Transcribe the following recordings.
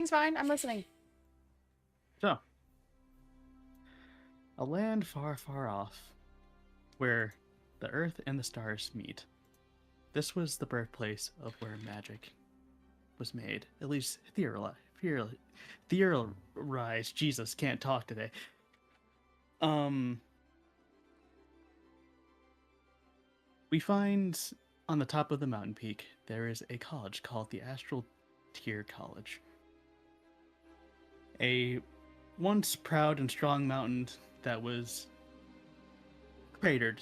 It's fine. I'm listening. So, a land far, far off, where the earth and the stars meet. This was the birthplace of where magic was made, at least theorized. Jesus, can't talk today. We find on the top of the mountain peak there is a college called the Astral Tier College. A once proud and strong mountain that was cratered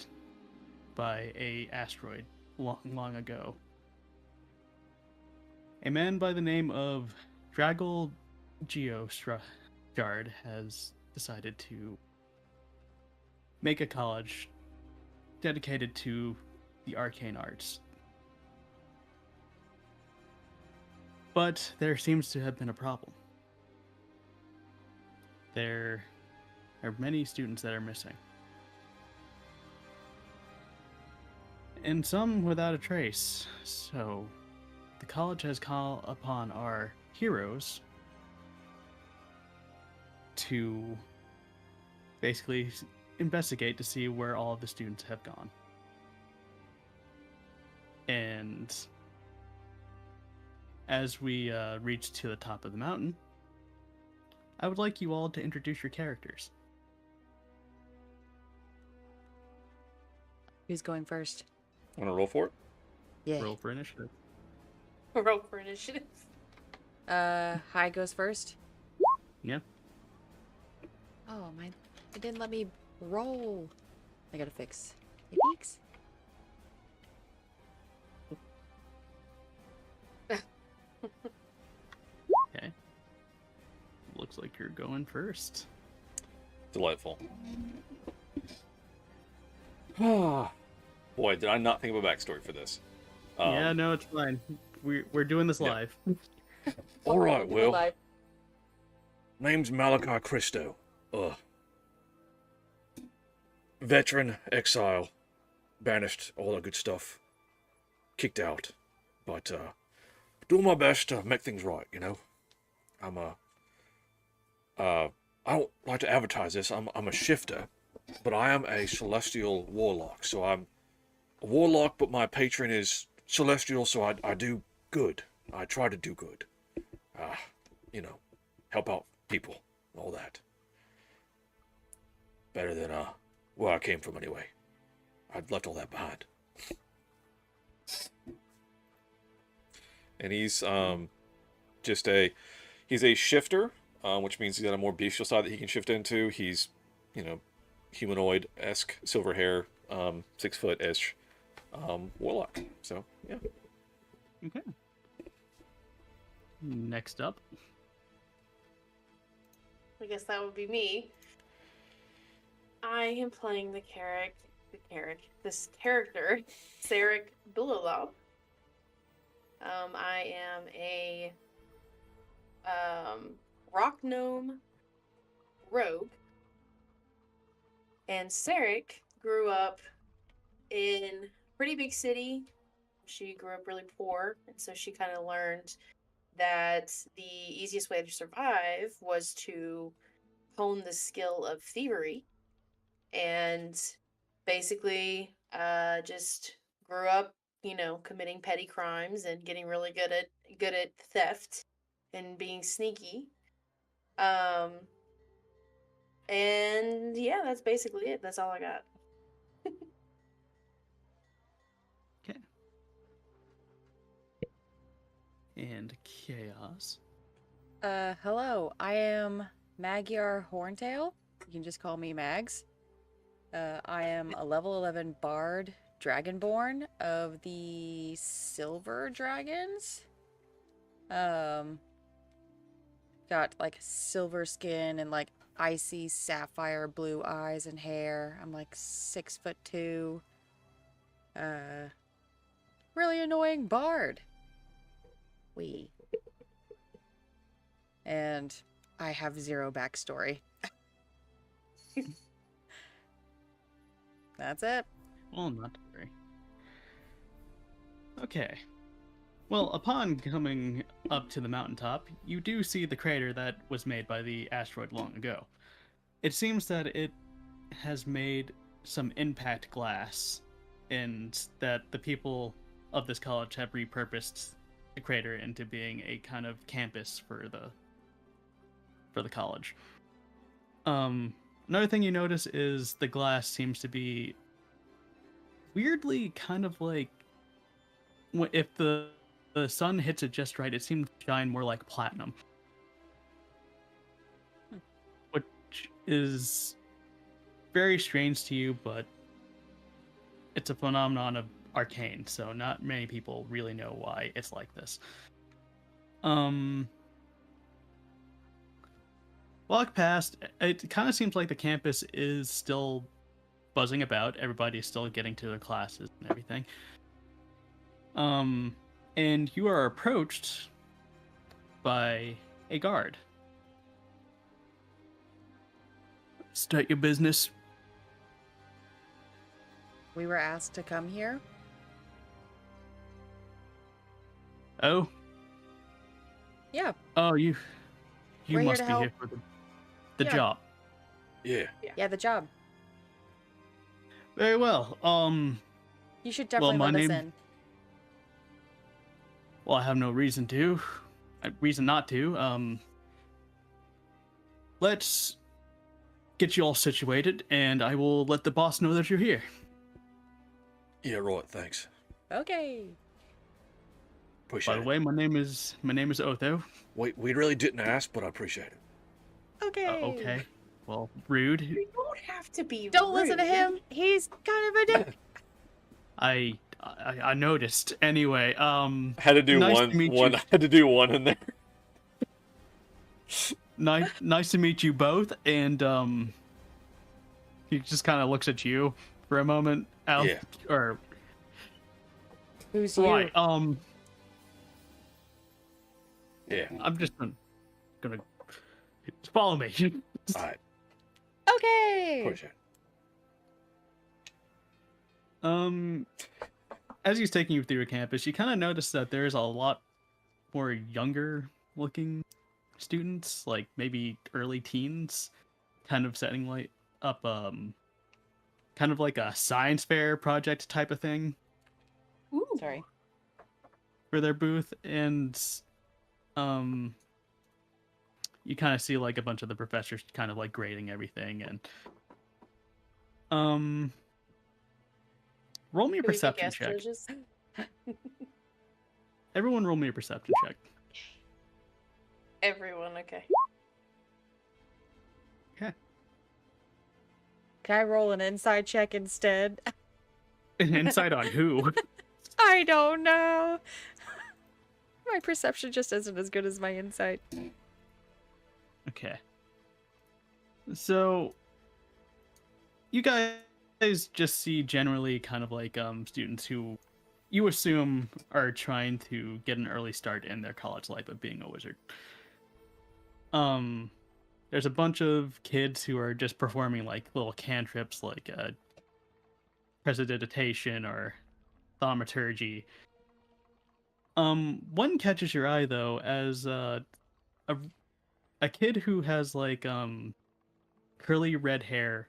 by a asteroid long, long ago. A man by the name of Dragol Geostrard has decided to make a college dedicated to the arcane arts. But there seems to have been a problem. There are many students that are missing. And some without a trace. So the college has called upon our heroes to basically investigate to see where all of the students have gone. And as we reach to the top of the mountain, I would like you all to introduce your characters. Who's going first? Want to roll for it? Yeah. Roll for initiative. Roll for initiative. High goes first. Yeah. Oh, it didn't let me roll. I gotta fix. It peaks. Okay. Looks like you're going first. Delightful. Boy, did I not think of a backstory for this. Yeah, no, it's fine. We're doing this Yeah. live. All right, Will. Live. Name's Malachi Christo. Veteran, exile, banished, all that good stuff. Kicked out. But, doing my best to make things right, you know? I don't like to advertise this. I'm a shifter, but I am a celestial warlock. So I'm a warlock, but my patron is celestial, so I do good. I try to do good. You know, help out people, all that. Better than, where I came from anyway. I'd left all that behind. And he's, he's a shifter, which means he's got a more bestial side that he can shift into. He's, you know, humanoid-esque, silver hair, 6 foot-ish, warlock. So, yeah. Okay. Next up. I guess that would be me. I am playing this character, Sarek Bilolob. I am a rock gnome rogue. And Sarek grew up in a pretty big city. She grew up really poor, and so she kind of learned that the easiest way to survive was to hone the skill of thievery, and basically just grew up, you know, committing petty crimes and getting really good at theft and being sneaky. And yeah, that's basically it. That's all I got. Okay. And Chaos. Hello. I am Magyar Horntail. You can just call me Mags. I am a level 11 bard dragonborn of the Silver Dragons. Got like silver skin and like icy sapphire blue eyes and hair. I'm like 6'2". Really annoying bard. And I have zero backstory. That's it. Well, not to worry. Okay. Well, upon coming up to the mountaintop, you do see the crater that was made by the asteroid long ago. It seems that it has made some impact glass, and that the people of this college have repurposed the crater into being a kind of campus for the college. Another thing you notice is the glass seems to be weirdly kind of like if the sun hits it just right, it seems to shine more like platinum, which is very strange to you, but it's a phenomenon of arcane, so not many people really know why it's like this. Walk past, it kind of seems like the campus is still buzzing about. Everybody's still getting to their classes and everything. And you are approached by a guard. State your business. We were asked to come here. Oh? Yeah. Oh, you We're here must to be help. here for the Yeah. job. Yeah. Yeah, the job. Very well. You should definitely my let us name- in. Well, I have no reason to. Reason not to. Let's get you all situated, and I will let the boss know that you're here. Yeah, right, thanks. Okay. Appreciate By the it. way, my name is Otho. We really didn't ask, but I appreciate it. Okay. Okay. Well, rude. You don't have to be. Don't listen to rude. him. He's kind of a dick. I noticed. Anyway, Had to do Nice to meet you. Had to do one in there. nice to meet you both, and he just kind of looks at you for a moment. Yeah. Or Who's you? right. Yeah. I'm just gonna follow me. All right. Okay. Appreciate it. As he's taking you through a campus, you kind of notice that there's a lot more younger looking students, like maybe early teens, kind of setting up kind of like a science fair project type of thing Ooh. Sorry. for their booth, and you kind of see like a bunch of the professors kind of like grading everything, and roll me a Can we be perception guest check. judges? Everyone roll me a perception check. Everyone, okay. Okay. Can I roll an inside check instead? An insight on who? I don't know. My perception just isn't as good as my insight. Okay. So you guys just see generally kind of like students who you assume are trying to get an early start in their college life of being a wizard. There's a bunch of kids who are just performing like little cantrips like prestidigitation or thaumaturgy. One catches your eye though as a kid who has like curly red hair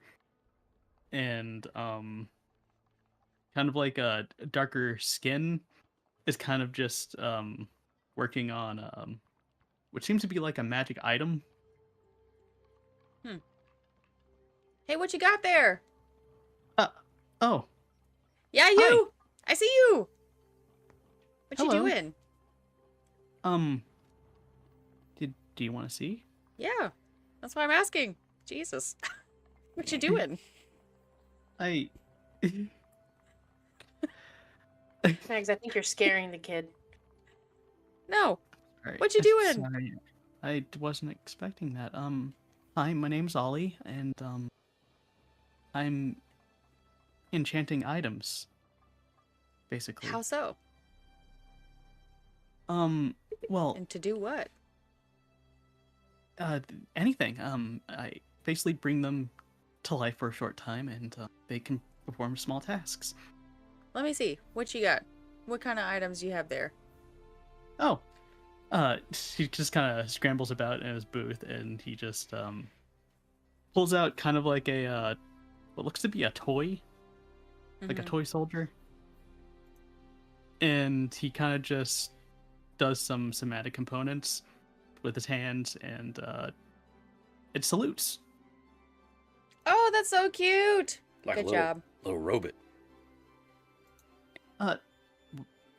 and kind of like a darker skin is kind of just working on what seems to be like a magic item. Hey, what you got there? Oh, Yeah, you. I see you. What Hello. you doing? do you want to see? Yeah, that's why I'm asking. Jesus, what you doing? I Mags, I think you're scaring the kid. No. Alright, What you doing? Sorry, I wasn't expecting that. Hi, my name's Ollie, and I'm enchanting items, basically. How so? Well, And to do what? anything. I basically bring them to life for a short time, and they can perform small tasks. Let me see. What you got? What kind of items do you have there? Oh, he just kind of scrambles about in his booth, and he just pulls out kind of like a what looks to be a toy, like a Mhm. toy soldier, and he kind of just does some somatic components with his hands, and it salutes. Oh, that's so cute. Like Good a little, job. little robot.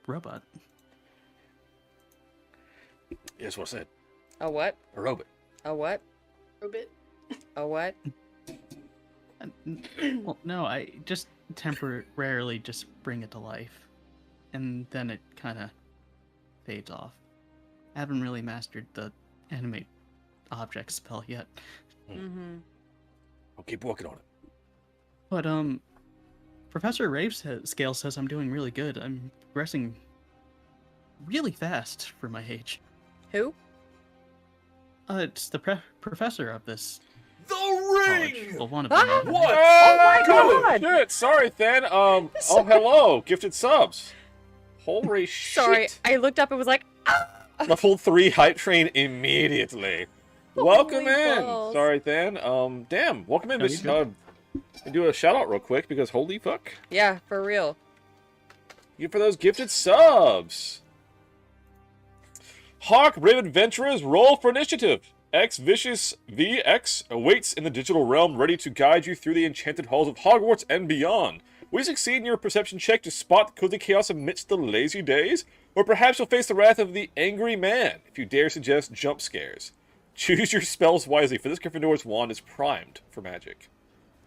Robot. Yeah, that's what I said. A what? A robot. A what? Robot. A what? Well, no, I just temporarily just bring it to life, and then it kind of fades off. I haven't really mastered the animate object spell yet, Mm-hmm. I'll keep working on it. but Professor Rave's scale says I'm doing really good. I'm progressing really fast for my age. Who? It's the professor of this The college. ring! Well, one of Ah! them. What? Oh my Oh, God! shit. Sorry, Thin. Oh, hello. Gifted subs. Holy shit. Sorry, I looked up and was like, ah! Level 3 hype train immediately. Welcome Holy in. balls. Sorry, Thin. Damn. Welcome in. No, This, you're do a shout out real quick because holy fuck. Yeah, for real. You for those gifted subs. Hawk, brave adventurers, roll for initiative. X Vicious VX awaits in the digital realm, ready to guide you through the enchanted halls of Hogwarts and beyond. Will you succeed in your perception check to spot the cozy chaos amidst the lazy days? Or perhaps you'll face the wrath of the angry man, if you dare suggest jump scares. Choose your spells wisely, for this Gryffindor's wand is primed for magic.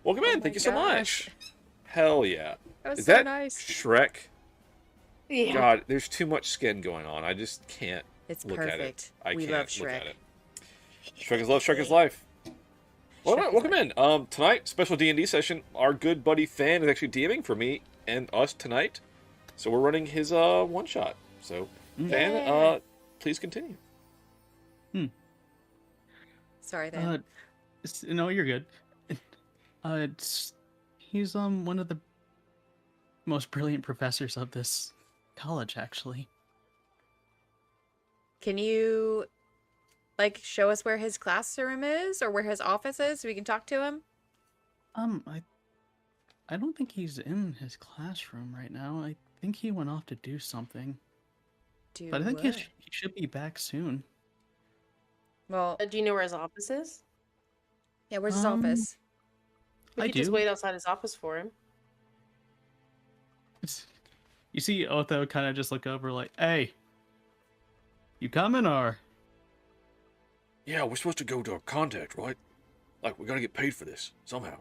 Welcome in, my thank you so gosh. much. Hell yeah. That was Is so that nice. Shrek? Yeah. God, there's too much skin going on. I just can't It's look at it. perfect. I We can't love look Shrek. at it. Shrek is love, Shrek is life. Well, Shrek is welcome in. Tonight, special D&D session. Our good buddy Fan is actually DMing for me and us tonight. So we're running his one-shot. So, Fan, Yeah. please continue. Sorry, then. No, you're good. He's one of the most brilliant professors of this college, actually. Can you, like, show us where his classroom is or where his office is so we can talk to him? I don't think he's in his classroom right now. I think he went off to do something. Do But I think what? he should be back soon. Well, Do you know where his office is? yeah, where's his Um, office? We I could just do. wait outside his office for him. You see Otho kind of just look over like, hey, you coming or? Yeah, we're supposed to go to a contact, right? Like, we gotta get paid for this, somehow.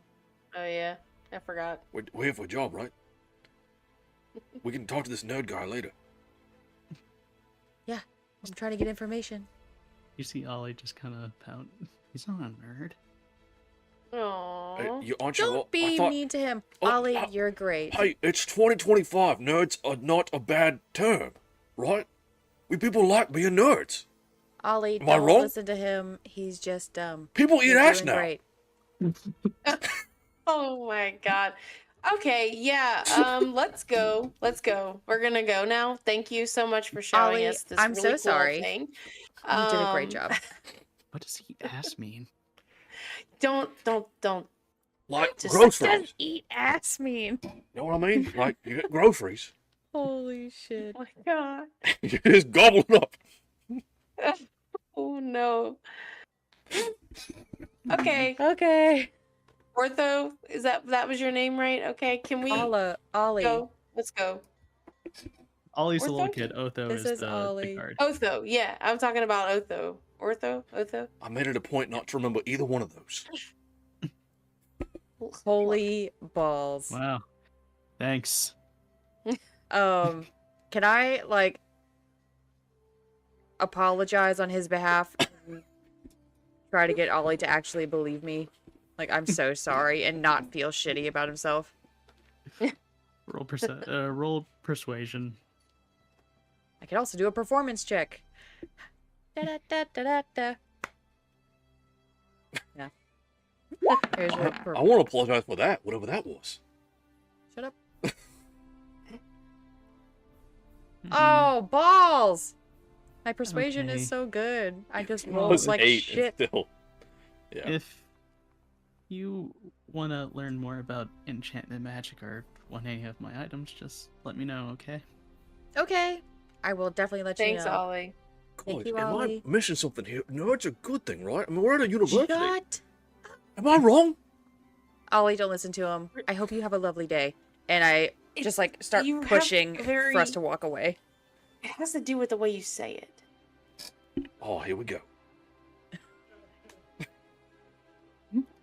Oh yeah, I forgot. We're here for a job, right? We can talk to this nerd guy later. Yeah, I'm trying to get information. You see Ollie just kind of pout. He's not a nerd. Aww. You aren't you? Don't be I thought, mean to him. Oh, Ollie, you're great. Hey, it's 2025. Nerds are not a bad term, right? We people like being nerds. Ollie, Am I don't wrong? listen to him. He's just dumb. People eat You're ass doing now. great. Oh my god. Okay, yeah. Let's go. Let's go. We're gonna go now. Thank you so much for showing Ollie, us this I'm really so cool sorry. thing. You did a great job. What does he ass mean? Don't. Like Just groceries. Eat ass mean. You know what I mean? Like, you get groceries. Holy shit. Oh my god. You just gobble it up. Oh no. Okay. Okay. Ortho, is that was your name, right? Okay, can we Ollie. go? Let's go. Ollie's the little Ortho? kid. Otho This is is the Ollie. guard. Otho, yeah, I'm talking about Otho. Otho. I made it a point not to remember either one of those. Holy balls. Wow. Thanks. Can I, like, apologize on his behalf and try to get Ollie to actually believe me? Like, I'm so sorry and not feel shitty about himself. Roll persuasion. I can also do a performance check. Da-da-da-da-da-da. Yeah. Here's your I want to apologize for that, whatever that was. Shut up. Oh, balls! My persuasion Okay. is so good. I just Well, rolled it's like 8 shit. and still. Yeah. If you want to learn more about enchantment magic or want any of my items, just let me know, okay? Okay. I will definitely let you Thanks, know. Ollie. Thank Guys, you, am Ollie. I missing something here? No, it's a good thing, right? I mean, we're at a university. Shut. Am I wrong? Ollie, don't listen to him. I hope you have a lovely day. And I just like start You have pushing very- for us to walk away. It has to do with the way you say it. Oh, here we go.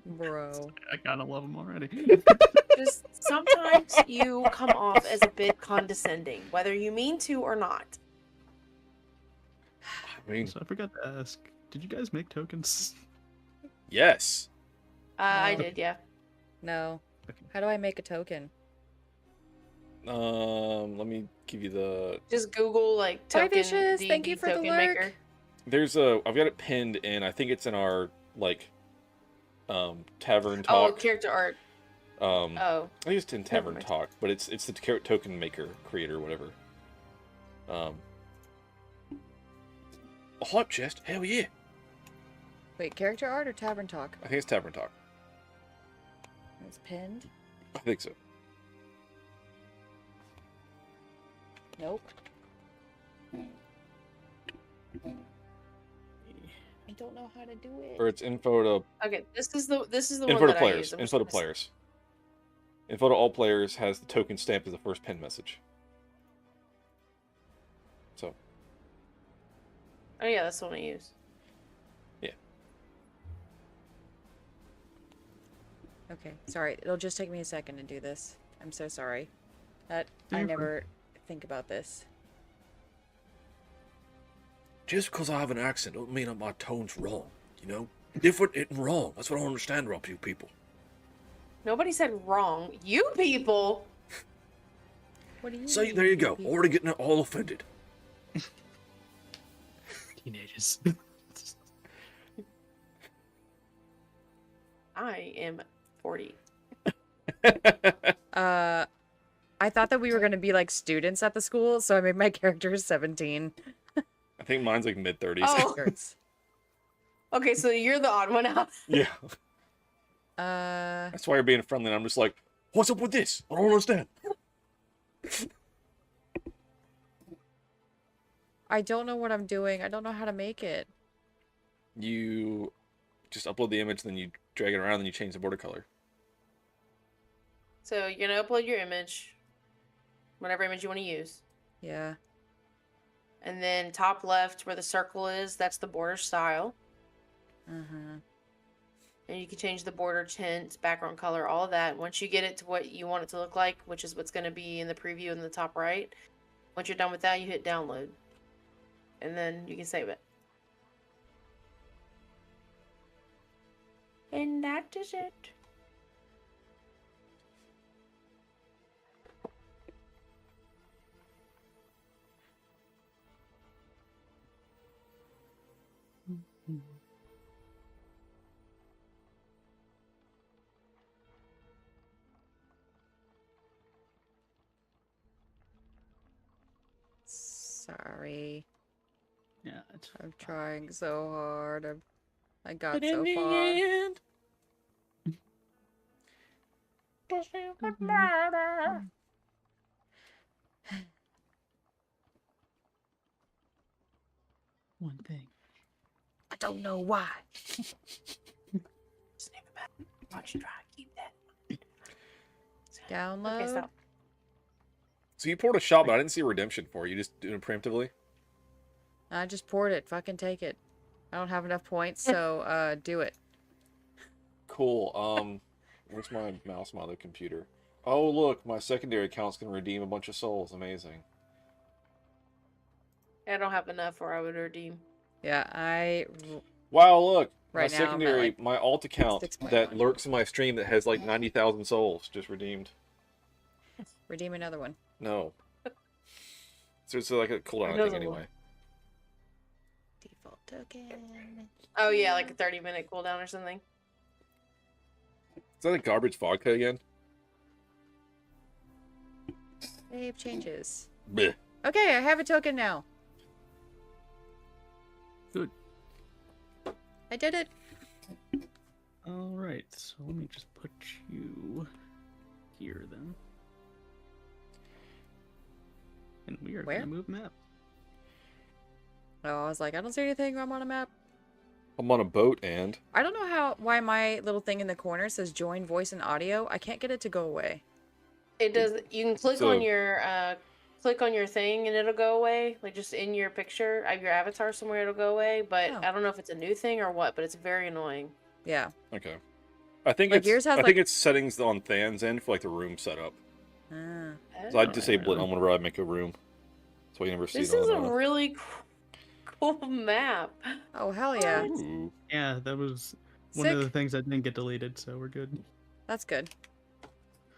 Bro. I kind of love them already. Just sometimes you come off as a bit condescending, whether you mean to or not. I mean, So I forgot to ask, did you guys make tokens? Yes. I No. did, yeah. No. Okay. How do I make a token? Let me give you the. Just Google like Bye, token Vicious. D&D Thank you for the token lurk. maker. There's a. I've got it pinned in. I think it's in our like, tavern Oh, talk. character art. I Oh, think it's in tavern mind. talk, but it's the token maker, creator, whatever. a hype chest? Hell yeah. Wait, character art or tavern talk? I think it's tavern talk. It's pinned. I think so. Nope. I don't know how to do it. Or it's info to okay. This is the info one to that I players. use. I'm Info to just gonna- players. Info to all players has the token stamped as the first pinned message. So Oh yeah, that's the one I use. Okay, sorry. It'll just take me a second to do this. I'm so sorry. That I You're fine. never think about this. Just because I have an accent don't mean that my tone's wrong, you know? Different isn't wrong. That's what I don't understand about you people. Nobody said wrong. You people. What do you See, mean, there you go. people? Already getting all offended. Teenagers. I am 40. I thought that we were gonna be like students at the school, so I made my character 17. I think mine's like mid 30s. Oh. Skirts. Okay, so you're the odd one out. Yeah. Uh, That's why you're being friendly, and I'm just like, What's up with this? I don't understand. I don't know what I'm doing. I don't know how to make it. you just upload the image, then you drag it around, then you change the border color. So you're gonna upload your image, whatever image you want to use, Yeah. and then top left where the circle is, that's the border style, Uh-huh. and you can change the border tint, background color, all of that. Once you get it to what you want it to look like, which is what's gonna be in the preview in the top right. Once you're done with that, you hit download, and then you can save it. And that is it. Sorry. Yeah, it's I'm trying so hard. I got But in so the far. end, one thing. I don't know why. Just name it back. Why don't you try to keep that? Download. Okay, stop. So you poured a shot, but I didn't see a redemption for it. You just doing it preemptively? I just poured it. Fucking take it. I don't have enough points, so do it. Cool. Where's my mouse, my other computer? Oh, look, my secondary account's gonna redeem a bunch of souls. Amazing. I don't have enough, or I would redeem. Yeah, Wow, look, Right my now I'm at, secondary, like, my alt account 6.1. that lurks in my stream that has like 90,000 souls just redeemed. redeem another one. No. So it's like a cooldown Another thing one. anyway. Default token. Oh yeah, like a 30-minute cooldown or something. Is that a garbage vodka again? Save changes. Bleh. Okay, I have a token now. Good. I did it. All right. So let me just put you here then. And we are Where? gonna move map. Oh, I was like, I don't see anything. I'm on a map. I'm on a boat and I don't know why my little thing in the corner says join voice and audio. I can't get it to go away. It does. You can click So- on your thing and it'll go away. Like just in your picture of your avatar somewhere, it'll go away. But Oh. I don't know if it's a new thing or what. But it's very annoying. Yeah. okay. I think Like, yours it's has, I think like- it's settings on Than's end for like the room setup. Ah. So I Oh. disable it on whenever I make a room. That's why you never see This it is on. a really cool map. Oh, hell yeah. Ooh. Yeah, that was one Sick. of the things that didn't get deleted, so we're good. That's good.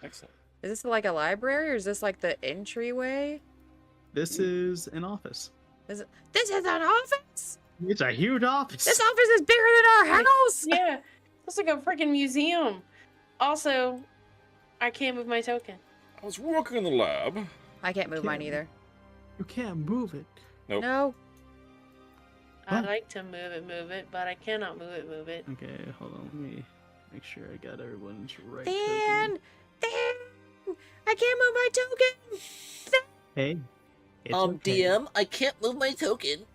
Excellent. Is this like a library or is this like the entryway? This is an office. This is an office? It's a huge office. This office is bigger than our house! Yeah, it's like a freaking museum. Also, I can't move my token. I was working in the lab. I can't move mine Can't- either. You can't move it. Nope. No. I Huh? like to move it, but I cannot move it. Okay, hold on. Let me make sure I got everyone's right. Dan! token. Dan! I can't move my token! Hey. It's okay. DM, I can't move my token.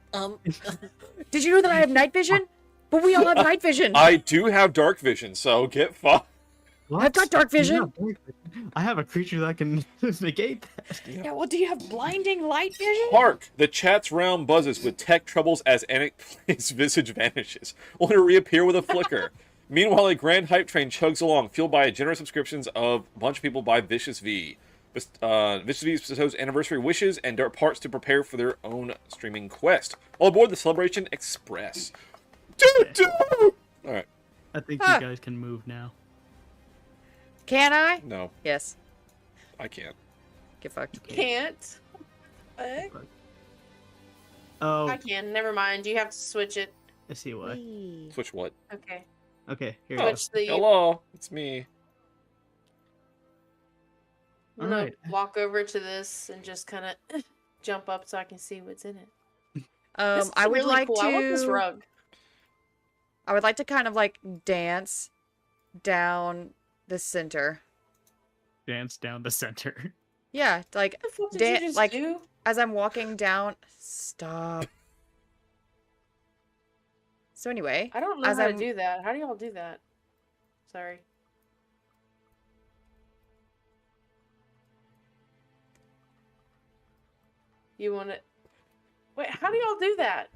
Did you know that I have night vision? But we all have night vision. I do have dark vision, so get fucked. I've got dark You vision. have dark vision? I have a creature that can negate that. Yeah, well, do you have blinding light vision? Hark! The chat's round buzzes with tech troubles as Anik Play's visage vanishes, only to reappear with a flicker. Meanwhile, a grand hype train chugs along, fueled by generous subscriptions of a bunch of people by Vicious V. Vicious V bestows anniversary wishes and dark parts to prepare for their own streaming quest. All aboard the Celebration Express. Alright, I think Huh. you guys can move now. Can I? no, Yes. I can't. Get fucked. Can't. What? Oh, I can. Never mind. You have to switch it. I see why. Whee. Switch what? Okay. Okay, here you go. Switch the. Hello, it's me. I'm gonna Alright. walk over to this and just kind of jump up so I can see what's in it. This is I would really like cool. to. I want this rug. I would like to kind of like dance down the center. Dance down the center. Yeah, like What the fuck did Dan- you just like- do? as I'm walking down. Stop. So anyway, I don't know as how to I'm- do that. How do y'all do that? Sorry. You want to? Wait, how do y'all do that?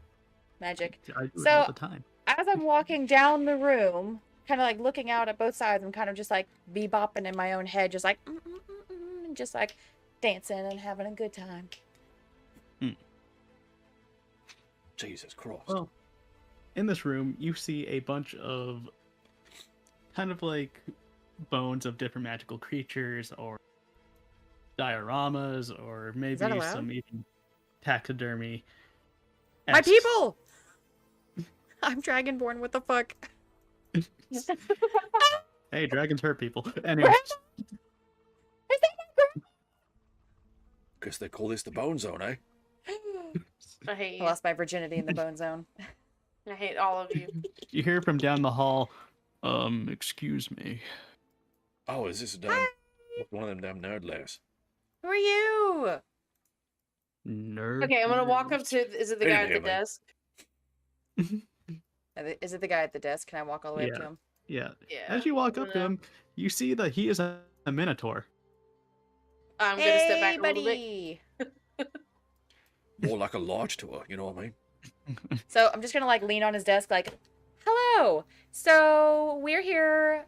magic. I do it So- all the time. As I'm walking down the room, kind of like looking out at both sides, I'm kind of just like bebopping in my own head, just like, and just like dancing and having a good time. Jesus Christ. Well, in this room, you see a bunch of kind of like bones of different magical creatures or dioramas or maybe that allowed? some even taxidermy. My people! I'm Dragonborn, what the fuck? Hey, dragons hurt people. Anyway, Guess they call this the Bone Zone, eh? I hate I you. lost my virginity in the bone zone. I hate all of you. you hear from down the hall, excuse me. Oh, is this a damn one of them damn nerd laughs? Who are you? Nerd. Okay, I'm gonna walk up to. Is it the They guy didn't at the hear me. desk? Is it the guy at the desk? Can I walk all the way up to Yeah. him? Yeah. Yeah. As you walk I'm up to gonna- him, you see that he is a minotaur. I'm gonna step Hey, back a little bit. buddy! More like a lodge tour, you know what I mean? So I'm just gonna like lean on his desk, like, hello. So we're here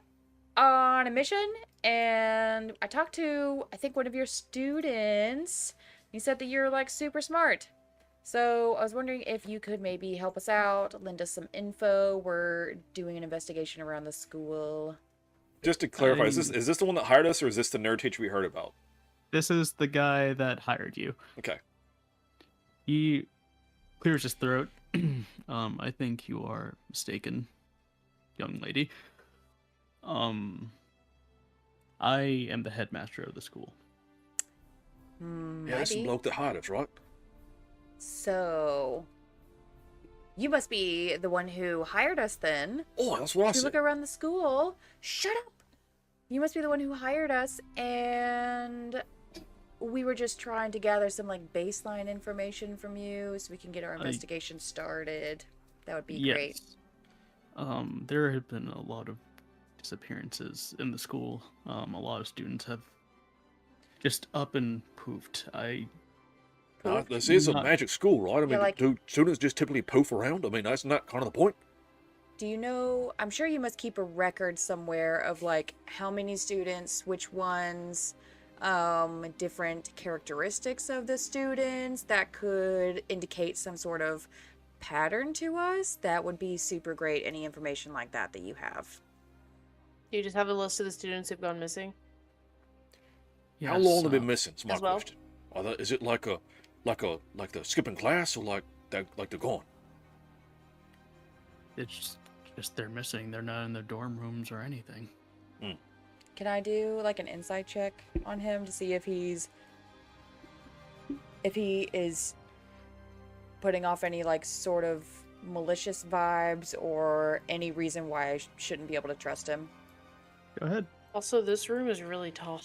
on a mission, and I talked to I think one of your students. He said that you're like super smart. So I was wondering if you could maybe help us out, lend us some info. We're doing an investigation around the school. Just to clarify, is I- this the one that hired us, or is this the nerd teacher we heard about? This is the guy that hired you. Okay. He clears his throat. I think you are mistaken, young lady. I am the headmaster of the school. Yeah, that's the Maybe. bloke that hired us, right? So You must be the one who hired us then. Oh, that's what I If you look said. around the school. Shut up! You must be the one who hired us, and we were just trying to gather some like baseline information from you so we can get our investigation started. That would be great. There have been a lot of disappearances in the school. A lot of students have just up and poofed. This is a Not- magic school, right? I mean, like- do students just typically poof around? I mean, that's not kind of the point. Do you know, I'm sure you must keep a record somewhere of like how many students, which ones, different characteristics of the students that could indicate some sort of pattern to us. That would be super great. Any information like that you have. Do you just have a list of the students who've gone missing? How long have they been missing? Is my as well? question. Is it like the skipping class, or like they're gone? It's just they're missing. They're not in their dorm rooms or anything. Can I do like an insight check on him to see if he is putting off any like sort of malicious vibes or any reason why I shouldn't be able to trust him? Go ahead. Also, this room is really tall.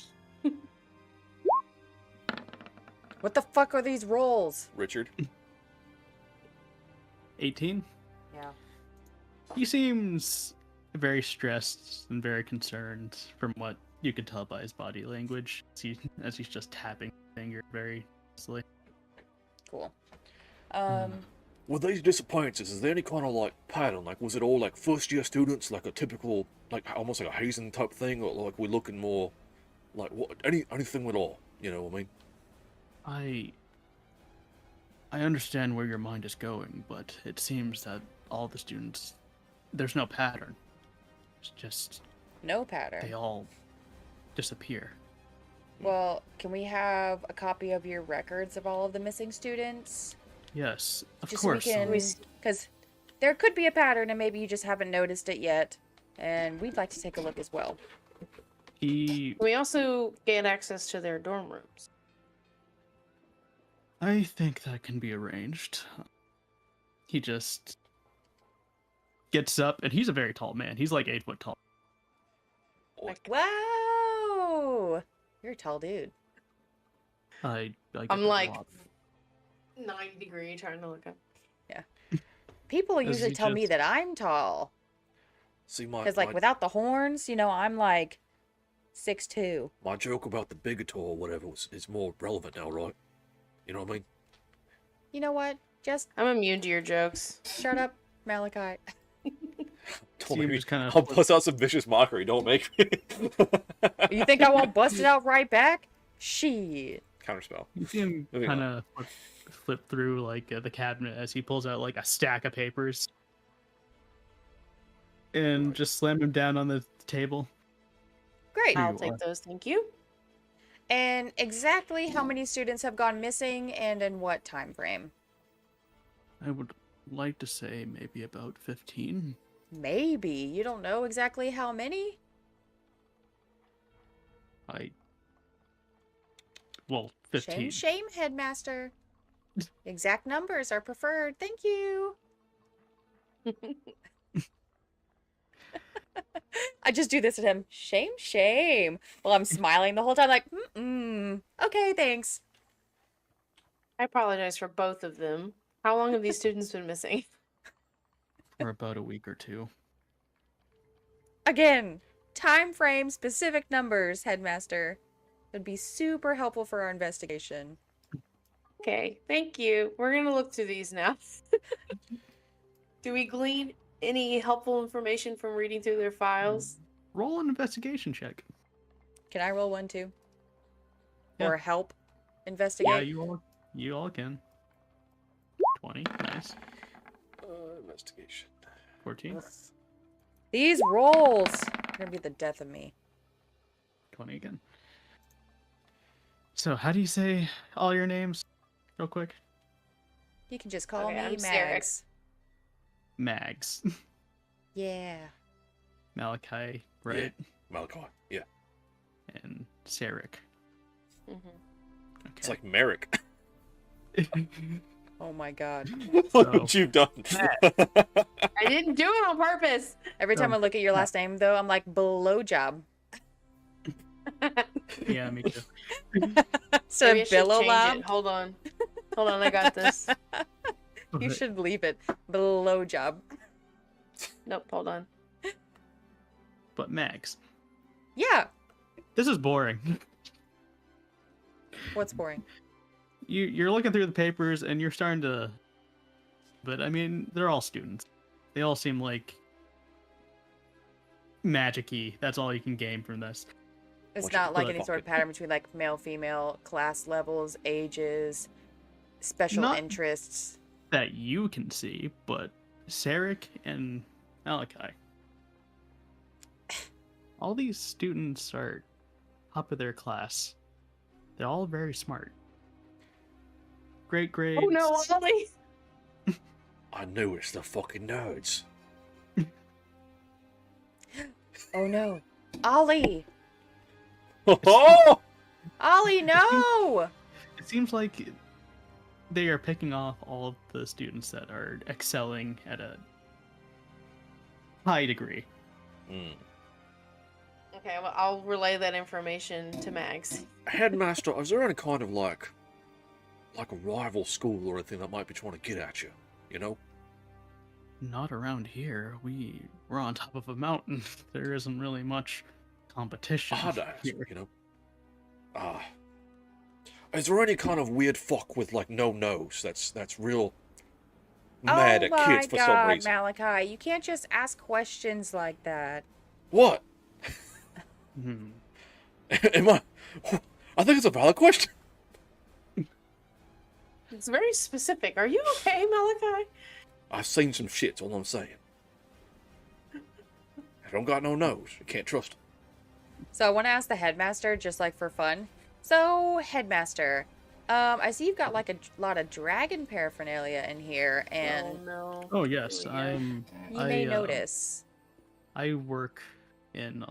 What the fuck are these rolls? Richard? 18. Yeah. He seems very stressed and very concerned from what you could tell by his body language as he's just tapping his finger very easily. Cool. With these disappearances, is there any kind of like pattern? Like, was it all like first year students, like a typical, like almost like a hazing type thing, or like we're looking more like anything at all? You know what I mean? I understand where your mind is going, but it seems that all the students, there's no pattern. It's just No pattern. they all disappear. Well, can we have a copy of your records of all of the missing students? Yes, of Just course. so we can, because there could be a pattern and maybe you just haven't noticed it yet. And we'd like to take a look as well. We also gain access to their dorm rooms. I think that can be arranged. He just gets up, and he's a very tall man. He's like 8 foot tall. Wow! You're a tall dude. I get I'm that a like lot. 90 degree trying to look up. People Does usually he tell me just- that I'm tall. See, Because, like, without the horns, I'm like 6'2". my joke about the bigotor or whatever is more relevant now, right? You know what I mean? You know what? Just I'm immune to your jokes. shut up, Malachi. Don't you make me. just kinda I'll flip- bust out some vicious mockery. Don't make me. You think I won't bust it out right back? Shit. Counterspell. You see him Moving kind of flip through like the cabinet as he pulls out like a stack of papers, and just slam him down on the table. Great. Here I'll you take are. those, thank you. And exactly how many students have gone missing and in what time frame? I would like to say maybe about 15. Maybe. You don't know exactly how many? Well, 15. Shame, headmaster. Exact numbers are preferred. Thank you. I just do this at him. Shame. Well, I'm smiling the whole time like, okay, thanks. I apologize for both of them. How long have these students been missing? For about a week or two. Again, time frame, specific numbers, headmaster. Would be super helpful for our investigation. Okay, thank you. We're gonna look through these now. Do we glean any helpful information from reading through their files? Roll an investigation check. Can I roll one too? Yeah. Or help investigate? Yeah, you all can. 20, nice. Investigation. 14, These rolls are gonna be the death of me. 20 again. So, how do you say all your names, real quick? You can just call Okay, me I'm Sarah. Mags. Mags. Yeah. Malachi, right? Malachi. Yeah. And Sarek. Mhm. Okay. It's like Merrick. Oh my god. Look So- what you've done. I didn't do it on purpose. Every time I Um, look at your last name, though, I'm like, blowjob. Yeah, me too. So Maybe I should billow change lob. it. Hold on. Hold on, I got this. You should leave it. Blowjob. Nope, hold on. But Max, Yeah. this is boring. What's boring? You're looking through the papers and you're starting to, but I mean, they're all students. They all seem like magic-y. That's all you can gain from this. It's What not you- like what any I sort of fucking- pattern between like male, female, class levels, ages, special Not- interests. That you can see, but Sarek and Malachi. All these students are top of their class. They're all very smart. Great grades. Oh no, Ollie! I knew it's the fucking nerds. Oh no. Ollie! Oh! Ollie, no! It seems like they are picking off all of the students that are excelling at a high degree. Mm. Okay, well, I'll relay that information to Mags. Headmaster, is there any kind of like a rival school or anything that might be trying to get at you? You know? Not around here. We're on top of a mountain. There isn't really much competition. I'd ask, here. you know? Is there any kind of weird fuck with like no nose that's real mad at kids for some reason? Malachi, you can't just ask questions like that. What? Hmm. Am I? I think it's a valid question. It's very specific. Are you okay, Malachi? I've seen some shit, all I'm saying. I don't got no nose. You can't trust him. So I want to ask the headmaster, just like for fun. So, headmaster, I see you've got like a lot of dragon paraphernalia in here, and Oh no. Oh yes, Here we go. you may I, notice. I work in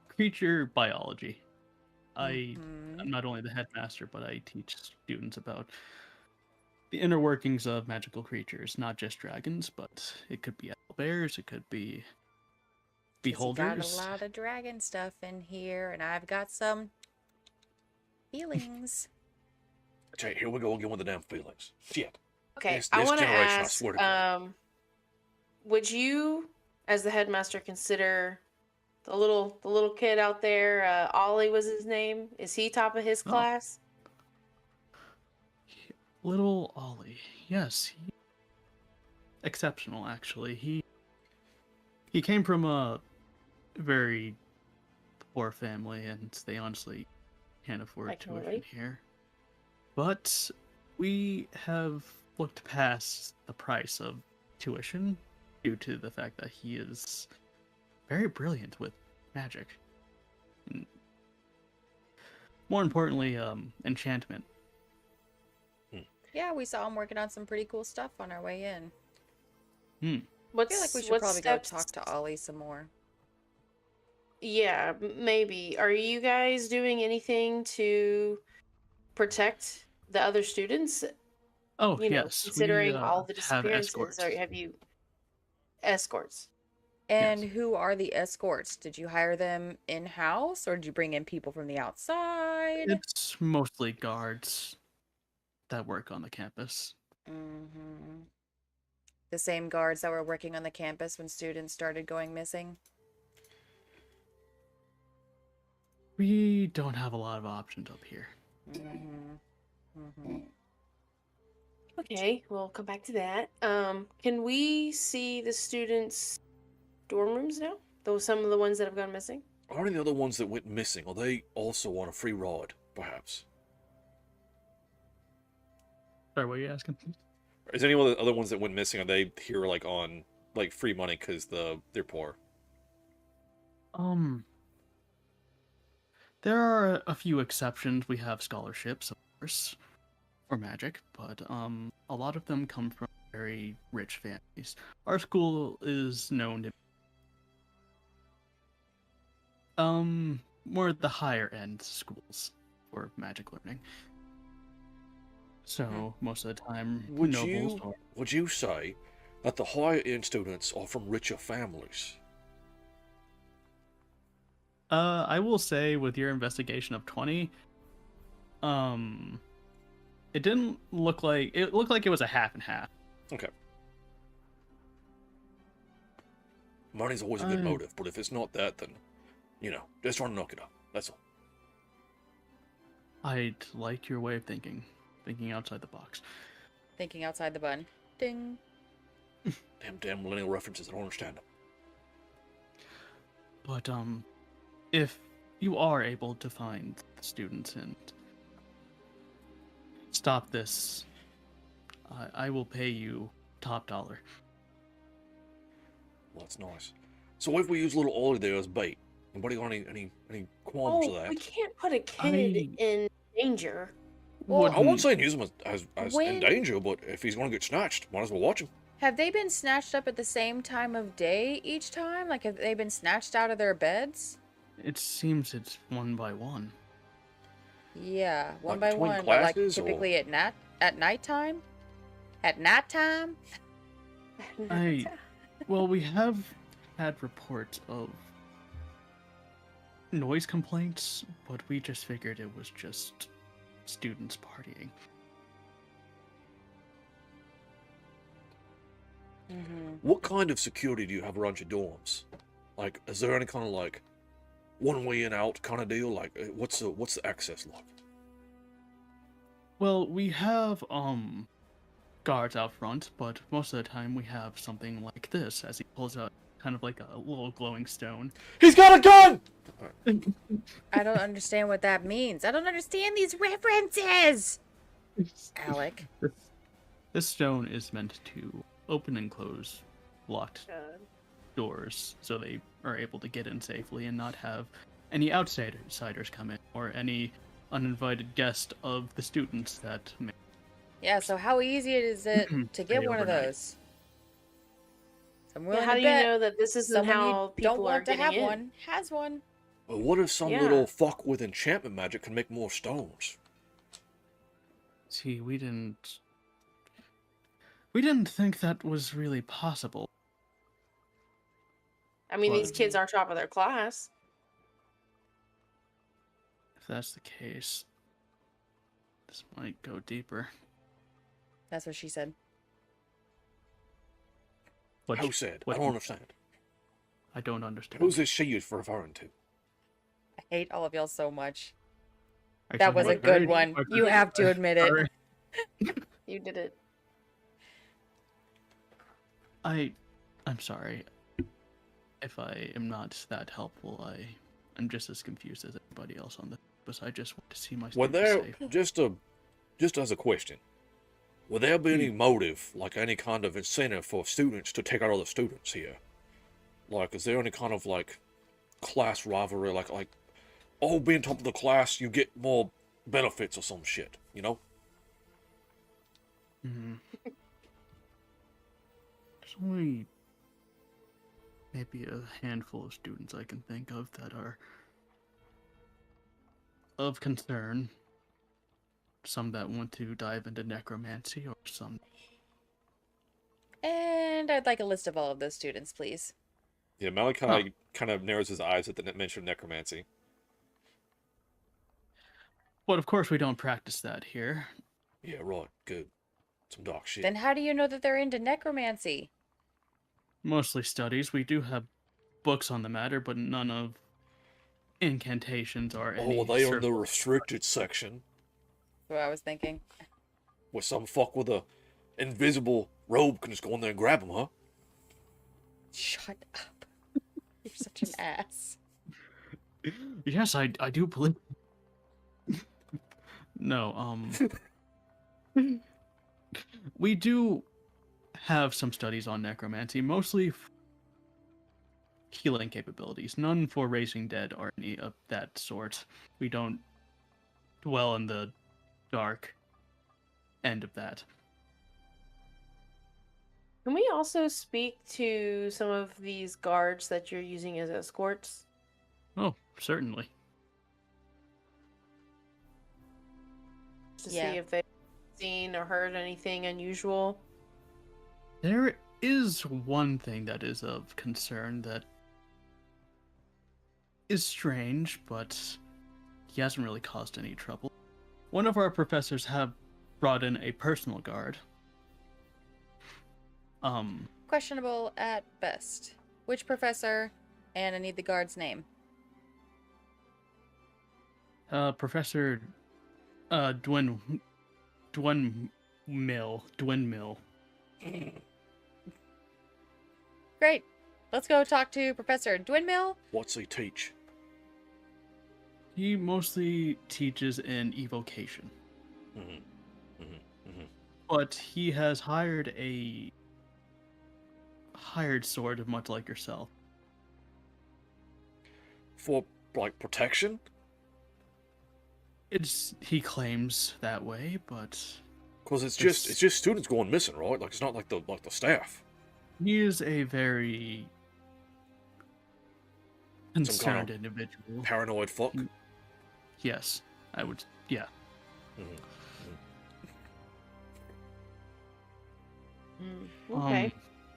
creature biology. I'm Mhm. not only the headmaster, but I teach students about the inner workings of magical creatures, not just dragons, but it could be bears, it could be 'Cause you got beholders. a lot of dragon stuff in here, and I've got some feelings. Okay, here we go again with the damn feelings. Shit. Okay, This I want to generation, I ask, swear to God. would you, as the headmaster, consider the little kid out there, Ollie was his name? Is he top of his Oh. class? Little Ollie, yes, exceptional actually. He came from a very poor family, and they honestly can't I afford can tuition relate. here. But we have looked past the price of tuition due to the fact that he is very brilliant with magic. And more importantly, enchantment. Yeah, we saw him working on some pretty cool stuff on our way in. I What's feel like we should what probably steps? go talk to Ollie some more. Yeah, maybe. Are you guys doing anything to protect the other students? Oh You know, yes, considering we all the have disappearances, escorts. or have you escorts? And Yes. who are the escorts? Did you hire them in-house, or did you bring in people from the outside? It's mostly guards that work on the campus. Mm-hmm. The same guards that were working on the campus when students started going missing? We don't have a lot of options up here. Mm-hmm. Mm-hmm. Okay, we'll come back to that. Can we see the students' dorm rooms now? Those some of the ones that have gone missing. Are any of the other ones that went missing, are they also on a free ride, perhaps? Sorry, what are you asking? Is any of the other ones that went missing, are they here like on like free money because they're poor? There are a few exceptions. We have scholarships, of course, for magic, but a lot of them come from very rich families. Our school is known to more the higher end schools for magic learning. So most of the time, Would nobles you or would you say that the higher end students are from richer families? I will say with your investigation of 20, um, it didn't look like it looked like it was a half and half. Okay. Money's always a good I- motive, but if it's not that, then, just trying to knock it up. That's all. I'd like your way of thinking outside the box. Thinking outside the bun. Ding. Damn millennial references, I don't understand them. But if you are able to find the students and stop this, I will pay you top dollar. Well, that's nice. So what if we use little Ollie there as bait? Anybody got any qualms with Oh, that? we can't put a kid I- in danger. Well, I won't say use him as in When- danger, but if he's going to get snatched, might as well watch him. Have they been snatched up at the same time of day each time? Like, have they been snatched out of their beds? It seems it's one by one. Yeah, one Like by between one. But like classes, or- typically at nighttime? At nighttime? Well, we have had reports of noise complaints, but we just figured it was just students partying. Mm-hmm. What kind of security do you have around your dorms? Like, is there any kind of like one way in out kind of deal? Like, what's the access like? Well, we have guards out front, but most of the time we have something like this as he pulls out kind of like a little glowing stone. He's got a gun! I don't understand what that means. I don't understand these references! Alec. This stone is meant to open and close locked God. doors so they are able to get in safely and not have any outsiders come in or any uninvited guest of the students that may. Yeah, so how easy is it to get Stay one of overnight. those? I'm Yeah, willing how to do you bet know that this isn't someone how you people don't are want to getting have in? one has one. But what if some Yeah. little fuck with enchantment magic can make more stones? See, we didn't think that was really possible. I mean, Well, these kids are top of their class. If that's the case, this might go deeper. That's what she said. What Who said? what- I don't understand. I don't understand. Who's this she is referring to? I hate all of y'all so much. Actually, That was a what- good one. You have to admit it. Sorry. You did it. I'm sorry. If I am not that helpful, I'm just as confused as everybody else on the bus. I just want to see my Were students there safe. just as a question? Would there be any motive, like any kind of incentive for students to take out other students here? Like, is there any kind of like class rivalry, like oh, being top of the class, you get more benefits or some shit, you know? Mhm. There's only maybe a handful of students I can think of that are of concern. Some that want to dive into necromancy, or some. And I'd like a list of all of those students, please. Yeah, Malachi kind of narrows his eyes at the mention of necromancy. But of course, we don't practice that here. Yeah, right. Good. Some dark shit. Then how do you know that they're into necromancy? Mostly studies. We do have books on the matter, but none of incantations or Oh, any. well, they are in sort the of- restricted section That's what I was thinking. where some fuck with a invisible robe can just go in there and grab them, huh? Shut up. You're such an ass. Yes, I do believe. No, we do have some studies on necromancy, mostly healing capabilities, none for raising dead or any of that sort. We don't dwell in the dark end of that. Can we also speak to some of these guards that you're using as escorts? Oh, certainly. To Yeah. see if they seen or heard anything unusual? There is one thing that is of concern that is strange, but he hasn't really caused any trouble. One of our professors have brought in a personal guard. Questionable at best. Which professor? And I need the guard's name. Professor, Dwin Mill. Great. Let's go talk to Professor Dwinmill. What's he teach? He mostly teaches in evocation, but he has hired a hired sword, much like yourself. For, like, protection? He claims that way, but Because it's just students going missing, right? Like, it's not like the staff. he is a very concerned kind of individual. Paranoid fuck. Yes, I would. Yeah. Okay.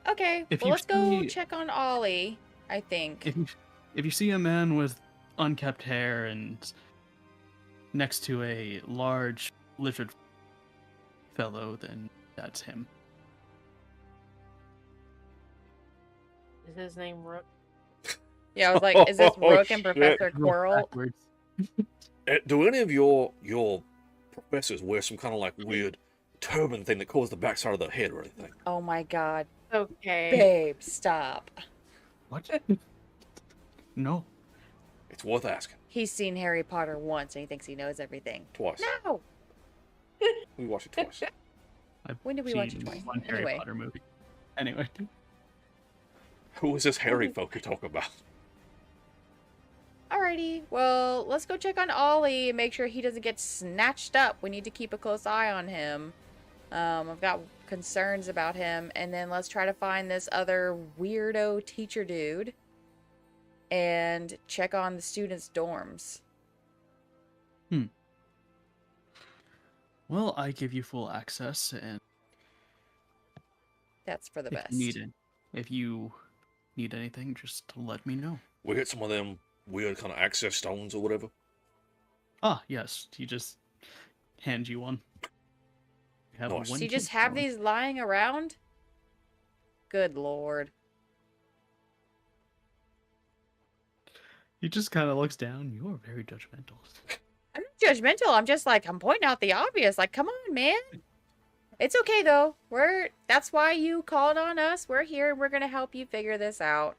Okay, If well, you let's go see- check on Ollie, I think. If you see a man with unkept hair and next to a large lizard fellow, then that's him. Is his name Rook? Yeah, I was like, is this Oh, Rook and shit. Professor Quirrell? Backwards. Do any of your professors wear some kind of like weird turban thing that covers the backside of their head or anything? Oh my god. Okay. Babe, stop. What? No. It's worth asking. He's seen Harry Potter once and he thinks he knows everything. Twice. No! We watched it twice. I've When did we watch it seen twice? one Harry Anyway. Potter movie. Anyway. Who is this Harry folk you're talking about? Alrighty, well, let's go check on Ollie and make sure he doesn't get snatched up. We need to keep a close eye on him. I've got concerns about him. And then let's try to find this other weirdo teacher dude and check on the students' dorms. Well, I give you full access, and That's for the best. if you need anything, just let me know. We get some of them weird kind of access stones or whatever. Ah, yes. He just hands you one. You have a Nice. Does one he just key have stone. these lying around? Good lord. He just kind of looks down. You are very judgmental. I'm not judgmental. I'm just like, I'm pointing out the obvious. Like, come on, man. It's okay, though. That's why you called on us. We're here. We're going to help you figure this out.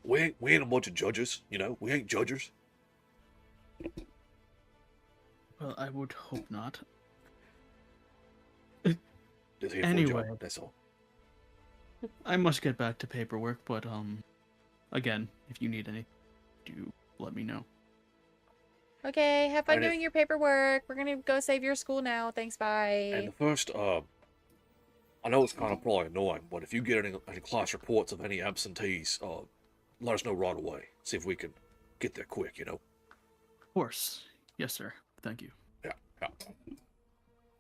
We ain't a bunch of judges, you know? We ain't judges. Well, I would hope not. Just here Anyway. for a job, that's all. I must get back to paperwork, but again, if you need any, do let me know. Okay, have fun And it- doing your paperwork. We're going to go save your school now. Thanks, bye. And the first, I know it's kind of probably annoying, but if you get any class reports of any absentees, let us know right away. See if we can get there quick, you know? Of course. Yes, sir. Thank you. Yeah, yeah.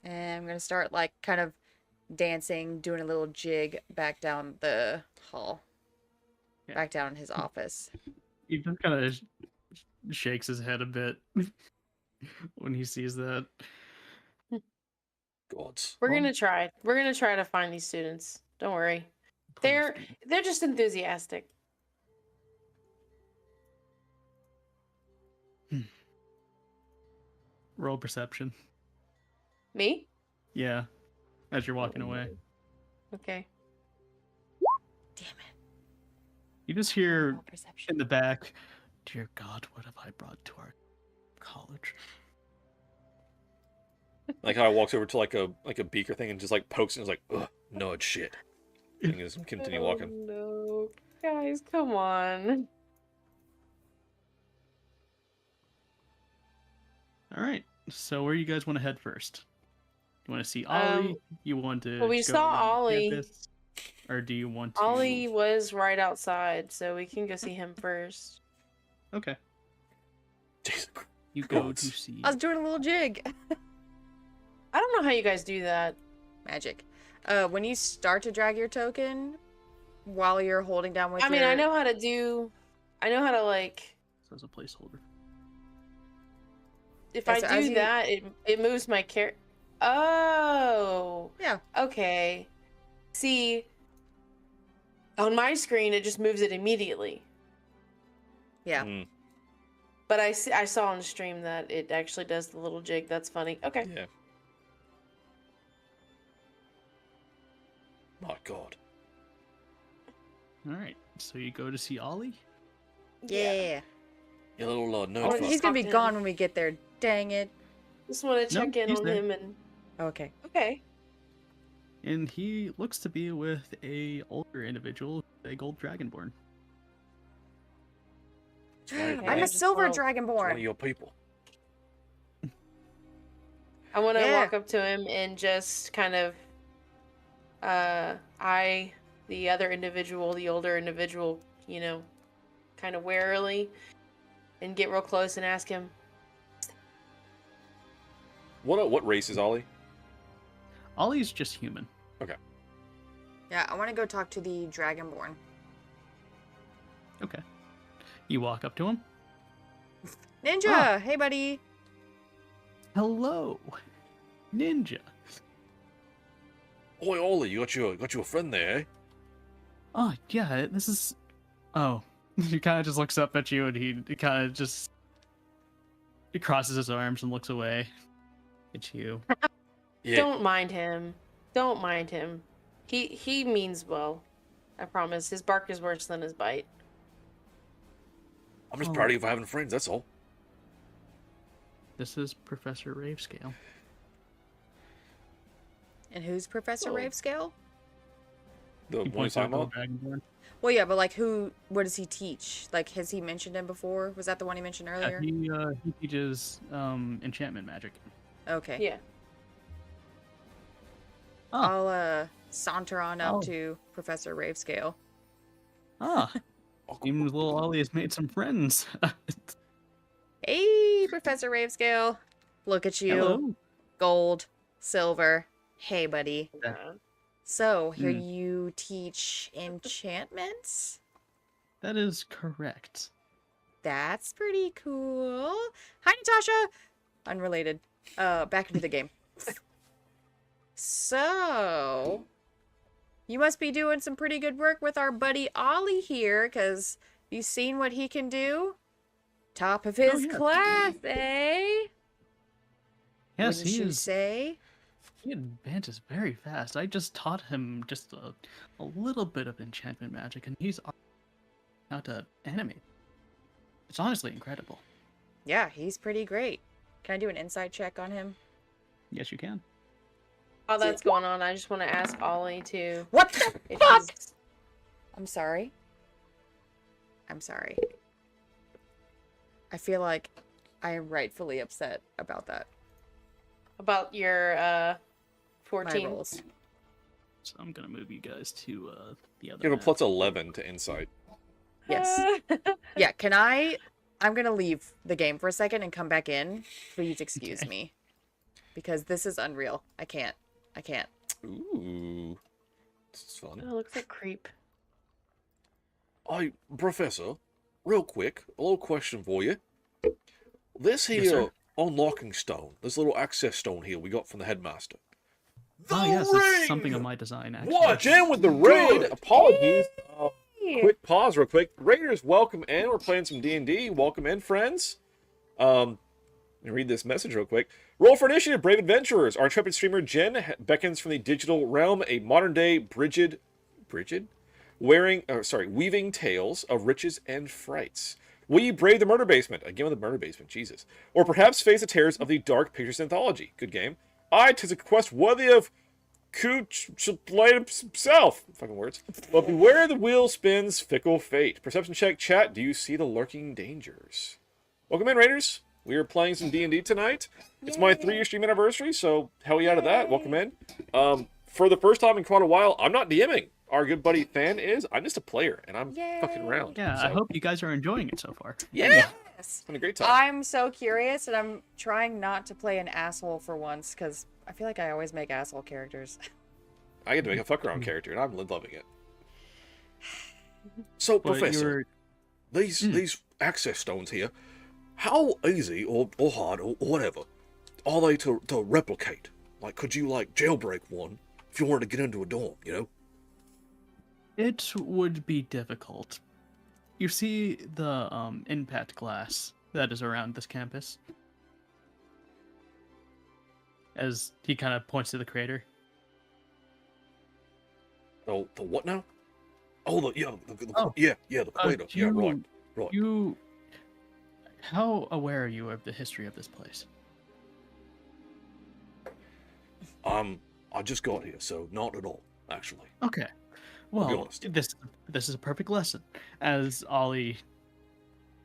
And I'm going to start, like, kind of dancing, doing a little jig back down the hall. Yeah. Back down in his office. He just kind of shakes his head a bit when he sees that. Gods. We're Well- gonna try. We're gonna try to find these students. Don't worry. Please They're just enthusiastic. roll perception. Me? Yeah, as you're walking away. Okay. Damn it. You just hear Roll perception. in the back, "Dear God, what have I brought to our college?" Like how I walks over to like a beaker thing and just like pokes it and is like, ugh, no, it's shit. And just continue walking. Oh, no, guys, come on. All right. So where you guys want to head first? You want to see Ollie? You want to? well, we go saw around the Ollie. campus? Or do you want to? Ollie was right outside, so we can go see him first. Okay. Jesus Christ. You go Gods. to see. I was doing a little jig. I don't know how you guys do that. Magic. When you start to drag your token, while you're holding down with I mean, your... I know how to like, So as a placeholder. if Yeah, I so as do you- that, it moves my character. Oh. Yeah. Okay. See, on my screen, it just moves it immediately. Yeah. Mm, But I saw on the stream that it actually does the little jig. That's funny. Okay. yeah. My God. All right. So you go to see Ollie. Yeah. You little nerd Oh, fuck. He's gonna be Talk to gone him. when we get there. Dang it. Just want to No, check in he's on there. him and. Okay. Okay. And he looks to be with a older individual, a gold dragonborn. Right, I'm I a just silver wanna- It's one of dragonborn. your people. I want to Yeah. walk up to him and just kind of eye the other individual, the older individual, you know, kind of warily, and get real close and ask him, What race is Ollie? Ollie's just human. Yeah, I want to go talk to the dragonborn. Okay. You walk up to him. Ninja! Ah. Hey, buddy. Hello, Ninja. Oi, Ollie, you got your friend there, eh? Oh yeah, this is. Oh, he kind of just looks up at you, and he kind of just he crosses his arms and looks away. It's you. Yeah. "Don't mind him. Don't mind him. He means well. I promise. His bark is worse than his bite." I'm just Oh. proud of you for having friends, that's all. This is Professor Ravescale. And who's Professor Oh. Ravescale? The He one you points to the talking gold about? dragonborn. Well, yeah, but like, what does he teach? Like, has he mentioned him before? Was that the one he mentioned Yeah, earlier? he teaches enchantment magic. Okay. Yeah. Oh, I'll saunter on up Oh. to Professor Ravescale. ah, Oh, seems little Ollie has made some friends. Hey, Professor Ravescale. Look at you. Hello. Gold, silver. Hey, buddy. Yeah. So, here Hmm. you teach enchantments? That is correct. That's pretty cool. Hi, Natasha. Unrelated. Back into the game. So, you must be doing some pretty good work with our buddy Ollie here, because you seen what he can do? Top of his yeah. class, eh? Yes, Wouldn't he you is. say? He advances very fast. I just taught him just a little bit of enchantment magic, and he's how to animate. It's honestly incredible. Yeah, he's pretty great. Can I do an insight check on him? Yes, you can. While that's going on, I just want to ask Ollie to What the if fuck? he's I'm sorry. I'm sorry. I feel like I am rightfully upset about that. about your My 14. rolls. So I'm gonna move you guys to the other. You have a map. plus 11 to insight. Yes. Yeah, can I'm gonna leave the game for a second and come back in. Please excuse Okay. me. Because this is unreal. I can't. Ooh. This is fun. Oh, looks like creep. Hey, Professor, real quick, a little question for you. This Yes, here sir. unlocking stone, this little access stone here we got from the headmaster. Oh yes, it's something of my design. Actually. What? Jam with the raid. Good. Apologies. Quick pause, real quick. Raiders, welcome in. We're playing some D&D. Welcome in, friends. Let me read this message real quick. Roll for initiative, brave adventurers. Our intrepid streamer Jen beckons from the digital realm, a modern-day Bridget, weaving tales of riches and frights. Will you brave the murder basement? Again with the murder basement, Jesus. Or perhaps face the terrors of the Dark Pictures anthology. Good game. Tis a quest worthy of himself. Fucking words. But beware the wheel spins fickle fate. Perception check, chat. Do you see the lurking dangers? Welcome in, Raiders. We are playing some D&D tonight. It's my 3-year stream anniversary, so hell yeah to that. Welcome in. For the first time in quite a while, I'm not DMing. Our good buddy Fan is. I'm just a player, and I'm fucking around. Yeah, so, I hope you guys are enjoying it so far. Yeah, Yes. it's been a great time. I'm so curious, and I'm trying not to play an asshole for once, because I feel like I always make asshole characters. I get to make a fuck around character, and I'm loving it. So, But Professor, these access stones here, how easy or hard or whatever are they to replicate? Like, could you like jailbreak one if you wanted to get into a dorm? You know? it would be difficult. You see the impact glass that is around this campus? As he kind of points to the crater. Oh, the what now? Oh, the Oh, yeah, the crater. Yeah, right. You, how aware are you of the history of this place? I just got here, so not at all, actually. Okay. I'll be Well, honest. this is a perfect lesson. As Ollie,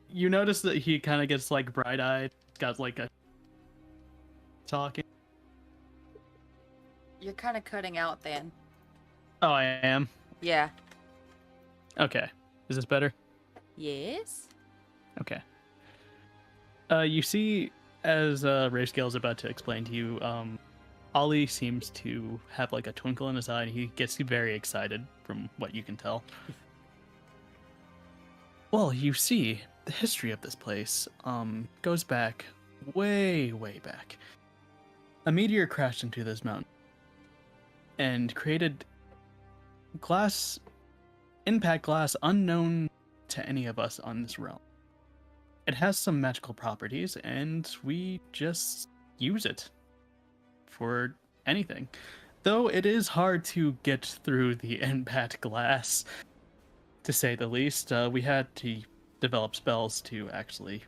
you notice that he kind of gets like bright-eyed, got like a talking. You're kind of cutting out, then. Oh, I am. Yeah. Okay. Is this better? Yes? Okay. You see, as Rayscale is about to explain to you, Ollie seems to have like a twinkle in his eye, and he gets very excited from what you can tell. Well, you see, the history of this place goes back way, way back. A meteor crashed into this mountain and created impact glass unknown to any of us on this realm. It has some magical properties, and we just use it for anything. Though it is hard to get through the impact glass, to say the least. We had to develop spells to actually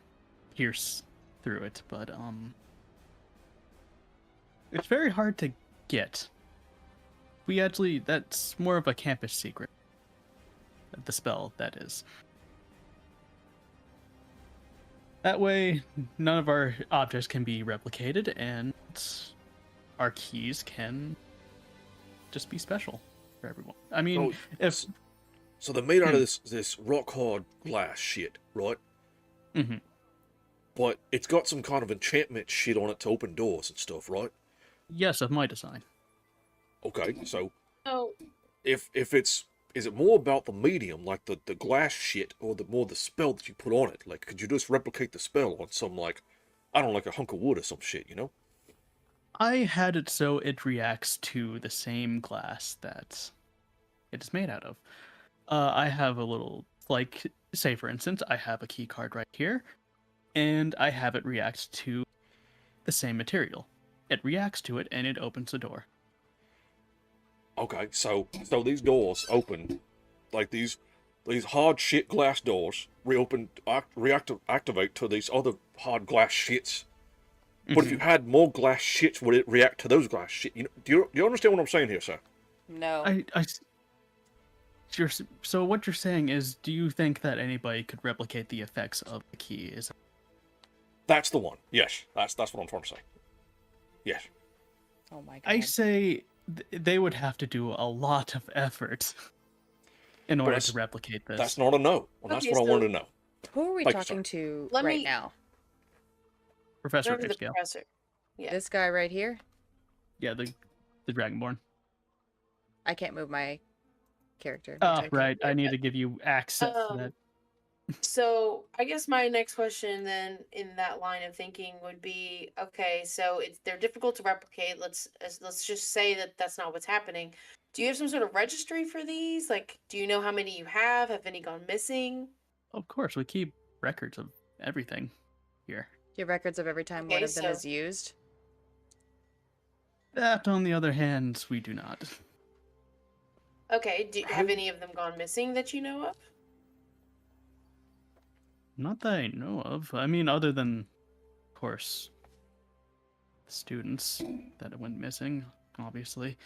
pierce through it, but it's very hard to get. That's more of a campus secret. The spell, that is. That way, none of our objects can be replicated, and our keys can just be special for everyone. I mean, So they're made out of this rock hard glass shit, right? Mhm. But it's got some kind of enchantment shit on it to open doors and stuff, right? Yes, of my design. Okay, so Oh, if is it more about the medium, like the glass shit, or the spell that you put on it? Like, could you just replicate the spell on some, like, I don't know, like a hunk of wood or some shit, you know? I had it so it reacts to the same glass that it is made out of. I have a little, like, say for instance, I have a key card right here, and I have it react to the same material. It reacts to it, and it opens the door. Okay, so these doors open, like these hard shit glass doors activate to these other hard glass shits. But if you had more glass shits, would it react to those glass shit? You know, do you understand what I'm saying here, sir? No. So what you're saying is, do you think that anybody could replicate the effects of the key? That's the one. Yes, that's what I'm trying to say. Yes. Oh my god. I say they would have to do a lot of effort in order to replicate this. That's not a no. Well, that's Okay, what I so- wanted to know. Who are we Thank you, talking to Let right me- now? Professor remember the Grayscale. professor. Yeah. This guy right here? Yeah, the Dragonborn. I can't move my character. Oh, Okay. right. I need to give you access to that. So I guess my next question then in that line of thinking would be, okay, so they're difficult to replicate. Let's just say that that's not what's happening. Do you have some sort of registry for these? Like, do you know how many you have? Have any gone missing? Of course, we keep records of everything here. Do you have records of every time one Okay, of them so- is used? That, on the other hand, we do not. Okay, have any of them gone missing that you know of? Not that I know of. I mean, other than, of course, the students that went missing, obviously.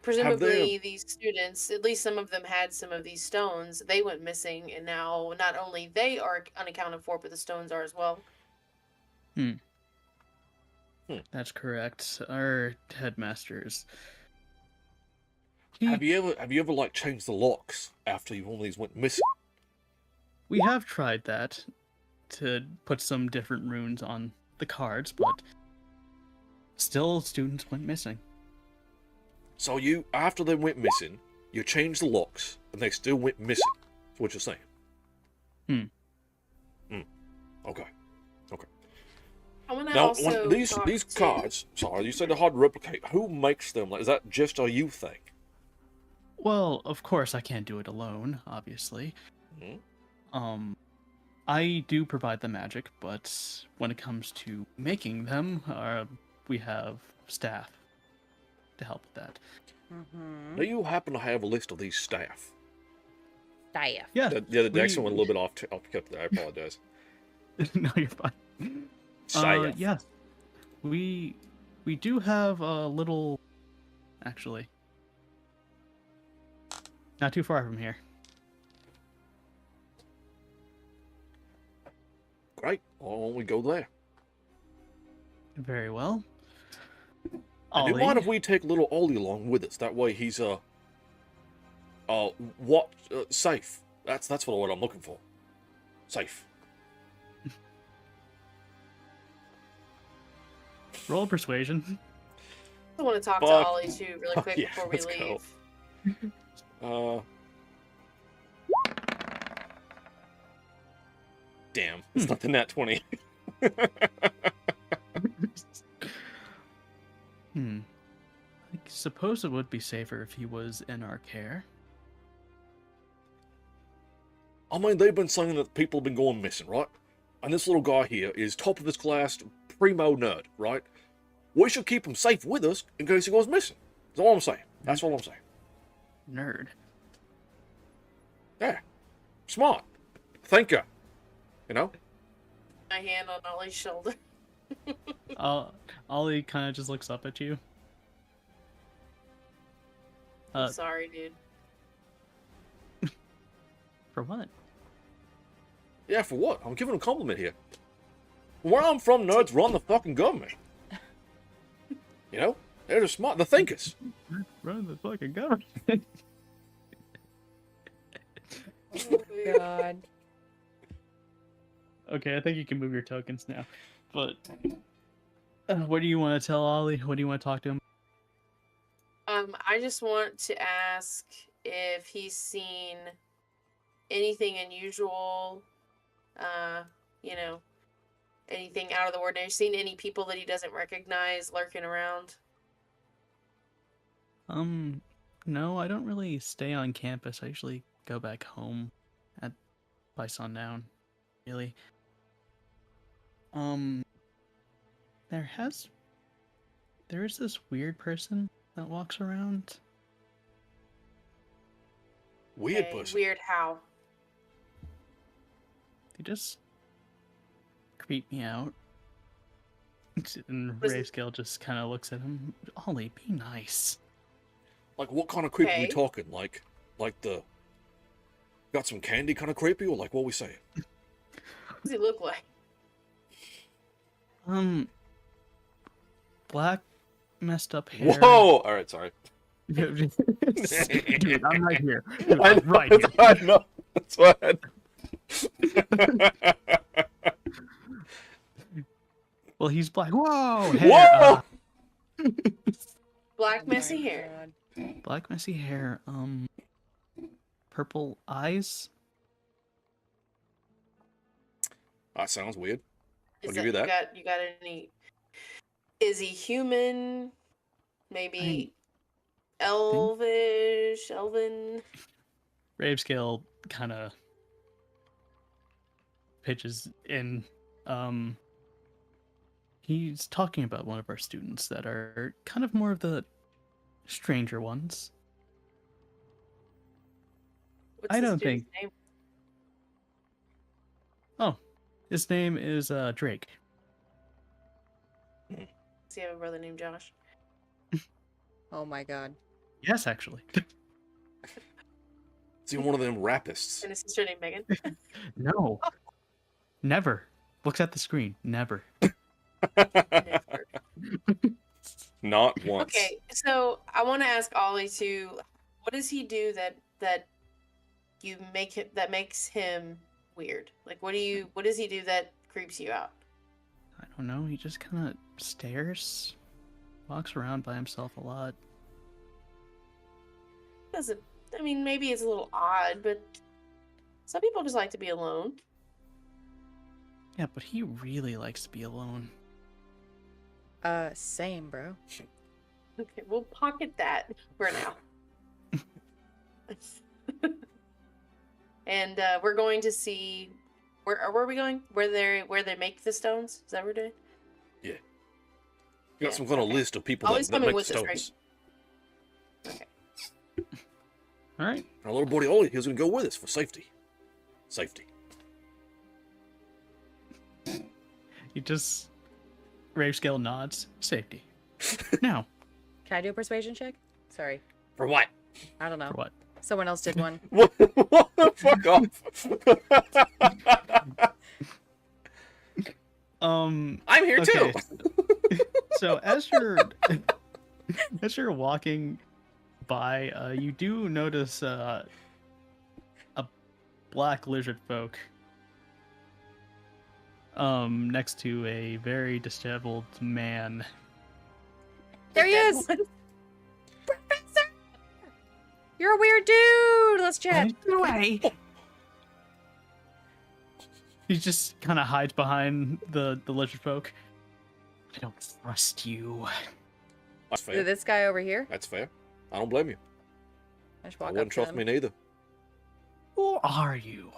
Presumably, these students, at least some of them had some of these stones. They went missing, and now not only they are unaccounted for, but the stones are as well. That's correct. Our headmasters. Have you ever like changed the locks after one of these went missing? We have tried that to put some different runes on the cards, but Still, students went missing. So you, after they went missing, you changed the locks, and they still went missing. That's what you're saying. Okay. I'm gonna Now, also these talk these to- cards, sorry, you said they're hard to replicate. Who makes them? Like, is that just a you thing? Well, of course I can't do it alone, obviously. Mhm. I do provide the magic, but when it comes to making them, we have staff to help with that. Mm-hmm. Do you happen to have a list of these staff? Staff. Yeah. The next one went a little bit off cut there. I apologize. No, you're fine. Staff. Yes. We do have a little, actually, not too far from here. Great. Why don't we go there? Very well. And do you Ollie, mind if we take little Ollie along with us? That way he's safe. That's what I'm looking for. Safe. roll persuasion. I want to talk to Fuck. Ollie too, really quick Yeah, before we let's go. leave. Damn, it's not the nat 20. I suppose it would be safer if he was in our care. I mean, they've been saying that people have been going missing, right? And this little guy here is top of his class, primo nerd, right? We should keep him safe with us in case he goes missing. That's all I'm saying. That's all I'm saying. Nerd. Yeah. Smart. Thinker. You know? My hand on Ollie's shoulder. Ollie kind of just looks up at you. I'm sorry, dude. For what? Yeah, for what? I'm giving a compliment here. Where I'm from, nerds run the fucking government. You know? They're the smart, the thinkers. Run the fucking government. Oh, God. Okay, I think you can move your tokens now. But what do you want to tell Ollie? What do you want to talk to him? I just want to ask if he's seen anything unusual, you know, anything out of the ordinary. Seen any people that he doesn't recognize lurking around? No, I don't really stay on campus. I usually go back home by sundown, really. There is this weird person that walks around. Weird Okay, person. Weird how? They just creep me out. And Was it- Rayscale just kind of looks at him. Ollie, be nice. Like, what kind of creep are we Okay. talking? Like the... Got some candy kind of creepy, or like what we saying? What does he look like? Black, messed up hair. Whoa! Alright, sorry. Dude, I'm right here. Dude, I I'm know, right here. I know. That's why Well, he's black. Whoa! Hair. Whoa! Black Oh messy my hair. God. Black messy hair. Purple eyes. That sounds weird. I'll Is give you that. You got any? Is he human? Maybe elvish, elven. Ravescale kind of pitches in. He's talking about one of our students that are kind of more of the stranger ones. What's I this don't dude's think- name? Oh, his name is Drake. Does he have a brother named Josh? Oh my God. Yes, actually. Is he one of them rapists? And a sister named Megan. No. Never. Looks at the screen. Never. Never. Not once. Okay, so I want to ask Ollie too. What does he do that makes him weird? Like, what does he do that creeps you out? I don't know. He just kind of stares. walks around by himself a lot. Doesn't. I mean, maybe it's a little odd, but some people just like to be alone. Yeah, but he really likes to be alone. Same, bro. Okay, we'll pocket that for now. And we're going to see where are we going? Where they make the stones? Is that what we're doing? You got Yeah, some kind of okay. list of people Always that coming make with the us, stones. right? Okay. All right. Our little buddy Ollie, he's gonna go with us for safety. Safety. He just Ravescale nods. Safety. Now, Can I do a persuasion check? Sorry. For what? I don't know. for what? Someone else did one. What the fuck off? I'm here Okay. too. So as you're walking by, you do notice a black lizard folk next to a very disheveled man. There he is! Professor! You're a weird dude! Let's chat. Away. He just kind of hides behind the lizard folk. I don't trust you. That's fair. This guy over here. That's fair. I don't blame you. I just I walk up wouldn't to trust him. me neither. Who are you?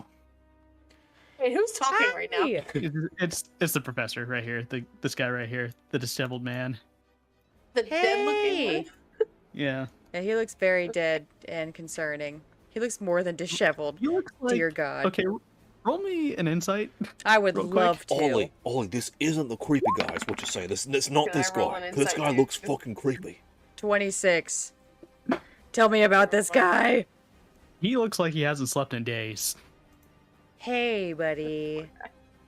Wait, who's talking right now? Hi! It's the professor right here. This guy right here, the disheveled man. The dead looking Hey! one? Yeah. Yeah, he looks very dead and concerning. He looks more than disheveled. You look like. Dear God. Okay, roll me an insight. I would real quick. love to. Ollie, this isn't the creepy guy, is what you say. This not Can I this roll guy. an 'Cause this insight guy too? looks fucking creepy. 26. Tell me about this guy. He looks like he hasn't slept in days. Hey, buddy.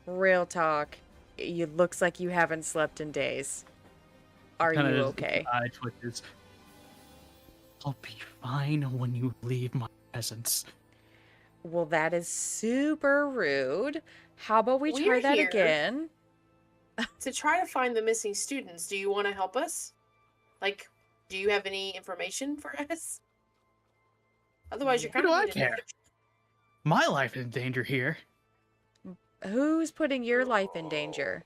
Real talk. You looks like you haven't slept in days. Are you Kinda okay? Eye twitches. I'll be fine when you leave my presence. Well, that is super rude. How about we try We're that here. again? To try to find the missing students, do you want to help us? Like, do you have any information for us? Otherwise, you're Why kind do of I needed. care? My life is in danger here. Who's putting your life in danger?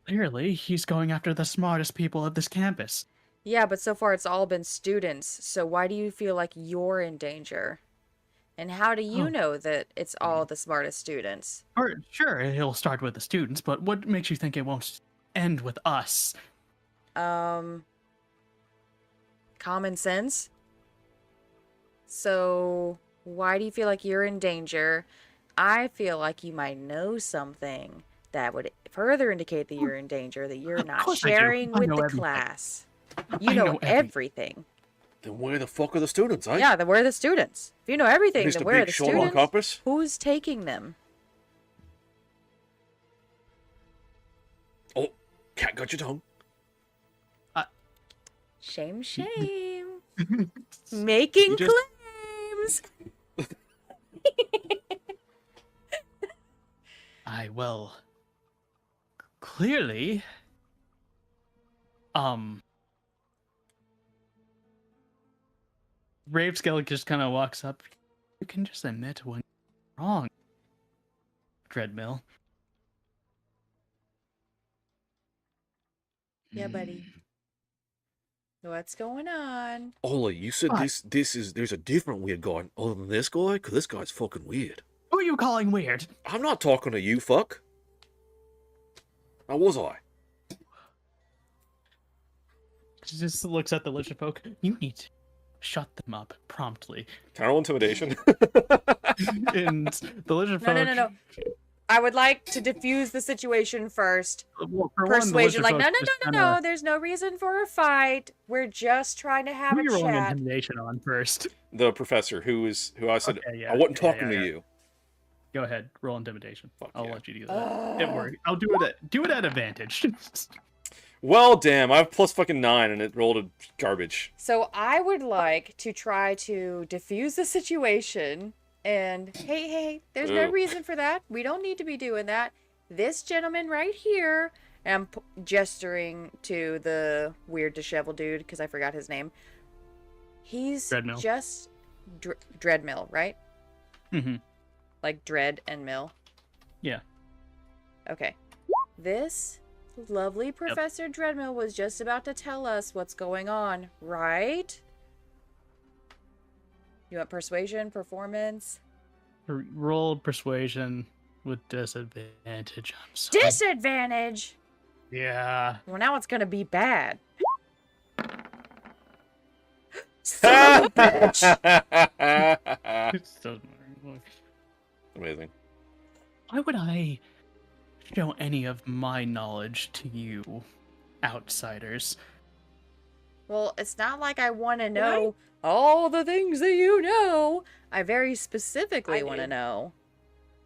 Clearly, he's going after the smartest people at this campus. Yeah, but so far it's all been students. So why do you feel like you're in danger? And how do you Oh. know that it's all the smartest students? Or sure, he'll start with the students, but what makes you think it won't end with us? Common sense. So why do you feel like you're in danger? I feel like you might know something that would further indicate that you're in danger, that you're Of not course I do. sharing I with know the everything. class. You I know know everything. Then where the fuck are the students, eh? Yeah, then where are the students? If you know everything, then Mr. where are Big the Shot on students? campus? Who's taking them? Oh, cat got your tongue. Shame, shame. Making You just- claims. Well, clearly, Ravescale just kind of walks up. You can just admit when you're wrong, Dreadmill. Yeah, buddy. What's going on? Ollie, you said What? there's a different weird guy other than this guy? Because this guy's fucking weird. Who are you calling weird? I'm not talking to you, fuck. How was I? She just looks at the lizard folk. You need to shut them up promptly. Can I roll intimidation? And the lizard No, folk. no, no, no. I would like to diffuse the situation first. Well, for one, the Persuasion, lizard like, no, folk no, just no, no, kinda- no. There's no reason for a fight. We're just trying to have Who a are you rolling chat. intimidation on first? The professor who I said Okay, yeah, I wasn't yeah, talking yeah, to yeah. you. Go ahead, roll intimidation. Fuck I'll yeah. let you do that. It works. I'll do it at advantage. Well, damn, I have plus fucking 9 and it rolled a garbage. So I would like to try to diffuse the situation. And hey, there's no Ooh. reason for that. We don't need to be doing that. This gentleman right here And I'm gesturing to the weird disheveled dude because I forgot his name. He's Dreadmill. just Dreadmill, right? Mm-hmm. Like Dread and Mill. Yeah. Okay. This lovely Professor Dreadmill was just about to tell us what's going on, right? You want persuasion, performance? Roll persuasion with disadvantage. I'm sorry. Disadvantage! Yeah. Well, now it's gonna be bad. Son of a bitch! It doesn't matter. Amazing. Why would I show any of my knowledge to you, outsiders? Well, it's not like I want to know all the things that you know. I very specifically want to know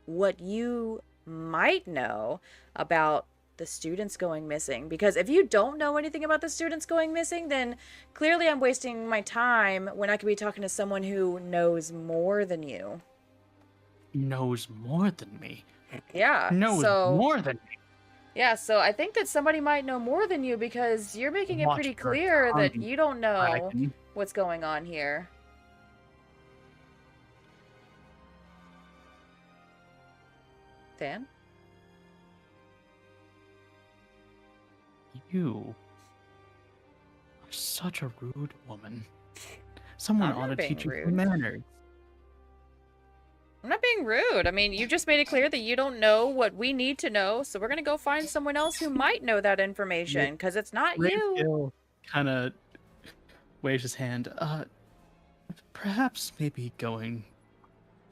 what you might know about the students going missing. Because if you don't know anything about the students going missing, then clearly I'm wasting my time when I could be talking to someone who knows more than you. Knows more than me. Yeah. Knows more than me. Yeah, so I think that somebody might know more than you because you're making it Watch pretty your clear that tongue, you don't know dragon. what's going on here. Dan? You are such a rude woman. Someone I'm ought not to teach you being some rude. manners. I'm not being rude. I mean, you just made it clear that you don't know what we need to know, so we're gonna go find someone else who might know that information, because it's not you. Rayfield kind of waves his hand. Perhaps maybe going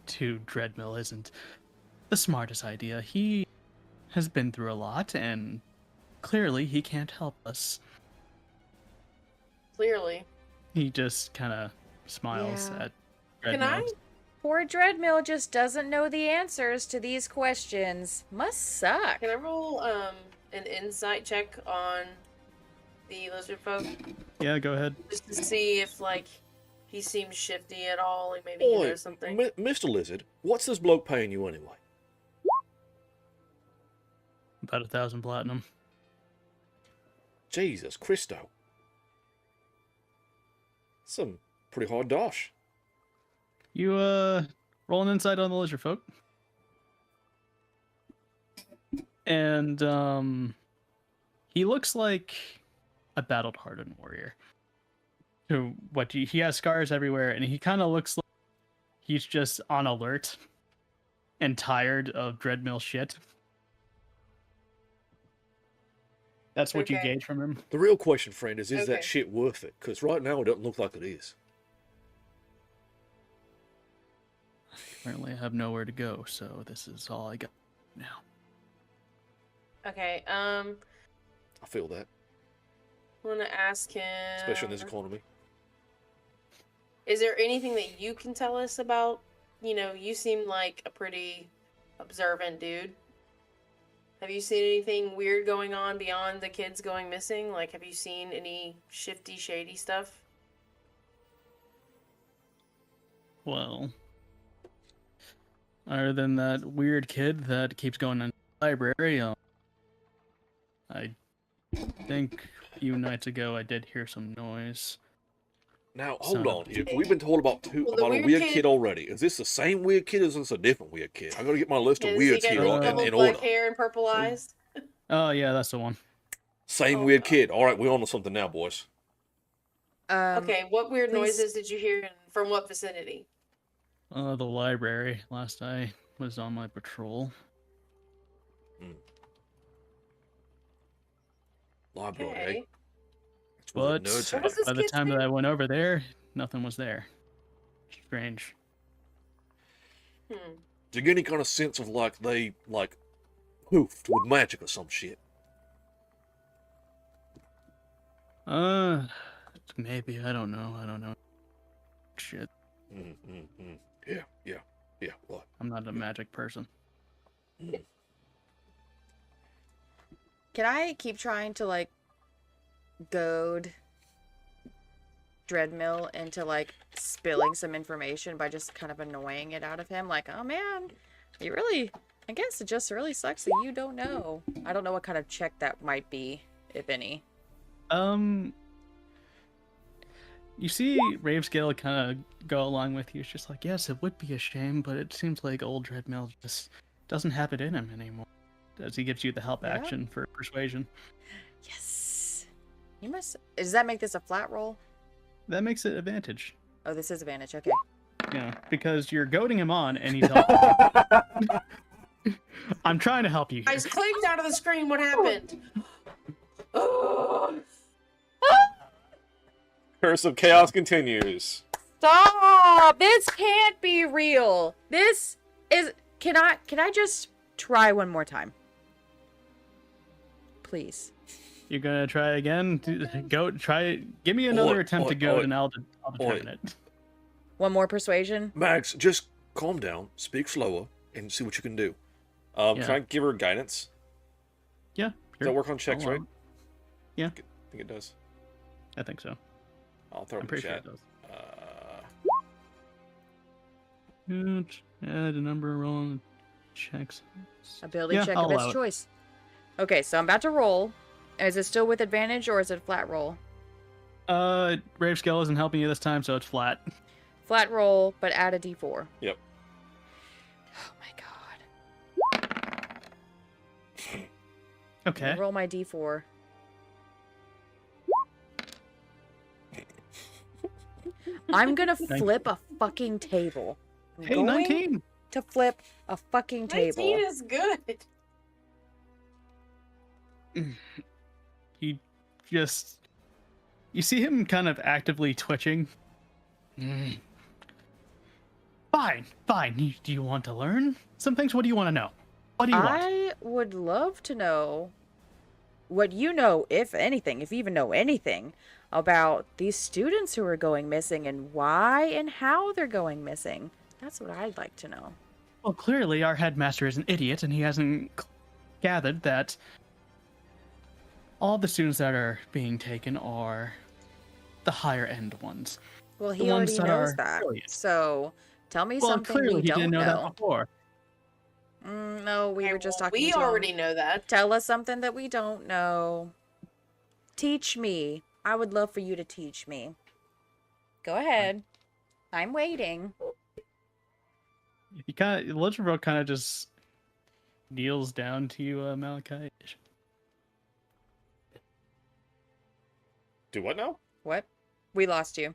to Dreadmill isn't the smartest idea. He has been through a lot, and clearly he can't help us. Clearly. He just kind of smiles Yeah. at Can Dreadmill. I? Poor Dreadmill just doesn't know the answers to these questions. Must suck. Can I roll an insight check on the lizard folk Yeah, go ahead. just to see if like he seems shifty at all, and maybe he Oi, knows something? Mr. Lizard, what's this bloke paying you anyway? About 1,000 platinum. Jesus Christo. Some pretty hard dosh. You roll an insight on the lizard folk. And he looks like a battle-hardened warrior. So he has scars everywhere, and he kind of looks like he's just on alert and tired of Dreadmill shit. That's what you Okay. gauge from him. The real question, friend, is Okay. that shit worth it? Because right now it doesn't look like it is. Apparently, I have nowhere to go, so this is all I got now. Okay. I feel that, I'm gonna ask him. especially in this economy. Is there anything that you can tell us about? You know, you seem like a pretty observant dude. Have you seen anything weird going on beyond the kids going missing? Like, have you seen any shifty, shady stuff? Well, other than that weird kid that keeps going in the library, I think a few nights ago I did hear some noise. Now, Son hold of on. a- If we've been told about Well, the about a weird weird kid- kid already. Is this the same weird kid or is this a different weird kid? I gotta get my list of Has he weirds got here on- double in black order. hair and purple eyes? Oh yeah, that's the one. Same Oh, weird God. kid. All right, we're on to something now, boys. Okay, what weird please- noises did you hear from what vicinity? The library. Last I was on my patrol. Library. Okay. That's where the But nerds What was hang. this by the kid's time that name? I went over there, nothing was there. Strange. Hmm. Do you get any kind of sense of like they like poofed with magic or some shit? Maybe, I don't know. Shit, Yeah. What? I'm not a magic person. Can I keep trying to, like, goad Dreadmill into, like, spilling some information by just kind of annoying it out of him? Like, oh man, you really I guess it just really sucks that you don't know. I don't know what kind of check that might be, if any. You see Ravescale kind of go along with you. It's just like, yes, it would be a shame, but it seems like old Dreadmill just doesn't have it in him anymore. As he gives you the help Yeah. action for persuasion. Yes. You must. Does that make this a flat roll? That makes it advantage. Oh, this is advantage. Okay. Yeah, because you're goading him on and he's helping you. I'm trying to help you I here. just clicked out of the screen. What happened? Curse of Chaos continues. Stop! This can't be real. This is. Can I just try one more time? Please. You're gonna try again? Go try. Give me another attempt to goad, and I'll determine it. One more persuasion. Max, just calm down, speak slower, and see what you can do. Yeah. Can I give her guidance? Yeah. Does that work on checks, right? Yeah. I think it does. I think so. I'll throw it I'm in the pretty sure chat. it does. Add a number rolling checks. Ability Yeah, check I'll of its allow it. choice. Okay, so I'm about to roll. Is it still with advantage or is it flat roll? Ravescale isn't helping you this time, so it's flat. Flat roll, but add a d4. Yep. Oh my god. Okay. Roll my d4. I'm gonna flip a fucking table. I'm Hey, going 19. to flip a fucking table. 19 is good. He just... You see him kind of actively twitching. Fine. Do you want to learn some things? What do you want to know? What do you want? I would love to know what you know, if anything, if you even know anything, about these students who are going missing and why and how they're going missing. That's what I'd like to know. Well, clearly our headmaster is an idiot, and he hasn't gathered that all the students that are being taken are the higher end ones. Well, The he ones already that knows are that. brilliant. So tell me Well, something clearly we he don't didn't know know. that before. No, we were just talking We to him. already know that. Tell us something that we don't know. Teach me. I would love for you to teach me. Go ahead. I'm waiting. Litchfield kind of just kneels down to you, Malachi. Do what now? What? We lost you.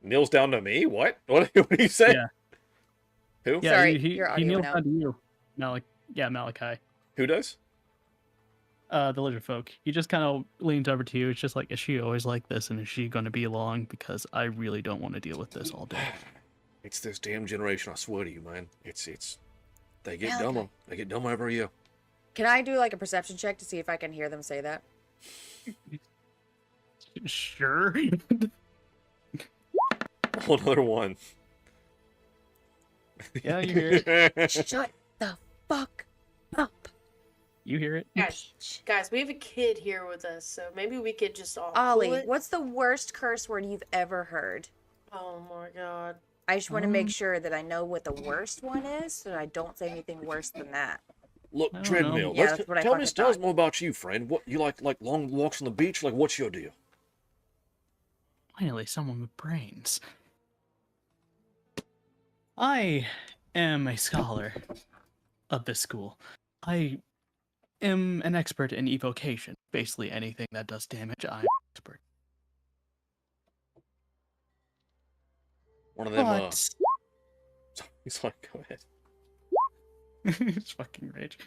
Kneels down to me? What? What do you say? Yeah. Who? Yeah, Sorry, he your audio kneels went out. down to you. Malachi. Who does? The lizard folk. He just kind of leans over to you. It's just like, is she always like this, and is she going to be long? Because I really don't want to deal with this all day. It's this damn generation, I swear to you, man. It's they get Malachi. dumber. They get dumber every year. Can I do like a perception check to see if I can hear them say that? Sure. Another one. Yeah, you hear it. Shut the fuck up. You hear it. Guys, we have a kid here with us, so maybe we could just all Ollie, pull it. what's the worst curse word you've ever heard? Oh my god. I just want to make sure that I know what the worst one is, so I don't say anything worse than that. Look, I don't know. Dreadmill, Yeah, let's that's what I tell me fucking tell us thought. more about you, friend. What you like long walks on the beach? Like, what's your deal? Finally, someone with brains. I am a scholar of this school. I am an expert in evocation. Basically, anything that does damage, I'm an expert. One of them. But He's like, go ahead. it's fucking rage.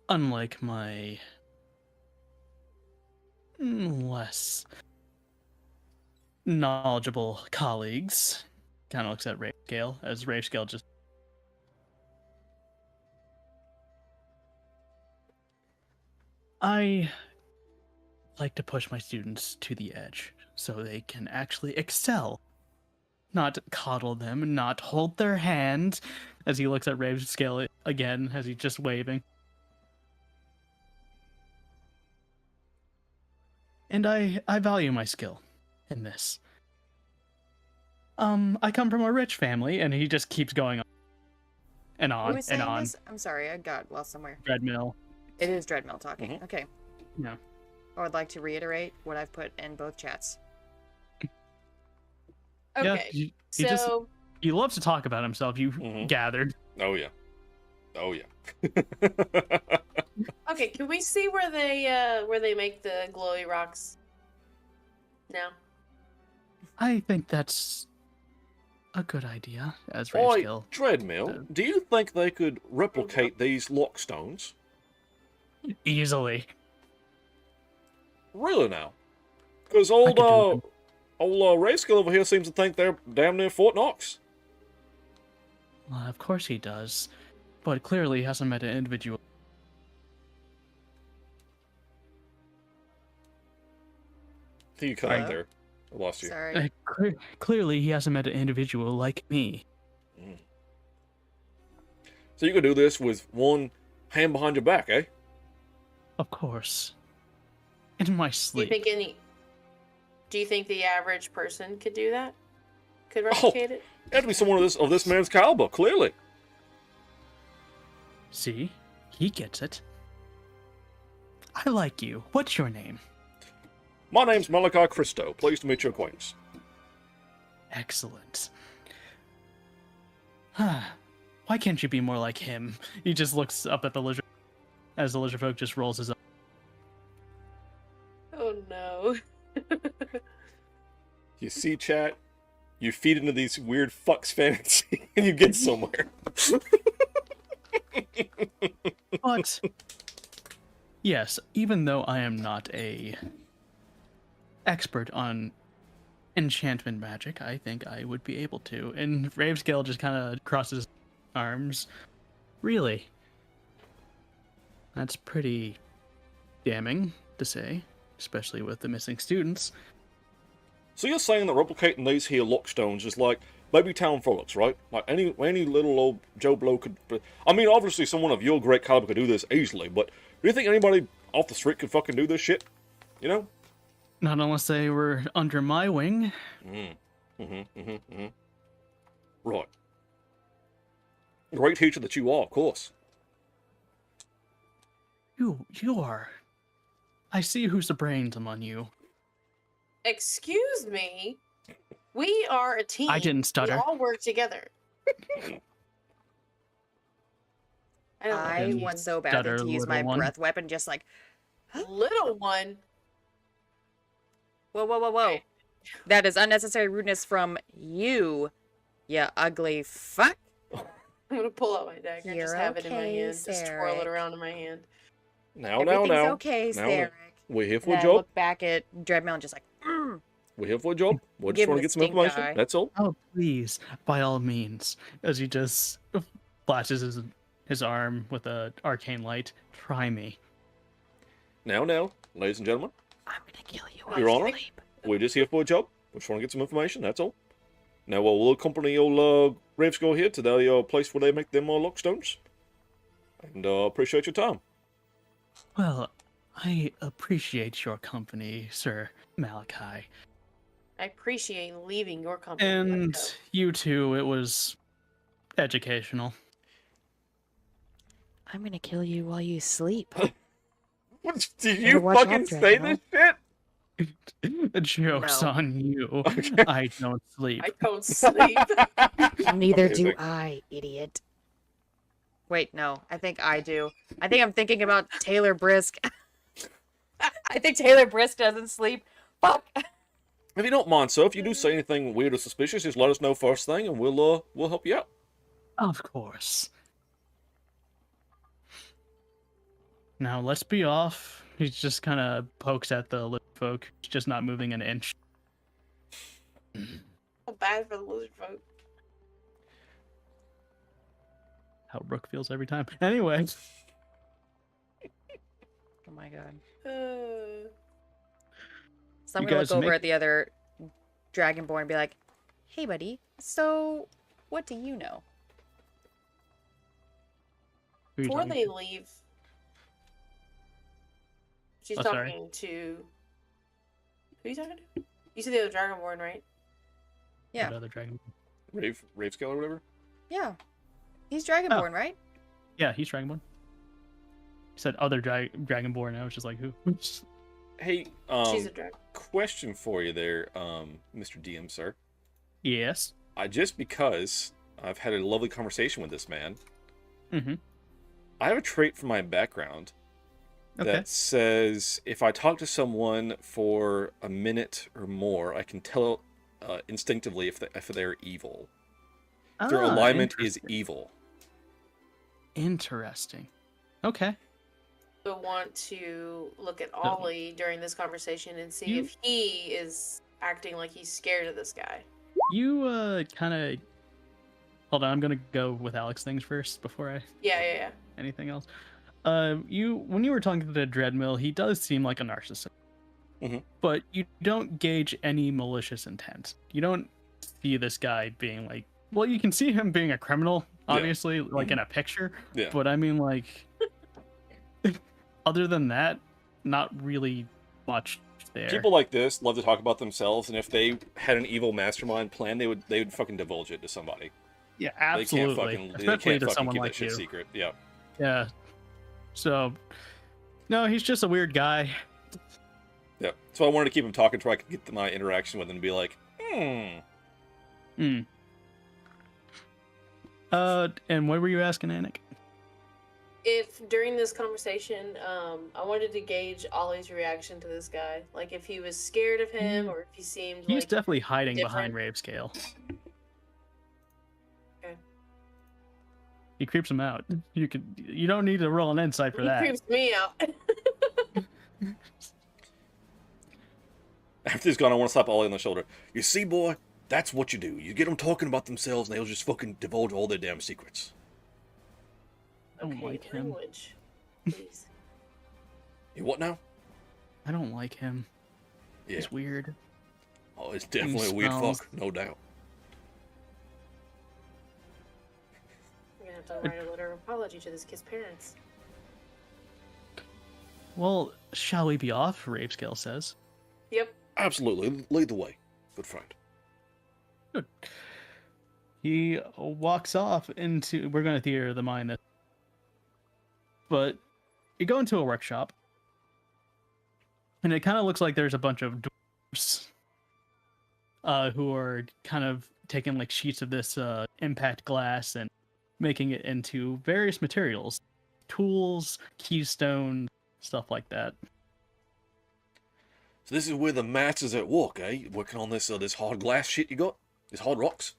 Unlike my less knowledgeable colleagues, kind of looks at Ravescale as Ravescale just. I like to push my students to the edge so they can actually excel. Not coddle them, not hold their hand, as he looks at Ravescale again, as he's just waving. And I value my skill in this. I come from a rich family, and he just keeps going on and Who on was and saying on. this? I'm sorry, I got lost somewhere. Treadmill. It is Dreadmill talking. Mhm. Okay. Yeah. I would like to reiterate what I've put in both chats. Yeah, Okay. he just So he loves to talk about himself. You Mhm. gathered. Oh yeah. Oh yeah. okay, can we see where they make the glowy rocks? Now. I think that's a good idea. As Oi, Raveskill. Dreadmill, do you think they could replicate these lockstones? Easily. Really now? Because I old could do them. Rayskill over here seems to think they're damn near Fort Knox. Well, of course he does, but clearly he hasn't met an individual. I think you cut out Hello? there. I lost you. Sorry. Clearly he hasn't met an individual like me. So you could do this with one hand behind your back, eh? Of course. In my Do you sleep. think do you think the average person could do that? Could Oh. replicate it? It had to be someone of this man's caliber, clearly. See? He gets it. I like you. What's your name? My name's Malachi Christo. Pleased to meet your acquaintance. Excellent. Why can't you be more like him? He just looks up at the lizard as the lizard folk just rolls his eyes. Oh no. You see, chat? You feed into these weird fucks fantasy, and you get somewhere. But yes, even though I am not a expert on enchantment magic, I think I would be able to. And Ravescale just kind of crosses his arms. Really? That's pretty damning to say, especially with the missing students. So you're saying that replicating these here lockstones is like baby town frolics, right? Like any little old Joe Blow could. I mean, obviously someone of your great caliber could do this easily, but do you think anybody off the street could fucking do this shit? You know? Not unless they were under my wing. Right. Great teacher that you are, of course. You are. I see who's the brains among you. Excuse me. We are a team. I didn't stutter. We all work together. I don't I Then want so stutter, badly to use my little one. breath weapon, just like, Little one. whoa, whoa, whoa, whoa. That is unnecessary rudeness from you, you ugly fuck. I'm gonna pull out my dagger and just You're have it in my okay, hand. Just twirl it Sarek. around in my hand. Now, Everything's now. okay, Now, Sarek. we're here for And a I job. look back at Dreadmill and just like, We're here for a job. We Give just him want the to get some stink information. eye. That's all. Oh, please, by all means. As he just flashes his arm with a arcane light. Try me. Now, ladies and gentlemen, I'm gonna kill you. Your while you Honor? sleep." we're just here for a job. We just want to get some information. That's all. Now, we'll accompany your Ravescore here to the place where they make them lockstones. And appreciate your time. Well, I appreciate your company, Sir Malachi. I appreciate leaving your company. And Marco. you too, it was educational. I'm gonna kill you while you sleep. Did Better you watch out, fucking say this shit? The joke's No. on you. Okay. I don't sleep. I don't sleep. Neither do Amazing. I, idiot. Wait, no. I think I do. I think I'm thinking about Taylor Brisk. I think Taylor Brisk doesn't sleep. Fuck. If you don't mind, sir, if you do say anything weird or suspicious, just let us know first thing, and we'll help you out. Of course. Now let's be off. He just kind of pokes at the lizard folk. He's just not moving an inch. So bad for the lizard folk. How Brooke feels every time. Anyway, Oh my god. So I'm You gonna guys look over make- at the other Dragonborn and be like, hey buddy, so what do you know? who are you Before talking they to? leave, she's Oh, sorry. talking to. Who are you talking to? You said the other Dragonborn, right? Yeah. What other dragon? Rave scale or whatever. Yeah. He's Dragonborn, right? Yeah, he's Dragonborn. He said other Dragonborn. I was just like, who? Hey, She's a dragon. question for you there, Mr. DM, sir. Yes. Just because I've had a lovely conversation with this man, Mm-hmm. I have a trait from my background Okay. that says if I talk to someone for a minute or more, I can tell instinctively if they're evil. Their alignment is evil. Interesting. Okay. I want to look at Ollie during this conversation and see You- if he is acting like he's scared of this guy. You kind of. Hold on, I'm gonna go with Alex things first before I Yeah. anything else. When you were talking to the Dreadmill, he does seem like a narcissist. Mhm. But you don't gauge any malicious intent. You don't see this guy being like. Well, you can see him being a criminal, Yeah. obviously, like in a picture. Yeah. But I mean, like, other than that, not really much there. People like this love to talk about themselves, and if they had an evil mastermind plan, they would fucking divulge it to somebody. Yeah, absolutely. They Especially can't to fucking someone keep like that shit you. secret. Yeah. Yeah. So, no, he's just a weird guy. Yeah. So I wanted to keep him talking until I could get my interaction with him and be like, Hmm. And what were you asking, Anik? If during this conversation, I wanted to gauge Ollie's reaction to this guy, like if he was scared of him or if he seemed He's like definitely hiding behind different. Rave Scale. Okay. He creeps him out. You don't need to roll an insight for He that. creeps me out. after he's gone, I want to slap Ollie on the shoulder. You see, boy, that's what you do. You get them talking about themselves, and they'll just fucking divulge all their damn secrets. I don't like him. Language, please. You what now? I don't like him. Yeah. He's weird. Oh, it's definitely a weird smells. fuck, no doubt. I'm gonna have to write a letter of apology to this kid's parents. Well, shall we be off? Rave Scale says. Yep. Absolutely. Lead the way, good friend. Good. He walks off into. We're going to theater of the mind. But you go into a workshop, and it kind of looks like there's a bunch of dwarves who are kind of taking like sheets of this impact glass and making it into various materials, tools, keystone, stuff like that. So this is where the masters at work, eh? Working on this this hard glass shit you got? These hard rocks?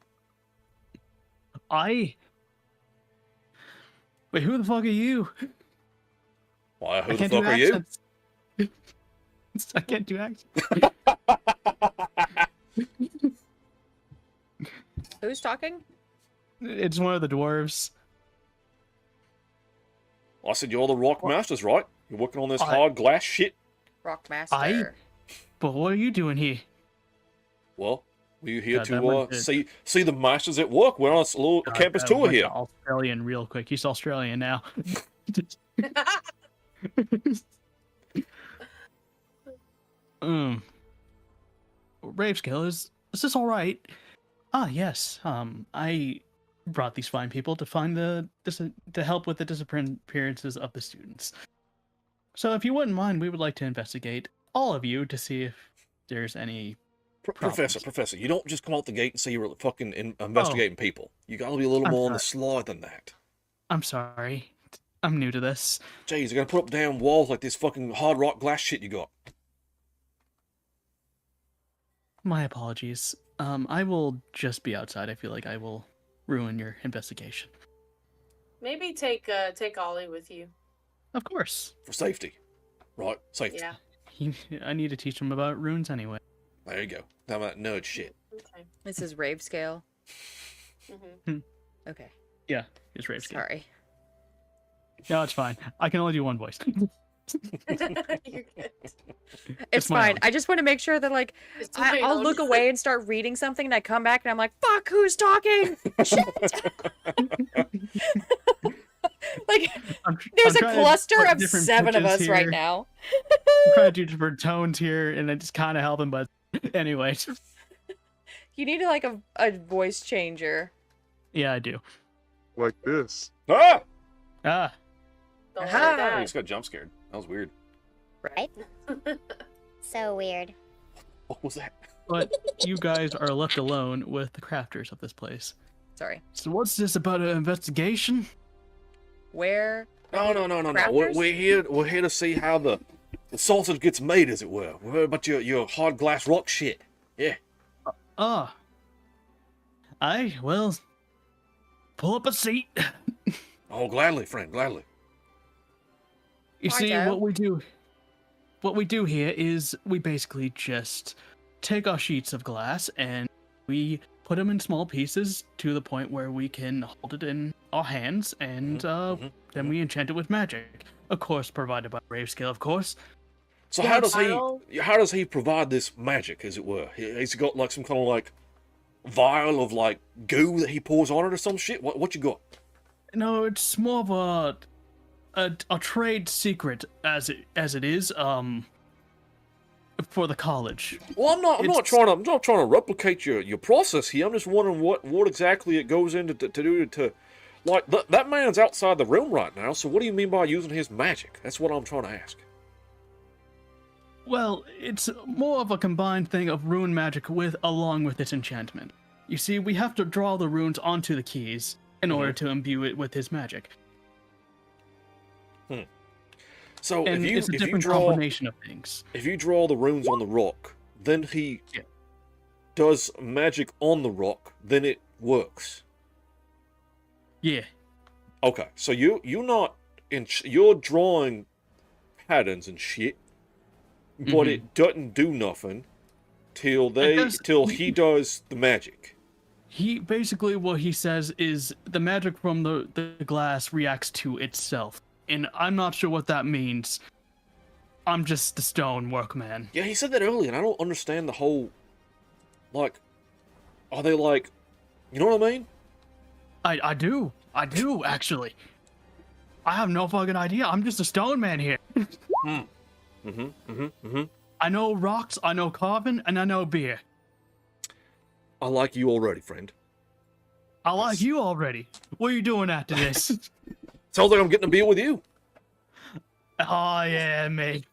Wait, who the fuck are you? Why, I who the can't fuck do are you? accents. I can't do accents. Who's talking? It's one of the dwarves. I said you're the rock masters, right? You're working on this I- hard glass shit? Rockmaster. But what are you doing here? Well, we're here God, that went to good. see the masters at work. We're on a little God, campus that tour went here. to Australian real quick. He's Australian now. Ravescale, is this all right? Ah, yes. I brought these fine people to find to help with the disappearances of the students. So, if you wouldn't mind, we would like to investigate all of you to see if there's any. Professor, you don't just come out the gate and say you're fucking investigating people. You gotta be a little I'm more on the sly than that. I'm sorry. I'm new to this. Jeez, you're gonna put up damn walls like this fucking hard rock glass shit you got. My apologies. I will just be outside. I feel like I will ruin your investigation. Maybe take Ollie with you. Of course. For safety. Right, safety. Yeah. I need to teach him about runes anyway. There you go. Talking about nerd shit. Okay. This is Rave Scale. hmm Okay. Yeah, it's Rave Scale. Sorry. No, it's fine. I can only do one voice. You're good. It's my fine. own. I just want to make sure that, like, It's my I'll own. look away and start reading something, and I come back and I'm like, fuck, who's talking? Shit! Like, there's a trying to cluster put of different 7 of pitches us right here. now. I'm trying to do different tones here, and it's kind of helping, but anyway. You need like a voice changer. Yeah, I do. Like this. Ah! Ah, Don't Aha! like I that. just got jump scared. That was weird. Right? So weird. What was that? but you guys are left alone with the crafters of this place. Sorry. So what's this about an investigation? Where? No. We're Crafters? we're here to see how the sausage gets made, as it were. We're heard about your hard glass rock shit. Yeah. Ah. Aye, well, pull up a seat. Oh, gladly, friend, gladly. You see, Righto. what we do here is we basically just take our sheets of glass and we put them in small pieces to the point where we can hold it in our hands, and then we enchant it with magic. Of course, provided by Brave Scale, of course. So Yeah, how does he provide this magic, as it were? He's got like some kind of like vial of like goo that he pours on it or some shit. What you got? No, it's more of a trade secret as it is for the college. Well, I'm not trying to replicate your process here. I'm just wondering what exactly it goes into to do to, like that man's outside the room right now. So what do you mean by using his magic? That's what I'm trying to ask. Well, it's more of a combined thing of rune magic along with its enchantment. You see, we have to draw the runes onto the keys in order to imbue it with his magic. So And it's a if you different draw combination of things. if you draw the runes on the rock, then he Yeah. does magic on the rock, then it works. Yeah. Okay, so you're drawing patterns and shit, but it doesn't do nothing till he does the magic. He basically what he says is the magic from the glass reacts to itself. And I'm not sure what that means. I'm just the stone workman. Yeah, he said that earlier, and I don't understand the whole. Like, are they like, you know what I mean? I do actually. I have no fucking idea. I'm just a stone man here. I know rocks, I know carving, and I know beer. I like you already, friend. I like you already. What are you doing after this? Sounds like I'm getting a beer with you. Oh yeah, me.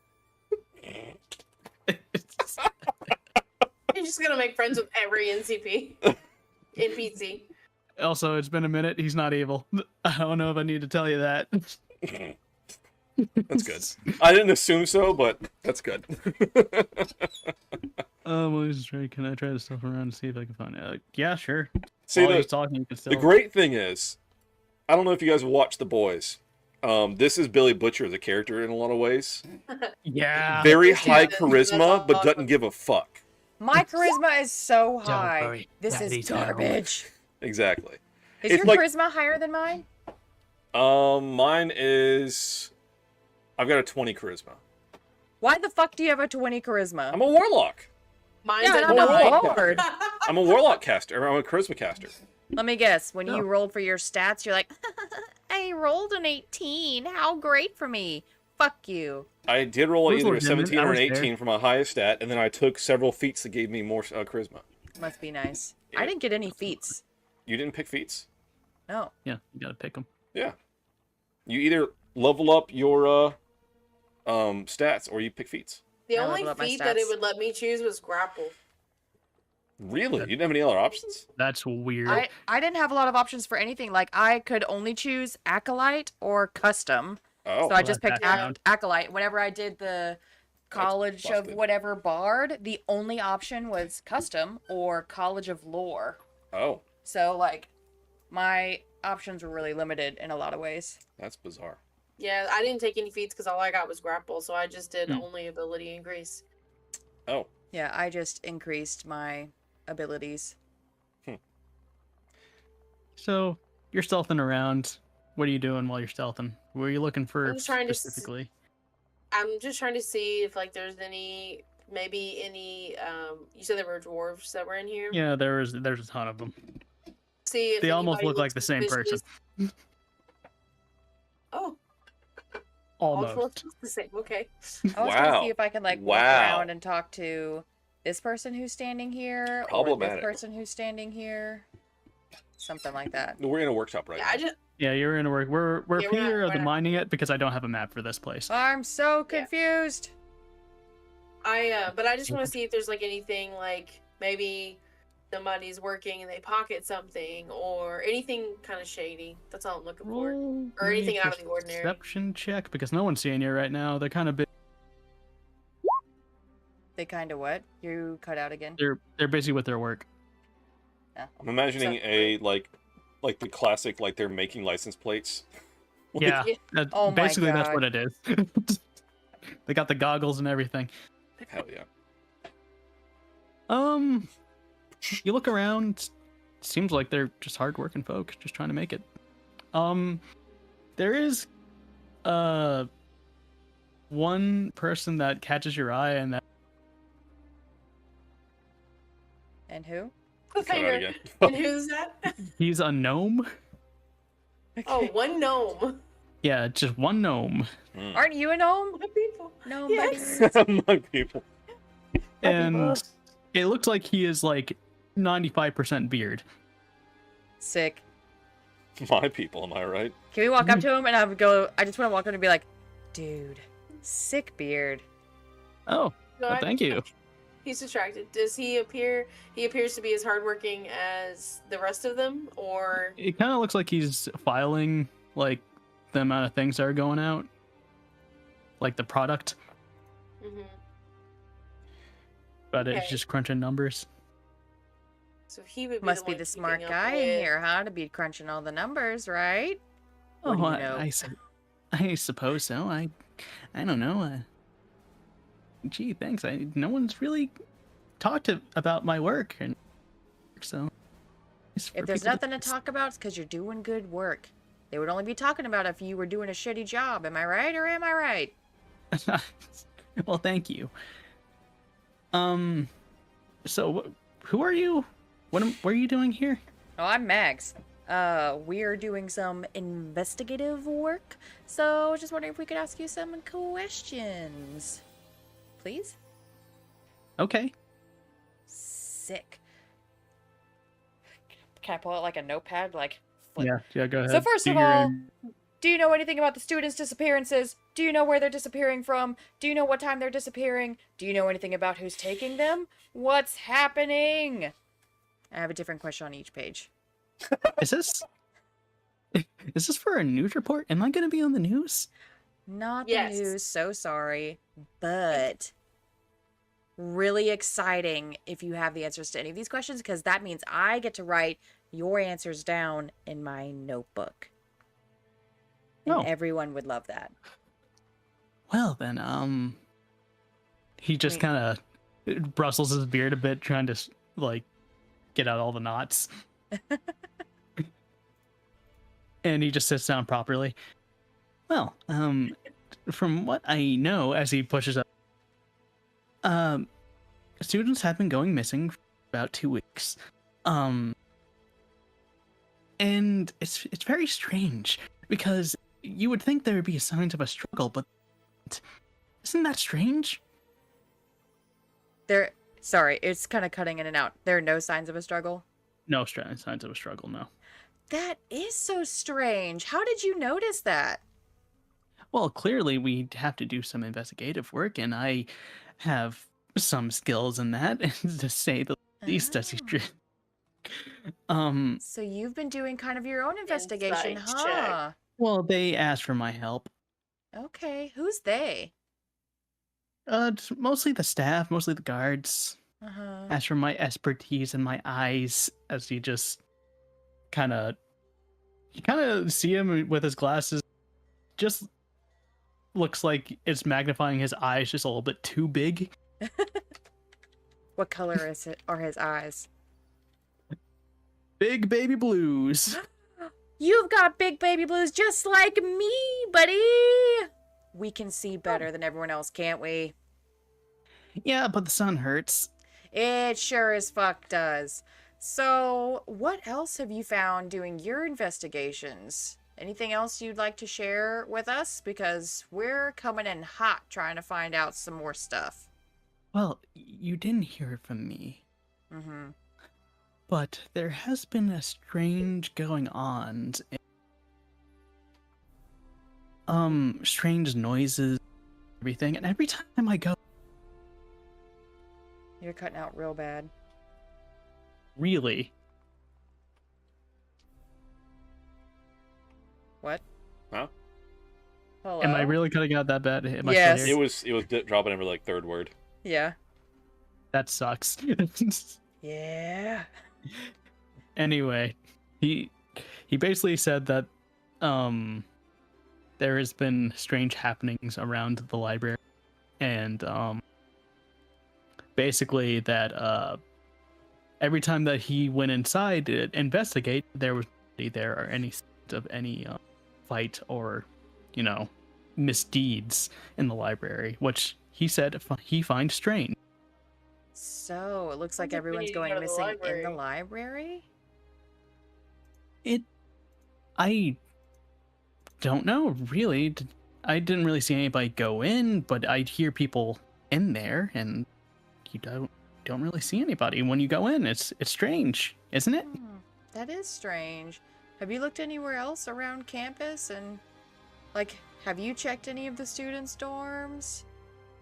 You're just gonna make friends with every NPC. Also, it's been a minute. He's not evil. I don't know if I need to tell you that. That's good. I didn't assume so, but that's good. Can I try to stuff around to see if I can find it? Yeah, sure. See, While he's talking, you can still... the great thing is, I don't know if you guys watch The Boys. This is Billy Butcher as a character in a lot of ways. Yeah. Very Yeah, high that's charisma, but awesome. doesn't give a fuck. My charisma is so Don't high. worry, This is Daddy's home. garbage. Exactly. Is It's your like- charisma higher than mine? Mine is. I've got a 20 charisma. Why the fuck do you have a 20 charisma? I'm a warlock. Mine's Yeah, a and I'm a warlock. bard. I'm a warlock caster. Or I'm a charisma caster. Let me guess. When Oh. you rolled for your stats, you're like, I rolled an 18. How great for me. Fuck you. I did roll Those either were a genuine. 17 I or an was there. 18 for my highest stat, and then I took several feats that gave me more charisma. Must be nice. Yeah. I didn't get any feats. You didn't pick feats? No. Yeah, you gotta pick them. Yeah. You either level up your stats or you pick feats. The I only leveled up my feat that it stats. would let me choose was grapple. Really? You didn't have any other options? That's weird. I didn't have a lot of options for anything. Like, I could only choose Acolyte or Custom. Oh. So I just that picked background. Acolyte. Whenever I did the College of busted. whatever Bard, the only option was Custom or College of Lore. Oh, So, like, my options were really limited in a lot of ways. that's bizarre. Yeah, I didn't take any feats because all I got was grapple, so I just did Hmm. only ability increase. Oh. Yeah, I just increased my abilities. So, you're stealthing around. What are you doing while you're stealthing? What are you looking for I'm just trying to specifically? I'm just trying to see if like there's any you said there were dwarves that were in here. Yeah, there's a ton of them. See if They almost anybody look like looks the same person. suspicious. Oh, all Almost. dwarves look the same. Okay. I was Wow. gonna see if I can like walk Wow. around and talk to this person who's standing here, or this Problematic. person who's standing here. Something like that. We're in a workshop right Yeah, now. I just Yeah, you're in a work. We're Yeah, we're here not- mining it because I don't have a map for this place. I'm so confused. but I just want to see if there's like anything like maybe somebody's working and they pocket something or anything kind of shady. That's all I'm looking for. Roll Or anything me out of the ordinary. Perception check because no one's seeing you right now. They're kind of They kind of what? You cut out again? they're busy with their work. I'm imagining So- a like the classic like they're making license plates. Like, Yeah, Yeah. Oh my basically that's God. what it is. They got the goggles and everything. Hell yeah. You look around. Seems like they're just hardworking folk, just trying to make it. There is one person that catches your eye, and that And who? Cut out again. And who's that? he's a gnome. Oh, one gnome. Yeah, just one gnome. Aren't you a gnome? My people. No, Yes. buddy. Among people. And it looks like he is like 95% beard. Sick. My people, am I right? Can we walk up to him and I would go? I just want to walk up and be like, dude, sick beard. Oh, No, well, thank you. He's distracted. Does he appear? He appears to be as hardworking as the rest of them, or It kind of looks like he's filing like the amount of things that are going out, like the product, Mhm. but it's Okay. just crunching numbers. So he would be Must the be one the smart keeping up guy in with- here, huh? To be crunching all the numbers, right? What do you know? I suppose so. I don't know. Gee, thanks. No one's really talked about my work, and so it's for If there's people nothing to talk about, it's because you're doing good work. They would only be talking about it if you were doing a shitty job. Am I right or am I right? Well, thank you. So who are you? What are you doing here? Oh, I'm Mags. We're doing some investigative work, so just wondering if we could ask you some questions. Please? Okay. Sick. Can I pull out like a notepad? Like, flip? Yeah, go ahead. So first Do of your all, in- do you know anything about the students' disappearances? Do you know where they're disappearing from? Do you know what time they're disappearing? Do you know anything about who's taking them? What's happening? I have a different question on each page. is this for a news report? Am I going to be on the news? Not Yes. the news, so sorry. But really exciting if you have the answers to any of these questions, because that means I get to write your answers down in my notebook. And Oh. everyone would love that. Well, then, he just Wait. kind of brustles his beard a bit, trying to like get out all the knots. And he just sits down properly. Well, from what I know, as he pushes up, students have been going missing for about 2 weeks. And it's very strange because you would think there would be signs of a struggle, but isn't that strange? Sorry, it's kind of cutting in and out. There are no signs of a struggle. No signs of a struggle, no. That is so strange. How did you notice that? Well, clearly we have to do some investigative work, and I have some skills in that, to say the least. As So you've been doing kind of your own investigation, Insight huh? well, they asked for my help. Okay, who's they? It's mostly the staff, mostly the guards. Uh-huh. Asked for my expertise and my eyes, as he just you kind of see him with his glasses. Just looks like it's magnifying his eyes just a little bit too big. What color are his eyes? Big baby blues. You've got big baby blues just like me, buddy. We can see better than everyone else, can't we? Yeah, but the sun hurts. It sure as fuck does. So, what else have you found doing your investigations? Anything else you'd like to share with us? Because we're coming in hot trying to find out some more stuff. Well, you didn't hear it from me, Mm-hmm. but there has been a strange going on. Strange noises, everything, and every time I go, You're cutting out real bad. really, What? Huh? Hello? am I really cutting out that bad? Am I still Yes. here? It was dropping every like third word. Yeah. That sucks. Yeah. Anyway, he basically said that there has been strange happenings around the library, and basically that every time that he went inside to investigate, there was nobody there or any signs of any fight or misdeeds in the library, which he said he finds strange. So, it looks Sounds like like we everyone's need to going go to the missing in the library. library? I don't know, really. I didn't really see anybody go in, but I'd hear people in there, and you don't really see anybody when you go in. It's strange, isn't it? That is strange. Have you looked anywhere else around campus? And, like, have you checked any of the students' dorms?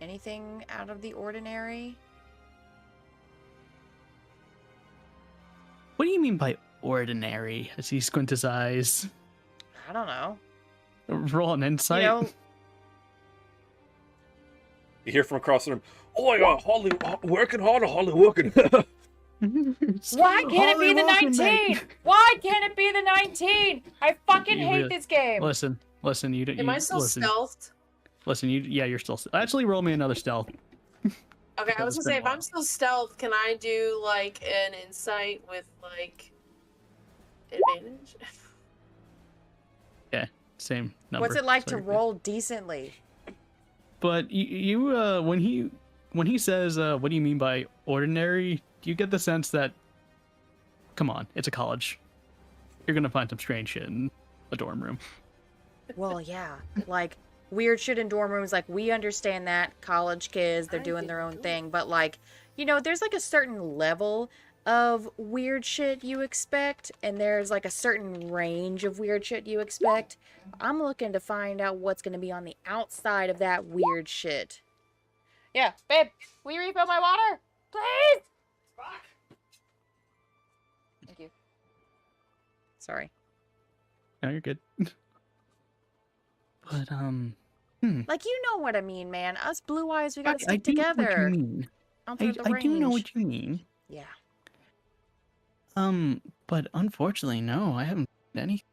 Anything out of the ordinary? What do you mean by ordinary? As he squints his eyes. I don't know. Roll an insight. You know, You hear from across the room, "Oh my God, Holly, working hard or Holly working?" why can't it be the 19? Why can't it be the 19? I fucking You hate really- this game. Listen, you don't. Am I still listen, stealthed? Listen, you're still. Actually, roll me another stealth. Okay, I was It's gonna say, been if a I'm still stealth, can I do like an insight with like advantage? Same number. What's it like so to you're good. roll decently? But when he says, "What do you mean by ordinary?" You get the sense that, come on, it's a college. You're gonna find some strange shit in a dorm room. Well, yeah. Like, weird shit in dorm rooms, like, we understand that. College kids, they're doing their own thing. But, like, there's, like, a certain level of weird shit you expect, and there's, like, a certain range of weird shit you expect. I'm looking to find out what's going to be on the outside of that weird shit. Yeah, babe, will you refill my water? Please! Thank you. Sorry. No, you're good. But Like, you know what I mean, man. Us blue eyes, we gotta I stick do know what together. you mean. Out through the I do know range. what you mean. Yeah. But unfortunately, no, I haven't done any.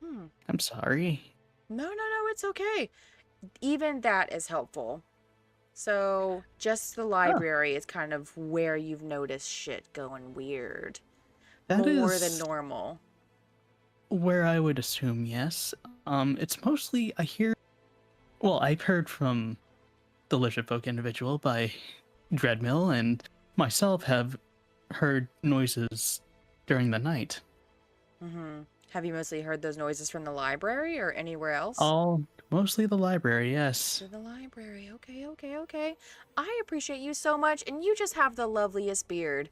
Hmm. I'm sorry. No, it's okay. Even that is helpful. So, just the library is kind of where you've noticed shit going weird. That More is than normal. where I would assume, yes. It's mostly I've heard from the Lizard Folk individual by Dreadmill, and myself have heard noises during the night. Mm-hmm. Have you mostly heard those noises from the library or anywhere else? Mostly the library, yes. To the library. Okay. I appreciate you so much, and you just have the loveliest beard.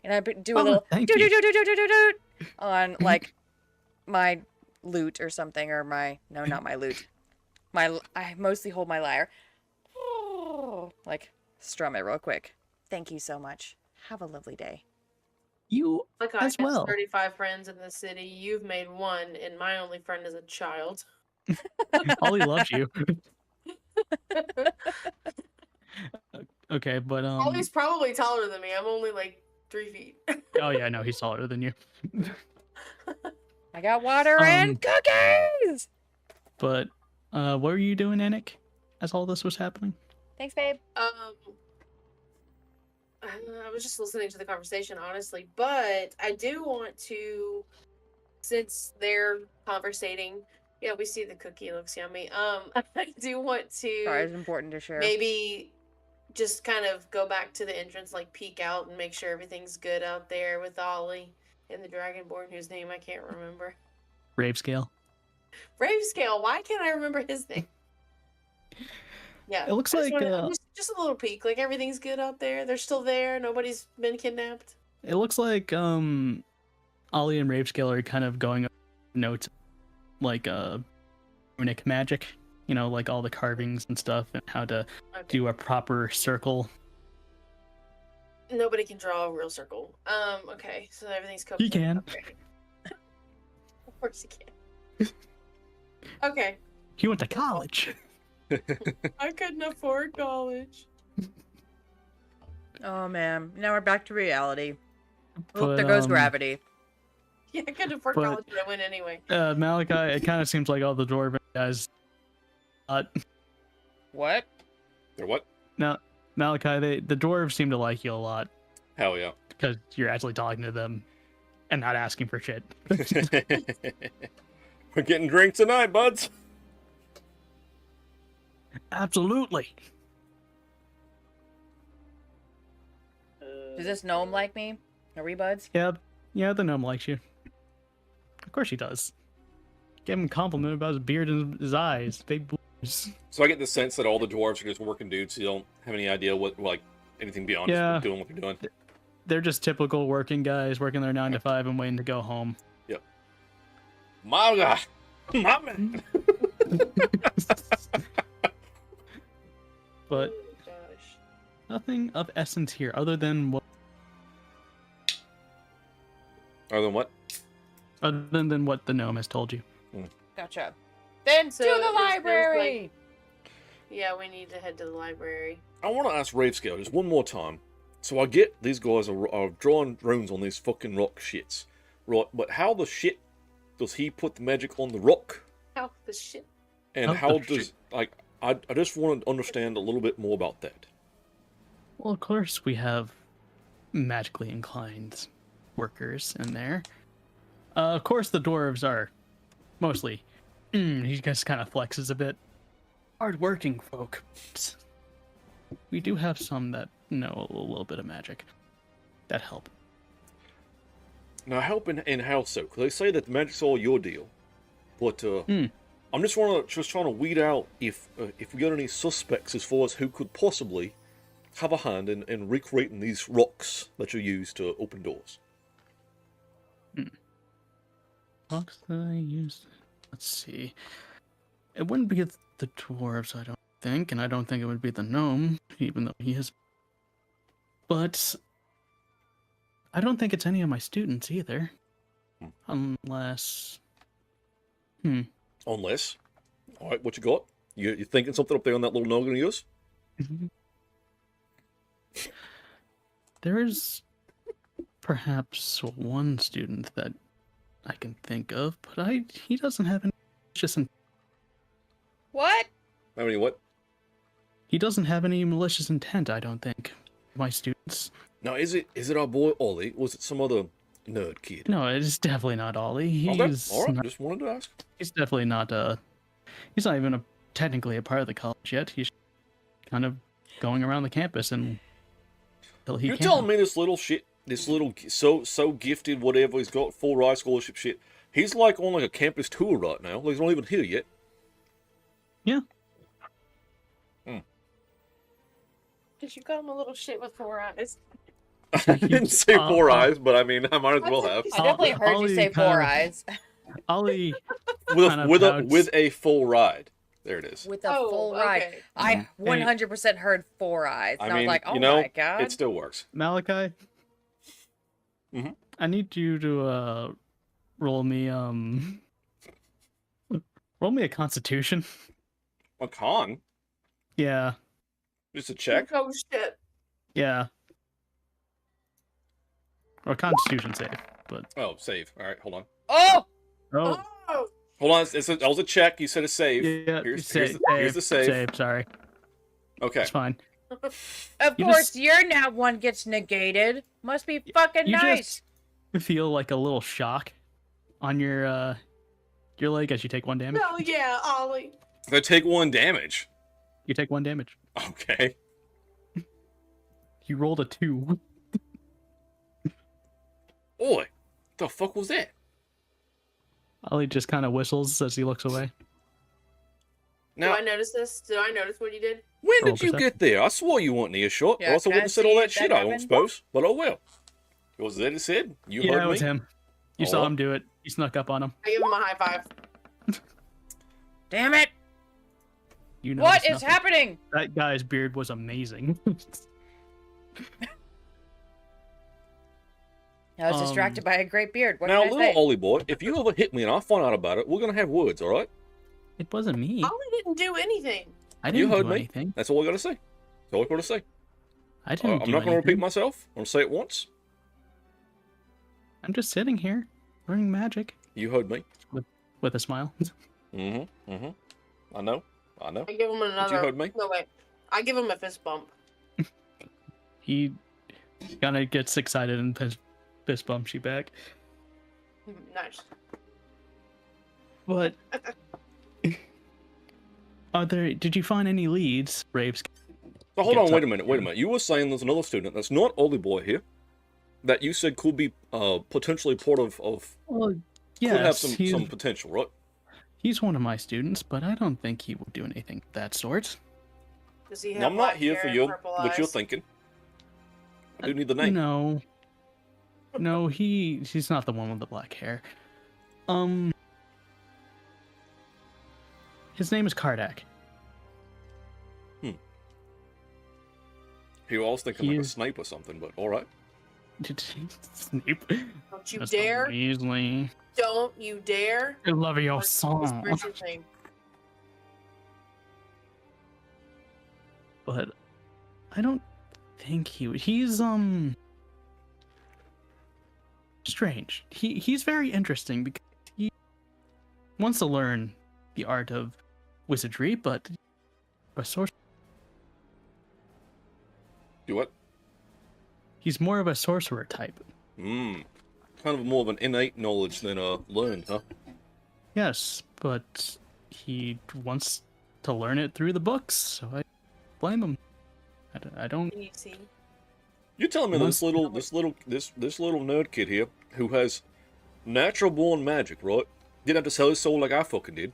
And I do a little thank doot you. doot doot doot doot doot doot on like my lute or something, or not my lute. I mostly hold my lyre. Like, strum it real quick. Thank you so much. Have a lovely day. You Like I as have well. 35 friends in the city. You've made one, and my only friend is a child. Ollie loves you. Okay, but Ollie's probably taller than me. I'm only like 3 feet. oh yeah, no, he's taller than you. I got water and cookies! But what were you doing, Anik, as all this was happening? Thanks, babe. I was just listening to the conversation, honestly, but I do want to, since they're conversating, yeah, we see the cookie, it looks yummy. I do want to Sorry, it's important to share. maybe just kind of go back to the entrance, like peek out and make sure everything's good out there with Ollie and the Dragonborn, whose name I can't remember. Ravescale. Bravescale, why can't I remember his name? Yeah, It looks I just like wanna- I'm just Just a little peek. Like everything's good out there. They're still there. Nobody's been kidnapped. It looks like Ollie and Ravescale are kind of going over notes like runic magic, you know, like all the carvings and stuff and how to Okay. do a proper circle. Nobody can draw a real circle. Okay, so everything's covered. He can. Okay. Of course he can. Okay. He went to college. I couldn't afford college. Oh man, now we're back to reality. Oh, But, there goes gravity. Yeah, I couldn't afford But- college, but I went anyway. Malachi, it kind of seems like all the dwarven guys. What? Or what? Now, Malachi, the dwarves seem to like you a lot Hell yeah. because you're actually talking to them and not asking for shit. We're getting drinks tonight, buds. Absolutely. Does this gnome like me? Are we buds? Yeah, the gnome likes you. Of course he does. Give him a compliment about his beard and his eyes. Big blues. So I get the sense that all the dwarves are just working dudes who don't have any idea what, like, anything beyond Yeah. just doing what they're doing. They're just typical working guys, working their 9 to 5 and waiting to go home. My God. My man. But Oh, gosh. nothing of essence here other than what Other than what? the gnome has told you. Gotcha. Then So to it the feels library. Yeah, we need to head to the library. I want to ask Ravescale just one more time. So I get these guys are drawing runes on these fucking rock shits. Right, but how the shit does he put the magic on the rock? How the shit? And Oh, how the does, shit. like, I just want to understand a little bit more about that. Well, of course we have magically inclined workers in there. Of course the dwarves are mostly. He just kind of flexes a bit. Hard-working folk. We do have some that know a little bit of magic. That help. Now, help in how so? Because they say that magic's all your deal. But, I'm just trying to weed out if we got any suspects as far as who could possibly have a hand in recreating these rocks that you use to open doors. Box that I used. Let's see. It wouldn't be the dwarves, I don't think, and I don't think it would be the gnome, even though he is. But I don't think it's any of my students either. Unless. Unless, all right, what you got? You thinking something up there on that little noggin of yours? There is perhaps one student that I can think of, but he doesn't have any malicious What? I mean, what? he doesn't have any malicious intent, I don't think. My students. Now, is it our boy Ollie? Or was it some other nerd kid? No, it's definitely not Ollie. Okay, He's all right, not, just wanted to ask. he's definitely not he's not even technically a part of the college yet. He's kind of going around the campus and till he You're can. telling me this little shit, this little so gifted whatever he's got, full ride scholarship shit. He's like on like a campus tour right now. Like, he's not even here yet. Yeah. Did you call him a little shit with 4 eyes? I didn't say four eyes, but I mean, I might as well have. I definitely heard you say Ollie 4 kinda- eyes. Ollie With kind a, of with a pouts. with a full ride. There it is. With a full ride. Okay. I 100% heard 4 eyes. And I, I mean, was like, oh you know, my god. it still works. Malachi. Mhm. I need you to roll me a Constitution. A con? Yeah, Just a check? Oh shit. yeah. Or Constitution save, but Oh, save. All right, hold on. Oh! oh Oh, Hold on. That was a check. You said a save. yeah. Here's save, the save. Save. Sorry, Okay. it's fine. Of You course, just- your nat one gets negated. Must be fucking You nice. just feel like a little shock on your leg as you take 1 damage. hell yeah, Ollie. They take 1 damage. You take 1 damage. Okay. You rolled a 2. Boy, the fuck was that? Ollie just kind of whistles as he looks away. Now, Do I notice this? Did I notice what you did? when Roll did you perception. get there? I swore you weren't near shot, Yeah, or else I can I wouldn't have said all see that if shit, that I don't happened? suppose. But oh well. It was that it said. You Yeah, heard it was me. him. You Oh, saw well. him do it. You snuck up on him. I give him a high five. Damn it! You What noticed is nothing. happening? That guy's beard was amazing. I was distracted by a great beard. What Now, did I little say? Ollie boy, if you ever hit me and I find out about it, we're gonna have words, all right? It wasn't me. Ollie didn't do anything. I You didn't heard do me. anything. That's all I gotta say. That's all I gotta say. I didn't I'm do not gonna repeat anything. myself. I'm gonna say it once. I'm just sitting here, learning magic You heard me. with a smile. Mm-hmm. Mm-hmm. I know. I know. I give him another. heard me? No wait. I give him a fist bump. He kind of gets excited and fist bumps you back. Nice. But did you find any leads, Raves? So hold Gets on, wait a up. minute, wait a minute. You were saying there's another student that's not Ollie boy here, that you said could be potentially part of Well, could yes, have he's, some potential, right? he's one of my students, but I don't think he will do anything of that sort. Does he have Now, I'm not black here hair for and you, purple what you're eyes? thinking. I do need the name. No, he's not the one with the black hair. His name is Kardak. He was thinking He like a is- snipe or something, but all right. Snape. Don't you That's dare! Weasley. Don't you dare! I love your Whisper song. his name. But I don't think he's strange. He's very interesting because he wants to learn the art of wizardry, but a sorcerer. Do what? He's more of a sorcerer type. Kind of more of an innate knowledge than learned, huh? Yes, but he wants to learn it through the books, so I blame him. I don't. Easy. You're telling me Unless- this little nerd kid here who has natural born magic, right? Didn't have to sell his soul like I fucking did.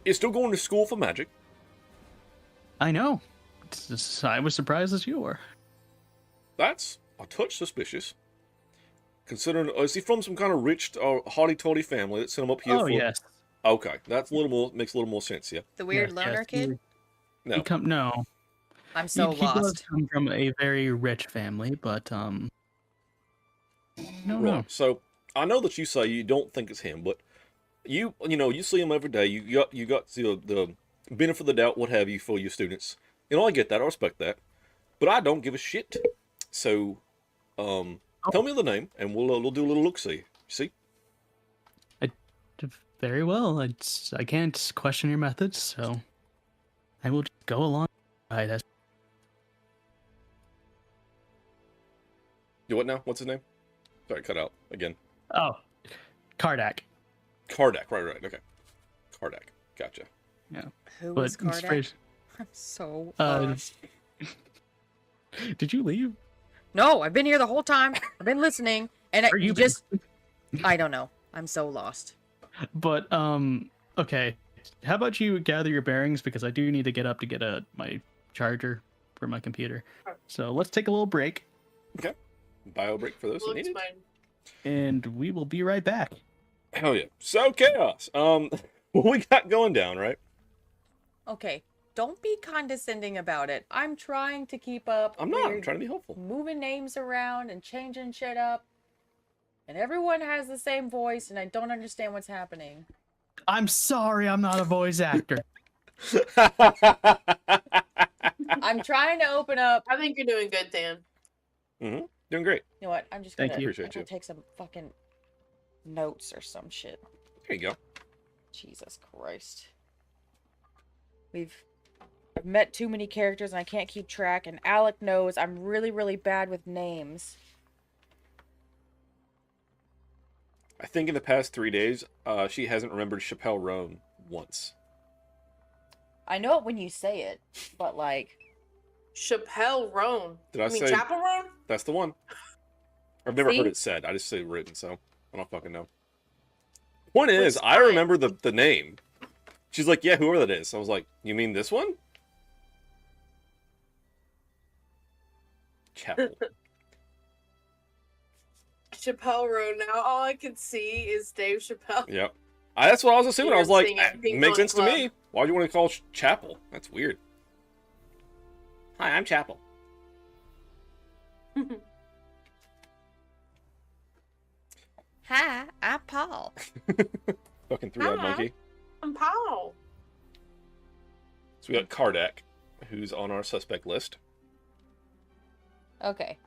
Is still going to school for magic. I know. I was surprised as you were. That's a touch suspicious. Considering, is he from some kind of rich or haughty-toddy family that sent him up here Oh for? yes. Okay, that's a little more makes a little more sense, yeah. The weird Yes, loner yes, kid? No. No. I'm so he does lost. come from a very rich family, but no. Right. So I know that you say you don't think it's him, but you see him every day. You got the benefit of the doubt, what have you, for your students. I get that. I respect that, but I don't give a shit. So, tell me the name, and we'll do a little look-see. See? Very well. I can't question your methods, so I will just go along. That's Do what now? What's his name? Sorry, cut out again. Kardak. Kardak. Right. Okay. Kardak. Gotcha. Who But was Kardak? straight- I'm so Uh, lost. Did you leave? No, I've been here the whole time. I've been listening, and Where you you been? just... I don't know. I'm so lost. But okay. How about you gather your bearings, because I do need to get up to get my charger for my computer. So let's take a little break, Bio break for those that Looks need it. fine. and we will be right back. Hell yeah. So chaos. What we got going down, right? Okay, don't be condescending about it. I'm trying to keep up. I'm not. I'm We're trying to be helpful. moving names around and changing shit up. And everyone has the same voice, and I don't understand what's happening. I'm sorry, I'm not a voice actor. I'm trying to open up. I think you're doing good, Dan. Doing great. You know what? I'm just Thank gonna, you. Appreciate I'm gonna you. take some fucking notes or some shit. There you go. Jesus Christ. I've met too many characters and I can't keep track, and Alec knows I'm really, really bad with names. I think in the past 3 days, she hasn't remembered Chappelle Roan once. I know it when you say it, but like, Chappelle Roan. Did I You mean say- Chapel Roan? That's the one. I've never See? heard it said. I just say it written, so I don't fucking know. Point is, Which I time? remember the name. She's like, yeah, whoever that is. I was like, you mean this one? Chapel. Chappelle Road now. All I can see is Dave Chappelle. Yep. That's what I was assuming. I was like, Dancing that at Ping makes Pong sense to Club. me. Why do you want to call it Chapel? That's weird. Hi, I'm Chapel. Hi, I'm Paul. Fucking three-eyed Hi. monkey. I'm Paul. So we got Kardak, who's on our suspect list. Okay.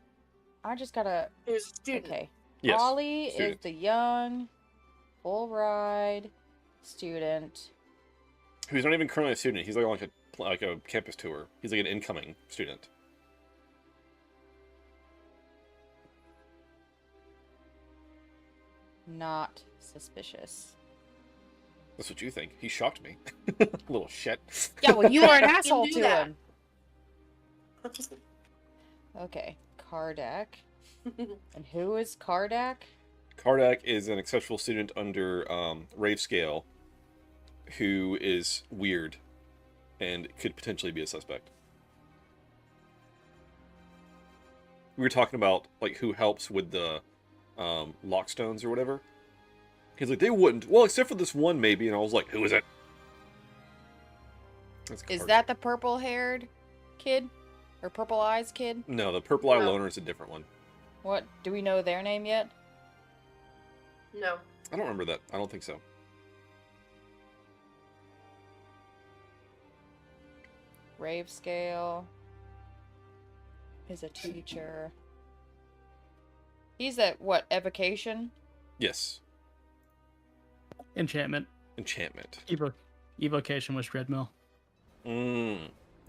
I just gotta. Who's a student. Okay. Yes. Ollie student. is the young, full ride student. Who's not even currently a student. He's like a campus tour. He's like an incoming student. Not suspicious. That's what you think. He shocked me. Little shit. Yeah, well, you are an You asshole do to that. him. Okay, Kardak. And who is Kardak? Kardak is an exceptional student under Rave Scale who is weird and could potentially be a suspect. We were talking about like who helps with the lockstones or whatever. He's like, they wouldn't. Well, except for this one maybe. And I was like, who is it? That's Is Kardak. that the purple-haired kid? Or purple-eyes kid? No, the Purple Eye No. Loner is a different one. What? Do we know their name yet? No. I don't remember that. I don't think so. Rave Scale is a teacher. He's at what? Evocation? Yes. Enchantment. Enchantment. Evocation was Dreadmill. There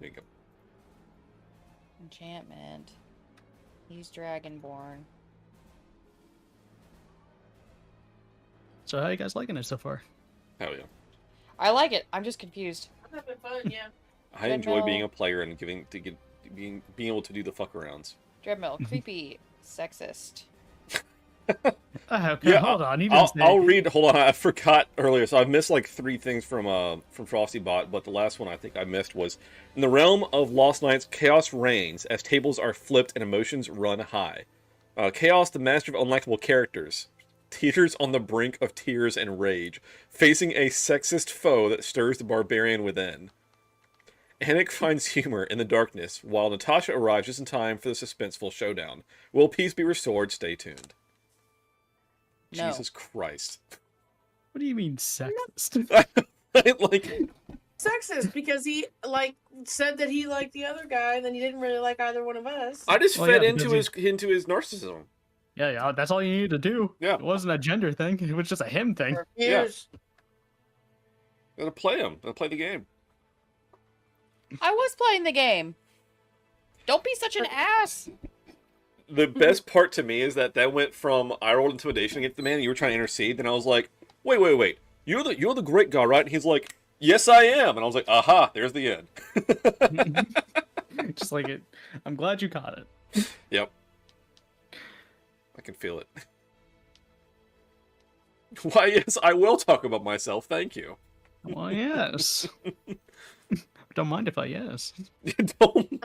you go. Enchantment. He's Dragonborn. So how you guys liking it so far? Hell yeah. I like it. I'm just confused. I'm having fun, yeah. I enjoy Dreadmill. being a player and being able to do the fuck arounds. Dreadmill, creepy, sexist. Okay, Yeah, hold on. You didn't say. I'll read. Hold on, I forgot earlier. So I've missed like 3 things from Frosty Bot, but the last one I think I missed was in the realm of Lost Knights, chaos reigns as tables are flipped and emotions run high. Chaos, the master of unlikable characters, teeters on the brink of tears and rage, facing a sexist foe that stirs the barbarian within. Anik finds humor in the darkness, while Natasha arrives just in time for the suspenseful showdown. Will peace be restored? Stay tuned. No. Jesus Christ. What do you mean sexist? Like, Sexist because he said that he liked the other guy, and then he didn't really like either one of us. I just Well, fed yeah, into his narcissism. yeah, that's all you needed to do. Yeah. It wasn't a gender thing. It was just a him thing. For Yeah. years. Gotta play him. Gotta play the game. I was playing the game. Don't be such an ass. The best part to me is that went from I rolled intimidation against the man and you were trying to intercede, then I was like, wait. You're the great guy, right? And he's like, yes, I am. And I was like, aha, there's the end. Just like it. I'm glad you caught it. Yep. I can feel it. Why, yes, I will talk about myself. Thank you. Well, yes. Don't mind if I yes. Don't.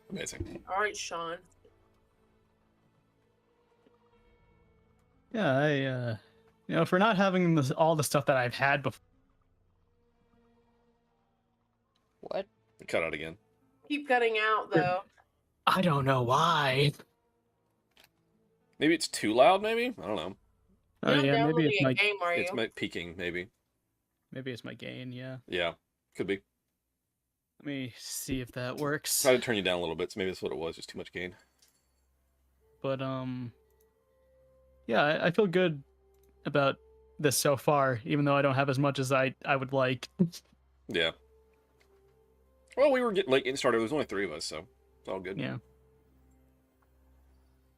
Amazing. All right, Sean. Yeah, for not having all the stuff that I've had before. What? Cut out again. Keep cutting out though. I don't know why. Maybe it's too loud, maybe? I don't know. Oh You're not yeah, maybe downloading it's a my game, are you? It's peaking, maybe. gain. Yeah. Yeah, could be. Let me see if that works. Try to turn you down a little bit, so maybe that's what it was, just too much gain. But yeah, I feel good about this so far, even though I don't have as much as I would like. Yeah. Well, we were getting started. There was only 3 of us, so it's all good. Yeah,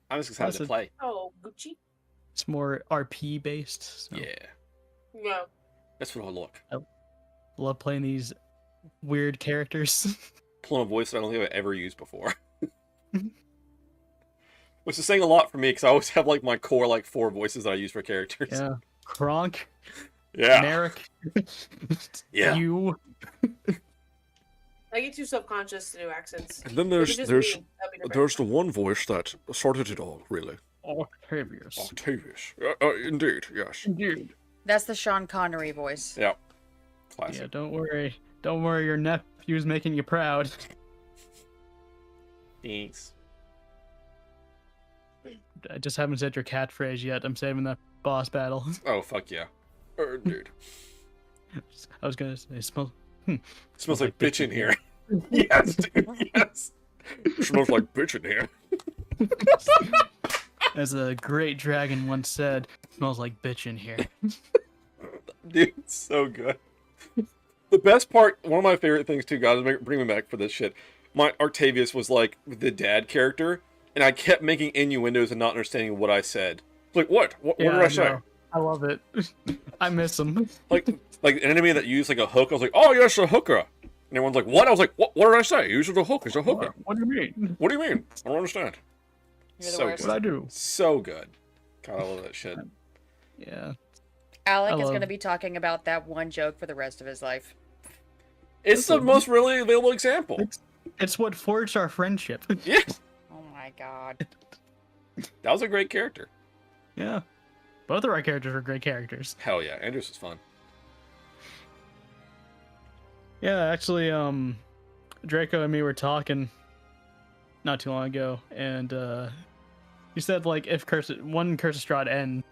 I'm just excited to Plus play. Oh, Gucci. it's more RP based. So Yeah, Yeah. that's what I look. love playing these weird characters. Pulling a voice that I don't think I've ever used before. Which is saying a lot for me, because I always have like my core 4 voices that I use for characters. Yeah, Kronk. Yeah. Merrick. Yeah. You. I get too self-conscious to do accents. And then If there's it's just there's me, that'd be different. there's the one voice that sorted it all, really. Octavius. Octavius. Indeed, yes. Dude. That's the Sean Connery voice. Yeah. Classic. Yeah, don't worry. Don't worry, your nephew's making you proud. Thanks. I just haven't said your catchphrase yet. I'm saving that boss battle. Oh, fuck yeah. Indeed. I was gonna say, smell. Smells like bitch in here. Yes, dude, yes. Smells like bitch in here. As a great dragon once said, smells like bitch in here. Dude, so good. The best part, one of my favorite things too, guys, bring me back for this shit. My Octavius was like the dad character, and I kept making innuendos and not understanding what I said. Like, what? What did I say? know. I love it. I miss him. Like an enemy that used like a hook, I was like, oh yes, a hooker. And everyone's like, what? I was like, what did I say? Use a hook, it's a hooker. What do you mean? What do you mean? I don't understand. You're the So worst. good. What I do? So good. God, I love that shit. Yeah. Alec I is love- going to be talking about that one joke for the rest of his life. It's the most really available example. It's what forged our friendship. Yeah, Oh my god. that was a great character. Yeah. Both of our characters were great characters. Hell yeah, Andrews was fun. Yeah, actually, Draco and me were talking not too long ago, and you said like if one Curse Strahd end,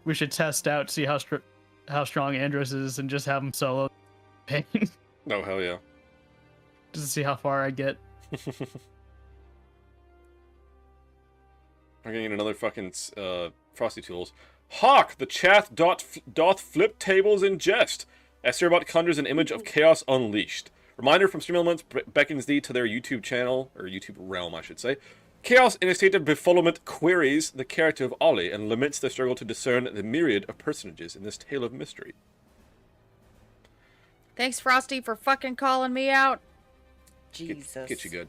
we should test out, see how strong Andros is, and just have him solo pain, No, hell yeah. just to see how far I get. I'm getting another fucking Frosty Tools. Hawk, the chat doth flip tables in jest. As Cerebot conjures an image of chaos unleashed. Reminder from Stream Elements beckons thee to their YouTube channel, or YouTube realm, I should say. Chaos in a state of befuddlement queries the character of Ollie and laments the struggle to discern the myriad of personages in this tale of mystery. Thanks, Frosty, for fucking calling me out. Jesus. Get you good.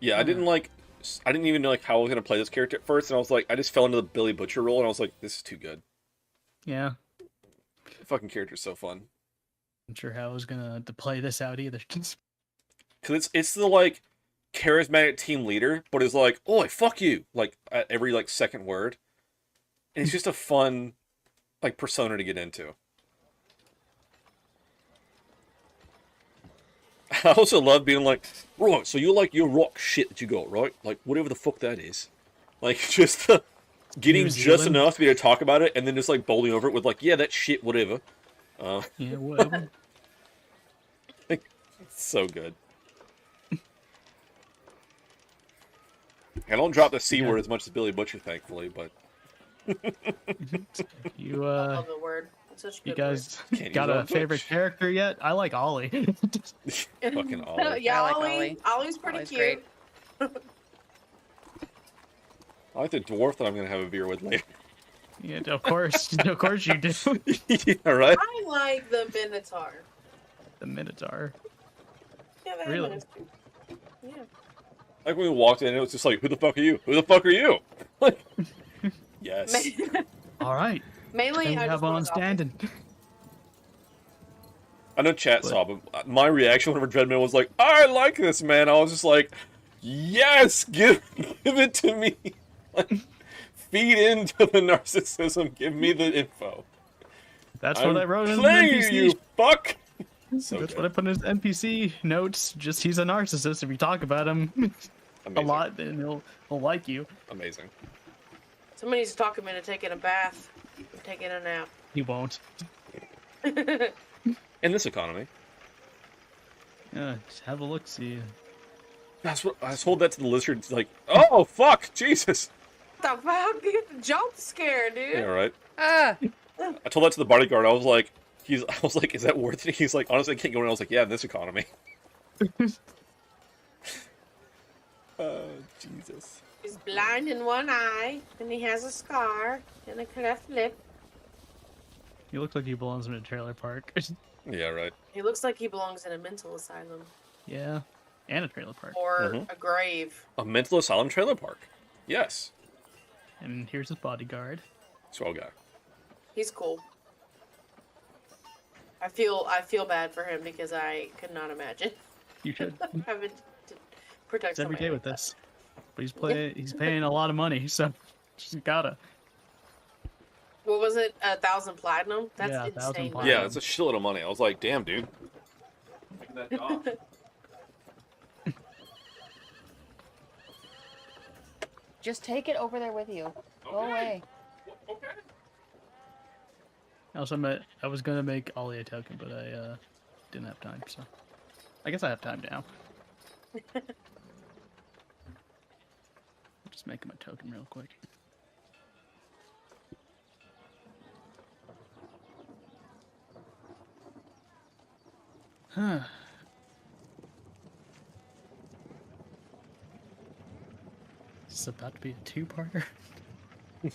Yeah, I didn't even know like how I was gonna play this character at first, and I was like, I just fell into the Billy Butcher role, and I was like, this is too good. Yeah. The fucking character's so fun. I'm sure how I was gonna to play this out either. Cause it's the like charismatic team leader, but is like, "Oi, fuck you!" Like at every like second word, and it's just a fun like persona to get into. I also love being like, right, so you like your rock shit that you got, right? Like whatever the fuck that is, like just getting New just Zealand? enough to be able to talk about it, and then just like bowling over it with like, yeah, that shit, whatever. Yeah, whatever. It's so good. I don't drop the C word as much as Billy Butcher, thankfully, but You I love the word. It's such a you good word. guys Can't got use a all favorite Butch. character yet? I like Ollie. fucking Ollie. Yeah, I like Ollie. Ollie. Ollie's pretty Ollie's cute. great. I like the dwarf that I'm gonna have a beer with later. Yeah, of course you do. Yeah, right? I like the Minotaur. The Minotaur. Yeah, that Really? Minotaur. Yeah. Like when we walked in, it was just like, who the fuck are you? Who the fuck are you? Like, yes. All right. Mainly, Then we I have just one want to standing. I know chat saw, but my reaction whenever Dreadman was like, I like this, man. I was just like, yes, give it to me. Like, feed into the narcissism. Give me the info. That's I'm what I wrote in the playing NPC. you, fuck. So That's good. what I put in his NPC notes. Just he's a narcissist. If you talk about him a Amazing. lot, then he'll like you. Amazing. Somebody needs to talk him into taking a bath. Or taking a nap. He won't. In this economy. Yeah, just have a look. See. That's what I told that to the lizard. It's like, oh fuck, Jesus. What the fuck? You get the jump scare, dude. Yeah, right. Ah! I told that to the bodyguard. I was like, is that worth it? He's like, honestly, I can't go in. I was like, yeah, in this economy. Jesus. He's blind in one eye, and he has a scar and a cleft lip. He looks like he belongs in a trailer park. Yeah, right. He looks like he belongs in a mental asylum. Yeah. And a trailer park. or Mhm. a grave. A mental asylum trailer park. Yes. And here's his bodyguard. Swell guy. He's cool. I feel bad for him because I could not imagine You should. having to protect It's every somebody day like with this. But he's paying a lot of money, so just gotta. What was it? 1,000 platinum? That's Yeah, 1,000 insane. platinum. Yeah, it's a shitload of money. I was like, damn, dude. Making that off. Just take it over there with you. Go away. Okay. Also, I was gonna make Ollie a token, but I didn't have time, so I guess I have time now. Just make him a token real quick. Huh. This is about to be a two-parter. I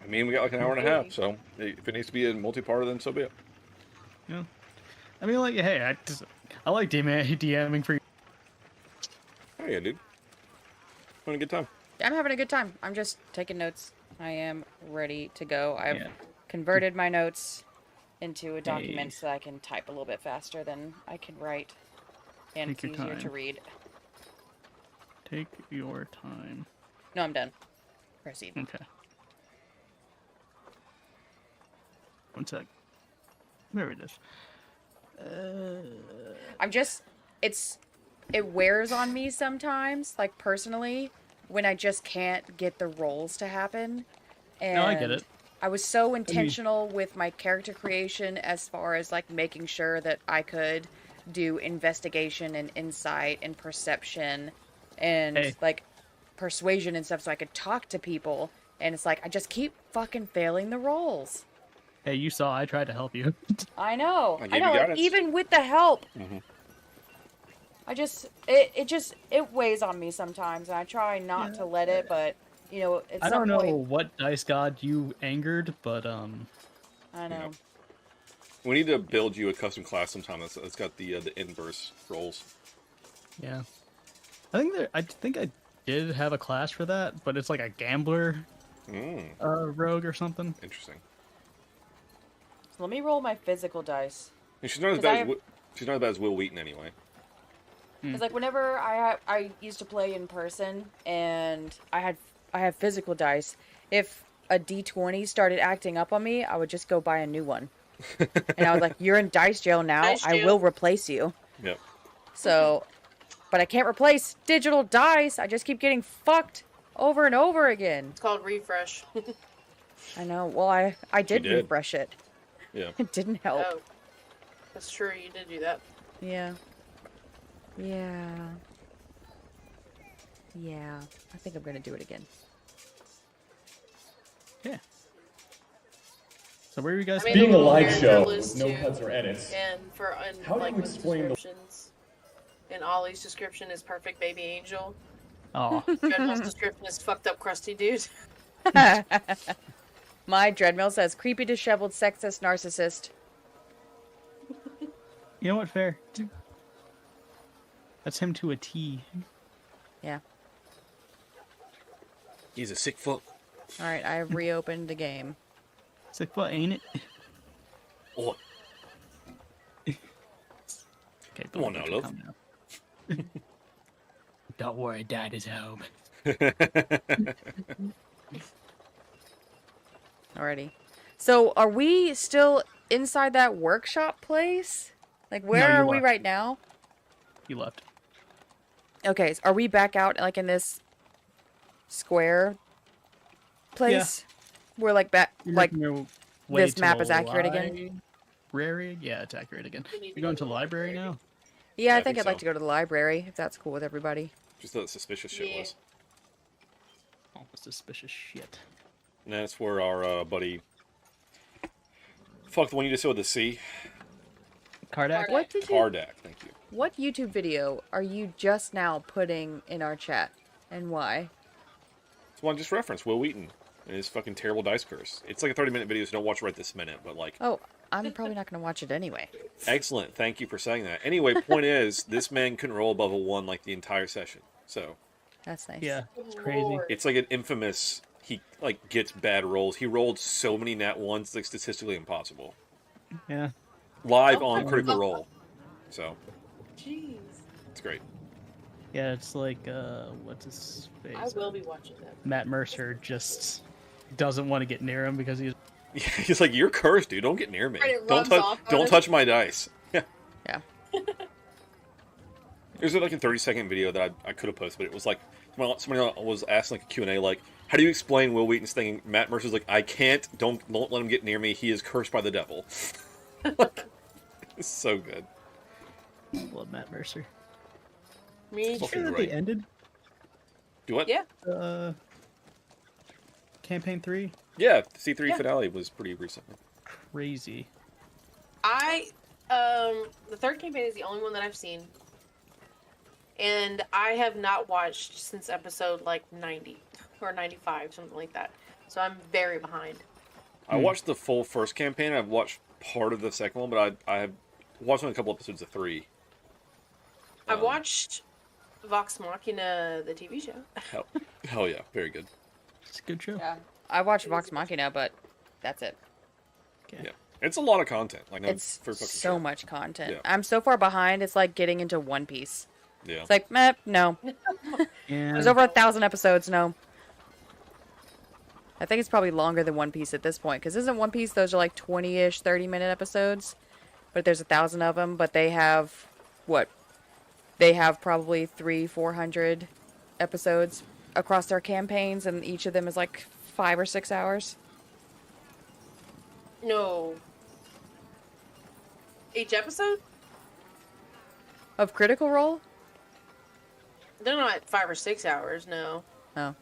mean, we got like an hour and a half, so if it needs to be a multi-parter, then so be it. Yeah. I mean, like, hey, I like DMing for you. Oh yeah, dude. Having a good time. I'm having a good time. I'm just taking notes. I am ready to go. I've Yeah. converted my notes into a document Hey. so I can type a little bit faster than I can write. And Take your it's easier to time. read. Take your time. No, I'm done. Proceed. Okay. One sec. There it is. I'm just, it wears on me sometimes, like personally, when I just can't get the roles to happen. And No, I get it. I was so intentional with my character creation as far as like making sure that I could do investigation and insight and perception and Hey. like persuasion and stuff so I could talk to people. And it's like, I just keep fucking failing the roles. Hey, you saw I tried to help you. I know. I I gave know. you Like, guidance. even with the help, Mhm. it weighs on me sometimes, and I try not to let it. But you know, at I some don't know point, what dice god you angered, but I know. We need to build you a custom class sometime that's got the inverse rolls. yeah. I think I did have a class for that, but it's like a gambler rogue or something. Interesting. So let me roll my physical dice. And she's not as 'Cause bad I as she's not as bad as Will Wheaton anyway. It's like whenever I used to play in person, and I had physical dice. If a D20 started acting up on me, I would just go buy a new one. And I was like, "You're in dice jail now. Dice I jail. will replace you." Yep. So, but I can't replace digital dice. I just keep getting fucked over and over again. It's called refresh. I know. Well, I did did. refresh it. Yeah. It didn't help. Oh, that's true. You did do that. Yeah. Yeah. Yeah. I think I'm gonna do it again. Yeah. So where are you guys? I mean, Being a live Aaron show Douglas with no too, cuts or edits, And for How do like you with explain the- descriptions. And Ollie's description is perfect baby angel. Oh, Dreadnough's description is fucked up crusty dude. My Dreadmill says creepy, disheveled, sexist, narcissist. you know what? Fair. That's him to a T. Yeah. He's a sick fuck. All right, I have reopened the game. It's like, what, ain't it? Oh, Okay, Come on Billy, now, love. calm down. Don't worry, Dad is home. Alrighty. So, are we still inside that workshop place? Like, where you are we left. right now? You left. Okay, so are we back out, like, in this square place? We're, like, back, You're like, making your way this to map the is accurate again? Library? Yeah, it's accurate again. We need to You're going go to the library now? Yeah, Yeah, I I think think I'd like so. to go to the library, if that's cool with everybody. just that suspicious shit Yeah. was. Oh, suspicious shit. And that's where our buddy. Fuck the one you just said with the C. Kardak? What did you... Kardak, thank you. What YouTube video are you just now putting in our chat? And why? It's one I just referenced, Will Wheaton and his fucking terrible dice curse. It's like a 30-minute video, so don't watch it right this minute, but like, Oh, I'm probably not going to watch it anyway. Excellent. Thank you for saying that. Anyway, point is, this man couldn't roll above a 1 like the entire session. So That's nice. Yeah, it's crazy. Lord. it's like an infamous. He like gets bad rolls. He rolled so many nat ones, it's like statistically impossible. Yeah. Live Oh on my Critical God. Role. So Jeez. it's great. Yeah, it's like, what's his face? I will be watching that. Matt Mercer just doesn't want to get near him because he's... He's like, "You're cursed, dude. Don't get near me. And it Don't rubs touch. off on Don't him. touch my dice." Yeah. Yeah. There's like a 30-second video that I could have posted, but it was like somebody was asking like a Q&A, like, "How do you explain Will Wheaton's thing?" Matt Mercer's like, "I can't. Don't let him get near me. He is cursed by the devil." It's so good. Love Matt Mercer. Me Fucking too. That right. they ended Do what? Yeah. campaign 3. Yeah. The C3 Yeah. finale was pretty recent. Crazy. The third campaign is the only one that I've seen. And I have not watched since episode like 90 or 95, something like that. So I'm very behind. I watched the full first campaign. I've watched part of the second one, but I have watched a couple episodes of 3. I watched Vox Machina, the TV show. Hell yeah, very good. It's a good show. Yeah. I watched Vox Machina, but that's it. Yeah, it's a lot of content. Like, no, It's for fucking so sure. much content. Yeah. I'm so far behind, it's like getting into One Piece. Yeah. It's like, meh, no. Yeah. There's over 1,000 episodes, no. I think it's probably longer than One Piece at this point, because isn't One Piece, those are like 20-ish, 30-minute episodes? But there's 1,000 of them, but they have, what? They have probably 300-400 episodes across their campaigns, and each of them is like 5 or 6 hours. No. Each episode? Of Critical Role? They're not 5 or 6 hours, no. Oh. They're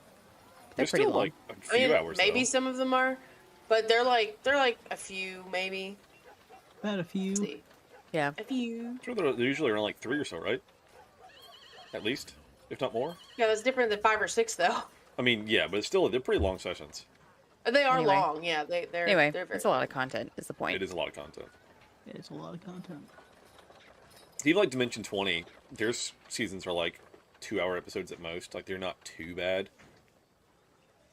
There's pretty still long. like a I few mean, hours. maybe though. some of them are, but they're like a few, maybe. About a few. Let's see. Yeah. A few. I'm sure they're usually around like 3 or so, right? At least, if not more. Yeah, that's different than 5 or 6, though. I mean, yeah, but still, they're pretty long sessions. They are Anyway. long, yeah. They're Anyway, they're very it's a lot of content, is the point. It is a lot of content. It's a lot of content. Even like Dimension 20, their seasons are like 2-hour episodes at most. Like, they're not too bad.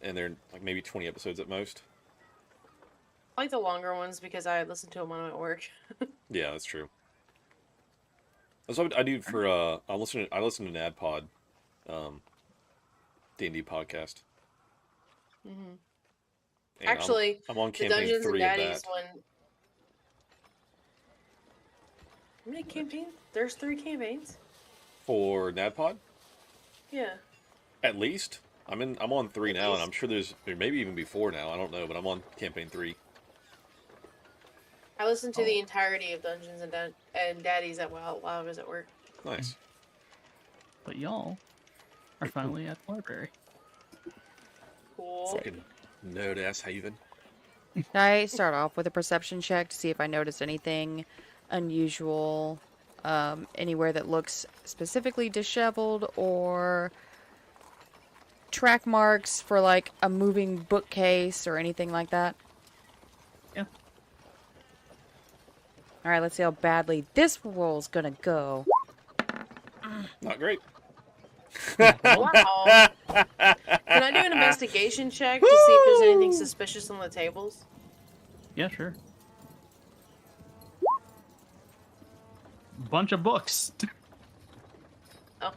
And they're like maybe 20 episodes at most. I like the longer ones because I listen to them when I'm at work. Yeah, that's true. That's what I do for I listen to NADPod, D&D podcast. hmm And Actually, I'm on the campaign Dungeons and 3 of Daddies that. one. How many campaigns? There's 3 campaigns. For NADPod, Yeah. at least. I'm on 3 At now, and least. I'm sure there may be even be 4 now. I don't know, but I'm on campaign 3. I listened to the entirety of Dungeons and Daddies while I was at work. Nice. But y'all are finally at the library. Cool. Fucking nerd ass haven. I start off with a perception check to see if I notice anything unusual, anywhere that looks specifically disheveled, or track marks for like a moving bookcase or anything like that. Yeah. Alright, let's see how badly this roll's gonna go. Not great. Wow. Can I do an investigation check to see if there's anything suspicious on the tables? Yeah, sure. Bunch of books. Oh.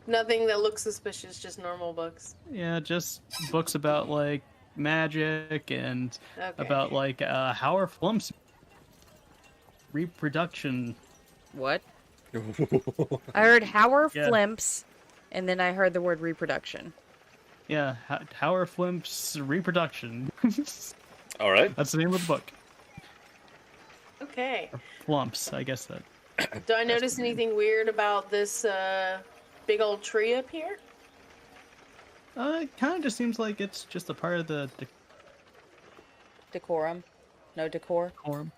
Nothing that looks suspicious, just normal books. Yeah, just books about like magic and Okay. about like Howard Flump's reproduction. What? I heard Howard Yeah. Flimps, and then I heard the word reproduction. Yeah, Howard Flump's reproduction. All right. That's the name of the book. Okay. Flumps, I guess that. Do I notice anything weird about this big old tree up here? It kind of just seems like it's just a part of the Decorum. No, decor. decorum.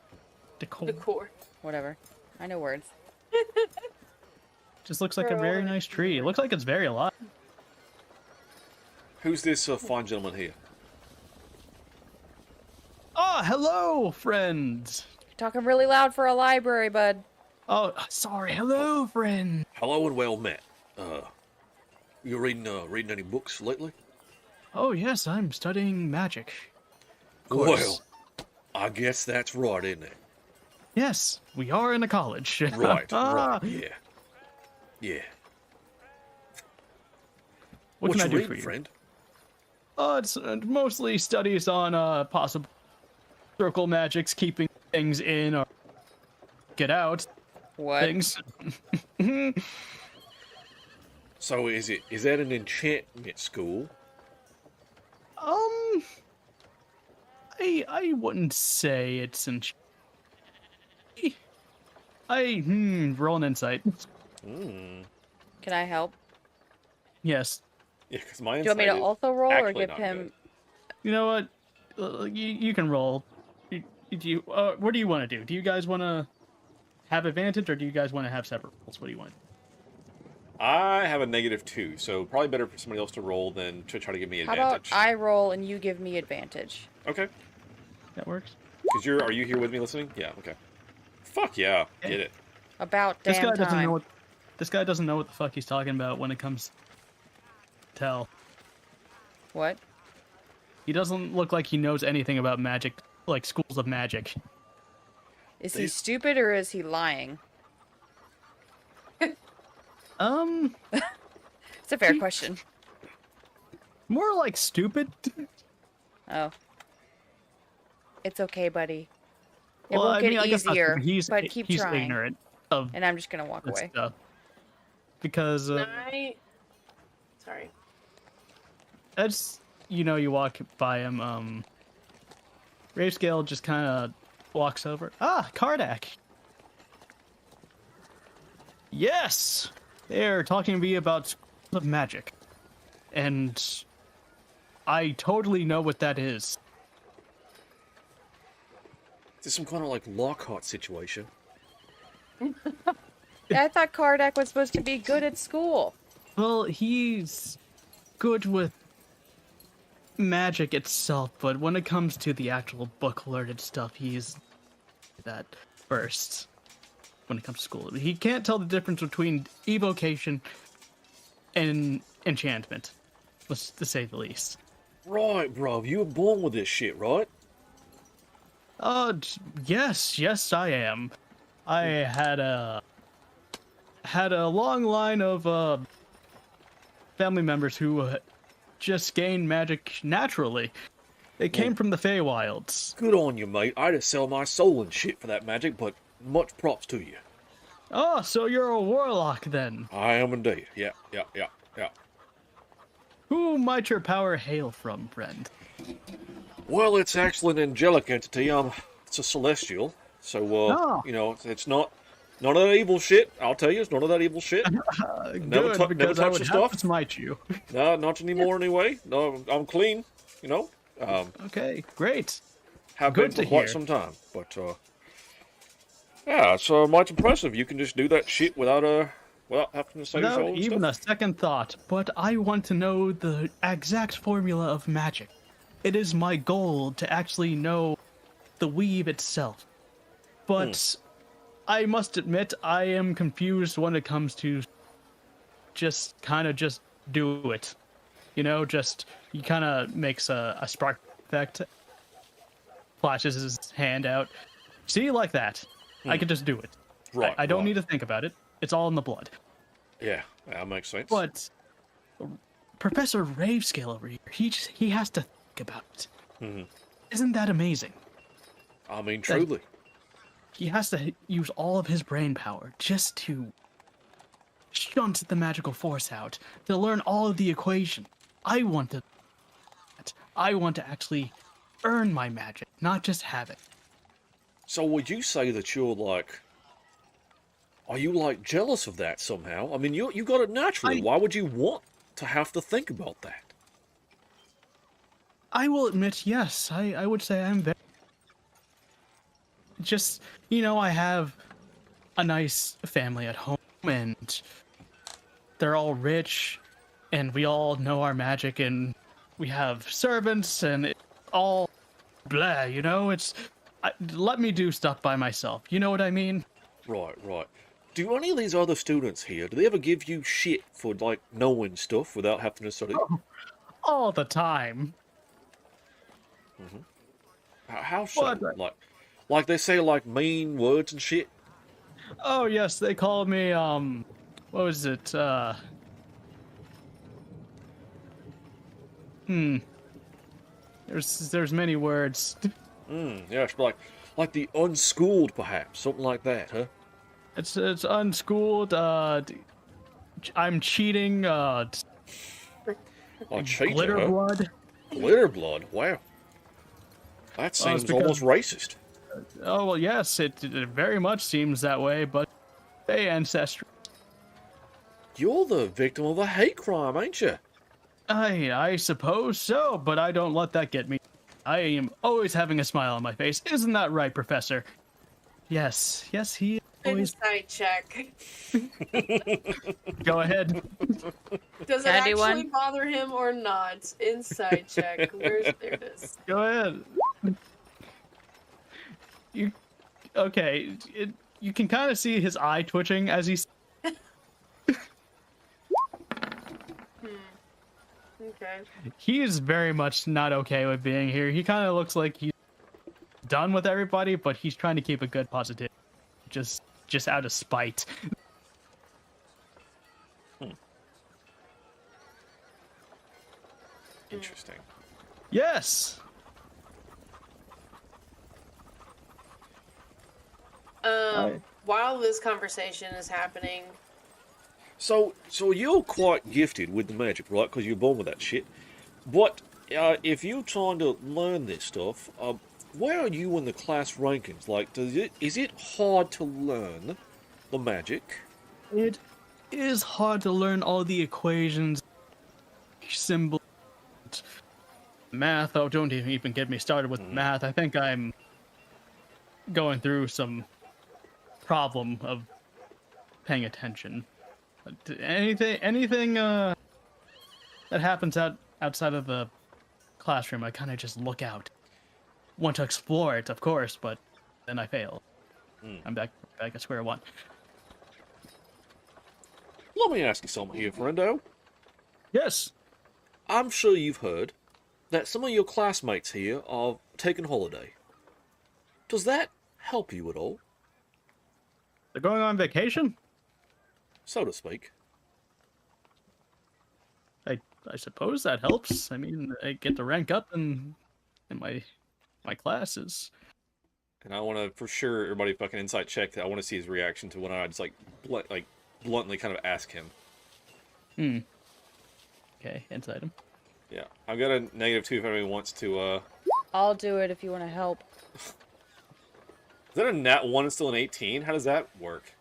Decor. Whatever. I know words. Just looks like a very nice tree. It looks like it's very alive. Who's this fine gentleman here? Oh, hello, friend. talking really loud for a library, bud. Oh, sorry. Hello, friend. Hello and well met. You reading any books lately? Oh, yes, I'm studying magic. Of Well, course. I guess that's right, isn't it? Yes, we are in a college. Right, right, yeah. What can I you do reading, for you? friend? It's mostly studies on possible circle magics, keeping things in or get out What? things. So is that an enchantment school? I wouldn't say it's roll an insight. Can I help? Yes. Yeah, because my Do you want me to insight is also roll or actually give not him? good. You know what? You can roll. What do you want to do? Do you guys want to have advantage, or do you guys want to have separate rolls? What do you want? I have a -2, so probably better for somebody else to roll than to try to give me How about advantage. I roll and you give me advantage? Okay. That works. Because are you here with me listening? Yeah, okay. Fuck yeah, get it. About This damn guy doesn't time. know what. This guy doesn't know what the fuck he's talking about when it comes. Tell. What? He doesn't look like he knows anything about magic, like schools of magic. Is he stupid or is he lying? It's a fair question. More like stupid. Oh. It's okay, buddy. It Well, won't I get mean, I guess not easier, stupid. but keep he's trying. ignorant of And I'm just gonna walk this away. stuff. Because Sorry. as you walk by him, Ravescale just kind of walks over. Ah, Kardak. Yes, they're talking to me about schools of magic, and I totally know what that is. Is this some kind of like Lockhart situation? I thought Kardak was supposed to be good at school. Well, he's good with magic itself, but when it comes to the actual book-alerted stuff, he's that first. When it comes to school, he can't tell the difference between evocation and enchantment, to say the least. Right, bro. You were born with this shit, right? Yes, I am. I had a long line of family members who just gained magic naturally. It came from the Feywilds. Good on you, mate. I'd have sell my soul and shit for that magic, but much props to you. Oh, so you're a warlock then? I am indeed. Yeah. Who might your power hail from, friend? Well, it's actually an angelic entity. It's a celestial. So, it's not none of that evil shit. I'll tell you, it's none of that evil shit. Good, never because I touch would the have stuff. to smite you. No, not anymore anyway. No, I'm clean. Okay, great. Have Good been for to quite hear. some time. But yeah, it's much impressive. You can just do that shit without having to say your Without soul and even stuff. a second thought, but I want to know the exact formula of magic. It is my goal to actually know the weave itself. But I must admit, I am confused when it comes to just do it. He kind of makes a spark effect, flashes his hand out. See, like that. I can just do it. Right. I don't right. need to think about it. It's all in the blood. Yeah, that makes sense. But Professor Ravescale over here, he has to think about it. Isn't that amazing? I mean, truly. He has to use all of his brain power just to shunt the magical force out, to learn all of the equation. I want to actually earn my magic, not just have it. So would you say that you're like... Are you, like, jealous of that somehow? I mean, you got it naturally. Why would you want to have to think about that? I will admit, yes, I would say I'm very... Just, I have a nice family at home, and they're all rich, and we all know our magic, and we have servants, and it's all blah, let me do stuff by myself. You know what I mean? Right, right. Do any of these other students here, do they ever give you shit for, like, knowing stuff without having to study? All the time. How so? What? Like they say, like, mean words and shit? Oh yes, they called me what was it? There's many words. Yes, like the unschooled, perhaps, something like that, huh? It's unschooled. I'm cheating. Oh, cheater, Glitter huh? blood. Glitter blood, wow. That it's seems because- almost racist. Oh well, yes, it very much seems that way. But hey, ancestry. You're the victim of a hate crime, ain't you? I suppose so, but I don't let that get me. I am always having a smile on my face. Isn't that right, Professor? Yes, he is always. Insight check. Go ahead. Does it Can I do actually one? bother him or not? Insight check. There it is. Go ahead. Okay? You can kind of see his eye twitching as he's. Okay. He is very much not okay with being here. He kind of looks like he's done with everybody, but he's trying to keep a good positive, just out of spite. Interesting. Yes. While this conversation is happening, So you're quite gifted with the magic, right? Because you're born with that shit. But if you're trying to learn this stuff, where are you in the class rankings? Like, is it hard to learn the magic? It is hard to learn all the equations, symbols, math. Oh, don't even get me started with math. I think I'm going through some problem of paying attention. Anything that happens outside of the classroom, I kind of just look out. Want to explore it, of course, but then I fail. I'm back at square one. Let me ask you something here, friendo. Yes. I'm sure you've heard that some of your classmates here are taking holiday. Does that help you at all, They're going on vacation? so to speak? I suppose that helps. I mean, I get to rank up in my classes. And I want to, for sure, everybody fucking insight check. I want to see his reaction to when I just bluntly kind of ask him. Okay, inside him. Yeah, I've got a -2 if anybody wants to. I'll do it if you want to help. Is that a nat 1 and still an 18? How does that work?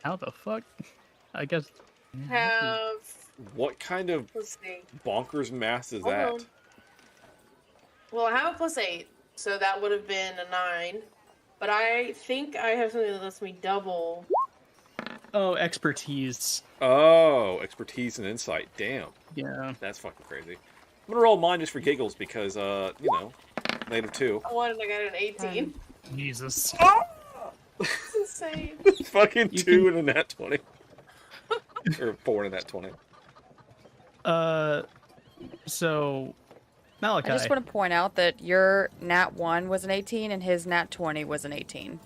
How the fuck? I guess. have What kind of let's see. bonkers math is Hold that? on. Well, I have a +8, so that would have been a 9. But I think I have something that lets me double. Oh, expertise. Oh, expertise and insight. Damn, Yeah. that's fucking crazy. I'm gonna roll mine just for giggles because, -2. I wanted, I got an 18. Jesus. It's insane. Fucking You 2 and a nat 20. Or 4 and a nat 20. So, Malachi. I just want to point out that your nat 1 was an 18 and his nat 20 was an 18.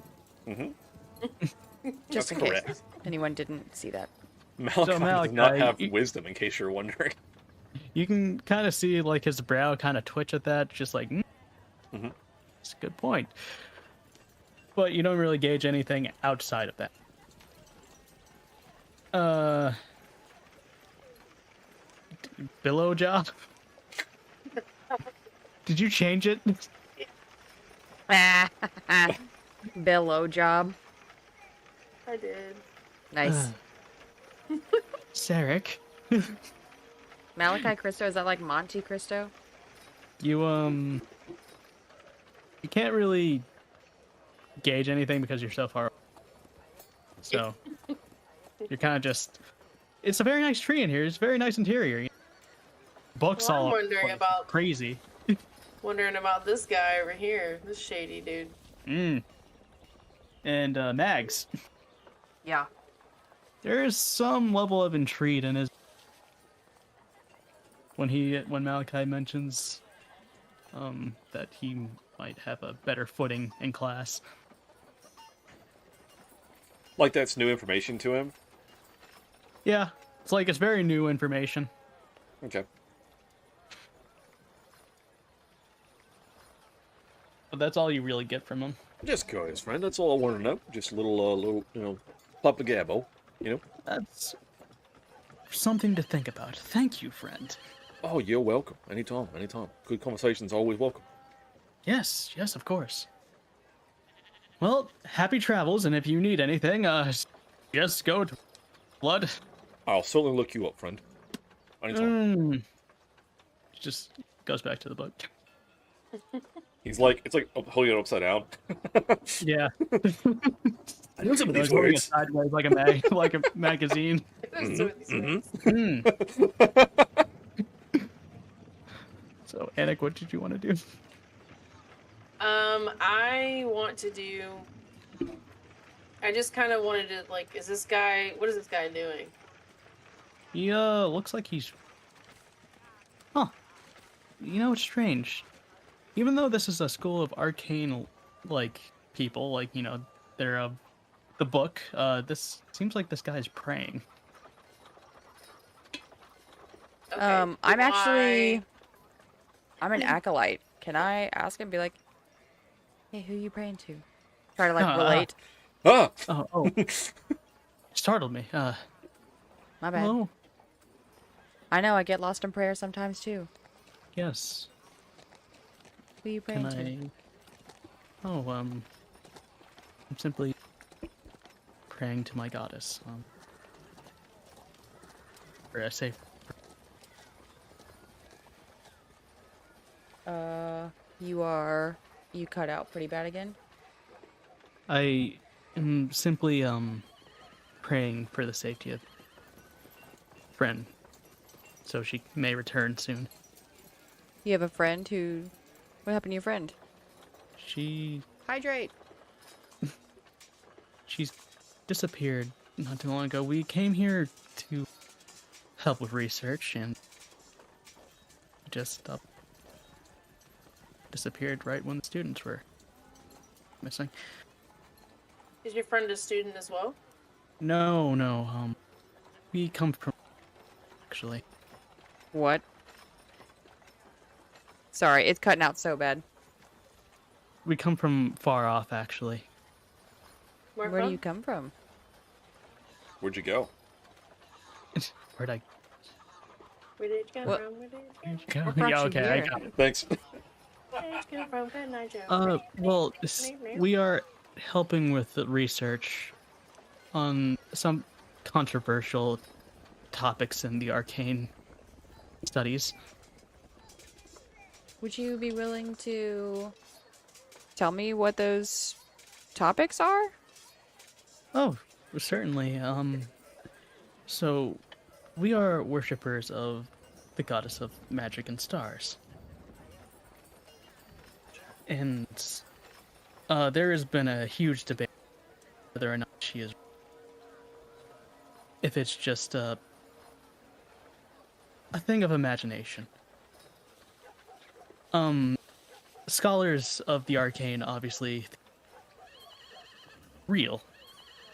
Just in correct. case anyone didn't see that. Malachi does Malachi, not have you- wisdom, in case you're wondering. You can kind of see like his brow kind of twitch at that, just like. It's a good point. But you don't really gauge anything outside of that. Billow job. Did you change it? Billow job. I did. Nice. Sarek, Malachi Cristo, is that like Monte Cristo? you can't really gauge anything because you're so far. So you're kind of just. It's a very nice tree in here. It's a very nice interior. Books Well, I'm all wondering about- crazy. Wondering about this guy over here. This shady dude. Mm. And Mags, Yeah. there is some level of intrigue in his when Malachi mentions that he might have a better footing in class. Like that's new information to him. Yeah, it's like it's very new information. Okay. But that's all you really get from him. Just curious, friend. That's all I want to know. Just a little, papagabo, That's something to think about. Thank you, friend. Oh, you're welcome. Anytime, anytime. Good conversation's always welcome. Yes, yes, of course. Well, happy travels, and if you need anything, just go to Blood. I'll certainly look you up, friend. Anytime. Just goes back to the book. He's like, it's like holding it upside down. Yeah. I know some of these Holding it words. sideways like like a magazine. So, Anik, what did you want to do? I want to do. I just kind of wanted to like. Is this guy? What is this guy doing? He looks like he's. Huh. You know, it's strange. Even though this is a school of arcane, like people, like they're of the book. This seems like this guy's praying. Okay, I'm do actually. I'm an acolyte. Can I ask him? Be like, hey, who you praying to? Try to like relate. Ah! Oh. Startled me. My bad. Hello. I know I get lost in prayer sometimes too. Yes. Who you praying Can to? I? Oh, I'm simply praying to my goddess. Or I say, You cut out pretty bad again. I am simply praying for the safety of friend, so she may return soon. You have a friend who. What happened to your friend? She's Hydrate. disappeared not too long ago. We came here to help with research and just disappeared right when the students were missing. Is your friend a student as well? No, we come from actually. What? Sorry, it's cutting out so bad. We come from far off actually. Where Where do from? you come from? Where'd you go? Where'd I Where did you come What? from? Where did you go? What brought Yeah, you okay, I here? got it. Thanks. come from? Good night, Joe. Well, we are helping with the research on some controversial topics in the arcane studies. Would you be willing to tell me what those topics are? Oh, certainly. So we are worshippers of the goddess of magic and stars. And there has been a huge debate whether or not she is. If it's just a thing of imagination. Scholars of the arcane obviously real.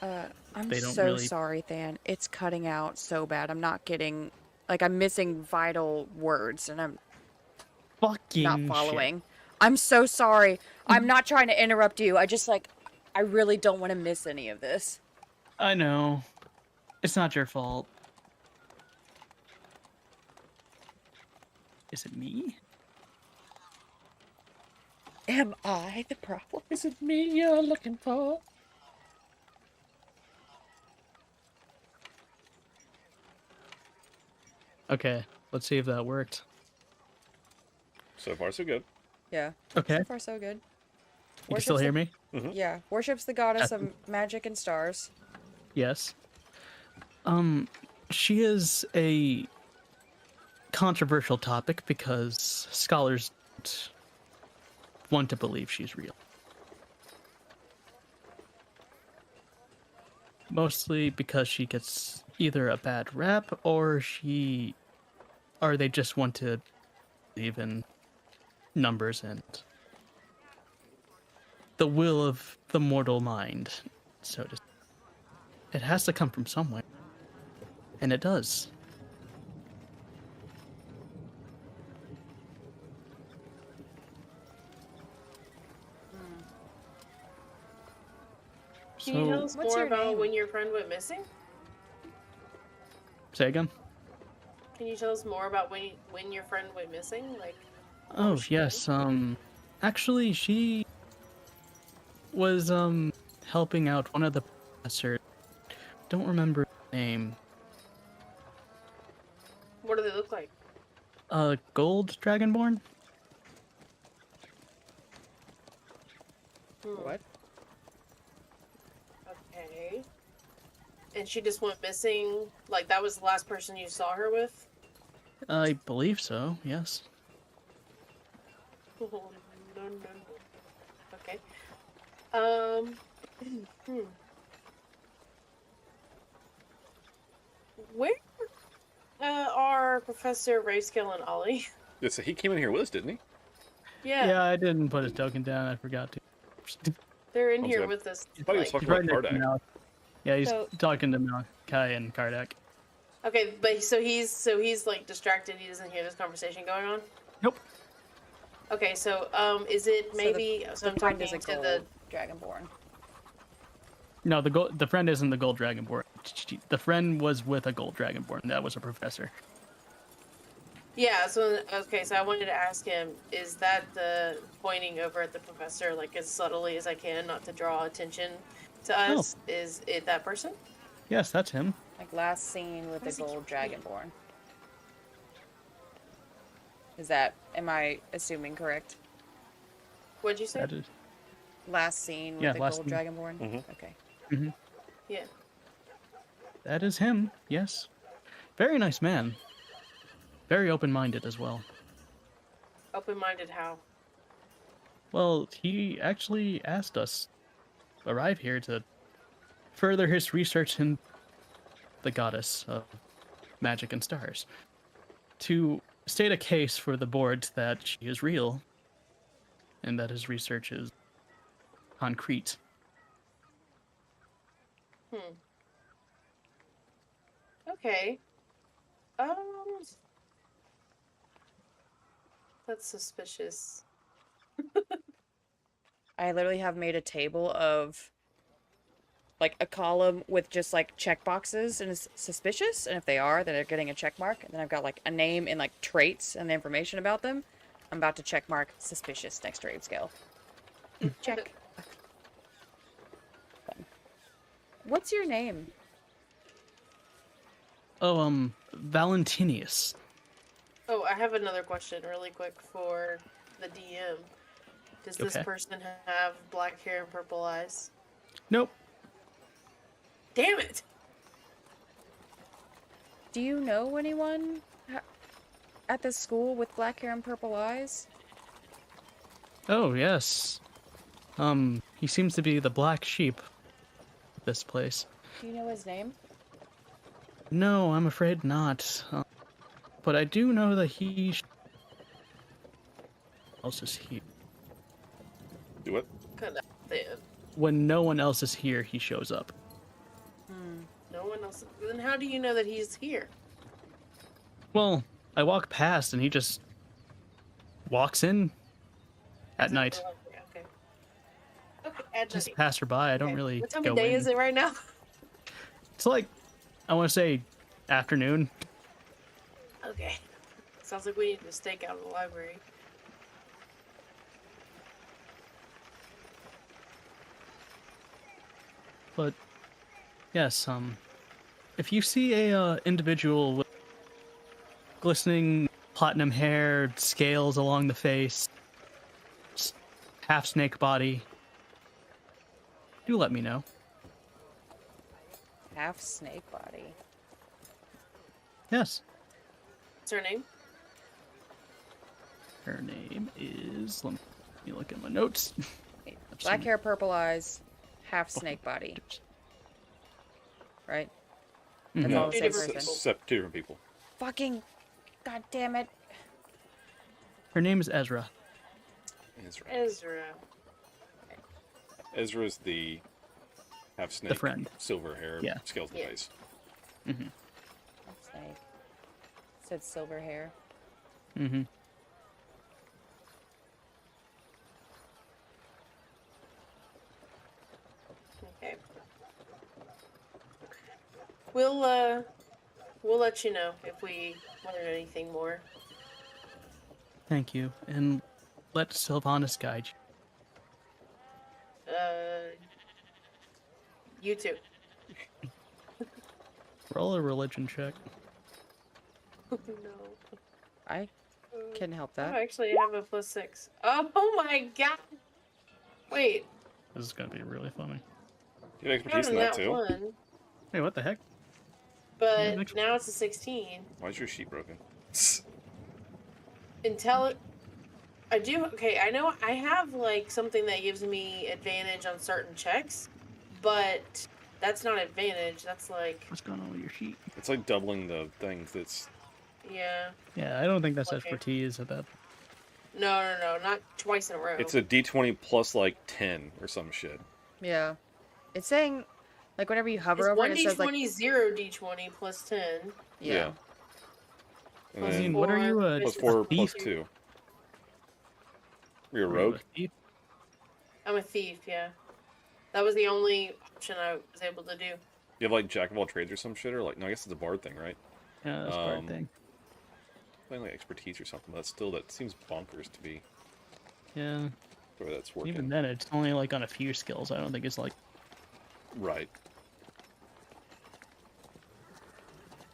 I'm They don't so really- sorry, Than. It's cutting out so bad. I'm not getting, like, I'm missing vital words, and I'm Fucking not shit. following. I'm so sorry. I'm not trying to interrupt you. I just, like, I really don't want to miss any of this. I know. It's not your fault. Is it me? Am I the problem? Is it me you're looking for? Okay, let's see if that worked. So far, so good. Yeah. Okay, So far, so good. you can still hear me? Yeah. Worships the goddess of magic and stars. Yes. She is a controversial topic because scholars don't want to believe she's real. mostly because she gets either a bad rap or they just want to believe in numbers and the will of the mortal mind. So it has to come from somewhere. And it does. Can you tell So, us what's more your about name? when your friend went missing? say again? Can you tell us more about when your friend went missing? Like, what Oh, was she yes. doing? Actually, she was, helping out one of the professors. Don't remember his name. What do they look like? Gold Dragonborn? What? Okay. And she just went missing? Like, that was the last person you saw her with? I believe so, yes. Oh, no, no, no. Okay. Um. Where are Professor Rayscale and Ollie? Yeah, so he came in here with us, didn't he? Yeah, I didn't put his token down. I forgot to. They're in Oh, here yeah. with us. I thought he was Like, talking He's about right next to Kardak. Malachi. Yeah, he's So- talking to Malachi and Kardak. okay, but so he's like distracted. He doesn't hear this conversation going on. Nope. Okay, so is it maybe? So, I'm The friend talking is a to gold the. dragonborn. No, the friend isn't the gold dragonborn. The friend was with a gold dragonborn. That was a professor. Yeah. So okay, so I wanted to ask him: is that the pointing over at the professor, like as subtly as I can, not to draw attention to us? Is it that person? Yes, that's him. Like last seen with the Where's he gold keep dragonborn. Is that, am I assuming correct? What'd you say? That is. Last seen with Yeah, the last gold seen. dragonborn? Mhm. Okay. Yeah. That is him. Yes. Very nice man. Very open-minded as well. Open-minded. How? Well, he actually asked us to arrive here to further his research in the goddess of magic and stars, to state a case for the board that she is real and that his research is concrete. Okay. That's suspicious. I literally have made a table of like a column with just like check boxes and it's suspicious, and if they are, then they're getting a check mark. And then I've got like a name and like traits and the information about them. I'm about to check mark suspicious next to Abe scale. Check. What's your name? Oh, Valentinius. Oh, I have another question really quick for the DM. Does this Okay. person have black hair and purple eyes? Nope. Damn it! Do you know anyone at this school with black hair and purple eyes? Oh, yes. He seems to be the black sheep of this place. Do you know his name? No, I'm afraid not. But I do know that he... else is here. Do it. Kind of thin. When no one else is here, he shows up. No one else. Then how do you know that he's here? Well, I walk past and he just walks in at night. Okay. Okay. At Just night. passerby. I don't Okay. really What time go of day in. is it right now? It's like, I want to say afternoon. Okay. Sounds like we need to stake out the library. But yes, if you see a individual with glistening platinum hair, scales along the face, half snake body, do let me know. Half snake body. Yes. What's her name? Her name is. Let me look at my notes. Black hair, purple eyes, half snake body. right? Mhm. That's all No, the Two same different person. people. two different people. Fucking, god damn it. Her name is Ezra. Ezra. Ezra's the half snake, friend. silver hair, Yeah. skeleton Yeah. face. Mm-hmm. Snake. Said silver hair. Mm-hmm. Okay. We'll let you know if we learn anything more. Thank you, and let Sylvanas guide you. You too. Roll a religion check. No. I can help I that. actually have a +6. Oh my god! Wait, This is gonna be really funny. You have better expertise in than that that too. one, Hey, what the heck? but next- now it's a 16. Why is your sheet broken? I do. Okay, I know I have like something that gives me advantage on certain checks, but that's not advantage. That's like, What's going on with your sheet? It's like doubling the things. It's yeah. Yeah, I don't think that's Okay. expertise at that. No, not twice in a row. a D20 plus like 10 or some shit. Yeah. It's saying, like, whenever you hover It's over it, 1 it says, like, D20, 0 D20 plus 10. yeah. And Plus then what are you, plus Vicious 4 thief? plus 2. You're a Are you rogue? a thief? I'm a thief, yeah. That was the only option I was able to do. You have like jack of all trades or some shit, or like no, I guess it's a bard thing, right? Yeah, that's part of the thing. Playing like expertise or something. But that seems bonkers to be Yeah. the way that's working. Even then, it's only like on a few skills. I don't think it's like. Right.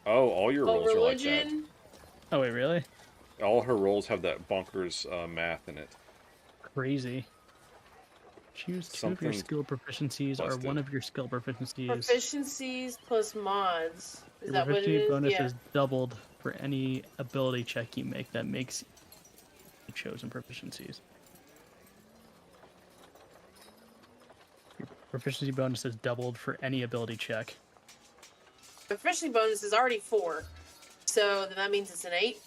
Oh, all your rolls are like that. Religion. Oh wait, really? All her rolls have that bonkers math in it. Crazy. Choose two of your Something skill proficiencies or busted. one of your skill proficiencies. Proficiencies plus mods. Is Your that what it proficiency is? bonus Yeah. is doubled for any ability check you make that makes the chosen proficiencies. Your proficiency bonus is doubled for any ability check. Proficiency bonus is already 4. So then that means it's an 8.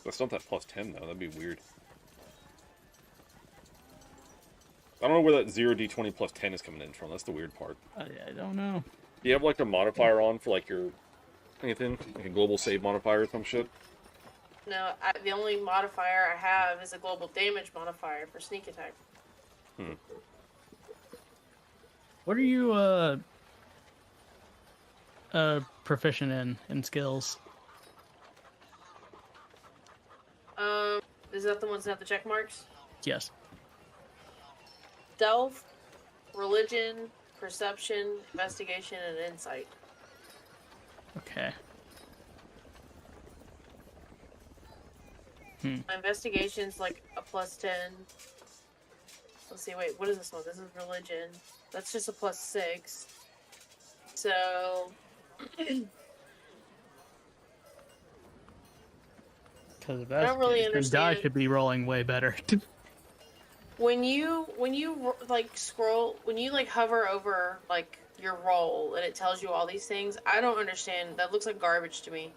That's not that plus 10 though. That'd be weird. I don't know where that 0d20 plus 10 is coming in from. That's the weird part. I don't know. Do you have like a modifier on for like your anything? Like a global save modifier or some shit? No, the only modifier I have is a global damage modifier for sneak attack. What are you proficient in skills? Is that the ones that have the check marks? Yes. Stealth, religion, perception, investigation, and insight. Okay. My investigation's like a plus 10. Let's see, wait, what is this one? This is religion. That's just a plus 6. So, Because if I don't really then die understand. should be rolling way better. when you like scroll, when you like hover over like your roll and it tells you all these things, I don't understand. That looks like garbage to me.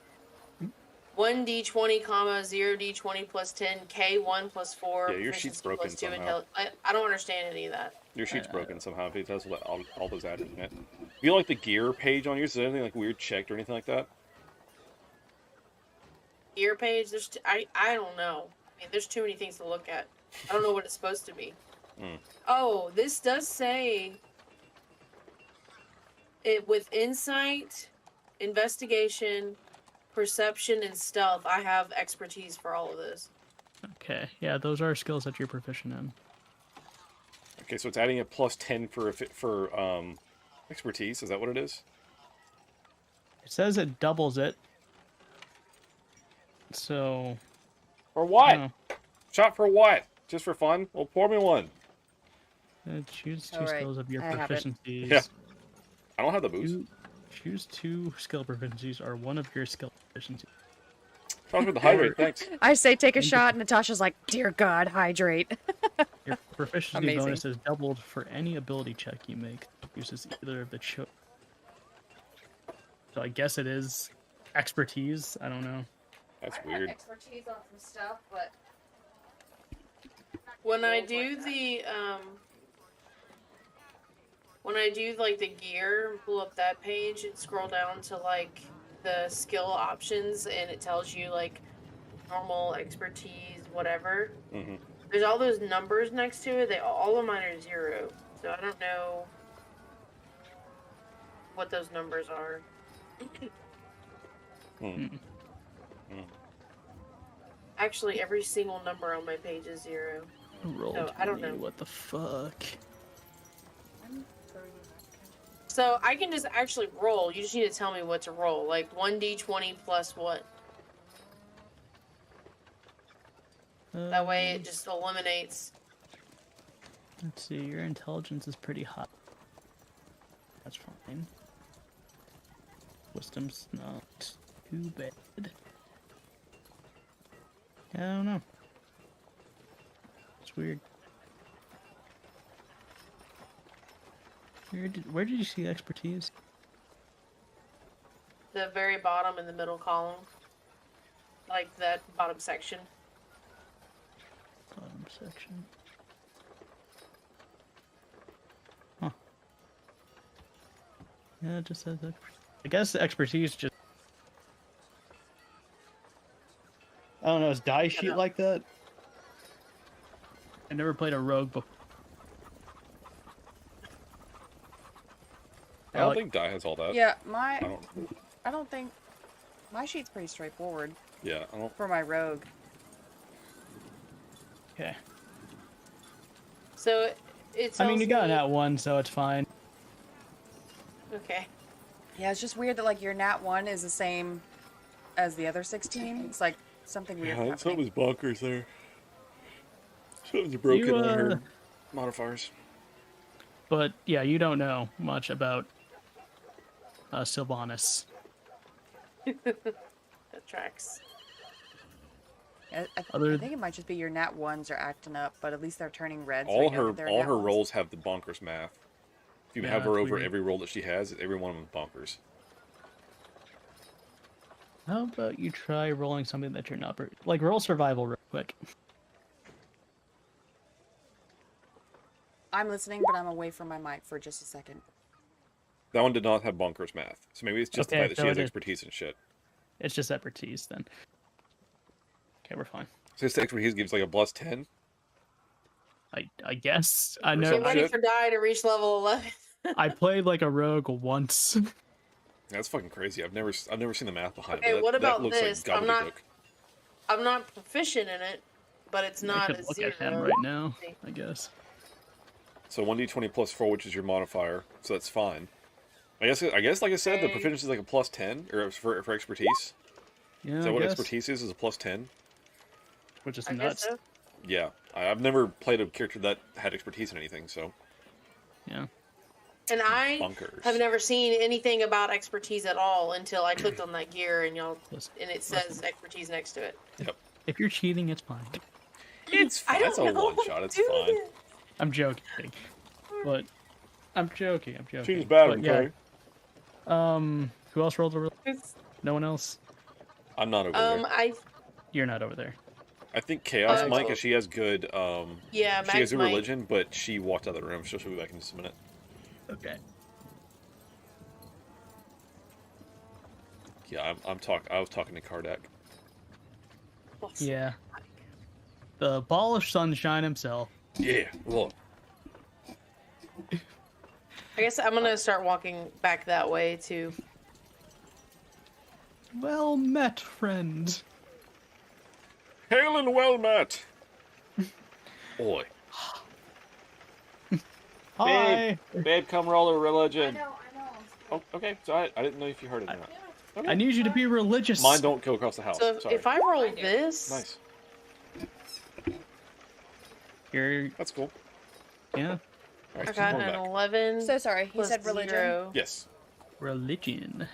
1d20, comma 0d20 plus 10, k1 plus 4. Yeah, your sheet's proficiency broken plus 2, somehow. I don't understand any of that. Your sheet's broken somehow if it does all those added in it. You know, like the gear page on yours, is there anything like weird checked or anything like that? Gear page, I don't know. I mean, there's too many things to look at. I don't know what it's supposed to be. Oh, this does say it with insight, investigation, perception, and stealth. I have expertise for all of this. Okay, yeah, those are skills that you're proficient in. Okay, so it's adding a plus 10 for expertise. Is that what it is? It says it doubles it. So, For what? no. Shot for what? Just for fun? Well, pour me one. Choose two Alright, skills of your I have it. proficiencies. Yeah. I don't have the boost. Choose two skill proficiencies or one of your skill proficiencies. Shot for the hydrate, thanks. I say take a shot, and Natasha's like, dear God, hydrate. Your proficiency Amazing. bonus is doubled for any ability check you make. Uses either of the So I guess it is expertise. I don't know. That's weird. expertise on some stuff, but When I do the when I do like the gear, pull up that page and scroll down to like the skill options, and it tells you like normal, expertise, whatever. Mm-hmm. There's all those numbers next to it. All of mine are 0, so I don't know what those numbers are. Actually, every single number on my page is 0. Roll So, I don't know. What the fuck? So I can just actually roll. You just need to tell me what to roll. Like 1d20 plus what? That way it just eliminates. Let's see, your intelligence is pretty high. That's fine. Wisdom's not too bad. I don't know. It's weird. Where did you see expertise? The very bottom in the middle column. Like that bottom section. Bottom section. Huh. Yeah, it just says that. I guess the expertise just. I don't know, is die sheet like that? I never played a rogue before. I don't think Die has all that. yeah, I don't. I don't think my sheet's pretty straightforward Yeah, I don't. for my rogue. Okay. So it's. I mean, you got that one, so it's fine. Okay. Yeah, it's just weird that like your nat 1 is the same as the other 16. It's like something weird Yeah, happening. something's bonkers there. Something's broken You, on her modifiers. But yeah, you don't know much about Sylvanas. That tracks. I think it might just be your nat 1s are acting up, but at least they're turning red. So All we know her that they're all nat her 1s. rolls have the bonkers math. If you Yeah, have her it's over weird. every roll that she has, every one of them is bonkers. How about you try rolling something that you're not... Like, roll survival real quick. I'm listening, but I'm away from my mic for just a second. That one did not have bonkers math, so maybe it's just the Okay, fact that so she has it is. expertise and shit. It's just expertise, then. Okay, we're fine. So this expertise gives like a plus 10. I guess. I Or know. Get some ready shit. for Die to reach level 11. I played like a rogue once. That's fucking crazy. I've never seen the math behind Okay, it. But what that about looks this? like I'm not- gobbledygook. I'm not proficient in it, but it's I not could a look 0. at him right now, I guess. So 1d20 plus 4, which is your modifier, so that's fine. I guess, like I said, the Okay. proficiency is like a plus 10, or for expertise. Yeah, Is that I what guess. expertise is a plus 10? Which is I guess nuts. so. Yeah. I've never played a character that had expertise in anything, so. Yeah. And I Bunkers. have never seen anything about expertise at all until I clicked on that gear and Listen, it says expertise next to it. Yep. if you're cheating, it's fine. It's fine. I don't It's a know one what shot. to It's do fine. with it. I'm joking. But I'm joking. Cheating's bad, But, yeah. okay? Who else rolled a roll? It's- No one else? I'm not over there. You're not over there. I think Chaos Oh. might, because she has good, Yeah, she Max has good might. religion, but she walked out of the room, so she'll be back in just a minute. Okay. Yeah, I was talking to Kardak. Yeah. The ball of sunshine himself. Yeah, look. I guess I'm gonna start walking back that way too. Well met, friend. Hail and well met! Oi. Hi. Babe, come roll a religion. I know. Oh, okay, so I didn't know if you heard it or not. Okay. I need you to be religious. Mine don't go across the house. So Sorry. if I roll this, Nice. You're, That's cool. yeah. Alright, I so got going an back. 11 So sorry, he plus said religion. 0 Yes. Religion.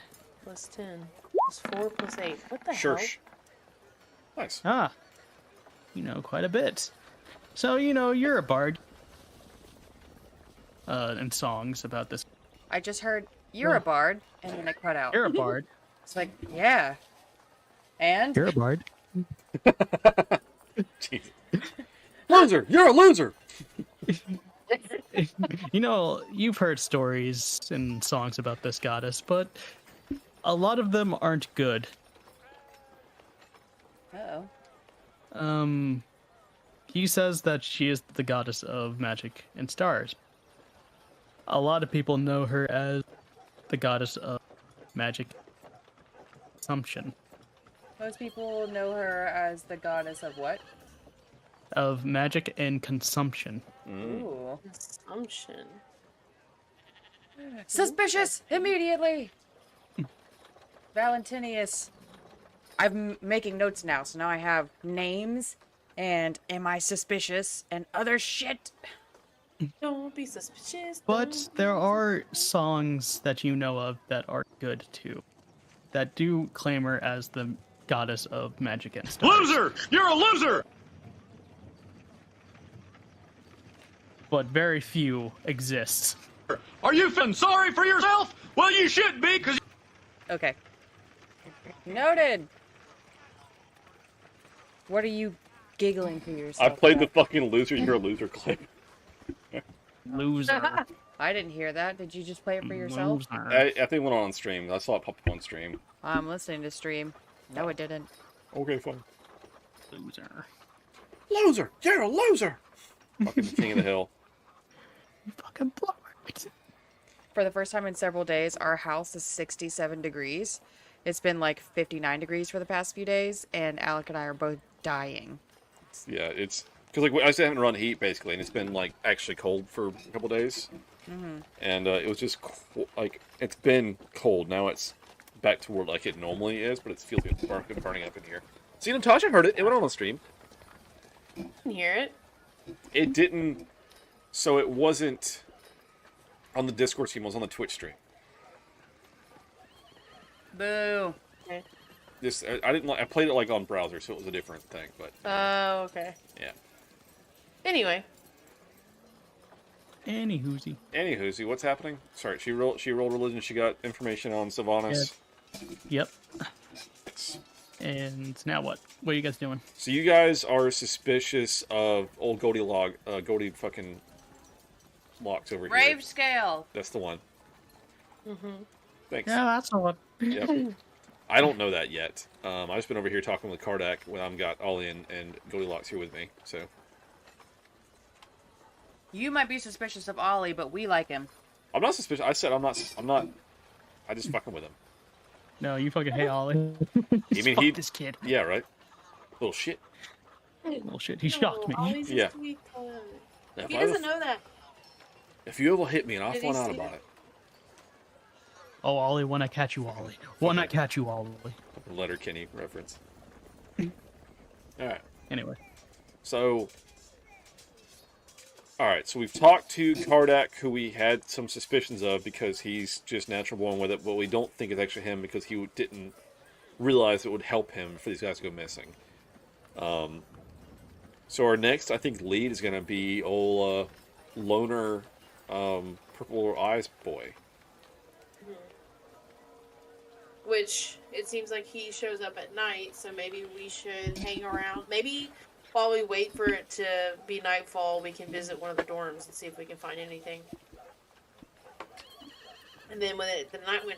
plus 10 plus 4 plus 8. What the hell? Church. Nice. Ah. You know quite a bit. So, you're a bard. And songs about this. I just heard you're a bard, and then it cut out. You're a bard. It's like, yeah. And You're a bard. Jesus. Loser! You're a loser! You know, you've heard stories and songs about this goddess, but a lot of them aren't good. uh-oh. He says that she is the goddess of magic and stars. A lot of people know her as the goddess of magic consumption. Most people know her as the goddess of what? Of magic and consumption. Ooh. Assumption. Suspicious! Immediately! Valentinius. I'm making notes now, so now I have names and am I suspicious and other shit. Don't be suspicious. But there are songs that you know of that are good too, that do claim her as the goddess of magic and stars. Loser! You're a loser! But very few exist. Are you feeling sorry for yourself? Well, you should be, because... Okay. Noted. What are you giggling for yourself? I played the fucking loser, you're a loser clip. Loser. I didn't hear that. Did you just play it for yourself? Loser. I think it went on stream. I saw it pop up on stream. I'm listening to stream. No, it didn't. Okay, fine. Loser. Loser! You're a loser! Fucking king of the hill. You fucking blower. For the first time in several days, our house is 67 degrees. It's been like 59 degrees for the past few days, and Alec and I are both dying. Yeah, it's... Because, like, I still haven't run heat, basically, and it's been, like, actually cold for a couple days. And it was just, like, it's been cold. Now it's back to where, like, it normally is, but it feels like it's burning up in here. See, Natasha heard it. It went on stream. I can hear it. It didn't... So it wasn't on the Discord stream. It was on the Twitch stream. Boo. This I didn't like. I played it, like, on browser, so it was a different thing, but... Oh, okay. Yeah. Anyway. Anywhoosie. What's happening? Sorry, she rolled religion. She got information on Sylvanas. Yep. And now what? What are you guys doing? So you guys are suspicious of old Goldie fucking locks over Brave here. scale. That's the one. Thanks. Yeah, that's the one. Yep. I don't know that yet. I've just been over here talking with Kardak when I've got Ollie and Goldilocks here with me. So You might be suspicious of Ollie, but we like him. I'm not suspicious. I said I'm not. I just fucking with him. No, you fucking hate Ollie. You mean Fuck this kid. Yeah, right. Little shit. Well, shit, he shocked me. Ollie's a Yeah. sweet boy. If He I ever- doesn't know that. If you ever hit me and I Did he find out see about it? it, Oh, Ollie, when I catch you, Ollie. When I catch you, Ollie. Letter Kenny reference. All right. Anyway. So, all right. So we've talked to Kardak, who we had some suspicions of because he's just natural born with it, but we don't think it's actually him because he didn't realize it would help him for these guys to go missing. So our next, I think, lead is going to be old loner purple eyes boy. Which, it seems like he shows up at night, so maybe we should hang around. Maybe while we wait for it to be nightfall, we can visit one of the dorms and see if we can find anything. And then when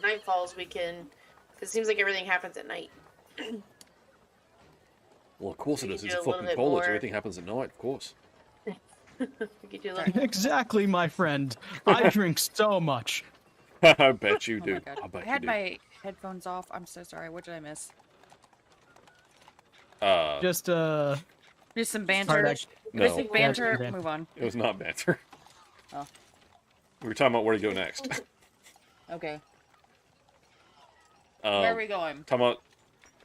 night falls, we can... Because it seems like everything happens at night. Well, of course it We is. can It's do a a little fucking bit college. more. Everything happens at night, of course. We could do like... Exactly, my friend. I drink so much. I bet you Oh do. my god. I bet I had you do. my headphones off. I'm so sorry. What did I miss? Just, Just some banter. Kardak. No, Basic banter. Banter. Move on. it was not banter. Oh. We were talking about where to go next. Okay. Where are Um, we going? talking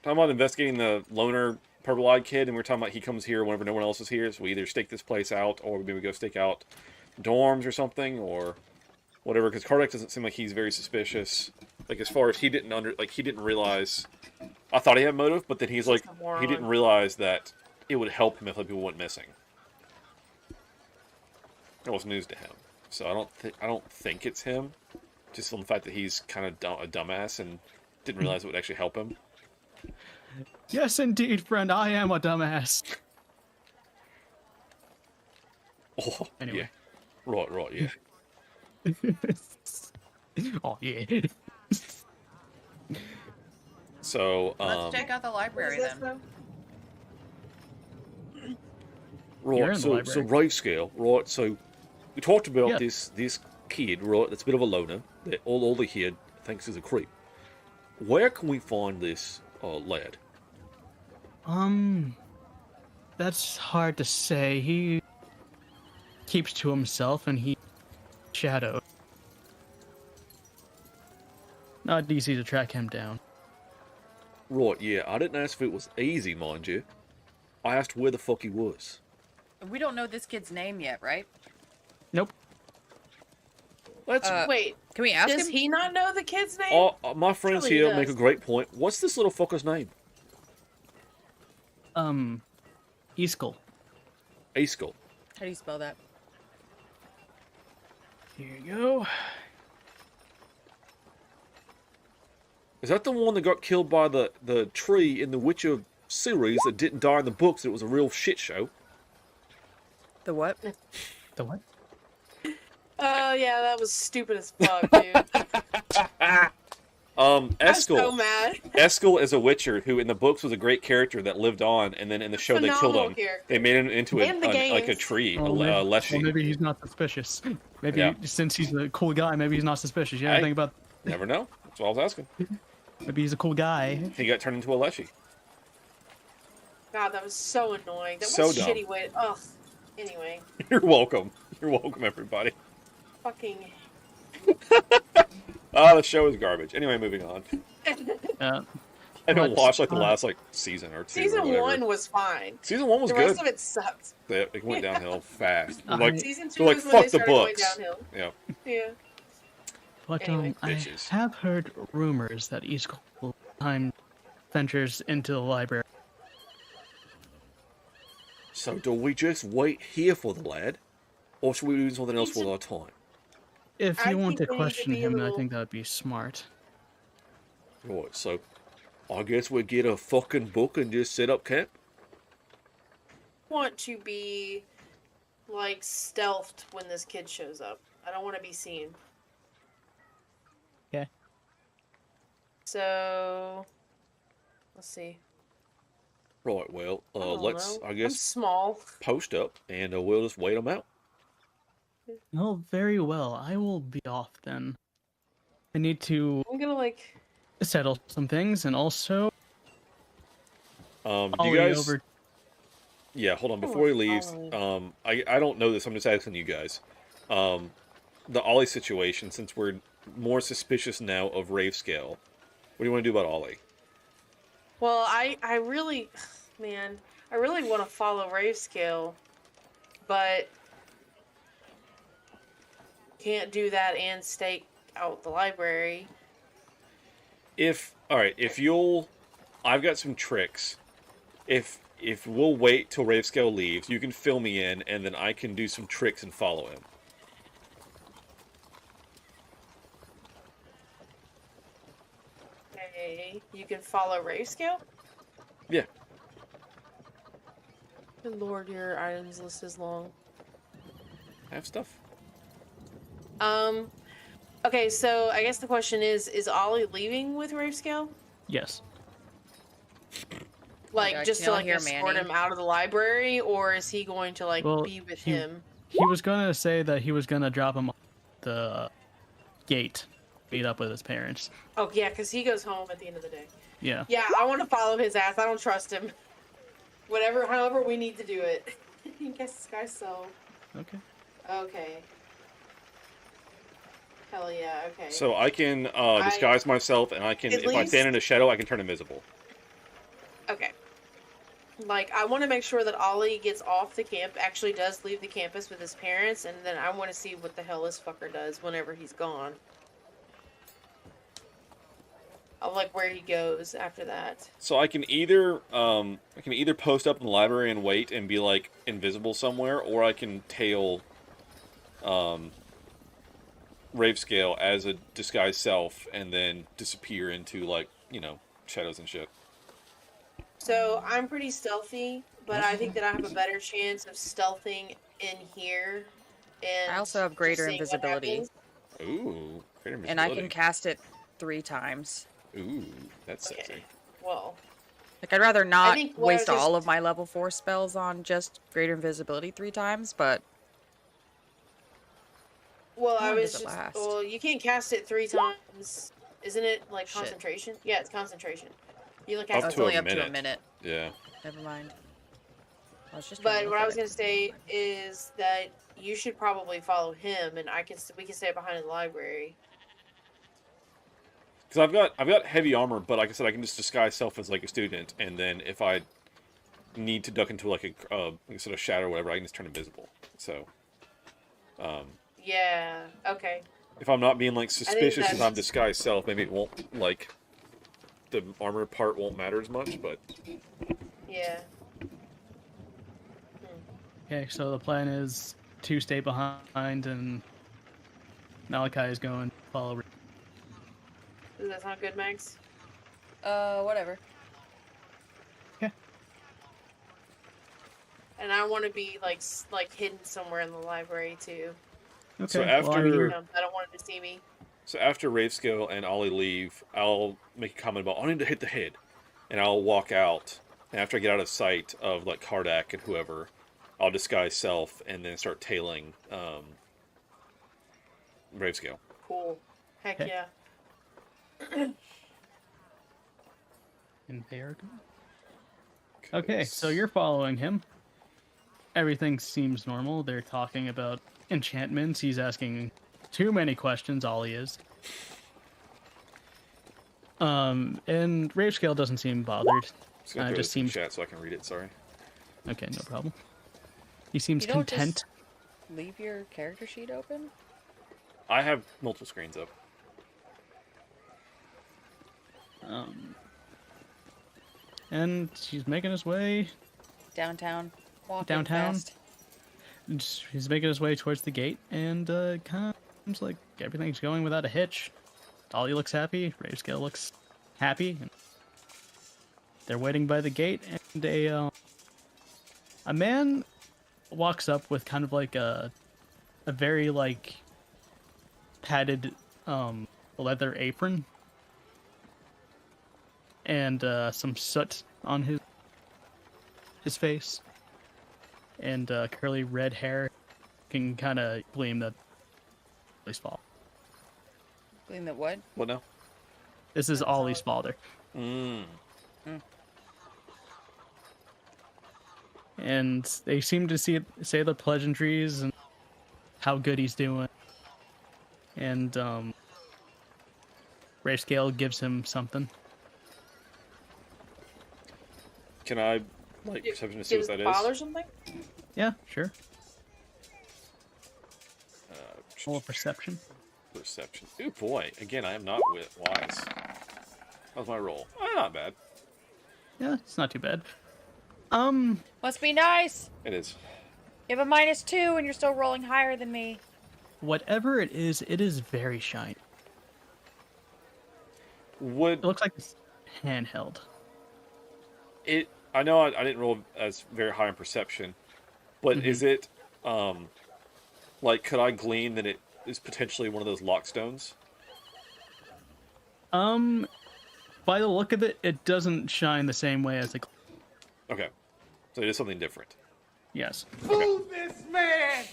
about investigating the loner purple-eyed kid, and we were talking about he comes here whenever no one else is here, so we either stake this place out, or maybe we go stake out dorms or something, or whatever, because Kardak doesn't seem like he's very suspicious. Like, as far as he didn't realize... I thought he had motive, but then he's like, He's a moron. he didn't realize that it would help him if other people went missing. That was news to him. So I don't think it's him, just on the fact that he's kind of a dumbass and didn't realize it would actually help him. Yes, indeed, friend. I am a dumbass. Oh, Anyway. yeah. Right, yeah. Oh yeah. So, Let's check out the library then. You're right, in the so library. rave scale, right? So we talked about Yeah. this kid, right? That's a bit of a loner. That all the kid thinks is a creep. Where can we find this lad? That's hard to say. He keeps to himself and he shadowed. Not easy to track him down. Right, yeah. I didn't ask if it was easy, mind you. I asked where the fuck he was. We don't know this kid's name yet, right? Nope. Let's. Wait, Can we ask does him? he not know the kid's name? Oh, my friends Surely he here make a does. great point. What's this little fucker's name? Easkell. Askell. How do you spell that? Here you go. Is that the one that got killed by the tree in the Witcher series that didn't die in the books? It was a real shit show. The what? The what? Oh yeah, that was stupid as fuck, dude. I'm Eskel. so mad. Eskel is a Witcher who, in the books, was a great character that lived on, and then in the show they killed Phenomenal him. character. They made him into And the like a games. tree, Well, a maybe, leshy. well, maybe he's not suspicious. Maybe Yeah. since he's a cool guy, maybe he's not suspicious. You ever Hey. think about? Never know. That's what I was asking. Maybe he's a cool guy. He got turned into a leshy. God, that was so annoying. That So was a dumb. shitty way. Ugh. Anyway, You're welcome. You're welcome, everybody. fucking. The show is garbage. Anyway, moving on. Uh, I don't But, watch like the last season or two. or Season whatever. 1 was fine. Season 1 was The good. rest of it sucked. It went downhill fast. I- Like, Season 2 they're like, is when fuck they the started going books. downhill. Yeah. Yeah. but Anyway. I Bitches. have heard rumors that Easkell will time ventures into the library. So do we just wait here for the lad, or should we do something else with our time? If I you want think to we need to question be a him, I little- think that would be smart. Right. So, I guess we get a fucking book and just set up camp. Want to be like stealthed when this kid shows up. I don't want to be seen. Okay. So, let's see. Right. Well, I don't let's. know. I I'm guess small. post up and we'll just wait them out. Oh, very well. I will be off then. I need to I'm gonna like. settle some things, and also Do Ollie you guys? over. Yeah. Hold on. Before he leaves, Ollie. I don't know this. I'm just asking you guys. The Ollie situation. Since we're more suspicious now of Rave Scale, what do you want to do about Ollie? Well, I really, man, I really want to follow Rave Scale, but can't do that and stake out the library. If you'll, I've got some tricks. If we'll wait till Rave Scale leaves, you can fill me in, and then I can do some tricks and follow him. Okay, you can follow Rave Scale? Yeah. Good lord, your items list is long. I have stuff. Okay, so I guess the question is Ollie leaving with Rave Scale? Yes. Like, God, just can to y'all like hear escort Manny? him out of the library, or is he going to like Well, be with he- him? He was gonna say that he was gonna drop him off at the gate, meet up with his parents. Oh yeah, because he goes home at the end of the day. Yeah. Yeah, I want to follow his ass. I don't trust him. Whatever, however we need to do it. I guess this guy's so. Okay. Okay. Hell yeah, okay. So I can disguise myself, and I can, At if I least- stand in a shadow, I can turn invisible. Okay. Like, I want to make sure that Ollie gets off the camp, actually does leave the campus with his parents, and then I want to see what the hell this fucker does whenever he's gone. Of, like, where he goes after that. So I can either post up in the library and wait and be like invisible somewhere, or I can tail Ravescale as a disguised self and then disappear into, like, shadows and shit. So I'm pretty stealthy, but I think that I have a better chance of stealthing in here and I also have just greater seeing what invisibility, happens. Ooh, greater and I can invisibility. cast it 3 times. Ooh, that's sexy. Okay. Well, Like, I'd rather not think what I was waste gonna all s- of my level 4 spells on just greater invisibility 3 times, but well, how I long does was it just last? well, you can't cast it 3 times. Isn't it like Shit. concentration? Yeah, it's concentration. You look Up at Oh, it's to only a up to a minute. minute. Yeah. Never mind. I was just trying to But look what I at was it. gonna say is that you should probably follow him, and we can stay behind in the library. Because I've got heavy armor, but like I said, I can just disguise self as like a student, and then if I need to duck into like a sort of shadow or whatever, I can just turn invisible. So, Yeah. Okay. if I'm not being like suspicious because I'm that's- disguised self, maybe it won't like the armor part won't matter as much. But Yeah. Okay, so the plan is to stay behind, and Malachi is going to follow. Does that sound good, Max? Whatever. Okay. And I want to be like hidden somewhere in the library too. Okay. So well, I mean, after- you're- I don't want him to see me. so after Ravescale and Ollie leave, I'll make a comment about I need to hit the head, and I'll walk out. And after I get out of sight of like Kardak and whoever, I'll disguise self and then start tailing Ravescale. Cool. Heck Okay. yeah. and they are gone. Okay, so you're following him. Everything seems normal. They're talking about enchantments. He's asking too many questions, Ollie is. And Ravescale doesn't seem bothered. Just gonna throw just this in seems chat so I can read it. Sorry. okay, no problem. He seems You don't content. Leave your character sheet open? I have multiple screens up. And he's making his way. Downtown. Walking Downtown? fast. He's making his way towards the gate, and kind of seems like everything's going without a hitch. Ollie looks happy. Ravescale looks happy. And they're waiting by the gate, and a man walks up with kind of like a very like padded leather apron and some soot on his face, and curly red hair can kind of gleam that Ollie's father. Clean the what? What now? This is Ollie's father. And they seem to say the pleasantries and how good he's doing. And Grayscale gives him something. Can I like perception to see Give what his that father is? something? Yeah, sure. Roll perception. Perception. Ooh boy! Again, I am not wise. How's my roll? Not bad. Yeah, it's not too bad. Must be nice. It is. You have a -2 and you're still rolling higher than me. Whatever it is very shiny. Would It looks like it's handheld. it? I know I didn't roll as very high in perception, but is it like could I glean that it is potentially one of those lock stones? By the look of it, it doesn't shine the same way as a. Okay, so it is something different. Yes. Move this man!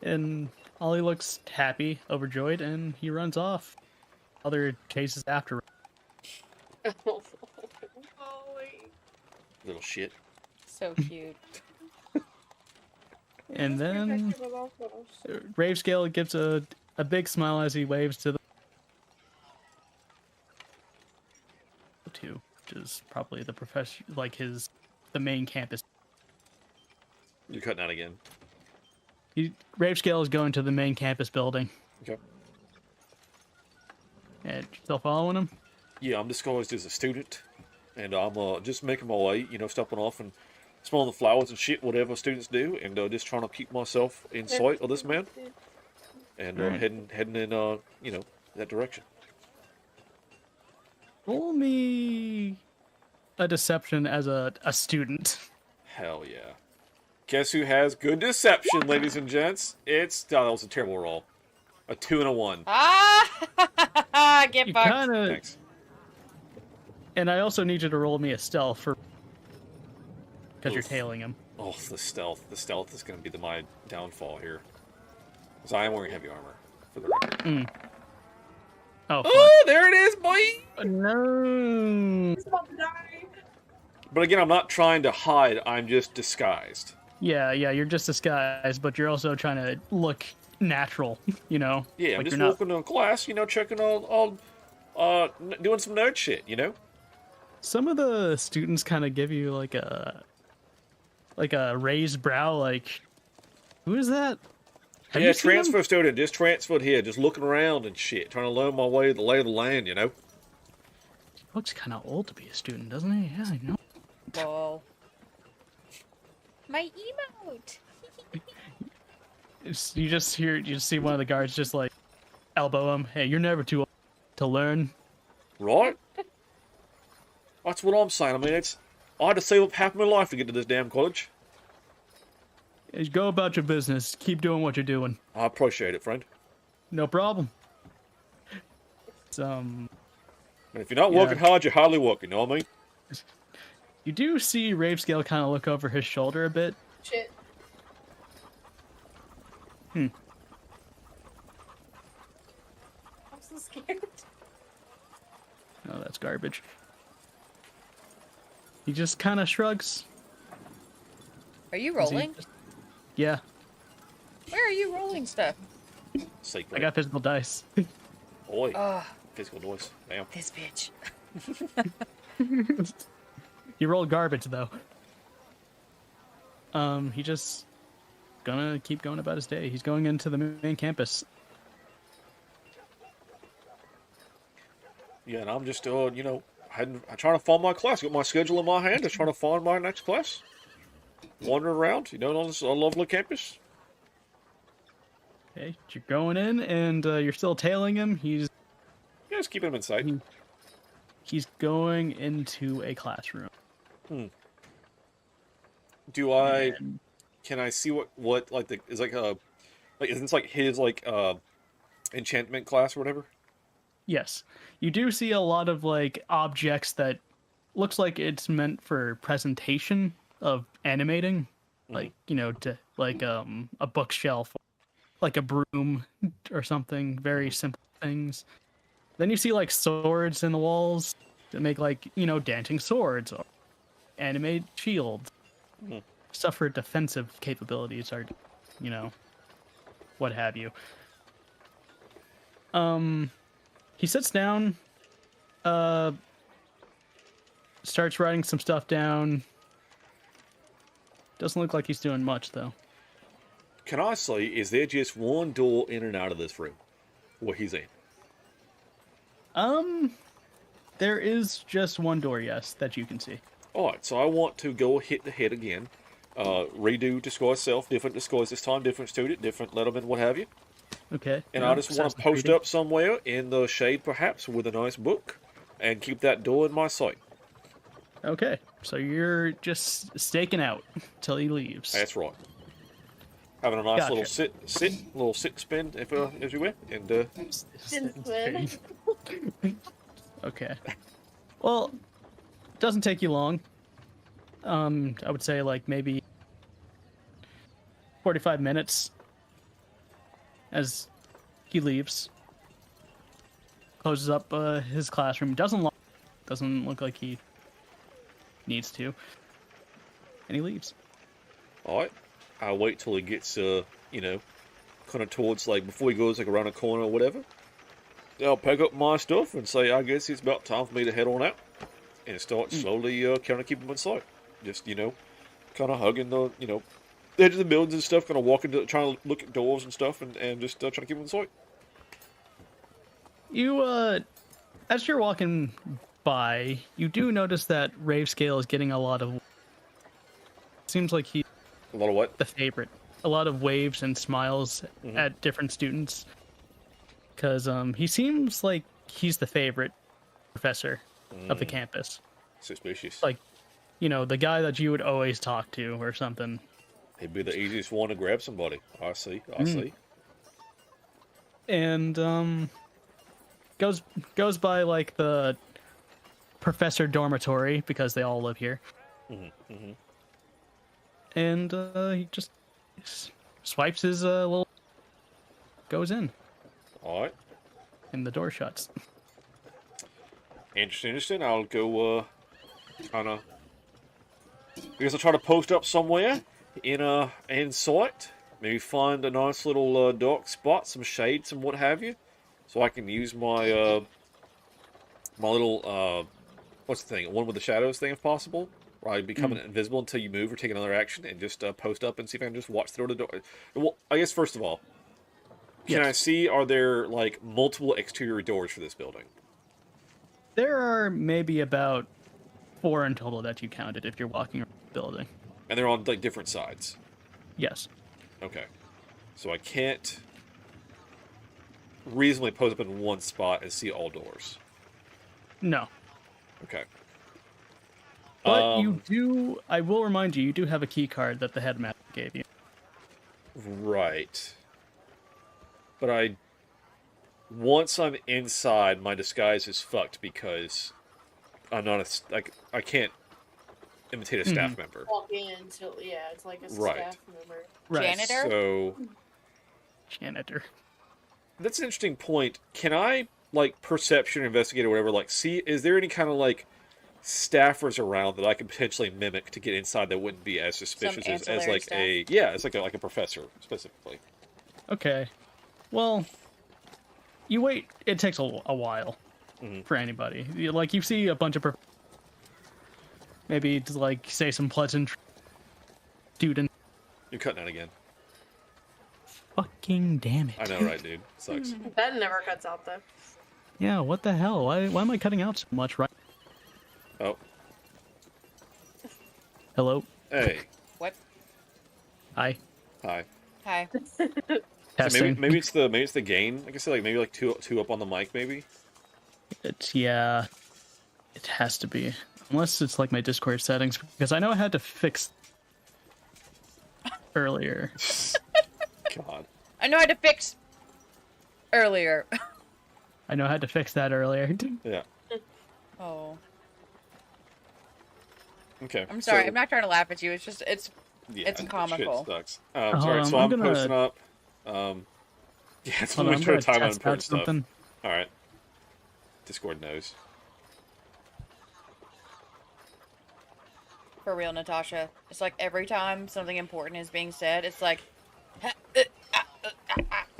And Ollie looks happy, overjoyed, and he runs off. Other chases after. Little shit. So cute. And then Ravescale gives a big smile as he waves to the which is probably the professor, like the main campus. You're cutting out again. Ravescale is going to the main campus building. Okay. And still following him? Yeah, I'm disguised as a student, and I'm just making my way, stepping off and smelling the flowers and shit, whatever students do, and just trying to keep myself in sight of this man, and Alright. heading in that direction. Roll me a deception as a student. Hell yeah! Guess who has good deception, ladies and gents? That was a terrible roll. A 2 and a 1. Ah! Get You fucked. kinda, Thanks. and I also need you to roll me a stealth for because you're Oof. tailing him. Oh, the stealth. The stealth is going to be my downfall here. Because I am wearing heavy armor, for the record. Oh, fuck. Oh, there it is, boy! No. He's about to die. But again, I'm not trying to hide. I'm just disguised. Yeah, you're just disguised, but you're also trying to look natural, you know? Yeah, I'm Like just you're not- walking to class, checking all doing some nerd shit, Some of the students kind of give you like a raised brow, like, who is that? Have Yeah, you seen him? transfer student, just transferred here, just looking around and shit, trying to learn my way, the lay of the land, He looks kind of old to be a student, doesn't he? Yeah, I know. Lol. My emote. You just see one of the guards just like elbow him. Hey, you're never too old to learn. Right? That's what I'm saying. I mean, I had to save up half my life to get to this damn college. Just go about your business. Keep doing what you're doing. I appreciate it, friend. No problem. It's, And if you're not Yeah. working hard, you're hardly working, you know what I mean? you do see Ravescale kind of look over his shoulder a bit. Shit. Hmm. I'm so scared. Oh, that's garbage. He just kind of shrugs. Are you as he rolling? just- Yeah, Where are you rolling stuff? Secret. I got physical dice. Oi. Oh, Physical noise. Damn. this bitch. He rolled garbage though. He just gonna keep going about his day. He's going into the main campus. Yeah, and I'm just, I'm trying to find my class. Got my schedule in my hand, just trying to find my next class. Wandering around, on this lovely campus. Okay, you're going in, and you're still tailing him. Yeah, just keeping him in sight. He's going into a classroom. Do I? And Can I see what is isn't this like his enchantment class or whatever? yes, you do see a lot of like objects that looks like it's meant for presentation of animating, like to like a bookshelf, like a broom or something. Very simple things. Then you see like swords in the walls that make like dancing swords or animated shields. Stuff for defensive capabilities are, what have you. He sits down, starts writing some stuff down. Doesn't look like he's doing much though. Can I say, is there just one door in and out of this room where he's in? There is just one door, yes, that you can see. Alright, so I want to go hit the head again. Redo disguise self, different disguise this time, different student, different letterman, what have you. Okay. And yeah, I just want sounds to post pretty- up somewhere in the shade, perhaps, with a nice book, and keep that door in my sight. Okay, so you're just staking out till he leaves. That's right. Having a nice Gotcha. little sit spin, as you will, and Since when? Okay. Well, doesn't take you long. I would say like maybe 45 minutes as he leaves. Closes up his classroom. Doesn't look like he needs to. And he leaves. alright. I'll wait till he gets, kind of towards, before he goes, around a corner or whatever. I'll pick up my stuff and say, I guess it's about time for me to head on out. And start slowly, kind of keeping him in sight. Just, kind of hugging the, the edge of the buildings and stuff, kind of walking, trying to look at doors and stuff, and just trying to keep him in sight. You, as you're walking by, you do notice that Ravescale is getting a lot of seems like he's A lot of what? the favorite. A lot of waves and smiles at different students. Because he seems like he's the favorite professor of the campus. Suspicious. Like, you know, the guy that you would always talk to or something. He'd be the easiest one to grab somebody. I see. I see. And goes by like the professor dormitory because they all live here. And he just swipes his little, goes in, All right. and the door shuts. Interesting. I'll go, kind of... I guess I'll try to post up somewhere in sight. Maybe find a nice little dark spot, some shade, some what have you. So I can use my, my little, what's the thing? One with the shadows thing, if possible. Where I become invisible until you move or take another action and just post up and see if I can just watch through the door. Well, I guess first of all, can I see, are there, like, multiple exterior doors for this building? There are maybe about 4 in total that you counted if you're walking around the building. And they're on, like, different sides? Yes. Okay. So I can't reasonably pose up in one spot and see all doors. No. Okay. But you do, I will remind you, you do have a key card that the headmaster gave you. Right. But once I'm inside, my disguise is fucked because I'm not I can't imitate a staff member. Walk in until it's like a Right. staff member. Right. Janitor? So Janitor. that's an interesting point. Can I, like, perception, investigate, or whatever, like, see, is there any kind of, like, staffers around that I could potentially mimic to get inside that wouldn't be as suspicious as ancillary like staff? it's like a professor, specifically. Okay. Well, you wait. It takes a while for anybody. Like, you see a bunch of maybe to, like, say some pleasant student. You're cutting out again. Fucking damn it. I know, right, dude? Sucks. That never cuts out though. Yeah, what the hell? Why am I cutting out so much? Right? Oh. Hello? Hey. What? Hi. Hi. Hi. So Testing. maybe it's the gain. Like I said, like maybe like two up on the mic, maybe. Yeah. It has to be. Unless it's like my Discord settings, because I know I had to fix earlier. God. I know how to fix earlier. I know I had to fix that earlier. Yeah. Oh. Okay. I'm sorry. So, I'm not trying to laugh at you. It's just it's yeah, comical. Shit sucks. Sorry. So I'm posting up. Yeah, it's Hold on, always I'm trying gonna to time on test out important stuff. something. All right. Discord knows. For real, Natasha. It's like every time something important is being said, it's like, and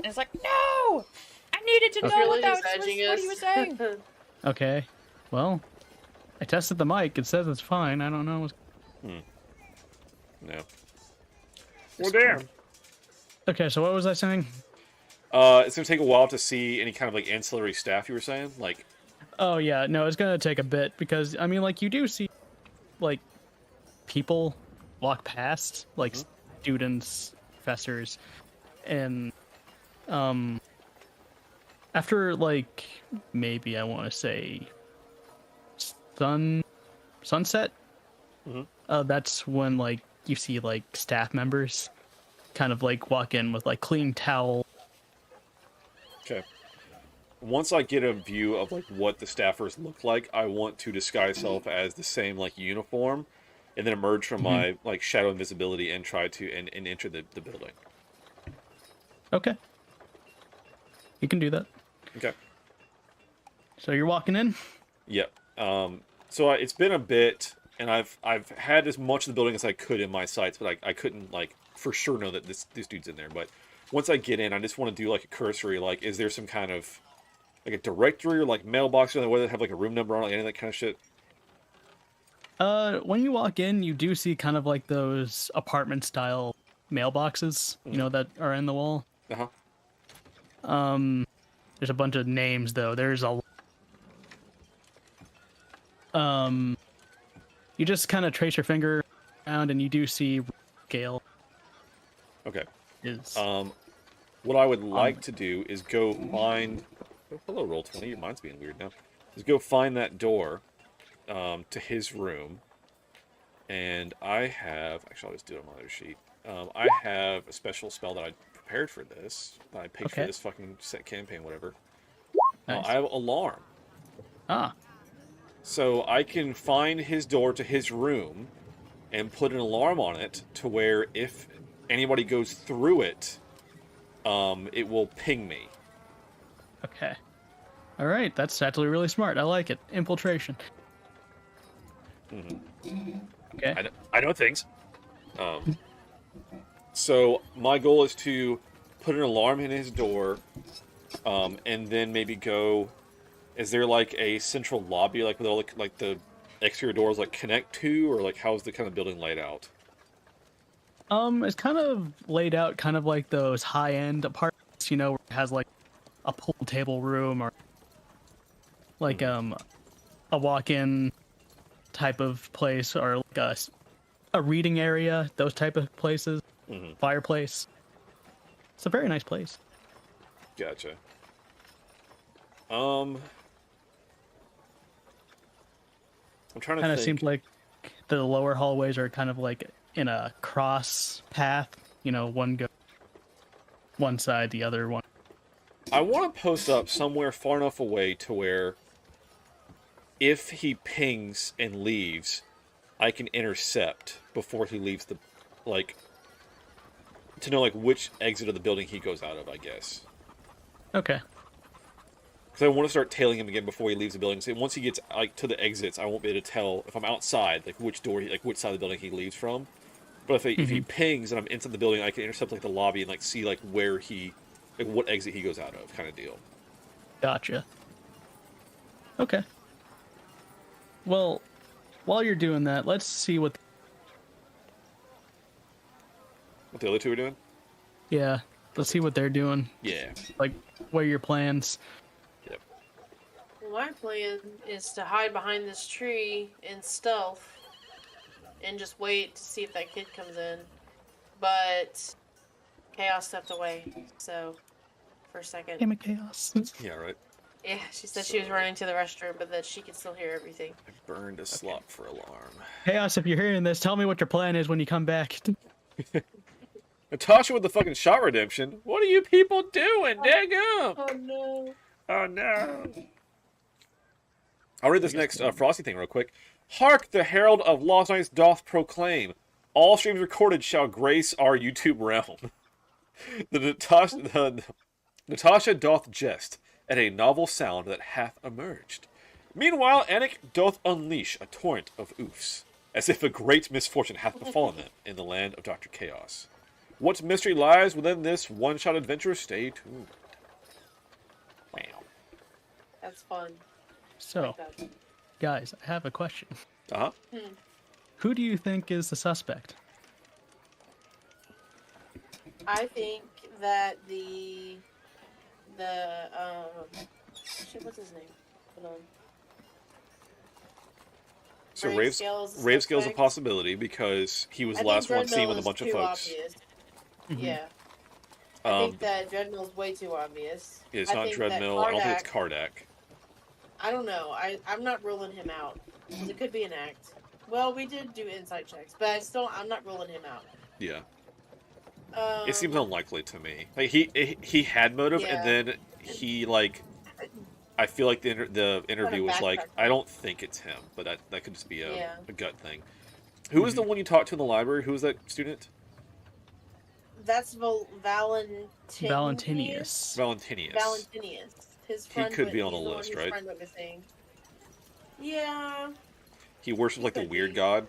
it's like, no! I needed to know Really what that just was, edging what he was saying. Okay. Well, I tested the mic. It says it's fine. I don't know. No. Well, damn. Okay, so what was I saying? It's gonna take a while to see any kind of like ancillary staff. You were saying, like, Oh, yeah. No, it's going to take a bit because, I mean, like, you do see, like, people walk past, like, students, professors, and, after, like, maybe I want to say sunset, that's when, like, you see, like, staff members kind of, like, walk in with, like, clean towel. okay. Once I get a view of like what the staffers look like, I want to disguise self as the same like uniform, and then emerge from my like shadow invisibility and try to and enter the building. Okay. You can do that. Okay. So you're walking in? Yep. So it's been a bit, and I've had as much of the building as I could in my sights, but I couldn't like for sure know that this dude's in there. But once I get in, I just want to do like a cursory, like, is there some kind of like a directory or like mailbox or whether they have like a room number on it, like any of that kind of shit? When you walk in, you do see kind of like those apartment style mailboxes, you know, that are in the wall. Uh-huh. There's a bunch of names though. There's a you just kind of trace your finger around, and you do see scale Okay. is What I would on like to do is go find. Oh, hello, Roll20. Your mind's being weird now. Is go find that door to his room. And I have. Actually, I'll just do it on my other sheet. I have a special spell that I prepared for this. That I picked for Okay. this fucking set campaign, whatever. nice. I have Alarm. Ah, So I can find his door to his room and put an alarm on it to where if anybody goes through it, it will ping me. okay. All right, that's actually really smart. I like it. Infiltration. Okay. I know things. So my goal is to put an alarm in his door, and then maybe go. Is there like a central lobby, like with all like the exterior doors like connect to, or like how's the kind of building laid out? It's kind of laid out kind of like those high-end apartments, you know, where it has like a pool table room or like a walk-in type of place or like a reading area, those type of places. Fireplace. It's a very nice place. Gotcha. I'm trying to Kind of think. seems like the lower hallways are kind of like in a cross path. You know, one go one side, the other one. I want to post up somewhere far enough away to where if he pings and leaves, I can intercept before he leaves the, like, to know like which exit of the building he goes out of, I guess. Okay. Because I want to start tailing him again before he leaves the building. So once he gets like to the exits, I won't be able to tell if I'm outside, like which door, like which side of the building he leaves from. But if he pings and I'm inside the building, I can intercept like the lobby and like see like where he, like what exit he goes out of, kind of deal. Gotcha. Okay. Well, while you're doing that, let's see what. What the other two are doing? Yeah, let's see what they're doing. Yeah. Like, what are your plans? Yep. Well, my plan is to hide behind this tree in stealth and just wait to see if that kid comes in. But Chaos stepped away, so for a second. Damn it, Chaos. Yeah, right. Yeah, she said she was running to the restroom, but that she could still hear everything. I burned a slot for alarm. Chaos, if you're hearing this, tell me what your plan is when you come back. Natasha with the fucking shot redemption. What are you people doing? Daggum! Oh no. Oh no. I'll read this next Frosty thing real quick. Hark, the herald of Lost Nights doth proclaim. All streams recorded shall grace our YouTube realm. The Natasha doth jest at a novel sound that hath emerged. Meanwhile, Anik doth unleash a torrent of oofs, as if a great misfortune hath befallen them in the land of Dr. Chaos. What mystery lies within this one-shot adventure? Stay tuned. Wow. That's fun. So, guys, I have a question. Uh-huh. Who do you think is the suspect? I think that shit, what's his name? Hold on. So Ravescale's the Ravescale's a suspect. possibility because he was I the last think one seen Dreadnought with a is bunch of too folks. obvious. Yeah. I think that Dreadnough's way too obvious. It's I not think that Dreadmill. I don't think it's Kardak- Kardak. I don't know. I'm not ruling him out. It could be an act. Well, we did do insight checks, but I'm not ruling him out. Yeah. It seems Um, unlikely to me. Like he had motive, Yeah. and then he like. I feel like the interview was like, backtrack. I don't think it's him, but that could just be Yeah. a gut thing. Who was the one you talked to in the library? Who was that student? That's Valentinius. Valentinius. Valentinius. His He friend could went- be on he's the one list, whose right? friend went missing. Yeah. He worships like the Could weird be. god.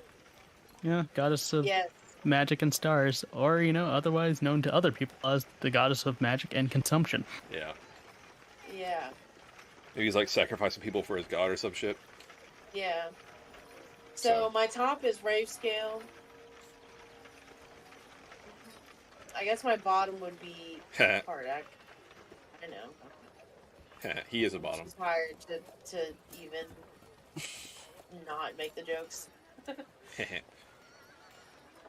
Yeah, goddess of Yes. magic and stars, or, you know, otherwise known to other people as the goddess of magic and consumption. Yeah. Yeah. Maybe he's like sacrificing people for his god or some shit. Yeah. So- So my top is Ravescale. I guess my bottom would be Kardak. I know. He is a bottom. She's hired to even not make the jokes.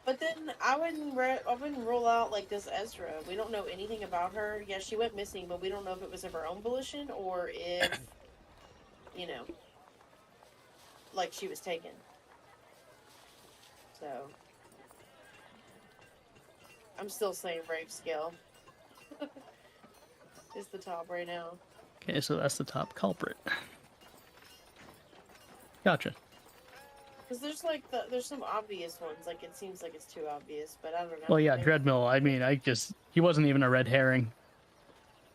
But then I wouldn't rule out like this Ezra. We don't know anything about her. Yeah, she went missing, but we don't know if it was of her own volition or if, you know, like she was taken. So I'm still saying brave skill. Is the top right now. Okay, so that's the top culprit. Gotcha. Because there's some obvious ones. Like it seems like it's too obvious, but I don't know. Well, yeah, Maybe- Dreadmill. I mean, he wasn't even a red herring.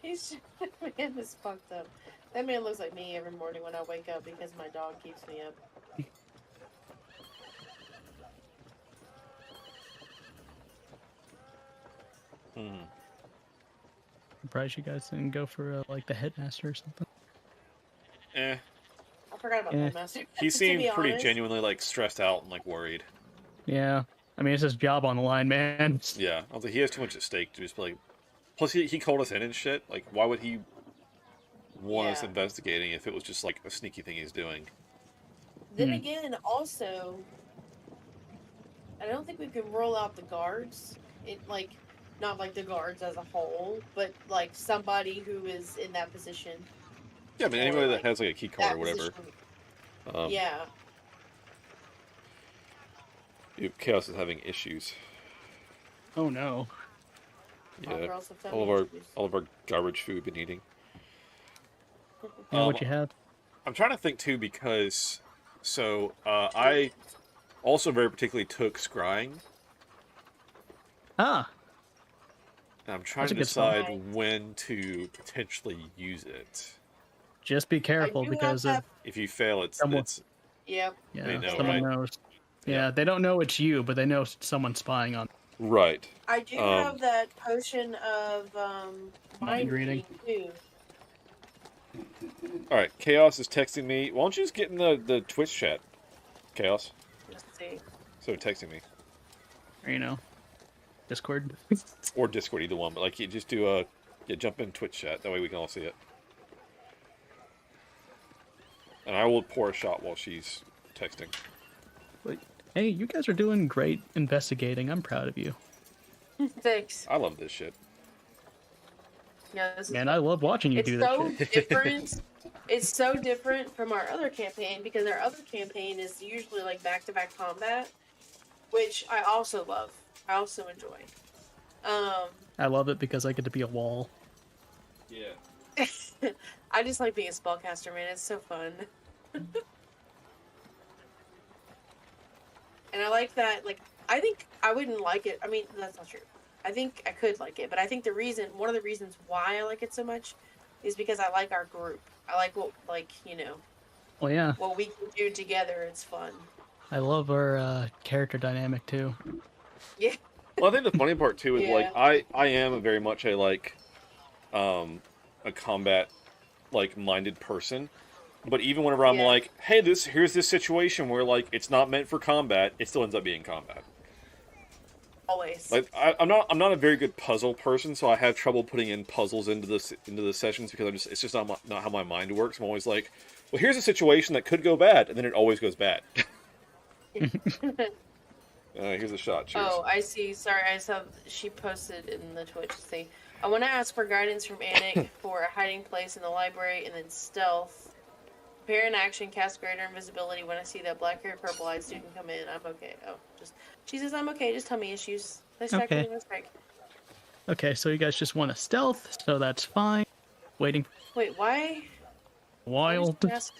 That man is fucked up. That man looks like me every morning when I wake up because my dog keeps me up. Hmm. Surprised you guys didn't go for like the headmaster or something. Eh. I forgot about Yeah. Headmaster. He To seemed be pretty honest. genuinely like stressed out and like worried. Yeah, I mean it's his job on the line, man. Yeah, I was like, he has too much at stake to just be like. Plus, he called us in and shit. Like, why would he want us Yeah. investigating if it was just like a sneaky thing he's doing? Then Hmm. again, also, I don't think we can roll out the guards. Like, not like the guards as a whole, but like somebody who is in that position. Yeah, I mean Or, anybody like, that has like a key card That or whatever. position. Yeah. Chaos is having issues. Oh no. All Yeah, girls have all of our garbage food we've been eating. Yeah, what you have? I'm trying to think too because, so I also very particularly took scrying. Ah, And I'm trying That's a to good spell. decide when to potentially use it. just be careful do because have if If you fail, Someone- it's Yep. yeah, They know, someone right? knows. Yeah. Yeah, they don't know it's you, but they know someone's spying on. right. I do have that potion of mind reading. reading too. All right, Chaos is texting me. Why don't you just get in the Twitch chat, Chaos? Let's see. So texting me You know, Discord. or Discord, either one. But like, you just do jump in Twitch chat. That way we can all see it. And I will pour a shot while she's texting. Hey, you guys are doing great investigating. I'm proud of you. Thanks. I love this shit. Yeah, this is Man, I love watching you it's do that so shit. different. It's so different from our other campaign because our other campaign is usually like back-to-back combat, which I also love. I also enjoy. I love it because I get to be a wall. Yeah. I just like being a spellcaster, man. It's so fun. And I like that. Like, I think I wouldn't like it. I mean, that's not true. I think I could like it, but I think one of the reasons why I like it so much is because I like our group. I like what, Well, yeah, what we can do together. It's fun. I love our character dynamic too. Yeah. Well, I think the funny part too is like Yeah. I am a very much a combat minded person. But even whenever I'm Yeah. like, hey, here's this situation where like it's not meant for combat, it still ends up being combat. Always. Like I'm not a very good puzzle person, so I have trouble putting in puzzles into the sessions because it's just not how my mind works. I'm always like, well, here's a situation that could go bad, and then it always goes bad. Here's a shot. Cheers. Oh, I see. Sorry, I saw she posted in the Twitch. See, I want to ask for guidance from Anik for a hiding place in the library, and then stealth. Prepare in action, cast greater invisibility when I see that black-haired, purple-eyed student come in. I'm okay. Oh, she says I'm okay. Just tell me issues. Let's check Okay. in. Let's break. Okay, so you guys just want a stealth, so that's fine. Waiting Wait, why? wild. Why does she ask-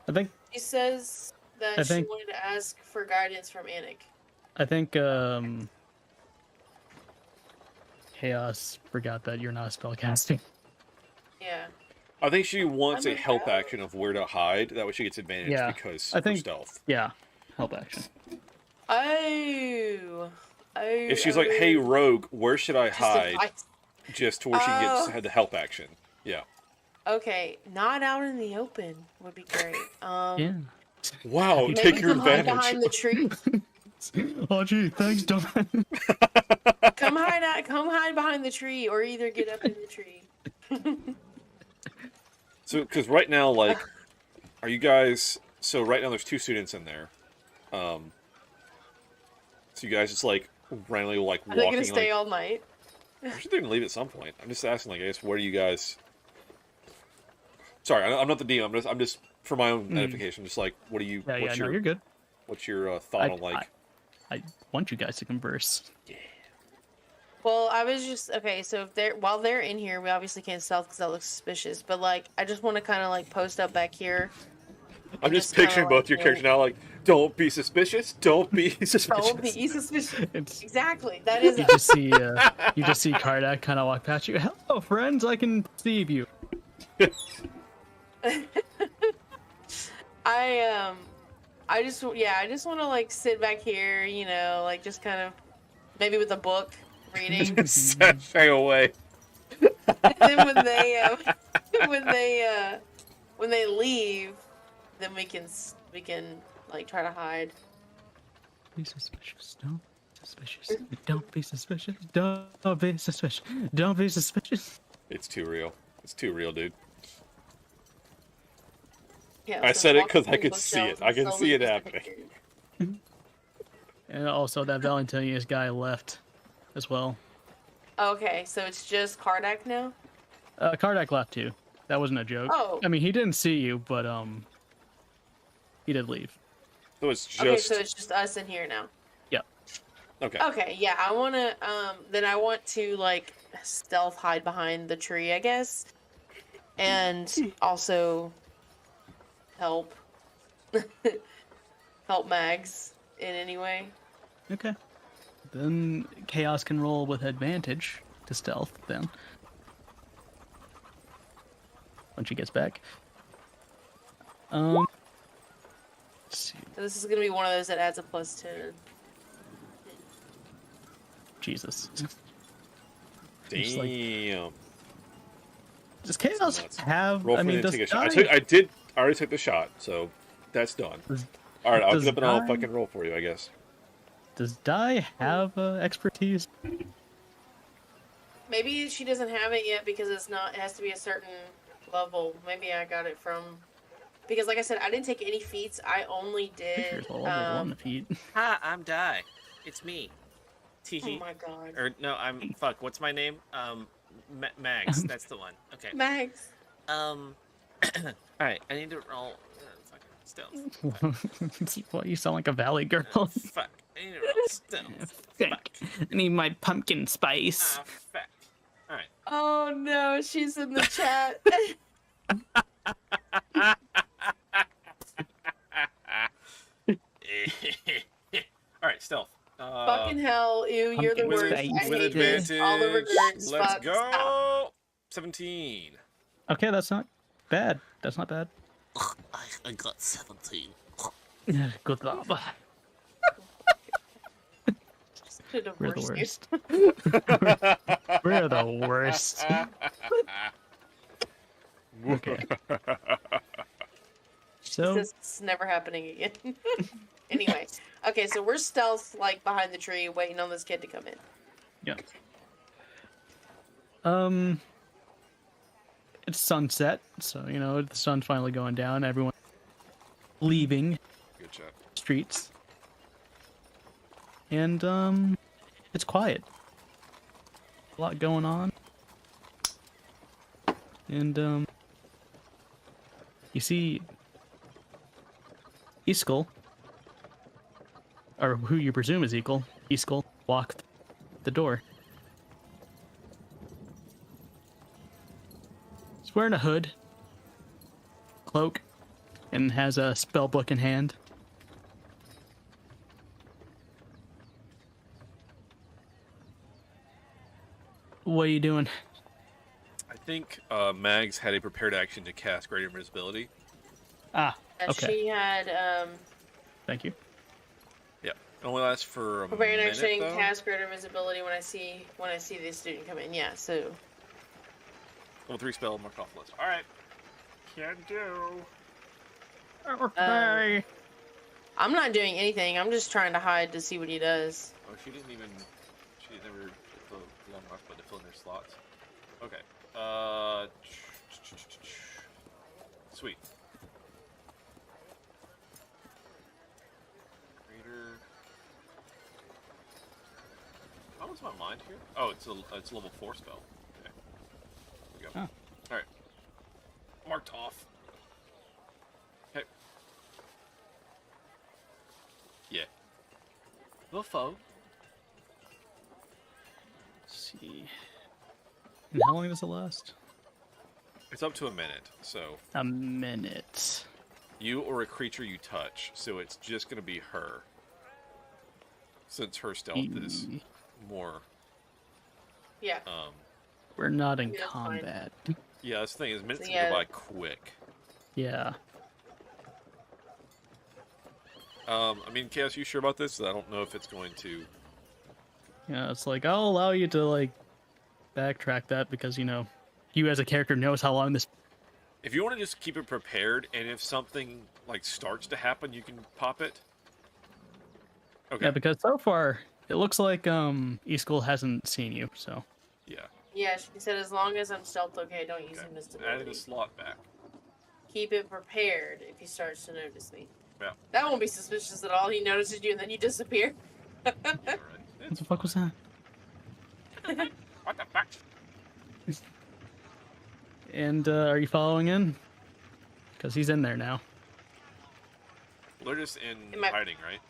I think She says that I she think- wanted to ask for guidance from Anik. Chaos forgot that you're not spellcasting. Yeah. I think she wants I'm a help okay. action of where to hide. That way she gets advantage Yeah, because I think- for stealth. Yeah, help action. Oh. If she's like, hey, rogue, where should I Just hide? advice. Just to where she can Oh. get the help action. Yeah. Okay, not out in the open would be great. Yeah. Wow, Maybe take your come hide advantage. behind the tree. Oh gee, thanks, Don. Come hide behind the tree, or either get up in the tree. So, because right now, are you guys? So right now, there's 2 students in there. So you guys just like randomly like Are they walking. gonna stay Like, all night? I'm sure they're gonna leave at some point. I'm just asking, like, I guess, where do you guys? Sorry, I'm not the DM. I'm just for my own edification. Just like, what do you? Yeah, what's no, your you're good. What's your thought I, on like? I want you guys to converse. Well, I was just okay. So if they're while they're in here, we obviously can't stealth because that looks suspicious. But like, I just want to kind of like post up back here. I'm and just kinda, picturing both your you know, characters now. Like, don't be suspicious. Don't be suspicious. Don't be suspicious. It's, Exactly. That is. you just see Kardak kind of walk past you. Hello, friends. I can perceive you. I just want to like sit back here, you know, like just kind of maybe with a book reading. Stay away. And then when they leave, then we can like try to hide. Be suspicious. Don't be suspicious. Don't be suspicious. Don't be suspicious. Don't be suspicious. It's too real. It's too real, dude. Yeah, I so said it walk 'cause I through could the see it. bookshelves I can and see it slowly happening. And also that Valentinius guy left as well. Okay, so it's just Kardak now. Kardak left too. That wasn't a joke. Oh. I mean, he didn't see you, but he did leave. So it's just Okay, so it's just us in here now. Yep. okay. Okay, yeah, I want to like stealth hide behind the tree, I guess. And also help Mags in any way. Okay. Then Chaos can roll with advantage to stealth then. When she gets back. Let's see. So this is gonna be one of those that adds a +10. Jesus. Damn. Just like- Does Chaos nuts. have? Roll I for me mean, and does take a shot. die- I already took the shot, so that's done. Does- All right, I'll does get up and I'll die- fucking roll for you, I guess. Does Die have expertise? Maybe she doesn't have it yet because it has to be a certain level. Maybe I got it from because like I said, I didn't take any feats. I only did Here's a level 1 feat. Hi, I'm Di. It's me. oh Teehee. my god. Or no, I'm fuck. What's my name? Max. That's the one. Okay. Max. All right. I need to roll. Fucking stealth. Well, you sound like a valley girl. Fuck. I need to roll stealth. Fuck. I need my pumpkin spice. Ah, fuck. All right. Oh no, she's in the chat. All right, stealth. Fucking hell, ew, you're the Pumpkin worst. spice. I With hate this. advantage, All the regrets. let's Fuck, go. stop. 17. Okay, that's not bad. That's not bad. I got 17. Good job. We're the Divorce worst. We're the worst. Okay. So, This is never happening again. Anyway, okay, so we're stealth like behind the tree, waiting on this kid to come in. yeah. It's sunset, so you know the sun's finally going down. Everyone leaving Good job. streets, and it's quiet. A lot going on, and you see Iskall, or who you presume is Iskall, walk the door. He's wearing a hood, cloak, and has a spell book in hand. What are you doing? I think Mags had a prepared action to cast Greater Invisibility. Ah, okay. She had Thank you. Yeah. It only lasts for a preparing minute, action though. cast greater visibility when I see the student come in. Yeah, so Level 3 spell, mark off list. Alright. Can do. Okay. I'm not doing anything. I'm just trying to hide to see what he does. Oh, she didn't even. She never hit the long rest button to fill in her slots. Okay. Sweet. Greater find here? Oh, it's a level 4 spell. Okay. There we go. Oh. All right. Marked off. Okay. Yeah. Buffo. Let's see. And how long does it last? It's up to a minute, so A minute. you or a creature you touch, so it's just gonna be her. Since her stealth is more, Yeah. We're not in Yeah, that's fine. combat. yeah, this thing is minutes So, can go yeah. by quick. Yeah. I mean, Chaos, you sure about this? I don't know if it's going to. Yeah, it's like, I'll allow you to, like, backtrack that because, you know, you as a character knows how long this... If you want to just keep it prepared, and if something, like, starts to happen, you can pop it. Okay. Yeah, because so far, it looks like, Easkell hasn't seen you, so... Yeah. Yeah, she said as long as I'm stealth okay, don't use Okay. invisibility. Added a slot back. Keep it prepared if he starts to notice me. Yeah. That won't be suspicious at all. He notices you and then you disappear. Alright. What the fuck was that? What the fuck? And, are you following in? Because he's in there now. They're just in Am I- hiding, right?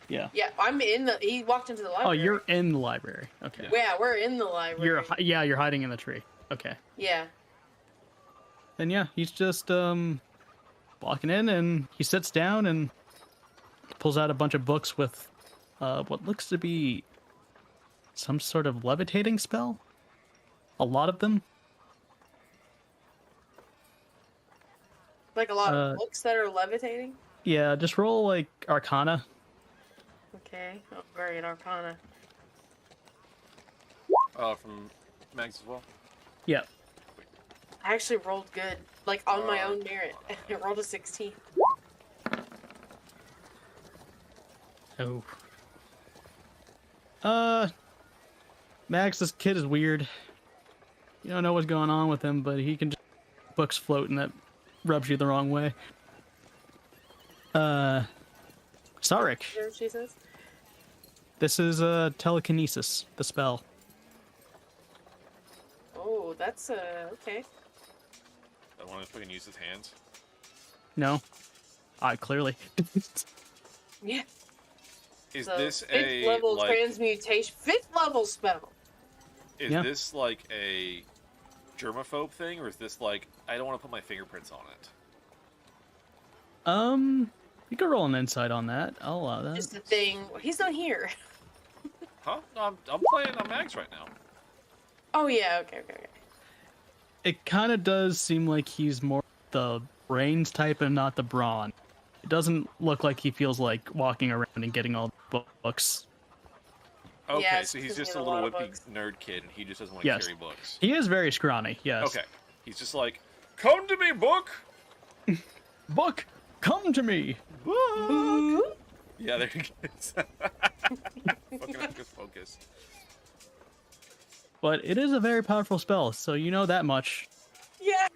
Yeah. Yeah, I'm in the. He walked into the Oh, library. you're in the library. Okay. Yeah, we're in the library. You're hiding in the tree. Okay. Yeah. Then yeah, he's just walking in and he sits down and pulls out a bunch of books with what looks to be some sort of levitating spell. A lot of them. Like a lot of books that are levitating. Yeah, just roll like Arcana. Okay. Oh, very an Arcana. From Mags as well. Yeah. I actually rolled good, like on my own merit. I rolled a 16. Oh. Max, this kid is weird. You don't know what's going on with him, but he can just books float and that rubs you the wrong way. Sarek, You know what she says? this is telekinesis, the spell. Oh, that's okay. I wonder if we can use his hands. No? Clearly. Yeah. Is So, this fifth a level like? transmutation? 5th level spell. Is Yeah. this like a germaphobe thing, or is this like I don't want to put my fingerprints on it? You can roll an insight on that. I'll allow that. Just the thing. He's not here. Huh? No, I'm playing on Mags right now. Oh yeah. Okay. It kind of does seem like he's more the brains type and not the brawn. It doesn't look like he feels like walking around and getting all the books. Okay, Yeah, so it's he's 'cause he just has a a lot little of wimpy books. nerd kid, and he just doesn't want to Yes. carry books. He is very scrawny, yes. Okay, he's just like, come to me, book. Book, come to me. Book. Yeah, there he goes. Fucking Hocus Pocus. But it is a very powerful spell, so you know that much. Yeah.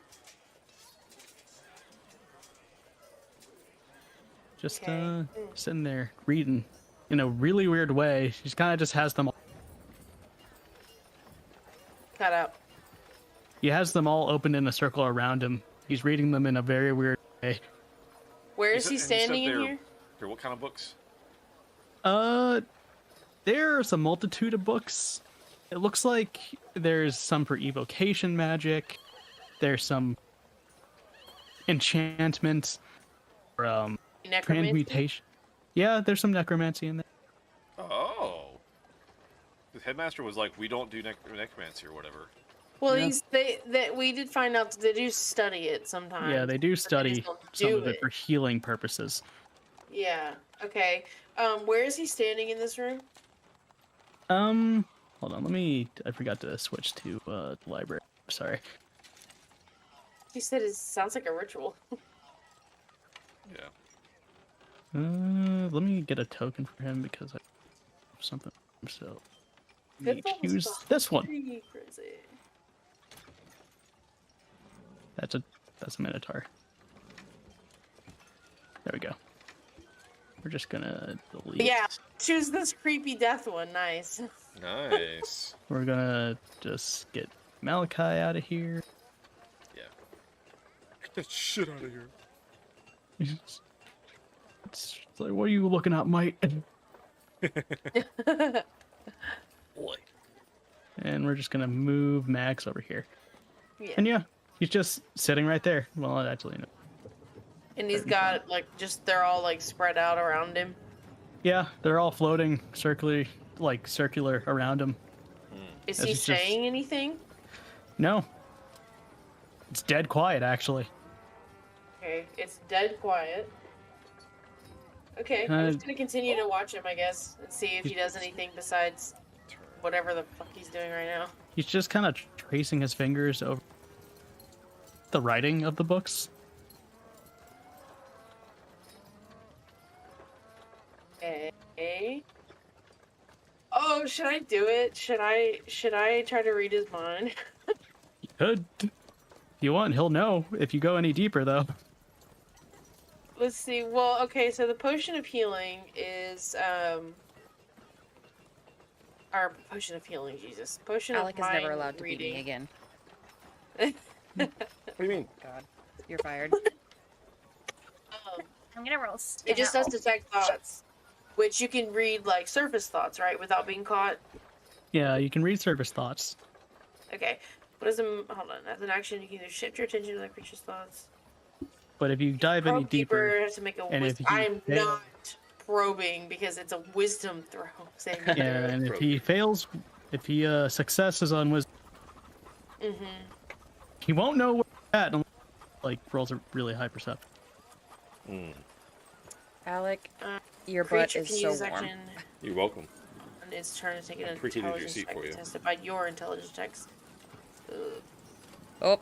Just Okay. sitting there reading in a really weird way. She kind of just has them. Cut out. He has them all open in a circle around him. He's reading them in a very weird way. Where You is said- he and you said standing in they're- here? They're what kind of books? There's a multitude of books. It looks like there's some for evocation magic. There's some enchantment. Or, Necromancy? transmutation. Yeah, there's some necromancy in there. Oh. The headmaster was like, we don't do necromancy or whatever. Well, Yeah. we did find out that they do study it sometimes. Yeah, they do but study just don't some do of it for healing purposes. Yeah. Okay. Where is he standing in this room? Hold on, I forgot to switch to the library. Sorry. He said it sounds like a ritual. Yeah. Let me get a token for him because I have something. So Good need level to use spell. this one. Pretty crazy. That's a minotaur. There we go. We're just gonna delete. Yeah. Choose this creepy death one. Nice. Nice. We're gonna just get Malachi out of here. Yeah. Get that shit out of here. It's like, what are you looking at, mate? Boy. And we're just gonna move Max over here. Yeah. And yeah, he's just sitting right there. Well, actually, no. And he's got like they're all like spread out around him. Yeah, they're all floating circular around him. Is As he he's just- saying anything? No. It's dead quiet, actually. Okay, it's dead quiet. Okay, I'm just gonna continue to watch him, I guess, and see if he does anything besides whatever the fuck he's doing right now. He's just kind of tracing his fingers over the writing of the books. Okay. Oh, should I do it? Should I try to read his mind? You could. If you want, he'll know if you go any deeper, though. Let's see. Well, okay, so the potion of healing is our potion of healing, Jesus. Potion Alec of is mind never allowed to beat reading. me again. What do you mean? God, you're fired. I'm gonna roll. It just does detect thoughts, which you can read like surface thoughts, right, without being caught. Yeah, you can read surface thoughts. Okay. What is hold on? As an action, you can either shift your attention to the creature's thoughts. But if you dive any Probe deeper, has to make a and if wisdom. you I am fail- not probing because it's a wisdom throw. yeah, and if he fails, if he successes on wisdom, Mm-hmm. he won't know where it's at unless like rolls a really high perception. Alec, your butt Creature is can so use warm. action You're welcome. on its turn to take an I preheated your intelligence seat check for you. tested by your intelligence checks. Ugh. Oh,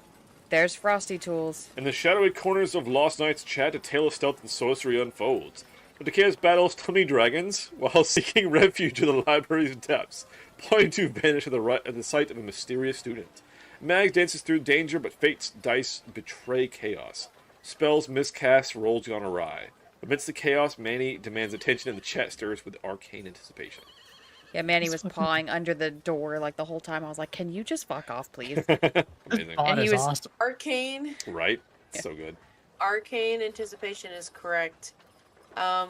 there's Frosty Tools. In the shadowy corners of Lost Night's chat, a tale of stealth and sorcery unfolds. The Decays battles tiny dragons while seeking refuge in the library's depths, plotting to vanish at the sight of a mysterious student. Mag dances through danger, but fate's dice betray chaos. Spells miscast, rolls gone awry. Amidst the chaos, Manny demands attention and the chat stirs with arcane anticipation. Yeah, Manny was pawing under the door like the whole time. I was like, "Can you just fuck off, please?" Amazing. Oh, And he that's was- awesome. Arcane. Right? So good. Arcane anticipation is correct.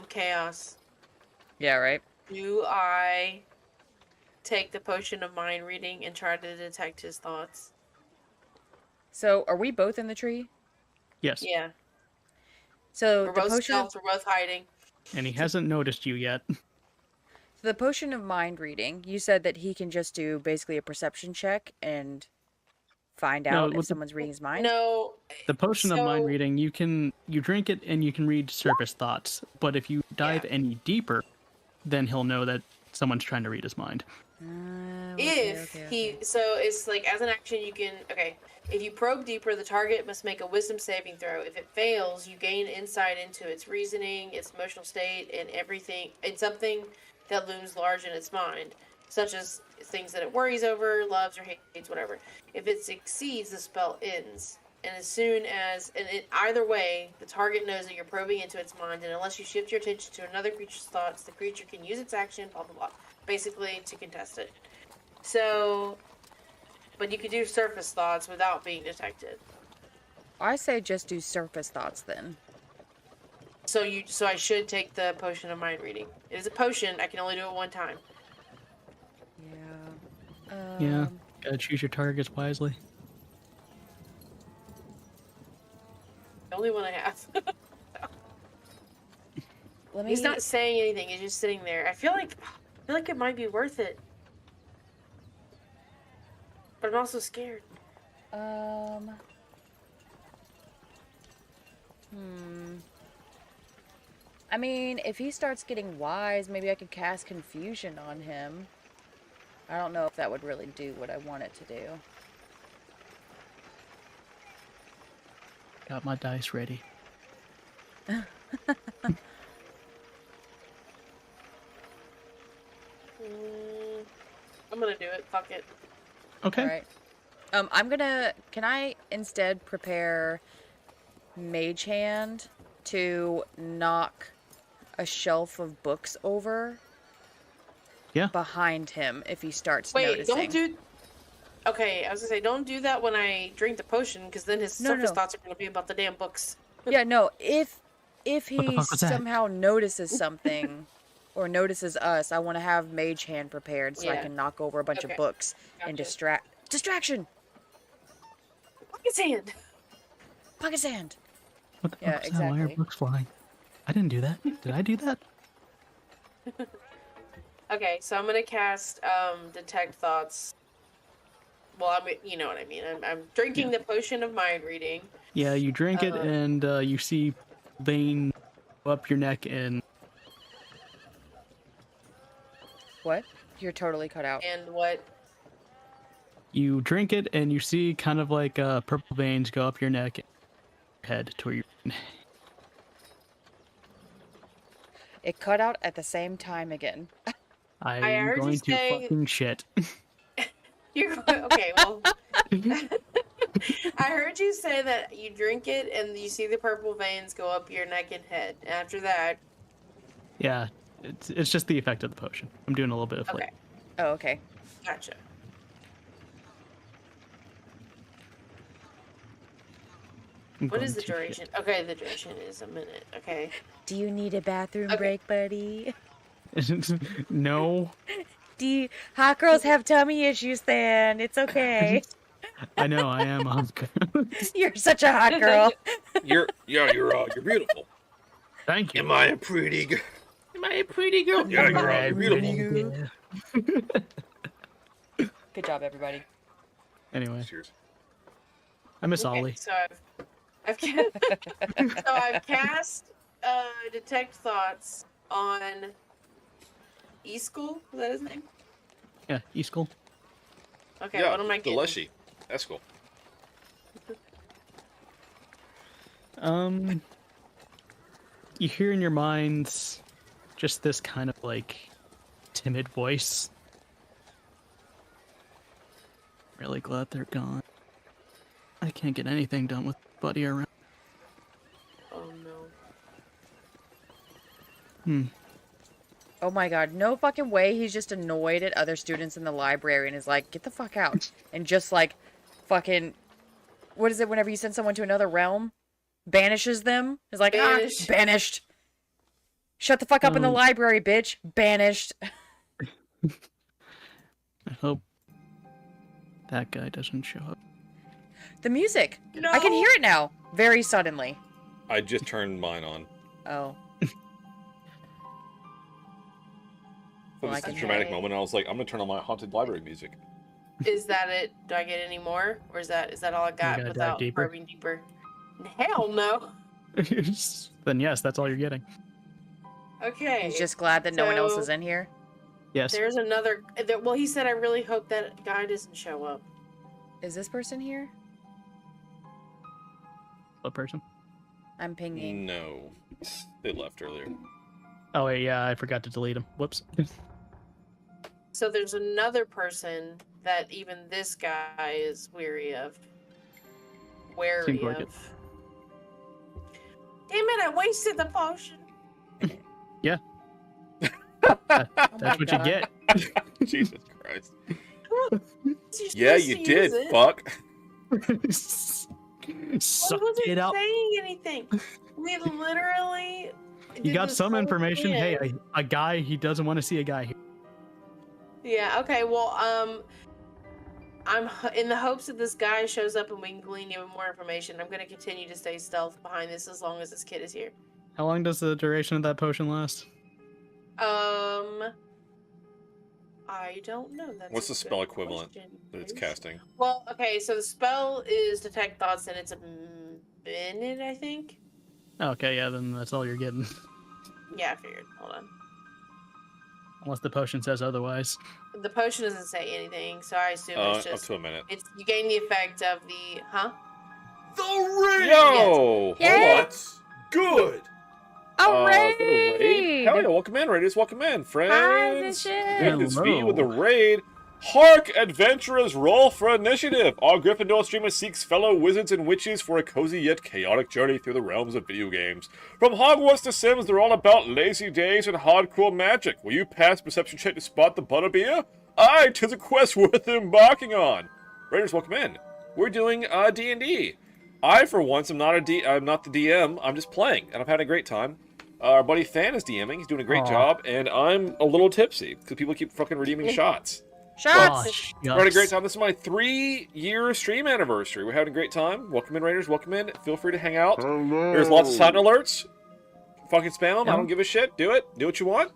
Chaos. Yeah, right. Do I take the potion of mind reading and try to detect his thoughts? So, are we both in the tree? Yes, Yeah. So We're the both potion, of, stealth, we're both hiding. and he hasn't noticed you yet. the potion of mind reading. You said that he can just do basically a perception check and find No, out with if the- someone's reading his mind. No. The potion of mind So- reading, you drink it and you can read surface thoughts. But if you dive any deeper, then he'll know that someone's trying to read his mind. If so it's like as an action you can, okay, if you probe deeper, the target must make a wisdom saving throw. If it fails, you gain insight into its reasoning, its emotional state, and everything. It's something that looms large in its mind, such as things that it worries over, loves or hates, whatever. If it succeeds, the spell ends. And as soon as, either way, the target knows that you're probing into its mind, and unless you shift your attention to another creature's thoughts, the creature can use its action, blah blah blah, basically to contest it. So, but you could do surface thoughts without being detected. I say just do surface thoughts then. So I should take the potion of mind reading. It is a potion. I can only do it one time. Yeah. Yeah, gotta choose your targets wisely. The only one I have. Let me. He's not saying anything. He's just sitting there. I feel like it might be worth it, but I'm also scared. I mean, if he starts getting wise, maybe I could cast confusion on him. I don't know if that would really do what I want it to do. Got my dice ready. I'm gonna do it. Fuck it. Okay. All right. Can I instead prepare Mage Hand to knock a shelf of books over Yeah. behind him if he starts Wait, noticing. don't do. Okay, I was gonna say, don't do that when I drink the potion, because then his No, surface no. thoughts are gonna be about the damn books. Yeah, no. If What the he fuck was that? somehow notices something or notices us, I want to have Mage Hand prepared so I Yeah. can knock over a bunch Okay. of books and Gotcha. distraction. Look his hand. Pocket sand. What the Yeah, fuck was that? Why are exactly. books flying? I didn't do that. Did I do that? Okay, so I'm gonna cast detect thoughts. Well, you know what I mean. I'm drinking the potion of mind reading. Yeah, you drink it and you see vein up your neck and What? You're totally cut out. And what? you drink it and you see kind of like purple veins go up your neck, head to where you. It cut out at the same time again. I'm heard you going to say- fucking shit. You're okay. Well, I heard you say that you drink it and you see the purple veins go up your neck and head. After that, Yeah, it's just the effect of the potion. I'm doing a little bit of flavor. okay, Oh, okay. gotcha. I'm What is going the to duration? Okay, the duration is a minute. Okay. Do you need a bathroom Okay. break, buddy? shit. No, Hot girls have tummy issues, then. It's okay. I know I am. You're such a hot girl. You're beautiful. Thank you. Am I a pretty girl? Am I a pretty girl? Yeah, you're beautiful. Good job, everybody. Anyway, Cheers. I miss Okay, Ollie. so I've cast detect thoughts on E-School. Is that his name? Yeah, E-School. Okay, Yeah, what am I the getting? Leshy. That's cool. You hear in your minds just this kind of like timid voice. Really glad they're gone. I can't get anything done with Buddy around. Oh no. Oh my god, no fucking way. He's just annoyed at other students in the library and is like, get the fuck out. And just like, fucking, what is it whenever you send someone to another realm? Banishes them? Is like, Banished. banished. Shut the fuck up in the library, bitch. Banished. I hope that guy doesn't show up. The music. I can hear it now. Very suddenly. I just turned mine on. Oh. For Well, I this can dramatic hear it. moment, I was like, I'm gonna turn on my haunted library music. Is that it? Do I get any more, or is that all I got gotta dive without deeper. probing deeper? Hell no. Then yes, that's all you're getting. Okay. He's just glad that no one else So- is in here. Yes. There's another. Well, he said, I really hope that guy doesn't show up. Is this person here? What person? I'm pinging. No, they left earlier. Oh wait, yeah, I forgot to delete him. Whoops. So there's another person that even this guy is weary of. Wary Seems like of. it. Damn it! I wasted the potion. That's what you God. get. Jesus Christ. You're Yeah, supposed you to did. use it. Fuck. I Suck wasn't it up. saying anything. We literally. You did got this some whole information. thing. Hey, a guy, he doesn't want to see a guy here. Yeah. Okay. Well, I'm in the hopes that this guy shows up and we can glean even more information. I'm gonna continue to stay stealth behind this as long as this kid is here. How long does the duration of that potion last? I don't know. That's What's a the spell good equivalent question. that it's casting? Well, okay, so the spell is detect thoughts, and it's a minute, I think. Okay, yeah, then that's all you're getting. Yeah, I figured. Hold on. Unless the potion says otherwise. The potion doesn't say anything, so I assume it's Up just to a minute. it's you gain the effect of the The raid! Yo! Yay! What's good? A Is that a raid! Hell yeah, welcome in, Raiders. Welcome in, friends. Hi, Vicious. It's V Hello. with the raid. Hark, adventurers, roll for initiative! Our Gryffindor streamer seeks fellow wizards and witches for a cozy yet chaotic journey through the realms of video games. From Hogwarts to Sims, they're all about lazy days and hardcore magic. Will you pass perception check to spot the butterbeer? Aye, 'tis a quest worth embarking on. Raiders, welcome in. We're doing D&D. I, for once, am not I'm not the DM. I'm just playing, and I'm having a great time. Our buddy Fan is DMing. He's doing a great job, and I'm a little tipsy because people keep fucking redeeming shots. Shots! Oh, We're having a great time. This is my 3-year stream anniversary. We're having a great time. Welcome in, Raiders. Welcome in. Feel free to hang out. Hello. There's lots of sign alerts. Fucking spam them. I don't give a shit. Do it. Do what you want.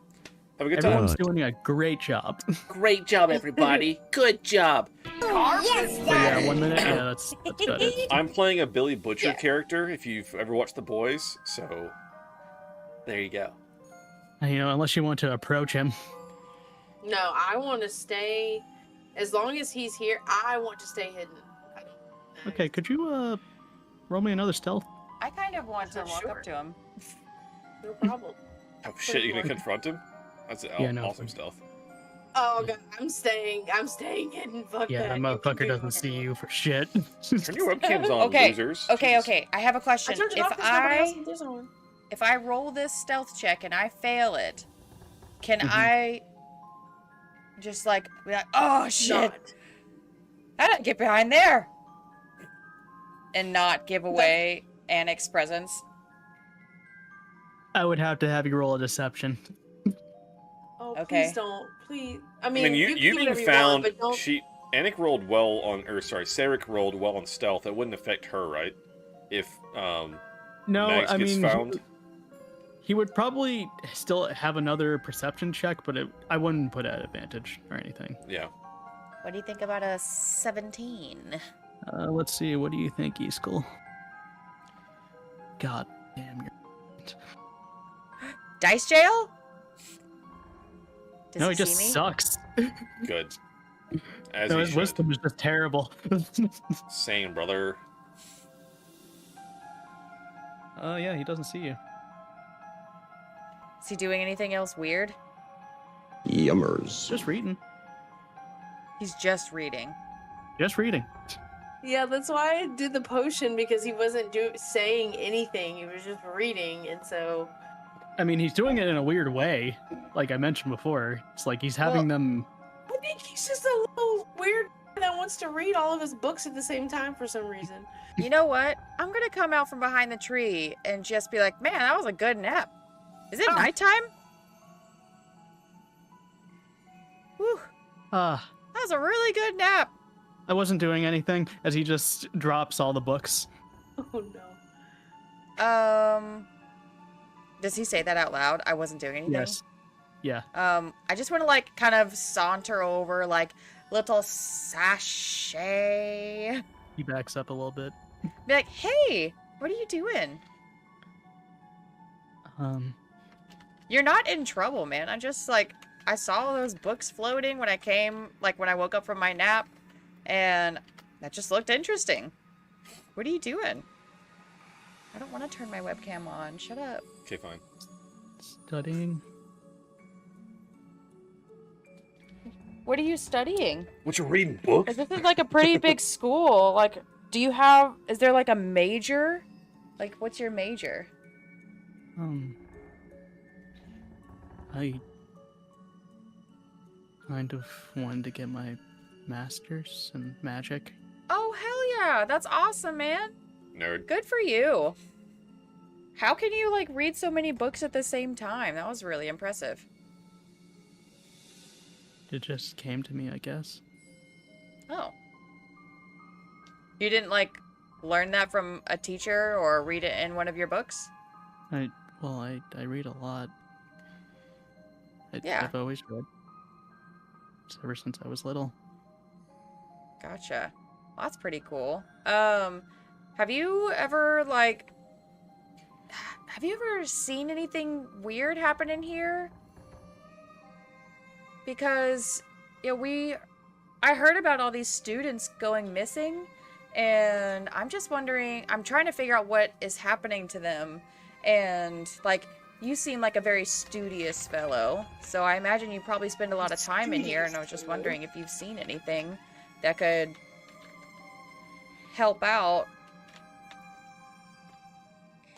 Have a good time. Everyone's doing a great job. Great job, everybody. Good job. Yes, But yeah, 1 minute. Yeah, that's about it. I'm playing a Billy Butcher character, if you've ever watched The Boys, so there you go. You know, unless you want to approach him. No, I want to stay. As long as he's here, I want to stay hidden. I don't, Okay, could you roll me another stealth? I kind of want to walk Sure. up to him. No problem. Oh shit, you gonna confront him? That's Yeah, no. awesome stealth. Oh god, I'm staying hidden. Fuck Yeah, that. that You can motherfucker do doesn't see you for shit. Turn your webcams on, Okay, losers. Okay, Jeez. okay. I have a I question. turned it off 'cause nobody else did on. If I roll this stealth check and I fail it, can Mhm. I just like be like, oh shit, Not. how did I get behind there? And not give away Annick's presence? I would have to have you roll a deception. Oh, Okay. please don't. Please. I I mean, mean, you can do being whatever you found, want, but don't. Anik rolled well on, or sorry, Sarek rolled well on stealth. That wouldn't affect her, right? If No, Max I gets mean, found. he would probably still have another perception check, but I wouldn't put it at advantage or anything. Yeah. What do you think about a 17? Let's see. What do you think, Easkell? God damn, you're... Dice jail? Does No, he he just see me? sucks. Good. As No, he his should. wisdom is just terrible. Same, brother. Yeah, he doesn't see you. Is he doing anything else weird? Yummers. Just reading. He's just reading. Just reading. Yeah, that's why I did the potion, because he wasn't saying anything. He was just reading, and so. I mean, he's doing it in a weird way. Like I mentioned before, it's like he's having them. I think he's just a little weird that wants to read all of his books at the same time for some reason. You know what? I'm gonna come out from behind the tree and just be like, man, that was a good nap. Is it nighttime? Whew, that was a really good nap. I wasn't doing anything as he just drops all the books. Oh no. Does he say that out loud? I wasn't doing anything. Yes. Yeah. I just want to like kind of saunter over, like little sachet. He backs up a little bit. Be like, hey, what are you doing? You're not in trouble, man. I'm just like, I saw those books floating when I came, like when I woke up from my nap, and that just looked interesting. What are you doing? I don't want to turn my webcam on. Shut up. Okay, fine. Studying. What are you studying? What you reading, book? 'Cause this is like a pretty big school. Like, is there like a major? Like, what's your major? I kind of wanted to get my master's in magic. Oh, hell yeah. That's awesome, man. Nerd. Good for you. How can you, like, read so many books at the same time? That was really impressive. It just came to me, I guess. Oh. You didn't, like, learn that from a teacher or read it in one of your books? I read a lot. Yeah. I've always read. Ever since I was little. Gotcha. Well, that's pretty cool. Have you ever, like... Have you ever seen anything weird happen in here? Because, you know, I heard about all these students going missing, and I'm just wondering, I'm trying to figure out what is happening to them. And, like, you seem like a very studious fellow, so I imagine you probably spend a lot of time in here, and I was just wondering if you've seen anything that could help out.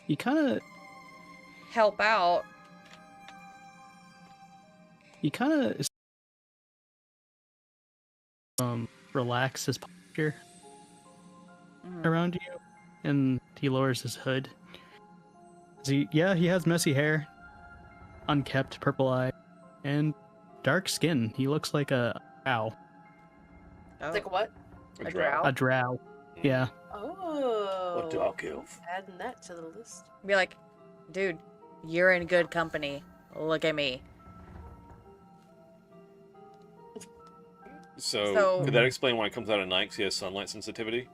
He kind of relax his posture around you, and he lowers his hood. He has messy hair, unkept purple eye, and dark skin. He looks like a drow. Oh, Like a what? a drow? A drow. Yeah. Oh. What do I give? Adding that to the list. Be like, dude, you're in good company. Look at me. So could that explain why it comes out at night? 'Cause he has sunlight sensitivity.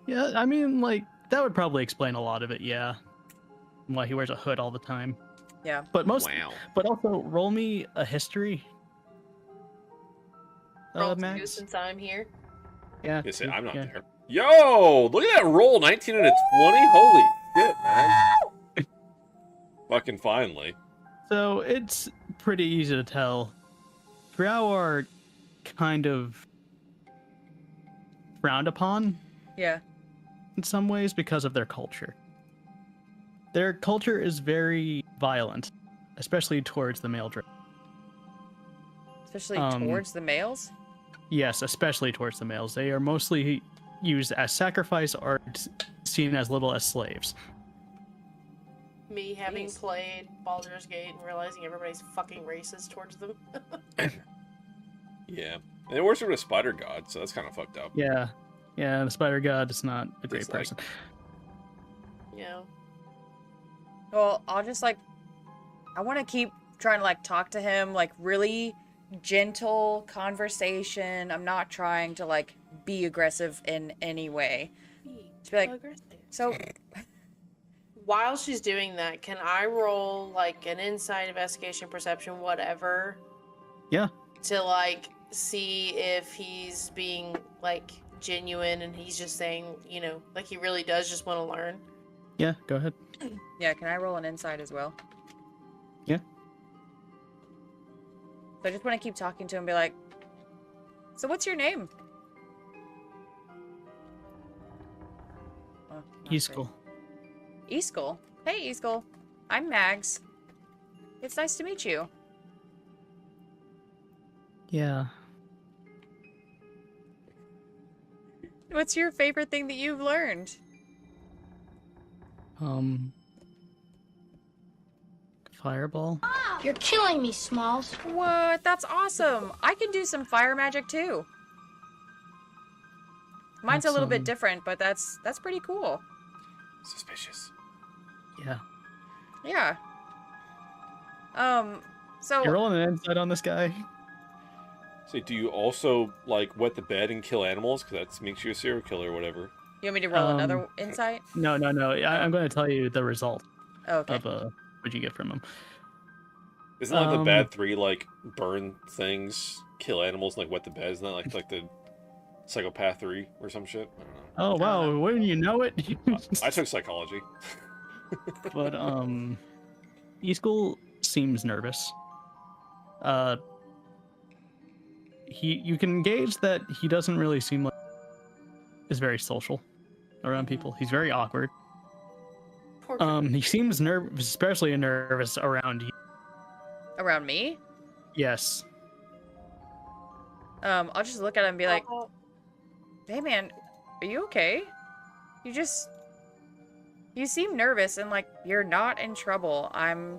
Yeah, I mean, like, that would probably explain a lot of it, yeah. Why he wears a hood all the time. Yeah. But Wow. But also, roll me a history. Roll to Max? since I'm here. Yeah. Yes, I'm not yeah. there. Yo, look at that roll, 19 and a 20. Holy shit, man. Fucking finally. So, it's pretty easy to tell. Drow are kind of frowned upon Yeah. in some ways because of their culture. Their culture is very violent, especially towards the male drow. Especially towards the males? Yes, especially towards the males. They are mostly used as sacrifice or seen as little as slaves. Me having played Baldur's Gate and realizing everybody's fucking racist towards them. Yeah. And they worship a spider god, so that's kind of fucked up. Yeah. Yeah, the spider god is not a great It's like- person. Yeah. Well, I'll just I want to keep trying to talk to him, really gentle conversation. I'm not trying to be aggressive in any way. Just be like, so While she's doing that, can I roll an insight, investigation, perception, whatever? Yeah. To see if he's being genuine and he's just saying, he really does just want to learn. Yeah, go ahead. yeah, can I roll an insight as well? Yeah. So I just want to keep talking to him, be like, so what's your name? Oh, not Easkell. great. Easkell. Hey, Easkell. I'm Mags. It's nice to meet you. Yeah. What's your favorite thing that you've learned? Fireball. You're killing me, Smalls. What? That's awesome. I can do some fire magic too. Mine's a little bit different, but that's pretty cool. Suspicious. Yeah. Yeah. So You're rolling an insight on this guy? So do you also wet the bed and kill animals? Because that makes you a serial killer or whatever. you want me to roll another insight? No. I'm going to tell you the result Okay. of what you get from him. Isn't the bad 3 burn things, kill animals, and wet the bed? Isn't that like the psychopath 3 or some shit? I don't know. Oh wow, wouldn't you know it? I took psychology. But Easkell seems nervous. You can gauge that he doesn't really seem like is very social around people. He's very awkward. He seems nervous, especially nervous around you. Around me? Yes. I'll just look at him and be like, hey man, are you okay? You seem nervous and you're not in trouble. I'm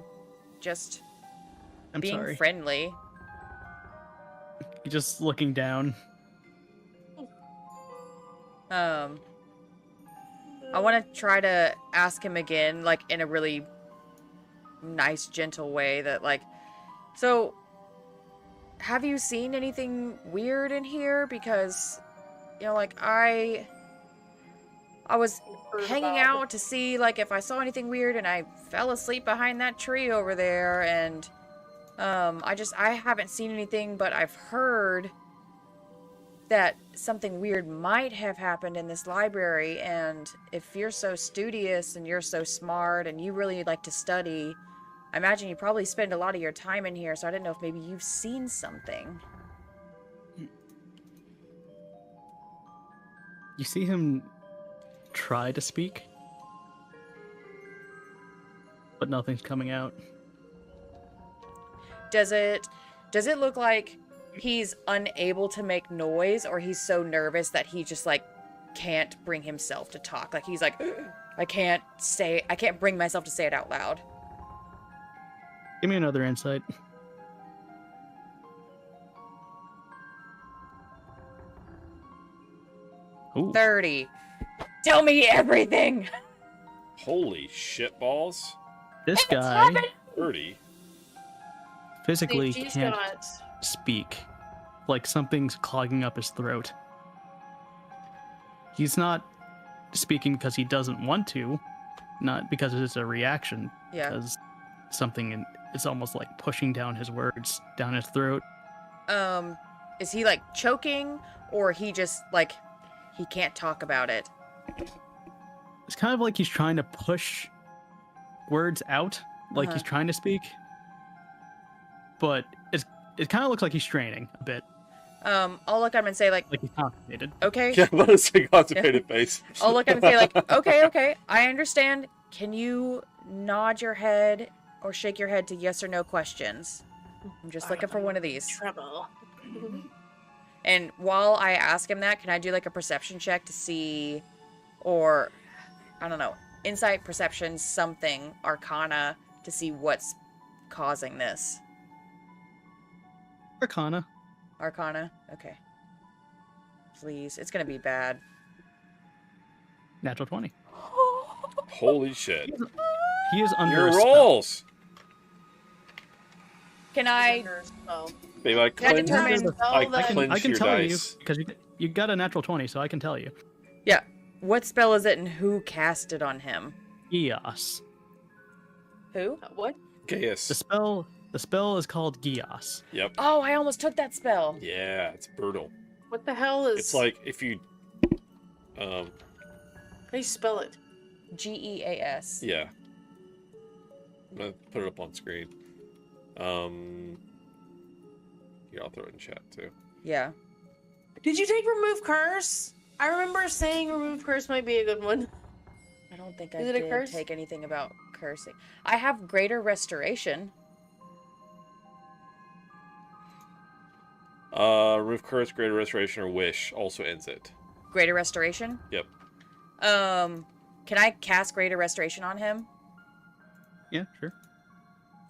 being sorry. friendly. You're just looking down. I want to try to ask him again, in a really nice, gentle way that, so, have you seen anything weird in here? Because, I was hanging out to see, if I saw anything weird, and I fell asleep behind that tree over there, and, I haven't seen anything, but I've heard that something weird might have happened in this library, and if you're so studious and you're so smart and you really like to study, I imagine you probably spend a lot of your time in here, so I didn't know if maybe you've seen something. You see him try to speak, but nothing's coming out. Does it look like he's unable to make noise, or he's so nervous that he just like can't bring himself to talk? Like he's like, I can't bring myself to say it out loud. Give me another insight. Ooh. 30. Tell me everything. Holy shitballs. This guy 30. physically She's can't got- speak. Like something's clogging up his throat. He's not speaking because he doesn't want to, not because it's a reaction. Yeah. Because something is almost like pushing down his words down his throat. Is he like choking, or he just like he can't talk about it? It's kind of like he's trying to push words out, like he's trying to speak, but it kind of looks like he's straining a bit. I'll look at him and say like he's constipated. Okay. Yeah, I'm about to say constipated face. I'll look at him and say like, okay, I understand. Can you nod your head or shake your head to yes or no questions? I'm just looking for one of these. Trouble. And while I ask him that, can I do like a perception check to see, or I don't know, insight, perception, something, arcana, to see what's causing this? Arcana. Arcana? Okay. Please. It's gonna be bad. Natural 20. Holy shit. He is under Your a spell. rolls! Can I... Babe, I Can I cleanse, determine- I I cleanse can your tell dice. you, because you got a natural 20, so I can tell you. Yeah. What spell is it and who cast it on him? Gias. Who? What? Gaius. The spell is called Gias. Yep. Oh, I almost took that spell. Yeah, it's brutal. What the hell is... It's like if you... How do you spell it? Geas. Yeah. I'm gonna put it up on screen. Here, I'll throw it in chat too. Yeah. Did you take remove curse? I remember saying remove curse might be a good one. I don't think I Is it a did curse? take anything about cursing. I have greater restoration. Remove curse, greater restoration, or wish also ends it. Greater restoration? Yep. Can I cast greater restoration on him? Yeah, sure.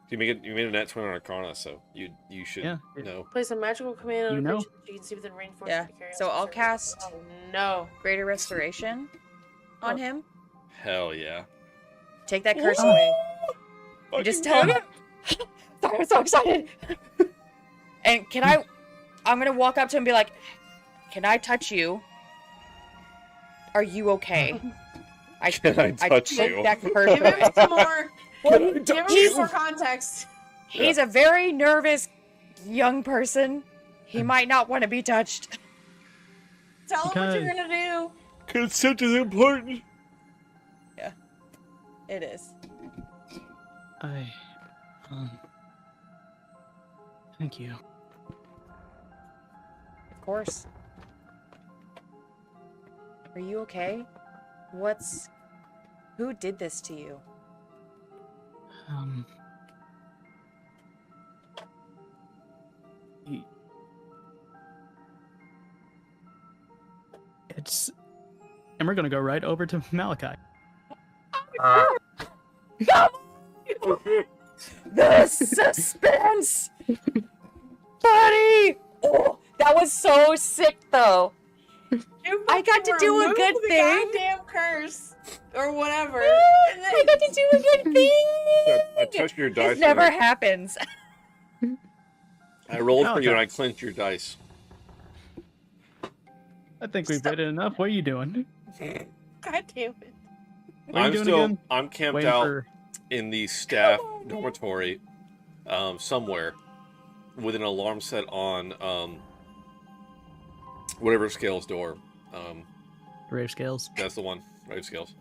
You made a nat 20 on Arcana, so you should know. Place a magical command on You a know. creature that you can see within range. Yeah. So I'll cast Oh no. greater restoration on him. Hell yeah. Take that curse away. And just tell him. Sorry, I'm so excited. And I'm gonna walk up to him and be like, "Can I touch you? Are you okay?" Can I touch take you? that curse Give him away. some more. Can I Give touch him you? some more context. He's a very nervous young person. He might not want to be touched. Tell him what Because- you're gonna do. Consent is important. Yeah, it is. Thank you. Of course. Are you okay? Who did this to you? And we're gonna go right over to Malachi. The suspense! Buddy! Oh, that was so sick, though. I got to do a Remove good the thing. Goddamn curse or whatever. I got to do a good thing. I touched your dice. It never and happens. I rolled for you and Okay. I clenched your dice. I think we've waited enough. What are you doing? God damn it. What are you doing again? I'm camped Waiting out for... in the staff dormitory, somewhere, with an alarm set on Whatever scales door. Rave scales. That's the one. Rave scales.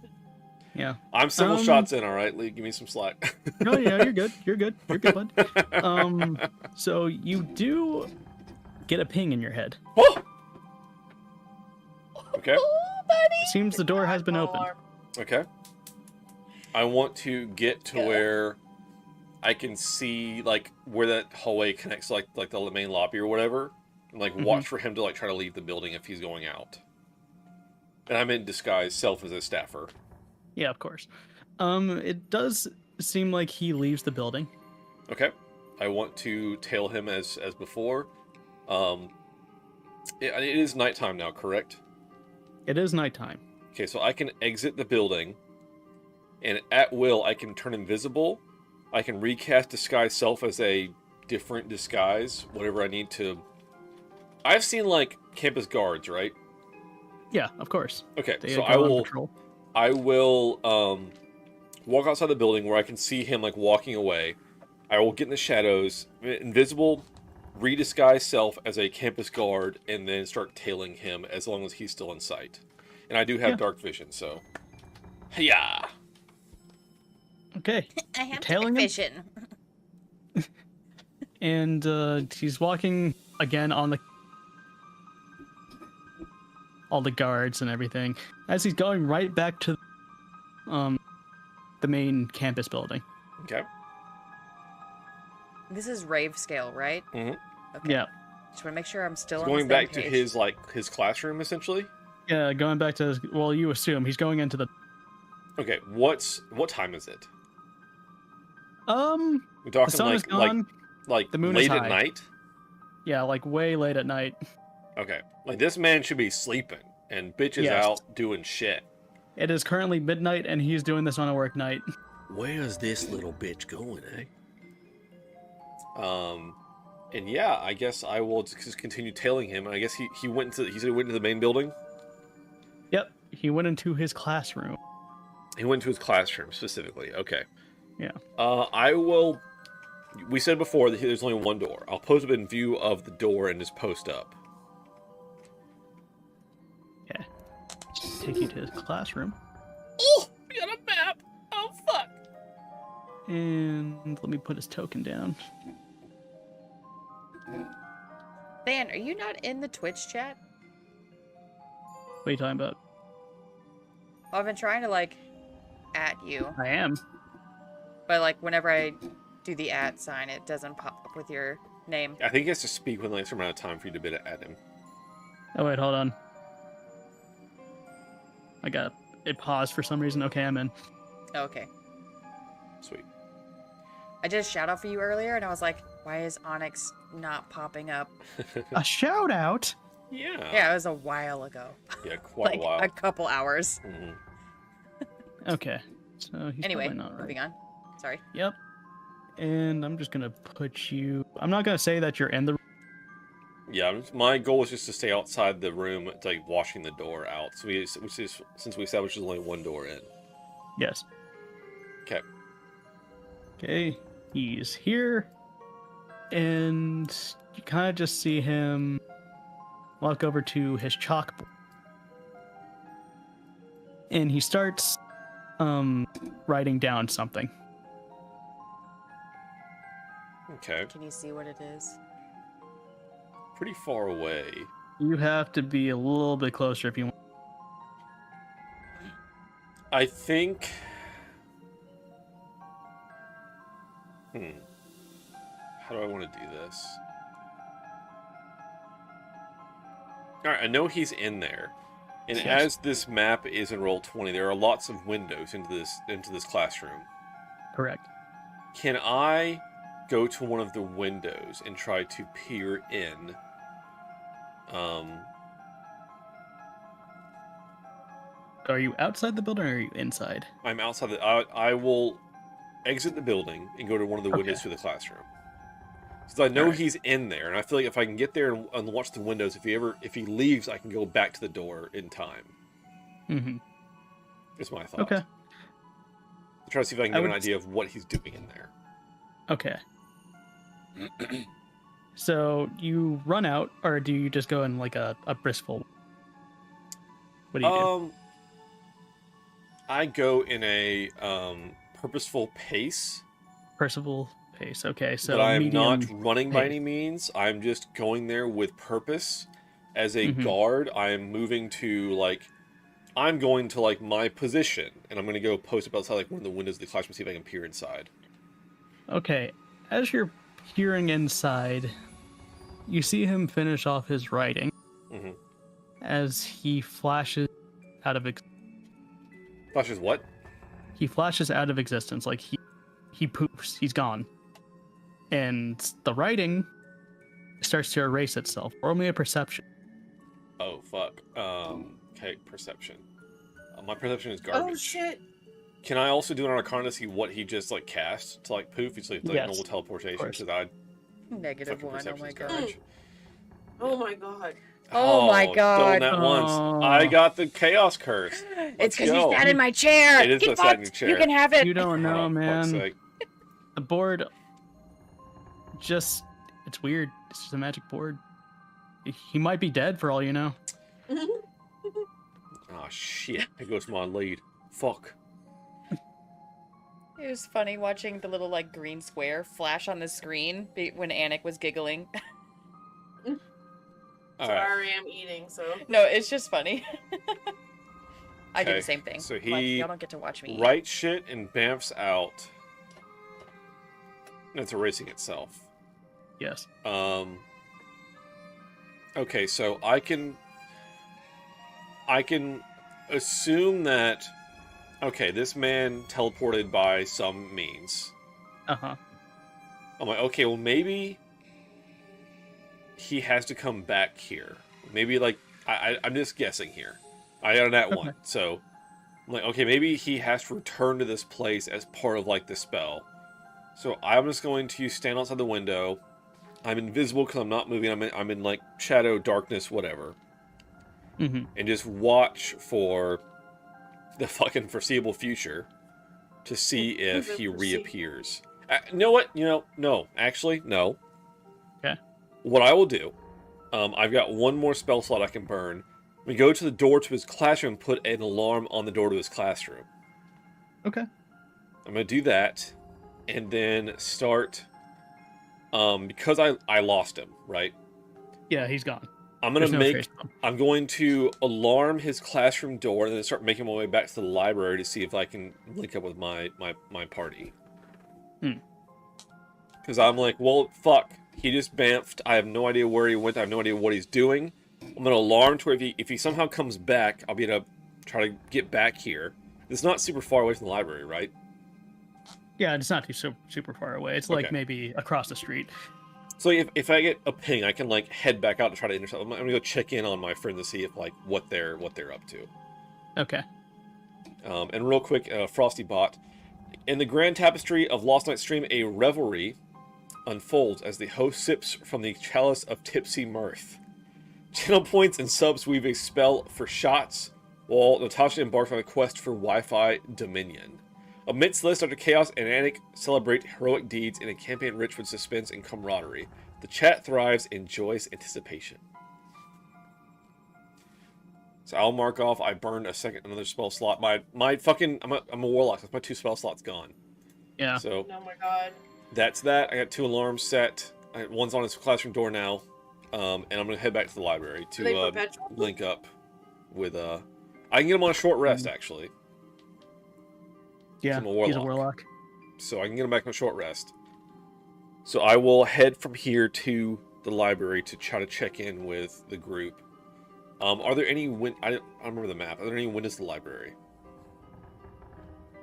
Yeah. I'm several shots in, all right? Lee, give me some slack. No, yeah, you're good. You're good. You're good, bud. So you do get a ping in your head. Okay. It seems the door has been opened. Okay. I want to get to where I can see like where that hallway connects, like the main lobby or whatever, and like watch for him to like try to leave the building if he's going out. And I'm in disguise, self as a staffer. Yeah, of course. It does seem like he leaves the building. Okay. I want to tail him as before. It is nighttime now, correct? It is nighttime. Okay, so I can exit the building, and at will I can turn invisible. I can recast disguise self as a different disguise, whatever I need to. I've seen like campus guards, right? Yeah, of course. Okay, They so go I on will. patrol. I will walk outside the building where I can see him like walking away. I will get in the shadows, invisible, redisguise self as a campus guard, and then start tailing him as long as he's still in sight. And I do have dark vision, so yeah. Okay. I have tailing him? vision. And he's walking again on all the guards and everything as he's going right back to the main campus building. Okay. This is rave scale, right? Mm-hmm. Okay. Yeah. Just want to make sure I'm still Going on the same back to page. his classroom essentially. Yeah, going back to well, you assume he's going into the. Okay, what time is it? We're talking the sun is gone. like the moon late is at high. night. Yeah, like way late at night. Okay, like this man should be sleeping, and bitch is Yes. out doing shit. It is currently midnight, and he's doing this on a work night. Where's this little bitch going, eh? And yeah, I guess I will just continue tailing him. And I guess he said he went into the main building. Yep, he went into his classroom. He went to his classroom specifically. Okay. Yeah. I will. We said before that there's only one door. I'll pose up in view of the door and just post up. Yeah. Just take you to his classroom. Oh, we got a map. Oh fuck. And let me put his token down. Dan, are you not in the Twitch chat? What are you talking about? Well, I've been trying to like at you, I am. but like whenever I do the at sign, it doesn't pop up with your name. I think he has to speak within a certain amount of time for you to bid it at him. Oh wait, hold on. I got it paused for some reason. Okay, I'm in. Oh, okay. Sweet. I did a shout out for you earlier, and I was like, why is Onyx not popping up? A shout out. Yeah. Yeah, it was a while ago. Yeah, quite like a while. a couple hours. Mhm. Okay. So he's Anyway, probably not right. moving on. Sorry. Yep. And I'm just gonna put you. I'm not gonna say that you're in the. Yeah, my goal is just to stay outside the room, like washing the door out. So since we established there's only one door in. Yes. Okay. Okay. He's here, and you kind of just see him walk over to his chalkboard, and he starts writing down something. Okay. Can you see what it is? Pretty far away. You have to be a little bit closer if you want. I think. How do I want to do this? Alright, I know he's in there. And Yes. as this map is in Roll20, there are lots of windows into this classroom. Correct. Can I go to one of the windows and try to peer in? Are you outside the building or are you inside? I'm outside. I will exit the building and go to one of the windows Okay. to the classroom. Because I know Alright. he's in there, and I feel like if I can get there and watch the windows, if he leaves, I can go back to the door in time. Mm-hmm. It's my thought. Okay. Try to see if I can I get an would- idea of what he's doing in there. Okay. So you run out, or do you just go in like a briskful? What do you do? I go in a purposeful pace. Purposeful pace. Okay, so but I am medium not running by pace. any means. I'm just going there with purpose. As a Mhm. guard, I am moving to I'm going to my position, and I'm going to go post up outside one of the windows of the classroom, see if I can peer inside. Okay, as you're peering inside, you see him finish off his writing Mm-hmm. as he flashes out of Flashes what? he flashes out of existence, like he poofs, he's gone, and the writing starts to erase itself. Roll me a perception. Oh fuck. Okay, perception. My perception is garbage. Oh shit! Can I also do an arcana to see what he just cast to poof? It's like Yes, normal teleportation course. because I Negative fucking 1. Oh perception's my god. garbage. Oh my god. Oh my Double god. that once. Oh. I got the chaos curse. It's because go. you sat in my chair. It is Get because I sat in your fucked. chair. You can have it. You don't know, Oh, man. fuck's sake. The board it's weird. It's just a magic board. He might be dead for all you know. Oh shit! There goes my lead. Fuck. It was funny watching the little green square flash on the screen when Anik was giggling. All right. Sorry, I'm eating, so. No, it's just funny. I do Okay, the same thing. so Watch- he y'all don't get to watch me. eat. writes shit and bamfs out. And it's erasing itself. Yes. Okay, so I can assume that. Okay, this man teleported by some means. Uh-huh. I'm like, okay, well maybe he has to come back here. Maybe I'm just guessing here. I got that one. So I'm like, okay, maybe he has to return to this place as part of the spell. So I'm just going to stand outside the window. I'm invisible because I'm not moving. I'm in shadow, darkness, whatever. Mm-hmm. And just watch for the fucking foreseeable future to see if he reappears. You know what? No. Actually, no. Okay. What I will do, I've got one more spell slot I can burn. We go to the door to his classroom and put an alarm on the door to his classroom. Okay. I'm going to do that, and then start, because I lost him, right? Yeah, he's gone. I'm going to There's no trace of him. I'm going to alarm his classroom door and then start making my way back to the library to see if I can link up with my party. Because I'm like, well, fuck. He just bamfed. I have no idea where he went. I have no idea what he's doing. I'm going to alarm to where if he somehow comes back, I'll be able to try to get back here. It's not super far away from the library, right? Yeah, it's not too super far away. It's Okay. maybe across the street. So if I get a ping, I can head back out to try to intercept. I'm gonna go check in on my friends to see if what they're up to. Okay. And real quick, Frosty Bot, in the grand tapestry of Lost Night's Stream, a revelry unfolds as the host sips from the chalice of tipsy mirth. Channel points and subs weave a spell for shots, while Natasha embarks on a quest for Wi-Fi dominion. Amidst this, Dr. Chaos and Anik celebrate heroic deeds in a campaign rich with suspense and camaraderie. The chat thrives in joyous anticipation. So I'll mark off. I burned another spell slot. My fucking I'm a warlock. That's my 2 spell slots gone. Yeah. So Oh my god. that's that. I got 2 alarms set. One's on his classroom door now. And I'm gonna head back to the library Are they to perpetual? link up with I can get him on a short rest actually. Yeah, I'm a he's a warlock. warlock. So I can get him back on a short rest. So I will head from here to the library to try to check in with the group. Are there any I don't remember the map. Are there any windows to the library?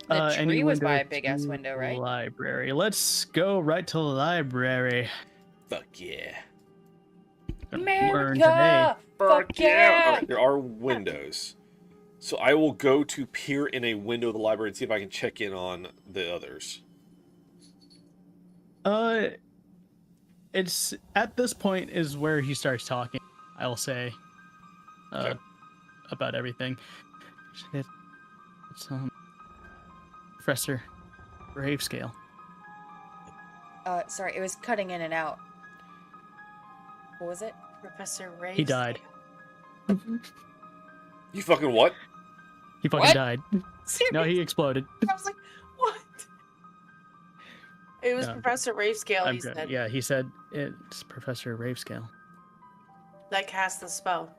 The Any tree was by window a big ass to window, the right? Library. Let's go right to the library. Fuck yeah. Learn today. America! Fuck yeah! Alright, there are windows. So I will go to peer in a window of the library and see if I can check in on the others. It's at this point is where he starts talking. I'll say, Okay. about everything. It's Professor Brave Scale. Sorry, it was cutting in and out. What was it? Professor Ray. He died. You fucking what? He fucking What? died. No, he exploded. I was like, what? It was No, Professor Ravescale, I'm he good. said, Yeah, he said it's Professor Ravescale that cast the spell.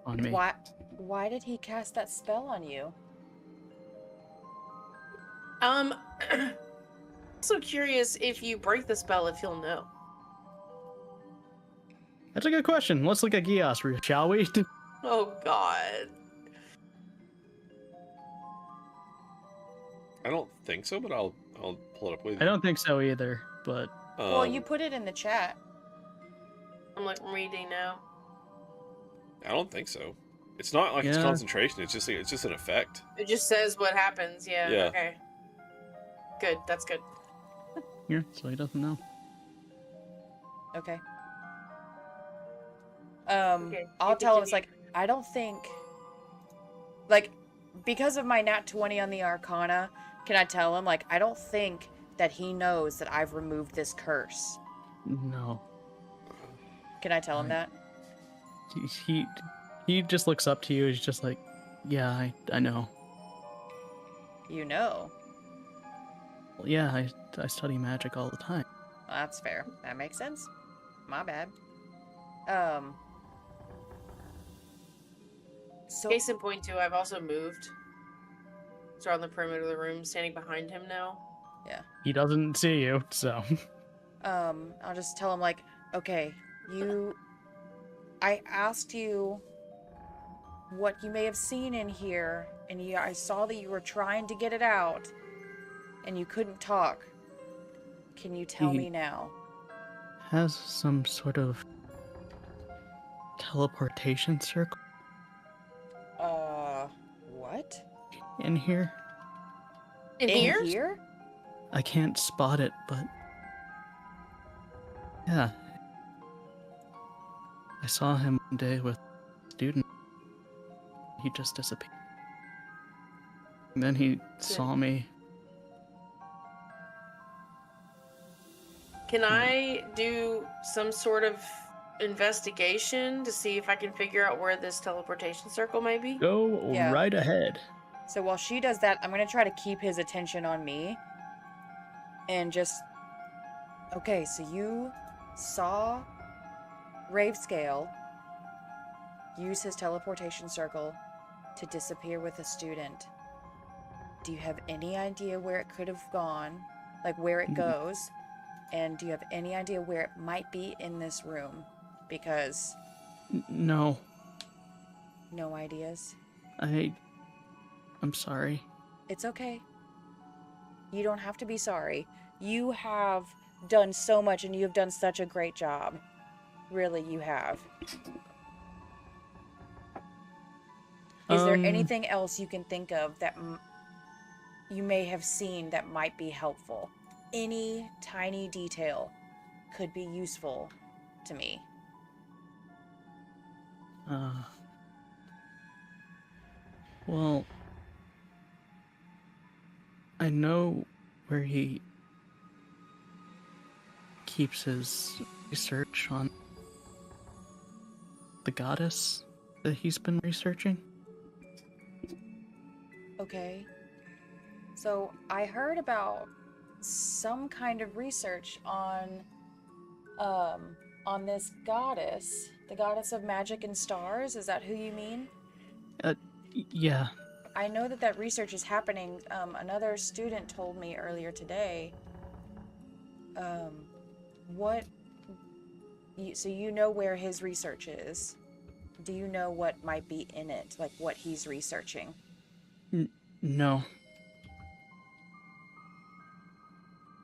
on me. Why did he cast that spell on you? Also curious if you break the spell, if he'll know. That's a good question. Let's look at Gios, shall we? Oh God. I don't think so, but I'll pull it up with you. I don't think so either, but Well, you put it in the chat. I'm like reading now. I don't think so. It's not like it's Yeah. concentration. It's just an effect. It just says what happens. Yeah. Yeah. Okay. Good. That's good. yeah, so he doesn't know. Okay. Okay, I'll you tell him, continue. it's like, I don't think, like, because of my nat 20 on the Arcana, can I tell him, like, I don't think that he knows that I've removed this curse. No. Can I tell him that? He just looks up to you. He's just like, yeah, I know. You know. Well, yeah, I study magic all the time. Well, that's fair. That makes sense. My bad. So, Case in point too, I've also moved. So on the perimeter of the room, standing behind him now. yeah. He doesn't see you, so. I'll just tell him, like, okay, I asked you what you may have seen in here, and I saw that you were trying to get it out, and you couldn't talk. Can you tell me now? Has some sort of teleportation circle What? in here. In here? Here? I can't spot it, but yeah. I saw him one day with a student. He just disappeared. And then he saw me. Can I do some sort of investigation to see if I can figure out where this teleportation circle may be? Go Yeah. right ahead. So while she does that, I'm gonna try to keep his attention on me. And just... Okay, so you saw Ravescale use his teleportation circle to disappear with a student. Do you have any idea where it could have gone? Like, where it goes? And do you have any idea where it might be in this room? Because... No, No ideas? I'm sorry. It's okay. You don't have to be sorry. You have done so much, and you have done such a great job. Really, you have. Is there anything else you can think of that you may have seen that might be helpful? Any tiny detail could be useful to me. Well, I know where he keeps his research on the goddess that he's been researching. Okay. So I heard about some kind of research on this goddess, the goddess of magic and stars. Is that who you mean? Yeah. I know that research is happening. Another student told me earlier today. So you know where his research is. Do you know what might be in it? Like what he's researching? No.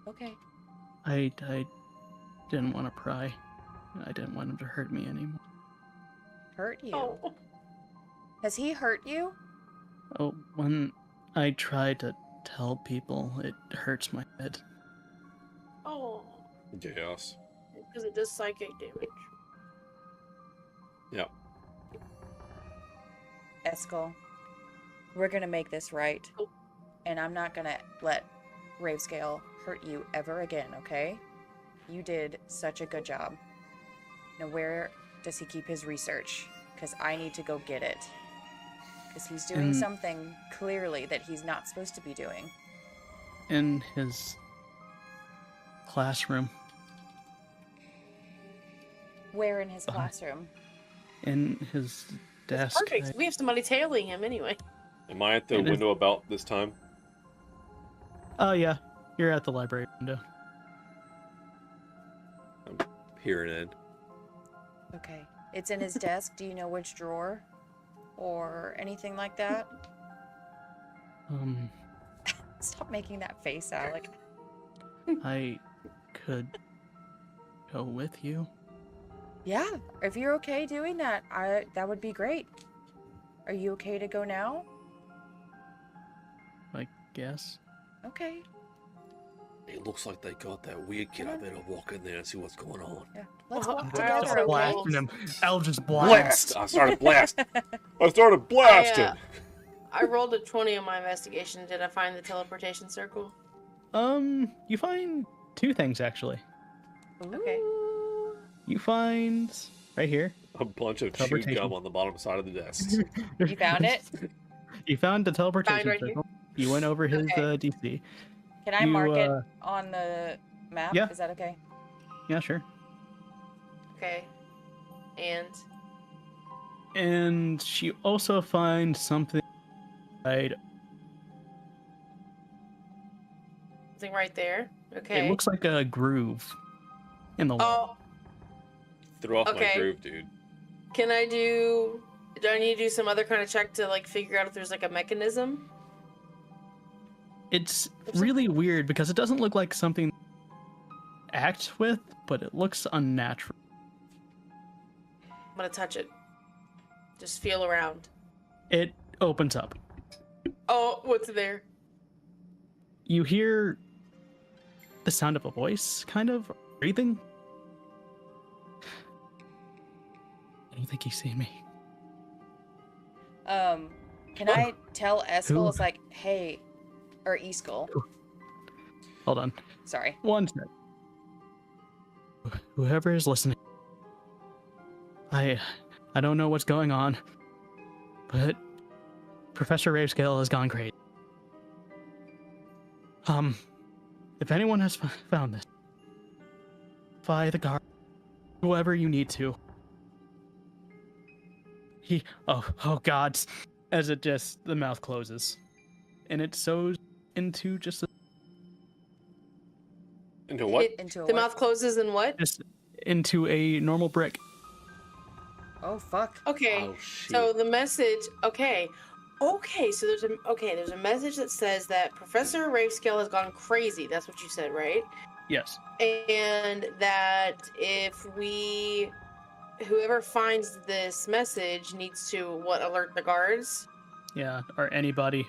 Okay. I didn't want to pry. I didn't want him to hurt me anymore. Hurt you? Oh. Has he hurt you? Oh, when I try to tell people, it hurts my head. Oh. Chaos. Because it does psychic damage. Yeah. Eskel, we're gonna make this right. Oh. And I'm not gonna let Ravescale hurt you ever again, okay? You did such a good job. Now, where does he keep his research? Because I need to go get it. Because he's doing something clearly that he's not supposed to be doing. In his classroom. Where in his classroom? In his desk. Perfect. We have somebody tailing him anyway. Am I at the window about this time? Oh, yeah. You're at the library window. I'm peering in. Okay. It's in his desk. Do you know which drawer? Or anything like that? Stop making that face, Alec. I could go with you. Yeah, if you're okay doing that, that would be great. Are you okay to go now? I guess. Okay. It looks like they got that weird kid. I better walk in there and see what's going on. Yeah. Let's Well, walk I together, also okay? Blasting him. Eldritch blast. Blast! I started blasting. I started blasting. I rolled a 20 on my investigation. Did I find the teleportation circle? You find two things actually. Okay. You find right here. A bunch of chewed Teleportation. gum on the bottom side of the desk. You found it? You found the teleportation right here. circle. You went over his DC. Can I mark it on the map? Yeah. Is that okay? Yeah, sure. Okay. And And she also finds something right. something right there. Okay. It looks like a groove in the wall. Oh, Throw off my Okay. groove, dude. can I do? Do I need to do some other kind of check to like figure out if there's like a mechanism? It's really weird because it doesn't look like something to act with, but it looks unnatural. I'm gonna touch it. Just feel around. It opens up. Oh, what's there? You hear the sound of a voice, kind of breathing. I don't think you see me. Can I tell Eskel? Who? It's like, hey, or Eskel. Hold on. Sorry. One sec. Whoever is listening, I don't know what's going on, but Professor Ravescale has gone crazy. If anyone has found this, notify the guard, whoever you need to. Oh God, as it just, the mouth closes, and it sews into just Into what? Into a The what? mouth closes and what? just into a normal brick. Oh, fuck. Okay. Oh, shit. So the message. Okay. So there's a message that says that Professor Ravescale has gone crazy. That's what you said, right? Yes. And that if whoever finds this message needs to alert the guards. Yeah, or anybody.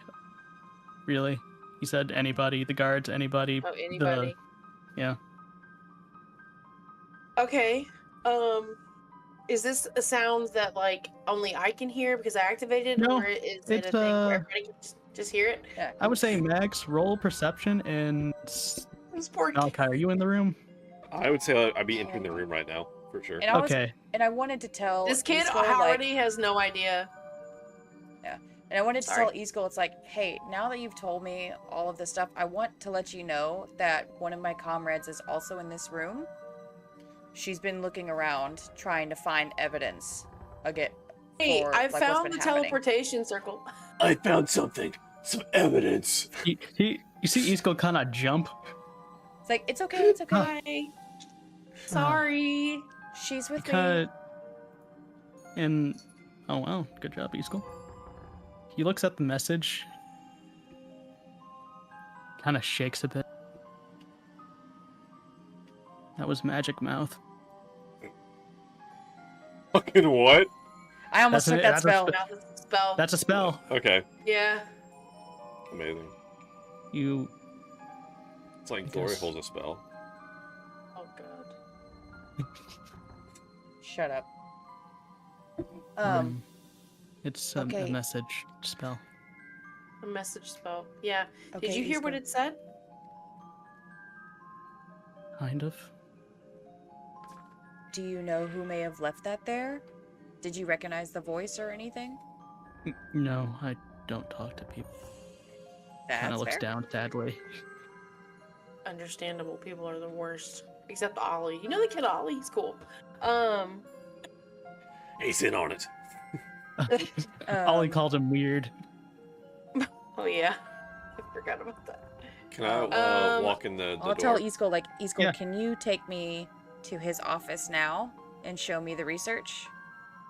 Really? He said anybody, the guards, anybody. Oh, anybody. Yeah. Okay. Is this a sound that like only I can hear because I activated, No, or is it it's, a thing where everybody can just hear it? Yeah. I would say Max, roll perception, and This poor kid. Malachi, are you in the room? I would say I'd be entering the room right now, for sure. And I was, Okay. and I wanted to tell This kid Eskel, already has no idea. and I wanted to Sorry. tell Eskel, it's like, hey, now that you've told me all of this stuff, I want to let you know that one of my comrades is also in this room. She's been looking around, trying to find evidence again. Hey, for, I like, what's found been the happening. teleportation circle. I found something. Some evidence. You see Isco kind of jump. It's like, it's okay, it's okay. Hi. Sorry. She's with me. Cut. And oh wow, good job, Isco. He looks at the message, kind of shakes a bit. That was Magic Mouth. Fucking what? I almost That's took an- that that's a spell. spe- Now this is a spell. That's a spell. Okay. Yeah. Amazing. You It's like I Glory guess. holds a spell. Oh god. Shut up. it's okay. a message spell. A message spell. Yeah. Okay, Did you hear what Eskel. it said? Kind of. Do you know who may have left that there? Did you recognize the voice or anything? No, I don't talk to people. Kind That's of looks fair. down sadly. Understandable. People are the worst. Except Ollie. You know the kid Ollie? He's cool. He's in on it. Ollie calls him weird. Oh yeah. I forgot about that. Can I walk in the I'll door? tell Easkol, like, Easkol, Yeah. can you take me to his office now and show me the research?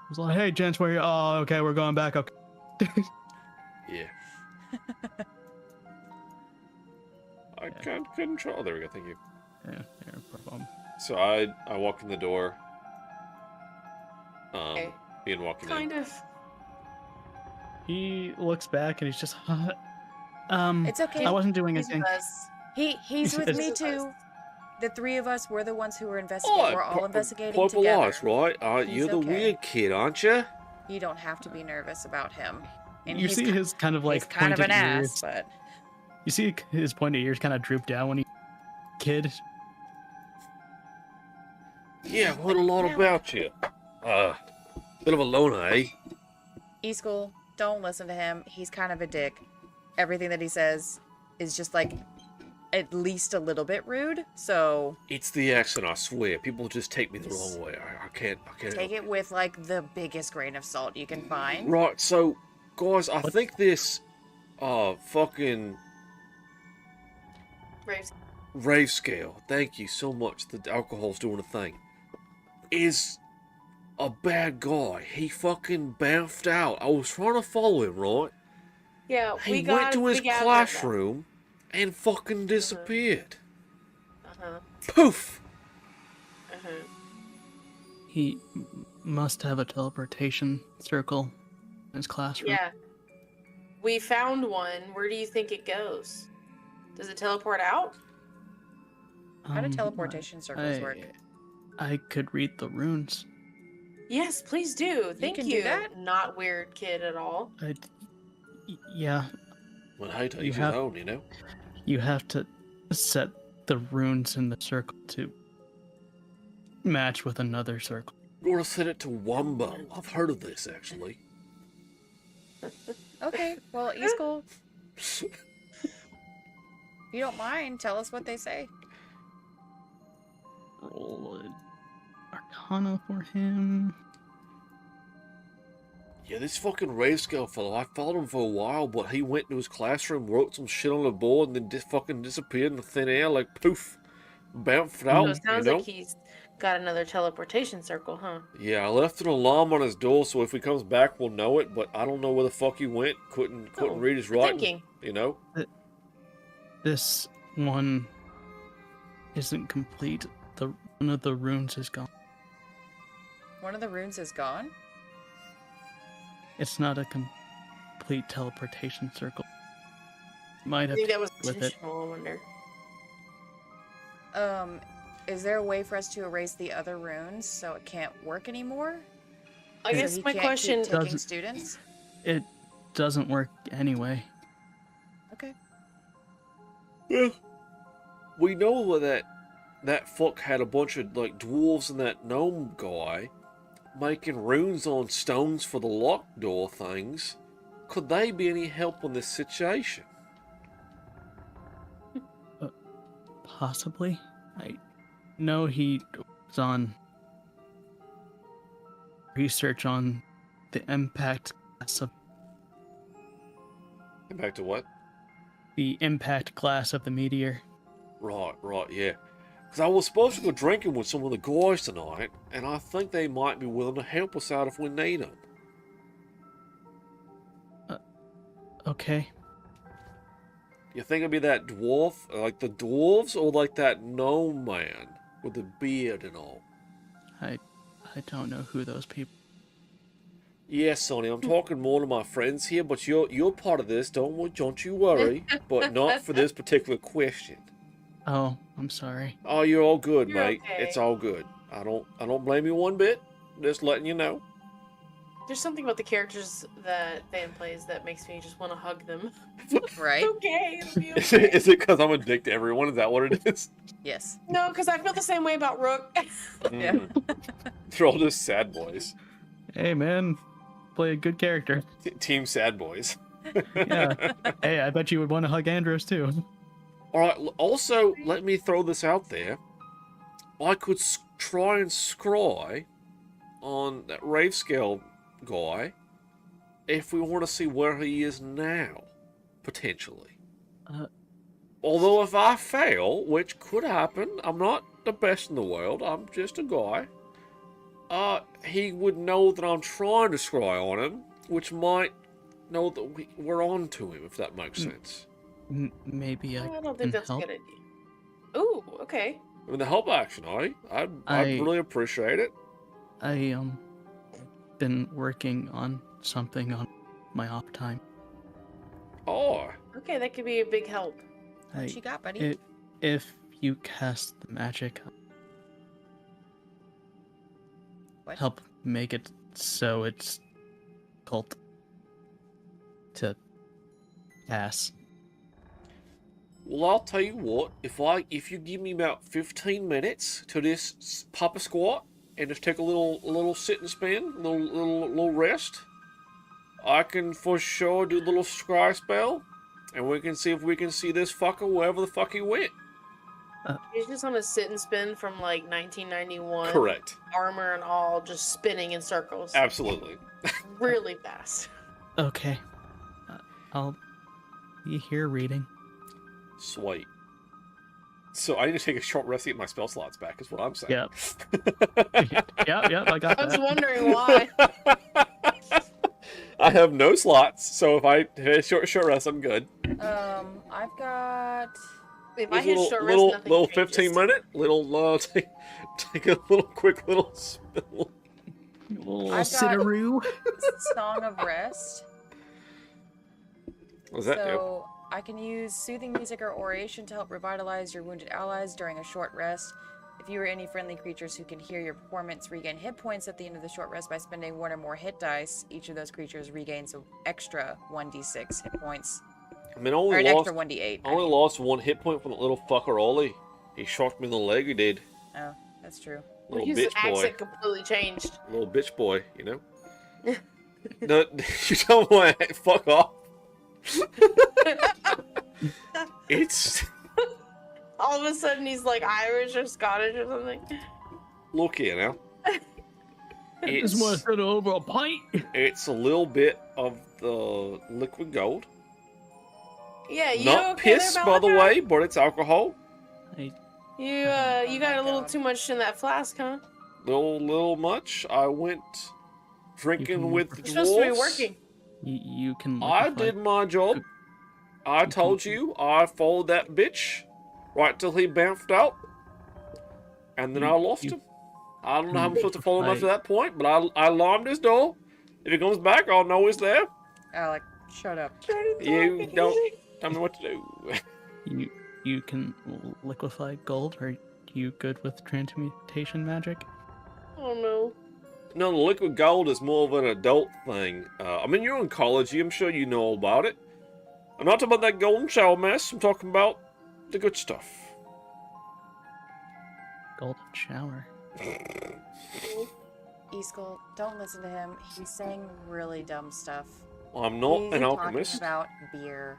He's like, hey, gents, where you? Oh, okay, we're going back. Okay. Yeah. I can't control. There we go. Thank you. Yeah, no problem. So I walk in the door. Okay. Ian walking Kind in. of. He looks back and he's just, It's okay. I wasn't doing He's anything. with us. He's with me He's with us. too. The three of us, we're the ones who were investigating. We're all investigating Purple together. eyes, right? He's You're the okay. weird kid, aren't you? You don't have to be nervous about him. And You he's see ki- his kind of like he's kind of pointed an ears. ass, but You see his pointed ears kind of droop down when he kid. Yeah, I've heard a lot about you. Bit of a loner, eh? Easkol, don't listen to him. He's kind of a dick. Everything that he says is just like at least a little bit rude. So It's the accent, I swear. People just take me the wrong way. I can't. take it with like the biggest grain of salt you can find. Right, so, guys, I think this, fucking Raves. rave scale, thank you so much, the alcohol's doing a thing, is a bad guy. He fucking bounced out. I was trying to follow him, right? Yeah, He went to his classroom and fucking disappeared. Poof! He must have a teleportation circle in his classroom. Yeah. We found one. Where do you think it goes? Does it teleport out? How do teleportation circles work? I could read the runes. Yes, please do. Thank can you. do that? Not weird kid at all. Yeah, Well, hey, to You each his have- own, you know? you have to set the runes in the circle to match with another circle. Gotta set it to Wumbo. I've heard of this, actually. Okay, well, Easkol, if you don't mind, tell us what they say. Roll an Arcana for him. Yeah, this fucking rave scale fellow, I followed him for a while, but he went to his classroom, wrote some shit on the board, and then just fucking disappeared in the thin air, like poof. Bounced out, So it sounds you know? like he's got another teleportation circle, huh? Yeah, I left an alarm on his door, so if he comes back, we'll know it, but I don't know where the fuck he went. Couldn't Oh, read his good writing, thinking. you know? This one isn't complete. One of the runes is gone. One of the runes is gone? It's not a complete teleportation circle. Might I have think to that was with it. intentional, I wonder. Is there a way for us to erase the other runes so it can't work anymore? I So guess he my can't question keep taking Doesn't- students? It doesn't work anyway. Okay. Yeah. We know that fuck had a bunch of, like, dwarves and that gnome guy making runes on stones for the locked door things. Could they be any help in this situation? Possibly. I know he was on research on the impact class of Back to what? the impact class of the meteor. Right, yeah. Because I was supposed to go drinking with some of the guys tonight, and I think they might be willing to help us out if we need them. Okay. You think it'd be that dwarf, like the dwarves, or like that gnome man with the beard and all? I don't know who those people. Yes, Sonny, I'm talking more to my friends here, but you're part of this. Don't you worry, but not for this particular question. Oh, I'm sorry. Oh, you're all good, You're mate. okay. It's all good. I don't blame you one bit. Just letting you know. There's something about the characters that Van plays that makes me just want to hug them. Right? Okay, it'll be okay. Is it because I'm a dick to everyone? Is that what it is? Yes. No, because I feel the same way about Rook. Yeah. They're all just sad boys. Hey, man. Play a good character. Team sad boys. Yeah. Hey, I bet you would want to hug Andros, too. Alright, also, let me throw this out there. I could try and scry on that Rave Scale guy if we want to see where he is now, potentially. Although if I fail, which could happen, I'm not the best in the world, I'm just a guy, he would know that I'm trying to scry on him, which might know that we're on to him, if that makes sense. Maybe I don't can think that's help. a good idea. Ooh, okay. I mean, the help action, I'd really appreciate it. I, been working on something on my off time. Oh. Okay, that could be a big help. What you got, buddy? If you cast the magic, What? help make it so it's cult to pass. Well, I'll tell you what, if you give me about 15 minutes to just pop a squat and just take a little sit and spin, little rest, I can for sure do a little scry spell, and we can see if we can see this fucker wherever the fuck he went. He's just on a sit and spin from like 1991. Correct. Armor and all, just spinning in circles. Absolutely. Really fast. Okay. I'll be here reading. Sweet. So I need to take a short rest to get my spell slots back, is what I'm saying. Yep. Yep, I got I was that. wondering why. I have no slots, so if I hit a short rest, I'm good. I've got. If I Just hit short rest, nothing little changes. 15-minute, take a quick little spill. Little I've got- sitteroo. Song of Rest. What does that do? So I can use soothing music or oration to help revitalize your wounded allies during a short rest. If you or any friendly creatures who can hear your performance regain hit points at the end of the short rest by spending one or more hit dice, each of those creatures regains an extra 1d6 hit points. I mean, I Or only an lost, extra 1d8. I only lost one hit point from the little fucker Ollie. He shocked me in the leg, he did. Oh, that's true. Little His bitch boy. accent completely changed. Little bitch boy, you know? No, you don't want to fuck off. It's... All of a sudden, he's like Irish or Scottish or something. Look here now. Just want to sit over a pint. It's a little bit of the liquid gold. Yeah, you Not okay piss, there, by the Malachi? way, but it's alcohol. You got a little too much in that flask, huh? Little much. I went drinking with the You're supposed to be dwarves. working. You can. I did my job. I told you I followed that bitch right till he bounced out, and then I lost him. I don't know how I'm supposed to follow him after that point, but I alarmed his door. If he comes back, I'll know he's there. Alec, shut up. You don't tell me what to do. You can liquefy gold. Are you good with transmutation magic? Oh no. No, the liquid gold is more of an adult thing. I mean, you're in college. I'm sure you know all about it. I'm not talking about that golden shower mess. I'm talking about the good stuff. Golden shower. Easkell, don't listen to him. He's saying really dumb stuff. I'm not He's an talking alchemist. about beer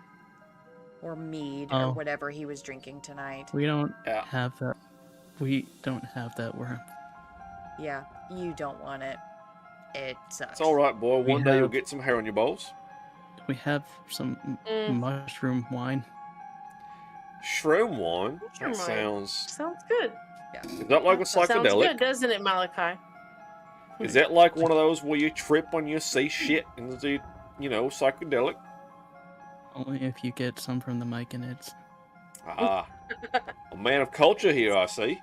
or mead Oh. or whatever he was drinking tonight. We don't Yeah. have that. We don't have that. Yeah, you don't want it. It sucks. It's all right, boy. We One day you'll have- get some hair on your balls. We have some mushroom wine. Shroom wine. Mushroom That wine. sounds. Sounds good. Is that like a Sounds good, psychedelic? doesn't it, Malachi? Is that like one of those where you trip when you see shit and the, psychedelic? Only if you get some from the Myconids. Ah, a man of culture here, I see.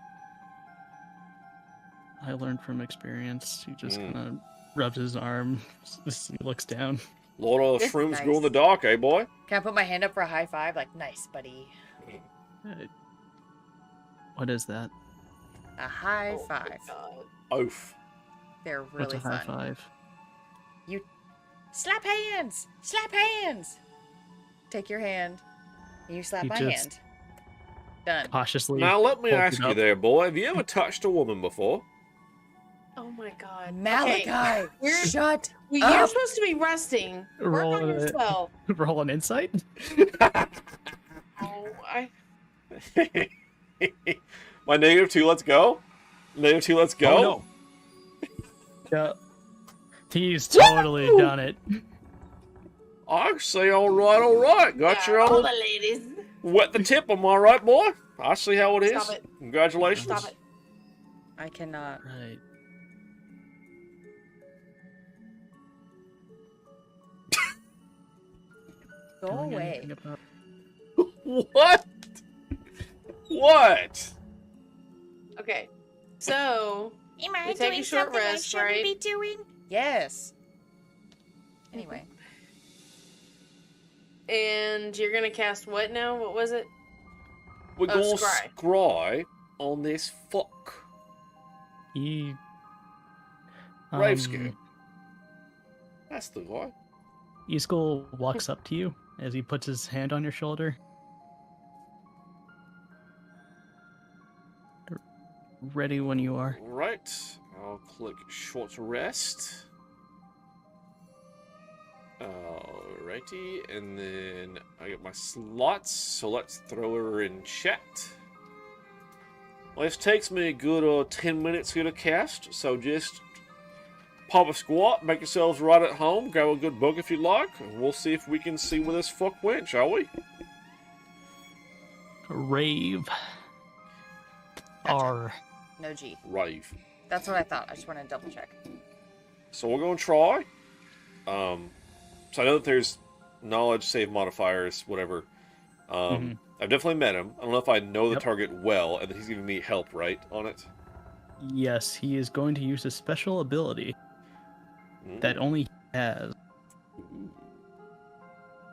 I learned from experience. He just kind of rubs his arm. He looks down. Lot of It's shrooms nice. glow in the dark, eh, boy? Can I put my hand up for a high five? Like, nice, buddy. What is that? A high five. Oof. They're What's really a high fun. five? You slap hands! Slap hands! Take your hand, and you slap You my just- hand. Done. Cautiously. Now let me holds ask it you up. there, boy. Have you ever touched a woman before? Oh my god. Malachi, Okay, shut well, up. you're supposed to be resting. Work Roll on a- yourself. Roll an insight. Oh, I. My -2, let's go. -2, let's go. Oh no. Yeah. He's totally done it. I say, all right. Got your all old the ladies. wet the tip. Am I right, boy? I see how it is. Stop it. Congratulations. Stop it. I cannot. Right. Go Doing away. anything about- What? What? Okay. So, Am I We take a doing short something rest, I shouldn't right? be doing? Yes. Anyway, and you're gonna cast what now? What was it? We're Oh, gonna scry. scry on this fuck. He. Ravescape. That's the guy. Easkell walks up to you as he puts his hand on your shoulder. Ready when you are. Right. I'll click short rest. Alrighty, and then I get my slots, so let's throw her in chat. Well, this takes me a good 10 minutes here to cast, so just pop a squat, make yourselves right at home, grab a good book if you like, and we'll see if we can see where this fuck went, shall we? Rave. R. no G. Rave. That's what I thought. I just wanted to double check. So we're going to try. So I know that there's knowledge, save modifiers, whatever. I've definitely met him. I don't know if I know the Yep. target well, and that he's giving me help, right, on it? Yes, he is going to use a special ability that only he has,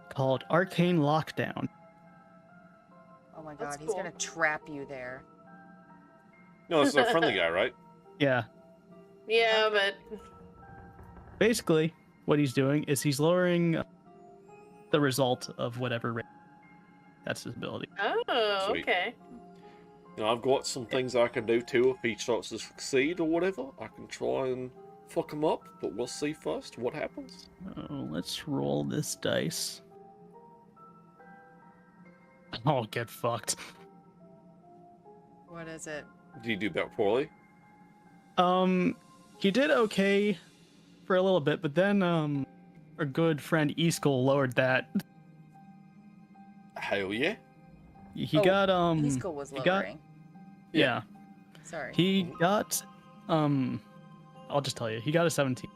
called Arcane Lockdown. Oh my That's god, he's cool. gonna trap you there. No, this is a friendly guy, right? Yeah, Yeah, but basically, what he's doing is he's lowering the result of whatever rate. That's his ability. oh, Sweet. okay. You know, I've got some things I can do too if he starts to succeed or whatever. I can try and fuck him up, but we'll see first what happens. Let's roll this dice. Oh, get fucked. What is it? Did he do that poorly? He did okay for a little bit, but then, our good friend Easkell lowered that. Hell yeah. He Oh, got, Easkell was he got- lowering. yeah. Sorry. He got, I'll just tell you, he got a 17.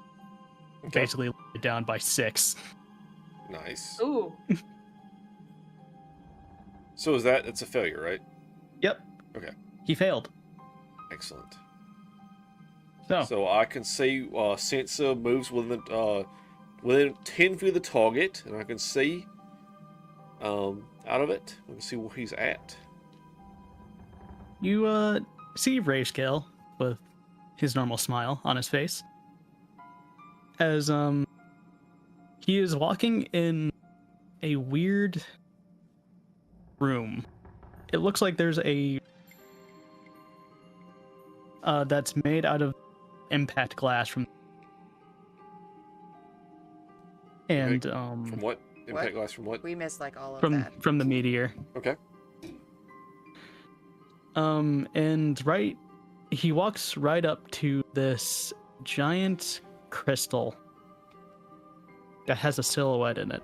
Okay. Basically down by 6. Nice. Ooh. So is that, it's a failure, right? Yep. Okay. He failed. Excellent. So, So I can see sensor moves within 10 feet of the target, and I can see out of it. We can see where he's at. you, see Ravescale with his normal smile on his face. As, he is walking in a weird room. It looks like there's a that's made out of impact glass from and From what? Impact glass from what? We missed like all of from that. from the meteor. Okay. And he walks right up to this giant crystal that has a silhouette in it.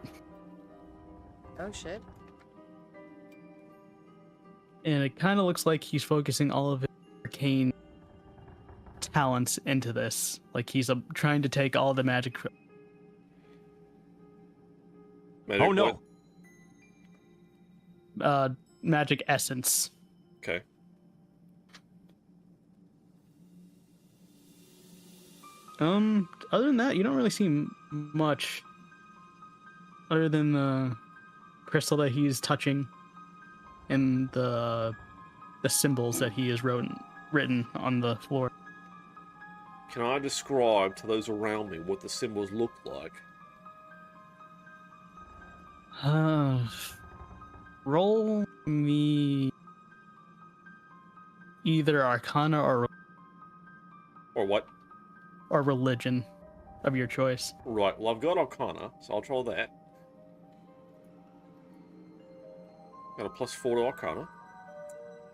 Oh shit. And it kind of looks like he's focusing all of his arcane talents into this. Like he's trying to take all the magic. Medic, Oh no. what? Magic essence. Okay. Other than that, you don't really see much. Other than the crystal that he's touching, and the symbols that he has written on the floor. can I describe to those around me what the symbols look like? Roll me either Arcana or Or what? religion of your choice. Right, well, I've got Arcana, so I'll try that. Got a +4 to Arcana.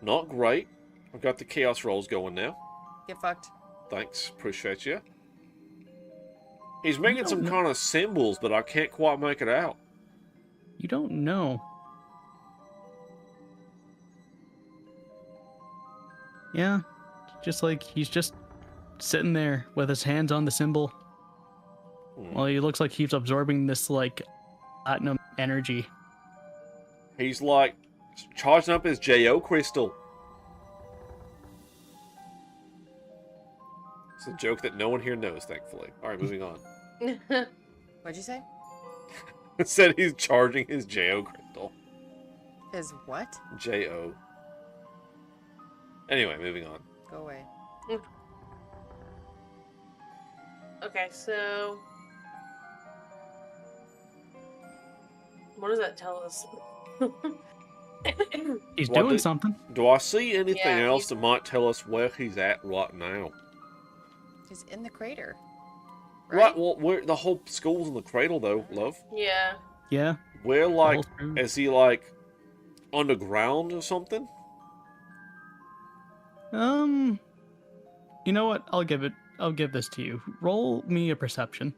Not great. I've got the Chaos rolls going now. Get fucked. Thanks, appreciate you. He's making some kind of symbols, but I can't quite make it out. You don't know. Yeah, just like he's just sitting there with his hands on the symbol. Well, he looks like he's absorbing this like platinum energy. He's like charging up his JO crystal. It's a joke that no one here knows, thankfully. Alright, moving on. What'd you say? It said he's charging his JO crystal. His what? JO. Anyway, moving on. Go away. Okay, so what does that tell us? He's What doing do- something. Do I see anything Yeah, else that might tell us where he's at right now? He's in the crater. Right, well, the whole school's in the cradle, though, love. Yeah. Yeah. Where, the like, whole screw. is he, like, underground or something? You know what? I'll give this to you. Roll me a perception.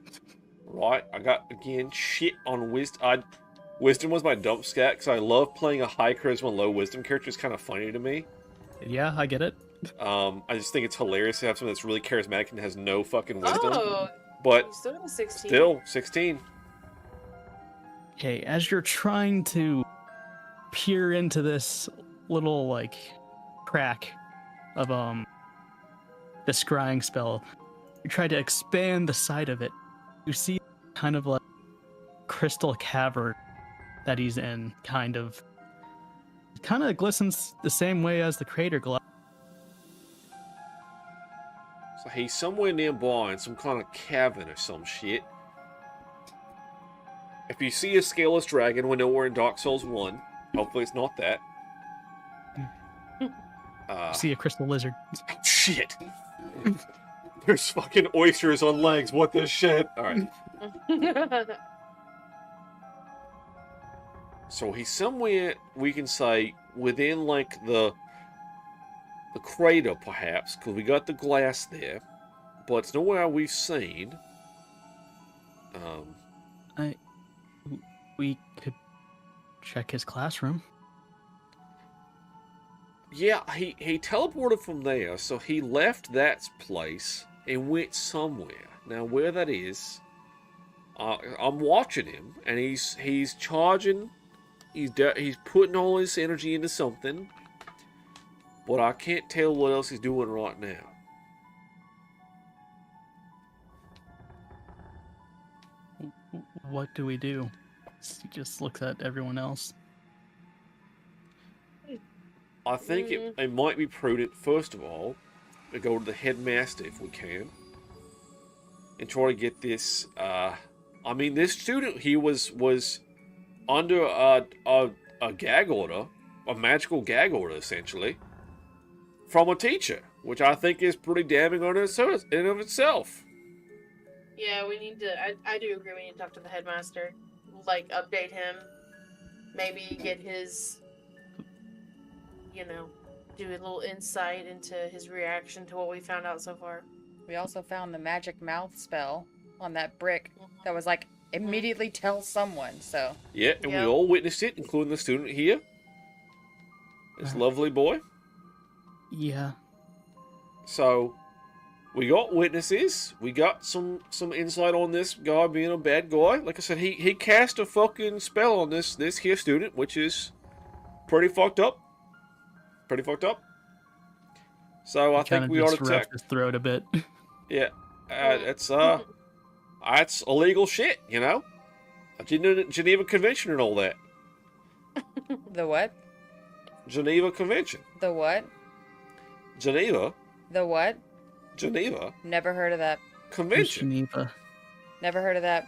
Right, I got, again, shit on wisdom. Wisdom was my dump stat, because I love playing a high charisma, low wisdom character. It's kind of funny to me. Yeah, I get it. I just think it's hilarious to have someone that's really charismatic and has no fucking wisdom. Oh, But you still got a 16. still, 16. Okay, as you're trying to peer into this little like crack of the scrying spell, you try to expand the side of it. You see kind of like crystal cavern that he's in, kind of glistens the same way as the crater glass. So he's somewhere nearby in some kind of cavern or some shit. If you see a scaleless dragon, we know we're in Dark Souls 1. Hopefully it's not that. You see a crystal lizard. Shit. There's fucking oysters on legs. What the shit? Alright. So he's somewhere, we can say, within, like, the crater, perhaps, because we got the glass there. But it's nowhere we've seen. We could check his classroom. Yeah, he teleported from there, so he left that place and went somewhere. Now, where that is, I'm watching him, and he's charging. He's putting all his energy into something, but I can't tell what else he's doing right now. What do we do? He just looks at everyone else. I think it might be prudent, first of all, to go to the headmaster if we can, and try to get this. I mean, this student here was under a gag order, a magical gag order, essentially, from a teacher, which I think is pretty damning on in and of itself. Yeah, we need to. I do agree. We need to talk to the headmaster, like update him, maybe get his, do a little insight into his reaction to what we found out so far. We also found the magic mouth spell on that brick that was like immediately tell someone. So Yeah, and we all witnessed it, including the student here. This lovely boy. Yeah. So, we got witnesses. We got some insight on this guy being a bad guy. Like I said, he cast a fucking spell on this here student, which is pretty fucked up. Pretty fucked up. So I think we ought to check his throat a bit. Yeah, it's illegal shit, you know. Geneva Convention and all that. the what? Geneva Convention. The what? Geneva. The what? Geneva? Never heard of that. Who's Convention? Geneva? Never heard of that.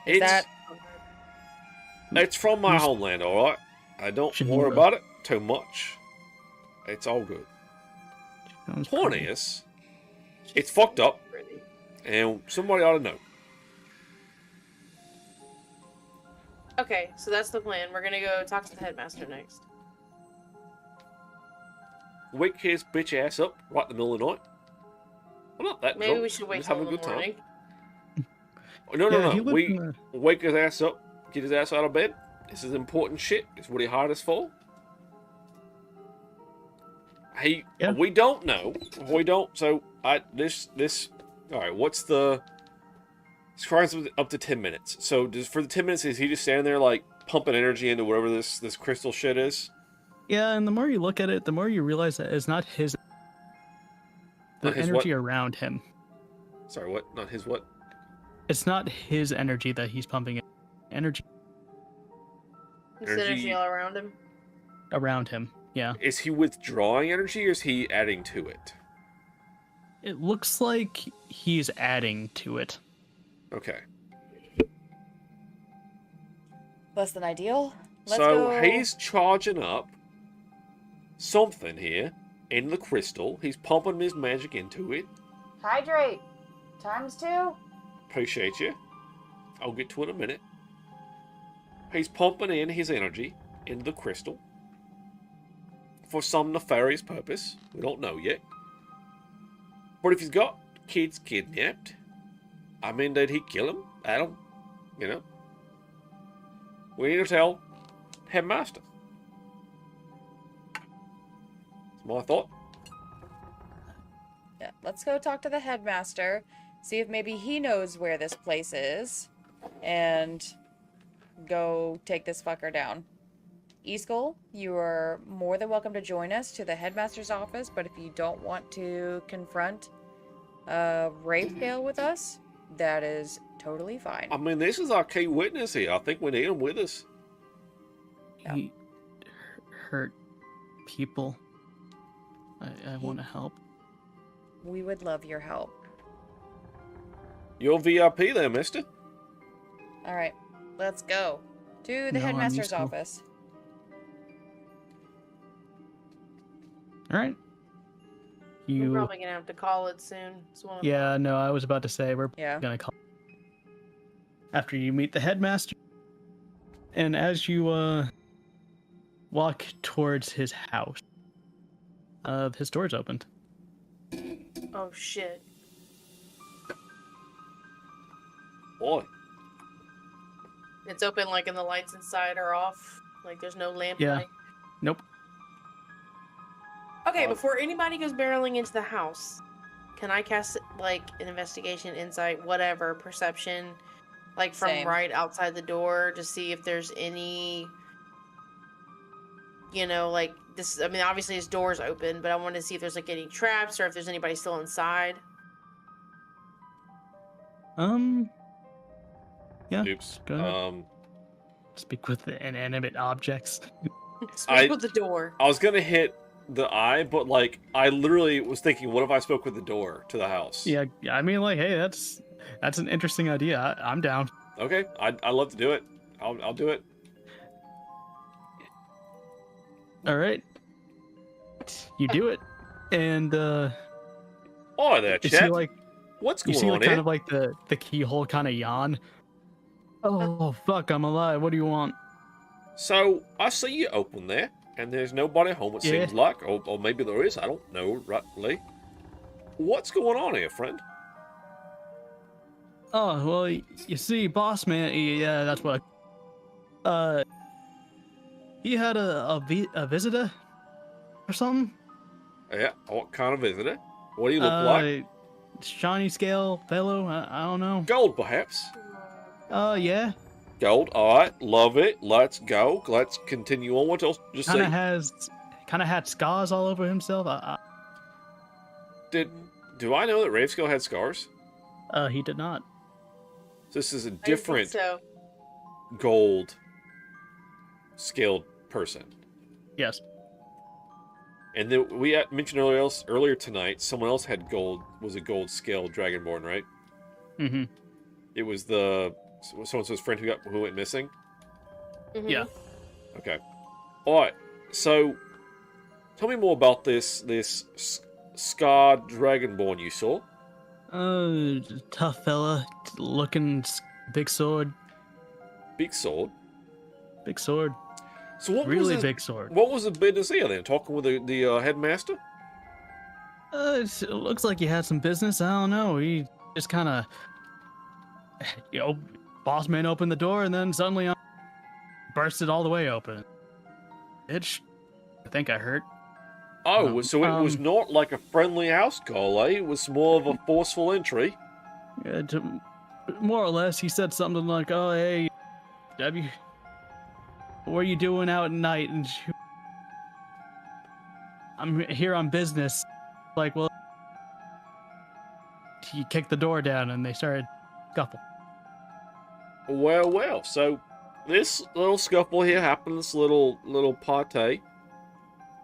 Is It's, that it's from my Who's homeland, alright? I don't worry Geneva? about it too much. It's all good. Sounds Point pretty- is, it's fucked up, Pretty. and somebody ought to know. Okay, so that's the plan. We're gonna go talk to the headmaster next. Wake his bitch ass up right in the middle of the night. Well, not that Maybe drunk, we should wait just till have a the good time. morning. No, Yeah, no, he no. lived We in the- wake his ass up, get his ass out of bed. This is important shit. It's what he hired us for. Yeah. We don't know. We don't. So this. All right. What's the? Scries up to 10 minutes. So for the 10 minutes, is he just standing there like pumping energy into whatever this crystal shit is? Yeah, and the more you look at it, the more you realize that it's not his. The Not his energy what? around him. Sorry, what? Not his what? It's not his energy that he's pumping in. Energy There's energy all around him. around him. Yeah. Is he withdrawing energy or is he adding to it? It looks like he's adding to it. Okay. less than ideal? Let's So go. he's charging up something here in the crystal. He's pumping his magic into it. Hydrate. ×2. Appreciate you. I'll get to it in a minute. He's pumping in his energy into the crystal for some nefarious purpose. We don't know yet. But if he's got kids kidnapped, I mean, did he kill him? I don't, you know. We need to tell Headmaster. That's my thought. Yeah, let's go talk to the headmaster, see if maybe he knows where this place is, and go take this fucker down. Easkull, you are more than welcome to join us to the headmaster's office, but if you don't want to confront Rapescale with us, that is totally fine. I mean, this is our key witness here. I think we need him with us. Yeah. He hurt people. I want to help. We would love your help. You're VIP there, mister. All right, let's go to the No, I'm headmaster's Easkull. office. All right. We're You. probably gonna have to call it soon. It's one of Yeah, no, I was about to say we're Yeah. gonna call after you meet the headmaster, and as you walk towards his house, his door's opened. Oh shit. Boy. It's open like and the lights inside are off. Like there's no lamp Yeah. light. Nope. Okay, before anybody goes barreling into the house, can I cast like an investigation, insight, whatever, perception, like from Same. right outside the door to see if there's any, you know, like this. I mean, obviously his door's open, but I want to see if there's like any traps or if there's anybody still inside. Yeah. Oops. Go ahead. Speak with the inanimate objects. Speak with the door. I was gonna hit the eye, but like I literally was thinking, what if I spoke with the door to the house? Yeah, I mean, like, hey, that's an interesting idea. I'm down. Okay, I'd love to do it. I'll do it. All right. You do it, and Oh there, you see chap. like What's you going see on like here? kind of like the keyhole kind of yawn. Oh fuck! I'm alive. What do you want? So I see you open there, and there's nobody home. It Yeah. seems like, or maybe there is. I don't know rightly. What's going on here, friend? Oh well, you see, boss man. Yeah, that's what. He had a visitor or something. Yeah, what kind of visitor? What do you look like? Shiny scale fellow. I don't know. Gold, perhaps. Yeah. Gold. All right, love it. Let's go. Let's continue on. What else? Just Kind say. of had scars all over himself. Do I know that Ravescale had scars? He did not. This is a I didn't think different so. gold skilled person. Yes. And then we mentioned earlier tonight, someone else had gold, was a gold scale dragonborn, right? Mm-hmm. It was so-and-so's friend who went missing? Yeah. Okay. Alright, so tell me more about this scarred dragonborn you saw. Tough fella, looking big sword. Big sword? Big sword. So what Really was big sword. What was the business here then? Talking with the headmaster? It looks like he had some business. I don't know. He just kind of, boss man opened the door and then suddenly burst it all the way open. Itch. I think I heard. Oh, so it was not like a friendly house call, eh? It was more of a forceful entry. More or less, he said something like, "Oh, hey, Debbie, what are you doing out at night?" And I'm here on business. Like, well, he kicked the door down and they started scuffle. Well. So this little scuffle here happened. This little party.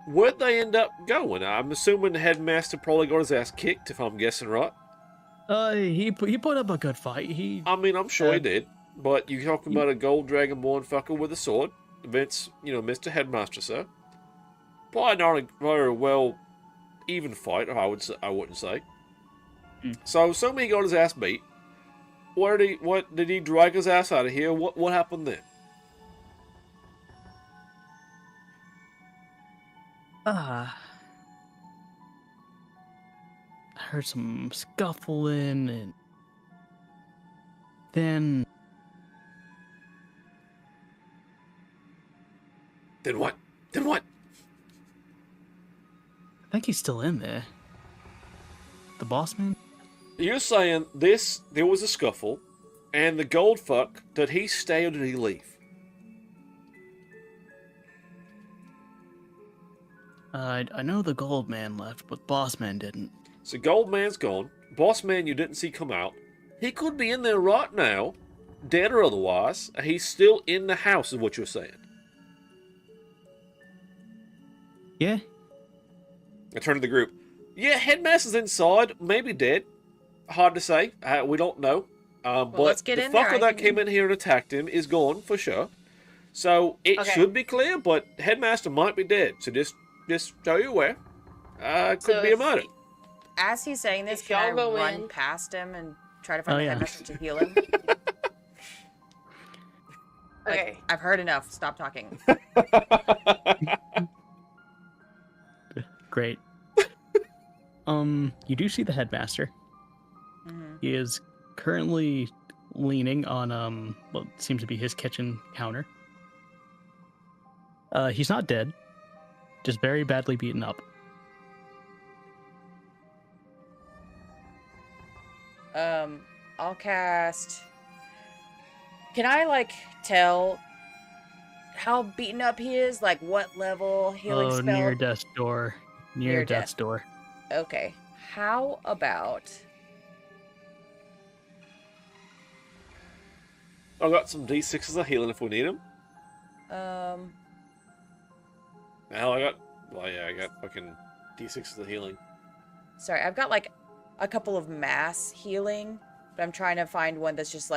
Where'd they end up going? I'm assuming the headmaster probably got his ass kicked, if I'm guessing right. He put up a good fight. I mean, I'm sure he did. But you're talking about a gold dragonborn fucker with a sword. Vince, Mr. Headmaster, sir. Probably not a very well even fight, I wouldn't say. So assuming he got his ass beat. What did he drag his ass out of here? What happened then? I heard some scuffling and then what? Then what? I think he's still in there. The boss man? You're saying there was a scuffle, and the gold fuck, did he stay or did he leave? I know the gold man left, but boss man didn't. So gold man's gone. Boss man you didn't see come out. He could be in there right now, dead or otherwise. He's still in the house is what you're saying. Yeah. I turn to the group. Yeah, headmaster's inside, maybe dead. Hard to say. We don't know. But let's get the in there. fucker that came in here and attacked him is gone for sure. So it should be clear, but headmaster might be dead. So just so you're aware. Could be a murder. As he's saying this, If can I y'all go run in- past him and try to find the yeah. headmaster to heal him? Okay. I've heard enough. Stop talking. Great. You do see the headmaster. He is currently leaning on what seems to be his kitchen counter. He's not dead, just very badly beaten up. I'll cast. Can I tell how beaten up he is? Like what level healing spell? Near death's door. Near death's door. Okay. How about? I've got some D6s of healing if we need them. Now I got fucking D6s of healing. Sorry, I've got a couple of mass healing, but I'm trying to find one that's just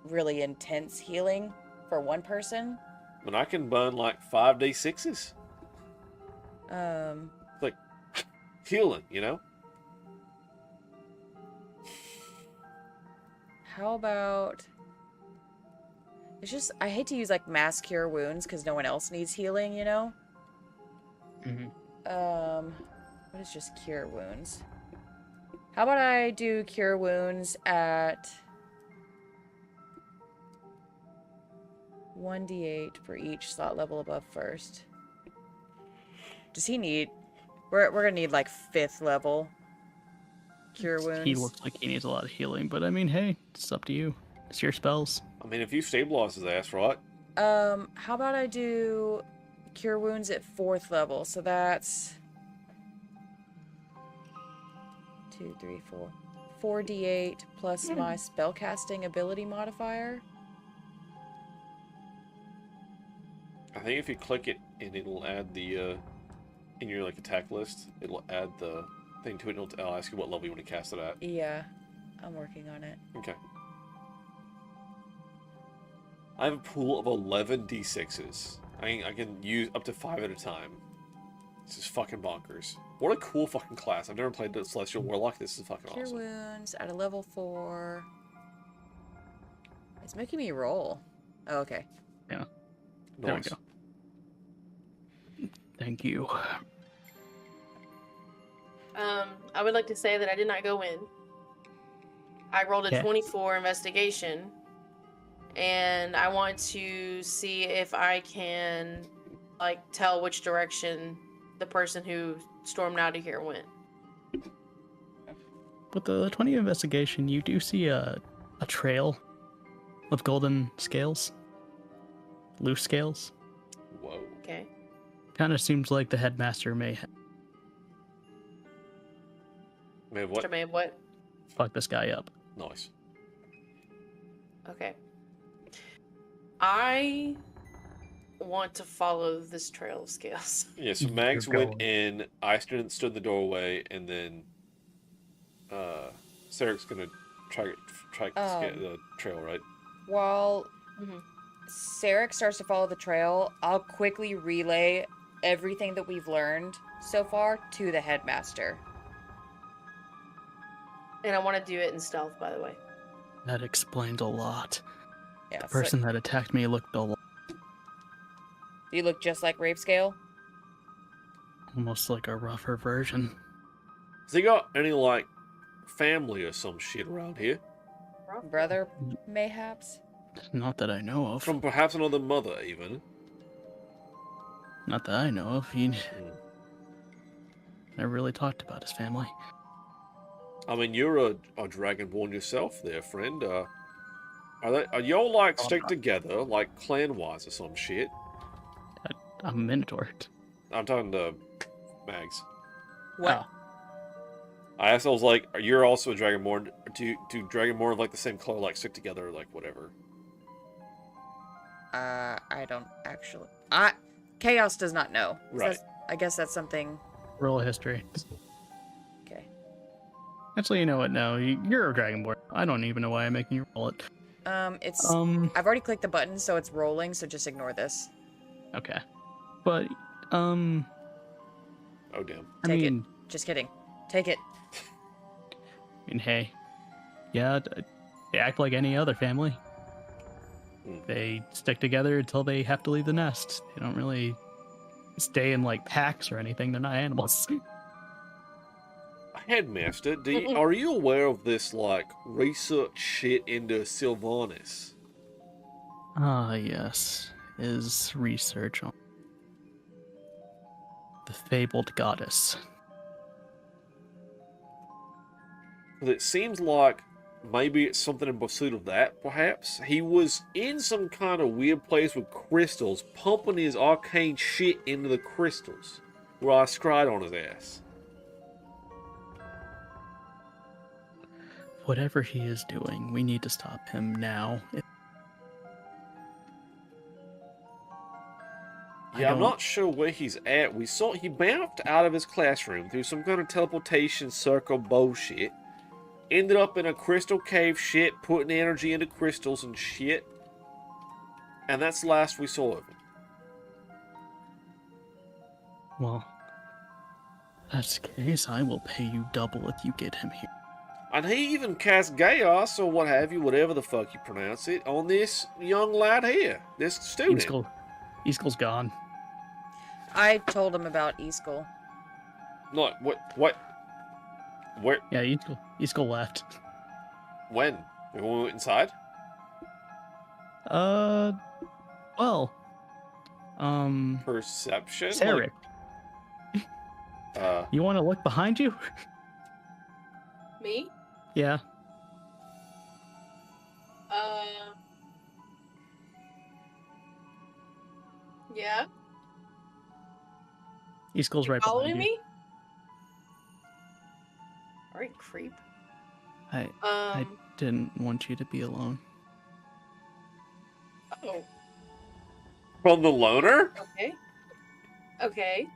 really intense healing for one person. And I can burn 5 D6s. Like healing, How about? It's just I hate to use mass cure wounds because no one else needs healing, What is just cure wounds? How about I do cure wounds at 1d8 for each slot level above first? Does he need? We're gonna need 5th level cure wounds. He looks like he needs a lot of healing, but I mean, hey, it's up to you. It's your spells. I mean, if you stabilize his ass, right? How about I do cure wounds at 4th level? So that's 2, 3, 4. 4d8 plus my spellcasting ability modifier. I think if you click it, and it'll add the in your like attack list, it'll add the thing to it, and I'll ask you what level you want to cast it at. Yeah, I'm working on it. Okay. I have a pool of 11 d6s. I can use up to 5 at a time. This is fucking bonkers. What a cool fucking class. I've never played the Celestial Warlock. This is fucking Cure awesome. wounds at a level 4. It's making me roll. Oh, okay. Yeah. There Nice. we go. Thank you. I would like to say that I did not go in. I rolled a Okay. 24 investigation, and I want to see if I can, like, tell which direction the person who stormed out of here went. With the 20 investigation, you do see a trail of golden scales. Loose scales. Whoa. Okay. Kind of seems like the headmaster may have What? May have what? fucked this guy up. Nice. Okay. I want to follow this trail of scales. Yeah, so You're Mags went going. in, I stood in the doorway, and then Sarek's gonna try the trail, right? While Mhm. Sarek starts to follow the trail, I'll quickly relay everything that we've learned so far to the headmaster. And I want to do it in stealth, by the way. That explains a lot. Yeah, The person that attacked me looked you look just like Rapescale. almost like a rougher version. Has he got any, like, family or some shit around here? Brother, mayhaps? Not that I know of. From perhaps another mother, even? Not that I know of. He never really talked about his family. I mean, you're a dragonborn yourself there, friend. Are y'all, like, stick together, like, clan-wise or some shit? I'm a Minotaur. I'm talking to Mags. What? I asked, I was like, you're also a dragonborn. Do dragonborn of, like, the same color, like, stick together, like, whatever? I don't actually. Chaos does not know. So Right. I guess that's something. Roll history. Okay. Actually, you know what? No, you're a Dragonborn. I don't even know why I'm making you roll it. It's. I've already clicked the button, so it's rolling. So just ignore this. Okay. But, Oh, damn. I Take mean, it. Just kidding. Take it. hey, yeah, they act like any other family. Hmm. They stick together until they have to leave the nest. They don't really stay in, like, packs or anything. They're not animals. Headmaster, are you aware of this, like, research shit into Sylvanas? Ah, yes. Is research on the fabled goddess. Because it seems like maybe it's something in pursuit of that, perhaps? He was in some kind of weird place with crystals, pumping his arcane shit into the crystals, where I scryed on his ass. Whatever he is doing, we need to stop him now. Yeah, I'm not sure where he's at. We saw he bounced out of his classroom through some kind of teleportation circle bullshit. Ended up in a crystal cave shit, putting energy into crystals and shit. And that's the last we saw of him. Well, if that's the case, I will pay you double if you get him here. And he even cast chaos, or what have you, whatever the fuck you pronounce it, on this young lad here, this student. Easkel's gone. I told him about Easkell. No, what? Where? Yeah, Easkel left. When? We went inside? Well, Perception? Sarek, you want to look behind you? Me? Yeah. Yeah. Easkel's right Following behind you. me? Alright, creep. I didn't want you to be alone. Oh, From the loner? okay. Okay.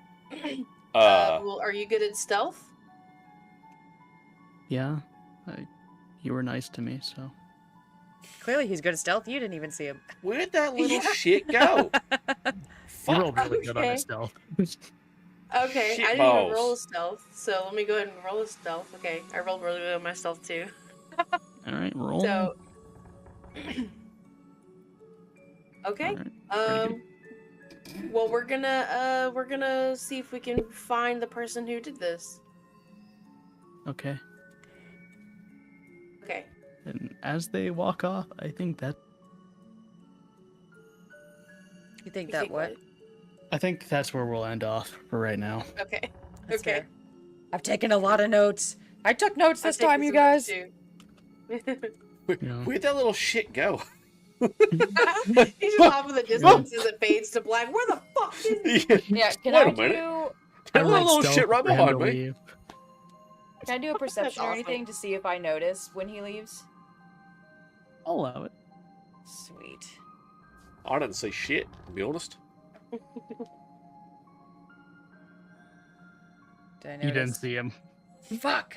Well, are you good at stealth? Yeah, you were nice to me, so. Clearly he's good at stealth. You didn't even see him. Where'd that little shit go? You rolled really good on Okay. his stealth. Okay, Shit I didn't even balls. roll a stealth, so let me go ahead and roll a stealth. Okay, I rolled really good on my stealth too. All right, roll. So, okay. All right, pretty good. Well, we're gonna see if we can find the person who did this. Okay. Okay. And as they walk off, I think that You think You that think what? I think that's where we'll end off for right now. Okay. That's Okay. fair. I've taken a lot of notes. I took notes this I've time, taken you some notes, guys. too. Yeah. Where'd that little shit go? He's just off in the distance as it fades to black. Where the fuck is he? Yeah, can Wait I a minute. do That rolled little stealth shit right for him behind to me. leave. can I do a perception or awesome. anything to see if I notice when he leaves? I'll allow it. Sweet. I didn't see shit, to be honest. Did I You didn't notice? see him. Fuck.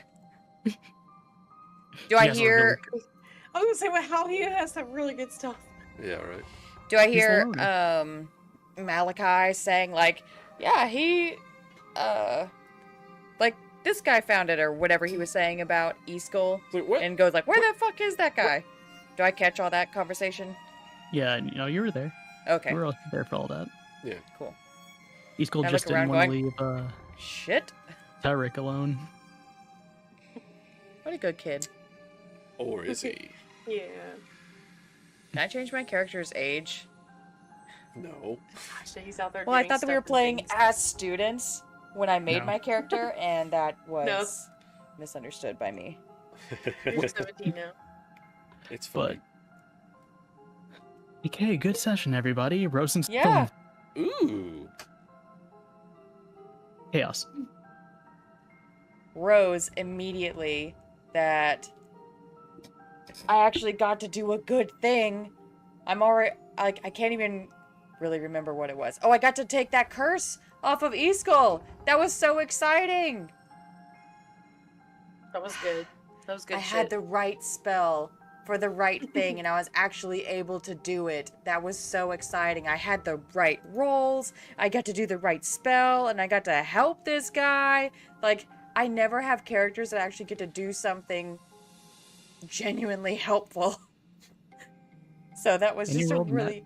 Do I Yes, we're hear? I was gonna say, well, how he has some really good stuff. Yeah, right. Do I He's hear alone. Malachi saying like, yeah, he like this guy found it or whatever he was saying about Easkell Wait, what? and goes like, where the fuck is that guy? Do I catch all that conversation? Yeah, you were there. Okay, You were all there for all that. Yeah. cool. Easkell I just look didn't around want to going- leave Shit. Tyrick alone. What a good kid. Or is he? Yeah. Can I change my character's age? No. So he's out there. Well, I doing thought that we stuff were and playing things. as students when I made No. my character, and that was misunderstood by me. You're 17 now. It's But funny. okay, good session, everybody. Rose and Yeah. Ooh. Chaos. Rose immediately that I actually got to do a good thing. I'm already like I can't even really remember what it was. Oh, I got to take that curse off of Easkell. That was so exciting. That was good. That was good I shit. had the right spell for the right thing and I was actually able to do it. That was so exciting. I had the right rolls. I got to do the right spell and I got to help this guy. Like I never have characters that actually get to do something genuinely helpful. So that was And you just a rolled really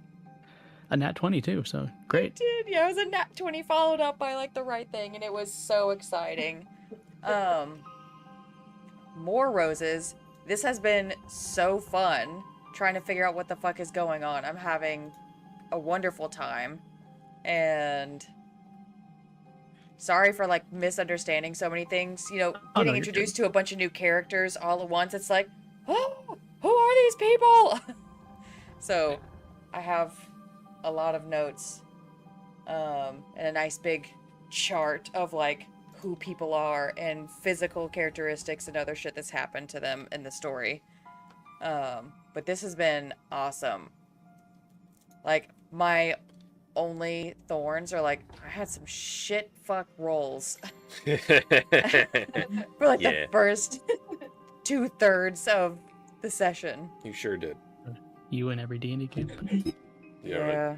a nat 20 too, so great. Dude, yeah, it was a nat 20 followed up by like the right thing and it was so exciting. More roses. This has been so fun trying to figure out what the fuck is going on. I'm having a wonderful time. And sorry for like misunderstanding so many things. You know, Oh, no, getting you're introduced to a bunch of new characters all at once. It's like, oh, who are these people? So I have a lot of notes and a nice big chart of like who people are and physical characteristics and other shit that's happened to them in the story. But this has been awesome. Like my only thorns are like I had some shit fuck rolls for like Yeah. the first 2/3 of the session. You sure did. You and every D&D campaign. Yeah, right.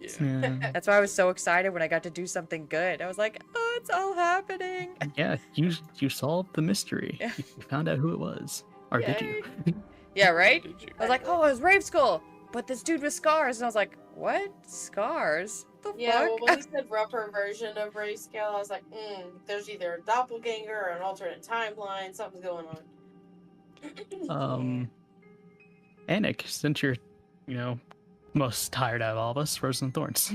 Yeah. Yeah. That's why I was so excited when I got to do something good. I was like, oh, it's all happening. Yeah, you solved the mystery. Yeah. You found out who it was. Or did you? Yeah, right? Did you? I was like, oh, it was Rave Skull, but this dude with scars. And I was like, what? Scars? The Yeah, well, fuck? when he said rougher version of Ray Scale, I was like, there's either a doppelganger or an alternate timeline. Something's going on. Anik, since you're, most tired out of all of us, Roses and Thorns.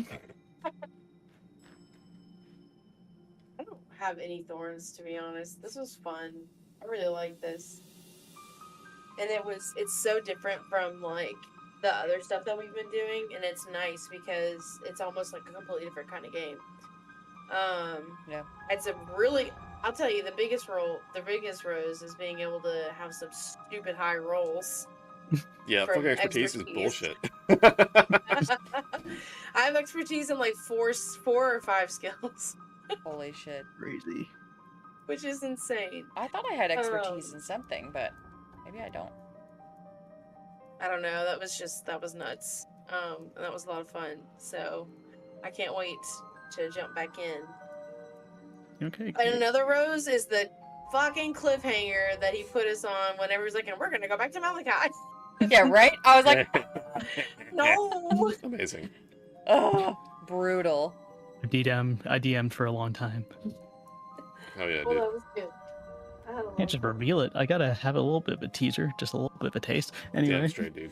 I don't have any thorns, to be honest. This was fun. I really like this. And it's so different from, like, the other stuff that we've been doing, and it's nice because it's almost like a completely different kind of game. Yeah. It's I'll tell you, the biggest rose is being able to have some stupid high rolls. Yeah, From fucking expertise is expertise. bullshit. I have expertise in like four or five skills. Holy shit. Crazy. which is insane. I thought I had expertise in something, but maybe I don't. I don't know. That was nuts. And that was a lot of fun. So I can't wait to jump back in. Okay. And another rose is the fucking cliffhanger that he put us on whenever he's like, and we're gonna go back to Malachi. Yeah, right? I was like, no. Amazing. oh, brutal. I DM'd for a long time. Oh yeah, Well, dude. that was good. I had a lot Can't just reveal it. I gotta have a little bit of a teaser, just a little bit of a taste. Anyway, Damn straight, dude.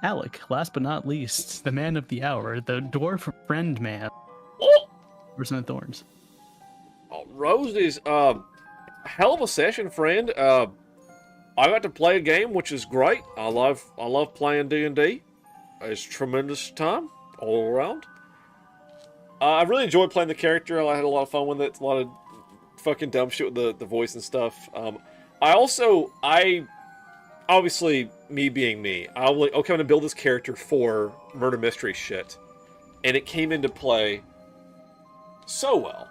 Alec, last but not least, the man of the hour, the dwarf friend man. Person of Thorns. Oh, Rose is a hell of a session, friend. I got to play a game, which is great. I love playing D&D. It's tremendous time all around. I really enjoyed playing the character. I had a lot of fun with it. A lot of fucking dumb shit with the voice and stuff. I obviously, me being me, I was like, okay, I'm gonna build this character for murder mystery shit, and it came into play so well.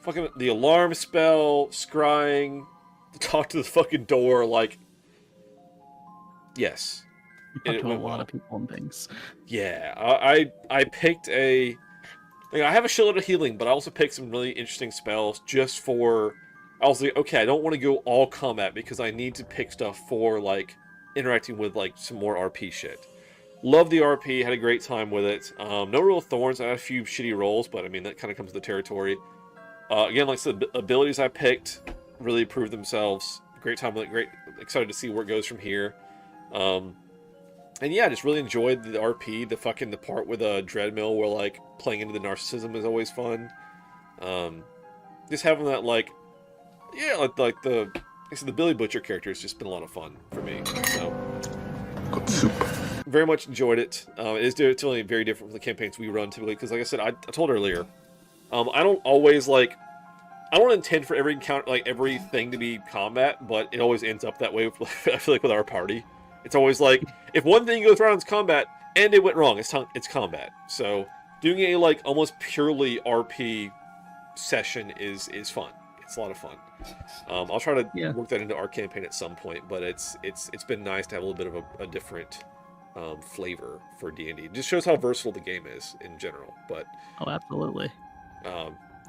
Fucking the alarm spell, scrying, talk to the fucking door, like, yes. You talk to a lot of people and things. Yeah, I picked a... Like, I have a shitload of healing, but I also picked some really interesting spells just for... I was like, okay, I don't want to go all combat because I need to pick stuff for, like, interacting with, like, some more RP shit. Love the RP, had a great time with it. No real thorns, I had a few shitty rolls, but I mean, that kind of comes with the territory. Again, like I said, the abilities I picked really proved themselves. Great time with it, great, excited to see where it goes from here. And yeah, I just really enjoyed the RP, the part with a Dreadmill where, like, playing into the narcissism is always fun. Just having that, like, yeah, like the Billy Butcher character has just been a lot of fun for me, so. Good soup. Very much enjoyed it. It is definitely very different from the campaigns we run typically, because like I said, I told earlier, I don't always, like, I don't intend for every encounter, like, everything to be combat, but it always ends up that way, I feel like, with our party. It's always like, if one thing goes wrong, it's combat, and it went wrong, it's combat. So, doing a, like, almost purely RP session is fun. It's a lot of fun. I'll try to work that into our campaign at some point, but it's been nice to have a little bit of a different flavor for D&D. It just shows how versatile the game is in general. But oh, absolutely.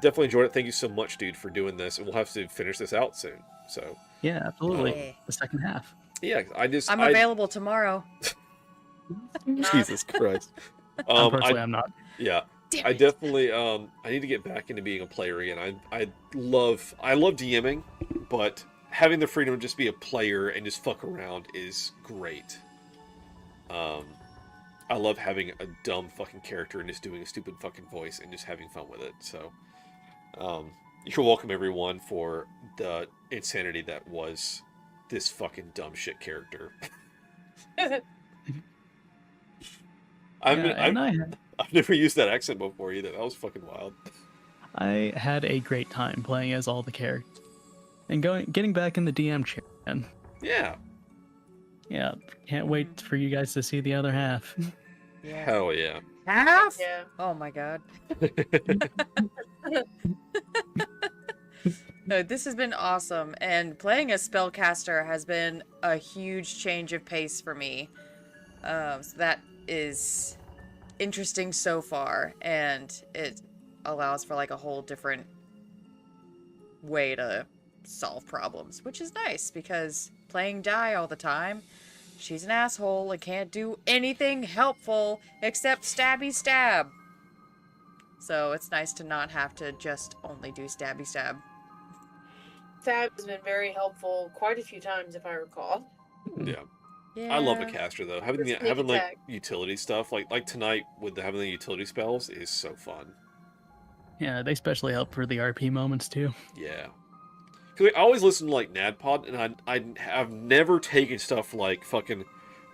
Definitely enjoyed it. Thank you so much, dude, for doing this, and we'll have to finish this out soon. So yeah, absolutely. The second half. Yeah, I'm available tomorrow. Jesus Christ. Unfortunately, I'm not. Yeah. I definitely I need to get back into being a player again. I love DMing, but having the freedom to just be a player and just fuck around is great. I love having a dumb fucking character and just doing a stupid fucking voice and just having fun with it. So you're welcome, everyone, for the insanity that was this fucking dumb shit character. I've never used that accent before either. That was fucking wild. I had a great time playing as all the characters and getting back in the DM chair again. Yeah. Yeah, can't wait for you guys to see the other half. Yeah. Hell yeah. Half? Yeah. Oh my god. No, this has been awesome, and playing a spellcaster has been a huge change of pace for me. So that is interesting so far, and it allows for like a whole different way to solve problems, which is nice because playing Di all the time, she's an asshole and can't do anything helpful except stabby stab. So it's nice to not have to just only do stabby stab. Stab has been very helpful quite a few times, if I recall. Yeah. Yeah. I love a caster though. Having Sneak like attack. utility stuff, like tonight with having the utility spells is so fun. Yeah, they especially help for the RP moments too. Yeah. Because I always listen to like NADPOD, and I've never taken stuff like fucking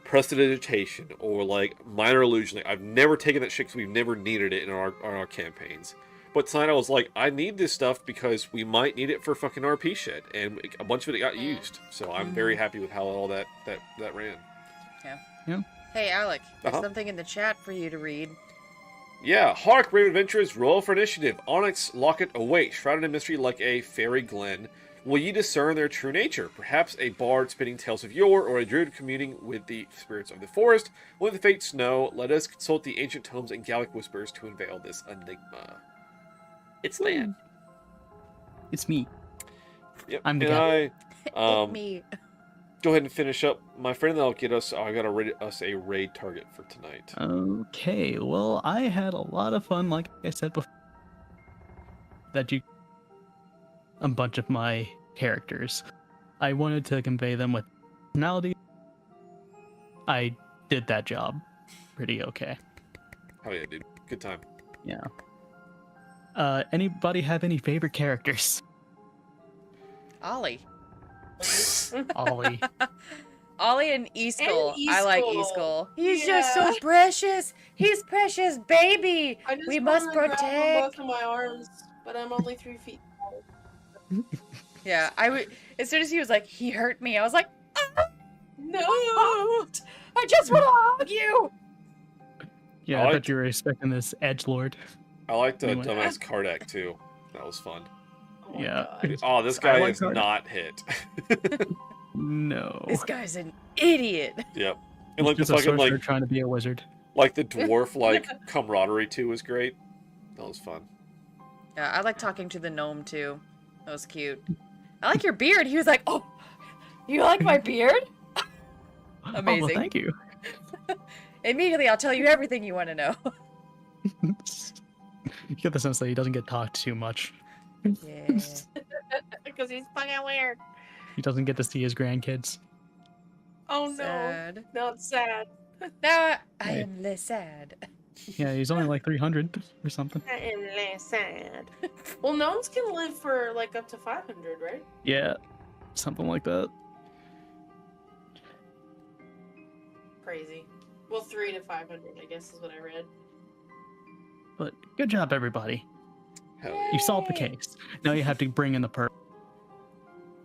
Prestidigitation or like Minor Illusion. Like, I've never taken that shit because we've never needed it in our campaigns. But tonight I was like, I need this stuff because we might need it for fucking RP shit, and a bunch of it got used. So I'm very happy with how all that ran. Yeah. Yeah. Hey, Alec, there's Uh-huh. something in the chat for you to read. Yeah, Hark, Brave Adventurers, roll for initiative. Onyx Locket await, shrouded in mystery like a fairy glen. Will ye discern their true nature? Perhaps a bard spinning tales of yore, or a druid communing with the spirits of the forest. When the fates know, let us consult the ancient tomes and Gallic whispers to unveil this enigma. It's Dan. It's me. Yep. I'm the and guy. I, Me. go ahead and finish up, my friend. That'll get us. I gotta rate us a raid target for tonight. Okay, well, I had a lot of fun, like I said before. A bunch of my characters. I wanted to convey them with personality. I did that job pretty okay. Oh yeah, dude. Good time. Yeah. Anybody have any favorite characters? Ollie. Ollie. Ollie and Easkell. And I like Easkell. Easkell. He's just so precious. He's precious, baby. I just We must wanna grab him protect. both of my arms, but I'm only 3 feet tall. Yeah, I would. As soon as he was like, he hurt me, I was like, No! I just want to hug you. Yeah, I bet you were expecting this edgelord. I liked the Anyway. dumbass Kardak too. That was fun. Oh my Yeah. God. Oh, this I guy like is Kardak. not hit. No. This guy's an idiot. Yep. And He's like the just a fucking sorcerer like trying to be a wizard. like the dwarf like camaraderie too was great. That was fun. Yeah, I like talking to the gnome too. That was cute. I like your beard. He was like, oh, you like my beard? Oh, Amazing. well, thank you. Immediately, I'll tell you everything you want to know. You get the sense that he doesn't get talked too much. Yeah. Because he's fucking weird. He doesn't get to see his grandkids. Oh no. Sad. Now it's sad. Now I Hey. am less sad. Yeah, he's only like 300 or something. I am less sad. Well, gnomes can live for like up to 500, right? Yeah, something like that. Crazy. Well, 3 to 500, I guess, is what I read. But good job, everybody. Hell yeah. You solved the case. Now you have to bring in the perp.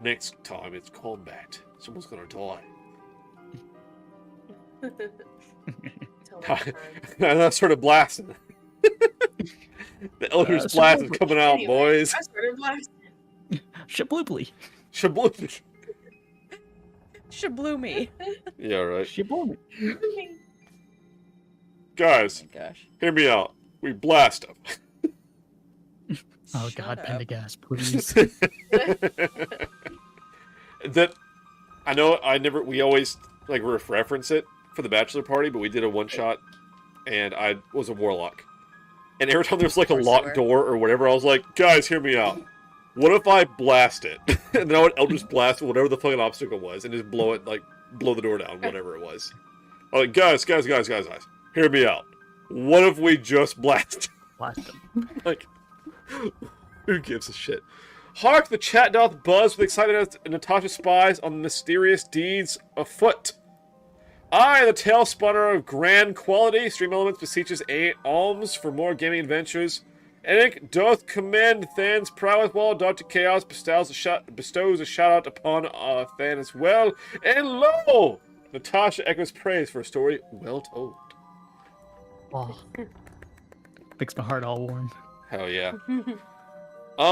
Next time it's combat. Someone's gonna die. Till next time. That started blasting. The Elder's blast is coming out, Anyway, boys. I started blasting. Shablooply. Shabloop. Shabloomy. Yeah, right. Shablooply. Guys, Oh my gosh. hear me out. We blast him. Oh Shut god, up. Pendergast, please. That I know we always like reference it for the bachelor party, but we did a one shot and I was a warlock. And every time there's like a Of course you locked were. door or whatever, I was like, guys, hear me out. What if I blast it? And then I would Eldritch blast whatever the fucking obstacle was and just blow the door down, whatever it was. I'm like, guys, hear me out. What if we just blast? Blast him. Like, who gives a shit? Hark, the chat doth buzz with excitement as Natasha spies on the mysterious deeds afoot. I, the tale spawner of grand quality, Stream Elements beseeches 8 alms for more gaming adventures. Enoch doth commend Than's prowess, while Dr. Chaos bestows a shout out upon Than as well. And lo! Natasha echoes praise for a story well told. Oh. Makes my heart all warm. Hell yeah.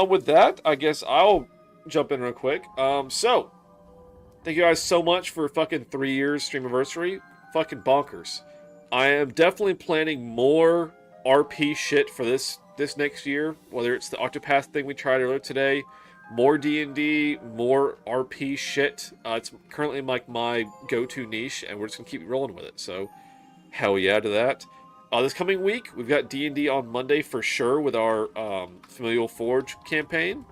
With that, I guess I'll jump in real quick. So, thank you guys so much for fucking 3 years stream anniversary. Fucking bonkers. I am definitely planning more RP shit for this next year. Whether it's the Octopath thing we tried earlier today, more D&D, more RP shit. It's currently like my go-to niche, and we're just gonna keep rolling with it. So, hell yeah to that. This coming week, we've got D&D on Monday for sure with our Familial Forge campaign.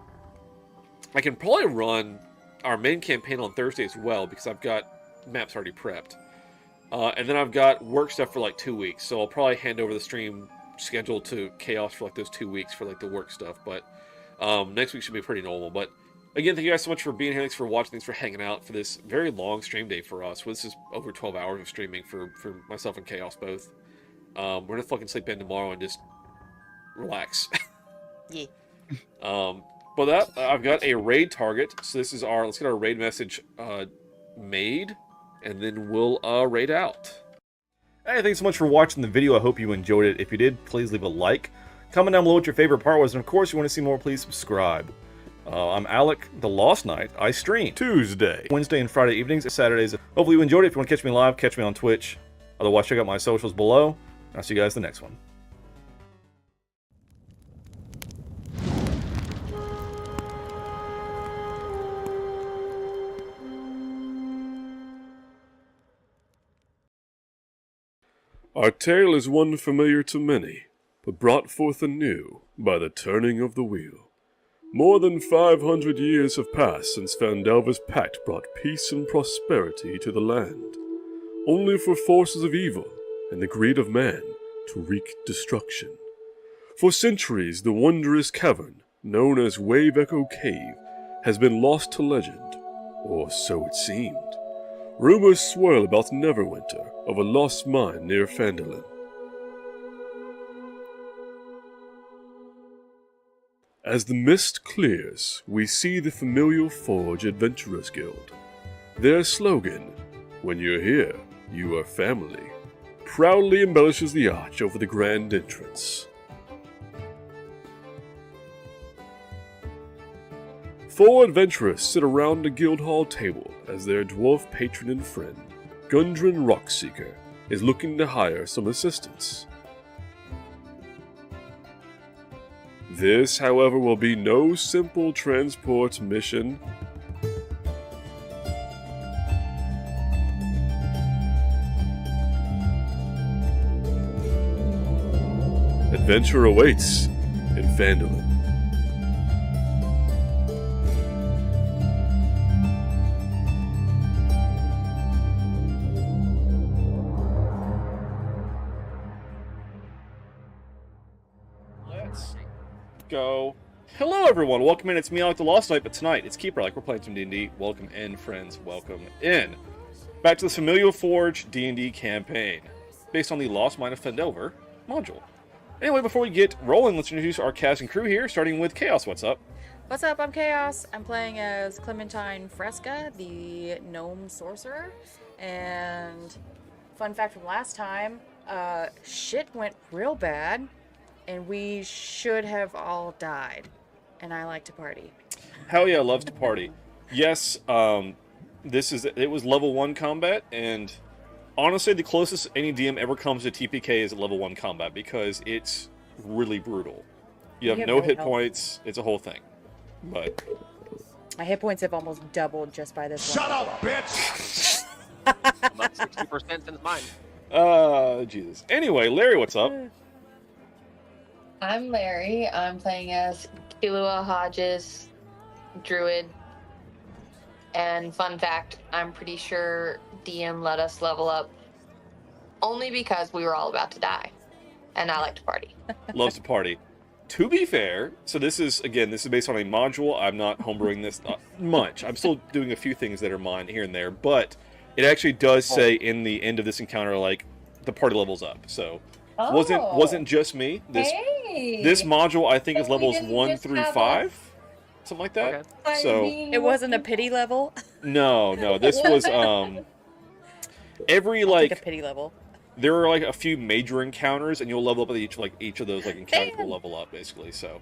I can probably run our main campaign on Thursday as well because I've got maps already prepped. And then I've got work stuff for like 2 weeks, so I'll probably hand over the stream schedule to Chaos for like those 2 weeks for like the work stuff. But next week should be pretty normal. But again, thank you guys so much for being here. Thanks for watching. Thanks for hanging out for this very long stream day for us. This is over 12 hours of streaming for myself and Chaos both. We're gonna fucking sleep in tomorrow and just relax. Yeah. But that I've got a raid target. So this is let's get our raid message made, and then we'll raid out. Hey, thanks so much for watching the video. I hope you enjoyed it. If you did, please leave a like. Comment down below what your favorite part was, and of course, if you want to see more, please subscribe. I'm Alec, the Lost Knight. I stream Tuesday, Wednesday, and Friday evenings, Saturdays. Hopefully you enjoyed it. If you want to catch me live, catch me on Twitch. Otherwise, check out my socials below. And I'll see you guys in the next one. Our tale is one familiar to many, but brought forth anew by the turning of the wheel. More than 500 years have passed since Fandelver's pact brought peace and prosperity to the land, only for forces of evil and the greed of man to wreak destruction. For centuries, the wondrous cavern, known as Wave Echo Cave, has been lost to legend, or so it seemed. Rumors swirl about Neverwinter of a lost mine near Phandalin. As the mist clears, we see the Familial Forge Adventurers Guild. Their slogan, "When you're here, you are family," proudly embellishes the arch over the grand entrance. 4 adventurers sit around a guild hall table as their dwarf patron and friend, Gundren Rockseeker, is looking to hire some assistance. This, however, will be no simple transport mission. Adventure awaits in Phandalin. Let's go. Hello everyone, welcome in. It's me, Alec the Lost Knight, but tonight it's Keeper Like. We're playing some D&D. Welcome in, friends. Welcome in. Back to the Familial Forge D&D campaign, based on the Lost Mine of Phandelver module. Anyway, before we get rolling, let's introduce our cast and crew here, starting with Chaos. What's up? What's up? I'm Chaos. I'm playing as Clementine Fresca, the gnome sorcerer. And fun fact from last time, shit went real bad, and we should have all died. And I like to party. Hell yeah, loves to party. Yes, it was level 1 combat, and honestly, the closest any DM ever comes to TPK is level 1 combat, because it's really brutal. You have no hit points, it's a whole thing. But my hit points have almost doubled just by this. Shut up, bitch! I'm up 60% since mine. Jesus. Anyway, Larry, what's up? I'm Larry. I'm playing as Kilua Hodges, Druid. And fun fact, I'm pretty sure DM let us level up only because we were all about to die. And I like to party. Loves to party. To be fair, so this is based on a module. I'm not homebrewing this much. I'm still doing a few things that are mine here and there, but it actually does say in the end of this encounter, like, the party levels up. So wasn't just me. This module I think is levels 1 through 5, something like that. Okay. So it wasn't a pity level. No, this was every I'll take a pity level. There are like a few major encounters, and you'll level up at each of those like encounters will level up basically. So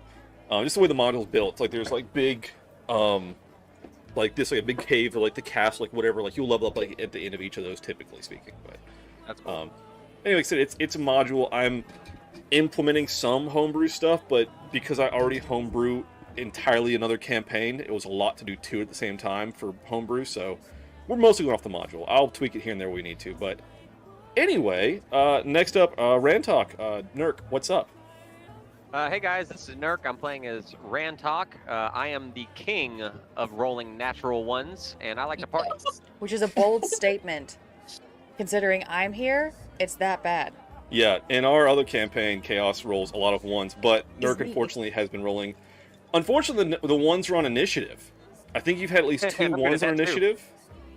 just the way the module's built, like there's like big like this, like a big cave or like the castle, like whatever, like you'll level up like at the end of each of those, typically speaking. But that's cool. Anyway, like I said, it's a module. I'm implementing some homebrew stuff, but because I already homebrew entirely another campaign, it was a lot to do two at the same time for homebrew, so we're mostly going off the module. I'll tweak it here and there where we need to, but anyway, next up, Rantalk. Nurk, what's up? Hey guys, this is Nurk. I'm playing as Rantalk. I am the king of rolling natural ones, and I like to party. Which is a bold statement. Considering I'm here, it's that bad. Yeah, in our other campaign, Chaos rolls a lot of ones, but Nurk unfortunately has been rolling. Unfortunately, the ones are on initiative. I think you've had at least 2 ones on initiative.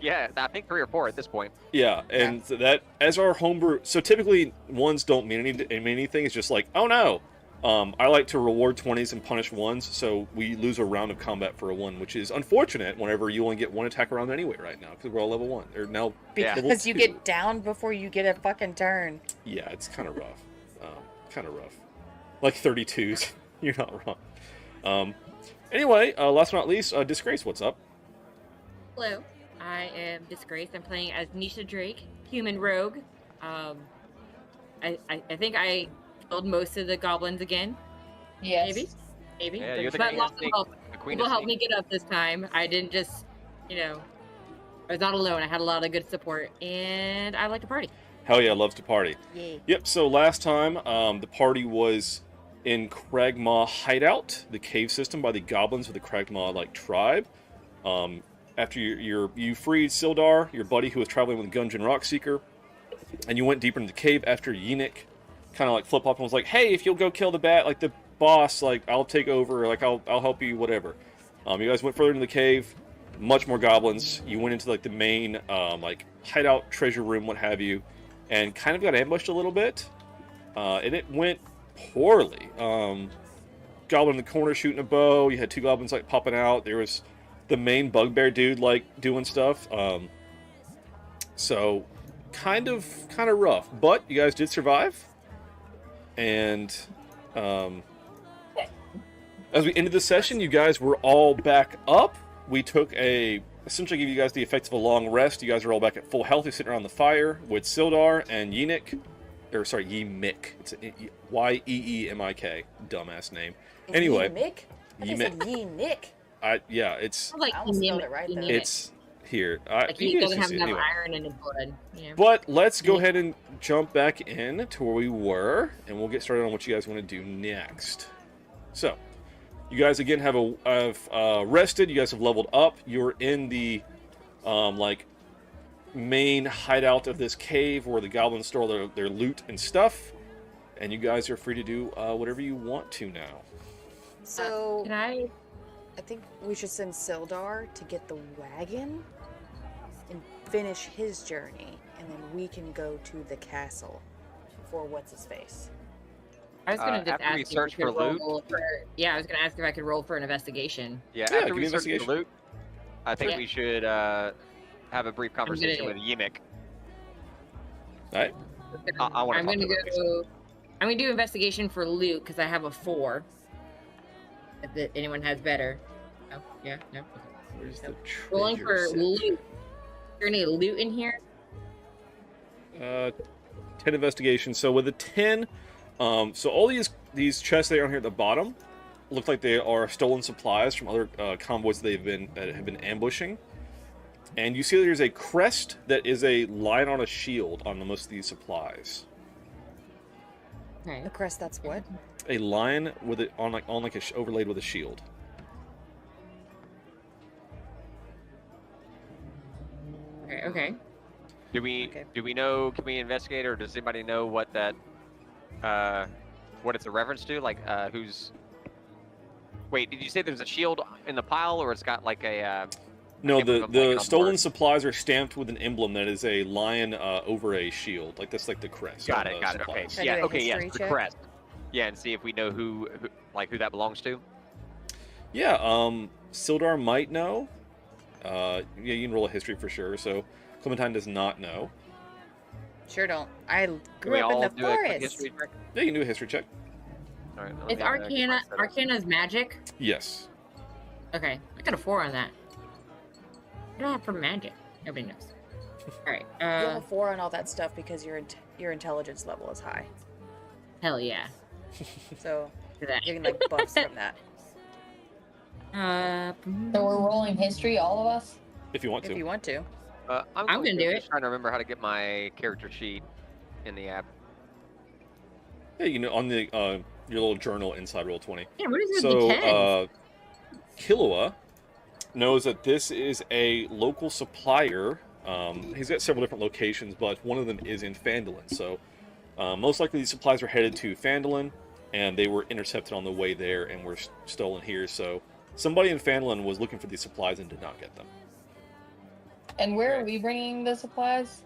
Yeah, I think 3 or 4 at this point. Yeah, and that as our homebrew. So typically ones don't mean anything. It's just like, oh no, I like to reward 20s and punish 1s, so we lose a round of combat for a 1, which is unfortunate whenever you only get 1 attack around anyway right now, because we're all level 1. Or now level Because you 2. get down before you get a fucking turn. Yeah, it's kind of rough. Kind of rough. Like 32s. You're not wrong. Anyway, last but not least, Disgrace, what's up? Hello, I am Disgrace. I'm playing as Nisha Drake, human rogue. I think I killed most of the goblins again. Yes. Maybe. Yeah, you're the But king lots of of sneak. help. The queen People of helped me sneak. get up this time. I didn't just, I was not alone. I had a lot of good support, and I like to party. Hell yeah, loves to party. Yeah. Yep, so last time, the party was in Cragmaw Hideout, the cave system by the goblins of the Cragmaw, tribe. After you freed Sildar, your buddy who was traveling with Gungeon Rockseeker, and you went deeper into the cave after Yenik kind of flip up and was like, hey, if you'll go kill the the boss, I'll take over, I'll help you, whatever. You guys went further into the cave, much more goblins. You went into the main hideout treasure room, what have you, and kind of got ambushed a little bit. And it went poorly. Goblin in the corner shooting a bow. You had 2 goblins popping out. There was the main bugbear dude doing stuff. So kind of rough, but you guys did survive. And as we ended the session, you guys were all back up. We took essentially gave you guys the effects of a long rest. You guys are all back at full health. You're sitting around the fire with Sildar and Yeemik. It's Yeemik. Dumbass name. Anyway. Yeemik? I think it's Yeemik. Yeah, it's... I almost spelled it right, though. It's here. He doesn't have enough anyway. iron in his blood. Yeah. But let's go ahead and jump back in to where we were, and we'll get started on what you guys want to do next. So, you guys again have rested. You guys have leveled up. You're in the main hideout of this cave where the goblins store their loot and stuff, and you guys are free to do whatever you want to now. So Can I think we should send Sildar to get the wagon and finish his journey, and then we can go to the castle for what's his face. I was gonna just after we ask search if we for could loot? roll I was gonna ask if I could roll for an investigation. Yeah, Yeah, after give we me search for investigation. loot, I think Yeah. we should have a brief conversation with Yeemik. Alright. I want I'm to gonna talk to him. I'm gonna do investigation for loot because I have a 4. If anyone has better. Oh, yeah, no. Where's the Rolling for treasure loot. set? Is there any loot in here? 10 investigation. So with a 10, so all these chests that are on here at the bottom look like they are stolen supplies from other convoys that have been ambushing. And you see that there's a crest that is a lion on a shield on most of these supplies. Okay. The crest, that's what? A lion with it overlaid with a shield. Okay. Do we know? Can we investigate, or does anybody know what that what it's a reference to? Who's? Wait, did you say there's a shield in the pile, or it's got a? No, the stolen board. supplies are stamped with an emblem that is a lion over a shield. That's the crest. Got of it. the Got it. Okay. supplies. Can I Yeah. do a Okay. Yes. history The check? crest. Yeah, and see if we know who that belongs to. Yeah, Sildar might know. Yeah, you can roll a history for sure. So Clementine does not know. Sure don't. I Can grew we up in all the do a quick forest. history check? Yeah, you can do a history check. All right. Is Arcana Arcana's magic? Yes. Okay. I got a 4 on that. What do I have for magic? Nobody knows. Alright. You have a 4 on all that stuff because your intelligence level is high. Hell yeah. So For that. you're getting buffs from that. So we're rolling history, all of us? If you want to. If you want to. I'm gonna do just trying to remember how to get my character sheet in the app. Yeah, you know, on the your little journal inside Roll20. Yeah, what is this? So, Killua knows that this is a local supplier. He's got several different locations, but one of them is in Phandalin. So, most likely these supplies are headed to Phandalin, and they were intercepted on the way there and were stolen here. So, somebody in Phandalin was looking for these supplies and did not get them. And where are we bringing the supplies?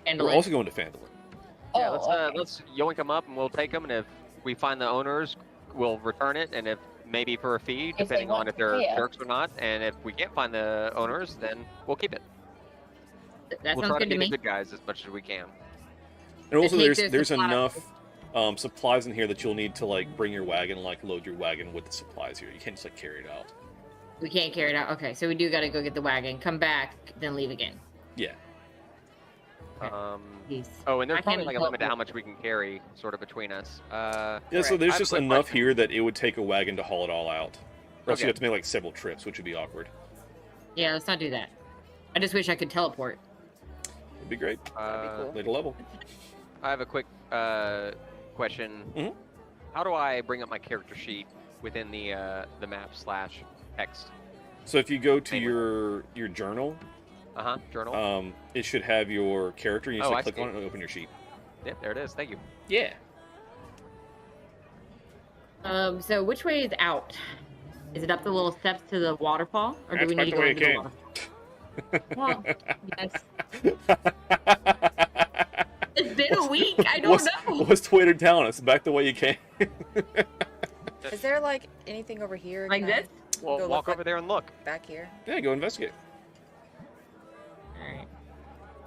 We're also going to Phandalin. Yeah, Oh, okay. let's yoink them up and we'll take them. And if we find the owners, we'll return it, and if maybe for a fee, If they depending on want if to they're pay us. jerks or not. And if we can't find the owners, then we'll keep it. That We'll sounds try to good be to the me. good guys as much as we can. And also, take there's those supplies. enough supplies in here that you'll need to like bring your wagon, like load your wagon with the supplies here. You can't just like carry it out. We can't carry it out. Okay, so we do got to go get the wagon, come back, then leave again. Yeah. Jeez. Oh, and there's I probably can't like a help limit to it. how much we can carry, sort of between us. Yeah, so Alright, I there's have a just quick enough question. here that it would take a wagon to haul it all out. Or else Okay. you have to make like several trips, which would be awkward. Yeah, let's not do that. I just wish I could teleport. It'd be great. cool. Later level. I have a quick question. Mhm. How do I bring up my character sheet within the map / text? So if you go to Anyway. your journal, Journal. it should have your character. You just Oh, like, I click see. on it and open your sheet. Yep, there it is. Thank you. Yeah. So which way is out? Is it up the little steps to the waterfall, or do That's we need to back go the way into it the waterfall? Well, yes. It's been a week. I don't know. What's the way to town? It's back the way you came. Is there like anything over here? Like Can I this? Well, go walk look over there and look. back here? Yeah, go investigate. All right.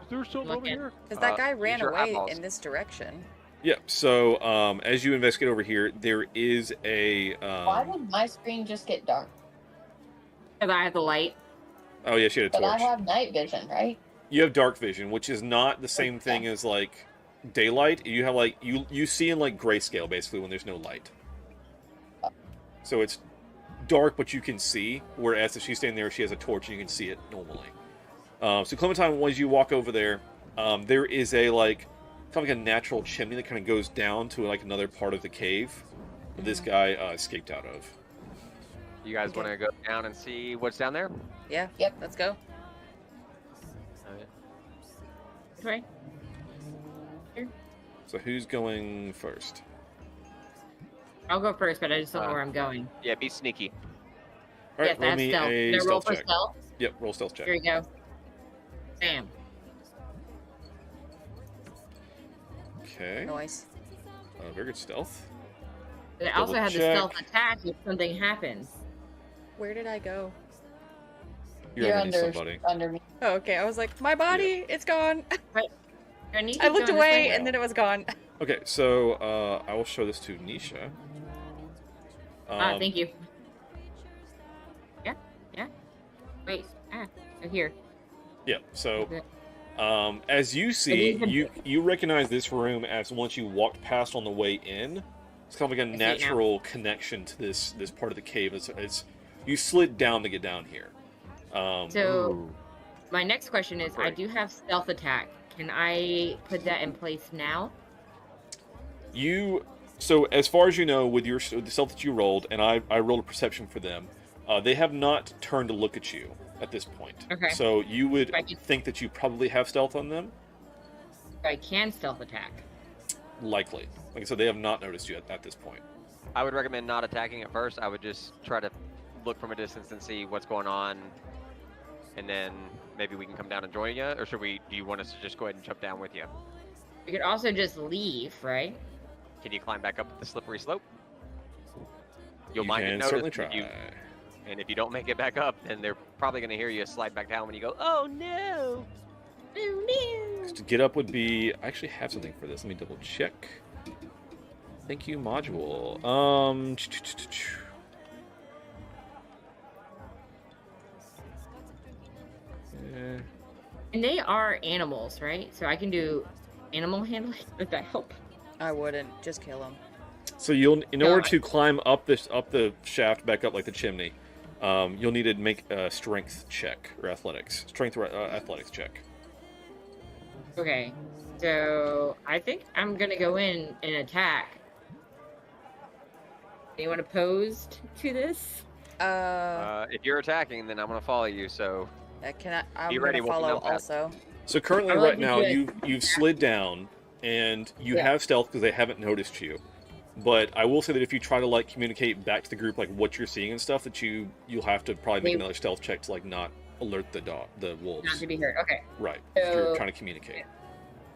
Is there something over here? Because that guy use ran your away eyeballs. in this direction. Yeah. So as you investigate over here, there is a. Why did my screen just get dark? Because I have the light. Oh yeah, she had a But I torch. have night vision, right? You have dark vision, which is not the same thing as like daylight. You have like you see in like grayscale basically when there's no light. So it's dark, but you can see. Whereas if she's standing there, she has a torch and you can see it normally. So Clementine, once you walk over there, there is a like kind of like a natural chimney that kind of goes down to like another part of the cave that this guy escaped out of. You guys want to go down and see what's down there? Yeah. Yep. Let's go. Which way? So who's going first? I'll go first, but I just don't know Uh, where I'm going. Yeah, be sneaky. All right, Yes, I roll have me stealth. a Did I roll stealth for check. stealth? Yep, roll stealth check. Here we go. Bam. Okay. Noise. Very good stealth. But I also Double have the check. stealth attack if something happens. Where did I go? You're underneath somebody. under me. Oh, okay. I was like, my body, it's gone. I, need I to looked go this away way. and then it was gone. Okay, so I will show this to Nisha. Thank you. Yeah, yeah. Wait, here. Yeah, so Okay. as you see, even- you recognize this room as once you walked past on the way in. It's kind of like a see it now. natural connection to this part of the cave. It's you slid down to get down here. So, my next question is, I Great. do have stealth attack. Can I put that in place now? So as far as you know, with the stealth that you rolled, and I rolled a perception for them, they have not turned to look at you at this point. Okay. So you would Right. think that you probably have stealth on them. I can stealth attack. Likely. Like I said, they have not noticed you at this point. I would recommend not attacking at first. I would just try to look from a distance and see what's going on, and then maybe we can come down and join you. Or should we? Do you want us to just go ahead and jump down with you? We could also just leave, right? Can you climb back up the slippery slope? You'll You might can get certainly noticed try. if you, and if you don't make it back up, then they're probably going to hear you slide back down when you go, "Oh no!" Oh no! To get up would be. I actually have something for this. Let me double check. Thank you, module. And they are animals, right? So I can do animal handling. Does that help? I wouldn't. Just kill him. So you'll, in No, order to climb up the shaft back up like the chimney, you'll need to make a strength check or athletics. Strength or athletics check. Okay. So I think I'm gonna go in and attack. Anyone opposed to this? If you're attacking, then I'm going to follow you. So I'm Be ready, gonna walking follow down fast. also. So currently, I would like right to now, do it. you've slid down, and you Yeah. have stealth because they haven't noticed you. But I will say that if you try to like communicate back to the group like what you're seeing and stuff, that you'll have to probably make Wait. another stealth check to like not alert the wolves. Not to be heard. Okay. Right. If you're So- trying to communicate.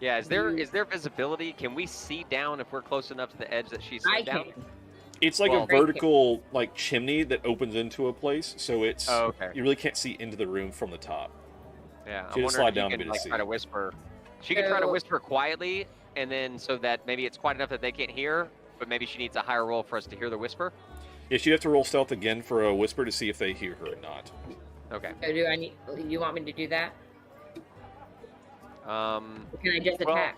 yeah, is there visibility? Can we see down if we're close enough to the edge that she's I down? can. It's like Well, a vertical like chimney that opens into a place, so it's okay. you really can't see into the room from the top. Yeah, So you I'm just wondering slide if you down a can bit to like see. try to whisper. She can try to whisper quietly, and then so that maybe it's quiet enough that they can't hear, but maybe she needs a higher roll for us to hear the whisper. Yeah, she'd have to roll stealth again for a whisper to see if they hear her or not. Okay. So do I need? You want me to do that? Or can I just Well, attack?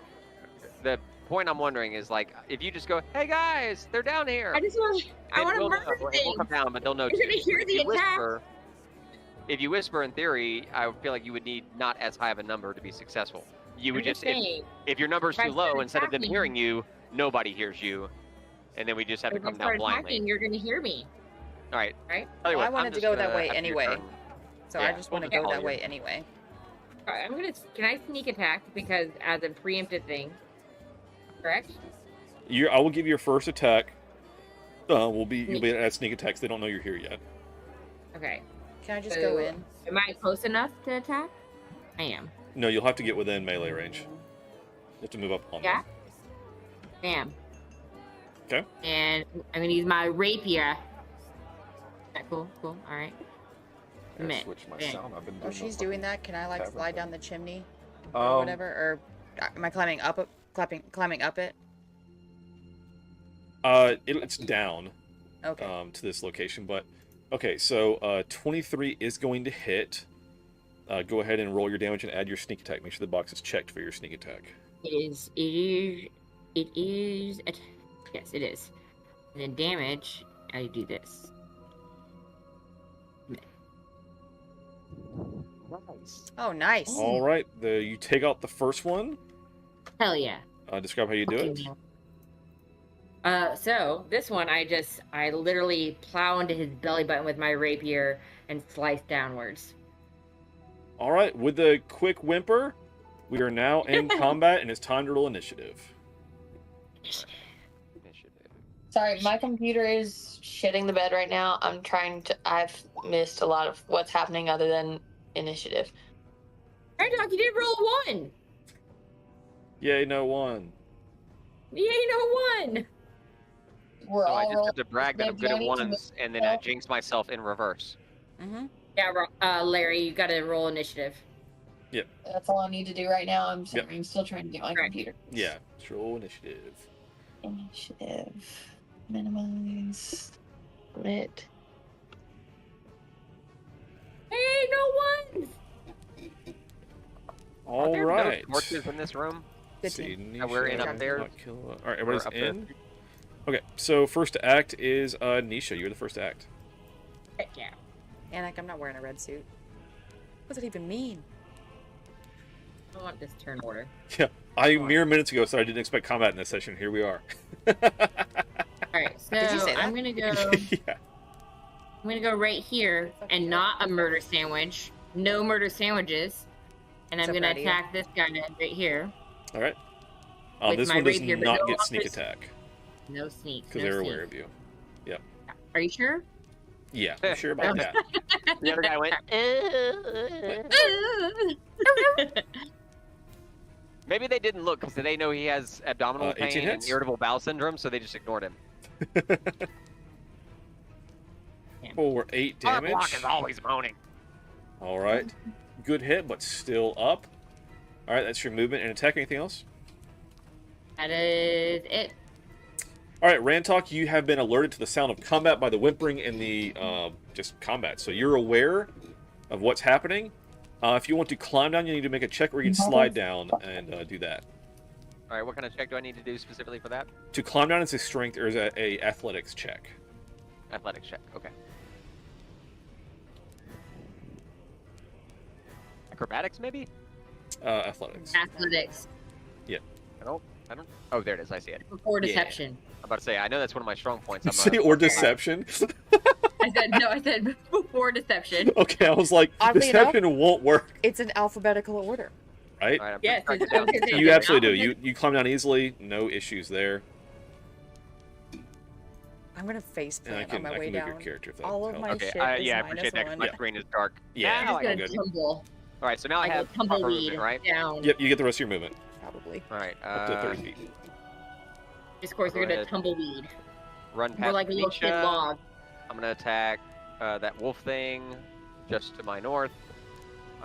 the point I'm wondering is like if you just go, "Hey guys, they're down here." I just want. I then want to we'll murder know. It will come down, but they'll know. You're gonna hear If the you attack. whisper, if you whisper, in theory, I would feel like you would need not as high of a number to be successful. You would I'm just saying, if your number's if I too low, start instead of them attacking- hearing you, nobody hears you, and then we just have to If I come down start blindly. attacking, you're gonna hear me. All right. Right? Tell you Well, what, I wanted I'm to just go that gonna, way after your anyway. turn- So Yeah, I just we'll want to just go call that you. way anyway. All right, I'm gonna. Can I sneak attack because as a preemptive thing? Correct. I will give you your first attack. You'll be at sneak attacks. They don't know you're here yet. Okay. Can I just So, go in? Am I close enough to attack? I am. No, you'll have to get within melee range. You have to move up on Yeah. them. Bam. Okay. And I'm gonna use my rapier. Okay, cool. All right. Gotta switch my sound. I've been While doing she's the doing that, can I like tavern slide thing. down the chimney or whatever? Or am I climbing up it? Climbing up it? It's down. Okay. To this location, but okay. So 23 is going to hit. Go ahead and roll your damage and add your sneak attack. Make sure the box is checked for your sneak attack. It is. Yes, it is. And then damage. I do this. Nice. Oh, nice. All right. You take out the first one. Hell yeah. Describe how you do it. So this one, I literally plow into his belly button with my rapier and slice downwards. All right. With the quick whimper, we are now in combat, and it's time to roll initiative. Sorry, my computer is shitting the bed right now. I've missed a lot of what's happening other than initiative. Hey, Doc, you did roll a 1. Yay, no one. Yay, no 1. We're So I all just have to brag that I'm good at ones, and then I jinx myself in reverse. Mm-hmm. Yeah, Larry, you got to roll initiative. Yep. That's all I need to do right now. I'm sorry. Yep. I'm still trying to get my computer. Yeah. Roll initiative. Initiative. Minimize. Lit. Hey, no 1. All there right. no torches in this room? Good See, team. That we're in Nisha, upstairs? not Killa. All right, everybody's Or up there? in. Okay, so first act is Nisha. You're the first act. Heck yeah. Anik, I'm not wearing a red suit. What does it even mean? I want this turn order. Yeah, mere minutes ago said I didn't expect combat in this session. Here we are. Alright, so Did you say that? I'm gonna go Yeah. I'm gonna go right here and not a murder sandwich. No murder sandwiches. And I'm So gonna proud of you. attack this guy right here. All right. With This my one does rapier, but not no get sneak offers. attack No sneaks. because no they're sneak. aware of you. Yep. Are you sure? Yeah, I'm sure about that. The other guy went. Maybe they didn't look because they know he has abdominal 18 pain and hits. irritable bowel syndrome, so they just ignored him. For 8 Our damage. block is always moaning. All right. Good hit, but still up. All right, that's your movement and attack. Anything else? That is it. All right, Rantok, you have been alerted to the sound of combat by the whimpering and the just combat. So you're aware of what's happening. If you want to climb down, you need to make a check where you can slide down and do that. All right, what kind of check do I need to do specifically for that? To climb down is a strength or is a athletics check. Athletics check. Okay. Acrobatics, maybe? Athletics. Athletics. Yeah. I don't. Oh, there it is. I see it. Before deception. I'm about to say. I know that's one of my strong points. I'm See, or deception. I said before deception. Okay, I was like, Oddly deception won't work, It's in alphabetical order. right? All right, I'm Yes, pretty it's- sure I I was can gonna say, You it's absolutely do. alphabet- You climb down easily, no issues there. I'm gonna face And I plant can, on my I way can move your down. character if that All of helps. my Okay, shit is yeah, I appreciate that. 'cause -1. My screen is dark. Yeah, Now I'm I just can gonna good. tumble. All right, so now I have proper tumbleweed movement, right? down. Yep, you get the rest of your movement. Probably. All right. Up to 30 feet. Of course, Go we're gonna ahead. tumbleweed. run More past like a little kid Nisha. log. I'm gonna attack that wolf thing just to my north.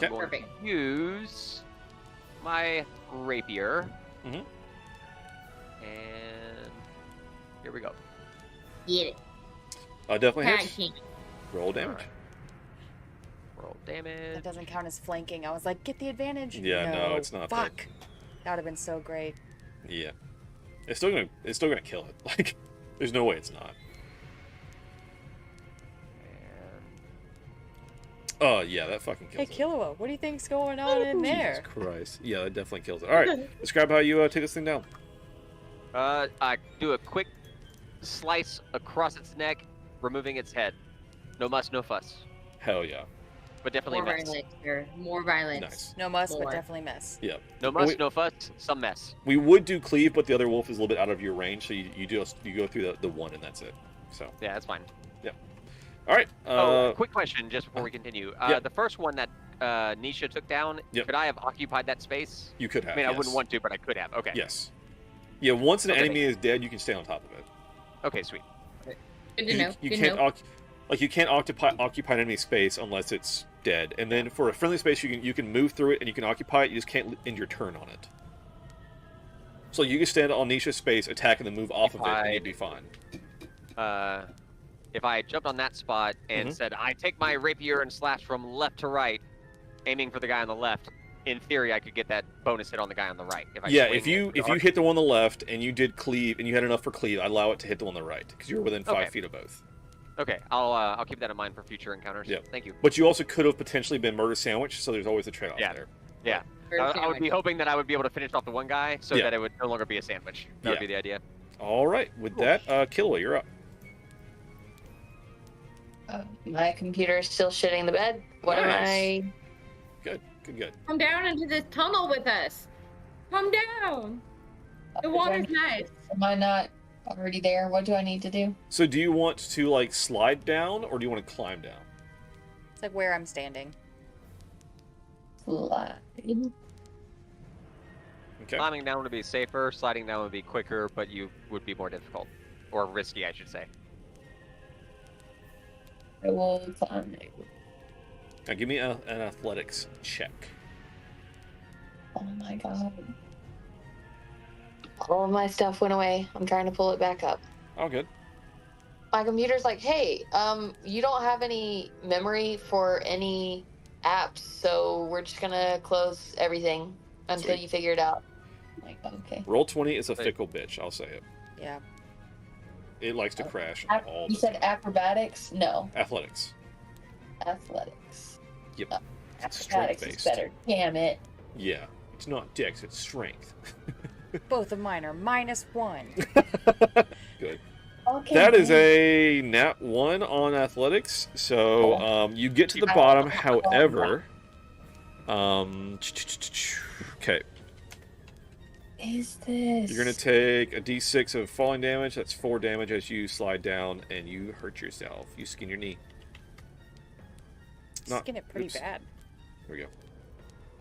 I'm going Perfect. to use my rapier. Mhm. And here we go. Get it. Definitely Tag hits. team. Roll damage. Alright. Roll damage. That doesn't count as flanking. I was like, get the advantage. Yeah, no, it's not that. Fuck. That would have been so great. Yeah. It's still gonna kill it. Like, there's no way it's not. Oh yeah, that fucking Hey, kills it. Killua, what do you think's going on in there? Jesus Christ. Yeah, that definitely kills it. All right, describe how you take this thing down. I do a quick slice across its neck, removing its head. No muss, no fuss. Hell yeah. But definitely More mess. violence, sir. More violence. Nice. No muss, More. but definitely mess. Yeah. No muss, no fuss, some mess. We would do cleave, but the other wolf is a little bit out of your range, so you go through the one and that's it. So. Yeah, that's fine. Yeah. All right. Quick question, just before we continue. Yeah. The first one that Nisha took down, Yep. could I have occupied that space? You could have. I mean, I yes. wouldn't want to, but I could have. Okay. Yes. Yeah. Once an Okay. enemy is dead, you can stay on top of it. Okay, sweet. Good to know. You Good to can't know. you can't occupy an enemy space unless it's dead. And then for a friendly space, you can move through it and you can occupy it. You just can't end your turn on it. So you can stand on Nisha's space, attack, and then move off of it, and you'd be fine. If I jumped on that spot and said, I take my rapier and slash from left to right, aiming for the guy on the left, in theory, I could get that bonus hit on the guy on the right. If I Yeah, swing if you it hit the one on the left and you did cleave and you had enough for cleave, I allow it to hit the one on the right because you're within 5 Okay. feet of both. Okay, I'll keep that in mind for future encounters. Yeah. Thank you. But you also could have potentially been murder sandwich, so there's always a trade-off Yeah. there. Yeah. I would be hoping that I would be able to finish off the one guy so Yeah. that it would no longer be a sandwich. That would Yeah. be the idea. All right, with that, Killua, you're up. My computer is still shitting the bed. What am Nice. I? Good. Come down into this tunnel with us. Come down. The water's nice. Am I not already there? What do I need to do? So do you want to, like, slide down, or do you want to climb down? It's like where I'm standing. Slide. Okay. Climbing down would be safer, sliding down would be quicker, but you would be more difficult. Or risky, I should say. I will climb. Now give me an athletics check. Oh my god. All of my stuff went away. I'm trying to pull it back up. All good. My computer's like, hey, you don't have any memory for any apps, so we're just gonna close everything until Sweet. you figure it out. I'm like, okay. Roll20 is a fickle bitch, I'll say it. Yeah. It likes to crash all You the said time. acrobatics? No. Athletics. Athletics. Yep. It's Acrobatics is strength-based. better. Damn it. Yeah. It's not dex, it's strength. Both of mine are -1. Good. Okay. That is a nat 1 on athletics. So you get to the bottom. However, okay, Is this? you're gonna take a d6 of falling damage. That's 4 damage as you slide down and you hurt yourself. You skin your knee. Skin it pretty oops. bad. Here we go.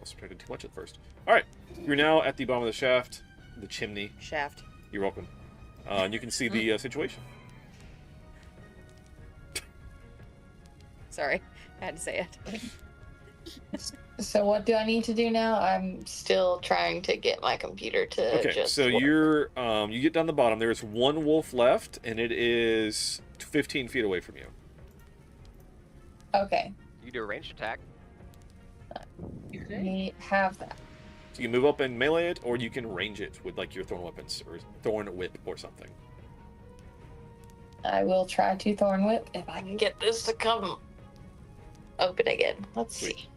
I subtracted too much at first. All right, you're now at the bottom of the shaft, the chimney. Shaft. You're welcome. And you can see the situation. Sorry, I had to say it. So what do I need to do now? I'm still trying to get my computer to Okay, just so work. you're you get down the bottom. There's one wolf left, and it is 15 feet away from you. Okay. You do a ranged attack. We have that. So you can move up and melee it, or you can range it with like your thorn weapons or thorn whip or something. I will try to thorn whip if I can get this to come open again. Let's see.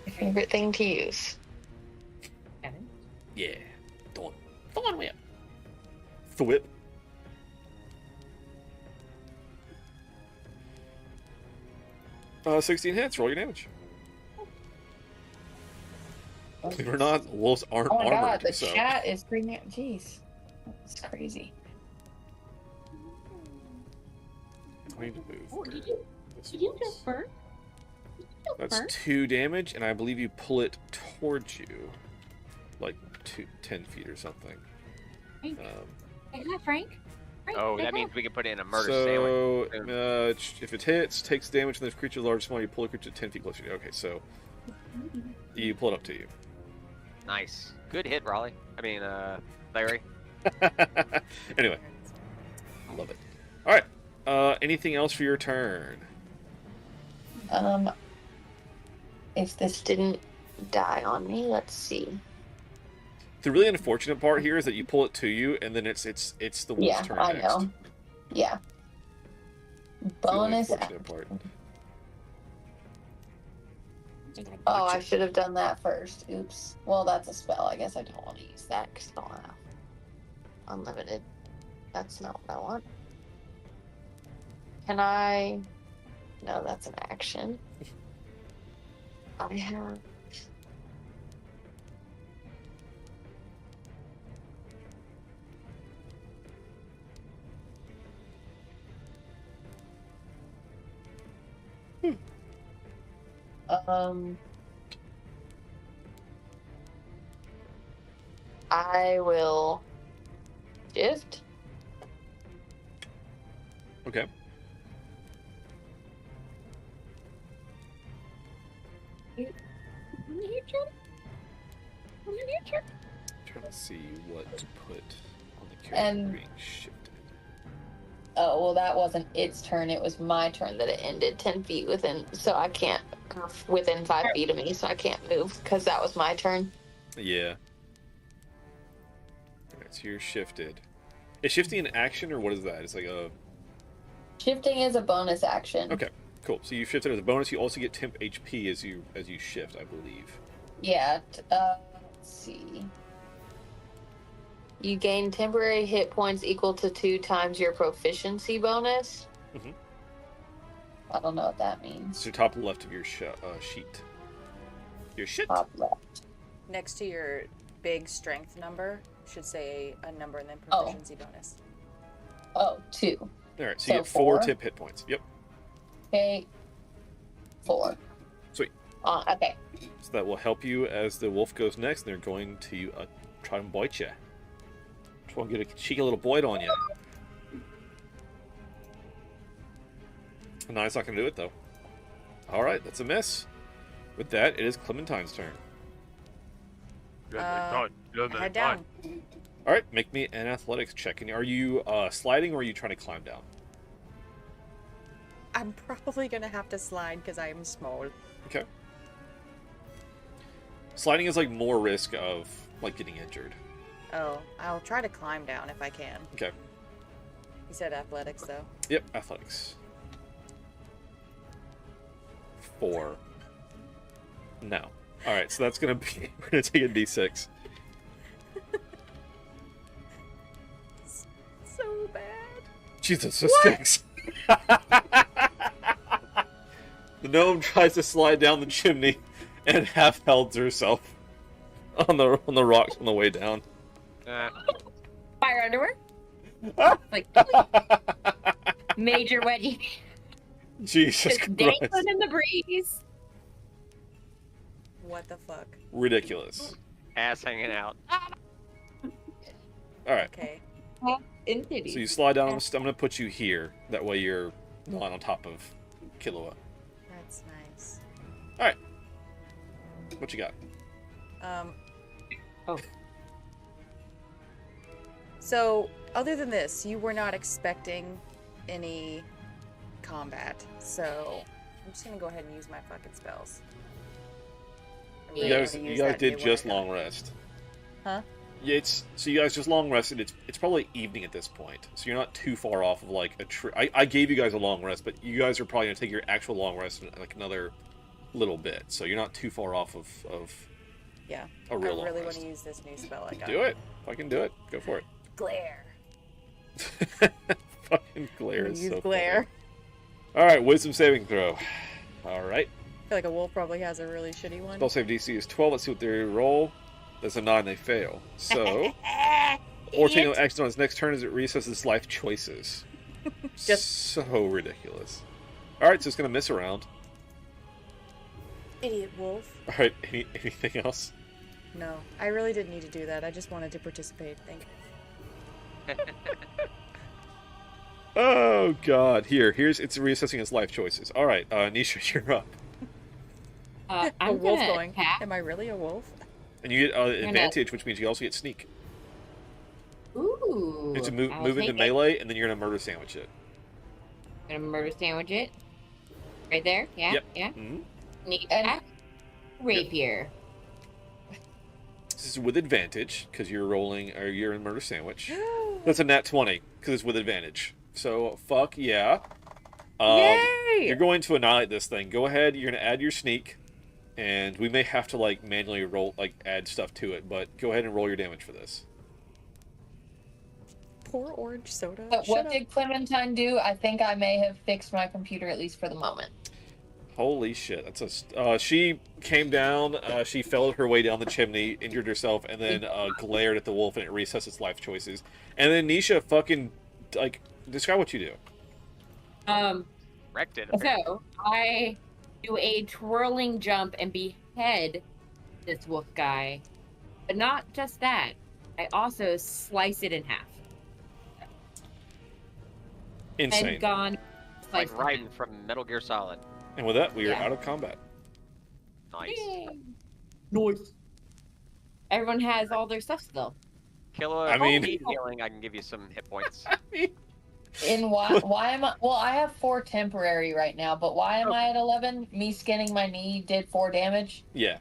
My favorite thing to use. Yeah, thorn whip. Thwip. Uh, 16 hits. Roll your damage. Believe it or not, wolves aren't Oh my armored. god, the so. chat is freaking out. Jeez. That's crazy. I need to move. Oh, where did you this go was. first? That's 2 damage, and I believe you pull it towards you, like 10 feet or something. Hi, Frank. Oh, that means we can put it in a murder sandwich. So, if it hits, takes damage from this creature large or small, you pull the creature 10 feet closer to you. Okay, so you pull it up to you. Nice. Good hit, Raleigh. I mean, Larry. Anyway. Love it. Alright. Anything else for your turn? If this didn't die on me, let's see. The really unfortunate part here is that you pull it to you, and then it's the wolf's turn I next. know. Yeah. Bonus. Part. Oh, I should have done that first. Oops. Well, that's a spell. I guess I don't want to use that because I don't have unlimited. That's not what I want. Can I? No, that's an action. I have. I will shift. Okay. Trying to see what to put on the character And- being shifted. Oh, well, that wasn't its turn. It was my turn that it ended 10 feet within, so I can't, within 5 feet of me, so I can't move because that was my turn. Yeah. Alright, so you're shifted. Is shifting an action, or what is that? It's like a... Shifting is a bonus action. Okay, cool. So you shifted as a bonus. You also get temp HP as you shift, I believe. Yeah, let's see. You gain temporary hit points equal to 2 times your proficiency bonus. Mm-hmm. I don't know what that means. So top left of your sheet. Your shit. Top left. Next to your big strength number should say a number and then Oh. proficiency bonus. Oh, 2. Alright, so So you get 4 4? temp hit points. Yep. Okay. 4. Sweet. Okay. So that will help you as the wolf goes next, and they're going to try and bite you. Try and get a cheeky little bite on you. No, it's not going to do it, though. Alright, that's a miss. With that, it is Clementine's turn. Head down. Alright, make me an athletics check. And are you sliding, or are you trying to climb down? I'm probably gonna have to slide because I am small. Okay. Sliding is like more risk of like getting injured. Oh, I'll try to climb down if I can. Okay. You said athletics, though. Yep, athletics. 4. No. Alright, so that's gonna be... We're gonna take a d6. So bad. Jesus, it stinks. The gnome tries to slide down the chimney and half holds herself on the rocks on the way down. Fire underwear? Like, major wedgie. Jesus Just Christ. dangling in the breeze. What the fuck? Ridiculous. Ass hanging out. Alright. Okay. In titties. So you slide down. I'm going to put you here. That way you're not on top of Killua. That's nice. Alright. What you got? Oh. So, other than this, you were not expecting any combat. So, I'm just gonna go ahead and use my fucking spells. I really You wanna guys use that did day just when I long rest. Huh? Yeah, so you guys just long rested. It's probably evening at this point, so you're not too far off of like a tree. I gave you guys a long rest, but you guys are probably gonna take your actual long rest in like another little bit. So you're not too far off of Yeah. a real I long really rest. want to use this new spell I got. Do it. If I can do it, go for it. Glare. Fucking glare is Use so glare. funny. All right, wisdom saving throw. All right. I feel like a wolf probably has a really shitty one. Spell save DC is 12. Let's see what they roll. That's a 9. They fail. So, or taking no action on his next turn as it reassesses its life choices. Just so ridiculous. All right, so it's gonna miss around. idiot wolf. All right, anything else? No, I really didn't need to do that. I just wanted to participate. Thank you. Oh God! It's reassessing his life choices. All right, Nisha, you're up, A I'm wolf gonna going. attack. Am I really a wolf? and you get gonna- advantage, which means you also get sneak. Ooh. It's a move I'll into take it. melee, and then you're gonna murder sandwich it. Gonna murder sandwich it. Right there. Yeah. Yep. Yeah. Mhm. Sneak attack. Rapier. This is with advantage because you're you're in murder sandwich. That's a nat 20 because it's with advantage. So fuck yeah. Yay! You're going to annihilate this thing. Go ahead. You're gonna add your sneak, and we may have to like manually roll add stuff to it. But go ahead and roll your damage for this. Poor orange soda. But Shut what up. did Clementine do? I think I may have fixed my computer, at least for the moment. Holy shit! She came down. She fell her way down the chimney, injured herself, and then glared at the wolf, and it reassessed its life choices. And then Nisha fucking describe what you do. Wrecked it. So I do a twirling jump and behead this wolf guy, but not just that. I also slice it in half. Insane. And gone. Like Sliced in Raiden from Metal Gear Solid. And with that, we are Yeah. out of combat. Nice. Yay. Noise. Everyone has all their stuff still. Killer, I mean- need healing. I can give you some hit points. In why am I? Well, I have 4 temporary right now, but why am I at 11? Me skinning my knee did 4 damage Yeah.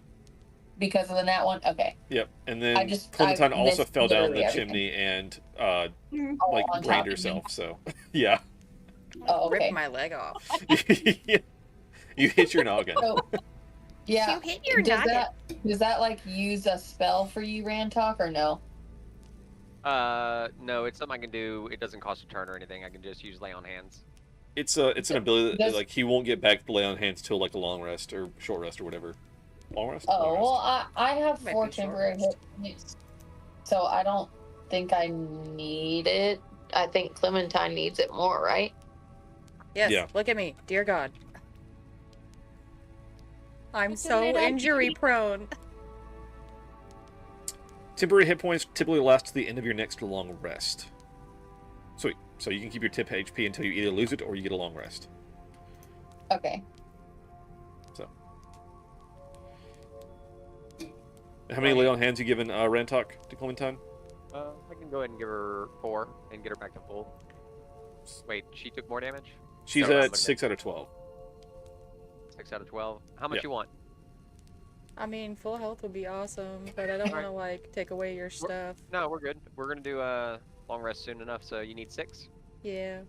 because of the nat one. Okay. Yep. And then I Clementine also missed fell down the literally everything. chimney and Oh, on top brained of me. herself. So yeah. Oh, okay. Rip my leg off. You hit your noggin. So, yeah. You hit your does noggin. does that like use a spell for you, Rantalk, or no? No, it's something I can do. It doesn't cost a turn or anything. I can just use lay on hands. It's an ability that Does- he won't get back to lay on hands till like a long rest or short rest or whatever. Long rest. Oh, Long rest. well, I have Might 4 be short temporary rest. hit points, so I don't think I need it. I think Clementine needs it more, right? Yes, Yeah. look at me. Dear God. I'm Look so at it, injury Auntie. prone. Temporary hit points typically last to the end of your next long rest. Sweet. So you can keep your tip HP until you either lose it or you get a long rest. Okay. So. How many lay on hands you given Rantalk to Clementine? I can go ahead and give her 4 and get her back to full. Wait, she took more damage? She's No, at 6 out of 12. 6 out of 12. How much Yeah. you want? I mean, full health would be awesome, but I don't want to like take away your stuff. No, we're good. We're gonna do a long rest soon enough, so you need 6. Yeah.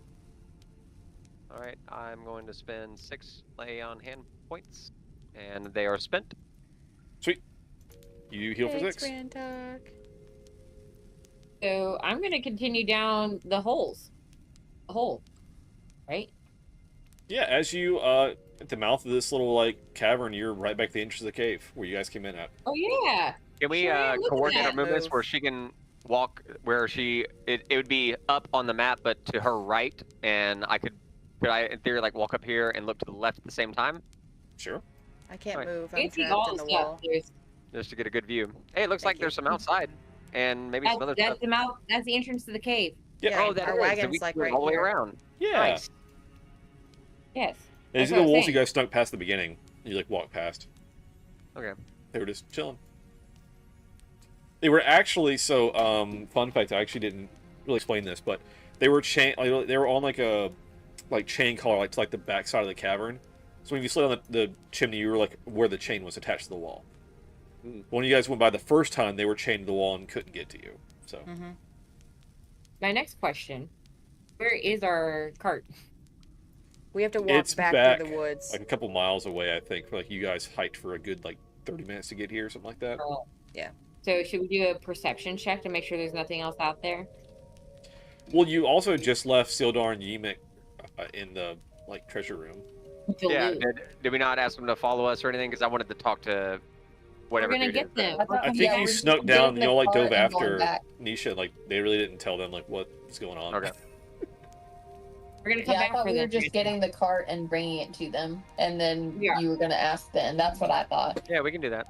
All right, I'm going to spend 6 lay on hand points, and they are spent. Sweet. You heal for Thanks, 6. Rantalk. So I'm gonna continue down the holes. The hole. Right? Yeah, as you at the mouth of this little like cavern, you're right back at the entrance of the cave where you guys came in at. Oh yeah. Can we Sure, look at coordinate our that movements move. where she can walk where it would be up on the map, but to her right, and could I in theory like walk up here and look to the left at the same time, Sure. I can't Alright. move. You I'm can see trapped all in the the stuff. wall. just to get a good view? Hey, it looks Thank like you. there's some outside, and maybe some other That's stuff. the mouth. That's the entrance to the cave. Yeah, oh, that our is. wagon's So we like can go right all the way here. around. Yeah. Nice. Yes. And these That's are what the I'm wolves saying. you guys snuck past the beginning. You like walked past. Okay. They were just chilling. They were actually fun fact. I actually didn't really explain this, but they were they were on like a chain collar to like the back side of the cavern. So when you slid on the chimney, you were like where the chain was attached to the wall. When you guys went by the first time, they were chained to the wall and couldn't get to you. So Mm-hmm. My next question: where is our cart? We have to walk it's back, back through the woods. like a couple miles away. I think for like you guys hiked for a good like 30 minutes to get here, something like that. Yeah. So should we do a perception check to make sure there's nothing else out there? Well, you also just left Sildar and Yimik in the like treasure room. Yeah. Did we not ask them to follow us or anything? Because I wanted to talk to whatever. We're gonna dude get is them. that- I think Yeah, you we're snuck getting down and the you all like cart dove and going after back. Nisha. Like they really didn't tell them like what's going on. Okay. We're gonna come Yeah, I back thought for we were them. just getting the cart and bringing it to them, and then Yeah. you were gonna ask them. That's what I thought. Yeah, we can do that.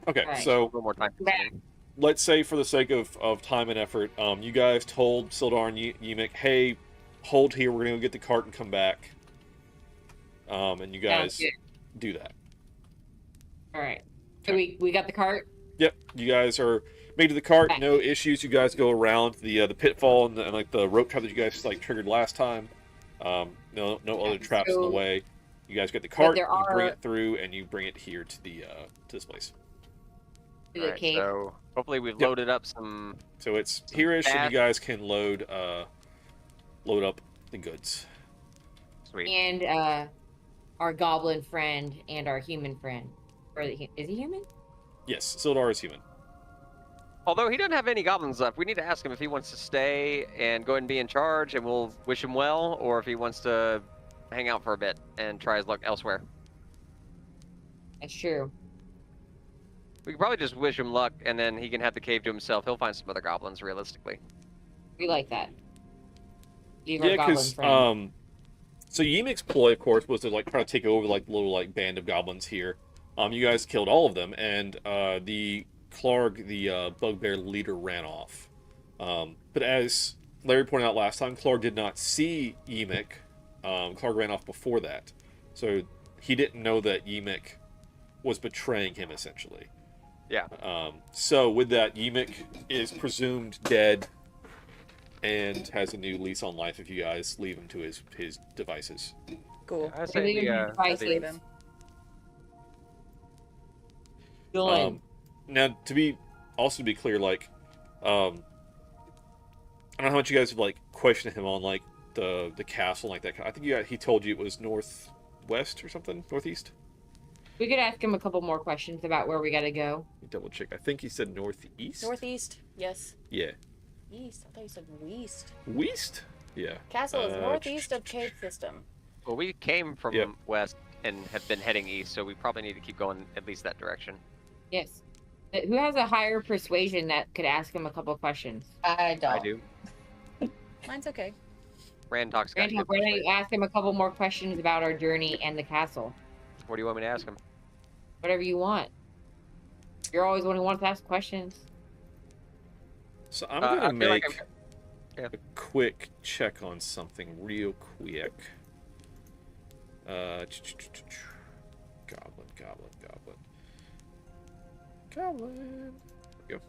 Okay, Right. so One more time. Back. let's say for the sake of time and effort, you guys told Sildar and Yemek, hey, hold here, we're gonna go get the cart and come back. And you guys do that. All right. So we got the cart. Yep, you guys are made to the cart. No issues. You guys go around the pitfall and like the rope trap that you guys like triggered last time. No other traps in the way. You guys get the cart. You bring it through, and you bring it here to this place. All right, so hopefully we've loaded up some. So it's here-ish, and you guys can load up the goods. Sweet. And our goblin friend and our human friend. Or is he human? Yes, Sildar is human. Although he doesn't have any goblins left, we need to ask him if he wants to stay and go ahead and be in charge, and we'll wish him well, or if he wants to hang out for a bit and try his luck elsewhere. That's true. We could probably just wish him luck, and then he can have the cave to himself. He'll find some other goblins, realistically. We like that. Yeah, because so Yemek's ploy, of course, was to like try to take over like the little like band of goblins here. You guys killed all of them, and the Clarg, the bugbear leader, ran off. But as Larry pointed out last time, Clarg did not see Yemek. Clarg ran off before that, so he didn't know that Yemek was betraying him, essentially. Yeah. So with that, Yemek is presumed dead and has a new lease on life if you guys leave him to his devices. Cool. I say leave him. Now, to be clear, like, I don't know how much you guys have like questioned him on like the castle, like that. I think he told you it was northwest or something, northeast. We could ask him a couple more questions about where we gotta go. Double check. I think he said northeast. Northeast, yes. Yeah. East. I thought you said west. West? Yeah. Castle is northeast of cave system. Well, we came from west and have been heading east, so we probably need to keep going at least that direction. Yes. Who has a higher persuasion that could ask him a couple questions? I don't. I do. Mine's okay. Randtalk's got Randtalk, why don't you ask him a couple more questions about our journey and the castle? What do you want me to ask him? Whatever you want. You're always one who wants to ask questions. So I'm gonna make a quick check on something real quick. Goblin. There we go.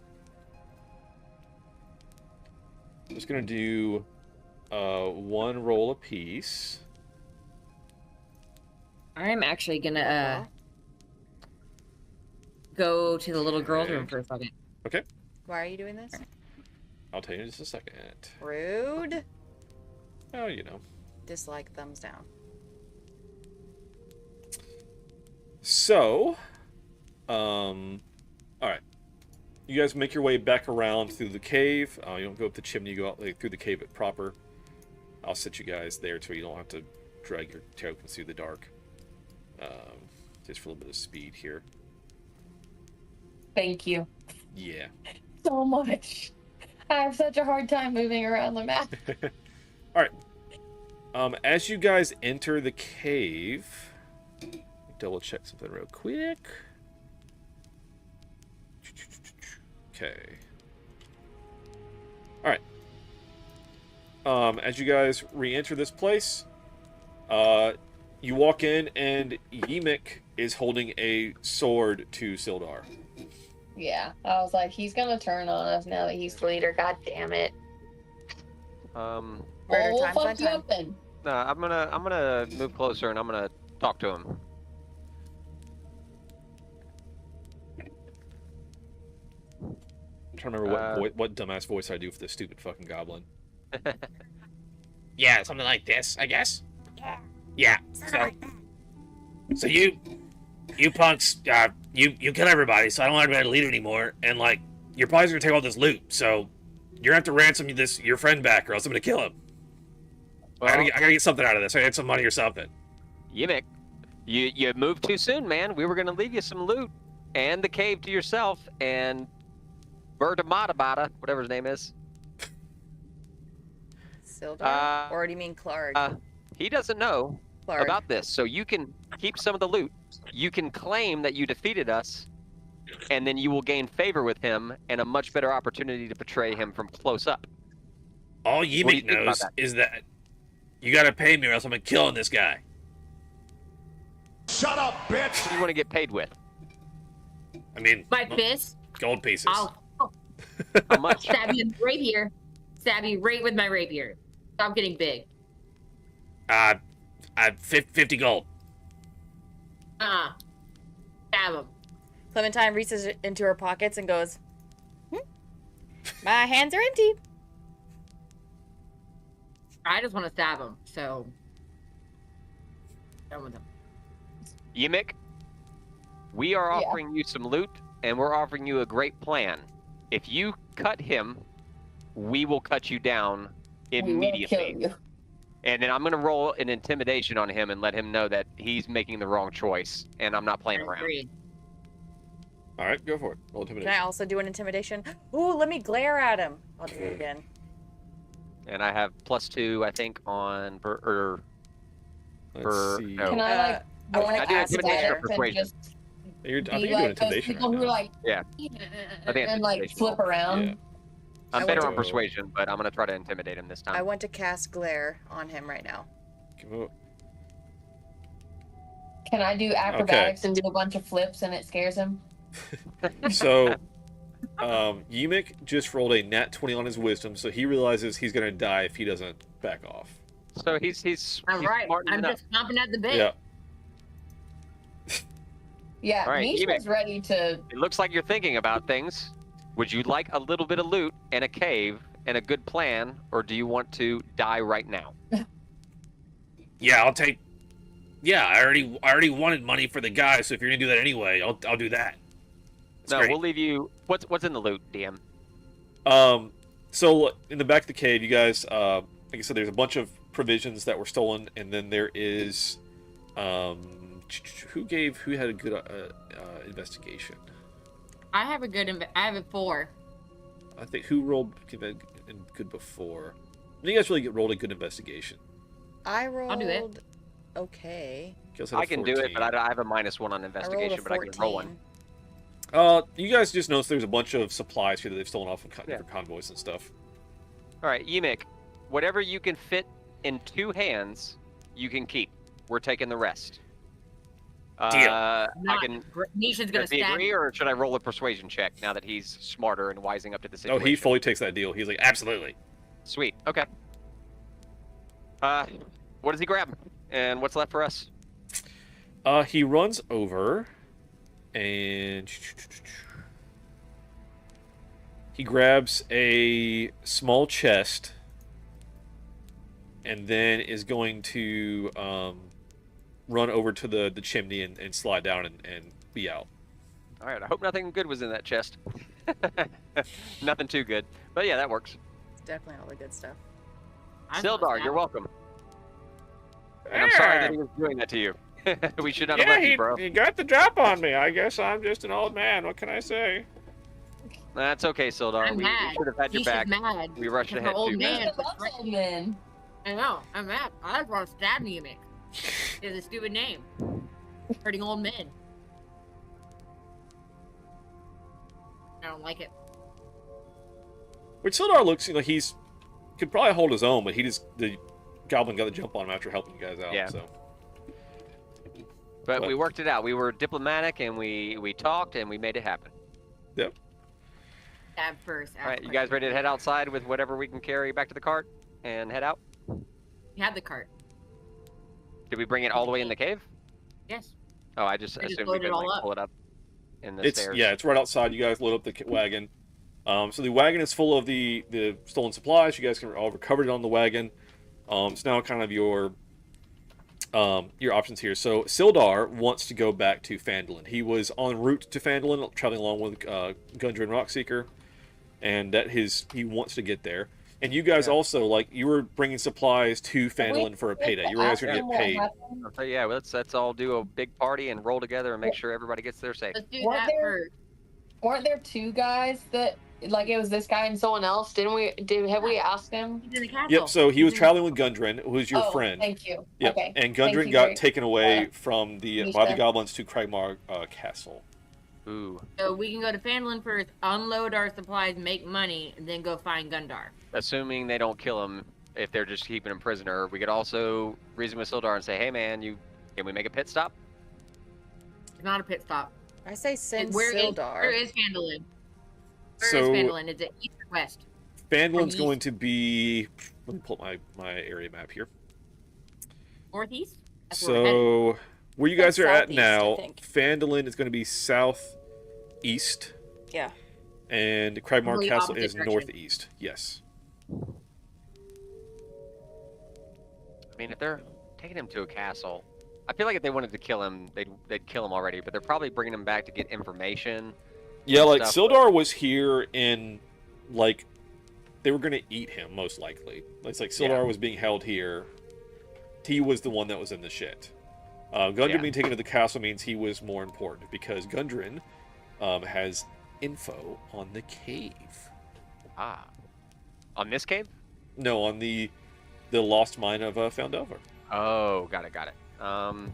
I'm just gonna do one roll apiece. I'm actually gonna go to the little girl's room for a second. Okay. Why are you doing this? I'll tell you in just a second. Rude. Oh, you know. Dislike, thumbs down. So, alright. You guys make your way back around through the cave. You don't go up the chimney, you go out like, through the cave proper. I'll set you guys there so you don't have to drag your tokens through the dark. Just for a little bit of speed here. Thank you. Yeah. So much. I have such a hard time moving around the map. Alright. As you guys enter the cave, double check something real quick. Okay. Alright. As you guys re-enter this place, you walk in and Yemek is holding a sword to Sildar. Yeah, I was like, he's gonna turn on us now that he's the leader. God damn it. Murder time, fuck you up then. I'm gonna move closer and I'm gonna talk to him. I'm trying to remember what dumbass voice I do for this stupid fucking goblin. Yeah, something like this, I guess. Yeah. So you punks, you kill everybody, so I don't want everybody to lead anymore. And like, you're probably gonna take all this loot, so you're gonna have to ransom your friend back, or else I'm gonna kill him. Well, I gotta get something out of this. I get some money or something. Yemek, you moved too soon, man. We were gonna leave you some loot and the cave to yourself, and Bertamadabada, whatever his name is. Sildar? Or do you mean Clarg? He doesn't know about this, so you can keep some of the loot. You can claim that you defeated us, and then you will gain favor with him and a much better opportunity to portray him from close up. All What do you Yemek think about knows that? is that you gotta pay me or else I'm killing this guy. Shut up, bitch! What do you want to get paid with? I mean, My fist. gold pieces. How much? Stab you in the rapier. Stab you right with my rapier. Stop getting big. 50 gold. Stab him. Clementine reaches into her pockets and goes, my hands are empty. I just want to stab him, so. Done with him. Yimik, we are offering you some loot, and we're offering you a great plan. If you cut him, we will cut you down immediately. We will kill you. And then I'm going to roll an intimidation on him and let him know that he's making the wrong choice, and I'm not playing around. Agreed. All right, go for it. Roll Can intimidation. I also do an intimidation? Ooh, let me glare at him. I'll do it again. And I have +2, I think, on Let's see. no. Can I like I roll wanna I do acid intimidation or there and persuasion. just I think be you're doing like those intimidation people right who are now. like, Yeah. I think and like intimidation flip roll. around. Yeah. I'm I better went on to- persuasion, but I'm going to try to intimidate him this I time. want to cast glare on him right now. Come on. Can I do acrobatics and do a bunch of flips and it scares him? So, Yimik just rolled a nat 20 on his wisdom, so he realizes he's gonna die if he doesn't back off. So he's All right. smartened I'm enough. just chomping at the bit. Yeah. Yeah, All right, Nisha's ready to. It looks like you're thinking about things. Would you like a little bit of loot and a cave and a good plan, or do you want to die right now? Yeah, I'll take. Yeah, I already wanted money for the guy, so if you're gonna do that anyway, I'll do that. That's No, great. we'll leave you. What's in the loot, DM? So in the back of the cave, you guys, like I said, there's a bunch of provisions that were stolen, and then there is, who had a good investigation? I have a good. I have a 4. I think who rolled good before. You guys really rolled a good investigation. I rolled do it. okay. You guys had a I can do it, 14. but I have a -1 on I rolled investigation, a but I can roll one. 14. You guys just noticed there's a bunch of supplies here that they've stolen off from Yeah. different convoys and stuff. All right, Yimik, whatever you can fit in 2 hands, you can keep. We're taking the rest. Deal. I can. Nisha's gonna Does he stab agree, you. or should I roll a persuasion check now that he's smarter and wising up to the Oh, situation? he fully takes that deal. He's like, Absolutely. Sweet. Okay. What does he grab? And what's left for us? he runs over and he grabs a small chest and then is going to run over to the chimney and slide down and be out. All right. I hope nothing good was in that chest. Nothing too good. But yeah, that works. It's definitely all the good stuff. I'm gonna Sildar, stab you're him. welcome. And I'm sorry that he was doing that to you. We should not have let you, bro. he got the drop on me. I guess I'm just an old man. What can I say? That's okay, Sildar. I'm We mad. should have had your Nisha's back. mad. We rushed Because ahead her old too. man. Nisha loves old men. I know. I'm mad. I just want to stab Yimik. It's a stupid name. Hurting old men. I don't like it. Which Sildar looks, he's could probably hold his own, but the goblin got the jump on him after helping you guys out. Yeah. So But we worked it out. We were diplomatic and we talked and we made it happen. Yep. Stab first. All right, you guys ready to head outside with whatever we can carry back to the cart and head out? You have the cart. Did we bring it all the way in the cave? Yes. Oh, I just I just assumed we loaded could it all up. pull it up in the it's stairs. it's right outside. You guys load up the wagon. So the wagon is full of the stolen supplies. You guys can all recover it on the wagon. It's now kind of your options here. So Sildar wants to go back to Phandalin. He was en route to Phandalin, traveling along with Gundren Rockseeker, and he wants to get there. And you guys also, you were bringing supplies to Phandalin for a payday. You guys were going to get paid. So yeah, let's all do a big party and roll together and make sure everybody gets there safe. Let's do Weren't that there- first. Weren't there 2 guys that it was this guy and someone else? Have we asked him? He's in the castle. Yep, so he was traveling with Gundren, who was your Oh, friend. Thank you. Yep, Okay. and Thank Gundren you got very- taken away from by the Nisha. goblins to Cragmar Castle. Ooh. So we can go to Phandalin first, unload our supplies, make money, and then go find Gundar. Assuming they don't kill him, if they're just keeping him prisoner, we could also reason with Sildar and say, "Hey, man, can we make a pit stop?" It's not a pit stop. I say send Where Sildar. is Phandalin? Where is So- Phandalin? Is it east or west? Phandalin's From going east. to be. Let me pull up my area map here. Northeast? That's where we're headed. So, where you guys That's are at southeast, I now, think. Phandalin is going to be southeast, Yeah. and Cragmar Complete Castle opposite is direction. northeast. Yes. I mean, if they're taking him to a castle, I feel like if they wanted to kill him, they'd kill him already. But they're probably bringing him back to get information. Yeah, like stuff. Sildar was here in, like, they were going to eat him most likely. It's like Sildar Yeah. was being held here. He was the one that was in the shit. Gundren Yeah. being taken to the castle means he was more important because Gundren has info on the cave. Ah, on this cave? No, on the lost mine of Foundover. Oh, got it. All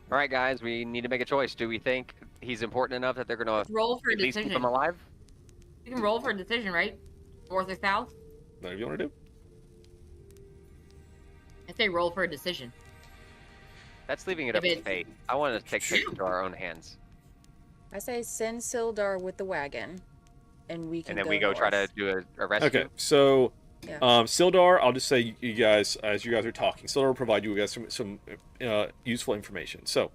right, guys, we need to make a choice. Do we think he's important enough that they're going Let's to roll for a at least keep decision. him alive? You can roll for a decision, right? North or south? Whatever you want to do. I say roll for a decision. That's leaving it If up to it's- fate. I want to take fate into our own hands, I say send Sildar with the wagon, and we can. and then we go try to north. do a rescue. Okay, so Yeah. Sildar, I'll just say you guys, as you guys are talking, Sildar will provide you guys some useful information. So,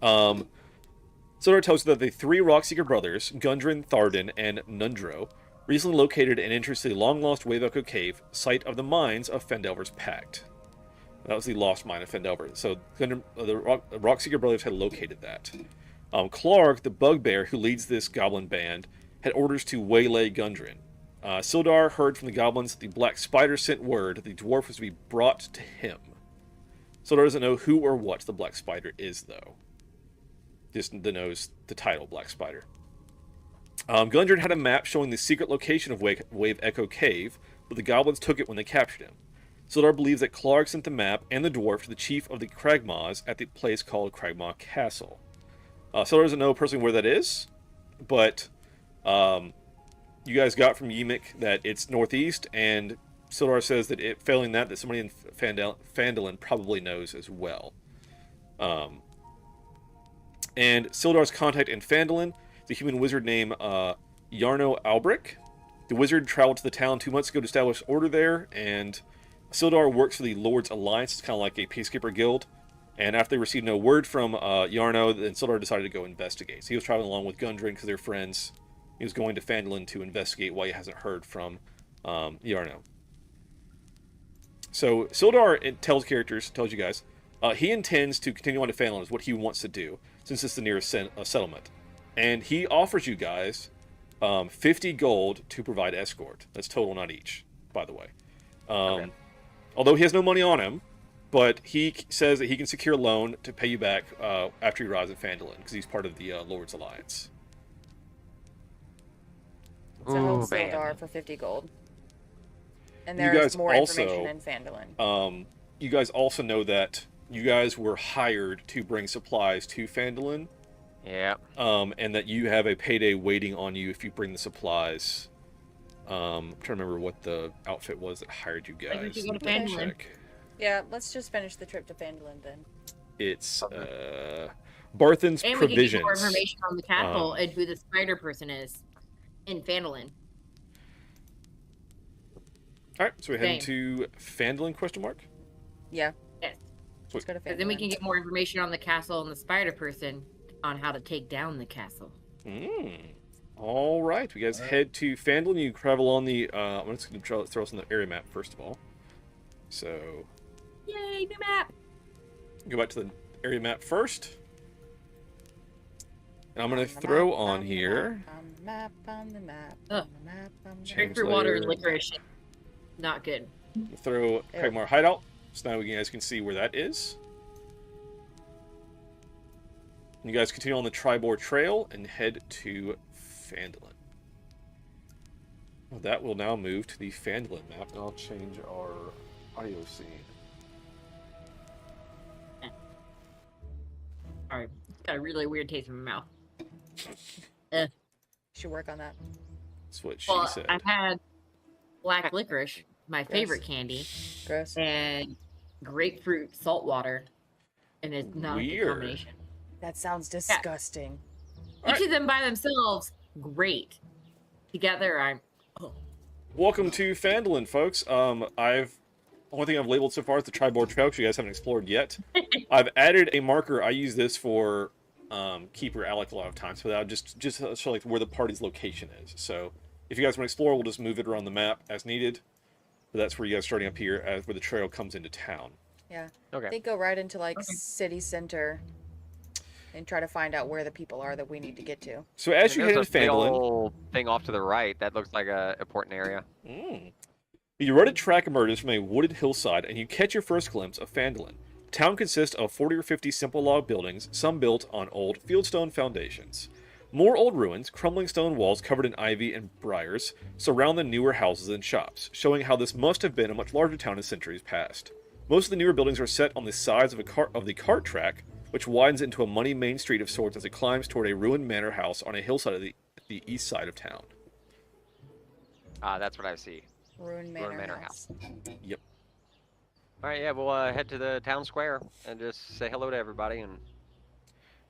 Sildar tells you that the three Rockseeker brothers, Gundren, Tharden, and Nundro, recently located and entered the long-lost Wave Echo Cave, site of the mines of Fendelver's Pact. That was the lost mine of Fendelver. So the Rockseeker brothers had located that. Clark, the bugbear who leads this goblin band, had orders to waylay Gundren. Sildar heard from the goblins that the Black Spider sent word that the dwarf was to be brought to him. Sildar doesn't know who or what the Black Spider is, though. Just knows the title, Black Spider. Gundren had a map showing the secret location of Wave Echo Cave, but the goblins took it when they captured him. Sildar believes that Clark sent the map and the dwarf to the chief of the Cragmaws at the place called Cragmaw Castle. Sildar doesn't know personally where that is, but you guys got from Yimik that it's northeast, and Sildar says that failing that somebody in Phandalin probably knows as well. And Sildar's contact in Phandalin, the human wizard named Yarno Albric. The wizard traveled to the town 2 months ago to establish order there, and Sildar works for the Lord's Alliance. It's kind of like a peacekeeper guild. And after they received no word from Yarno, then Sildar decided to go investigate. So he was traveling along with Gundren because they're friends. He was going to Phandalin to investigate why he hasn't heard from Yarno. So Sildar tells you guys, he intends to continue on to Phandalin is what he wants to do, since it's the nearest settlement. And he offers you guys 50 gold to provide escort. That's total, not each, by the way. Okay. Although he has no money on him, but he says that he can secure a loan to pay you back after he arrives at Phandalin, because he's part of the Lord's Alliance. So hold Sildar for 50 gold. And there's more information in Phandalin. You guys also know that you guys were hired to bring supplies to Phandalin. Yeah. And that you have a payday waiting on you if you bring the supplies. I'm trying to remember what the outfit was that hired you guys. Like we should go to Phandalin. Yeah, let's just finish the trip to Phandalin then. It's Barthen's And we can Provisions. get more information on the castle and who the spider person is in Phandalin. Alright, so we're heading to Phandalin, question mark? Yeah. Yes. Let's go to Phandalin. Then we can get more information on the castle and the spider person on how to take down the castle. All right, we guys head to Phandalin. You travel on the. I'm just going to throw us on the area map first of all. So. Yay, new map! Go back to the area map first. And I'm going to throw on here. On the map, on the map, Ugh. on the map, on the Change map. For water and layer. licorice. Not good. Throw Cragmar Hideout. So now you guys can see where that is. You guys continue on the Tribor Trail and head to Phandalin. Well, that will now move to the Phandalin map, and I'll change our audio scene. Alright. got a really weird taste in my mouth. Should work on that. That's what she Well, said. I've had black licorice, my Gross. favorite candy, Gross. and grapefruit salt water, and it's not a good Weird. combination. That sounds disgusting. Each of them by themselves, great. Together, I'm. Oh. Welcome to Phandalin, folks. Only thing I've labeled so far is the Triboard Trail, which you guys haven't explored yet. I've added a marker. I use this for Keeper Alec a lot of times, but I'll just show like where the party's location is. So if you guys want to explore, we'll just move it around the map as needed. But that's where you guys starting up here, as where the trail comes into town. Yeah. Okay. They go right into like city center and try to find out where the people are that we need to get to. So as you head into There's a big Phandalin, old thing off to the right that looks like a important area. your rugged track emerges from a wooded hillside, and you catch your first glimpse of Phandalin. The town consists of 40 or 50 simple log buildings, some built on old fieldstone foundations. More old ruins, crumbling stone walls covered in ivy and briars, surround the newer houses and shops, showing how this must have been a much larger town in centuries past. Most of the newer buildings are set on the sides of the cart track, which widens into a muddy main street of sorts as it climbs toward a ruined manor house on a hillside of the east side of town. That's what I see. Ruined Manor House. Yep. All right, yeah, we'll head to the town square and just say hello to everybody. And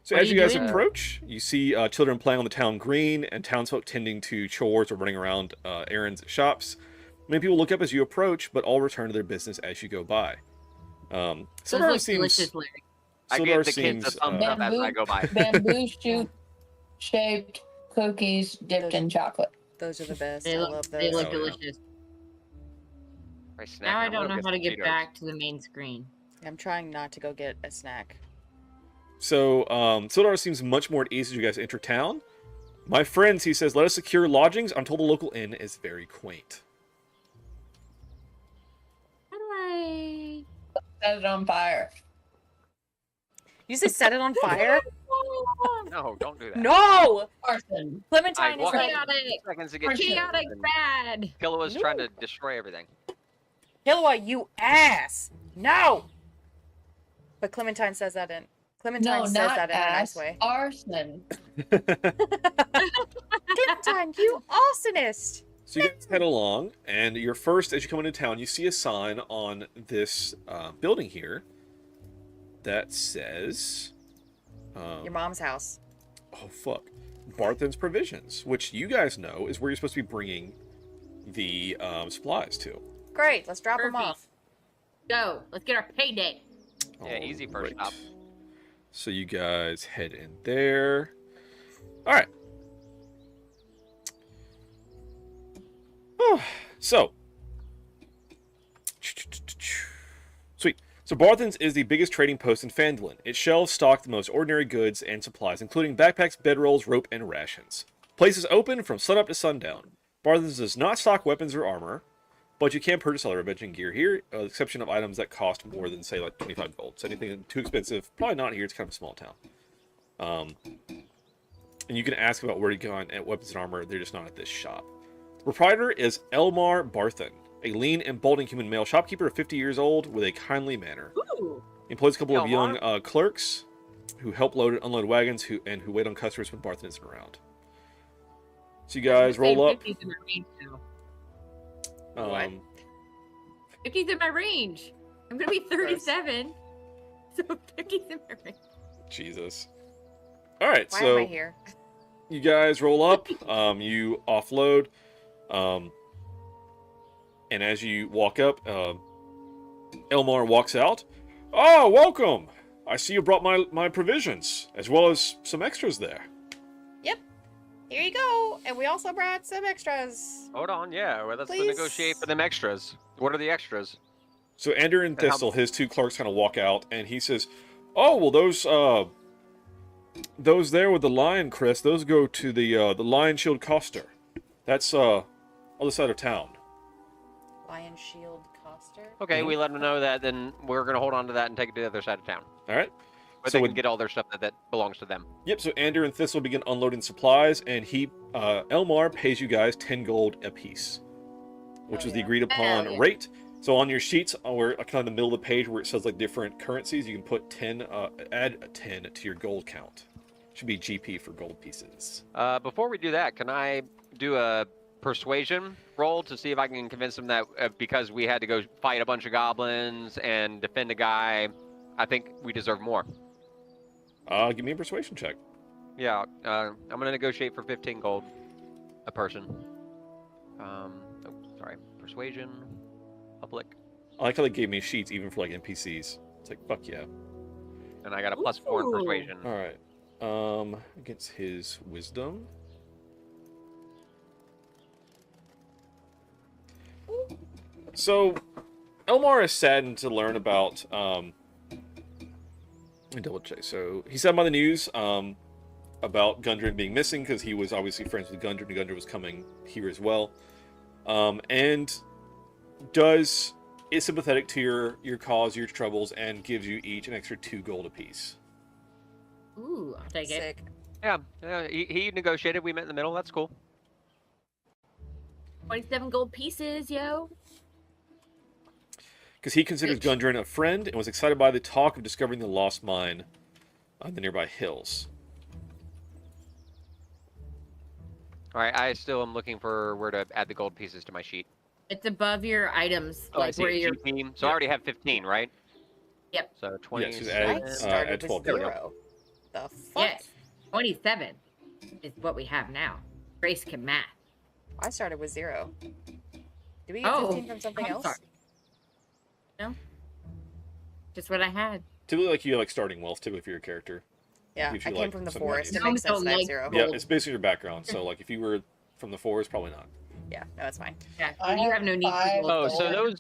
So What as are you you guys doing? approach, you see children playing on the town green and townsfolk tending to chores or running around errands at shops. Many people look up as you approach, but all return to their business as you go by. Those Sildar look seems. delicious, Larry. I Sildar give the kids seems, a thumbs up as I go by. Bamboo shoot shaped cookies dipped in chocolate. Those are the best. They I look, love those. they look Oh, yeah. delicious. I snack Now I I'm don't gonna know how to some get Cheetos. back to the main screen. I'm trying not to go get a snack. So Sildar seems much more at ease as you guys enter town. My friends, he says, let us secure lodgings. I'm told the local inn is very quaint. How do I? Set it on fire. You just set it on fire? No, don't do that. No! Arson. Clementine is walked like, Chaotic. Seconds to get Chaotic bad. Killua's trying to destroy everything. Killua, you ass! No! But Clementine says that in No, says not that in a nice ass. way. Arson. Clementine, you arsonist! So you guys head along, and you're first, as you come into town, you see a sign on this building here that says... Your mom's house. Oh, fuck. Barthen's Provisions, which you guys know is where you're supposed to be bringing the supplies to. Great, let's drop them Perfect. off. Go. Let's get our payday. Yeah, easy first Alright. stop. So you guys head in there. Alright. So. Sweet. So Barthen's is the biggest trading post in Phandalin. Its shelves stock the most ordinary goods and supplies, including backpacks, bedrolls, rope, and rations. Place is open from sunup to sundown. Barthen's does not stock weapons or armor, but you can purchase other adventuring gear here, with the exception of items that cost more than, say, like 25 gold. So anything too expensive, probably not here. It's kind of a small town. And you can ask about where to go at weapons and armor. They're just not at this shop. The proprietor is Elmar Barthen, a lean and balding human male shopkeeper of 50 years old with a kindly manner. Ooh. He employs a couple of Elmar? young clerks who help load and unload wagons who wait on customers when Barthen isn't around. So you guys roll up. 50's in my range now. What? 50's in my range. I'm gonna be 37. So 50's in my range. Jesus. All right, Why so am I here? you guys roll up. You offload. And as you walk up, Elmar walks out. Oh, welcome! I see you brought my provisions, as well as some extras there. Yep. Here you go. And we also brought some extras. Hold on, yeah. Well, let's Please. negotiate for them extras. What are the extras? So Ender and Thistle, his two clerks, kind of walk out, and he says, "Oh, well, those there with the lion crest, those go to the Lion Shield Coster. That's other side of town." Lion Shield Coster. Okay, we let them know that, then we're going to hold on to that and take it to the other side of town. All right. But So they with- can get all their stuff that belongs to them. Yep. So Ender and Thistle begin unloading supplies, and Elmar pays you guys 10 gold apiece, which Oh, was the yeah. agreed upon Hell yeah. rate. So on your sheets, or kind of in the middle of the page where it says like different currencies, you can put 10, add a 10 to your gold count. Should be GP for gold pieces. Before we do that, can I do a persuasion roll to see if I can convince them that because we had to go fight a bunch of goblins and defend a guy, I think we deserve more. Give me a persuasion check. Yeah, I'm gonna negotiate for 15 gold a person. Persuasion, public. I like how they gave me sheets even for like NPCs. It's like, fuck yeah. And I got a +4 in persuasion. All right. Against his wisdom. So, Elmar is saddened to learn about, let me double check. So, he's saddened by the news, about Gundren being missing, because he was obviously friends with Gundren, and Gundren was coming here as well. And is sympathetic to your cause, your troubles, and gives you each an extra 2 gold apiece. Ooh, I'll take it. Yeah, he negotiated. We met in the middle. That's cool. 27 gold pieces, yo. Because he considers Gundren a friend and was excited by the talk of discovering the lost mine on the nearby hills. All right, I still am looking for where to add the gold pieces to my sheet. It's above your items, Oh, I like see where it, you're. GP. So I already have 15, right? Yep. So 20. Yes, just add, add 12. with 0. The fuck? Yes, 27 is what we have now. Grace can math. I started with 0. Did we get 15 from something else? Sorry. No. Just what I had. Typically, like you have like starting wealth typically for your character. Yeah, Gives I you, came like, from the some forest. It money. makes sense that I have 0. Yeah, it's basically your background. So like if you were from the forest, probably not. Yeah, no, it's fine. Yeah, you have no need for gold. Oh, so those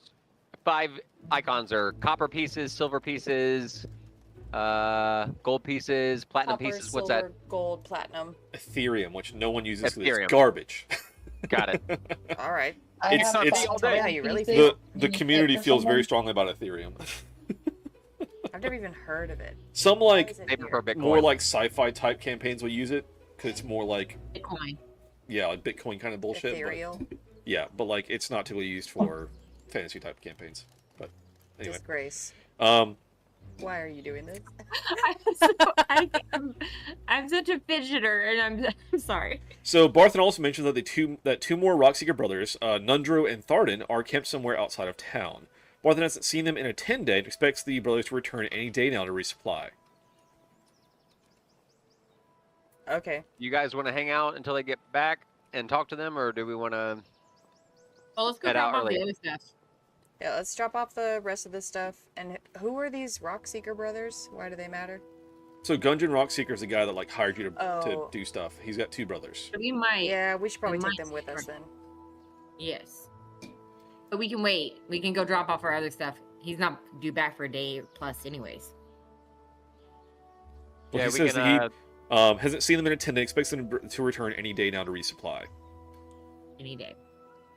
5 icons are copper pieces, silver pieces, gold pieces, platinum Copper, pieces. What's silver, that? gold, platinum. Ethereum, which no one uses because Ethereum. it's garbage. Got it. All right. It's Tell me how you really feel. the community feels very strongly about Ethereum. I've never even heard of it. Some like They prefer Bitcoin. more like sci-fi type campaigns will use it because it's more like Bitcoin. Yeah, like Bitcoin kind of bullshit. Ethereal. But, yeah, but like it's not typically used for fantasy type campagns. But anyway, Disgrace. Why are you doing this? I'm such a fidgeter, and I'm sorry. So Barthen also mentioned that two more Rockseeker brothers, Nundro and Tharden, are camped somewhere outside of town. Barthen hasn't seen them in a 10-day and expects the brothers to return any day now to resupply. Okay. You guys want to hang out until they get back and talk to them, or do we want to? Well, let's go Head drop out off the early. other stuff. Yeah, let's drop off the rest of this stuff. And who are these Rockseeker brothers? Why do they matter? So Gungeon Rockseeker is the guy that like hired you to Oh. do stuff. He's got 2 brothers. We might. Yeah, we should probably we take might them with us start- then. Yes. But we can wait. We can go drop off our other stuff. He's not due back for a day plus, anyways. Well, Yeah, he we says can, that he hasn't seen them in a 10-day, expects them to return any day now to resupply. Any day.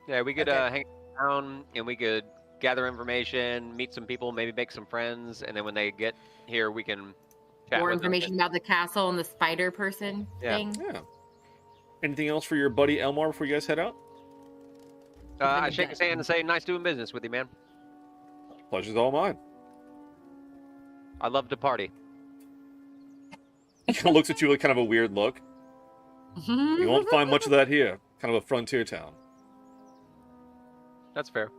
Yeah, we could Okay. hang down and we could gather information, meet some people, maybe make some friends, and then when they get here, we can chat More with them. information about the castle and the spider person Yeah. thing. Yeah. Anything else for your buddy Elmar before you guys head out? I shake his hand and say, "Nice doing business with you, man. Pleasure's all mine. I love to party." He kind of looks at you with kind of a weird look. You won't find much of that here. Kind of a frontier town. That's fair.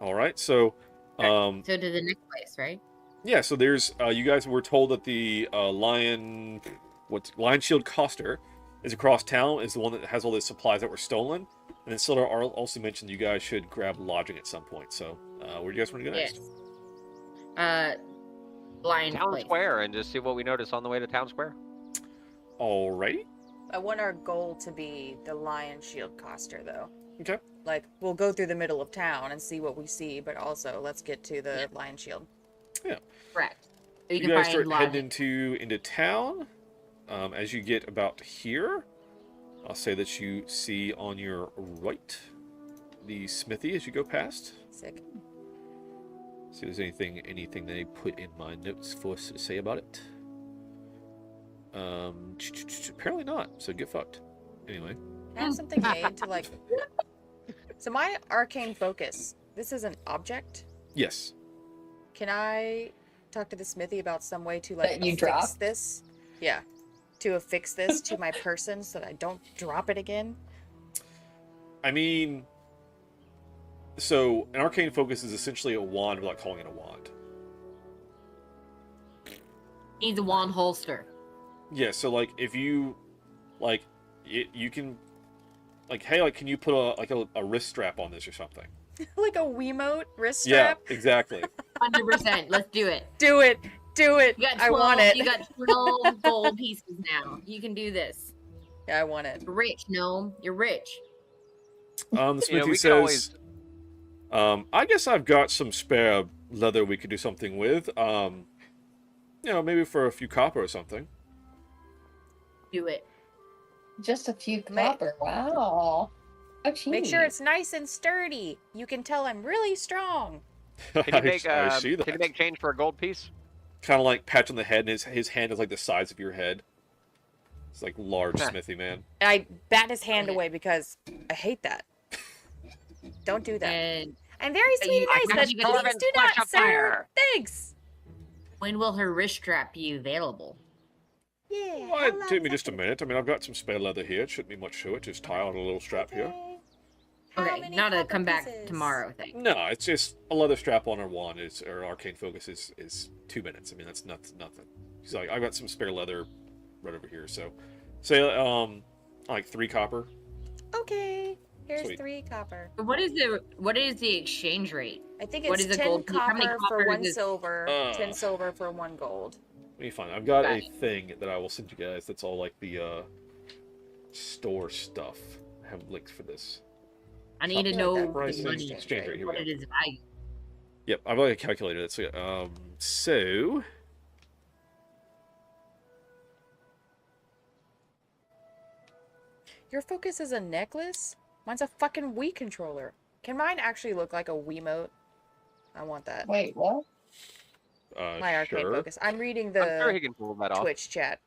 All right, so So to the next place, right? yeah, so there's you guys were told that the Lion Shield Coster is across town, is the one that has all the supplies that were stolen. And then Sildar also mentioned you guys should grab lodging at some point. So where do you guys want to go next? Yes. Lion Town place. Square and just see what we notice on the way to Town Square. Alrighty. I want our goal to be the Lion Shield Coster, though. Okay. Like, we'll go through the middle of town and see what we see, but also let's get to the Lion Shield. Yeah. Correct. So You can guys find start lodging. heading into town. As you get about here, I'll say that you see on your right the smithy as you go past. Sick. See if there's anything they put in my notes for us to say about it. Apparently not, so get fucked. Anyway, I have something made to like. So my arcane focus. This is an object. Yes. Can I talk to the smithy about some way to like That you affix dropped? this? Yeah, to affix this to my person so that I don't drop it again. I mean, so an arcane focus is essentially a wand without calling it a wand. Needs a wand holster. Yeah, so like if you like you can like, hey, like, can you put a wrist strap on this or something? Like a Wiimote wrist strap. Yeah, exactly. 100%. Let's do it. Do it. Do it. You got 12, I want it. You got 12 gold pieces now. You can do this. Yeah, I want it. You're rich, gnome. You're rich. The smithy we says, could always... I guess I've got some spare leather we could do something with. Maybe for a few copper or something. Do it. Just a few copper. Wow. How cheap. Make sure it's nice and sturdy. You can tell I'm really strong. Can you make, I see that. can you make change for a gold piece? Kind of like pat on the head, and his hand is like the size of your head. It's like large smithy man. And I bat his hand away because I hate that. Don't do that. And I'm very sweet and nice, but please do not, sir. Thanks. When will her wrist strap be available? Yeah. Well, it'd take me just a minute. I mean, I've got some spare leather here. It shouldn't be much to it. Just tie on a little strap here. Okay, not a come back tomorrow thing. No, it's just a leather strap on her wand. Or arcane focus is 2 minutes. I mean, that's nothing. She's like, I've got some spare leather right over here. So, say like 3 copper. Okay. Here's Sweet. 3 copper. What is the exchange rate? I think What it's is a 10 gold piece? How many copper for coppers 1 is- silver, 10 silver for 1 gold. Let me find. I've got a thing that I will send you guys. That's all like the store stuff. I have links for this. I need to know the Price money, exchange rate. Here we what go. it is value. Yep, I've already calculated it. So, Your focus is a necklace? Mine's a fucking Wii controller. Can mine actually look like a Wiimote? I want that. Wait, what? My arcane sure. focus. I'm reading I'm the sure he can pull that off. Twitch chat.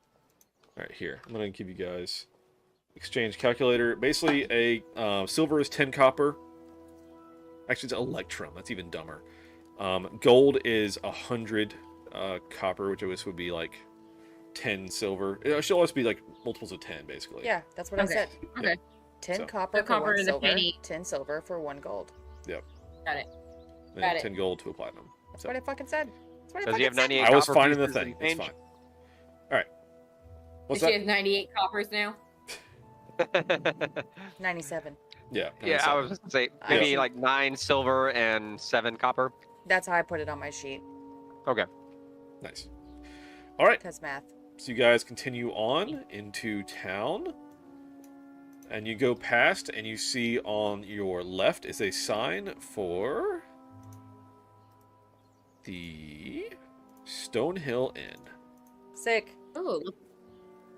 All right, here. I'm gonna give you guys exchange calculator. Basically, a silver is 10 copper. Actually, it's electrum. That's even dumber. Gold is 100 copper, which I guess would be like 10 silver. It should always be like multiples of 10, basically. Yeah, that's what I said. Okay. 10 So- copper So for copper 1 is a silver. penny. 10 silver for 1 gold. Yep. Got it. And Got it. 10 gold to a platinum. That's what I fucking said. That's what I Does he fucking have said. 98 I was copper finding the pieces in thing. It's change? fine. All right. What's She that? has 98 coppers now. 97. Yeah. Yeah, I was just gonna say maybe like 9 silver and 7 copper. That's how I put it on my sheet. Okay. Nice. All right. Because math. So you guys continue on into town. And you go past, and you see on your left is a sign for the Stonehill Inn. Sick. Oh, look.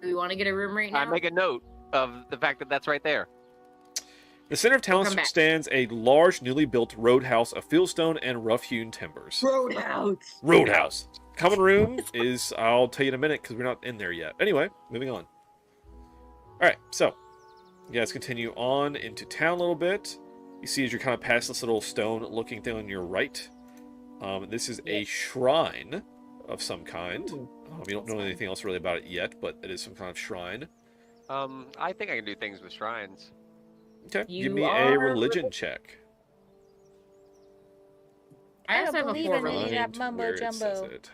Do we want to get a room right now? I make a note of the fact that that's right there. The center of town Come back. stands a large, newly built roadhouse of fieldstone and rough-hewn timbers. Roadhouse. Roadhouse. Common room is, I'll tell you in a minute, because we're not in there yet. Anyway, moving on. Alright, so, you guys continue on into town a little bit. You see as you're kind of past this little stone-looking thing on your right. This is a shrine of some kind. You don't know anything else really about it yet, but it is some kind of shrine. I think I can do things with shrines. Okay, You give me a are- religion check. I also don't have a believe 4 in any of religion. that mumbo Where it says jumbo. it.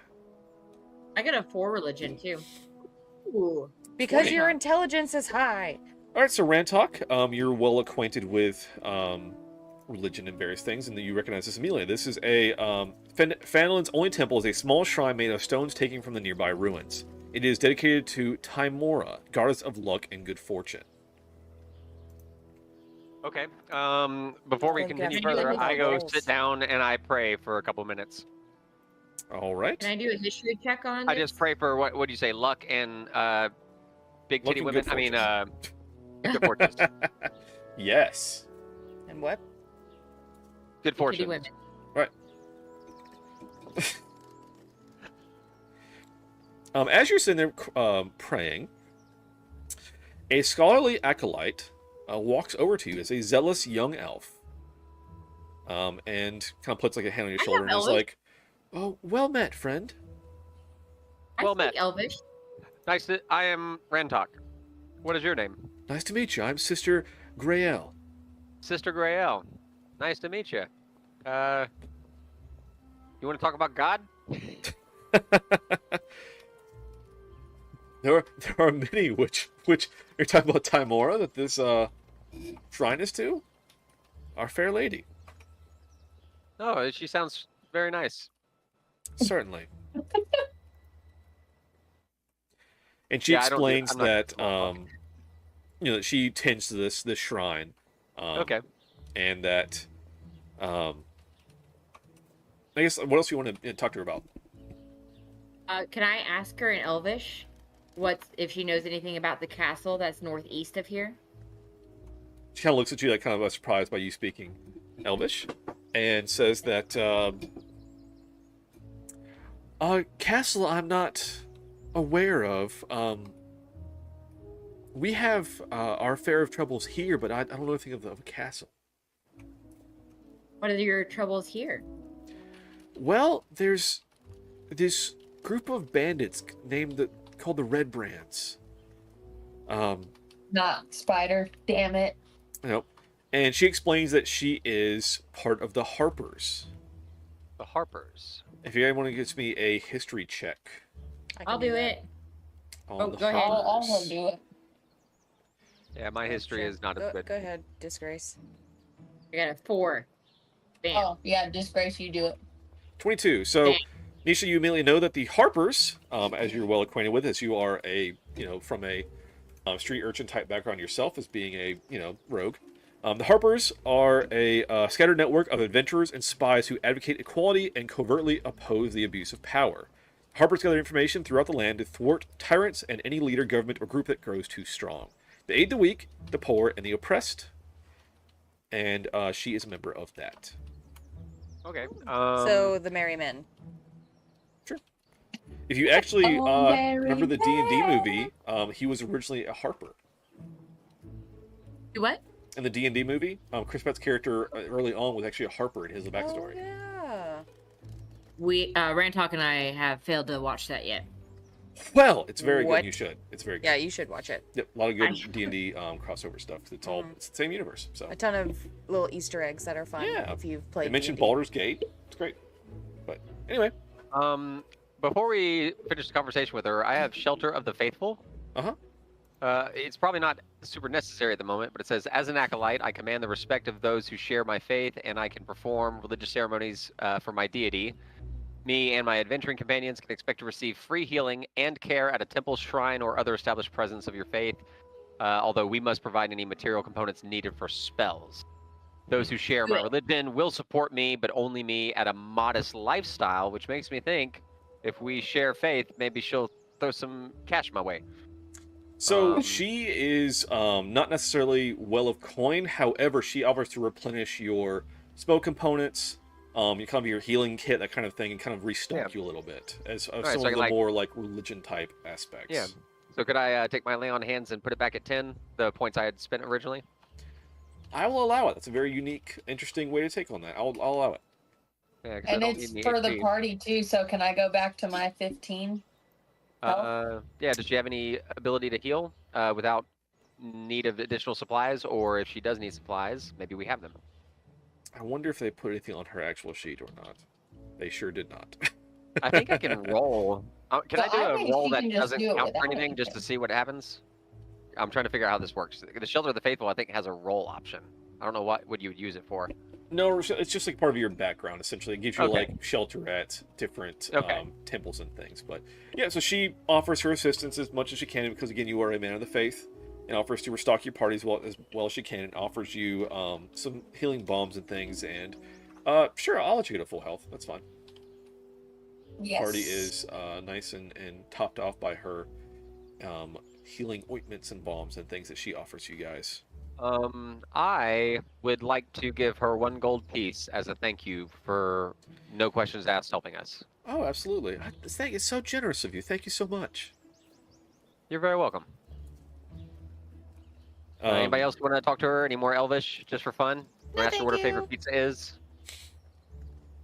I got a 4 religion too. Ooh. Because 20. your intelligence is high. Alright, so Rantok, you're well acquainted with religion and various things, and you recognize this immediately. This is a Fanlin's only temple is a small shrine made of stones taken from the nearby ruins. It is dedicated to Timora, goddess of luck and good fortune. Okay. Before we Think continue I've further, been I go rolls. sit down and I pray for a couple minutes. Alright. Can I do a history check on I this? just pray for what do you say, luck and big Luck titty and women. good I mean, fortune. good fortunes. Yes. And what? Good Kitty fortune. women. Right. As you're sitting there praying, a scholarly acolyte walks over to you. It's a zealous young elf. And kind of puts like a hand on your shoulder and is like, "Oh, well met, friend." Well met. Elvish. Nice to. I am Rantok. What is your name? Nice to meet you. I'm Sister Grael. Sister Grael. Nice to meet you. You want to talk about God? There are many which you're talking about Timora that this shrine is to. Our fair lady. Oh, she sounds very nice. Certainly. And she explains that that she tends to this shrine. Okay. And that I guess what else do you want to talk to her about? Can I ask her in Elvish if she knows anything about the castle that's northeast of here? She kind of looks at you like kind of surprised by you speaking Elvish, and says that castle I'm not aware of. We have our fair of troubles here, but I don't know anything of a castle. What are your troubles here? Well, there's this group of bandits called the Red Brands. Not Spider, damn it. Nope. And she explains that she is part of the Harpers. The Harpers. If you guys want to give me a history check. I'll do it. Go ahead. I'll do it. Yeah, my history is not as good. Go ahead, Disgrace. I got a 4. Bam. Oh, yeah, Disgrace, you do it. 22. So, Nisha, you immediately know that the Harpers, as you're well acquainted with, as you are from a street urchin type background yourself, as being a, rogue. The Harpers are a scattered network of adventurers and spies who advocate equality and covertly oppose the abuse of power. Harpers gather information throughout the land to thwart tyrants and any leader, government, or group that grows too strong. They aid the weak, the poor, and the oppressed. And she is a member of that. Okay. So the Merry Men. Sure. If you actually remember the D&D movie, he was originally a Harper. What? In the D&D movie, Chris Pratt's character early on was actually a Harper in his backstory. Oh, yeah. Rantok and I have failed to watch that yet. Well, it's very good. You should. It's very good. Yeah, you should watch it. Yep, a lot of good D&D crossover stuff. It's all it's the same universe. So a ton of little Easter eggs that are fun. Yeah. If you've played. They mentioned D&D. Baldur's Gate. It's great. But anyway. Before we finish the conversation with her, I have Shelter of the Faithful. It's probably not super necessary at the moment, but it says, as an acolyte, I command the respect of those who share my faith, and I can perform religious ceremonies for my deity. Me and my adventuring companions can expect to receive free healing and care at a temple, shrine, or other established presence of your faith, although we must provide any material components needed for spells. Those who share my religion will support me, but only me at a modest lifestyle, which makes me think, if we share faith, maybe she'll throw some cash my way. So she is not necessarily well of coin. However, she offers to replenish your spell components, your healing kit, that kind of thing, and kind of restock you a little bit as some of the more like religion type aspects. Yeah. So could I take my lay on hands and put it back at 10, the points I had spent originally? I will allow it. That's a very unique, interesting way to take on that. I'll allow it. Yeah, and it's for the party too, so can I go back to my 15? Yeah, does she have any ability to heal without need of additional supplies? Or if she does need supplies, maybe we have them. I wonder if they put anything on her actual sheet or not. They sure did not. I think I can roll. Can I do a roll that doesn't count for anything just to see what happens? I'm trying to figure out how this works. The Shelter of the Faithful, I think, has a roll option. I don't know what you would use it for. No, it's just like part of your background, essentially. It gives you like shelter at different temples and things. But yeah, so she offers her assistance as much as she can because, again, you are a man of the faith, and offers to restock your party as well as she can, and offers you some healing bombs and things. And sure, I'll let you get a full health. That's fine. Yes. The party is nice and topped off by her healing ointments and bombs and things that she offers you guys. I would like to give her 1 gold piece as a thank you for no questions asked helping us. Oh, absolutely. Thank you. So generous of you. Thank you so much. You're very welcome. Anybody else want to talk to her? Any more Elvish, just for fun? No, Ask her what her thank favorite you. pizza is.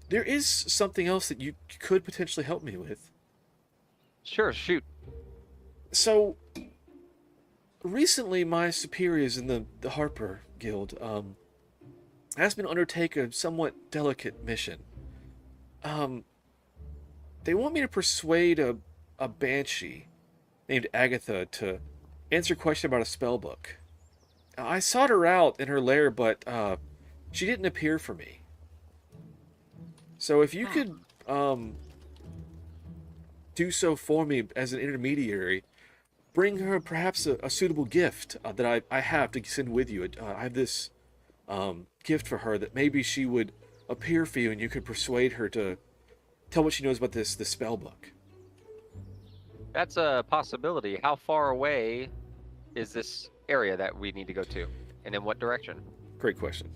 There is something else that you could potentially help me with. Sure, shoot. So, recently my superiors in the Harper Guild asked me to undertake a somewhat delicate mission. They want me to persuade a banshee named Agatha to answer a question about a spell book. I sought her out in her lair, but she didn't appear for me. So if you could do so for me as an intermediary, bring her perhaps a suitable gift that I have to send with you. I have this gift for her that maybe she would appear for you and you could persuade her to tell what she knows about this spell book. That's a possibility. How far away is this area that we need to go to? And in what direction? Great question.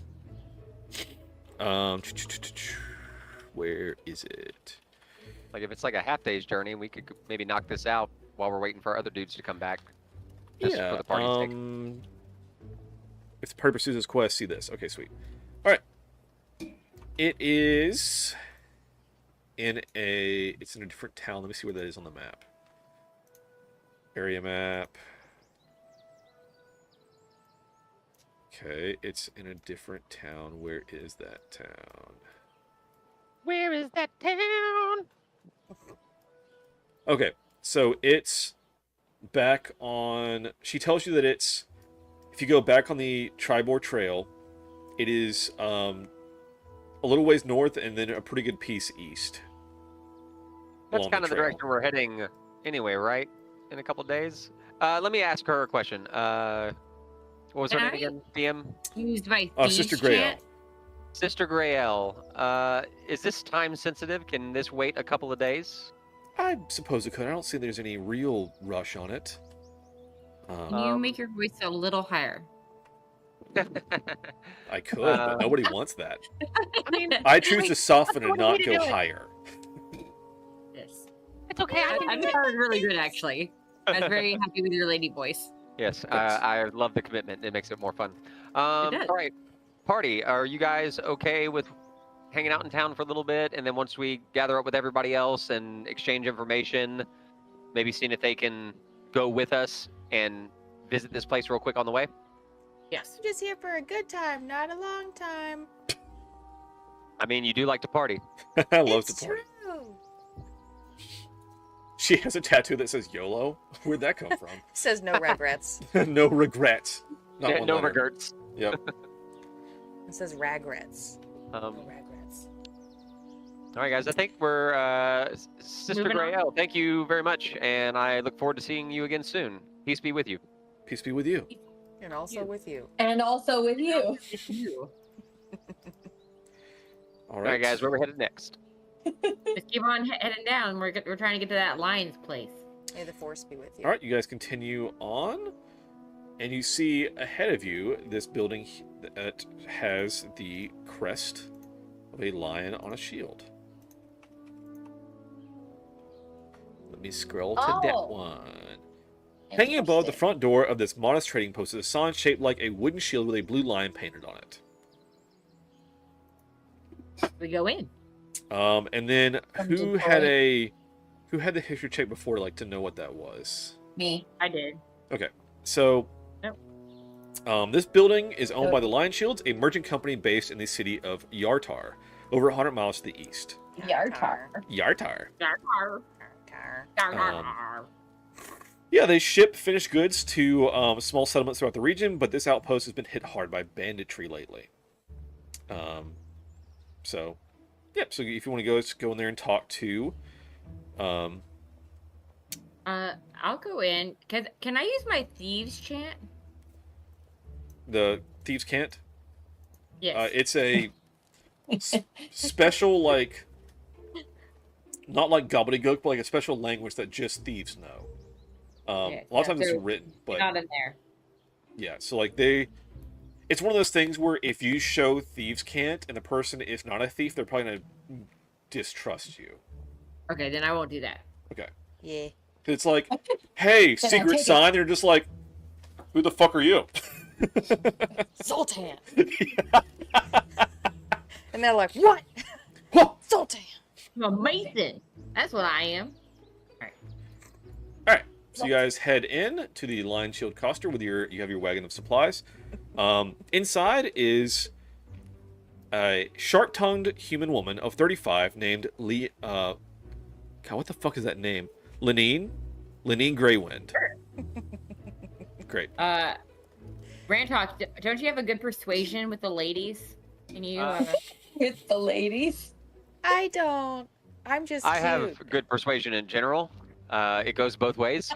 Where is it? Like, if it's like a half-day's journey, we could maybe knock this out while we're waiting for other dudes to come back. Just for the party's sake. If the party pursues this quest, see this. Okay, sweet. Alright. It is it's in a different town. Let me see where that is on the map. Area map. Okay, it's in a different town. Where is that town? Where is that town? Okay, so it's back on... She tells you that it's... If you go back on the Tribor Trail, it is a little ways north and then a pretty good piece east. That's kind of the direction we're heading anyway, right? In a couple days? Let me ask her a question. What was her name again? DM? Use my Sister Grayle. Sister Grayle. Is this time sensitive? Can this wait a couple of days? I suppose it could. I don't see there's any real rush on it. Can you make your voice a little higher? I could, but nobody wants that. I mean, I choose to soften and not go higher. Yes. It's okay. I thought it was really good, actually. I was very happy with your lady voice. Yes, I love the commitment. It makes it more fun. All right, party. Are you guys okay with hanging out in town for a little bit, and then once we gather up with everybody else and exchange information, maybe seeing if they can go with us and visit this place real quick on the way? Yes. I'm just here for a good time, not a long time. I mean, you do like to party. I love to party. True. She has a tattoo that says YOLO. Where'd that come from? Says no regrets. No regrets. Not one no letter. regrets. Yep. It says ragrets. No regrets. All right, guys. I think we're Sister Moving on. Grayle. Thank you very much, and I look forward to seeing you again soon. Peace be with you. Peace be with you. And also with you. And also with you. All right, guys. Where we headed next? Just keep on heading down. We're trying to get to that lion's place. May the force be with you. All right, you guys continue on, and you see ahead of you this building that has the crest of a lion on a shield. Let me scroll to that one. Hanging above the front door of this modest trading post is a sign shaped like a wooden shield with a blue lion painted on it. We go in. And then who had the history check before, like, to know what that was? Me. I did. Okay, so this building is owned by the Lion Shields, a merchant company based in the city of Yartar, over 100 miles to the east. Yartar. Yartar. Yartar. Yeah, they ship finished goods to small settlements throughout the region, but this outpost has been hit hard by banditry lately. So if you want to go in there and talk to... I'll go in. Can I use my thieves chant? The Thieves Can't? Yes. It's a special, like... Not like gobbledygook, but like a special language that just thieves know. A lot of times it's written, but... Not in there. Yeah, so like it's one of those things where if you show Thieves Can't and the person is not a thief, they're probably going to distrust you. Okay, then I won't do that. Okay. Yeah. It's like, hey, secret sign, they're just like, who the fuck are you? Zoltan. And they're like, what? Zoltan. I'm a Mason. That's what I am. All right. So you guys head in to the Lion Shield Coster with you have your wagon of supplies. Inside is a sharp-tongued human woman of 35 named Lee. God, what the fuck is that name? Lenine Greywind. Great. Rantalk, don't you have a good persuasion with the ladies? Can you with the ladies? I don't. I'm just I cute. have good persuasion in general. It goes both ways.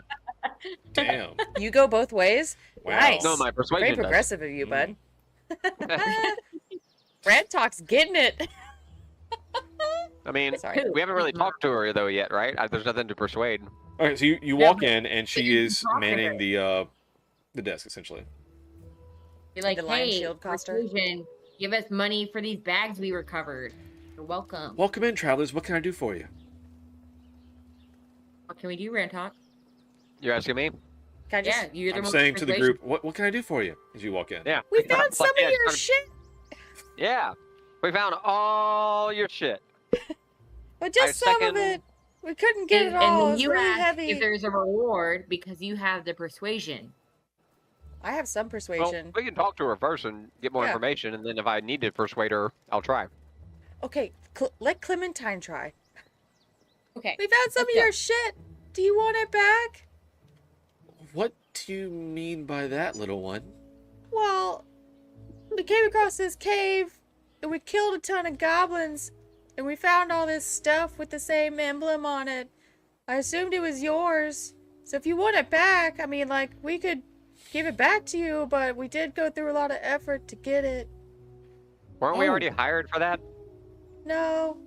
Damn. You go both ways? Wow. Nice. No, my persuasion Very does. progressive of you, bud. Brad Talk's getting it. I mean, Sorry. we haven't really talked to her though yet, right? There's nothing to persuade. All right. So you walk in and she is manning the desk essentially. You're like, The Lion hey, Shield Coster. persuasion, give us money for these bags we recovered. You're welcome. Welcome in, travelers. What can I do for you? What can we do, Rantalk? You're asking me? Can I just... Yeah, you're the I'm most saying to the persuasion. grouve, what can I do for you as you walk in? Yeah. We found It's some like, of yeah, your it's shit, Yeah. We found all your shit. but just some of it. We couldn't get it all. And It's you really ask heavy. if there's a reward because you have the persuasion. I have some Well, persuasion. we can talk to her first and get more Yeah. information, and then if I need to persuade her, I'll try. Okay, let Clementine try. Okay. We found some of your shit. Do you want it back? What do you mean by that, little one? Well, we came across this cave, and we killed a ton of goblins, and we found all this stuff with the same emblem on it. I assumed it was yours. So if you want it back, I mean, like, we could give it back to you, but we did go through a lot of effort to get it. Weren't we already hired for that? No,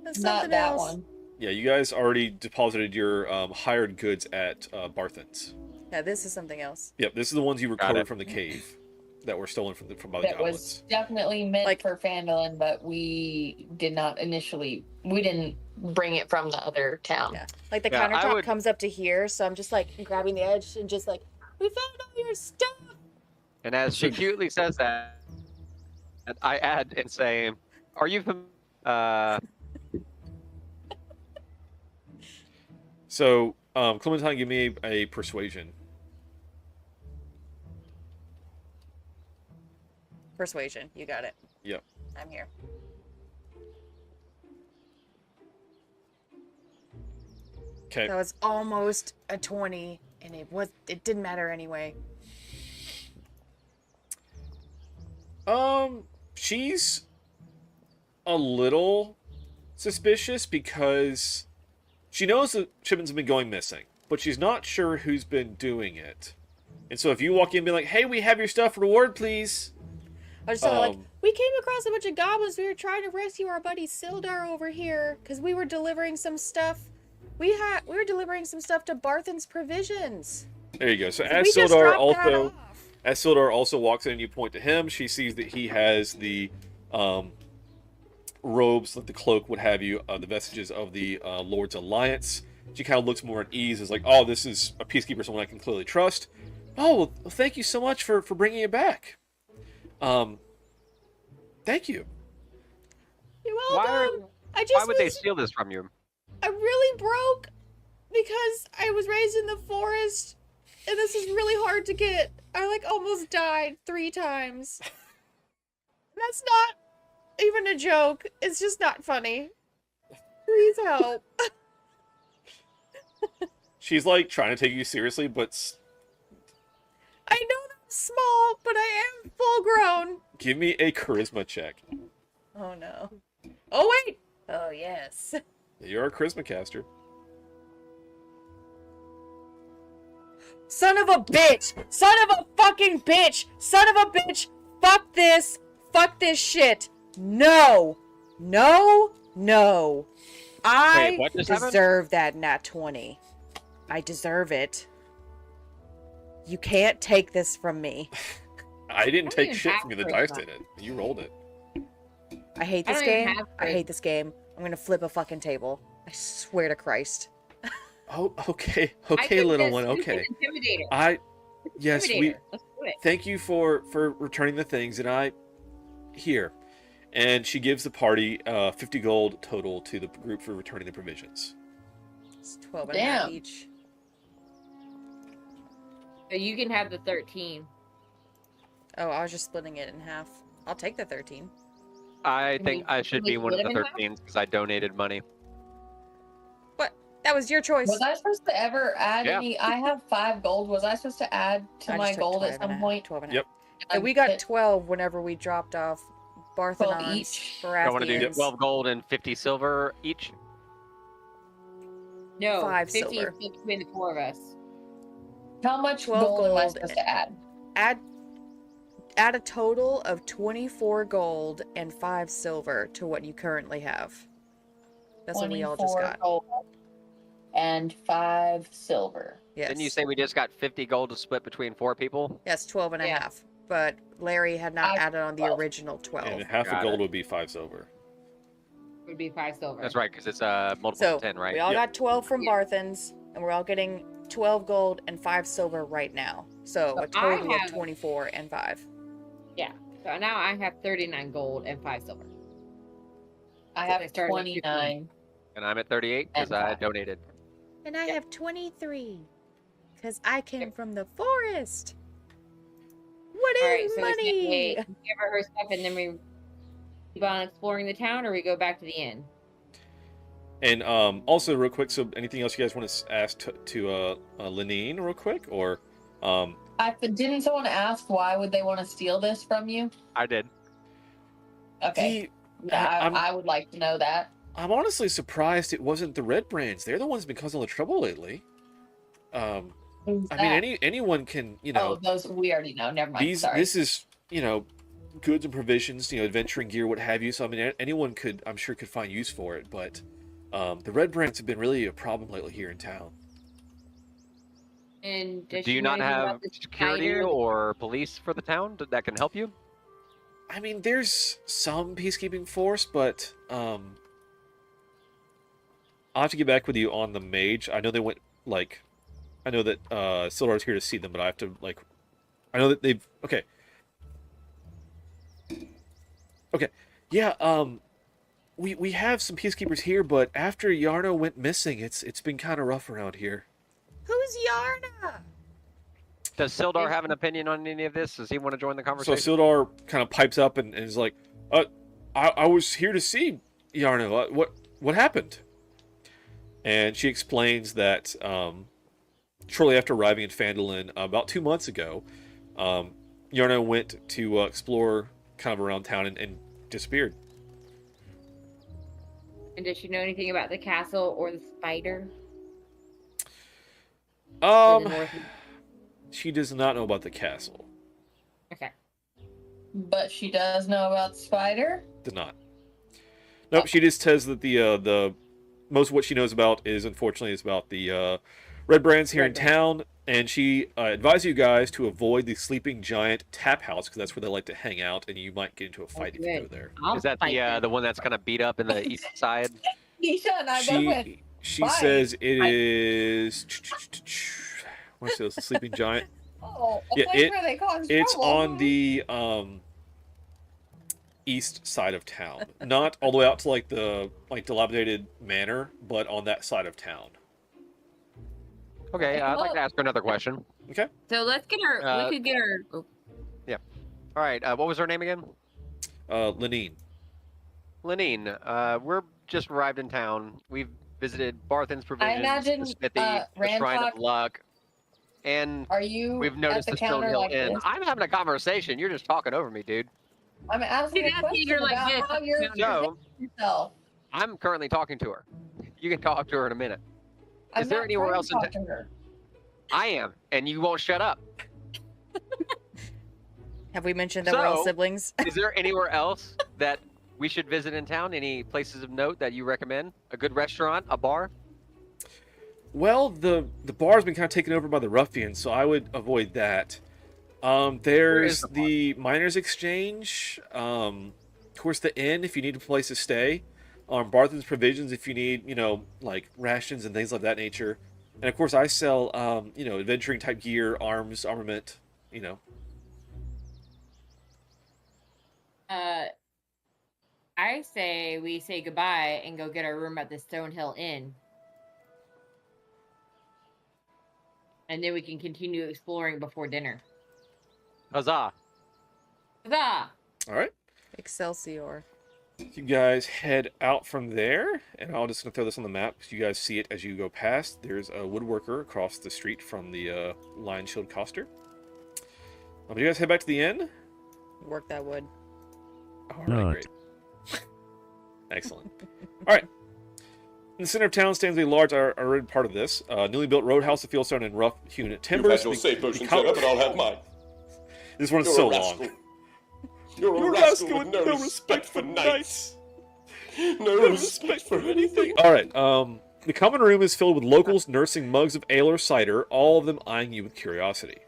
that's Not something that else. one. Yeah, you guys already deposited your hired goods at Barthen's. Yeah, this is something else. Yep, this is the ones you Got recovered it. from the cave that were stolen from by the That goblins. was definitely meant for Fandolin, but we did not initially. We didn't bring it from the other town. Yeah, like the Yeah, I countertop would- comes up to here, so I'm just like grabbing the edge and just like, we found all your stuff. And as she cutely says that, I add and say, "Are you So, Clementine, give me a persuasion. Persuasion, you got it. Yep. I'm here. Okay. That was almost a 20, and it didn't matter anyway. She's a little suspicious because she knows the shipments have been going missing, but she's not sure who's been doing it. And so if you walk in and be like, hey, we have your stuff, reward, please. I was just like, we came across a bunch of goblins. We were trying to rescue our buddy Sildar over here because we were delivering some stuff. We were delivering some stuff to Barthen's Provisions. There you go. So we as just Sildar dropped that also, off. as Sildar also walks in and you point to him, she sees that he has the robes, like the cloak, what have you, the vestiges of the Lord's Alliance. She kind of looks more at ease, is like, oh, this is a peacekeeper, someone I can clearly trust. Oh, well, thank you so much for bringing it back. Thank you. You're Why welcome. Why would they steal this from you? I'm really broke because I was raised in the forest, and this is really hard to get. I like almost died 3 times. That's not even a joke. It's just not funny. Please help. She's like trying to take you seriously, but I know that I'm small, but I am full grown. give me a charisma check. Oh no. Oh wait. Oh yes. You're a charisma caster. Son of a bitch! Son of a fucking bitch! Son of a bitch! Fuck this! Fuck this shit! No! No! No! I Wait, what just happened? deserve that nat 20. I deserve it. You can't take this from me. I didn't don't take even shit have from you. The charisma. dice did it. You rolled it. I hate I this don't even game. have I hate this game. I'm gonna flip a fucking table. I swear to Christ. Oh, okay, I okay, took little this one, stupid okay. Intimidator. I Yes, we Let's do it. thank you for returning the things, and I here. And she gives the party 50 gold total to the group for returning the provisions. It's 12 and a half Damn. each. So you can have the 13. Oh, I was just splitting it in half. I'll take the 13. I think I Can should we be one of split the them in half? 13s because I donated money. What? That was your choice. Was I supposed to ever add Yeah. any? I have 5 gold. Was I supposed to add to I my just took gold 12 at and some a- point? 12 and a Yep. half. And we got 12 whenever we dropped off 12 Barthanons, each. I want to do Baratheons. 12 gold and 50 silver each. No, 5 50 silver. is between the 4 of us. How much 12 gold am I gold supposed to add? Add a total of 24 gold and 5 silver to what you currently have. That's what we all just 24 got. gold and 5 silver. Yes. Didn't you say we just got 50 gold to split between 4 people? Yes, 12 and a Yeah. half. But Larry had not added on the 12. original 12. And half a Got gold it. would be 5 silver. Would be 5 silver. That's right, because it's multiple So of 10, right? we all Yeah. got 12 from Barthans, and we're all getting 12 gold and 5 silver right now. So a So I total of have- 24 and 5. Yeah. So now I have 39 gold and 5 silver. I So have they started at 29. And I'm at 38 because And I five. donated. And I have 23 because I came from the forest. What is All right, so money? we give her her stuff and then we keep on exploring the town, or we go back to the inn. And also, real quick, so anything else you guys want to ask to Lenine, real quick, or Didn't someone ask why would they want to steal this from you? I did. Okay. Yeah, I would like to know that. I'm honestly surprised it wasn't the Red Brands. They're the ones been causing all the trouble lately. Who's I that? mean, anyone can, Oh, those we already know. Never mind. Sorry. This is, goods and provisions, adventuring gear, what have you. So I mean, anyone could, I'm sure, could find use for it. But the Red Brands have been really a problem lately here in town. And Do you not have security or police for the town that can help you? I mean, there's some peacekeeping force, but I'll have to get back with you on the mage. I know they went I know that Sildar's here to see them, but I have to I know that they've okay. Yeah, we have some peacekeepers here, but after Yarno went missing, it's been kind of rough around here. Who's Yarna? Does Sildar have an opinion on any of this? Does he want to join the So conversation? Sildar kind of pipes up and is like, I was here to see Yarno. What happened?" And she explains that shortly after arriving in Phandalin about 2 months ago, Yarno went to explore kind of around town and disappeared. And does she know anything about the castle or the spider? She does not know about the castle. Okay. But she does know about the spider. Does not. Nope. She just says that the most of what she knows about is unfortunately about the Red Brands here in town, and she advised you guys to avoid the Sleeping Giant Tap House because that's where they like to hang out, and you might get into a fight if you go there. Is that the one that's kind of beat up in the east side? Nisha and I both went. She Bye. says it is. What's this? The Sleeping Giant. Oh, a Yeah, place where they cause it's trouble. on the east side of town, not all the way out to the dilapidated manor, but on that side of town. Okay, I'd like to ask her another question. Okay. So let's get her. We could get her. Oh, Yeah. All right. What was her name again? Lenine. Lenine. We're just arrived in town. We've visited Barthan's Provisions, imagine, the Smithy, the Shrine of Rantalk- Luck, and Are you we've noticed at the the Stone counter Hill like Inn. this? I'm having a conversation. You're just talking over me, dude. I'm asking She's a asking question her like about this. how you're So, yourself. I'm currently talking to her. You can talk to her in a minute. I'm Is there not anywhere trying else to in talk town? to her. I am, and you won't shut up. Have we mentioned that we're all So- siblings? Is there anywhere else that we should visit in town? Any places of note that you recommend? A good restaurant? A bar? Well, the bar's been kind of taken over by the ruffians, so I would avoid that. There's the the Miners' Exchange. Of course, the inn if you need a place to stay. Barthan's Provisions if you need, rations and things of that nature. And of course, I sell, adventuring type gear, arms, armament, I say we say goodbye and go get our room at the Stonehill Inn. And then we can continue exploring before dinner. Huzzah! Huzzah! All right. Excelsior. You guys head out from there, and I'm just going to throw this on the map because you guys see it as you go past. There's a woodworker across the street from the Lion Shield Coster. You guys head back to the inn. Work that wood. All right, great. Excellent. All right. In the center of town stands a large, already part of this, newly built roadhouse of fieldstone and rough-hewn timbers. You had your safe potion set up, and I'll have mine. This one's You're so a rascal. long. You're a rascal with no respect for knights. No respect for anything. All right. The common room is filled with locals nursing mugs of ale or cider, all of them eyeing you with curiosity.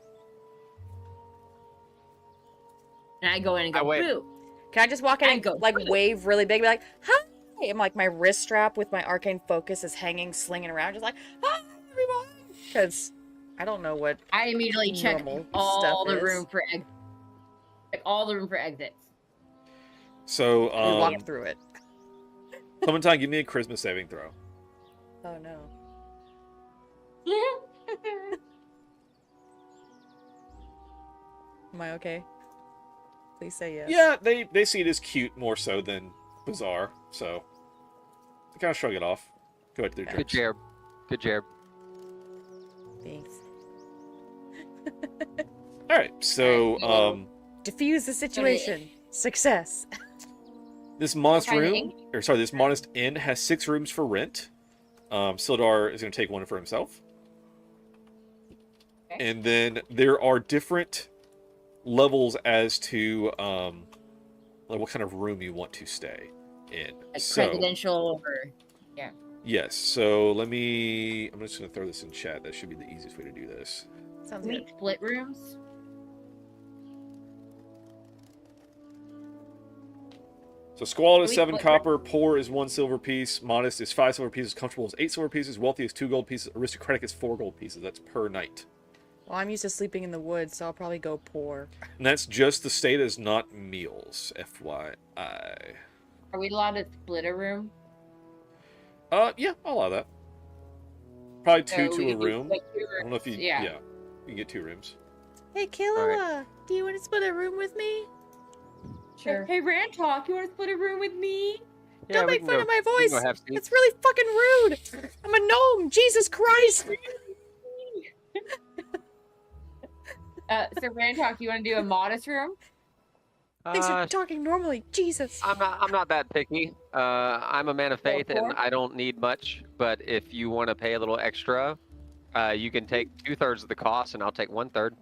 And I go in and go, boo. Can I just walk in and go, like wave really big, be like, hi? I'm like, my wrist strap with my arcane focus is hanging, slinging around, just like, hi, everyone. Because I don't know what I immediately check all the room for exits. So, we walk through it. Clementine, give me a charisma saving throw. Oh no. Am I okay? Please say yes. Yeah, they see it as cute more so than bizarre, so they kind of shrug it off. Go ahead to their drinks. Good job. Good job. Thanks. All right, so diffuse the situation. Success. This modest this modest inn has 6 rooms for rent. Sildar is going to take one for himself. Okay. And then there are different levels as to like what kind of room you want to stay in. Like presidential or yeah. Yes. So I'm just going to throw this in chat. That should be the easiest way to do this. Sounds good. good. Split rooms. So squalid is 7 copper, poor is 1 silver piece, modest is 5 silver pieces, comfortable is 8 silver pieces, wealthy is 2 gold pieces, aristocratic is 4 gold pieces. That's per night. Well, I'm used to sleeping in the woods, so I'll probably go poor. And that's just the state, is not meals, FYI. Are we allowed to split a room? Yeah, I'll allow that. Probably 2 So to we a can do, room. like, 2 I don't know if you, rooms. Yeah. you can get 2 rooms. Hey, Killua, do you want to split a room with me? Sure. Hey, Rantalk, you want to split a room with me? Don't make fun of my voice. It's really fucking rude. I'm a gnome. Jesus Christ. So Rantalk, you want to do a modest room? Thanks for talking normally. Jesus. I'm not that picky. I'm a man of faith, and I don't need much. But if you want to pay a little extra, you can take 2/3 of the cost, and I'll take 1/3.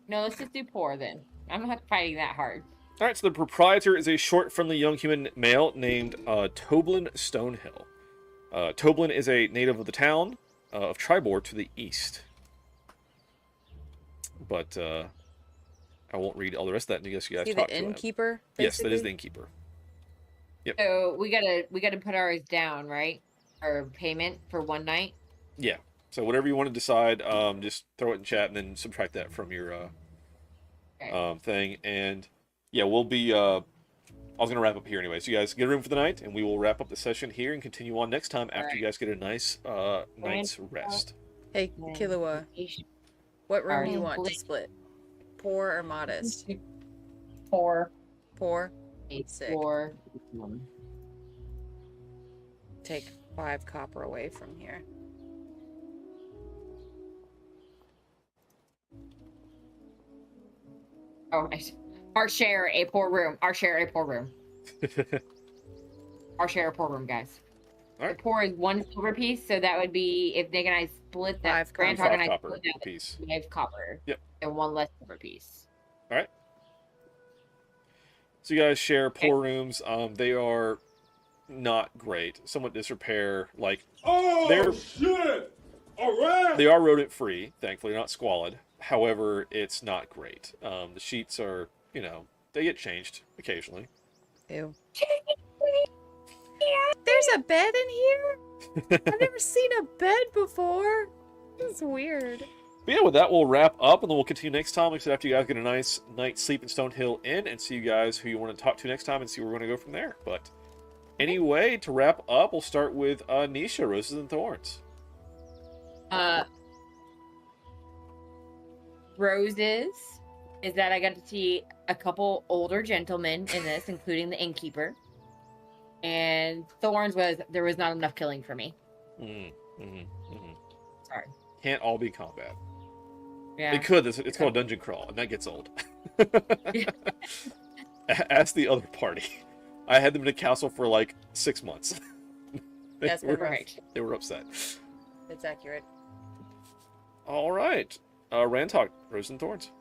No, let's just do poor then. I'm not fighting that hard. All right, so the proprietor is a short, friendly young human male named Toblin Stonehill. Toblin is a native of the town of Tribord to the east. But I won't read all the rest of that. I guess you guys talk to him. The innkeeper? Yes, that is the innkeeper. Yep. So we gotta put ours down, right? Our payment for one night. Yeah. So whatever you want to decide, just throw it in chat and then subtract that from your thing. And yeah, we'll be. I was gonna wrap up here anyway. So you guys get a room for the night, and we will wrap up the session here and continue on next time after you guys get a nice night's rest. Hey, Killua, what room do you want to split? Poor or modest? Poor. Poor? Sick. Poor. Take 5 copper away from here. Oh, our share a poor room. Our share a poor room. Our share a poor room, guys. All right. The poor is 1 silver piece, so that would be if Nick and I split that. 5 Grand copper. Talk and I copper split that piece. 5 copper. Yep. And 1 less silver piece. All right. So you guys share poor rooms. They are not great. Somewhat disrepair. Like Shit! Alright! they are rodent free. Thankfully, not squalid. However, it's not great. The sheets are, they get changed occasionally. Ew. There's a bed in here? I've never seen a bed before. That's weird. But yeah, with that, we'll wrap up, and then we'll continue next time, except after you guys get a nice night's sleep in Stonehill Inn, and see you guys who you want to talk to next time, and see where we're going to go from there. But anyway, to wrap up, we'll start with Nisha, Roses and Thorns. Roses is that I got to see a couple older gentlemen in this, including the innkeeper. And Thorns was there was not enough killing for me. Sorry. Can't all be combat. Yeah. It could. It's called Dungeon Crawl, and that gets old. Ask the other party. I had them in a castle for like 6 months. That's right. They were upset. It's accurate. All right. Rantalk, Roses and Thorns.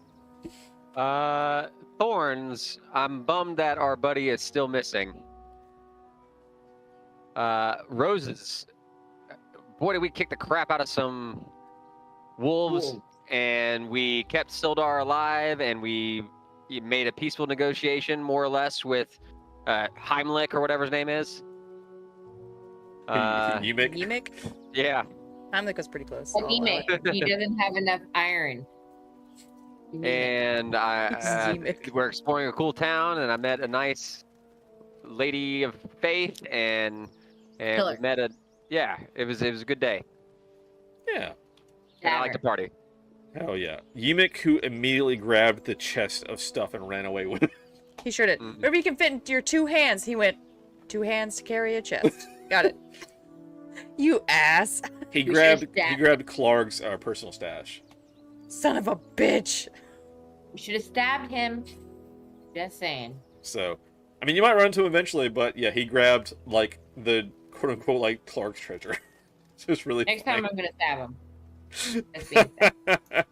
Thorns, I'm bummed that our buddy is still missing. Roses, boy, did we kick the crap out of some wolves, and we kept Sildar alive, and we made a peaceful negotiation, more or less, with Heimlich, or whatever his name is. Yimik? Yeah. Heimlich was pretty close. Anemic. He doesn't have enough iron. And we're exploring a cool town, and I met a nice lady of faith, and we met a it was a good day. Yeah. And I like to party. Hell yeah. Yimik, who immediately grabbed the chest of stuff and ran away with it. He sure did. Whatever you can fit into your 2 hands, he went 2 hands to carry a chest. Got it. You ass. He grabbed Clark's personal stash. Son of a bitch. We should have stabbed him. Just saying. So, I mean, you might run into him eventually, but yeah, he grabbed like the quote unquote like Clark's treasure. It's just really Next funny. time I'm gonna stab him.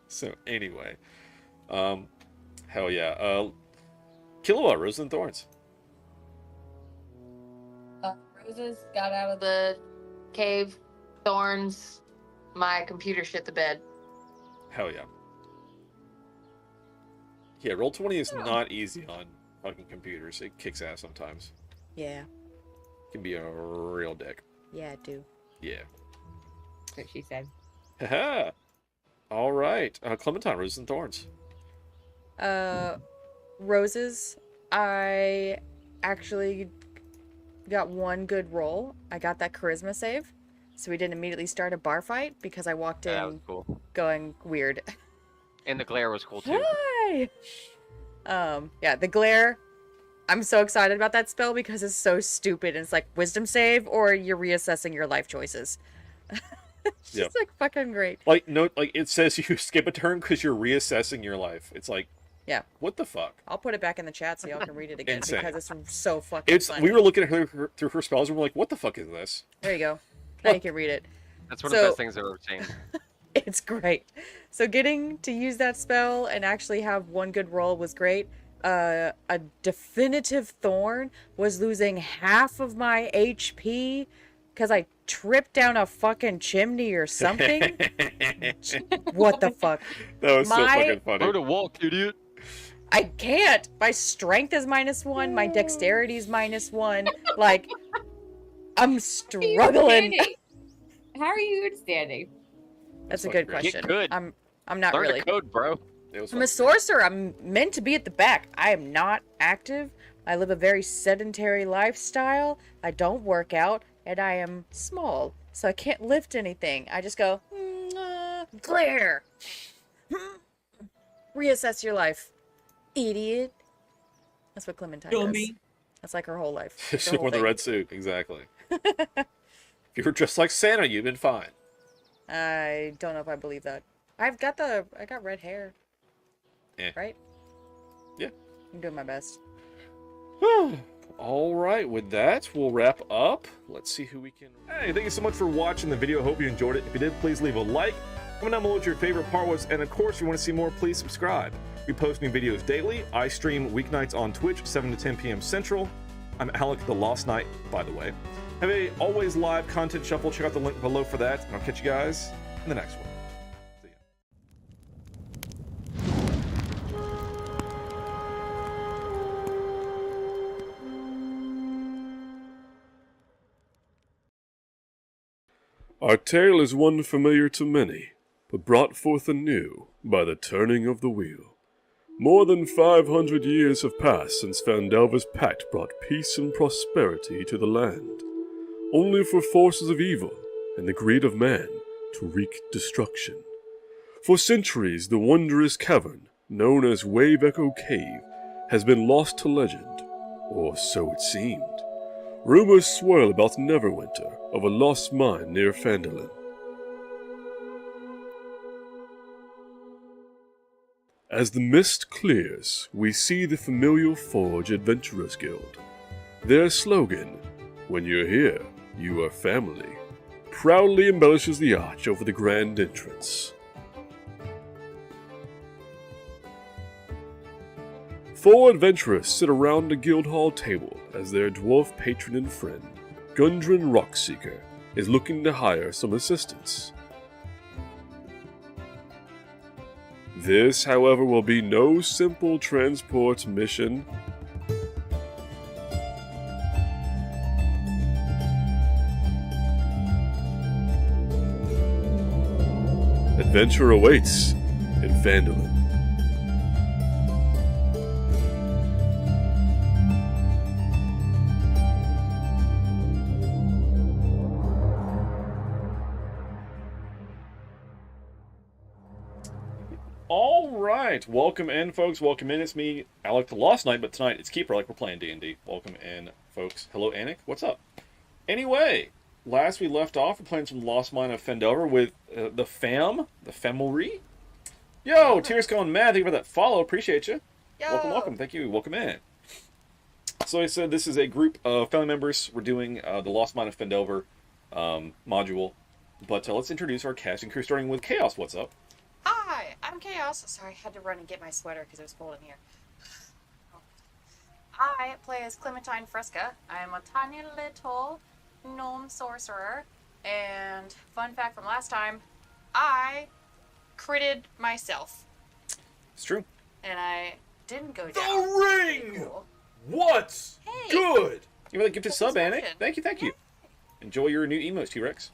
So anyway, hell yeah. Killua, Roses and Thorns. Roses got out of the cave. Thorns, my computer shit the bed. Hell yeah. Yeah, Roll20 is not easy on fucking computers. It kicks ass sometimes. Yeah. Can be a real dick. Yeah, I do. Yeah. That's what she said. Haha. All right. Clementine, Roses and Thorns. Roses, I actually got 1 good roll. I got that charisma save, so we didn't immediately start a bar fight because I walked in That was cool. going weird. And the glare was cool too. Hi! Yeah, the glare. I'm so excited about that spell because it's so stupid. And it's like wisdom save or you're reassessing your life choices. It's just like fucking great. Like no, like it says you skip a turn because you're reassessing your life. It's like, yeah, what the fuck? I'll put it back in the chat so y'all can read it again Insane. because it's so fucking funny. We were looking at her through her spells and we're like, what the fuck is this? There you go. Now you can read it. That's one of the best things I've ever seen. It's great. So getting to use that spell and actually have 1 good roll was great. A definitive thorn was losing half of my HP because I tripped down a fucking chimney or something. What the fuck? That was so fucking funny. Go to walk, idiot. I can't. My strength is -1. My dexterity is -1. Like, I'm struggling. How are you standing? That's a good question. Get good. I'm not Learn really. the code, bro. I'm a sorcerer. I'm meant to be at the back. I am not active. I live a very sedentary lifestyle. I don't work out, and I am small, so I can't lift anything. I just go, glare. Reassess your life, idiot. That's what Clementine does. That's like her whole life. She wore the red suit, exactly. If you were dressed like Santa, you'd been fine. I don't know if I believe that. I got red hair. Right? Yeah. I'm doing my best. All right, with that, we'll wrap up. Let's see who we can... Hey, thank you so much for watching the video. Hope you enjoyed it. If you did, please leave a like. Comment down below what your favorite part was. And of course, if you want to see more, please subscribe. We post new videos daily. I stream weeknights on Twitch, 7 to 10 p.m. Central. I'm Alec the Lost Knight, by the way. Have a always live content shuffle. Check out the link below for that. And I'll catch you guys in the next one. Our tale is one familiar to many, but brought forth anew by the turning of the wheel. More than 500 years have passed since Fandelva's pact brought peace and prosperity to the land, only for forces of evil and the greed of man to wreak destruction. For centuries, the wondrous cavern, known as Wave Echo Cave, has been lost to legend, or so it seemed. Rumors swirl about Neverwinter of a lost mine near Phandalin. As the mist clears, we see the familial Forge Adventurers Guild. Their slogan, "When you're here, you are family," proudly embellishes the arch over the grand entrance. Four adventurers sit around a guild hall table as their dwarf patron and friend, Gundren Rockseeker, is looking to hire some assistance. This, however, will be no simple transport mission. Adventure awaits in Phandalin. Alright, welcome in, folks. Welcome in. It's me, Alec the Lost Knight, but tonight it's Keeper, like we're playing D&D. Welcome in, folks. Hello, Anik. What's up? Anyway, last we left off, we're playing some Lost Mine of Phandelver with the Family. Yo, Tears Going Mad. Thank you for that follow. Appreciate you. Yo. Welcome, welcome. Thank you. Welcome in. So I said this is a group of family members. We're doing the Lost Mine of Phandelver module. But let's introduce our cast and crew, starting with Chaos. What's up? Hi, I'm Chaos. Sorry, I had to run and get my sweater because it was cold in here. I play as Clementine Fresca. I'm a tiny little gnome sorcerer. And fun fact from last time, I critted myself. It's true. And I didn't go down. The ring! Cool. What's Hey. good? You want to gift a sub, Anik? Thank you, thank you. Enjoy your new emotes, T-Rex.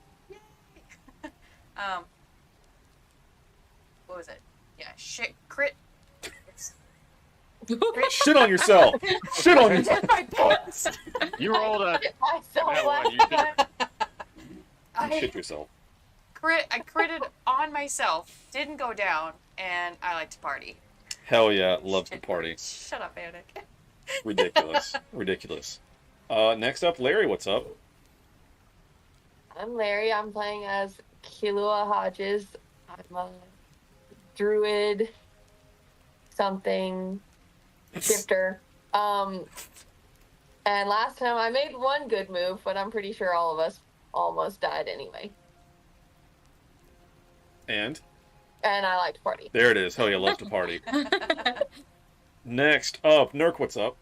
What was it? Yeah, crit. Shit on yourself. Shit on yourself. My pants. You rolled a. Myself last You time. You shit yourself. I critted on myself, didn't go down, and I like to party. Hell yeah, loves to party. Shut up, Anik. Ridiculous. Ridiculous. Next up, Larry, what's up? I'm Larry. I'm playing as Kilua Hodges. I'm a druid something shifter. And last time I made one good move, but I'm pretty sure all of us almost died anyway. And I like to party. there it is. Hell yeah, loves to party. Next up, Nurk, what's up?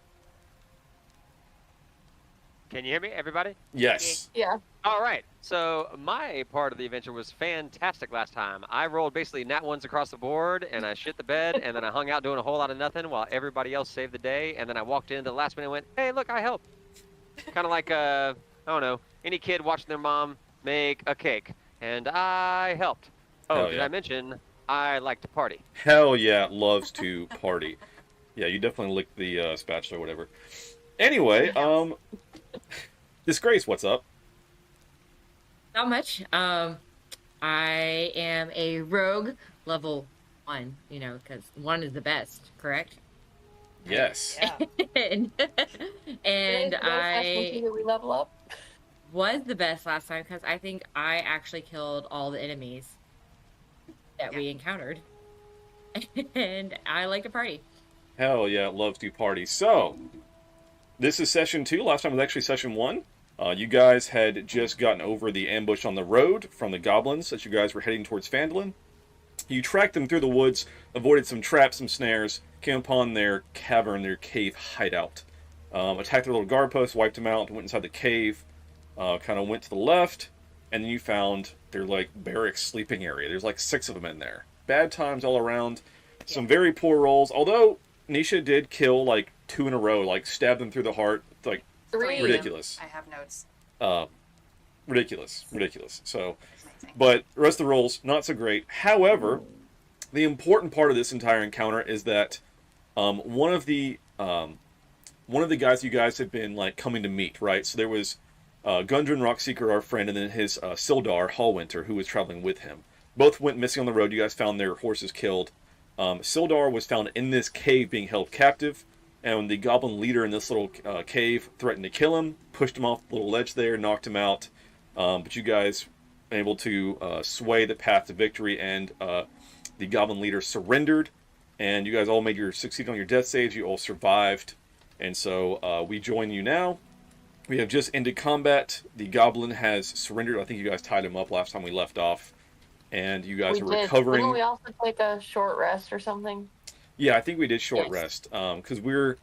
Can you hear me, everybody? Yes. Yeah. All right. So my part of the adventure was fantastic last time. I rolled basically nat ones across the board, and I shit the bed, and then I hung out doing a whole lot of nothing while everybody else saved the day. And then I walked in the last minute and went, "Hey, look, I helped." Kind of like I don't know, any kid watching their mom make a cake, and I helped. Oh, Hell did yeah. I mention I like to party? Hell yeah, loves to party. Yeah, you definitely licked the spatula or whatever. Anyway, Disgrace, what's up? Not much. I am a rogue level 1, you know, because 1 is the best, correct? Yes. and I we level up. was the best last time because I think I actually killed all the enemies that we encountered. And I like to party. Hell yeah, loves to party. So, this is session 2. Last time was actually session 1. You guys had just gotten over the ambush on the road from the goblins as you guys were heading towards Phandalin. You tracked them through the woods, avoided some traps, some snares, came upon their cavern, their cave hideout. Attacked their little guard post, wiped them out, went inside the cave, kind of went to the left, and then you found their, like, barracks sleeping area. There's, like, 6 of them in there. Bad times all around. Some very poor rolls, although Nisha did kill, like, 2 in a row, like, stabbed them through the heart, like, 3. ridiculous. I have notes. Ridiculous. So, But the rest of the rolls, not so great. However, the important part of this entire encounter is that one of the guys you guys have been like coming to meet, right? So there was Gundren Rockseeker, our friend, and then his Sildar Hallwinter, who was traveling with him. Both went missing on the road. You guys found their horses killed. Sildar was found in this cave being held captive, and the goblin leader in this little cave threatened to kill him, pushed him off the little ledge there, knocked him out. But you guys were able to sway the path to victory, and the goblin leader surrendered, and you guys all succeeded on your death saves. You all survived, and so we join you now. We have just ended combat. The goblin has surrendered. I think you guys tied him up last time we left off, and you guys are recovering. Didn't we also take a short rest or something? Yeah, I think we did short rest because we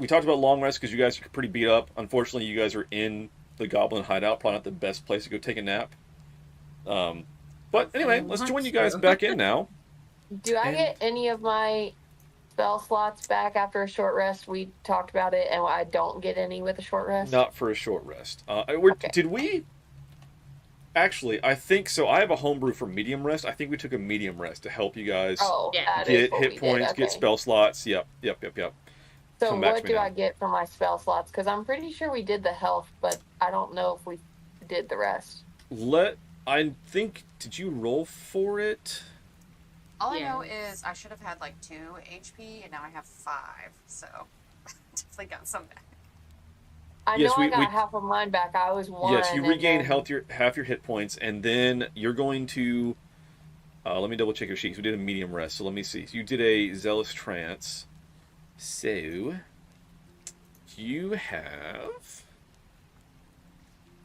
talked about long rest because you guys are pretty beat up. Unfortunately, you guys are in the goblin hideout, probably not the best place to go take a nap. But anyway, let's join you guys back in now. Do I get any of my spell slots back after a short rest? We talked about it, and I don't get any with a short rest? Not for a short rest. Did we? Actually, I think so. I have a homebrew for medium rest. I think we took a medium rest to help you guys get hit points, get spell slots. Yep. So what do I get for my spell slots? Because I'm pretty sure we did the health, but I don't know if we did the rest. Did you roll for it? All I know is I should have had like 2 HP, and now I have 5, so definitely got some back. I know I got half of mine back. I was 1. Yes, you regained half your hit points, and then you're going to... let me double check your sheets. We did a medium rest, so let me see. So you did a Zealous Trance. So, you have...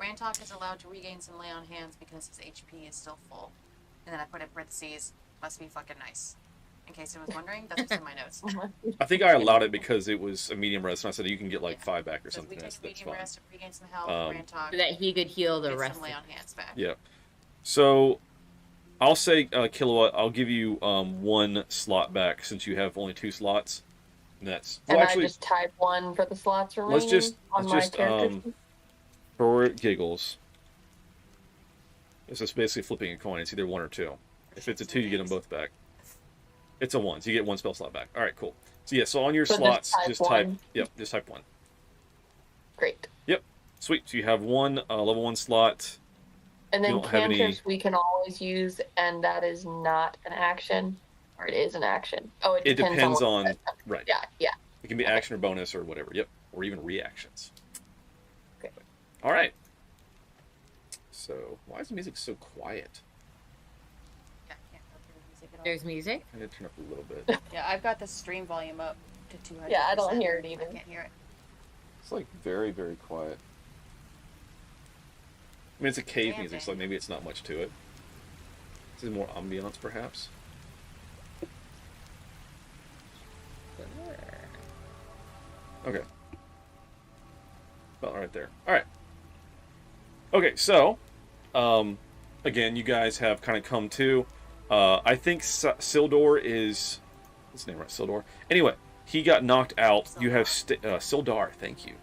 Rantok is allowed to regain some lay on hands because his HP is still full. And then I put in parentheses, must be fucking nice. In case you was wondering, that's what's in my notes. I think I allowed it because it was a medium rest, and I said you can get like 5 back or something. We take a medium rest to regain some health, Rantok. So that he could heal the rest. Some lay on hands back. Yeah. So, I'll say, Kilowatt, I'll give you 1 slot back since you have only 2 slots. And that's... Well, actually, I just type 1 for the slots remaining let's just for giggles. It's just basically flipping a coin. It's either 1 or 2. If it's a 2, you get them both back. It's a 1, so you get 1 spell slot back. All right, cool. So yeah, so on your slots, just type. Yep, just type 1. Great. Yep, sweet. So you have 1 level 1 slot. And then cantrips we can always use, and that is not an action, or it is an action. Oh, it depends on right. Yeah. It can be action or bonus or whatever. Yep, or even reactions. Okay. All right. So why is the music so quiet? There's music. I need to turn up a little bit. Yeah, I've got the stream volume up to 200%. Yeah, I don't hear it either. I can't hear it. It's like very, very quiet. I mean, it's a cave music, so maybe it's not much to it. This is more ambiance, perhaps. Okay. Well, right there. All right. Okay, so, again, you guys have kind of come to. I think Sildar is... What's his name, right? Sildar? Anyway, he got knocked out. You have... Sildar, thank you.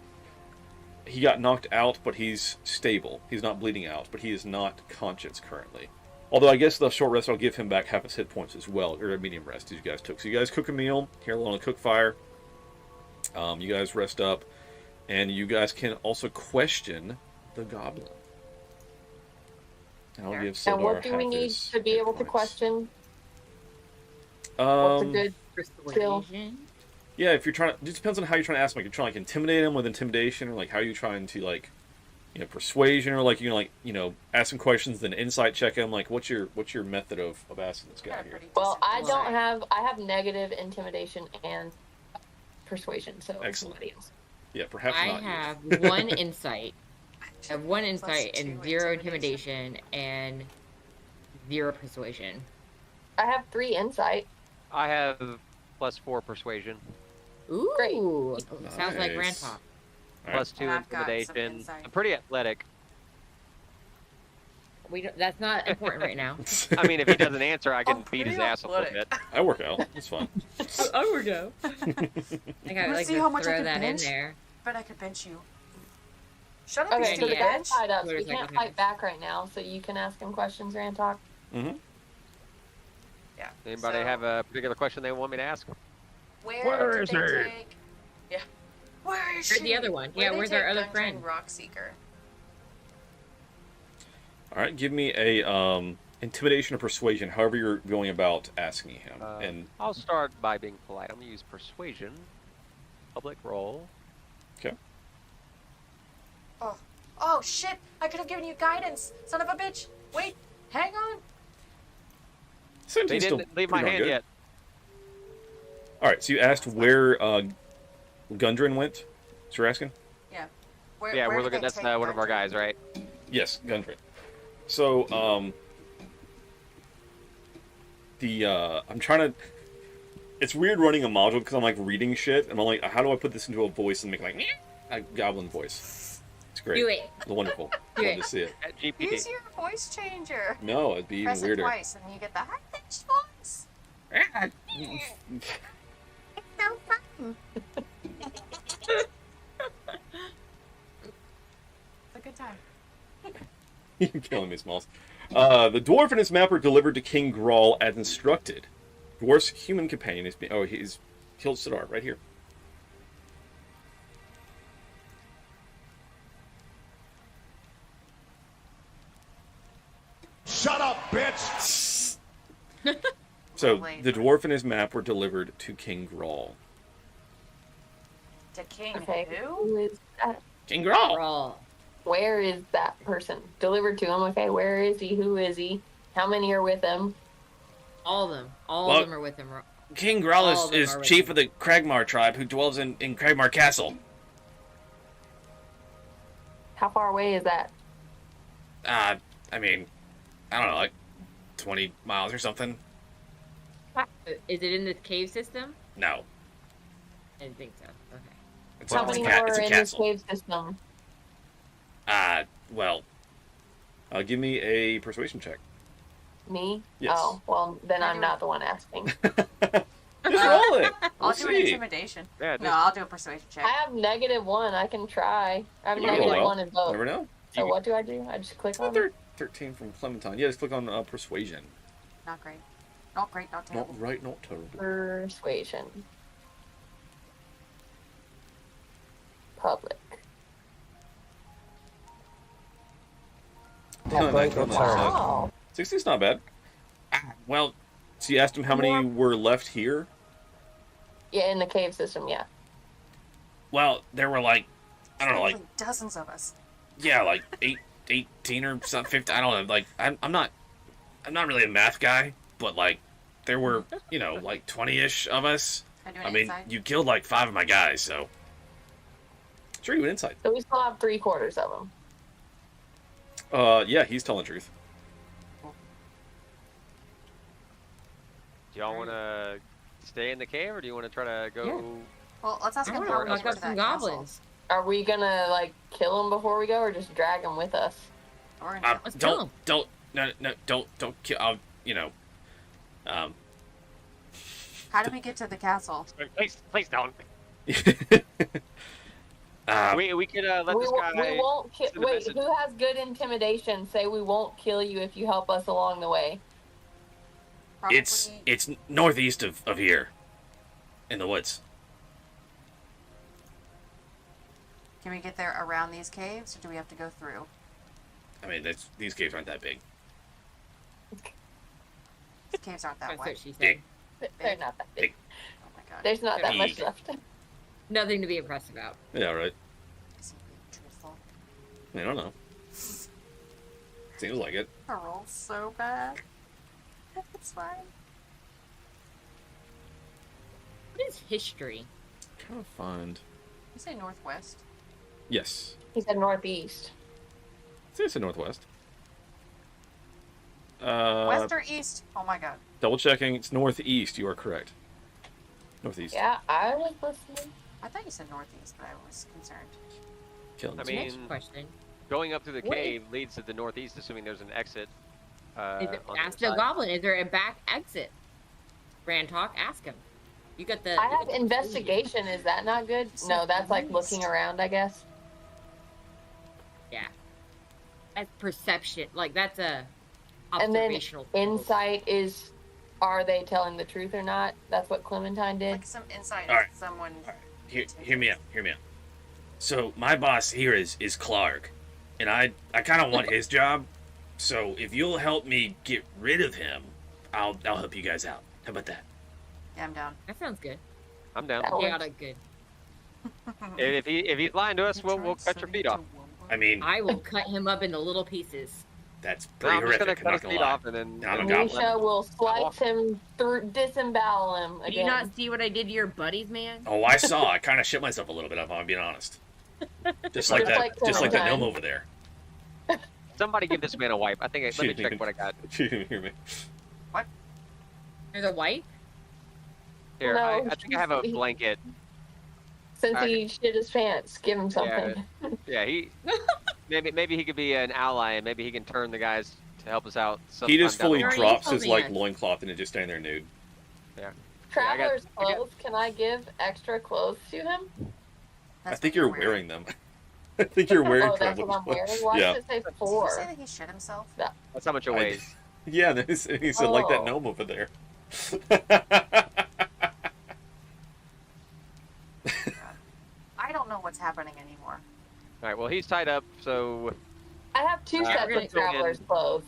He got knocked out, but he's stable. He's not bleeding out, but he is not conscious currently. Although I guess the short rest, I'll give him back half his hit points as well, or a medium rest, as you guys took. So you guys cook a meal here along the cook fire. You guys rest up, and you guys can also question the goblin. And I'll give Sildar and what do we need to be able to question? What's a good skill? Yeah, if you're trying to, it just depends on how you're trying to ask him. Like, you're trying to like intimidate him with intimidation, or like how you're trying to like, persuasion, or like ask him questions, then insight check him. Like, what's your method of asking this guy here? Well, I have negative intimidation and persuasion, so somebody else. Yeah, perhaps I not. I have 1 insight. I have 1 insight and 0 intimidation and 0 persuasion. I have 3 insight. I have +4 persuasion. Ooh, great. Sounds like Rantok. +2 intimidation. I'm pretty athletic. That's not important right now. I mean, if he doesn't answer, I can beat his ass a little bit. I work out. It's fun. I work out. I gotta like see how much I throw could that bench, in there. But I could bench you. Shut up, Okay, you so the stupid guy's bitch. tied up, so you Motorcycle can't fight back right now, so you can ask him questions, Rantalk. Mm-hmm. Yeah. Anybody have a particular question they want me to ask? Where is did they he? take? Yeah. Where is Where's she? the other one? Where'd Yeah, they where's our take other Gundren friend? Rockseeker. All right, give me a intimidation or persuasion, however you're going about asking him. And I'll start by being polite. I'm gonna use persuasion. Public roll. okay. Oh shit! I could have given you guidance, son of a bitch. Wait, hang on. They didn't leave my hand yet. All right, so you asked where Gundren went. So you're asking? Yeah. Yeah, we're looking. That's one of our guys, right? Yes, Gundren. So I'm trying to. It's weird running a module because I'm like reading shit, and I'm like, how do I put this into a voice and make like a goblin voice? It's great. Do it. It's wonderful. Do Love it. to see it. Use your voice changer. No, it'd be even Press weirder. it twice, and you get the high-pitched voice. It's so fun. It's a good time. You're killing me, Smalls. The dwarf and his map are delivered to King Grawl as instructed. Dwarf's human companion is being... Oh, he's killed Sidar right here. Shut up, bitch! So, the dwarf and his map were delivered to King Grawl. To King Okay, who? who is that? King Grawl! Roll. Where is that person? Delivered to him. Okay, where is he? Who is he? How many are with him? All of them. All Well, of them are with him. King Grawl All of them is are with chief him. of the Cragmar tribe who dwells in Cragmar Castle. How far away is that? I mean, I don't know, like 20 miles or something. Is it in this cave system? No. I didn't think so. Okay. It's, How it's, many a, ca- more it's are a in this castle. cave system? Well, Give me a persuasion check. Me? Yes. Oh, well, then I'm not the one asking. Just roll it. I'll We'll do an see. intimidation. Yeah, No, I'll do a persuasion check. I have -1. I can try. I have You can roll -1 well. in both. Never know. So what do? I just click on it? 13 from Clementine. Yeah, just click on persuasion. Not great. Not great, not terrible. Not right, not terrible. Persuasion. Public. Not great, bad, not not bad. Wow. 60's not bad. well, So you asked him how many were left here? Yeah, in the cave system, yeah. well, there were like, I don't know, like, Probably dozens of us. yeah, like 18 or something, 15. I don't know. Like, I'm not really a math guy, but like, there were, like 20-ish of us. Can I do an I mean, insight? you killed like 5 of my guys, so. Sure, you an insight. So we still have 3/4 of them. Yeah, he's telling the truth. Do y'all want to stay in the cave, or do you want to try to go? Yeah. Well, let's ask I him don't how know. we Knock get out to some that castle. goblins. Are we gonna, like, kill them before we go, or just drag them with us? Or in Let's kill 'em. don't kill. How do we get to the castle? Please don't. Uh, We could let this guy. we won't kill. send a Wait, message. who has good intimidation? Say we won't kill you if you help us along the way. Probably. it's northeast of here, in the woods. Can we get there around these caves, or do we have to go through? I mean, these caves aren't that big. These caves aren't that That's wide. what she said. Big. They're not that big. Oh my god. There's not that Big. much left. Nothing to be impressed about. Yeah, right. Is he being truthful? I don't know. Seems like it. I rolled so bad. It's fine. What is history? Trying to find. You say northwest. Yes. He said northeast. It's in northwest. West or east? Oh my god. Double checking. It's northeast. You are correct. Northeast. Yeah, I was listening. I thought you said northeast, but I was concerned. Killing I me. Next mean, question. going up through the What cave leads to the northeast, assuming there's an exit. Is it, on the ask other the side. goblin. Is there a back exit? Rantalk, ask him. You got the. I you have got the- investigation. Is that not good? No, that's like looking around, I guess. Yeah. That's perception. Like, that's a And then observational. insight is, are they telling the truth or not? That's what Clementine did. Like some insight. All right. Someone. All right. Hear me out. Hear me out. So my boss here is Clark, and I kind of want his job. So if you'll help me get rid of him, I'll help you guys out. How about that? Yeah, I'm down. That sounds good. I'm down. Chaotic good. If he's lying to us, we'll cut your feet off. I mean, I will cut him up into little pieces. that's No, pretty I'm just gonna horrific. I'm cut not his gonna feet lie. off and then. I'm a goblin. Nisha will slice him through, disembowel him Did you again. not see what I did to your buddies, man? Oh, I saw. I kind of shit myself a little bit. If I'm being honest. Just like that. Just like that gnome over there. Somebody give this man a wipe. I think. Let me check what I got. She didn't hear me. There's a wipe? Here, No, I think I have a blanket. Since he shit his pants, give him something. Yeah, he. Maybe he could be an ally, and maybe he can turn the guys to help us out. He just sometime fully down the road. drops his like loincloth and is just standing there nude. Yeah. Traveler's clothes, can I give extra clothes to him? I think you're wearing them. I think you're wearing Oh, that's what I'm wearing? Why yeah. does it say Did 4? you say that he shit himself? That's how much it weighs. Yeah, he said like that Oh. gnome over there. I don't know what's happening anymore. All right. Well, he's tied up, so. I have 2 sets we're gonna of go in. traveler's clothes.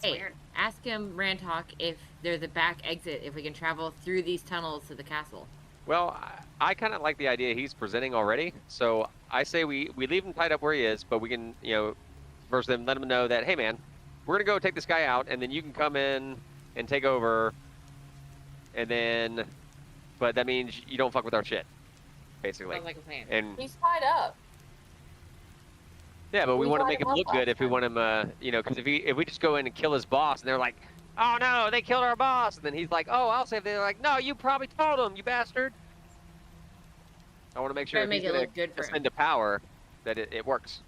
Hey, ask him, Rantok, if there's a back exit, if we can travel through these tunnels to the castle. Well, I kind of like the idea he's presenting already, so I say we leave him tied up where he is, but we can, first then let him know that, hey man, we're gonna go take this guy out, and then you can come in and take over, and then, but that means you don't fuck with our shit, basically. Sounds like a plan. And He's tied up. yeah, but we We want to tied make him him up look last good if we want him, because if we just go in and kill his boss, and they're like, oh no, they killed our boss, and then he's like, oh, I'll save. They're like, no, you probably told him, you bastard. I want to make sure Try if to he's make it gonna look good for him. ascend to power, that it works.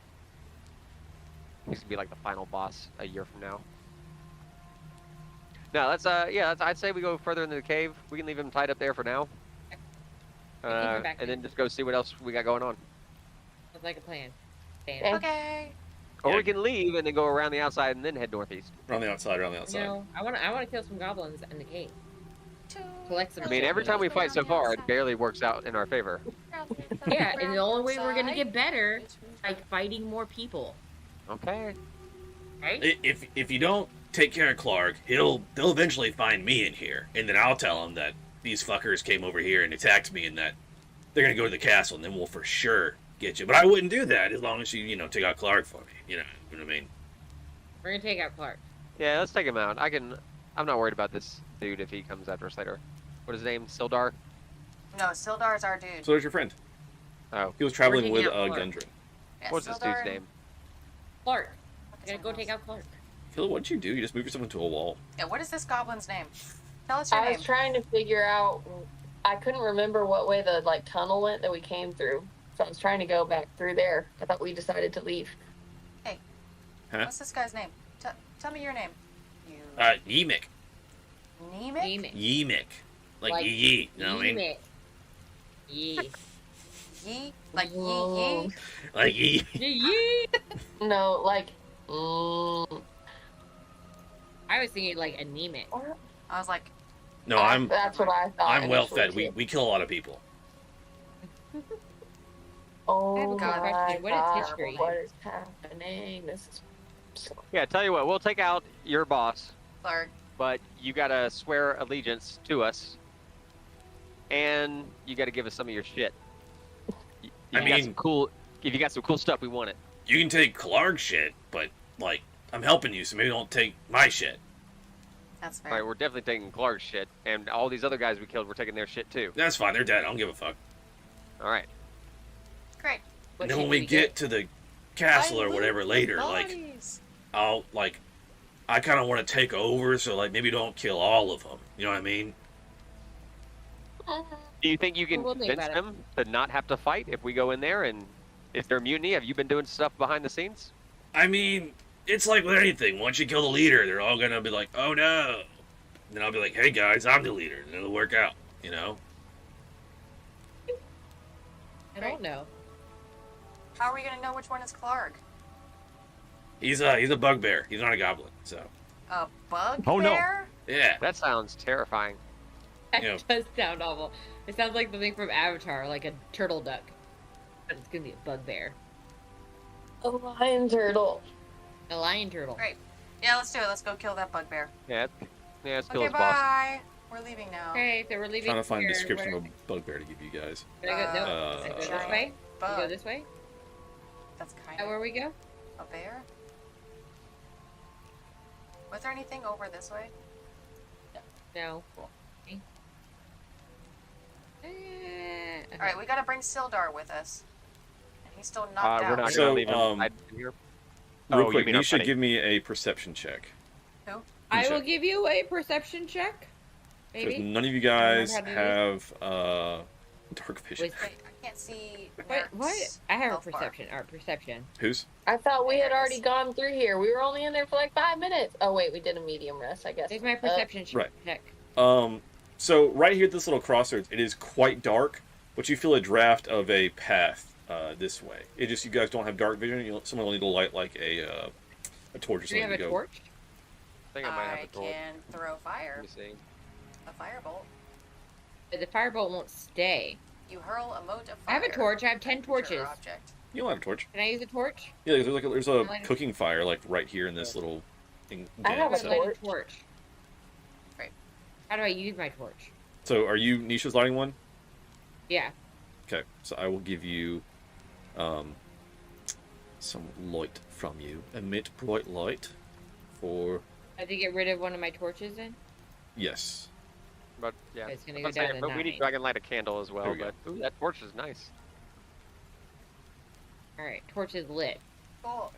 He's gonna be like the final boss a year from now. No, I'd say we go further into the cave. We can leave him tied up there for now, him back and then just go see what else we got going on. Sounds like a plan. Okay. Or we can leave and then go around the outside and then head northeast. Around the outside, around the outside. No, I want to kill some goblins in the cave. Collect some. I mean, every time we fight so far, it barely works out in our favor. Yeah, and the only way we're gonna get better is by fighting more people. Okay. Right? If you don't take care of Clark, they'll eventually find me in here, and then I'll tell them that these fuckers came over here and attacked me, and that they're gonna go to the castle, and then we'll for sure get you. But I wouldn't do that as long as you take out Clark for me. You know what I mean? We're gonna take out Clark. Yeah, let's take him out. I'm not worried about this dude if he comes after us later. What is his name? Sildar? No, Sildar's our dude. So there's your friend. Oh. He was traveling taking with out Clark. Gundren. Yeah, What's this Sildar dude's name? Clark. I gotta go take out Clark. Phil, what'd you do? You just moved yourself into a wall. Yeah, what is this goblin's name? Tell us your I name. was trying to figure out. I couldn't remember what way the tunnel went that we came through, so I was trying to go back through there. I thought we decided to leave. Hey, Huh? what's this guy's name? Tell me your name. Yemek. Nemec? Yemek. Like yee. You know what I mean? Yee. Yee? Like yee? Like yee. Yee. No, I was thinking like anemic. I was like, No, I'm That's what I thought. I'm well initially, fed. too. We kill a lot of people. Oh God, my what is God, history? what is happening? This is. Yeah, tell you what, we'll take out your boss, Clark. but you gotta swear allegiance to us, and you gotta give us some of your shit. If I you got mean- some cool, if you got some cool stuff, we want it. You can take Clark's shit, but I'm helping you, so maybe don't take my shit. That's fair. All right, we're definitely taking Clark's shit, and all these other guys we killed, we're taking their shit too. That's fine. They're dead. I don't give a fuck. All right. Great. And then when we get to the castle or whatever later, Bodies. I kind of want to take over, so maybe don't kill all of them. You know what I mean? Do you think you can We'll think convince about it. them to not have to fight if we go in there? And if they're mutiny, have you been doing stuff behind the scenes? I mean, it's like with anything. Once you kill the leader, they're all gonna be like, "Oh no!" Then I'll be like, "Hey guys, I'm the leader," and it'll work out. You know? I don't know. How are we gonna know which one is Clark? He's a bugbear. He's not a goblin, so. A bugbear? Oh, no. Yeah. That sounds terrifying. That Yeah. does sound awful. It sounds like the thing from Avatar, like a turtle duck. But it's gonna be a bugbear. A lion turtle. A lion turtle. Great. Yeah, let's do it. Let's go kill that bugbear. Yeah, let's kill Okay, his boss. bye. We're leaving now. Okay, so we're leaving. Trying to find a here. description Where- of a bugbear to give you guys. Should I go? No. Uh, Should I go this giant way? bug. Go this way? That's Is kind that of where we go? a bear. Was there anything over this way? No. Cool. Okay. All right, we gotta bring Sildar with us. And he's still knocked We're out. not So, gonna leave him hide here. Real Oh, quick, you mean our Nisha, buddy. give me a perception check. Who? I Nisha. will give you a perception check. Because Maybe. none of you guys how to do have dark vision. Wait, Wait, I can't see. what? Nerds I have a health bar. perception. Or perception. Who's? I thought we had There it already is. gone through here. We were only in there for like 5 minutes. Oh wait, we did a medium rest, I guess. There's my perception Right. check. So right here at this little crossroads, it is quite dark, but you feel a draft of a path this way. It just you guys don't have dark vision. Someone will need to light like a torch or Do we something have to a go. torch? I think I might have I a torch. can throw fire. Let me see. A firebolt. But the firebolt won't stay. You hurl a mote of fire. I have a torch. I have 10 at a creature or torches. Object. You don't have a torch. Can I use a torch? Yeah, there's a Light it. cooking fire like right here in this little thing. I have a so. torch. Torch. Great. How do I use my torch? So are you Nisha's lighting one? Yeah. Okay, so I will give you some light from you. Emit bright light for I have to get rid of one of my torches then? yes. But yeah, It's gonna I'm go not saying- down to but we need 9. dragon light a candle as well. There we But ooh, that torch is nice. Alright, torch is lit. Cool.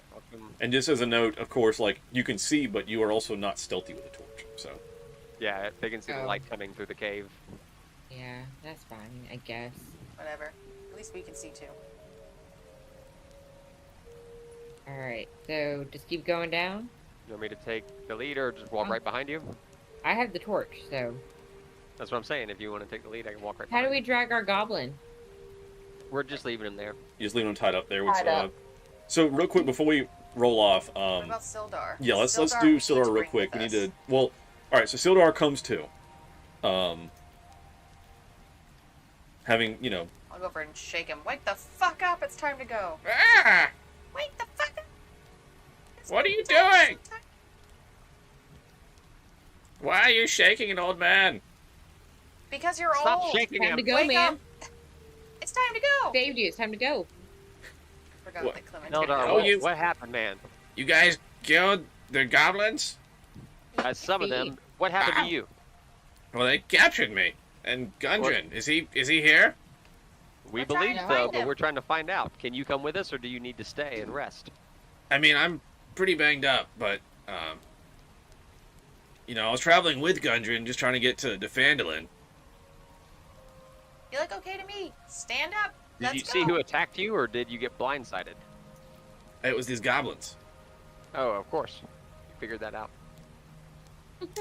And just as a note, of course, like you can see, but you are also not stealthy with a torch. So Yeah, they can see the Oh. light coming through the cave. Yeah, that's fine, I guess. Whatever. At least we can see too. Alright, so just keep going down. You want me to take the lead or just walk right behind you? I have the torch, so. That's what I'm saying. If you want to take the lead, I can walk right How do behind we drag our goblin? you. We're just leaving him there. you just leave them tied up there. Which, Tied up. So real quick before we roll off, What about Sildar? yeah, let's Sildar do we need Sildar to real bring quick. We with need us. to. Well, all right. So Sildar comes too. Having I'll go over and shake him. Wake the fuck up! It's time to go. Ah! Wake the fuck up! What are you doing? Why are you shaking an old man? Because you're Stop old. shaking Time him. to go, Wake man. up. It's time to go. Saved you, it's time to go. Forgot What? that Clement. Eldar, Oh, you- what happened, man? You guys killed the goblins? Some of them. What happened Ow. to you? Well, they captured me. And Gundren, is he here? We We're trying believe to so, find but him. we're trying to find out. Can you come with us, or do you need to stay and rest? I mean, I'm pretty banged up, but I was traveling with Gundren, just trying to get to Fandolin. You look okay to me. Stand up. Did Let's you go. see who attacked you, or did you get blindsided? It was these goblins. Oh, of course. You figured that out.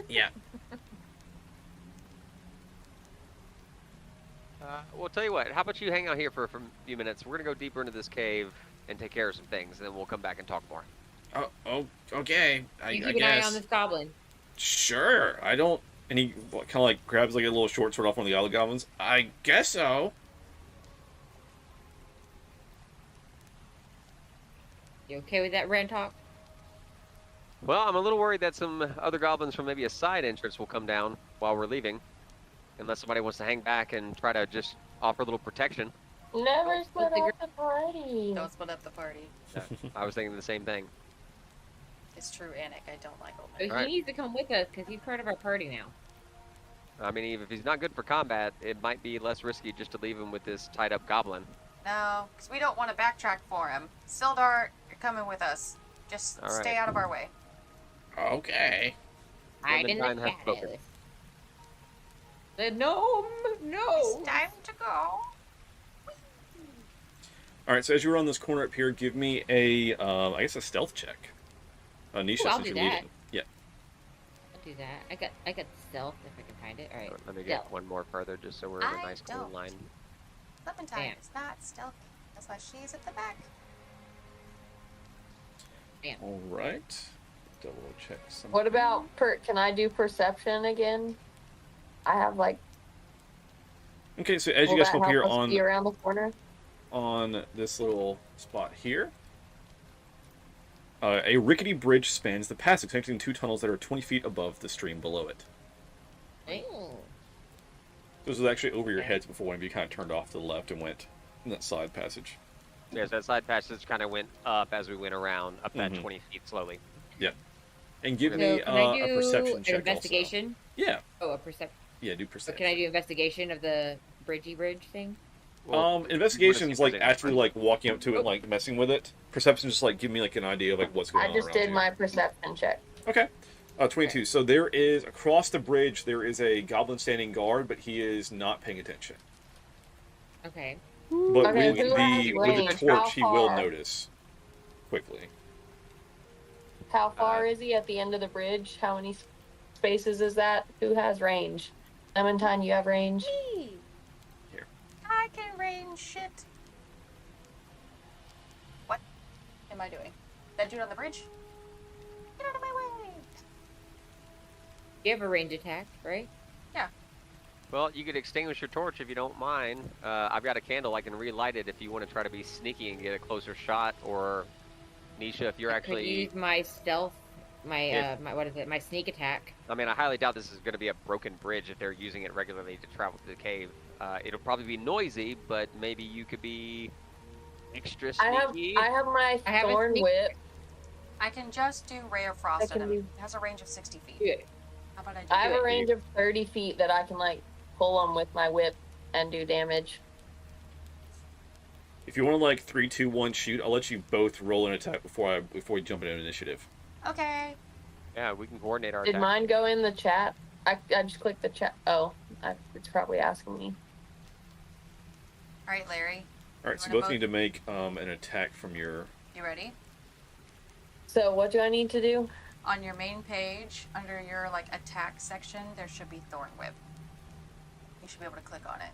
Yeah. Well, tell you what. How about you hang out here for a few minutes? We're gonna go deeper into this cave and take care of some things, and then we'll come back and talk more. Oh, okay. I You keep an guess. eye on this goblin. Sure. I don't. And he kind of like grabs like a little short sword off one of the other goblins. I guess so. You okay with that, Rantalk? Well, I'm a little worried that some other goblins from maybe a side entrance will come down while we're leaving, unless somebody wants to hang back and try to just offer a little protection. Never split figure- up the party. Don't split up the party. I was thinking the same thing. It's true, Anik. I don't like old But men. he Alright. needs to come with us because he's part of our party now. I mean, if he's not good for combat, it might be less risky just to leave him with this tied-up goblin. No, because we don't want to backtrack for him. Sildar, you're coming with us. Just All right. stay out of our way. Okay. Hide in the Clementine has spoken. shadows. The gnome, no. It's time to go. All right. So as you're on this corner up here, give me a, I guess a stealth check. Nisha, Ooh, I'll since do you're that. leading. Yeah. I'll do that. I got stealth if I can find it. All right. Let me get Stealth. one more further just so we're in a I nice clean don't. line. Clementine Damn. is not stealthy. That's why she's at the back. Damn. All right. Double check something. What about can I do perception again? I have like. Okay, so as you will guys that come up here help us on be around the corner? this little spot here, a rickety bridge spans the passage, connecting two tunnels that are 20 feet above the stream below it. Oh. This was actually over your heads before one of you kind of turned off to the left and went in that side passage. Yes, that side passage kind of went up as we went around, up that 20 feet slowly. Yep. And give So me can I a do perception an check investigation? also. Yeah. Oh, a perception. Yeah, do So perception. can I do investigation of the bridge thing? Investigation is like actually like walking up to it, like messing with it. Perception is just like give me like an idea of like what's going on. I just around did you. my perception check. Okay. 22. So there is across the bridge there is a goblin standing guard, but he is not paying attention. Okay. But Okay, with who has the range? torch, he How will far? notice quickly. How far is he at the end of the bridge? How many spaces is that? Who has range? Clementine, you have range? Me. Here. I can range shit. What am I doing? That dude on the bridge? Get out of my way! You have a range attack, right? Yeah. Well, you could extinguish your torch if you don't mind. I've got a candle. I can relight it if you want to try to be sneaky and get a closer shot. Or, Nisha, if you're I actually... could use my stealth, my what is it? My sneak attack. I mean, I highly doubt this is going to be a broken bridge if they're using it regularly to travel to the cave. It'll probably be noisy, but maybe you could be extra sneaky. I have my thorn whip. I can just do Ray of Frost I at can him. do- It has a range of 60 feet. Yeah. How about I do I have it? a range of 30 feet that I can like pull them with my whip and do damage. If you want to like 3, 2, 1 shoot, I'll let you both roll an attack before we jump into initiative. Okay. Yeah, we can coordinate our Did attack. mine go in the chat? I just clicked the chat. Oh, it's probably asking me. Alright, Larry. All right, so You wanna both need to make an attack from your. You ready? So what do I need to do? On your main page, under your like attack section, there should be Thorn Whip. You should be able to click on it.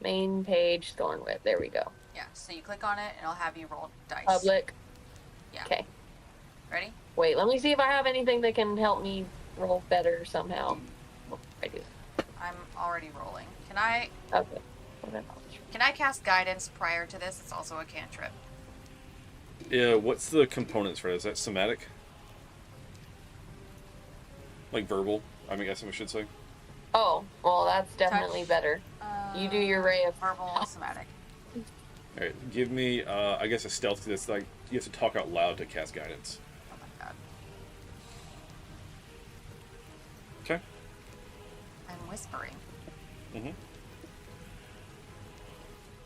Main page, thorn whip. There we go. Yeah, so you click on it and it'll have you roll dice. Public. Yeah. Okay. Ready? Wait, let me see if I have anything that can help me roll better somehow. Oh, I do. I'm already rolling. Can I Okay. cast guidance prior to this? It's also a cantrip. Yeah, what's the components for it? Is that somatic? Like verbal? I mean, I guess I should say. Oh, well, that's definitely Touch. better. You do your ray of verbal and somatic. All right, give me, I guess a stealth. 'Cause it's like you have to talk out loud to cast guidance. Oh my god. Okay. I'm whispering.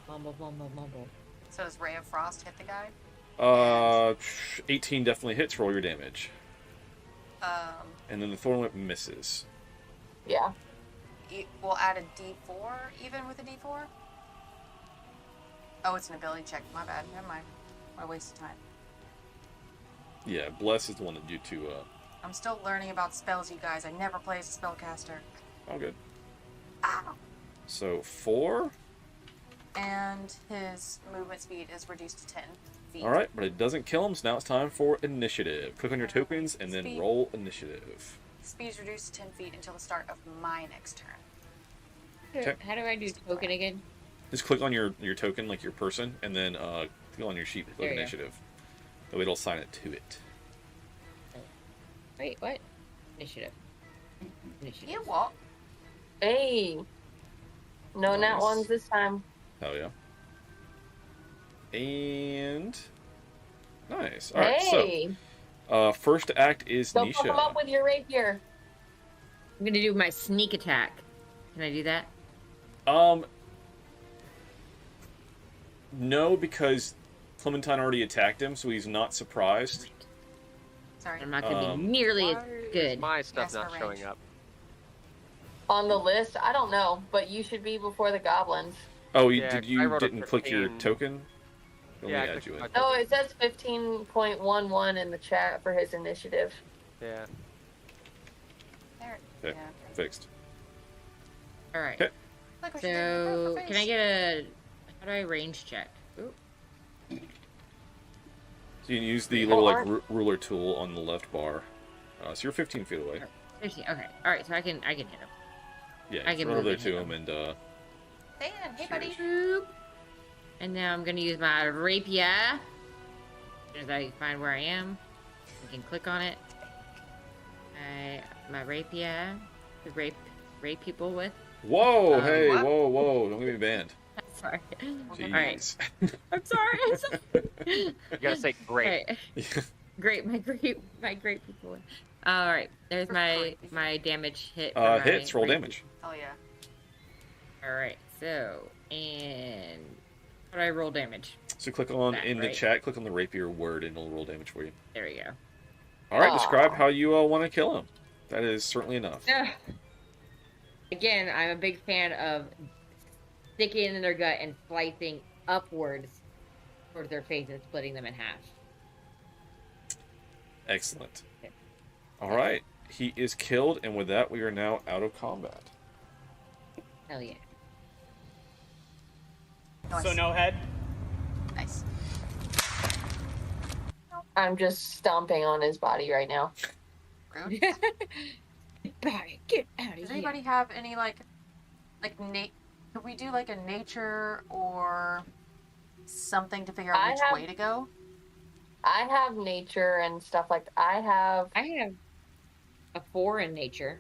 Mumble, mumble, mumble. So does Ray of Frost hit the guy? 18 definitely hits. Roll your damage. Um, And then the thorn whip misses. Yeah. We'll add a D4 even with a D4? Oh, it's an ability check. My bad. Never mind. What a waste of time. Yeah, bless is the one that you two. I'm still learning about spells, you guys. I never play as a spellcaster. All good. Ow. So 4. And his movement speed is reduced to 10 feet. All right, but it doesn't kill him. So now it's time for initiative. Click on your tokens and then Speed. roll initiative. Speed is reduced to 10 feet until the start of my next turn. Okay. How do I do token again? Just click on your token, like your person, and then click on your sheet. Click There you go. initiative. That way it'll assign it to it. Wait, what? Initiative. Initiative. You what? Hey. No nat Nice. ones this time. Hell yeah. And nice. All right. Hey. So, first act is Don't pump them Nisha. up with your rapier. I'm gonna do my sneak attack. Can I do that? No, because Clementine already attacked him, so he's not surprised. Sorry. I'm not gonna be nearly as good. My stuff Yes, not for showing range. up. On the list, I don't know, but you should be before the goblins. Oh, Yeah, I you rolled a didn't click your 15. token? Let Yeah, me I add clicked you in. my No, token. it says 15.11 in the chat for his initiative. Yeah. There. Okay, Yeah. fixed. All right. Okay. Look what you did in your So face. can I get a? How do I range check? Ooh. So you can use the Oh, little like alright. ruler tool on the left bar. So you're 15 feet away. 15. Okay. All right. So I can hit him. Yeah, I you can run over move there and to hit him and Dan, hey buddy. Boop. And now I'm gonna use my rapier. As soon as I find where I am, I can click on it. My rapier to rape people with. whoa, hey, what? whoa, don't get me banned. Sorry. Jeez. All right. I'm sorry. I'm sorry. You gotta say great. Right. Great, my great people. All right, there's my damage hit. For Hits, roll my damage. Oh yeah. All right, so and how do I roll damage? So click on That, in the right? chat, click on the rapier word, and it'll roll damage for you. There we go. All right, Aw. describe how you want to kill him. That is certainly enough. Again, I'm a big fan of sticking it in their gut and slicing upwards towards their face and splitting them in half. Excellent. All right, he is killed, and with that, we are now out of combat. Hell yeah. Nice. So no head. Nice. I'm just stomping on his body right now. Rude. Bye. Get out of Does here. anybody have any like could we do like a nature or something to figure out I which have- way to go? I have nature and stuff like that. I have a 4 in nature.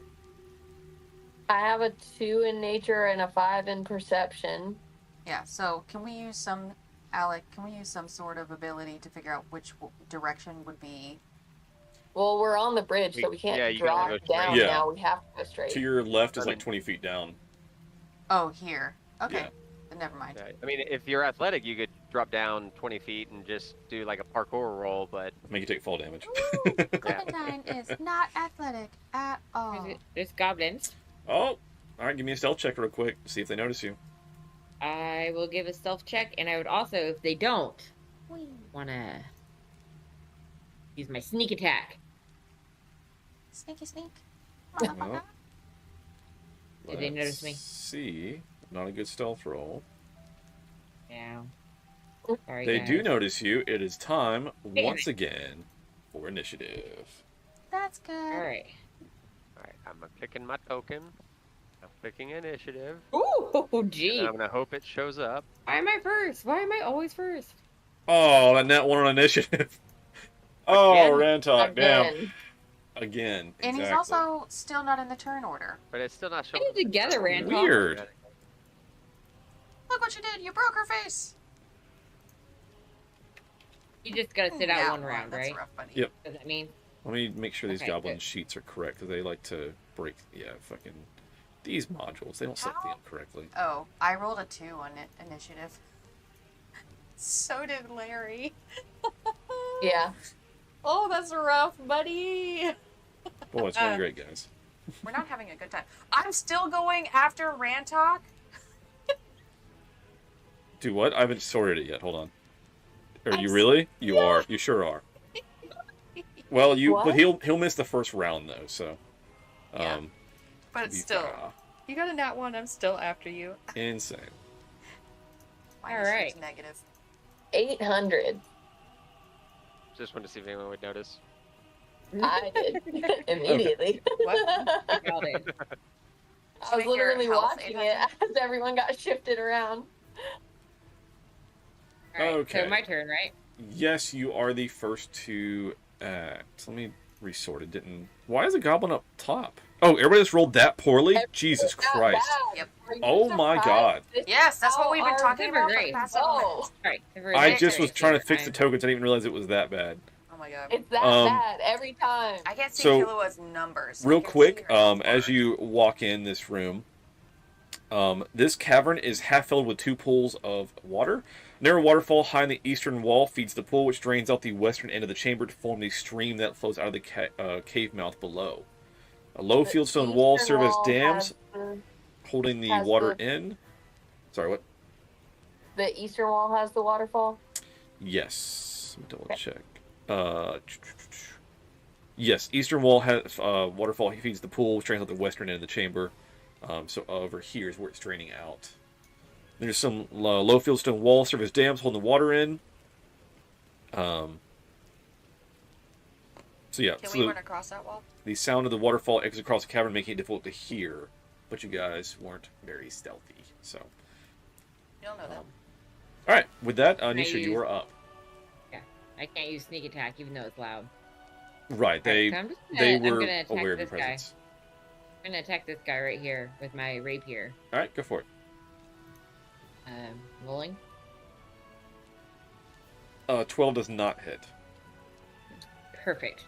a 2 in nature and a 5 in perception. Yeah, so can we use some, Alec, can we use some sort of ability to figure out which direction would be? Well, we're on the bridge, so we can't Yeah, you can drop go straight. down Yeah. now. We have to go straight. To your left is I like mean- 20 feet down. Oh, here. Okay. Yeah. Then never mind. Yeah, I mean, if you're athletic, you could drop down 20 feet and just do like a parkour roll, but Make you take fall damage. Clementine is not athletic at all. There's goblins. Oh, all right, give me a stealth check real quick. See if they notice you. I will give a stealth check, and I would also, if they don't, wanna use my sneak attack. Sneaky sneak. Well, Did they notice me? See, not a good stealth roll. Yeah. Sorry, They guys. do notice you. It is time Damn once it. again for initiative. That's good. All right. all right, I'm clicking my token. I'm clicking initiative. Ooh, gee. And I'm gonna hope it shows up. Why am I first? Why am I always first? Oh, that net one on initiative. Oh, Again? Rantalk, damn. Again. Again. And he's exactly. also still not in the turn order. But it's still not showing. Get it together, Randall. Weird. Look what you did. You broke her face. You just gotta sit out Yeah, one round, that's right? rough, buddy. Yep. Does that mean? Let me make sure these Okay, goblin good. sheets are correct because they like to break. Yeah, fucking these modules. They don't set them correctly. Oh, I rolled a 2 on initiative. So did Larry. Yeah. Oh, that's rough, buddy. Boy, it's going great, guys. We're not having a good time. I'm still going after Rantalk. Do what? I haven't sorted it yet. Hold on. Are you I'm really? You are. You sure are. Well, What? but he'll miss the first round though. So, Yeah. But it's be still. fair. You got a nat 1. I'm still after you. Insane. My All right. initiative's negative. 800. Just wanted to see if anyone would notice. I did immediately. What? I got it. I was Make your literally health watching it 800. as everyone got shifted around. All right, Okay. So my turn, right? Yes, you are the first to act. Let me resort it. Didn't. Why is the goblin up top? Oh, everybody just rolled that poorly. Jesus Not Christ. bad. Yep. Are you Oh my surprised God. this is Yes, that's what how we've been our talking about for the great. past several Oh, minutes. All right. I just was trying to fix the I'm- tokens. I didn't even realize it was that bad. Oh my god. it's that Um, bad every time. I can't see So, Kilua's numbers. I Real can quick, see her as score. you walk in this room, this cavern is half filled with 2 pools of water. A narrow waterfall high in the eastern wall feeds the pool, which drains out the western end of the chamber to form the stream that flows out of the cave mouth below. A low The fieldstone wall eastern serve as wall dams, has the- holding the has water the- in. Sorry, what? The eastern wall has the waterfall. Yes. Let me double check. Yes, eastern wall has waterfall. He feeds the pool, which drains out the western end of the chamber. So over here is where it's draining out. There's some low fieldstone walls serve as dams holding the water in. So yeah, Can so we run across that wall? the sound of the waterfall echoes across the cavern, making it difficult to hear. But you guys weren't very stealthy, so. You don't know that. All right, with that, Can I Nisha, you use- are up. Yeah, I can't use sneak attack even though it's loud. Right, they so I'm just they I'm were gonna attack aware of your this guy. presence. I'm gonna attack this guy right here with my rapier. All right, go for it. Rolling. 12 does not hit. Perfect.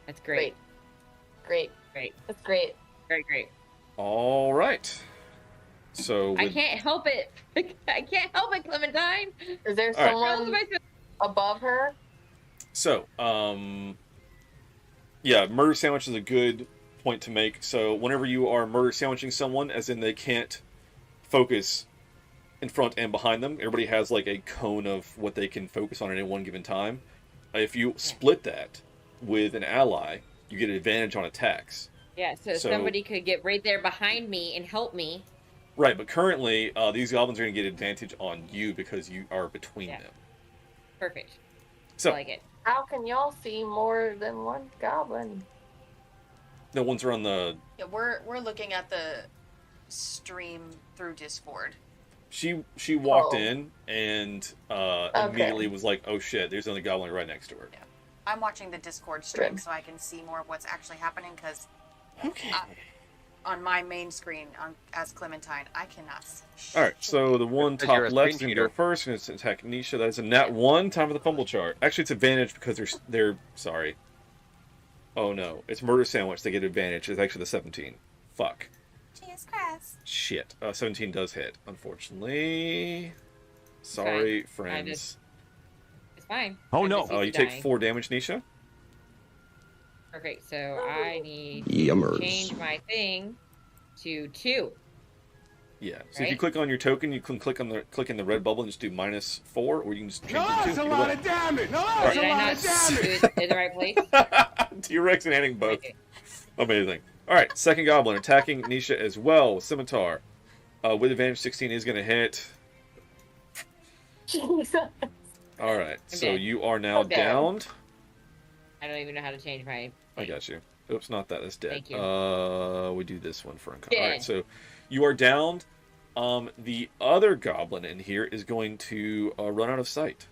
That's great. Great. Great. That's great. Great. All right. So I with, can't help it. I can't help it, Clementine. Is there All right. someone above her? So, yeah, murder sandwich is a good point to make. So whenever you are murder sandwiching someone, as in they can't focus in front and behind them, everybody has like a cone of what they can focus on at any one given time. If you split that with an ally, you get an advantage on attacks. Yeah, so somebody could get right there behind me and help me. Right, but currently these goblins are going to get advantage on you because you are between them. Perfect. So, I like it. How can y'all see more than one goblin? the ones are on the... Yeah, we're looking at the stream through Discord. She walked in and immediately was like, oh shit, there's another goblin right next to her. Yeah. I'm watching the Discord stream so I can see more of what's actually happening because on my main screen as Clementine, I cannot see. Alright, so the one Because you're top a left is screen going to go first, and it's attack Nisha. That is a nat 1, time for the fumble chart. Actually, it's advantage because they're sorry. Oh no, it's murder sandwich, they get advantage. It's actually the 17. Fuck. Jesus Christ. Shit. 17 does hit, unfortunately. Sorry, Fine. friends. It's fine. Oh I'm no. just You used to take dying. 4 damage, Nisha. Okay, so I need Yummers. to change my thing to 2. Yeah. So if you Right. click on your token, you can click in the red bubble and just do -4, or you can just change No, it to 2. it's a Either lot way. of damage. No, Alright. it's Did a I lot not of do damage. it in the right place? T-Rex and adding both. Amazing. Alright, second goblin attacking Nisha as well with scimitar. With advantage 16 is going to hit. Jesus. Alright, I'm so dead. you are now I'm dead. downed. I don't even know how to change my. I got you. Oops, not that. That's dead. Thank you. We do this one for Uncle. Dead. Alright, so you are downed. The other goblin in here is going to run out of sight.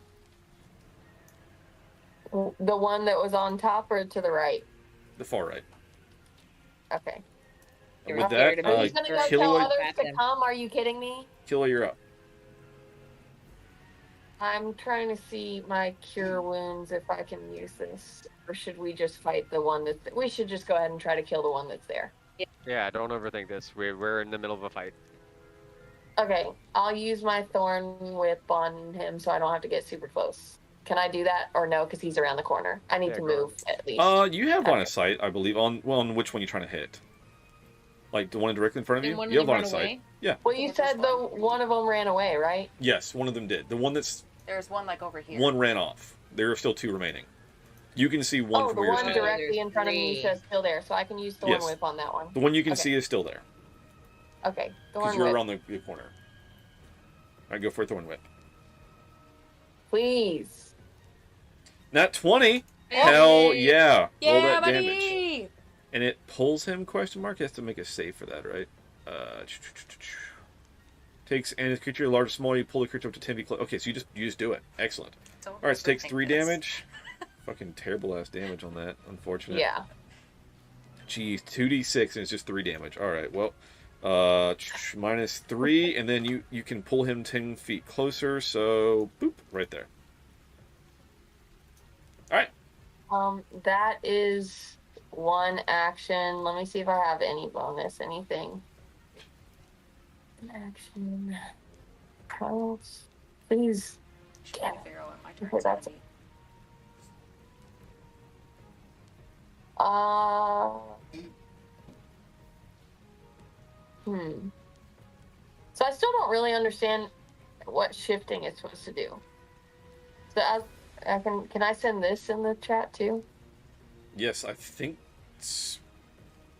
The one that was on top or to the right? The far right. Okay. And with scared that, of Are you gonna go tell Killua, others to come? Are you kidding me? Killua, you're up. I'm trying to see my cure wounds if I can use this, or should we just fight the one that's? We should just go ahead and try to kill the one that's there. Yeah, don't overthink this. We're in the middle of a fight. Okay, I'll use my thorn whip on him so I don't have to get super close. Can I do that or no? Because he's around the corner. I need Yeah, to go move at least. You have line of sight, I believe. On which one you trying to hit? Like the one directly in front of Didn't you? one of You have them line run of sight. away? Yeah. Well, you said the one of them ran away, right? Yes, one of them did. The one that's There's one like over here. one ran off. There are still 2 remaining. You can see one Oh, from the where you're one standing. directly in front of me Three. is still there, so I can use thorn Yes. whip on that one. The one you can Okay. see is still there Okay, because thorn you're whip, around the corner. All right, go for a thorn whip. please. Nat 20. Hell yeah! Roll that buddy! damage. And it pulls him? Question mark. He has to make a save for that, right? Takes and his creature large or small. You pull the creature up to 10 feet close. Okay, so you just do it. Excellent. Don't All right, so it takes overthink 3 this. damage. Fucking terrible ass damage on that. Unfortunate. Yeah. Jeez, 2d6 and it's just 3 damage. All right, well, -3, and then you can pull him 10 feet closer. So boop, right there. All right. That is one action. Let me see if I have any bonus, anything. Action. Carlos, please. Trying to figure out what my Okay, turn's that's gonna be. So I still don't really understand what shifting is supposed to do. So I can I send this in the chat too? Yes, I think.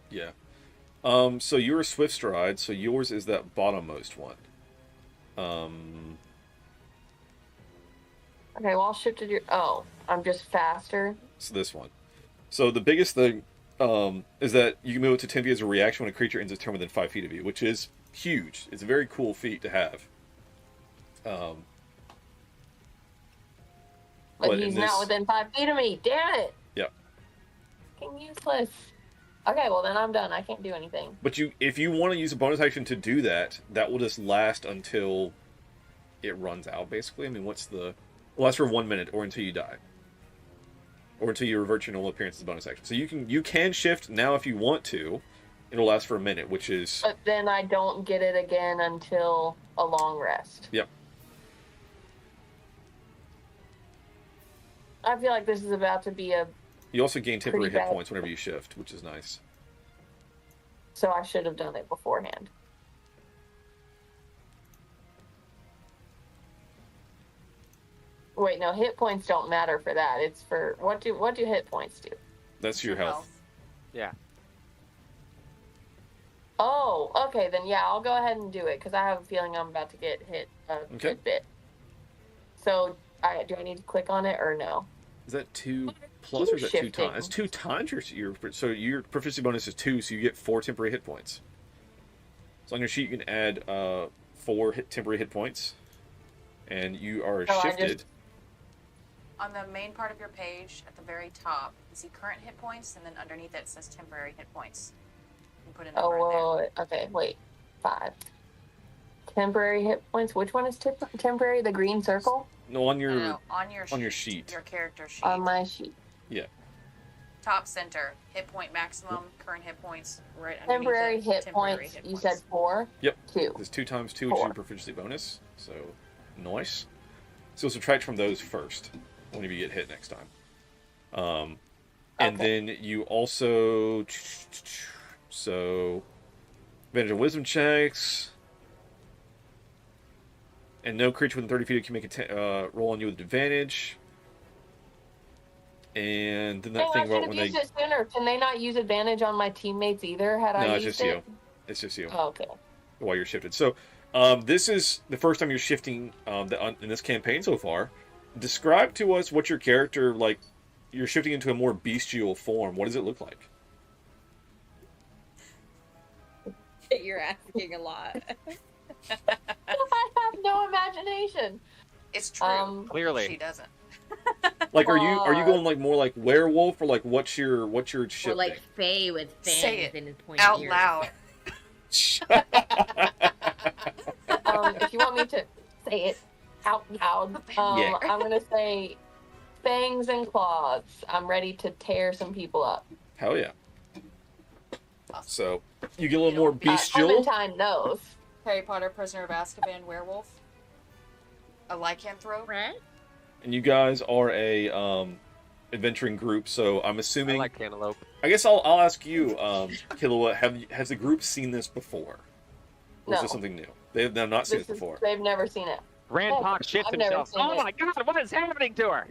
Yeah. So you're a swift stride. So yours is that bottommost one. Okay, well I'll shift to your. Oh, I'm just faster. So this one. So the biggest thing is that you can move it to 10 feet as a reaction when a creature ends its turn within 5 feet of you, which is huge. It's a very cool feat to have. But he's not within 5 feet of me. Damn it! Yeah. Fucking useless. Okay, well then I'm done. I can't do anything. But if you want to use a bonus action to do that, that will just last until it runs out, basically. I mean, It lasts for 1 minute, or until you die. Or until you revert your normal appearance as a bonus action. So you can shift now if you want to. It'll last for a minute, which is... But then I don't get it again until a long rest. Yep. I feel like this is about to be a... You also gain temporary Pretty hit bad. points whenever you shift, which is nice. So I should have done it beforehand. Wait, no, hit points don't matter for that. It's for... What do hit points do? That's your health. Yeah. Oh, okay, then yeah, I'll go ahead and do it, because I have a feeling I'm about to get hit a good bit. So, do I need to click on it, or no? Is that 2 plus, or is that 2 times? It's 2 times so your proficiency bonus is 2, so you get 4 temporary hit points. So on your sheet you can add 4 temporary hit points, and you are shifted. On the main part of your page, at the very top, you see current hit points, and then underneath it says temporary hit points. You put in the Okay, wait. 5. Temporary hit points. Which one is temporary? The green circle? No, on your on your sheet. Your character sheet. On my sheet. Yeah. Top center, hit point maximum, current hit points, right underneath Temporary it, hit temporary points. hit You said 4? Yep. 2. There's 2 times 2, which is your proficiency bonus. So, nice. So subtract from those first, whenever you get hit next time. And then you also... So, advantage on wisdom checks. And no creature within 30 feet can make a roll on you with advantage. And then that thing about when they... used it sooner. Can they not use advantage on my teammates either? No, it's just you. It's just you. Oh, okay. While you're shifted. So, this is the first time you're shifting in this campaign so far. Describe to us what your character, like, you're shifting into a more bestial form. What does it look like? You're asking a lot. I have no imagination. It's true. Clearly. She doesn't. Like, are you going like more like werewolf, or like what's your shifting? Or like Fae with fangs Say it in his pointy out ears. loud. If you want me to say it out loud, Yeah. I'm gonna say fangs and claws. I'm ready to tear some people up. Hell yeah. So, you get a little more bestial. Clementine knows. Harry Potter, Prisoner of Azkaban, werewolf. A lycanthrope. Right? And you guys are a adventuring group, so I'm assuming... I like cantaloupe. I guess I'll ask you, Killua, has the group seen this before? Or is No. this something new? They've not seen this before. They've never seen it. Rantok shits I've never himself. seen Oh it. my god, what is happening to her?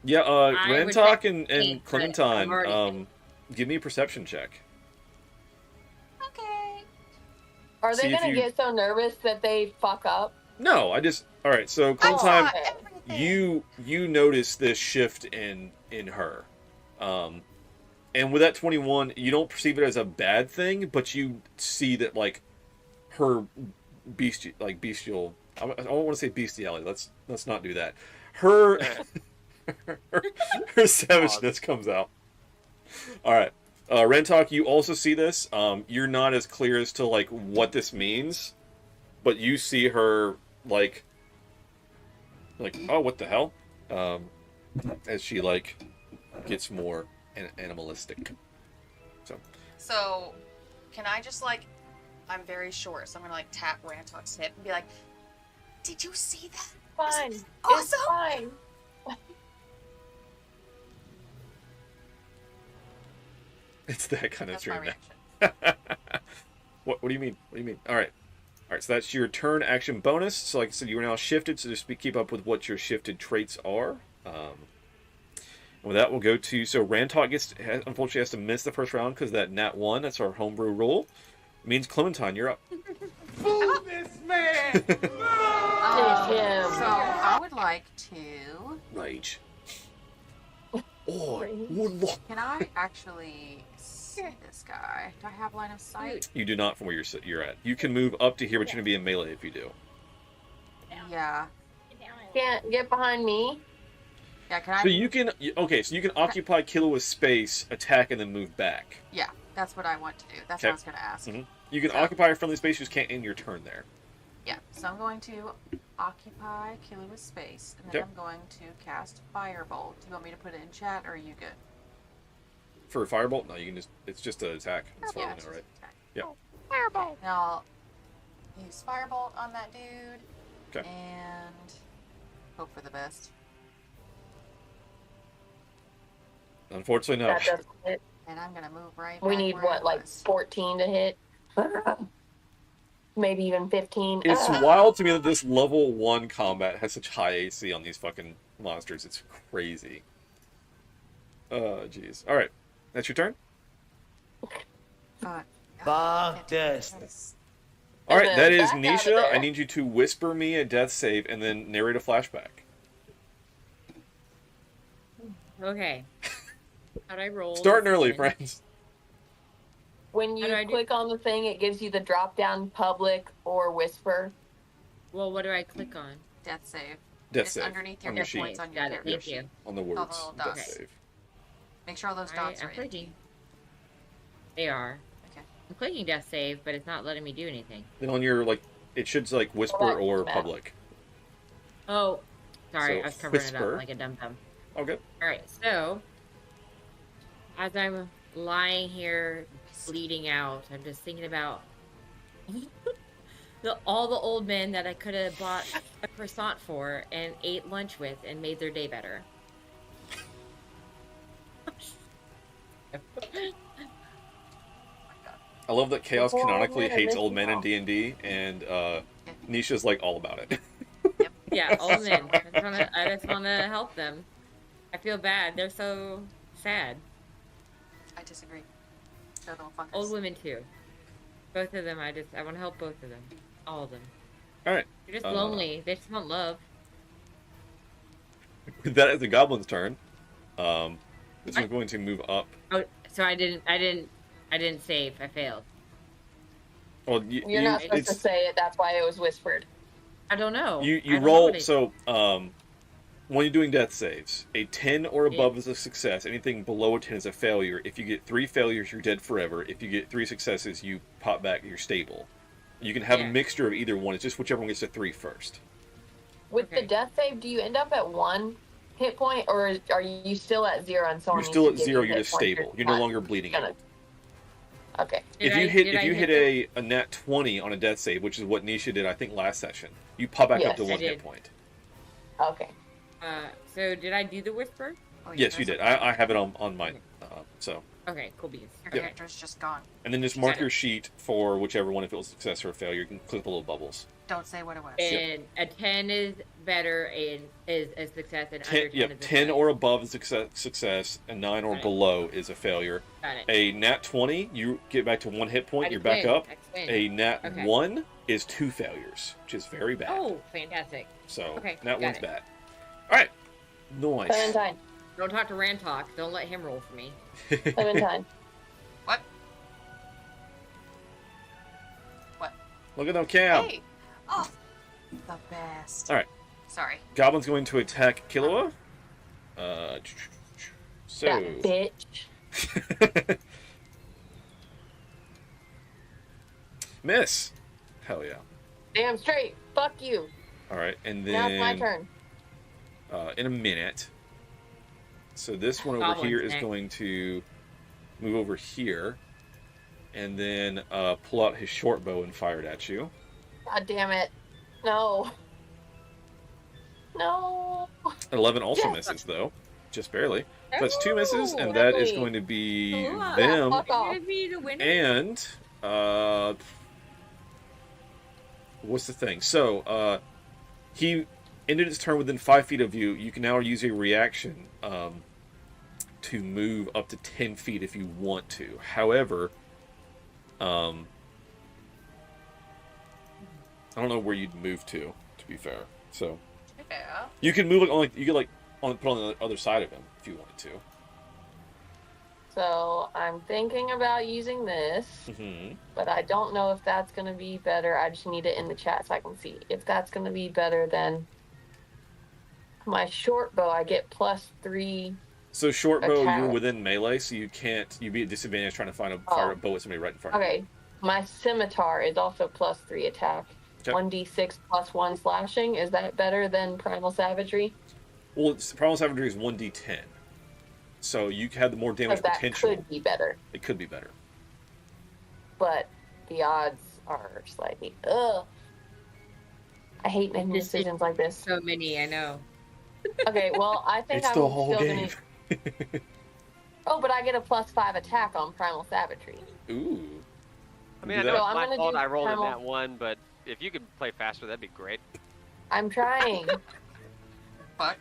Yeah, I would Rantok say and but I've Clementine, already give me a perception check. Okay. Are they See if gonna you- get so nervous that they fuck up? No, Alright, so Oh, Clementine, okay. you notice this shift in her. And with that 21, you don't perceive it as a bad thing, but you see that, like, her bestial... I don't want to say bestiality. Let's not do that. Her savageness comes out. All right, Rantok, you also see this. You're not as clear as to like what this means, but you see her like oh, what the hell? As she like gets more animalistic. So, can I just like, I'm very short, so I'm gonna like tap Rantok's hip and be like, "Did you see that? Fine. Isn't it It's awesome?" fine. It's that kind of That's my dream. reaction. What do you mean? What do you mean? All right. So that's your turn action bonus. So like I said, you are now shifted, so just keep up with what your shifted traits are. And with that, we'll go to... So Rantok unfortunately has to miss the first round because that nat 1, that's our homebrew rule. It means Clementine, you're up. Fool this man! Finish him. So, I would like to... Rage. or warlock. Can I actually see this guy? Do I have line of sight? You do not from where you're at. You can move up to here, but you're going to be in melee if you do. Yeah. Can't get behind me. Yeah, can I? So you can, okay, so you can occupy Killua's space, attack, and then move back. Yeah, that's what I want to do. That's what I was going to ask. You can occupy a friendly space, you just can't end your turn there. Yeah, so I'm going to occupy Killua's space, and then I'm going to cast Firebolt. Do you want me to put it in chat, or are you good? For a Firebolt? No, you can just, it's just an attack. That's fine, it's right? just an attack. Yeah. Firebolt! And I'll use Firebolt on that dude, Okay. and hope for the best. Unfortunately, no. That doesn't hit. And I'm going to move right We back need, where what, I like was. 14 to hit? Maybe even 15. It's wild to me that this level 1 combat has such high AC on these fucking monsters. It's crazy. Jeez. Alright. That's your turn? Fuck this. Alright, that is back out of Nisha. I there. need you to whisper me a death save and then narrate a flashback. Okay. How'd I roll? Starting early, Again? friends. When you How do I do- click on the thing, it gives you the drop down public or whisper. Well, what do I click on? Death save. Death It's save. underneath your on your hit sheet. points on your Got it. character Thank sheet. you. On the All words. the little Death dots. save. Make sure all those dots I'm are in. clicking. They are. Okay. I'm clicking death save, but it's not letting me do anything. Then on your, like, it should say, like, whisper Correct, or Matt. public. Oh, sorry, So, I was covering it whisper. up like a dum dum. Okay. All right, so as I'm lying here bleeding out, I'm just thinking about all the old men that I could have bought a croissant for and ate lunch with and made their day better. I love that Chaos Before canonically I went, I hates missed old men in you D&D, and Nisha's, like, all about it. Yeah, old men. I just want to help them. I feel bad. They're so sad. I disagree. They're little fuckers. Old women too. Both of them. I want to help both of them. All of them. Alright. They're just lonely. They just want love. That is the goblin's turn. This is going to move up. Oh, so I didn't save. I failed. Well, You're not supposed to say it, that's why it was whispered. I don't know. I You don't know roll, what so, when you're doing death saves, a 10 or above is a success. Anything below a 10 is a failure. If you get 3 failures, you're dead forever. If you get 3 successes, you pop back, you're stable. You can have a mixture of either one. It's just whichever one gets to 3 first. With the death save, do you end up at 1 hit point, or are you still at 0 and someone You're still at needs to give 0, you you're hit just points? stable. You're no longer bleeding out. Okay. If you hit a nat 20 on a death save, which is what Nisha did, I think, last session, you pop back up to Yes, I 1 hit did. point. Okay. So did I do the whisper? Yes, you did. I have it on mine. So. Okay, cool beans. Your Yep. character's just gone. And then just mark your sheet for whichever one, if it was a success or a failure. You can click the little bubbles. Don't say what it was. And a 10 is better and is a success, and under 10 Yep, is a 10 or above is success, and 9 or below is a failure. Got it. A nat 20, you get back to 1 hit point, I you're back win. up. I win. A nat Okay. 1 is 2 failures, which is very bad. Oh, fantastic. So, okay, nat got 1's it. bad. Alright. Nice. Clementine. Don't talk to Rantalk. Don't let him roll for me. Clementine. Look at them cam. Hey! Oh, the best. Alright. Sorry. Goblin's going to attack Killua. So. That bitch. Miss. Hell yeah. Damn straight. Fuck you. Alright, and then. Now it's my turn. In a minute. So this one over Goblin's here is next. going to move over here. And then pull out his short bow and fire it at you. God damn it. No. No. 11 also Yes. misses, though. Just barely. So that's 2 misses, and that is going to be them. Fuck off. And, what's the thing? So, he ended his turn within 5 feet of you. You can now use a reaction to move up to 10 feet if you want to. However, I don't know where you'd move to be fair. So, Yeah. you can move it on, you could like put on the other side of him if you wanted to. So I'm thinking about using this, Mm-hmm. but I don't know if that's going to be better. I just need it in the chat so I can see. If that's going to be better than my short bow, I get +3. So short bow, you're attack. within melee, so you can't. You'd be at disadvantage trying to fire a bow at somebody right in front of you. Okay. My scimitar is also +3 attack. Okay. 1d6 +1 slashing. Is that better than Primal Savagery? Well, Primal Savagery is 1d10. So you had the more damage That potential. could be better. It could be better. But the odds are slightly. Ugh. I hate making decisions like this. So many, I know. Okay, well, I think It's I'm the whole still game. gonna. Oh, but I get a +5 attack on Primal Savagery. Ooh. I mean, I Do know that. it's I'm my gonna fault do I rolled in primal- that one, but if you could play faster, that'd be great. I'm trying. Fuck.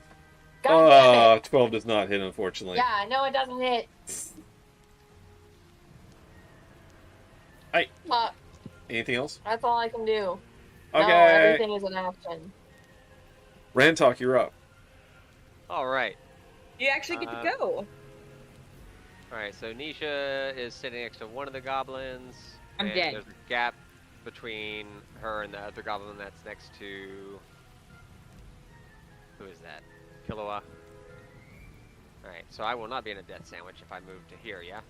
God damn it. 12 does not hit, unfortunately. Yeah, I know it doesn't hit. Hey. Fuck. Anything else? That's all I can do. Okay. No, everything is an action. Rantalk, you're up. All right. You actually get to go. All right. So Nisha is sitting next to one of the goblins. I'm and dead. There's a gap between her and the other goblin that's next to. Who is that? Killua. All right. So I will not be in a death sandwich if I move to here. Yeah.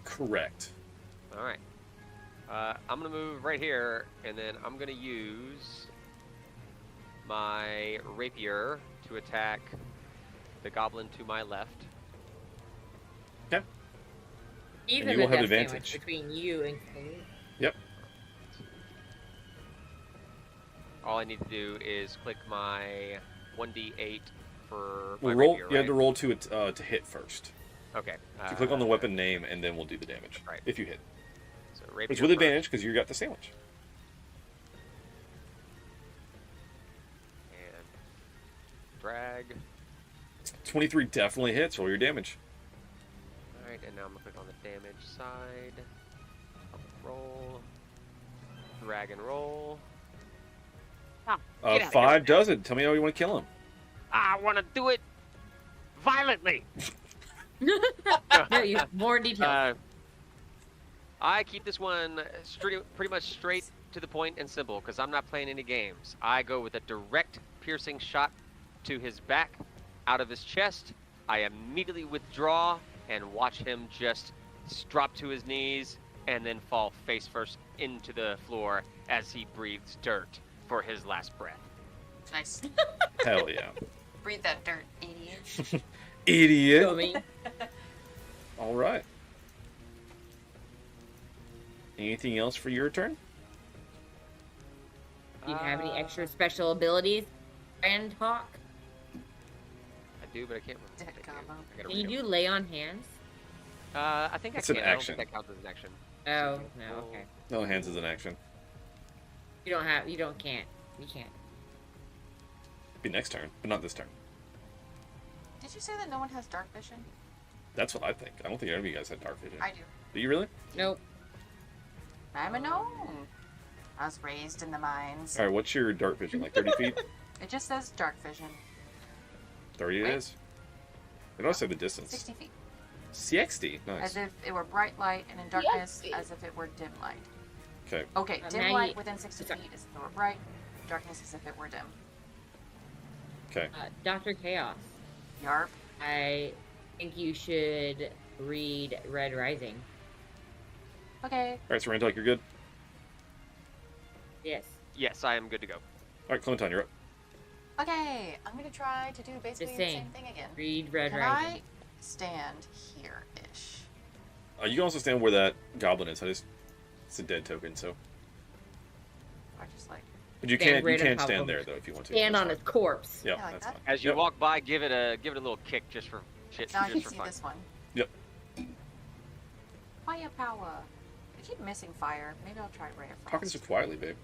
Correct. All right. I'm gonna move right here, and then I'm gonna use my rapier to attack the goblin to my left. Okay. Even you the will have death advantage. sandwich between you and Khalid. Yep. All I need to do is click my 1d8 for my We'll roll. rapier, You have right? to roll to hit first. Okay. So click on the weapon name, and then we'll do the damage. Right. If you hit. So rapier It's with first. advantage because you got the sandwich. And drag. 23 definitely hits. Roll your damage. Alright, and now I'm gonna click on the damage side. Roll. Drag and roll. Ah, get outta 5 does it. Tell me how you want to kill him. I want to do it violently. No, you more details. I keep this one pretty much straight to the point and simple because I'm not playing any games. I go with a direct piercing shot to his back, out of his chest. I immediately withdraw and watch him just drop to his knees and then fall face first into the floor as he breathes dirt for his last breath. Nice. Hell yeah. Breathe that dirt, idiot. Idiot. Dummy. All right. Anything else for your turn? Do you have any extra special abilities, Grand Hawk? I do, but I can't remember. Dead what they do. combo. I gotta Can you read do lay on hands? them. I think It's I an can. I don't action. think that counts as an action. Oh, no, okay. No hands is an action. You can't. You can't. Be next turn, but not this turn. Did you say that no one has dark vision? That's what I think. I don't think any of you guys had dark vision. I do. Do you really? Nope. I'm a gnome. I was raised in the mines. All right, what's your dark vision? Like 30 feet? It just says dark vision. 30 it Right. is. It also said the distance. 60 feet. 60. Nice. As if it were bright light, and in darkness, as if it were dim light. Okay. Okay, dim Maggie- light within 60 feet is if it were bright. Darkness is if it were dim. Okay. Dr. Chaos. Yarp. I think you should read Red Rising. Okay. All right, so Rantalk, you're good. Yes. Yes, I am good to go. All right, Clementine, you're up. Okay, I'm gonna try to do basically Just the saying. same thing again. Read Red Can Rising. I stand here-ish? You can also stand where that goblin is. It's a dead token, so. I just like. But you Stand can't. You right on can top stand of there him. though if you want to. Stand That's on fine. his corpse. Yeah, Yeah, like that's that? fine. As you Yep. walk by, give it a little kick just for shit. Now I just can for see fun. this one. Yep. Firepower. I keep missing fire. Maybe I'll try Ray of Frost. Talking so quietly, babe.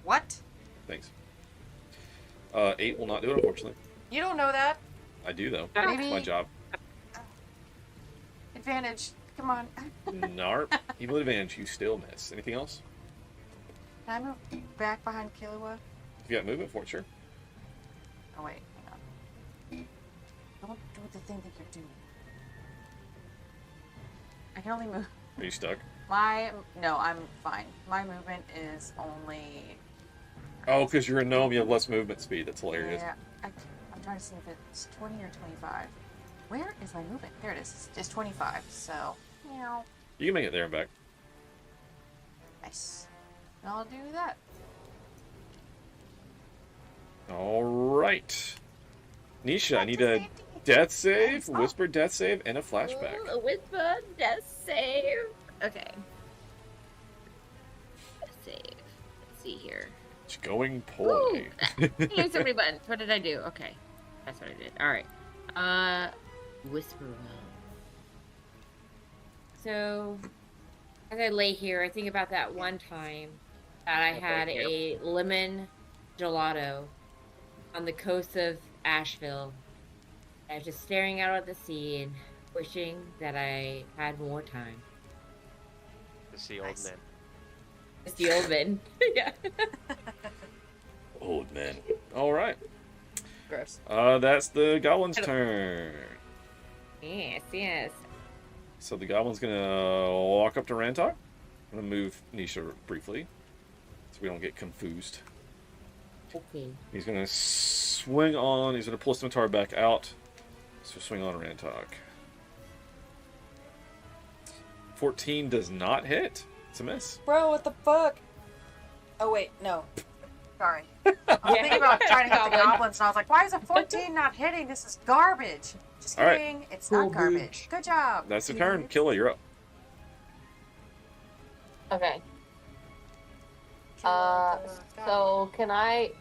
What? Thanks. 8 will not do it, unfortunately. You don't know that. I do though. Maybe- It's my job. Advantage. Come on. Narp. Even with advantage, you still miss. Anything else? Can I move back behind Killua? If you got movement for it, sure. Oh wait, hang Don't do the thing that you're doing. I can only move. Are you stuck? No, I'm fine. My movement is only. Oh, because you're a gnome, you have less movement speed. That's hilarious. Yeah, I'm trying to see if it's 20 or 25. Where is my movement? There it is. It's 25. So, meow. You can make it there and back. Nice. I'll do that. All right. Nisha, I need a death save, whisper death save, and a flashback. Ooh, a whisper death save. Okay. Death save. Let's see here. It's going poorly. Here's so many buttons. What did I do? Okay. That's what I did. Alright. Whisper realm. So, as I lay here, I think about that one time that I had a lemon gelato on the coast of Asheville. I was just staring out at the sea and wishing that I had more time. To see old men. It's the old men. Yeah. Old man. All right. Gross. That's the goblin's turn. Yes, yes. So the goblin's gonna walk up to Rantok. I'm gonna move Nisha briefly, so we don't get confused. Okay. He's gonna swing on. He's gonna pull Scimitar back out. So swing on Rantok. 14 does not hit. It's a miss. Bro, what the fuck? Oh, wait, no. Sorry. I was thinking about trying to hit the goblins, and I was like, why is a 14 not hitting? This is garbage. Just All right. kidding. It's not garbage. Good job. That's the turn. Killa, you're up. Okay. So can I?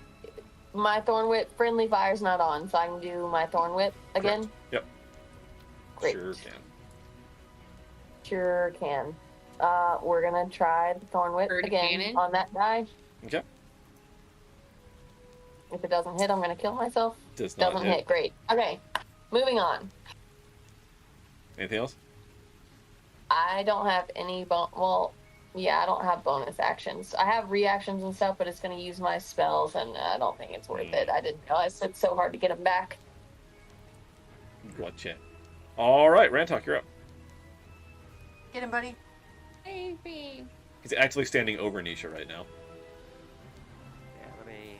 My Thorn Whip friendly fire's not on, so I can do my Thorn Whip again. Yep. Great. Sure can. Sure can. We're gonna try the Thorn Whip again on that die. Okay. If it doesn't hit, I'm gonna kill myself. Does not Doesn't hit. Great. Okay. Moving on. Anything else? I don't have any well, yeah, I don't have bonus actions. I have reactions and stuff, but it's going to use my spells, and I don't think it's worth it. I didn't realize it's so hard to get them back. Gotcha. All right, Rantok, you're up. Get him, buddy. Baby. He's actually standing over Nisha right now. Yeah, let me.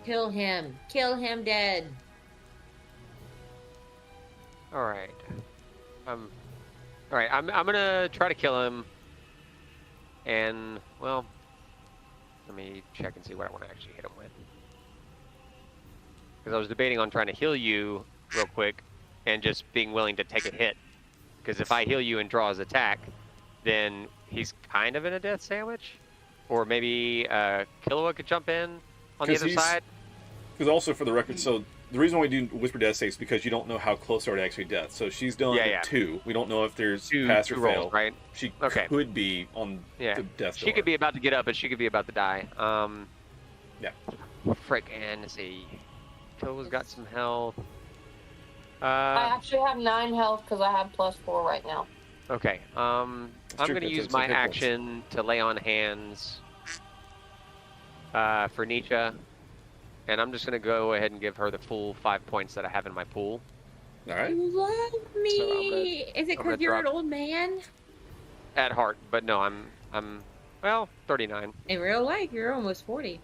Kill him. Kill him dead. All right. All right. I'm gonna try to kill him. And well, let me check and see what I want to actually hit him with. Because I was debating on trying to heal you real quick, and just being willing to take a hit. Because if I heal you and draw his attack, then he's kind of in a death sandwich. Or maybe Killua could jump in on the other side. Because also, for the record, so the reason why we do Whisper Death saves is because you don't know how close they are to actually death. So she's done 2. We don't know if there's pass or two fail. rolls, right? She could be on the death door. She could be about to get up, but she could be about to die. Yeah. Frick, and let's see. Killua's got some health. I actually have 9 health because I have +4 right now. Okay. I'm going to use my action to lay on hands for Nisha. And I'm just going to go ahead and give her the full 5 points that I have in my pool. All right. You love me. Is it because you're an old man? At heart, but no, I'm well, 39. In real life, you're almost 40.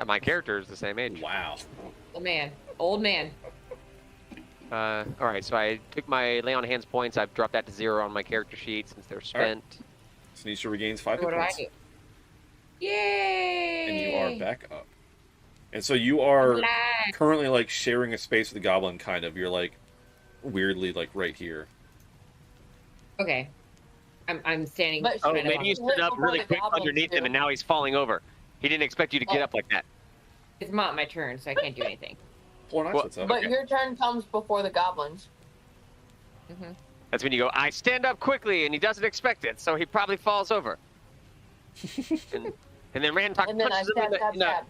My character is the same age. Wow. Old man. Old man. All right, so I took my lay on hands points. I've dropped that to 0 on my character sheet since they're spent. Right. Nisha regains 5 hit What do I points. do? Yay! And you are back up. And so you are currently like sharing a space with the goblin, kind of. You're like weirdly like right here. Okay. I'm standing. Oh, maybe you stood up really quick underneath him, and now he's falling over. He didn't expect you to get up like that. It's not my turn, so I can't do anything. But your turn comes before the goblins. Mm-hmm. That's when you go, I stand up quickly, and he doesn't expect it, so he probably falls over. and then Rantok punches him in the back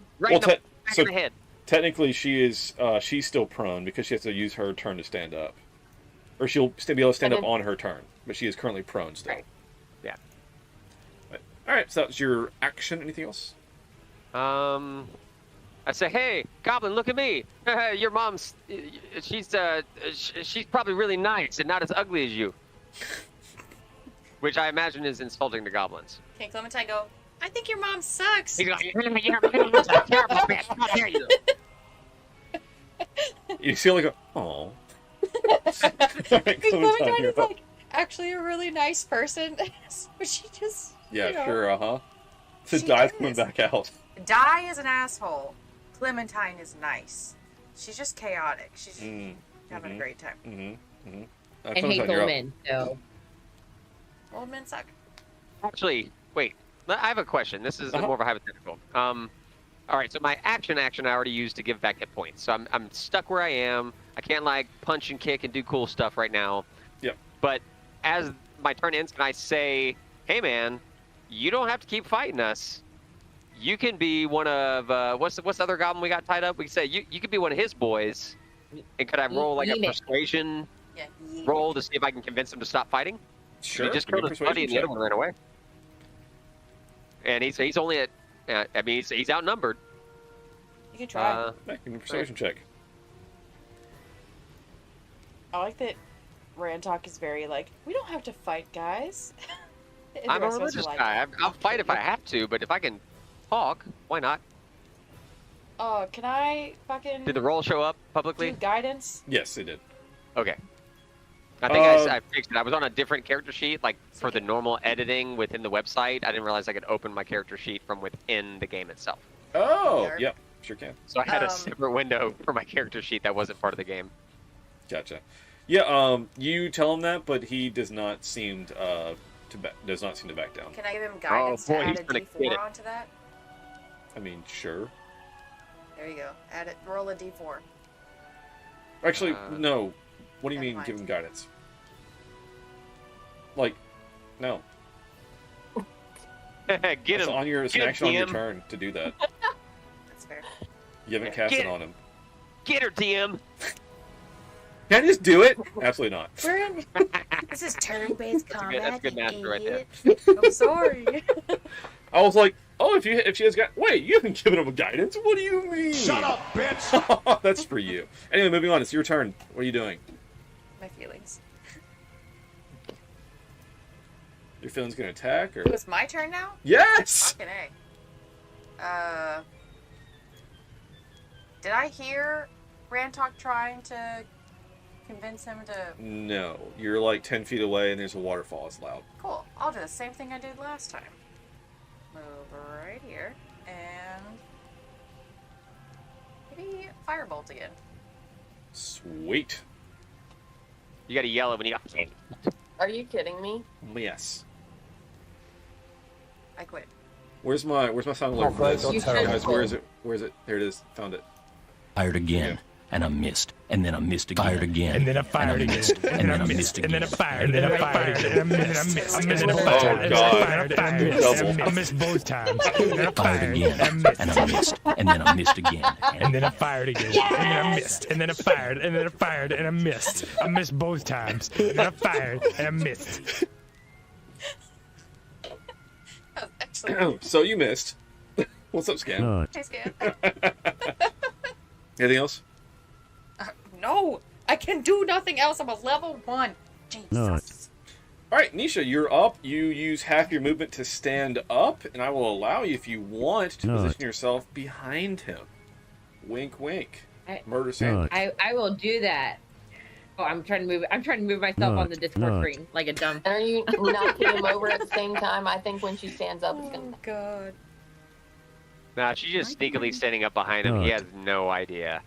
of the head. Technically, she's still prone because she has to use her turn to stand up. Or she'll be able to stand up on her turn, but she is currently prone still. Right. Yeah. All right, so that's your action. Anything else? I say, hey, Goblin, look at me. Your mom's, she's probably really nice and not as ugly as you. Which I imagine is insulting to goblins. Can Clementine go, I think your mom sucks. He's like, you're a terrible bitch. How dare you? You see like a, oh. Clementine is like actually a really nice person. So she just, Yeah, you know. sure, uh-huh. So She Die's is. coming back out. Di is an asshole. Clementine is nice. She's just chaotic. She's having a great time. And hates old men, so. Old men suck. Actually, wait. I have a question. This is more of a hypothetical. All right, so my action I already used to give back hit points. So I'm stuck where I am. I can't like punch and kick and do cool stuff right now. Yep. But as my turn ends, can I say, hey man, you don't have to keep fighting us. You can be one of what's the other goblin we got tied up? We can say you could be one of his boys. And could I roll like a persuasion roll to see if I can convince him to stop fighting? Sure. He just killed his buddy and the other one ran away. And he's only at, I mean, he's outnumbered. You can try. Make a persuasion check. I like that Rantok is very like, we don't have to fight, guys. And I'm the a rest of us are religious like, guy. I'll fight if I have to, but if I can talk, why not? Oh, can I fucking Did the roll show up publicly? do guidance? Yes, it did. Okay. I think I fixed it. I was on a different character sheet, like for the normal editing within the website. I didn't realize I could open my character sheet from within the game itself. Oh, yep, sure can. So I had a separate window for my character sheet that wasn't part of the game. Gotcha. Yeah, you tell him that, but he does not seem to back down. Can I give him guidance boy, to he's add a gonna get D4 it. onto that? I mean, sure. There you go. Add it. Roll a D4. Actually, no. What do you never mean mind. give him guidance? Like, no. Get It's him. on your, it's an Get him, action on your DM. turn to do that. That's fair. You haven't cast Get it on him. Get her, DM. Can I just do it? Absolutely not. We're in. This is turn-based combat. That's a good master right there. I'm sorry. I was like, oh, if she has got, wait, you haven't given him a guidance. What do you mean? Shut up, bitch! That's for you. Anyway, moving on. It's your turn. What are you doing? My feelings. Your feelings gonna attack or? Oh, it's my turn now? Yes. Fucking A. Did I hear Rantok trying to convince him to... No, you're like 10 feet away, and there's a waterfall. It's loud. Cool. I'll do the same thing I did last time. Move right here. And... maybe firebolt again. Sweet. You gotta yell it when you. Are you kidding me? Yes. I quit. Where's my sound alert for this? You should Guys, where quit. is it? Where is it? There it is. Found it. Fired again, and I missed, and then I missed again. Fired again, And then I fired again. missed, and then I missed And again. then I fired. And then I fired. And then I missed. And then I Oh, fired. God. And I missed. I missed both times. And then I Fired fired. again, And I and I missed, and then I missed again. And then I fired again. And then I missed. And then I fired. And then I fired. And I missed. I missed both times. And then I fired. And I missed. Actually, So you missed. What's up, Scam? hey, Scan. Anything else? No! I can do nothing else. I'm a level 1. Jesus. All right, Nisha, you're up. You use half your movement to stand up, and I will allow you, if you want, to position yourself behind him. Wink, wink. Murder sandwich. I will do that. Oh, I'm trying to move myself on the Discord screen like a dumb. And are you knocking him over at the same time? I think when she stands up, it's gonna. Oh, God. Nah, she's just sneakily standing up behind him. He has no idea.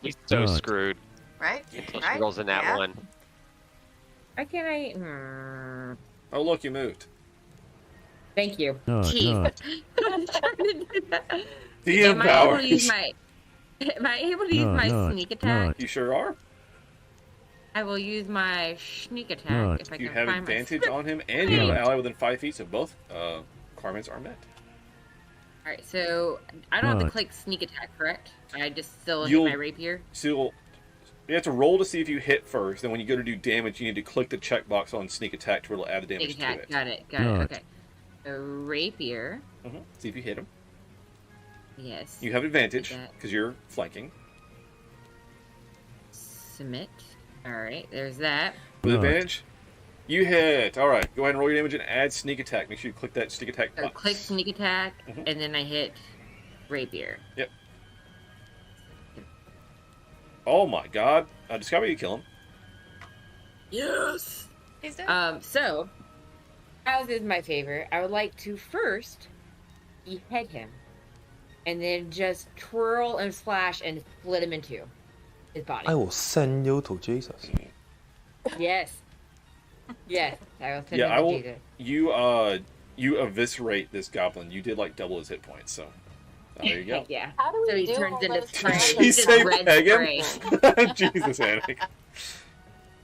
He's so screwed. Right? Until she Right? rolls in that Yeah. one. Why can't I? Oh, look, you moved. Thank you. Jeez. I'm trying to do that. DM Am I able to use powers. my? Am I able to use my sneak attack? You sure are. I will use my sneak attack if I You can have find advantage on him, and you have an ally within 5 feet, so both requirements are met. All right, so I don't have to click sneak attack, correct? I just still hit You'll- my rapier. So you have to roll to see if you hit first. Then when you go to do damage, you need to click the checkbox on sneak attack to add the damage Sneak attack. to it. Got it. Got it. Okay. So rapier. See if you hit him. Yes. You have advantage Did that. because you're flanking. Submit. Alright, there's that. With advantage, you hit. All right, go ahead and roll your damage and add sneak attack. Make sure you click that sneak attack So box. click sneak attack, and then I hit rapier. Yep. Oh my god. Discover you kill him. Yes! He's dead. So, as is my favorite, I would like to first behead him, and then just twirl and slash and split him in two. His body. I will send you to Jesus. Yes. Yes, I will send Yeah, him I to will. Jesus. You eviscerate this goblin. You did like double his hit points, so there you go. Yeah. How do So we he do turns all into those spray. things? Did He's you just say red peg spray. him? Jesus, Anik.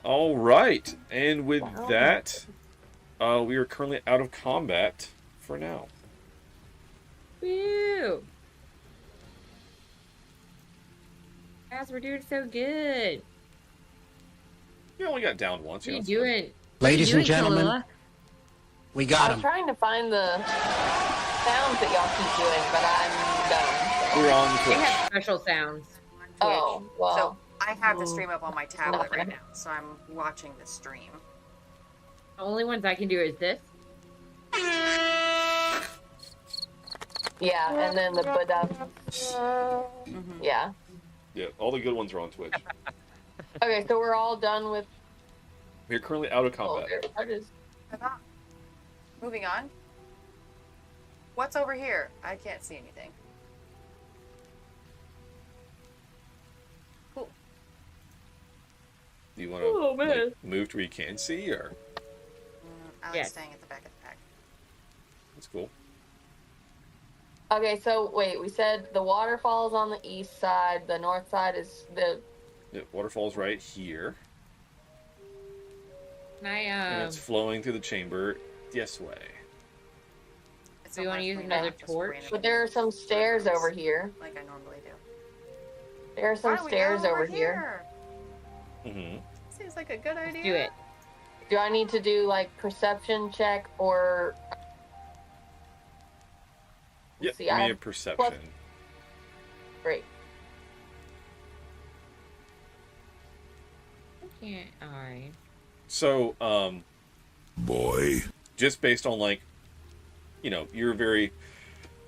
All right, and with that, we are currently out of combat for now. Woo! Guys, we're doing so good. You only got down once. What are you know, doing? Ladies and What are you doing, gentlemen, Kahlua? we got I'm him. trying to find the sounds that y'all keep doing, but I'm done. We're on They Twitch. have special sounds. Oh, well. So I have the stream up on my tablet nothing. right now, so I'm watching the stream. The only ones I can do is this. Yeah, and then the Buddha. Yeah. Yeah, all the good ones are on Twitch. Okay, so we're all done with. We're currently out of Oh, combat. I just. Moving on. What's over here? I can't see anything. Cool. Do you want Oh, to man. move to where you can see, or I like Yes. staying at the back of the pack. that's cool. Okay, so wait, we said the waterfall's on the east side, the north side is the. Yeah, waterfall's right here, Can I, and it's flowing through the chamber this way. do you want to use another torch? But there are some stairs over here. Like I normally do. There are some Why don't we stairs go over here. Mm-hmm. Seems like a good idea. Do it. Do I need to do like perception check or? Yeah, See, give I me a have perception. Great. Can't. Alright. So, Boy. just based on like, you know, you're very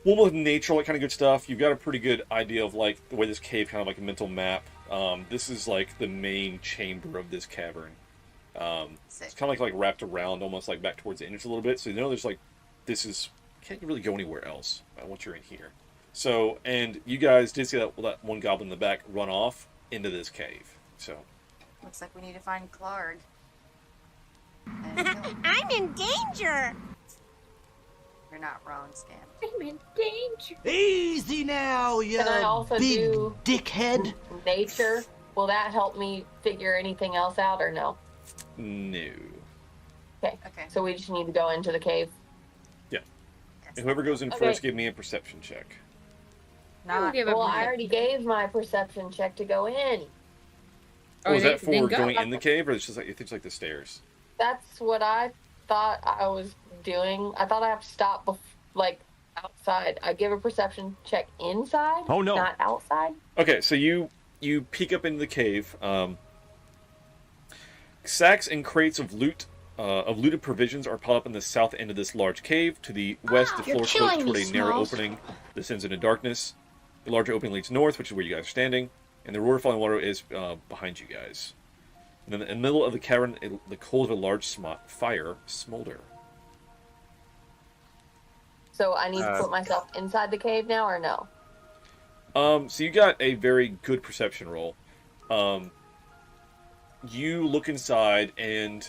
one with nature, all that kind of good stuff. You've got a pretty good idea of like the way this cave, kind of like a mental map. This is like the main chamber of this cavern. It's kind of like wrapped around, almost like back towards the entrance a little bit. So you know, there's like this is can't really go anywhere else once you're in here. So, and you guys did see that one goblin in the back run off into this cave. So, Looks like we need to find Clark. I'm in danger. You're not wrong, Scam. I'm in danger. Easy now, you Can I also big do dickhead. nature? Will that help me figure anything else out or no? no. Okay. So we just need to go into the cave. Yeah. And whoever goes in Okay. first, give me a perception check. Not. Well, I already gave my perception check to go in. Oh, is that for then go. going in the cave, or it's just like it's like the stairs? That's what I thought I was doing. I thought I have to stop like outside. I give a perception check inside. Oh, no. Not outside. Okay, so you peek up into the cave. Sacks and crates of loot, of looted provisions are piled up in the south end of this large cave. To the west, the You're floor slopes killing toward me, a narrow Smalls. opening that descends into darkness. The larger opening leads north, which is where you guys are standing, and the roar of falling water is behind you guys. And then in the middle of the cavern, the coals of a large fire smolder. So I need to put myself inside the cave now, or no? So you got a very good perception roll. You look inside, and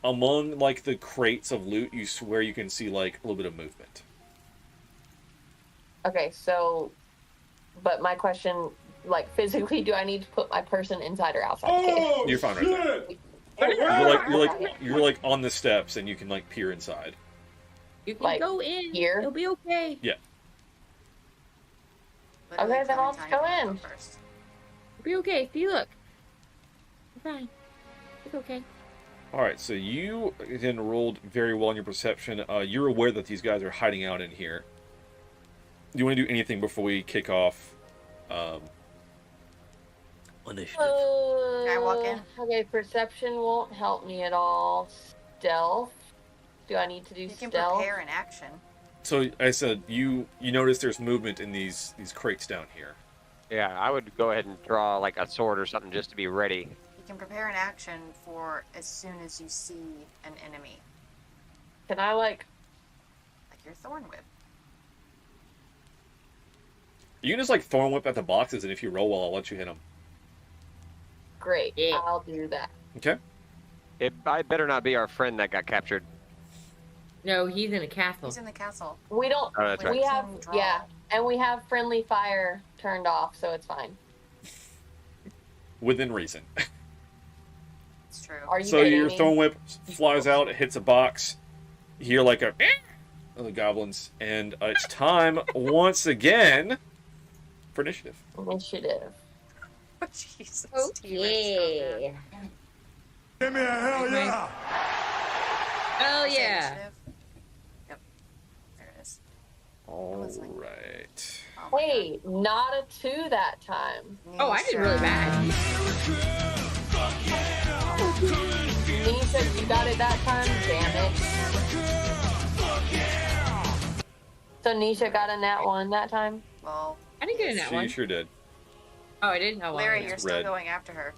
among like the crates of loot, you swear you can see like a little bit of movement. Okay, so, but my question, like physically, do I need to put my person inside or outside the cave? You're fine right there. You're like on the steps, and you can like peer inside. You can Like, go in. here? It'll be okay. Yeah. Okay, then I'll just go in. It'll be okay. See, look. You're fine. It's okay. All right. So you then rolled very well in your perception. You're aware that these guys are hiding out in here. Do you want to do anything before we kick off? Initiative. Can I walk in? Okay, perception won't help me at all. Stealth. Do I need to do You can stealth? prepare an action. So I said you notice there's movement in these crates down here. Yeah, I would go ahead and draw like a sword or something just to be ready. You can prepare an action for as soon as you see an enemy. Can I like your thorn whip? You can just like thorn whip at the boxes, and if you roll well, I'll let you hit them. Great. Yeah. I'll do that. Okay. I better not be our friend that got captured. No, he's in a castle. He's in the castle. We don't. Oh, that's right. We have and we have friendly fire turned off, so it's fine. Within reason. It's true. Are you So your thorn whip flies out, it hits a box. You hear like a of the goblins, and it's time once again for initiative. Initiative. Oh, Jesus. Okay. Give me a hell yeah! Hell yeah. Initiative. Yep. There it is. All right. Wait, not a 2 that time. Oh, I did really bad. Nisha, you got it that time? Damn it. So Nisha got a nat 1 that time? Well, I didn't get a nat She 1. sure did. Oh, I didn't? Oh, well, Larry, yeah. you're still red. going after her.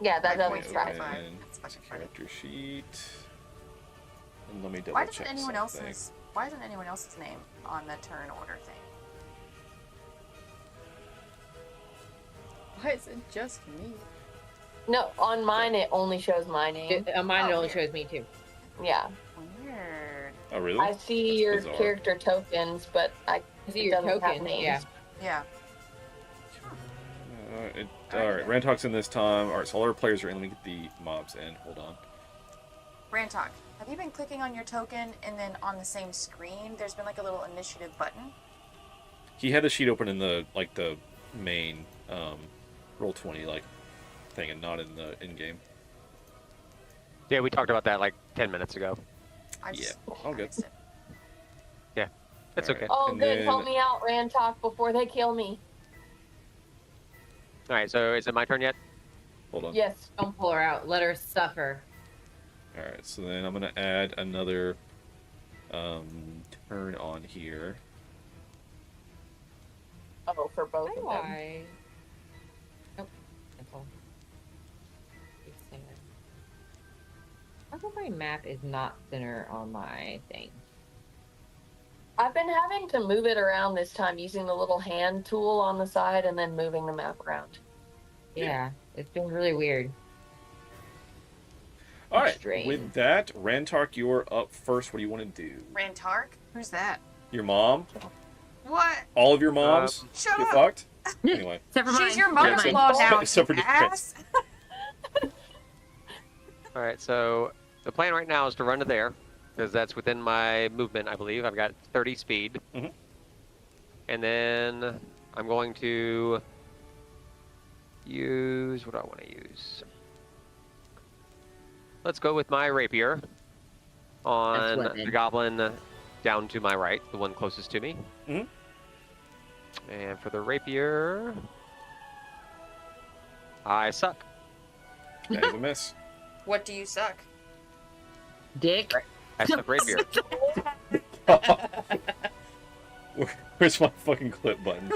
Yeah, that doesn't Okay, surprise me. and character sheet. And let me double Why doesn't check anyone something. Why isn't anyone else's name on the turn order thing? Why is it just me? No, on mine it only shows my name. On mine, it only shows me too. Yeah. Weird. Oh, really? I see your bizarre. character tokens, but I see it your doesn't have token, names. yeah. Yeah. Alright, Rantock's in this time. Alright, so all our players are in. Let me get the mobs in. Hold on. Rantok, have you been clicking on your token and then on the same screen there's been like a little initiative button? He had the sheet open in the main Roll20 thing, and not in the in-game. Yeah, we talked about that like 10 minutes ago. All good. Yeah, that's All right, okay. Oh, and good. then- Help me out, Rantok, before they kill me. All right, so is it my turn yet? Hold on. Yes. Don't pull her out. Let her suffer. Alright, so then I'm going to add another turn on here. Oh, for both of them. Why? Nope. Cancel. Center. How come my map is not center on my thing? I've been having to move it around this time using the little hand tool on the side and then moving the map around. Yeah, it's been really weird. Alright, Strange. with that, Rantark, you're up first. What do you want to do? Rantark? Who's that? Your mom? What? All of your moms? Shut get up. fucked? Anyway. Except for She's mine. your mother-in-law now, Except for you defense. ass. All right, so the plan right now is to run to there, because that's within my movement, I believe. I've got 30 speed. Mhm. And then I'm going to use, what do I want to use? Let's go with my rapier on weapon. the goblin down to my right, the one closest to me. Mhm. And for the rapier, I suck. That is a miss. What do you suck? Dick. I suck rapier. Where's my fucking clip button?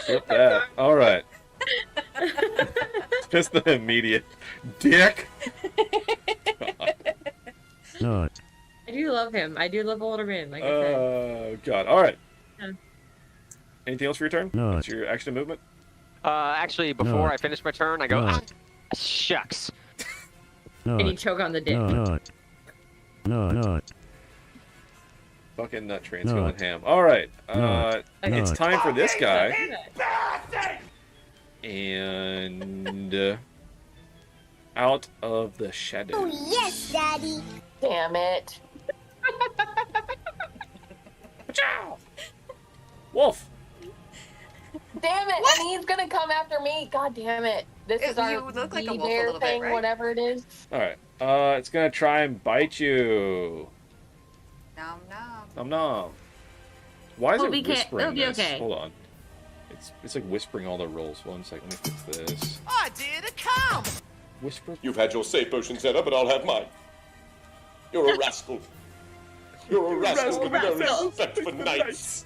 Get that. Alright. Just the immediate dick. No. I do love him. I do love older men, like I said. Oh, God. Alright. Yeah. Anything else for your turn? No. That's your action and movement? Actually, before I finish my turn, I go, No. ah, shucks. No. And you choke on the dick. No. Fucking nut trains going ham. Alright. It's time for this guy. And out of the shadows. Oh, yes, Daddy. Damn it. Wolf. Damn it. And he's going to come after me. God damn it. This is our You look like a wolf a bear little bit, thing, right? whatever it is. Alright. It's gonna try and bite you. Nom nom. Nom nom. Why is Well, it we can't- whispering it'll be this? okay. Hold on. It's like whispering all the rolls. One second, let me fix this. I did a come. Whisper. You've had your save potion set up, but I'll have mine. You're a rascal. You're a rascal with no respect for knights.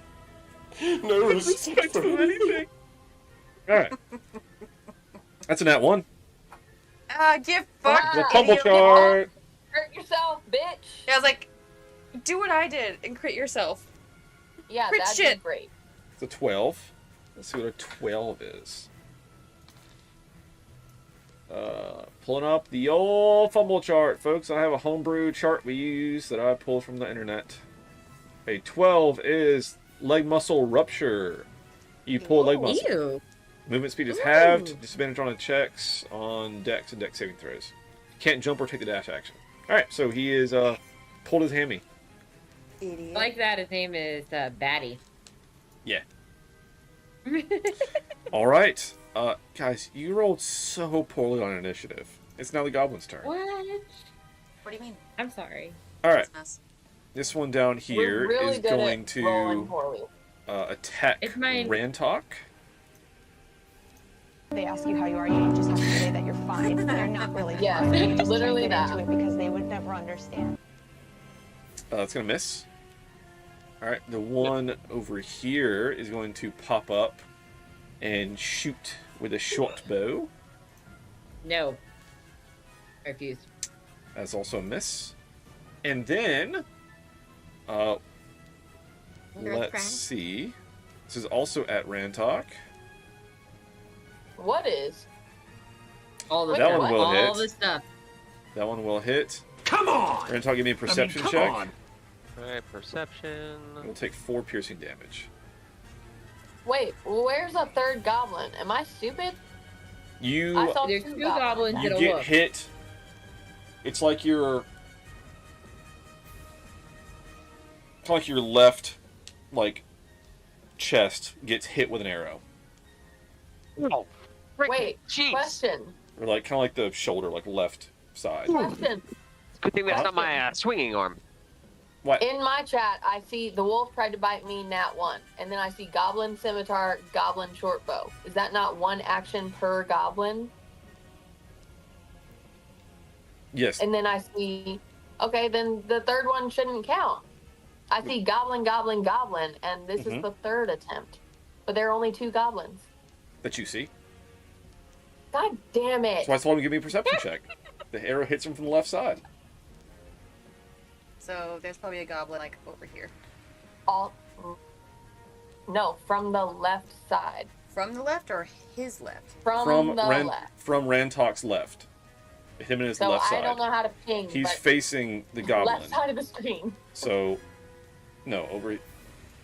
No respect for anything. Alright. That's a nat 1. Get fucked. The tumble chart. Hurt yourself, bitch. Yeah, I was like, do what I did and crit yourself. Yeah, Crit that'd shit. be great. It's a 12. Let's see what a 12 is. Pulling up the old fumble chart, folks. I have a homebrew chart we use that I pulled from the internet. A 12 is leg muscle rupture. You pull a leg muscle. Ew. Movement speed is halved. Disadvantage on checks on dex and dex saving throws. Can't jump or take the dash action. Alright, so he is pulled his hammy. I like that. His name is Batty. Yeah. Alright. Guys, you rolled so poorly on initiative. It's now the goblin's turn. What? What do you mean? I'm sorry. Alright. This one down here We're really is good going at rolling to poorly. attack It's mine. Rantok. They ask you how you are, you just have to say that you're fine. They're not really Yeah, fine. You just literally can't get that. into it because they would never understand. That's going to miss. Alright, the one over here is going to pop up and shoot with a short bow. No. I refuse. That's also a miss. And then, let's see. This is also at Rantok. What is? All the That stuff. one will All hit. the stuff. That one will hit. Come on! Rantok, give me a perception check. Alright, perception. We'll take 4 piercing damage. Wait, where's a third goblin? Am I stupid? You I saw There's two two goblins. goblins you that'll get look. hit. It's like your left chest gets hit with an arrow. Oh, Wait, jeez. question. Or kind of like the shoulder, left side. Question. Good thing that's not my swinging arm. What? In my chat, I see the wolf tried to bite me, nat 1. And then I see goblin scimitar, goblin short bow. Is that not one action per goblin? Yes. And then I see, okay, then the third one shouldn't count. I see goblin, goblin, goblin, and this is the third attempt. But there are only 2 goblins. That you see. God damn it. That's why I told him to give me a perception check. The arrow hits him from the left side. So there's probably a goblin over here. No, from the left side. From the left or his left? From the left. From Rantok's left. Him and his So left side. I don't know how to ping. He's but facing the goblin. left side of the screen. So, no, over.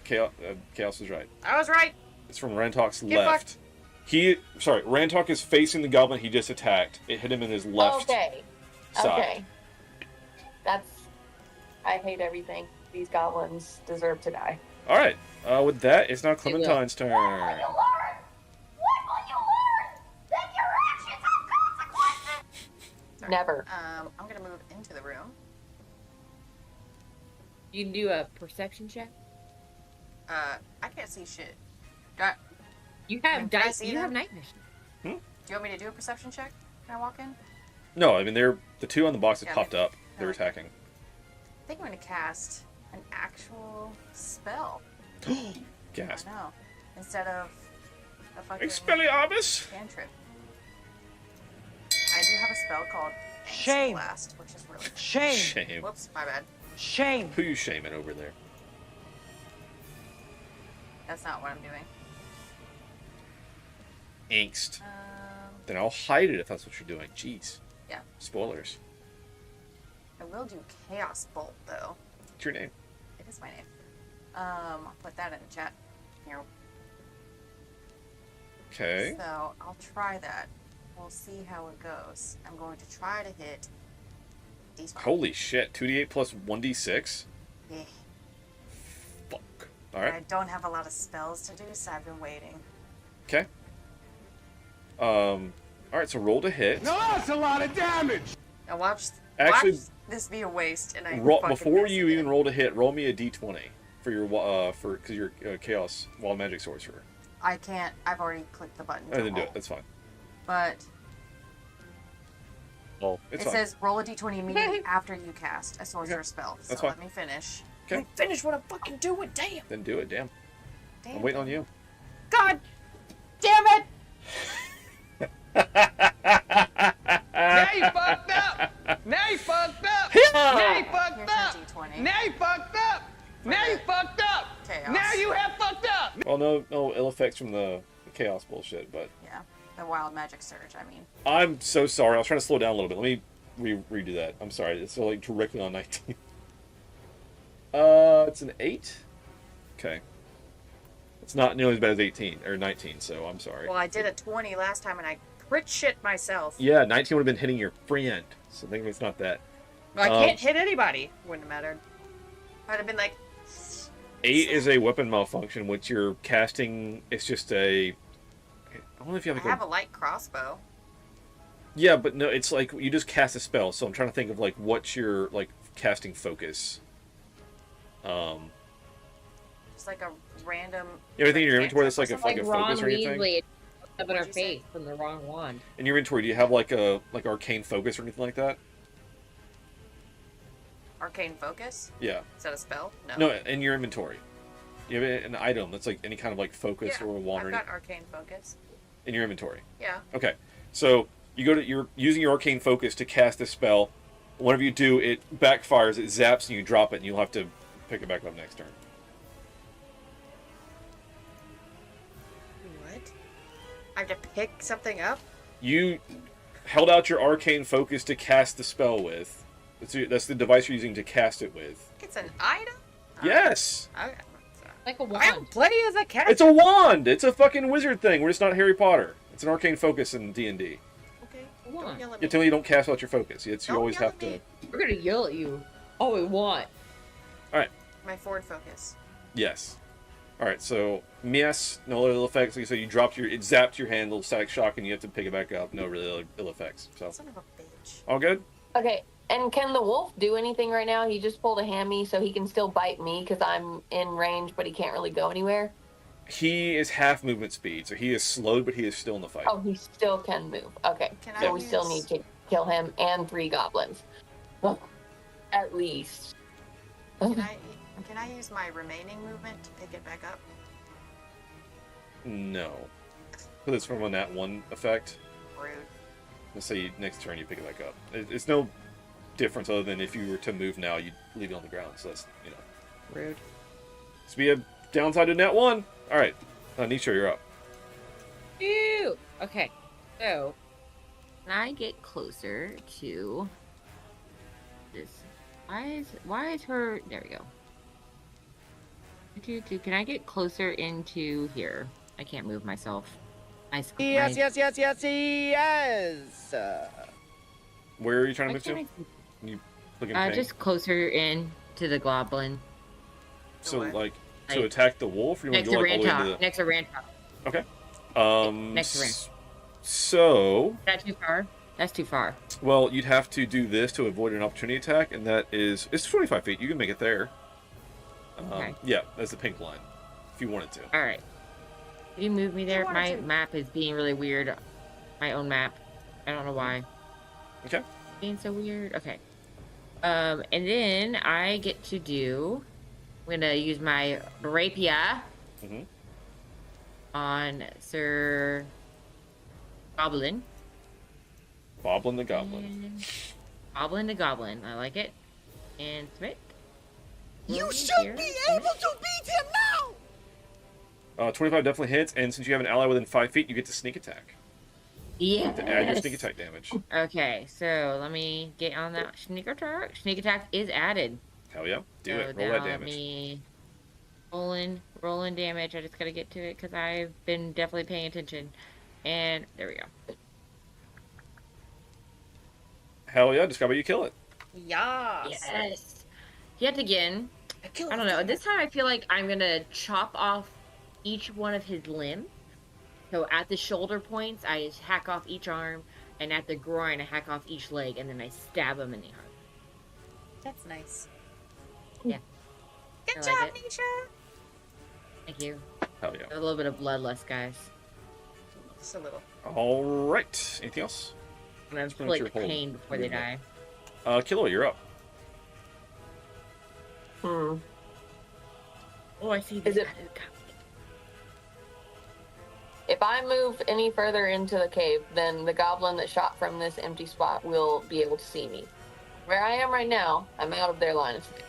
Chaos is right. I was right. It's from Rantok's Get left. Rantok is facing the goblin he just attacked. It hit him in his left Okay. side. Okay. I hate everything. These goblins deserve to die. Alright, with that, it's now Clementine's turn. Sorry. Never. I'm gonna move into the room. You can do a perception check. I can't see shit. Got. You have Can I dice. see You them? have night vision. Do you want me to do a perception check? Can I walk in? No, I mean, the 2 on the box that Yeah, popped okay. up. They're attacking. I think I'm gonna cast an actual spell. Gasp. I know. Instead of a fucking Expelliarmus! cantrip. I do have a spell called Shame. Blast, which is really Shame. Shame. Whoops, my bad. Shame. Who you shaming over there? That's not what I'm doing. Angst. Then I'll hide it if that's what you're doing. Jeez. Yeah. Spoilers. I will do Chaos Bolt though. What's your name? It is my name. I'll put that in the chat. Here. Okay. So I'll try that. We'll see how it goes. I'm going to try to hit D5. Holy shit. 2d8 plus 1d6? Yeah. Fuck. I Alright. don't have a lot of spells to do, so I've been waiting. Okay. Alright, so roll to hit. No, that's a lot of damage. Now watch Actually, this be a waste, and I Roll, fucking before miss you it. even roll to hit, roll me a d20. for your because you're chaos wild magic sorcerer. I can't. I've already clicked the button. I didn't do it. That's fine. But Well, it fine. says roll a d20 immediately after you cast a sorcerer spell. So That's fine. let me finish. Okay. Let me finish what I'm fucking doing. Damn. Then do it. Damn. Damn. I'm waiting on you. God damn it. Now you fucked up. Now you fucked up. Now you fucked up. Now you fucked up. Now you fucked up. Chaos. Now you have fucked up. Well, no ill effects from the chaos bullshit, but Yeah. The wild magic surge. I mean. I'm so sorry. I was trying to slow down a little bit. Let me redo that. I'm sorry. It's like directly on 19. It's an 8. Okay. It's not nearly as bad as 18 or 19, so I'm sorry. Well, I did a 20 last time and I crit shit myself. Yeah, 19 would have been hitting your friend, so I think it's not that. Well, I can't hit anybody. Wouldn't have mattered. I'd have been like. 8 is a weapon malfunction, which you're casting. It's just a. I don't know if you have I like have a light crossbow. Yeah, but no, it's like you just cast a spell. So I'm trying to think of like what's your like casting focus. It's like a random. You have anything in your inventory that's like a Like focus Ron or anything? Weasley up in our face from the wrong wand. In your inventory, do you have like a arcane focus or anything like that? Arcane focus? Yeah. Is that a spell? No. No, in your inventory. You have an item that's like any kind of like focus Yeah, or a wand or I've anything got arcane focus. in your inventory. Yeah. Okay, so you're using your arcane focus to cast a spell. Whenever you do, it backfires, it zaps, and you drop it, and you'll have to pick it back up next turn. What? I have to pick something up? You held out your arcane focus to cast the spell with. That's the device you're using to cast it with. It's an item? Yes! Okay. Like a I have plenty as a cat. It's a wand! It's a fucking wizard thing. We're just not Harry Potter. It's an arcane focus in D&D. Okay. Don't yell at You me. tell me you don't cast out your focus. You always have to... We're gonna yell at you all we want. Alright. My forward focus. Yes. Alright, so... Yes, no ill effects. Like I said, you dropped your... It zapped your hand, little static shock, and you have to pick it back up. No really ill effects. So... Son of a bitch. All good? Okay, and can the wolf do anything right now? He just pulled a hammy, so he can still bite me because I'm in range, but he can't really go anywhere. He is half movement speed, so he is slowed, but he is still in the fight. Oh, he still can move. Okay, Can so I we still need to kill him and 3 goblins. Well, at least. Can I use my remaining movement to pick it back up? No. Because it's from a nat 1 effect. Rude. Let's say next turn you pick it back up. It's no difference other than if you were to move now, you'd leave it on the ground. So that's, you know. Rude. This be a downside to nat 1. Alright. Nisha, you're up. Ew. Okay. So, can I get closer to this? Why is her? There we go. Can I get closer into here? I can't move myself. Yes. Where are you trying to Why move to? can't You looking at just closer in to the goblin. So, like, to Like, attack the wolf? Or you want Next to to go, like, all the way into Rantok. the... Next to Rantok. Okay. Next to Rantok. So... Is that too far? That's too far. Well, you'd have to do this to avoid an opportunity attack, and that is... It's 25 feet. You can make it there. Okay. Yeah, that's the pink line. If you wanted to. Alright. Can you move me there? wanted My to. map is being really weird. My own map. I don't know why. Okay. Being so weird. Okay. And then I get to do... I'm gonna use my rapier on Sir Goblin. Boblin the Goblin. And Goblin the Goblin. I like it. And Smith. You should be able to beat him now. 25 definitely hits, and since you have an ally within 5 feet, you get to sneak attack. Yeah. To add your sneak attack damage. Okay, so let me get on that sneak attack. Sneak attack is added. Hell yeah. Do So it. Roll now that let damage. me rolling damage. I just gotta get to it because I've been definitely paying attention. And there we go. Hell yeah, just how about you kill it. Yes. Yet again, I don't know. This time I feel like I'm gonna chop off each one of his limbs. So at the shoulder points, I just hack off each arm, and at the groin, I hack off each leg, and then I stab him in the arm. That's nice. Yeah. Good I job, like it. Nisha. Thank you. Hell yeah. A little bit of bloodlust, guys. Just a little. All right. Anything else? I'm gonna Just feel wanna make like sure hold- pain before they die. Kilo, you're up. Hmm. Oh, I see. Is it? If I move any further into the cave, then the goblin that shot from this empty spot will be able to see me. Where I am right now, I'm out of their line of sight.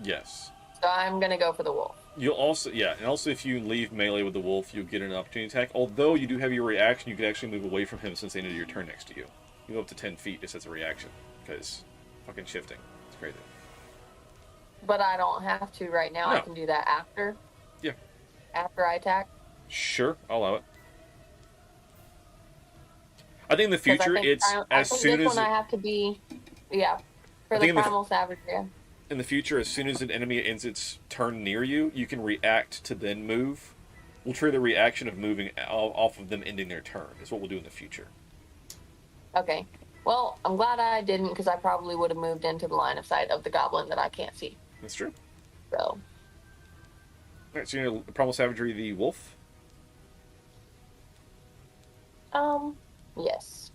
Yes. So I'm gonna go for the wolf. You'll also, yeah, and also if you leave melee with the wolf, you'll get an opportunity attack. Although you do have your reaction, you can actually move away from him since the end of your turn next to you. You go up to 10 feet just as a reaction, because fucking shifting. It's crazy. But I don't have to right now. I No. can do that after. Yeah. After I attack. Sure, I'll allow it. I think in the 'Cause future, I think soon this as one I have to be, yeah, for I the think in the- primal savage. Yeah. in the future, as soon as an enemy ends its turn near you, you can react to then move. We'll trigger the reaction of moving off of them ending their turn. Is what we'll do in the future. Okay. Well, I'm glad I didn't, because I probably would have moved into the line of sight of the goblin that I can't see. That's true. So. All right, so you're gonna primal savagery the wolf. Yes.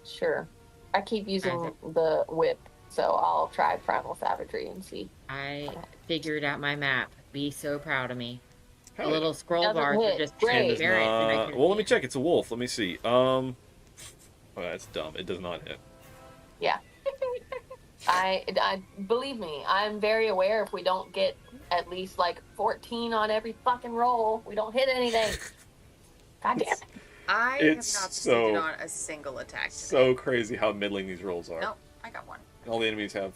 Sure. I keep using the whip, so I'll try primal savagery and see. I figured out my map. Be so proud of me. Hell The yeah. little scroll Doesn't bars hit. are just Great. Does transparent. and I not- can well, let see me check. It's a wolf. Let me see. Oh, that's dumb. It does not hit. Yeah. I believe me, I'm very aware if we don't get at least like 14 on every fucking roll, we don't hit anything. God damn it. I It's have not so- succeeded on a single attack today. So crazy how middling these rolls are. Nope, I got one. All the enemies have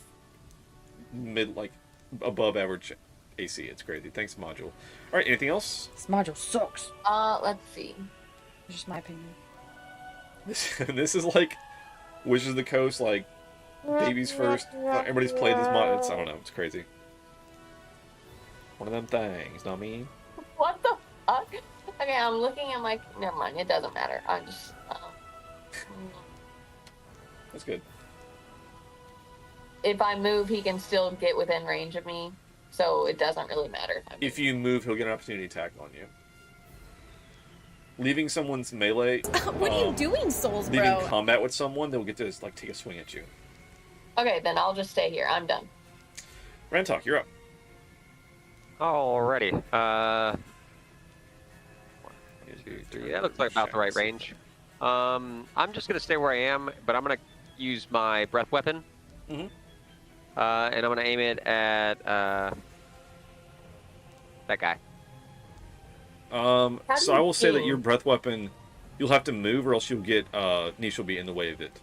above average AC. It's crazy. Thanks, module. All right, anything else? This module sucks. Let's see. It's just my opinion. This is like Wizards of the Coast, like babies first. Everybody's played this mod. I don't know. It's crazy. One of them things. Know what I mean? What the fuck? Okay, I'm looking at my. Never mind. It doesn't matter. I'm just. That's good. If I move, he can still get within range of me, so it doesn't really matter. If you move, he'll get an opportunity attack on you. Leaving someone's melee. What are you doing, Souls, leaving bro? combat with someone, they'll get to like take a swing at you. Okay, then I'll just stay here. I'm done. Rantalk, you're up. Alrighty. 1, 2, 3. That looks like about the right range. I'm just gonna stay where I am, but I'm gonna use my breath weapon. Mm-hmm. And I'm gonna aim it at that guy. So I will say that your breath weapon, you'll have to move, or else you'll get Niche will be in the way of it.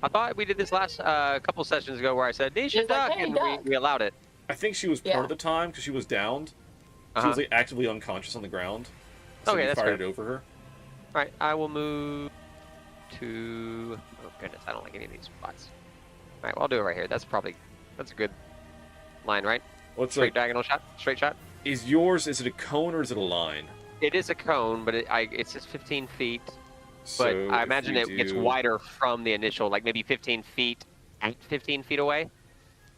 I thought we did this last couple sessions ago, where I said Nisha duck, hey, and duck. we allowed it. I think she was part of the time because she was downed. She was like actively unconscious on the ground. So Okay, you that's fired fair. it over her. All right, I will move to. Oh goodness, I don't like any of these spots. All right, well, I'll do it right here. That's a good line, right? What's Straight diagonal shot? Straight shot? Is yours? Is it a cone or is it a line? It is a cone, but it says 15 feet. So But I if imagine we it gets do- wider from the initial, like maybe 15 feet and 15 feet away.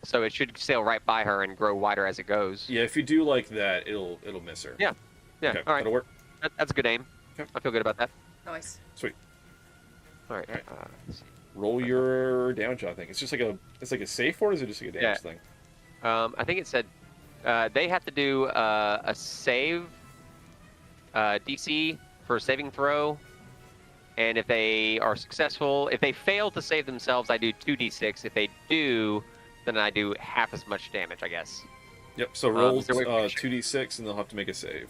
So it should sail right by her and grow wider as it goes. Yeah, if you do like that, it'll miss her. Yeah. Yeah. Okay, All right. that'll work. That's a good aim. Okay. I feel good about that. Nice. Sweet. All right. Let's see. Roll your damage. I think it's just like a safe for it, or is it just like a damage thing? I think it said they have to do a save DC for a saving throw, and if they are successful, if they fail to save themselves, I do 2d6. If they do, then I do half as much damage, I guess. Yep. So roll so we- 2d6, and they'll have to make a save.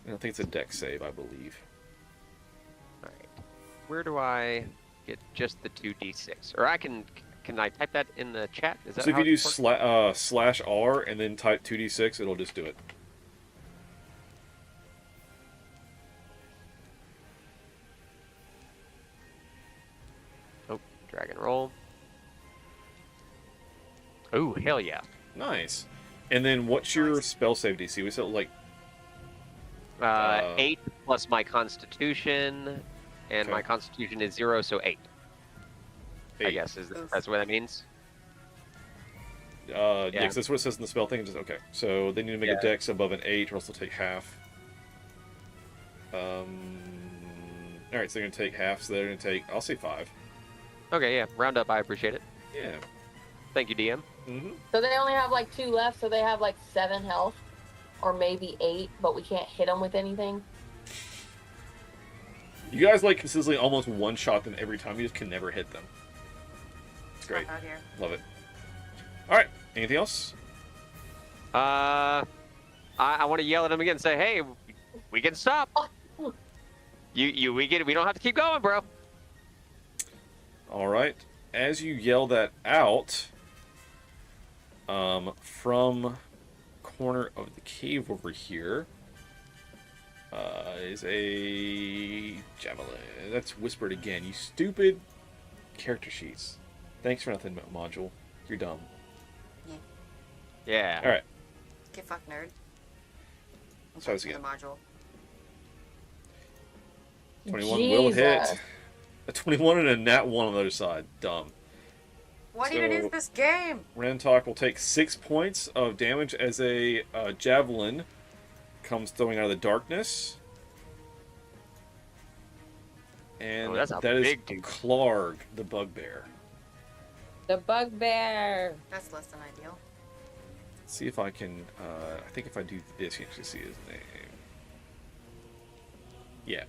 And I think it's a dex save, I believe. All right. Where do I get just the 2d6? Or can I type that in the chat? Is that So if how you do it works? /R and then type 2d6, it'll just do it. Oh, drag and roll. Oh, hell yeah. Nice. And then what's your spell save DC? We said like 8 plus my constitution, and my constitution is 0, so 8. I guess that's what that means. Yeah, because that's what it says in the spell thing. Just okay. So they need to make a dex above an 8, or else they'll take half. All right, so they're gonna take half. So they're gonna take. I'll say 5. Okay, yeah. Round up. I appreciate it. Yeah. Thank you, DM. So they only have like 2 left, so they have like 7 health, or maybe 8, but we can't hit them with anything. You guys like consistently almost one-shot them every time. You just can never hit them. It's great. Out here. Love it. All right. Anything else? I want to yell at him again and say, "Hey, we can stop. We don't have to keep going, bro." All right. As you yell that out, from corner of the cave over here, is a javelin. That's whispered again. You stupid character sheets. Thanks for nothing, module. You're dumb. Yeah. All right. Get fucked, nerd. Let's try this again. The module. 21 will hit. A 21 and a nat 1 on the other side. Dumb. What even is this game? Rantok will take 6 points of damage as a javelin comes throwing out of the darkness. And that's a that is big dude. Clarg, the bugbear. The bugbear. That's less than ideal. Let's see if I can. I think if I do this, you can actually see his name. Yeah.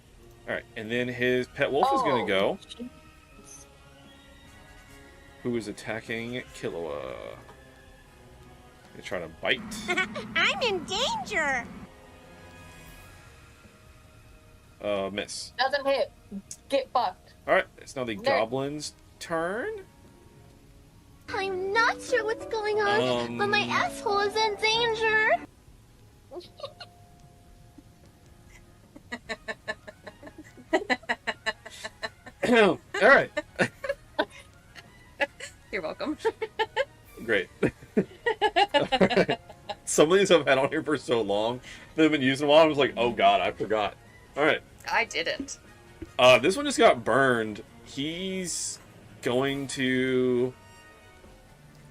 All right, and then his pet wolf is going to go. Who is attacking Killua? Gonna try to bite. I'm in danger. Miss. Doesn't hit. Get fucked. All right, it's now the goblin's turn. I'm not sure what's going on, but my asshole is in danger. All right. You're welcome. Great. Right. Some of these I've had on here for so long. They've been using a while. I was like, oh god, I forgot. All right. I didn't. This one just got burned. He's going to,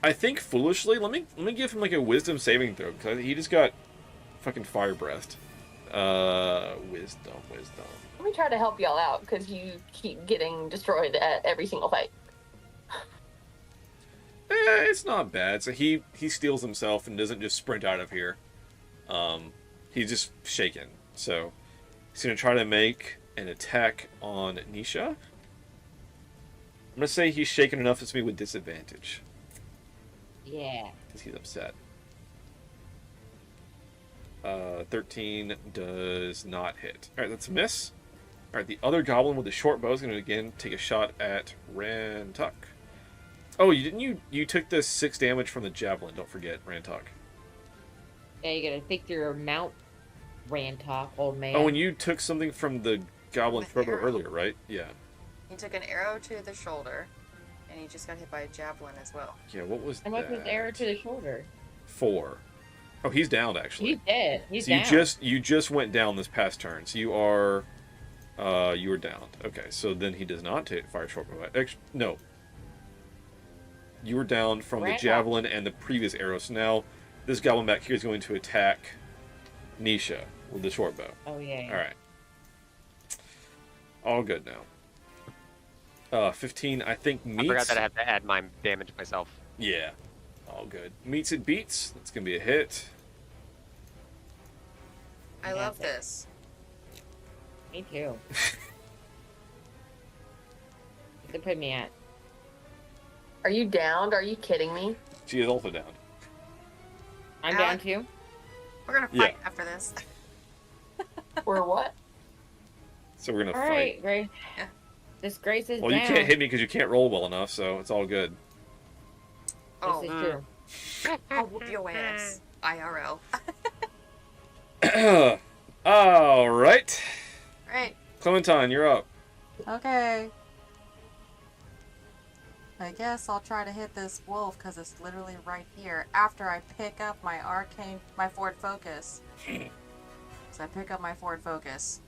I think foolishly, let me give him like a wisdom saving throw because he just got fucking fire breathed. Wisdom. Let me try to help y'all out because you keep getting destroyed at every single fight. It's not bad. So he steals himself and doesn't just sprint out of here. He's just shaken. So he's gonna try to make an attack on Nisha. I'm gonna say he's shaken enough to be with disadvantage. Yeah. Because he's upset. 13 does not hit. Alright, that's a miss. Alright, the other goblin with the short bow is going to again take a shot at Rantok. Oh, you took the 6 damage from the javelin, don't forget, Rantok. Yeah, you gotta think through your mount, Rantok, old man. Oh, and you took something from the goblin throw earlier, right? Yeah. He took an arrow to the shoulder, and he just got hit by a javelin as well. Yeah, what was How much was the arrow to the shoulder? 4. Oh, he's down actually. He's dead. He's so down. You just went down this past turn, so you are down. Okay, so then he does not take fire short bow. No. You were down from the javelin and the previous arrow. So now this goblin back here is going to attack Nisha with the short bow. Oh yeah. All right. All good now. 15, I think meets. I forgot that I have to add my damage myself. Yeah. All good. Meets it beats. That's gonna be a hit. I love this. Me too. What's it put me at? Are you downed? Are you kidding me? She is also down. I'm down too. We're gonna fight after this. Or what? So we're gonna All fight. right, Grace. Yeah. This Grace is Well, down. you can't hit me because you can't roll well enough, so it's all good. Oh, this is true. I'll whoop your ass. IRL. All right. Right. Clementine, you're up. Okay. I guess I'll try to hit this wolf because it's literally right here after I pick up my forward focus. So I pick up my forward focus.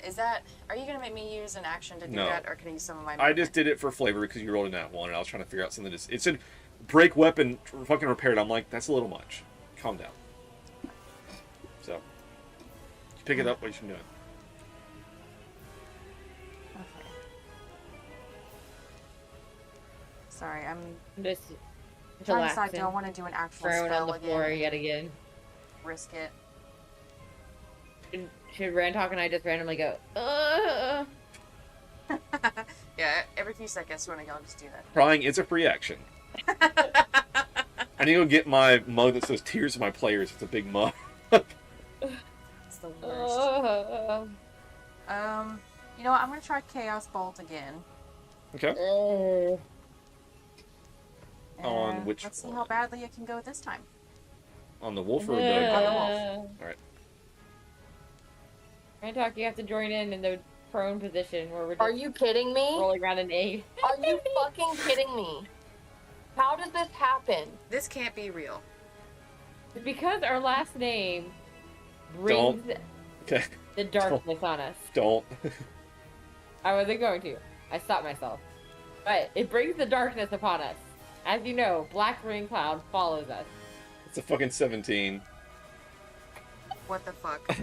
Are you gonna make me use an action to do No. that, or can I use some of my I just did it for flavor because you rolled in that one, and I was trying to figure out something. It said break weapon, fucking repair it. I'm like, that's a little much. Calm down. So, you pick it up. What you should do? Okay. Sorry, I'm Just trying to decide, relaxing. do I want to do an actual Thrown spell on the again? floor yet again. Risk it. Should Rantalk and I just randomly go, Yeah, every few seconds when I go, I'll just do that. Crying is a free action. I need to go get my mug that says "Tears of My Players." It's a big mug. It's the worst. You know what? I'm gonna try Chaos Bolt again. Okay. On And which let's see how badly it can go this time. On the wolf or the... On the wolf. Alright. Rantalk, you have to join in the prone position where we're just Are you kidding me? rolling around an egg. Are you fucking kidding me? How does this happen? This can't be real. Because our last name brings Okay. the darkness on us. Don't. I wasn't going to. I stopped myself. But it brings the darkness upon us. As you know, Black Rain Cloud follows us. It's a fucking 17. What the fuck?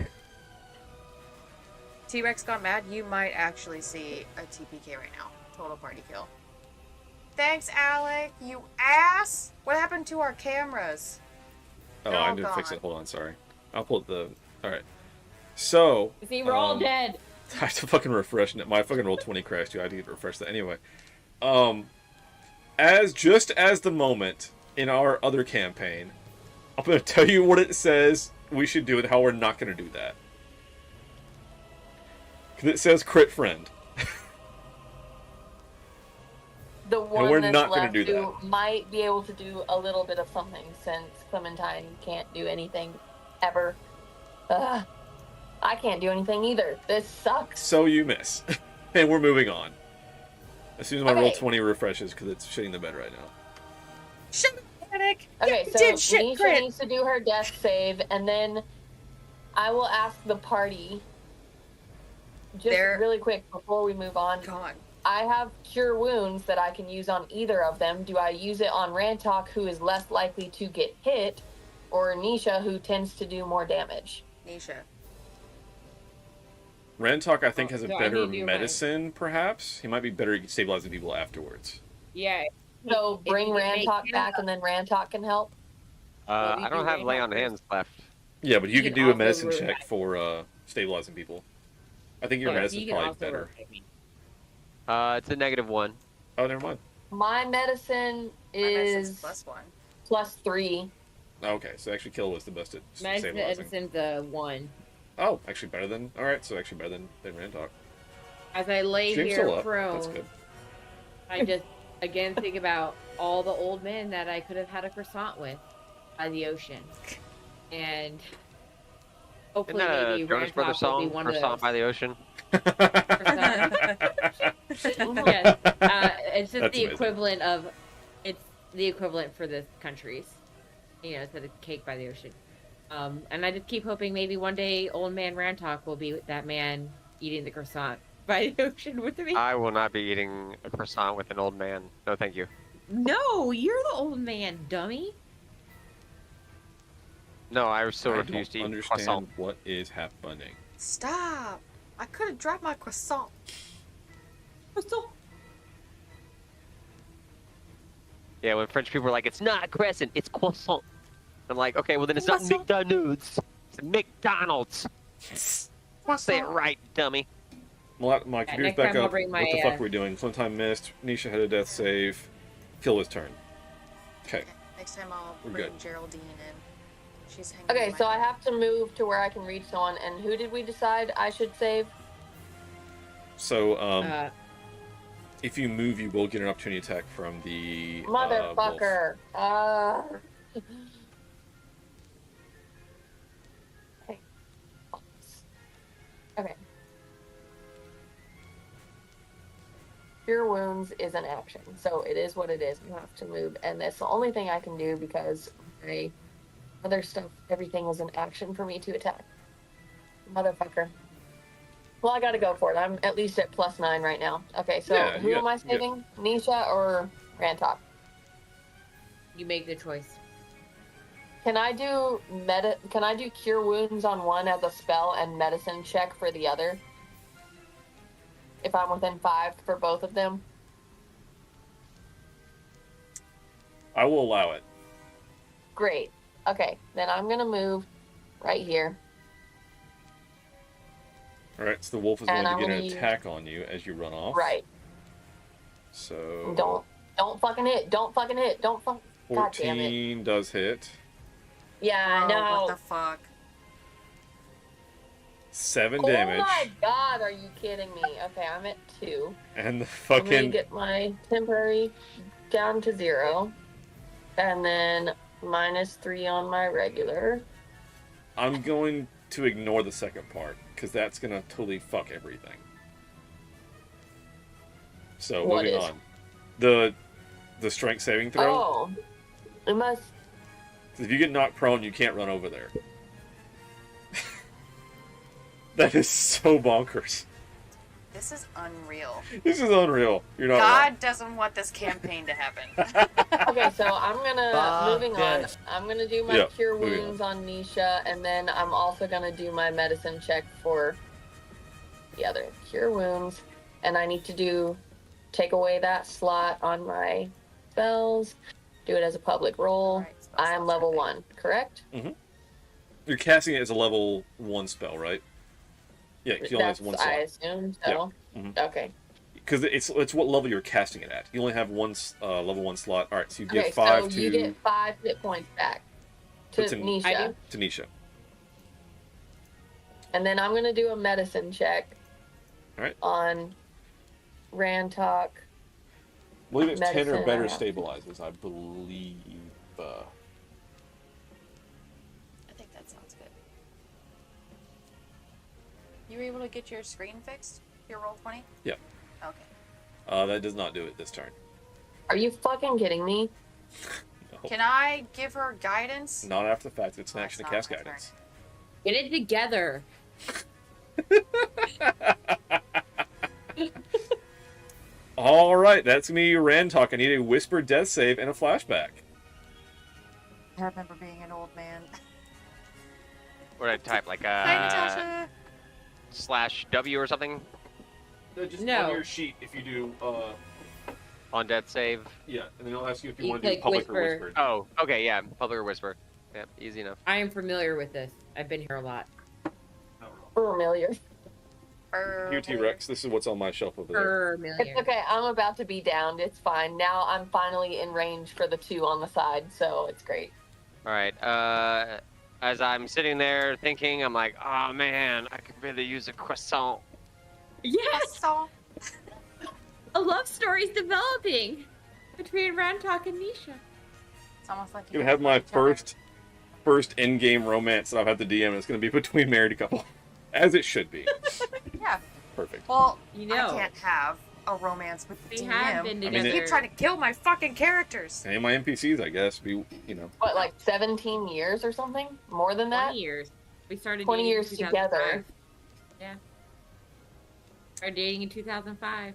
T-Rex got mad. You might actually see a TPK right now. Total party kill. Thanks, Alec. You ass. What happened to our cameras? Oh, They're I all didn't fix gone. it. Hold on, sorry. I'll pull up the... Alright. So... See, we're all dead. I have to fucking refresh it. My fucking roll 20 crashed too. I had to refresh that anyway. Just as the moment in our other campaign, I'm gonna tell you what it says we should do and how we're not gonna do that. Because it says crit friend. The one we're that's not gonna left do who might be able to do a little bit of something since Clementine can't do anything ever. Ugh. I can't do anything either. This sucks. So you miss. And we're moving on. As soon as my roll Okay. 20 refreshes, because it's shitting the bed right now. Shut up, Panic. Okay, You so did shit Nisha crit. needs to do her death save, and then I will ask the party, just really quick before we move on. I have Cure Wounds that I can use on either of them. Do I use it on Rantalk, who is less likely to get hit, or Nisha, who tends to do more damage? Nisha. Rantalk, I think, has a No, I better need to do medicine, perhaps. He might be better at stabilizing people afterwards. Yeah. So If bring you make Rantalk him back, and then Rantalk can help. I don't have lay on hands left. Yeah, but you You can can do a also medicine root check for stabilizing people. I think your Yeah, medicine's you can probably also better. rotate me. It's a -1. Oh, never mind. My medicine My medicine's is +1. +3. Okay, so actually Kill was the best at Medicine stabilizing. Edison's a 1. Oh, actually better than... Alright, so actually better than Rantalk. As I lay Stream's here still up. prone, That's good. I just again think about all the old men that I could have had a croissant with by the ocean, and hopefully Isn't that a maybe Jonas Brothers Rantalk will be song? one of Croissant those. by the ocean? Yes, it's just That's the amazing. equivalent of it's the equivalent for the countries, instead of cake by the ocean. And I just keep hoping maybe one day old man Rantalk will be that man eating the croissant by the ocean with me. I will not be eating a croissant with an old man. No, thank you. No, you're the old man, dummy. No, I still I refuse don't to eat understand croissant. what is happening. Stop. I could have dropped my croissant. Croissant. Yeah, when French people are like, it's not crescent, it's croissant. I'm like, okay, well then it's not Croissant. McDonald's. It's McDonald's. Say it right, dummy. My computer's next back time I'll up. bring What my, the fuck are we doing? Clementine missed. Nisha had a death save. Kill his turn. Okay. Next time I'll We're bring good. Geraldine in. She's hanging Okay, in my so I head. have to move to where I can reach someone, and who did we decide I should save? So, if you move, you will get an opportunity attack from the wolf. Motherfucker. Okay. Cure Wounds is an action, so it is what it is. You have to move, and that's the only thing I can do because my other stuff, everything is an action for me to attack. Motherfucker. Well, I gotta go for it. I'm at least at +9 right now. Okay, so Yeah, who am I saving? Nisha or Rantok? You make the choice. Can I do Can I do Cure Wounds on one as a spell and Medicine check for the other? If I'm within 5 for both of them? I will allow it. Great. Okay, then I'm gonna move right here. Alright, so the wolf is And going to I'm get gonna an use- attack on you as you run off. Right. So... Don't fucking hit. Don't fucking hit. Don't fuck. God damn it. 14 does hit. Yeah, I know. What the fuck? 7 damage. Oh my god, are you kidding me? Okay, I'm at 2. And the I'm gonna fucking... get my temporary down to 0. And then -3 on my regular. I'm going to ignore the second part, because that's going to totally fuck everything. So, What moving is? on. The strength saving throw. Oh. It must... If you get knocked prone, you can't run over there. That is so bonkers. This is unreal. This is unreal. You're not God wrong. doesn't want this campaign to happen. Okay, so I'm gonna... moving on. this. I'm gonna do my Yeah, Cure moving Wounds on Nisha, and then I'm also gonna do my Medicine check for the other. Cure Wounds. And I need to take away that slot on my spells. Do it as a public roll. I am level 1, correct? Mm-hmm. You're casting it as a level 1 spell, right? Yeah, you only have one slot. I assume so. Yeah. Mm-hmm. Okay. Because it's what level you're casting it at. You only have one level 1 slot. All right, so you get Okay, 5 so to... you get 5 hit points back to to Nisha. To Nisha. And then I'm going to do a medicine check Alright. on Rantok. I believe it's 10 or Medicine, better I have to- stabilizes, I believe. I think that sounds good. You were able to get your screen fixed? Your roll 20? Yeah. Okay. That does not do it this turn. Are you fucking kidding me? No. Can I give her guidance? Not after the fact. It's an Oh, action to it's cast not my guidance. Get it together. Alright, that's me, Rantok. I need a whispered death save and a flashback. I remember being an old man. What did I type? Like Hi, Natasha. /W or something? Just No. on your sheet, if you do, On death save? yeah, and then it'll ask you if you You want to do click public or whisper. whispered. Oh, okay, yeah. Public or whisper. Yep, easy enough. I am familiar with this. I've been here a lot. Familiar. Here, T-Rex, this is what's on my shelf over there. Familiar. It's okay. I'm about to be downed. It's fine. Now I'm finally in range for the 2 on the side, so it's great. Alright, as I'm sitting there thinking, I'm like, oh man, I could really use a croissant. Yes! A love story's developing between Rantok and Nisha. It's almost like I'm gonna have my first in-game romance that I've had to DM, and it's gonna be between married couple. As it should be. Yeah. Perfect. Well, You know. I can't have a romance with We DM. have been I mean, You together. keep trying to kill my fucking characters. And my NPCs, I guess, What, like 17 years or something? More than that? 20 years. We started 20 dating in years 2005. together. Yeah. Started dating in 2005.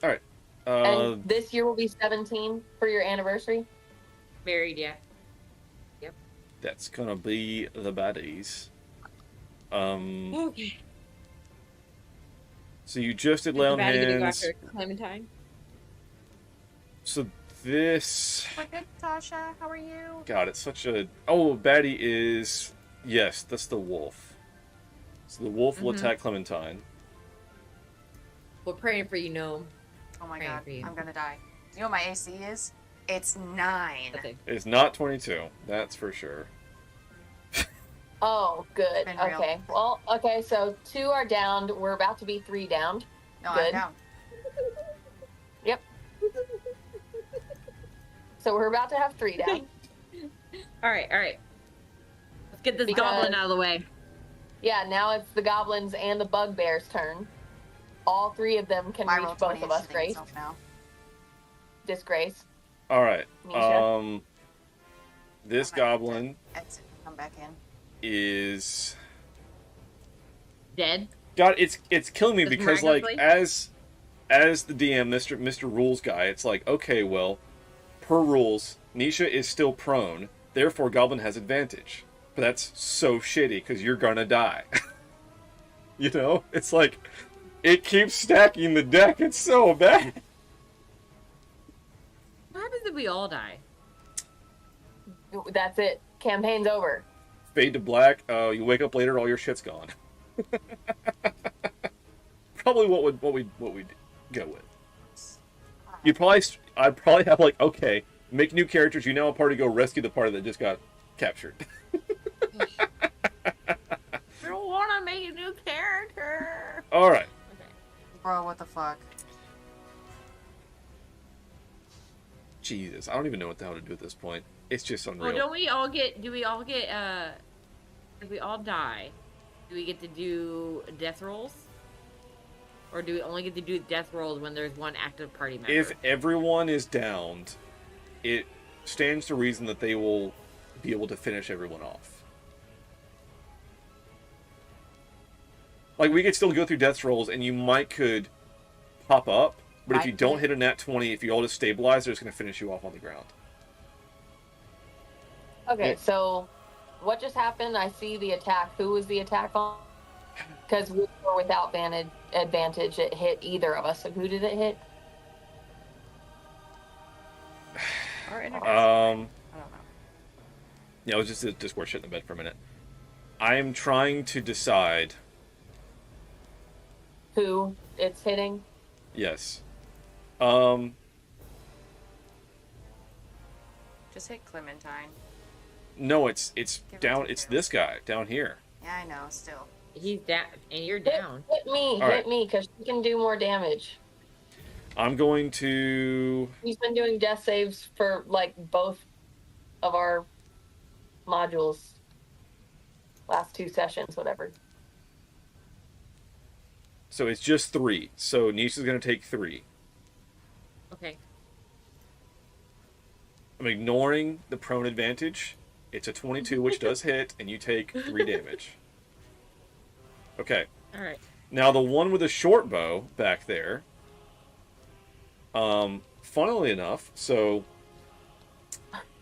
Alright. And this year will be 17 for your anniversary? Married, yeah. That's gonna be the baddies. Okay. So you just did Is lay the on baddie gonna go hands. after Clementine? So this... We're good, Tasha. How are you? God, it's such a... Oh, baddie is... Yes, that's the wolf. So the wolf will Mhm. attack Clementine. We're praying for you, Gnome. Oh my Praying god, for you. I'm gonna die. You know what my AC is? It's 9. Nothing. It's not 22, that's for sure. Oh, good. Been real. Okay. Well, okay, so 2 are downed. We're about to be 3 downed. No, Good. I'm down. Yep. So we're about to have 3 down. Alright, alright. Let's get this Because- goblin out of the way. Yeah, now it's the goblins and the bugbear's turn. All 3 of them can My reach roll both 20 of is us, shitting Grace. itself now. Disgrace. Alright. Misha? This goblin Exit. Come back in. is Dead? God, it's killing me Just because like miraculously? as the DM, Mr. Rules guy, it's like, okay, well, per rules, Nisha is still prone, therefore Goblin has advantage. But that's so shitty because you're gonna die. You know, it's like it keeps stacking the deck. It's so bad. What happens if we all die? That's it. Campaign's over. Fade to black. You wake up later, all your shit's gone. Probably what we'd go with. I'd probably have like, okay, make new characters. You now a party, go rescue the party that just got captured. I don't want to make a new character. All right. Okay. Bro, what the fuck? Jesus, I don't even know what the hell to do at this point. It's just unreal. Well, don't we all get? Do we all get? If we all die, do we get to do death rolls? Or do we only get to do death rolls when there's one active party member? If everyone is downed, it stands to reason that they will be able to finish everyone off. Like, we could still go through death rolls, and you could pop up, but if you don't hit a nat 20, if you all just stabilize, they're just going to finish you off on the ground. Okay, so what just happened? I see the attack. Who was the attack on? Because we were without advantage. It hit either of us. So who did it hit? I don't know. Yeah, I was just Discord shit in the bed for a minute. I am trying to decide. Who it's hitting? Yes. Just hit Clementine. No, it's down. It's this guy down here. Yeah, I know. Still. He's down, and you're down. Hit me, All hit right. me, because she can do more damage. I'm going to. He's been doing death saves for like both of our modules. Last 2 sessions, whatever. So it's just 3. So Nisha's going to take 3. Okay. I'm ignoring the prone advantage. It's a 22, which does hit, and you take 3 damage. Okay. All right. Now the one with a short bow back there. Funnily enough, so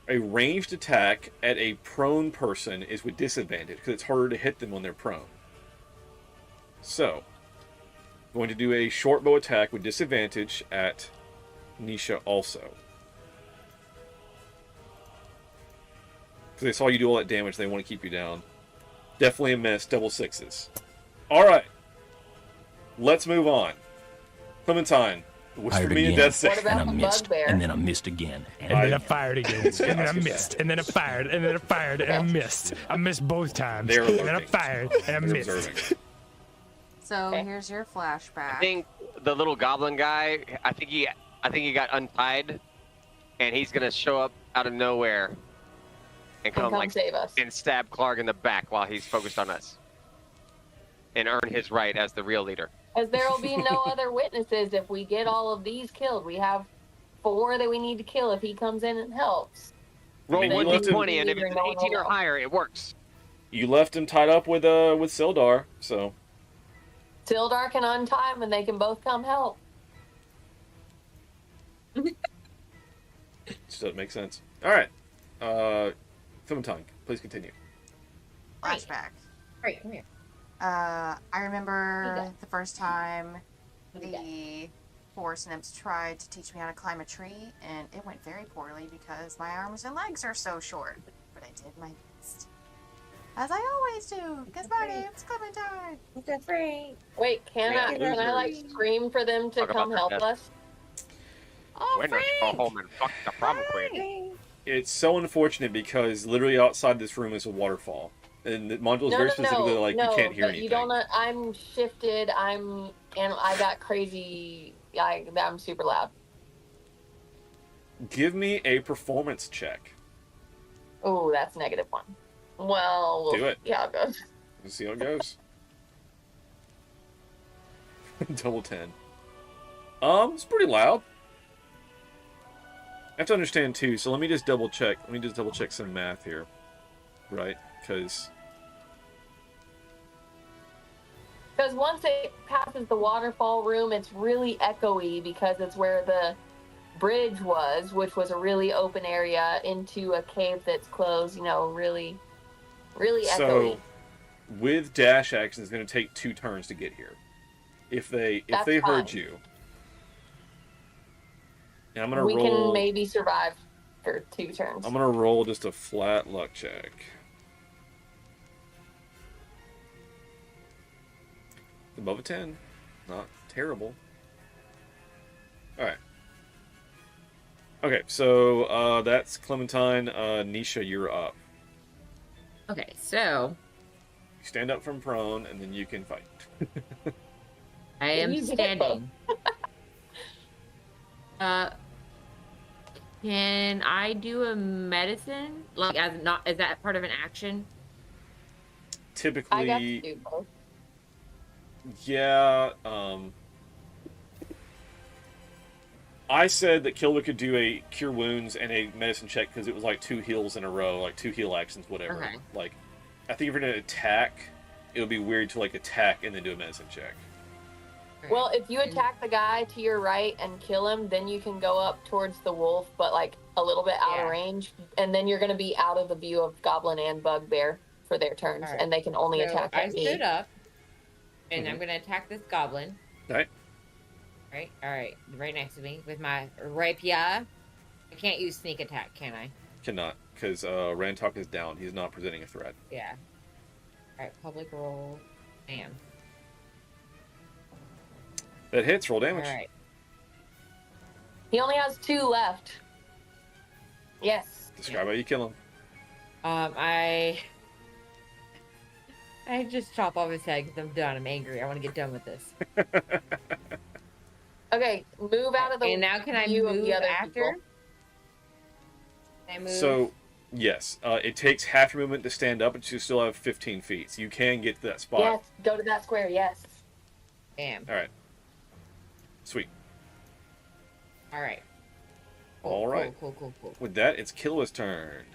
a ranged attack at a prone person is with disadvantage because it's harder to hit them when they're prone. So, I'm going to do a short bow attack with disadvantage at Nisha also. Because they saw you do all that damage, they want to keep you down. Definitely a miss, double 6s. Alright. Let's move on. Clementine. Whisper me in death save. And I missed, and then I missed again. And then I fired again. And then I missed. And then I fired. And then I fired. And I missed. I missed both times. They're and then I fired. And I missed. observing. So here's your flashback. I think the little goblin guy. I think he got untied, and he's gonna show up out of nowhere and come like save us and stab Clark in the back while he's focused on us, and earn his right as the real leader. As there will be no other witnesses if we get all of these killed. We have 4 that we need to kill if he comes in and helps. Roll I mean, 1d20, and if it's 18 or higher, it works. You left him tied up with Sildar, so. Sildar can untie him and they can both come help. Just doesn't make sense. Alright. Clementine, please continue. Flashback. Great, come here. I remember the first time the forest nymphs tried to teach me how to climb a tree, and it went very poorly because my arms and legs are so short. But I did my best. As I always do, because my name's Clementine. That's right. Wait, can I like scream for them to Talk about come help that. us? We're not go home and fuck the prom queen. It's so unfortunate because literally outside this room is a waterfall. And the module is very specifically like you can't hear but anything. You don't. I'm shifted. And I got crazy. I'm super loud. Give me a performance check. Oh, that's -1. Well, we'll Do it. see how it goes. Let's see how it goes. Double 10. It's pretty loud. I have to understand too, so let me just double check. Let me just double check some math here. Right? Because Because once it passes the waterfall room, it's really echoey because it's where the bridge was, which was a really open area into a cave that's closed. You know, really, really echoey. So, with dash action, it's going to take 2 turns to get here. If they heard you, and I'm going to roll. We can maybe survive for 2 turns. I'm going to roll just a flat luck check. Above a 10. Not terrible. Alright. Okay, so that's Clementine. Nisha, you're up. Okay, so... You stand up from prone, and then you can fight. I am standing. Can I do a medicine? Like, is that part of an action? Typically... I got to do both. Yeah, I said that Kilda could do a cure wounds and a medicine check because it was like 2 heals in a row, like 2 heal actions, whatever. Okay. Like, I think if you're gonna attack, it would be weird to like attack and then do a medicine check. Well, if you attack the guy to your right and kill him, then you can go up towards the wolf, but like a little bit out of range, and then you're going to be out of the view of Goblin and Bugbear for their turns, and they can only attack at me. I stood up, and I'm going to attack this goblin. Alright. Alright, right next to me with my rapier. I can't use sneak attack, can I? Cannot, because Rantok is down. He's not presenting a threat. Yeah. Alright, public roll. Bam. That hits. Roll damage. Alright. He only has 2 left. Yes. Describe how you kill him. I just chop off his head because I'm done. I'm angry. I want to get done with this. Okay, move out of the And now can I view move of the other after? people. Can I move? So, yes. It takes half your movement to stand up, but you still have 15 feet. So you can get to that spot. Yes, go to that square, yes. Bam. Alright. Sweet. Alright. Alright. Cool. With that, it's Kilda's turn.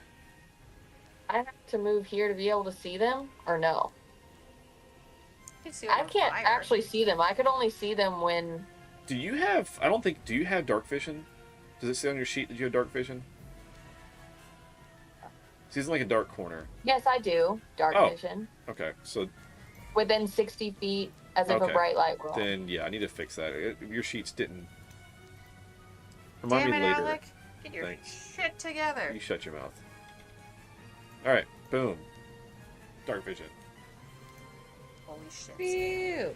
I have to move here to be able to see them, or no? I can't actually see them. I could only see them when... Do you have... do you have dark vision? Does it say on your sheet that you have dark vision? He's in like a dark corner. Yes, I do. Dark vision. Okay, so... Within 60 feet, as if a bright light were on. Then, yeah, I need to fix that. Your sheets didn't... Remind Damn me it, later. Alec. Get your shit together. You shut your mouth. Alright, boom. Dark vision. Holy shit. Phew.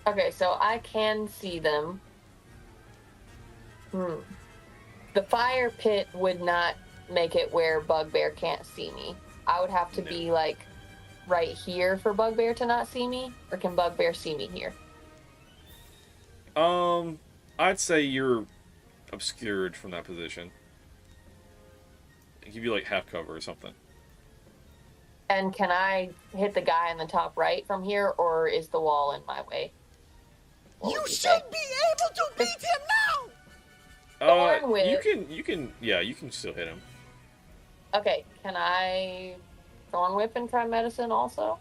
Okay, so I can see them. The fire pit would not make it where Bugbear can't see me. I would have to be like right here for Bugbear to not see me, or can Bugbear see me here? I'd say you're obscured from that position. I'd give you like half cover or something. And can I hit the guy in the top right from here, or is the wall in my way? You should be able to beat him now! Thorn whip. You can still hit him. Okay, can I Thorn Whip and try medicine also?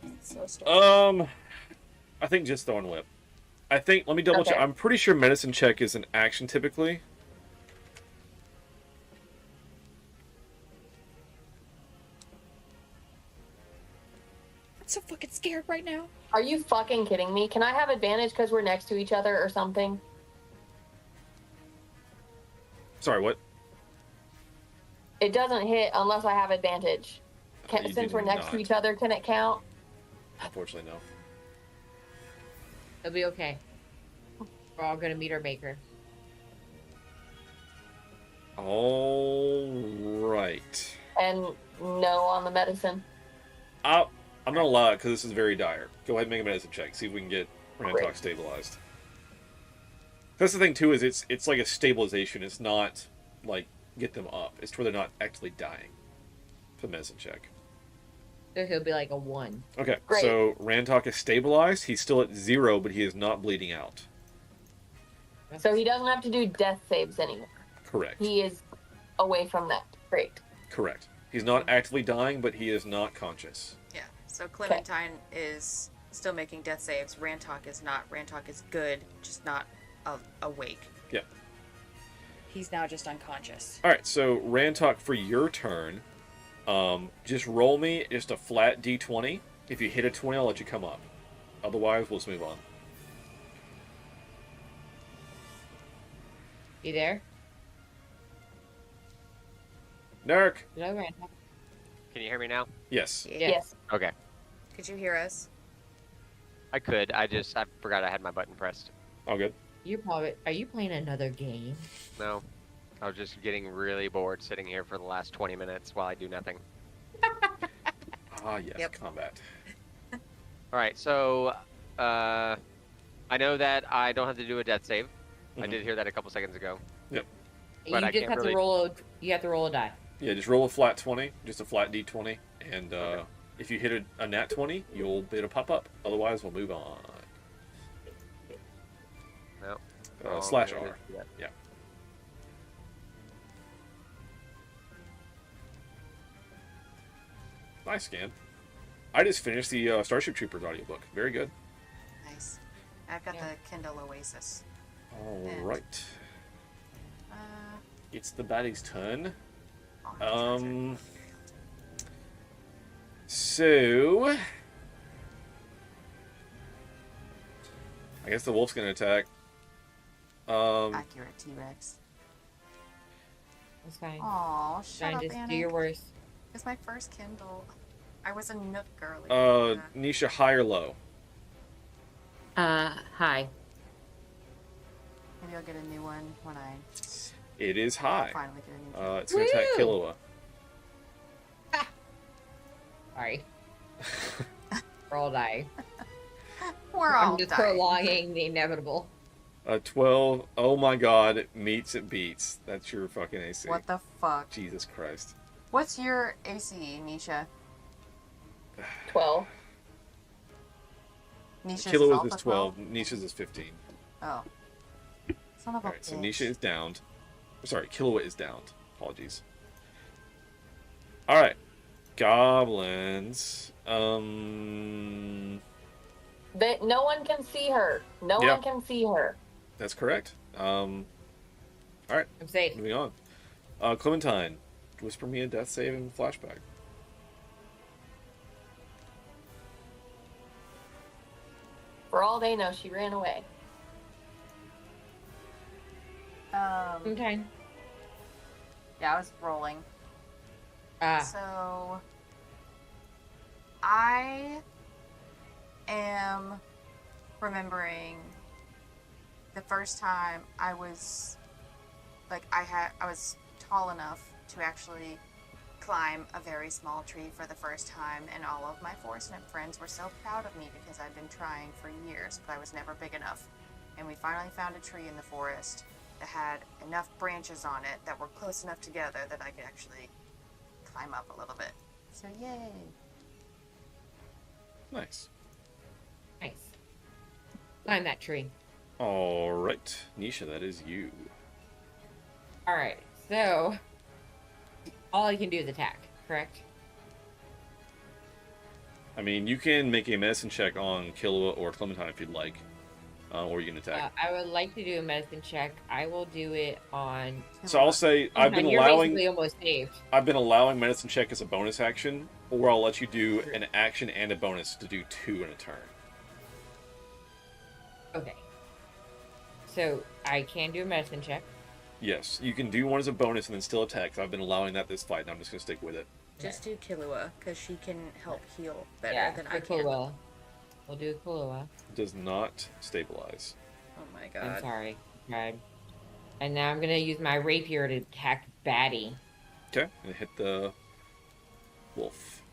I think just Thorn Whip. Let me double check. I'm pretty sure medicine check is an action typically. I'm so fucking scared right now. Are you fucking kidding me? Can I have advantage because we're next to each other or something? Sorry, what? It doesn't hit unless I have advantage. You Since do we're next to not. each other, can it count? Unfortunately, no. It'll be okay. We're all gonna meet our maker. All right. And no on the medicine. I'm not allowed because this is very dire. Go ahead and make a medicine check. See if we can get Rantok stabilized. That's the thing too. Is it's like a stabilization. It's not like get them up. It's to where they're not actually dying. For the medicine check. So he'll be like a 1. Okay, so Rantok is stabilized. He's still at 0, but he is not bleeding out. So he doesn't have to do death saves anymore. Correct. He is away from that. Great. Correct. He's not actively dying, but he is not conscious. Yeah. So Clementine is still making death saves. Rantok is not. Rantok is good, just not awake. Yeah. He's now just unconscious. All right. So Rantok, for your turn, just roll me just a flat d20. If you hit a 20, I'll let you come up. Otherwise, we'll just move on. You there? Nerk. Hello, Randall. Can you hear me now? Yes. Yes. Okay. Could you hear us? I could. I forgot I had my button pressed. All good. Are you playing another game? No. I was just getting really bored sitting here for the last 20 minutes while I do nothing. Ah, yes, combat. All right, so I know that I don't have to do a death save. I did hear that a couple seconds ago. Yep. But you I just can't have really... to roll. You have to roll a die. Yeah, just roll a flat 20, just a flat d20, and if you hit a nat 20, it'll pop up. Otherwise, we'll move on. No. Slash R. Yeah. Nice scan. I just finished the Starship Troopers audiobook. Very good. Nice. I've got the Kindle Oasis. All right. It's the baddie's turn. So I guess the wolf's gonna attack. Accurate T-Rex. That's fine. Aw, shut up, just Anna. do your worst. It's my first Kindle. I was a Nook girly. Nisha, high or low? Hi. Maybe I'll get a new one when I It is high. finally get a new one. It's gonna attack Killua. Sorry. We're all dying. I'm just dying. prolonging the inevitable. 12. Oh my god. Meets it beats. That's your fucking AC. What the fuck? Jesus Christ. What's your AC, Nisha? 12. Nisha's Killua's also is 12. Nisha's is 15. Oh. Son of a Alright, so bitch. Nisha is downed. Sorry, Killua is downed. Apologies. Alright. Goblins. No one can see her. No Yeah. one can see her. That's correct. Alright. I'm safe. Moving on. Clementine. Whisper me a death save and flashback. For all they know, she ran away. Okay. Yeah, I was rolling. Ah. So I am remembering the first time I was I was tall enough to actually climb a very small tree for the first time, and all of my Forest Nymph friends were so proud of me because I'd been trying for years, but I was never big enough. And we finally found a tree in the forest that had enough branches on it that were close enough together that I could actually climb up a little bit. So yay! Nice. Nice. Climb that tree. Alright. Nisha, that is you. Alright, so all I can do is attack, correct? I mean, you can make a medicine check on Killua or Clementine if you'd like. Or you can attack. I would like to do a medicine check. I will do it on. So I'll say I've been You're allowing. basically almost saved. I've been allowing medicine check as a bonus action, or I'll let you do an action and a bonus to do 2 in a turn. Okay. So I can do a medicine check. Yes, you can do one as a bonus and then still attack. 'Cause I've been allowing that this fight, and I'm just gonna stick with it. Just do Killua, because she can help heal better Yeah, than for I can. Killua. We'll do Killua. Does not stabilize. Oh my god. I'm sorry. Right. And now I'm gonna use my rapier to attack Batty. Okay, and hit the wolf.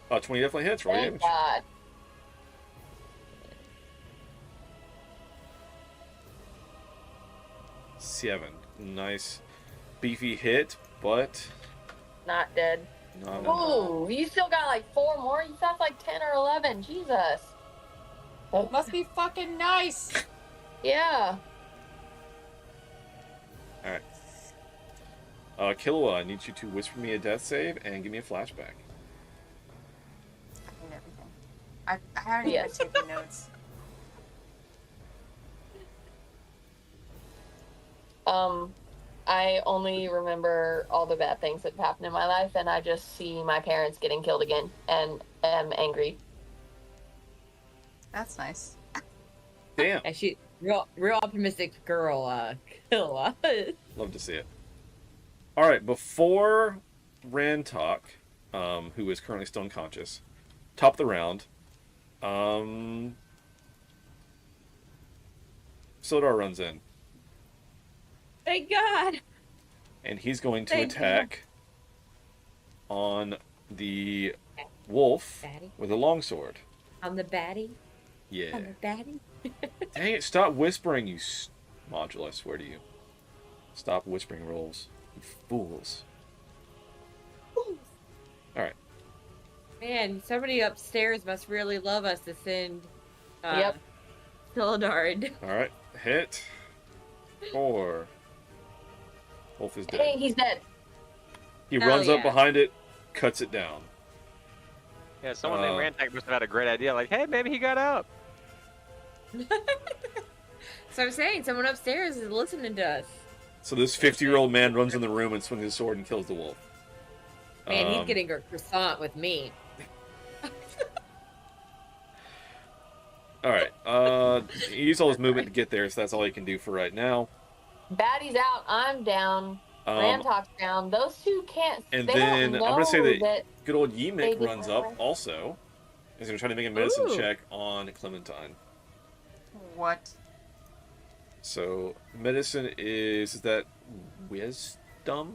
20 definitely hits. Roll your Thank damage. God. Seven. Nice, beefy hit, but Not dead. not enough. Ooh, you still got like 4 more? You sound like 10 or 11. Jesus. Must be fucking nice. Yeah. Alright. Killua, I need you to whisper me a death save and give me a flashback. I haven't even taken notes. I only remember all the bad things that happened in my life, and I just see my parents getting killed again, and am angry. That's nice. Damn. And she real optimistic girl. Kill. Love to see it. All right, before Rantok, who is currently still unconscious, top of the round, Sildar runs in. Thank God. And he's going to Thank attack on the wolf Baddie? with a longsword. On the baddie. Yeah. On the baddie. Dang it, stop whispering, you module, I swear to you. Stop whispering rolls, you fools. Alright. Man, somebody upstairs must really love us to send Yep. Philidard. Alright, hit. 4. Wolf is dead. Hey, he's dead. He Hell runs up yeah. behind it, cuts it down. Yeah, someone named Rantak must have had a great idea. Like, hey, maybe he got out. So I'm saying, someone upstairs is listening to us. So this 50-year-old man runs in the room and swings his sword and kills the wolf. Man, he's getting a croissant with me. Alright, he used all his movement to get there, so that's all he can do for right now. Baddie's out. I'm down. Rantok's down. Those two can't. And they then don't I'm going to say know that good old they Yemek get runs up away. also. He's going to try to make a medicine Ooh. check on Clementine. What? So, medicine is that wisdom?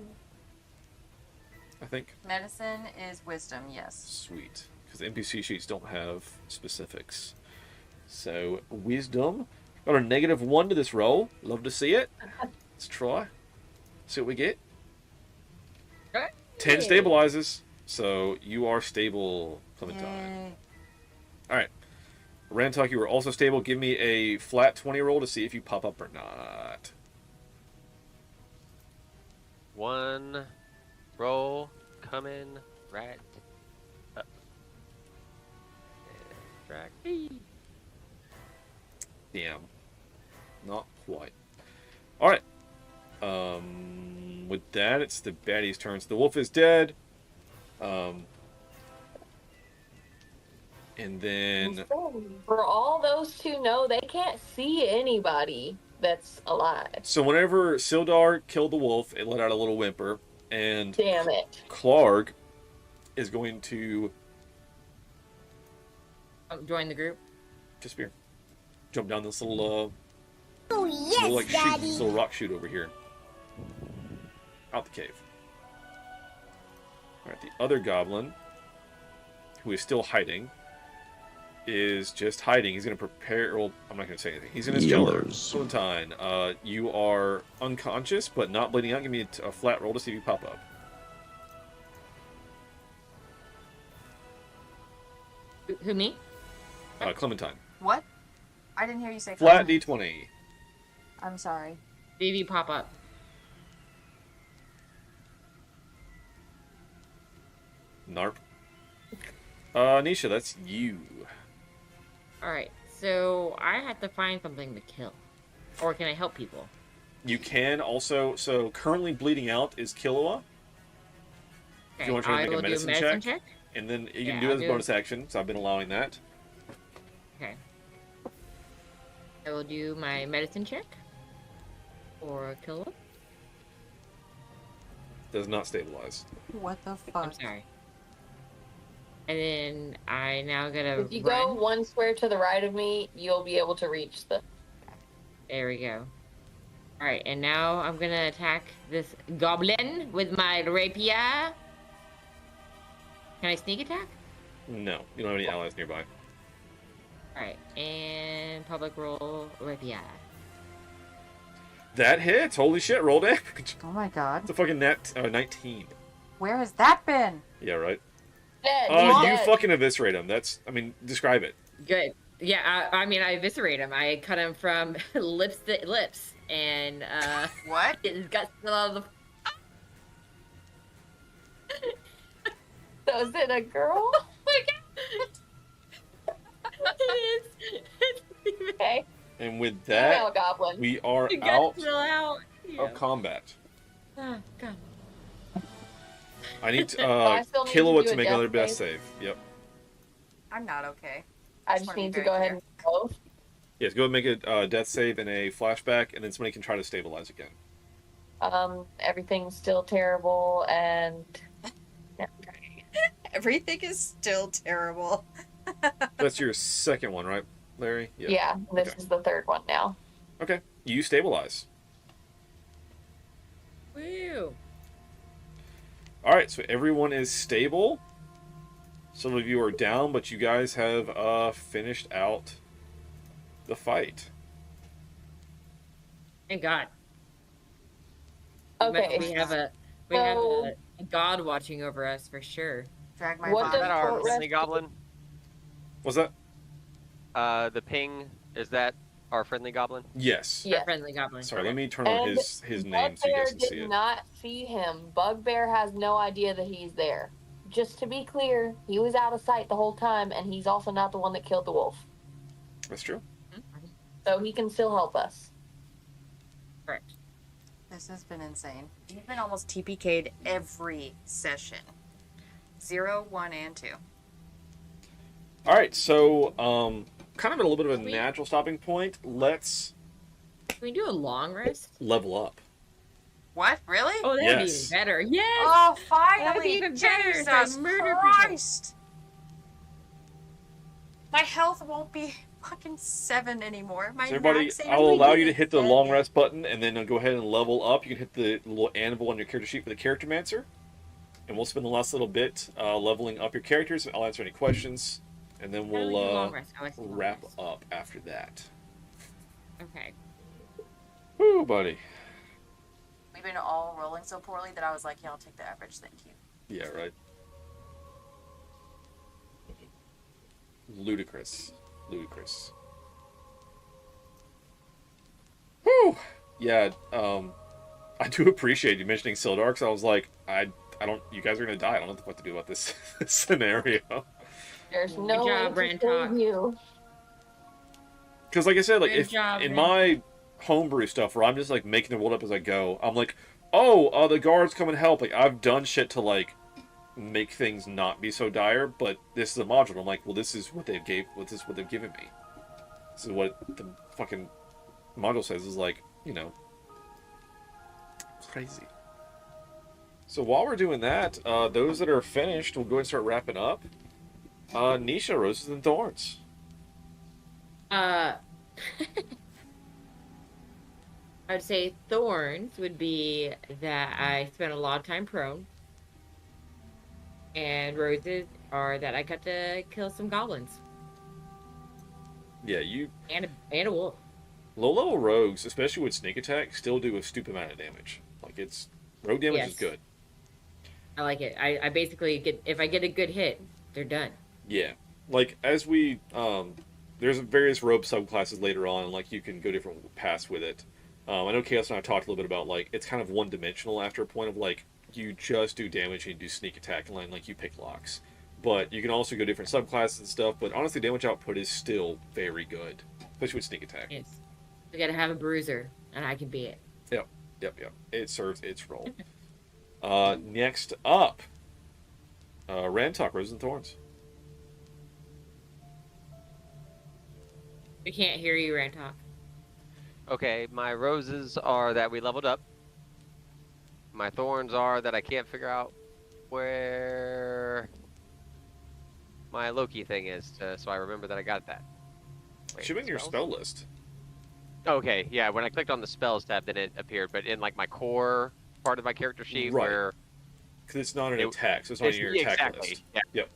I think. Medicine is wisdom, yes. Sweet. Because the NPC sheets don't have specifics. So, wisdom. Got a -1 to this roll. Love to see it. Let's try. See what we get. 10 stabilizes. So, you are stable, Clementine. Alright. Rantok, you are also stable. Give me a flat 20 roll to see if you pop up or not. 1 roll coming right up. Track. Damn. Not quite. Alright. With that, it's the baddie's turn. So the wolf is dead. And then... For all those two know, they can't see anybody that's alive. So whenever Sildar killed the wolf, it let out a little whimper. And Damn it. Clark is going to... Join the group. disappear. Jump down this little, Oh, yes, little, like, chute, Daddy. this little rock chute over here. Out the cave. Alright, the other goblin, who is still hiding, is just hiding. He's going to prepare... Well, I'm not going to say anything. He's in his killer. Clementine, you are unconscious, but not bleeding out. Give me a flat roll to see if you pop up. Who, me? Clementine. What? I didn't hear you say Flat Clementine. D20. I'm sorry. BB pop up. Narp. Nisha, that's you. Alright, so I have to find something to kill. Or can I help people? You can also... So, currently bleeding out is Killua. If you want to try to make a medicine check. And then you can do it as a bonus action, so I've been allowing that. Okay. I will do my medicine check. For Killua. Does not stabilize. What the fuck? I'm sorry. And then I now gotta If you run. go 1 square to the right of me, you'll be able to reach the... There we go. Alright, and now I'm gonna attack this goblin with my rapier. Can I sneak attack? No, you don't have any allies nearby. Alright, and public roll rapier. That hits! Holy shit, roll damage! Oh my god. It's a fucking 19. Where has that been? Yeah, right? Dead, you fucking eviscerate him. That's... I mean, describe it. Good. Yeah, I mean, I eviscerate him. I cut him from lips to lips, and what? His guts fell out of the. So is it a girl? Okay. And with Female that, goblin. we are You out gotta chill out. of combat. Ah, God. I need I still need to Killua do to a make death another death save. save. Yep. I'm not okay. I just wanna be need to very go ahead clear. and go. Yes, go ahead and make a death save and a flashback, and then somebody can try to stabilize again. Everything's still terrible, and Everything is still terrible. That's your second one, right, Larry? yeah, this is the third one now. Okay, you stabilize. Woo. All right, so everyone is stable. Some of you are down, but you guys have finished out the fight. Thank God. Okay. We have a god watching over us for sure. Drag my What Is body. that our short friendly rest- goblin? What's that? The ping, is that our friendly goblin? Yes. Yes. Our friendly goblin. Sorry, let me turn on And his name so you Bugbear guys can see did it. not see him. Bugbear has no idea that he's there. Just to be clear, he was out of sight the whole time, and he's also not the one that killed the wolf. That's true. So he can still help us. Correct. This has been insane. You've been almost TPK'd every session. 0, 1, and 2. All right, so kind of at a little bit of a natural stopping point. Let's Can we do a long rest? level up. What? Really? Oh, that'd be Yes. even better. Yes. Oh, That'd be finally! even better if I Jesus murder Christ! My health won't be fucking 7 anymore. My So everybody, max I'll HP allow you to is hit the 10. long rest button, and then go ahead and level up. You can hit the little anvil on your character sheet for the character mancer. And we'll spend the last little bit leveling up your characters. I'll answer any questions, and then I we'll like the long rest. I like the long wrap rest. up after that. Okay. Woo, buddy. We've been all rolling so poorly that I was like, yeah, I'll take the average, thank you. Yeah, right. Ludicrous. Ludicrous. Whew! Yeah, I do appreciate you mentioning Sildar, because I was like, I don't, you guys are gonna die. I don't know what to do about this scenario. There's no job, way to Rantok. save you. Because, like I said, like Good if job, in man. my homebrew stuff where I'm just like making the world up as I go, I'm like, oh, the guards come and help. Like I've done shit to like make things not be so dire, but this is a module. I'm like, well, this is what they've given me. This is what the fucking module says. Is like, you know, crazy. So while we're doing that, those that are finished, we'll go ahead and start wrapping up. Nisha, Roses and Thorns. I would say thorns would be that I spent a lot of time prone. And roses are that I got to kill some goblins. Yeah, you And a wolf. low-level rogues, especially with sneak attack, still do a stupid amount of damage. Like it's rogue damage is Yes. good. I like it. I basically get, if I get a good hit, they're done. Yeah, like as we there's various rogue subclasses later on. Like you can go different paths with it. I know Chaos and I talked a little bit about like it's kind of one-dimensional after a point of like you just do damage and you do sneak attack and like you pick locks. But you can also go different subclasses and stuff. But honestly, damage output is still very good, especially with sneak attack. Yes. I gotta have a bruiser, and I can be it. Yep. It serves its role. Next up, Rantok, Roses and Thorns. We can't hear you, Rantok. Okay, my roses are that we leveled up. My thorns are that I can't figure out where my Loki thing is, so I remember that I got that. Wait, Should be in your spells? spell list. Okay, yeah, when I clicked on the spells tab, then it appeared, but in like my core part of my character sheet Right. where... Because it's not an attack, so it's not in your attack exactly, list. yeah. Yep.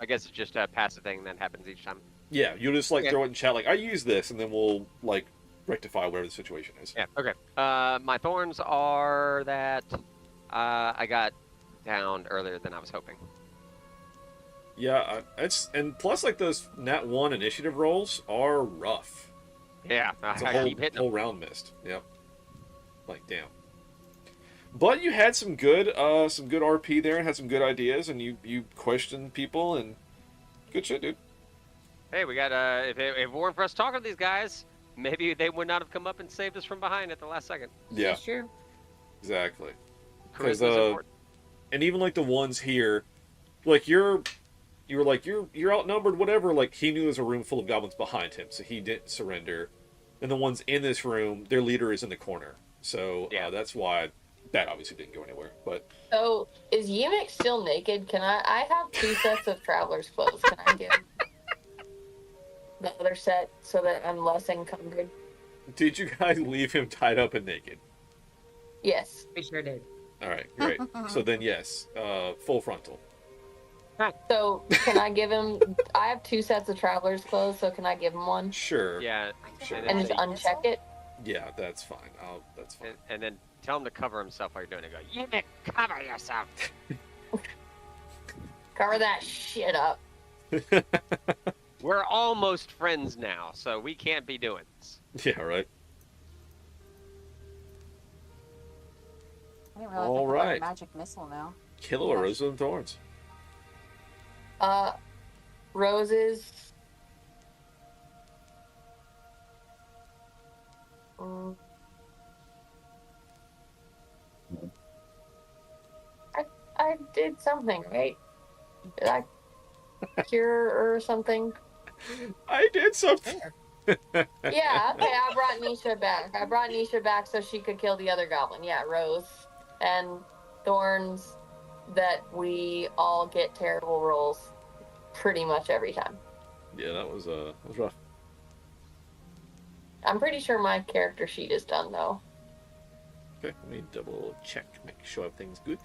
I guess it's just a passive thing that happens each time. Yeah, you'll just like Okay. throw it in chat like, I use this, and then we'll like rectify whatever the situation is. Yeah, okay. My thorns are that I got downed earlier than I was hoping. Yeah, it's and plus like those Nat 1 initiative rolls are rough. Yeah, It's a I whole, keep hitting whole round missed. Yep. Like damn. But you had some good RP there and had some good ideas, and you questioned people and good shit, dude. Hey, we got if it weren't for us talking to these guys, maybe they would not have come up and saved us from behind at the last second. Yeah. That's true. Exactly. Charisma's Because important. and even like the ones here, like you're outnumbered, whatever. Like he knew there's a room full of goblins behind him, so he didn't surrender. And the ones in this room, their leader is in the corner, so that's why that obviously didn't go anywhere. But So, is Yemek still naked? Can I have 2 sets of traveler's clothes. Can I get the other set so that I'm less encumbered? did you guys leave him tied up and naked? Yes. We sure did. All right, great. So then yes, full frontal. So, can I give him... I have 2 sets of traveler's clothes, so can I give him one? Sure. Yeah. Sure. And just uncheck it? Yeah, that's fine. That's fine. And then tell him to cover himself while you're doing it. Go, you need to cover yourself. Cover that shit up. We're almost friends now, so we can't be doing this. Yeah, right. I didn't realize All I could have a right. magic missile now. Kilo or Roses and Thorns? Roses. I did something, right? Did I cure or something? I did something. Yeah, okay, I brought Nisha back. I brought Nisha back so she could kill the other goblin. Yeah, Rose. And Thorns that we all get terrible rolls pretty much every time. Yeah, that was rough. I'm pretty sure my character sheet is done, though. Okay, let me double check, make sure everything's good.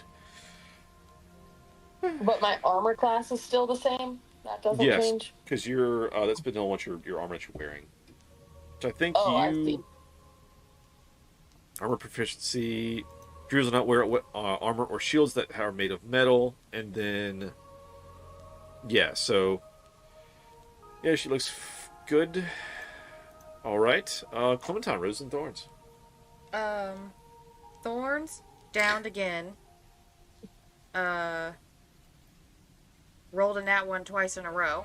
But my armor class is still the same? That doesn't change? Because you're, that's been on what your armor that you're wearing. So I think I see. Armor proficiency, Druids will not wear armor or shields that are made of metal, and then, yeah, so, yeah, she looks good. Alright, Clementine, Roses and Thorns. Thorns, downed again. Rolled a nat 1 twice in a row.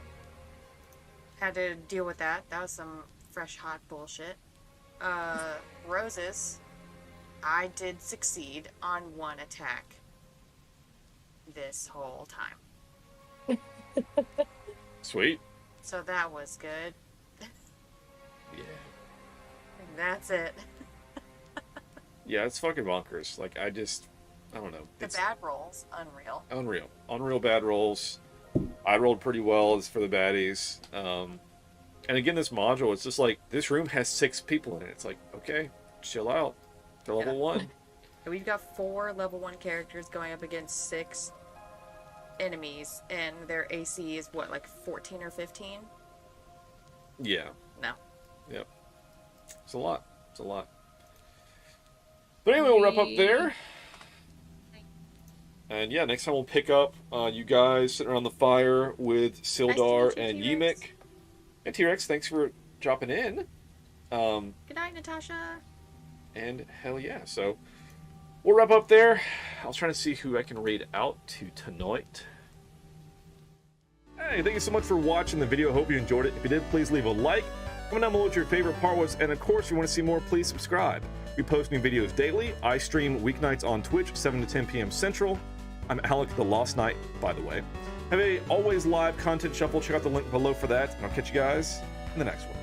Had to deal with that. That was some fresh, hot bullshit. Roses, I did succeed on 1 attack. This whole time. Sweet. So that was good. Yeah. And that's it. Yeah, it's fucking bonkers. Like, I don't know. The bad rolls, unreal. Unreal bad rolls. I rolled pretty well as for the baddies. And again, this module, it's just like, this room has 6 people in it. It's like, okay, chill out. They're level 1. We've got 4 level 1 characters going up against 6 enemies, and their AC is what, like 14 or 15? Yeah. No. Yep. It's a lot. It's a lot. But anyway, we'll wrap up there. And yeah, next time we'll pick up you guys sitting around the fire with Sildar and Yemek. And T-Rex, thanks for dropping in. Good night, Natasha. And hell yeah. So we'll wrap up there. I was trying to see who I can raid out to tonight. Hey, thank you so much for watching the video. I hope you enjoyed it. If you did, please leave a like. Comment down below what your favorite part was. And of course, if you want to see more, please subscribe. We post new videos daily. I stream weeknights on Twitch, 7 to 10 p.m. Central. I'm Alec the Lost Knight, by the way. Have a always live content shuffle. Check out the link below for that. And I'll catch you guys in the next one.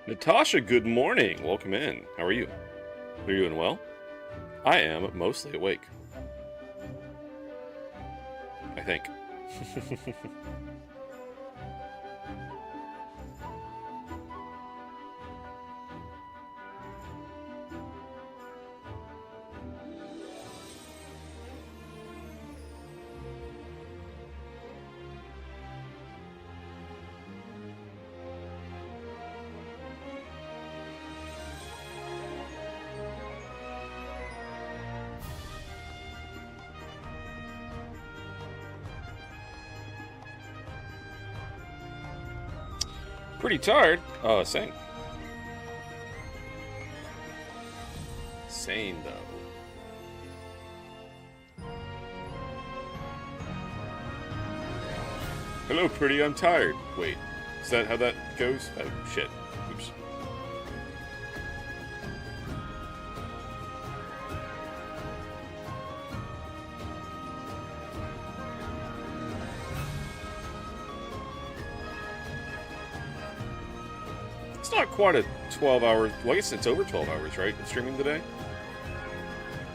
Natasha, good morning. Welcome in. How are you? Are you doing well? I am mostly awake. I think. Pretty tired. Same. Same, though. Hello, pretty, I'm tired. Wait, is that how that goes? Oh, shit. Oops. It's not quite a 12-hour... Well, I guess it's over 12 hours, right? Of streaming today?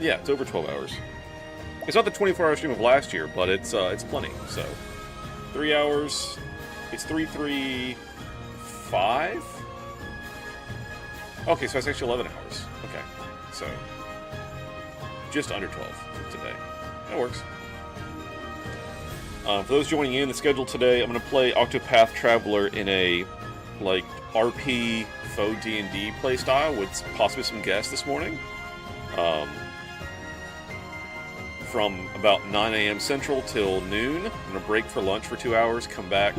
Yeah, it's over 12 hours. It's not the 24-hour stream of last year, but it's plenty, so... 3 hours. It's 335? Okay, so it's actually 11 hours. Okay, so... just under 12 today. That works. For those joining in, the schedule today, I'm going to play Octopath Traveler in a, like, RP faux D&D playstyle with possibly some guests this morning. From about 9 a.m. Central till noon. I'm going to break for lunch for 2 hours, come back.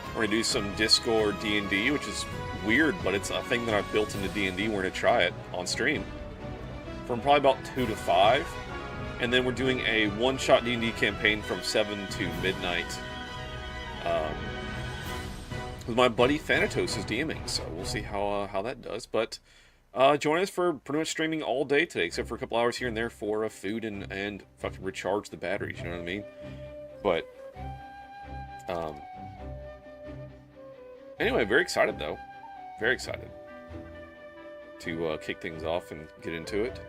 We're going to do some Discord D&D, which is weird, but it's a thing that I've built into D&D. We're going to try it on stream. From probably about 2 to 5. And then we're doing a one-shot D&D campaign from 7 to midnight. With my buddy Thanatos is DMing, so we'll see how that does. But join us for pretty much streaming all day today, except for a couple hours here and there for food and fucking recharge the batteries, you know what I mean? But, anyway, very excited, though. Very excited to kick things off and get into it.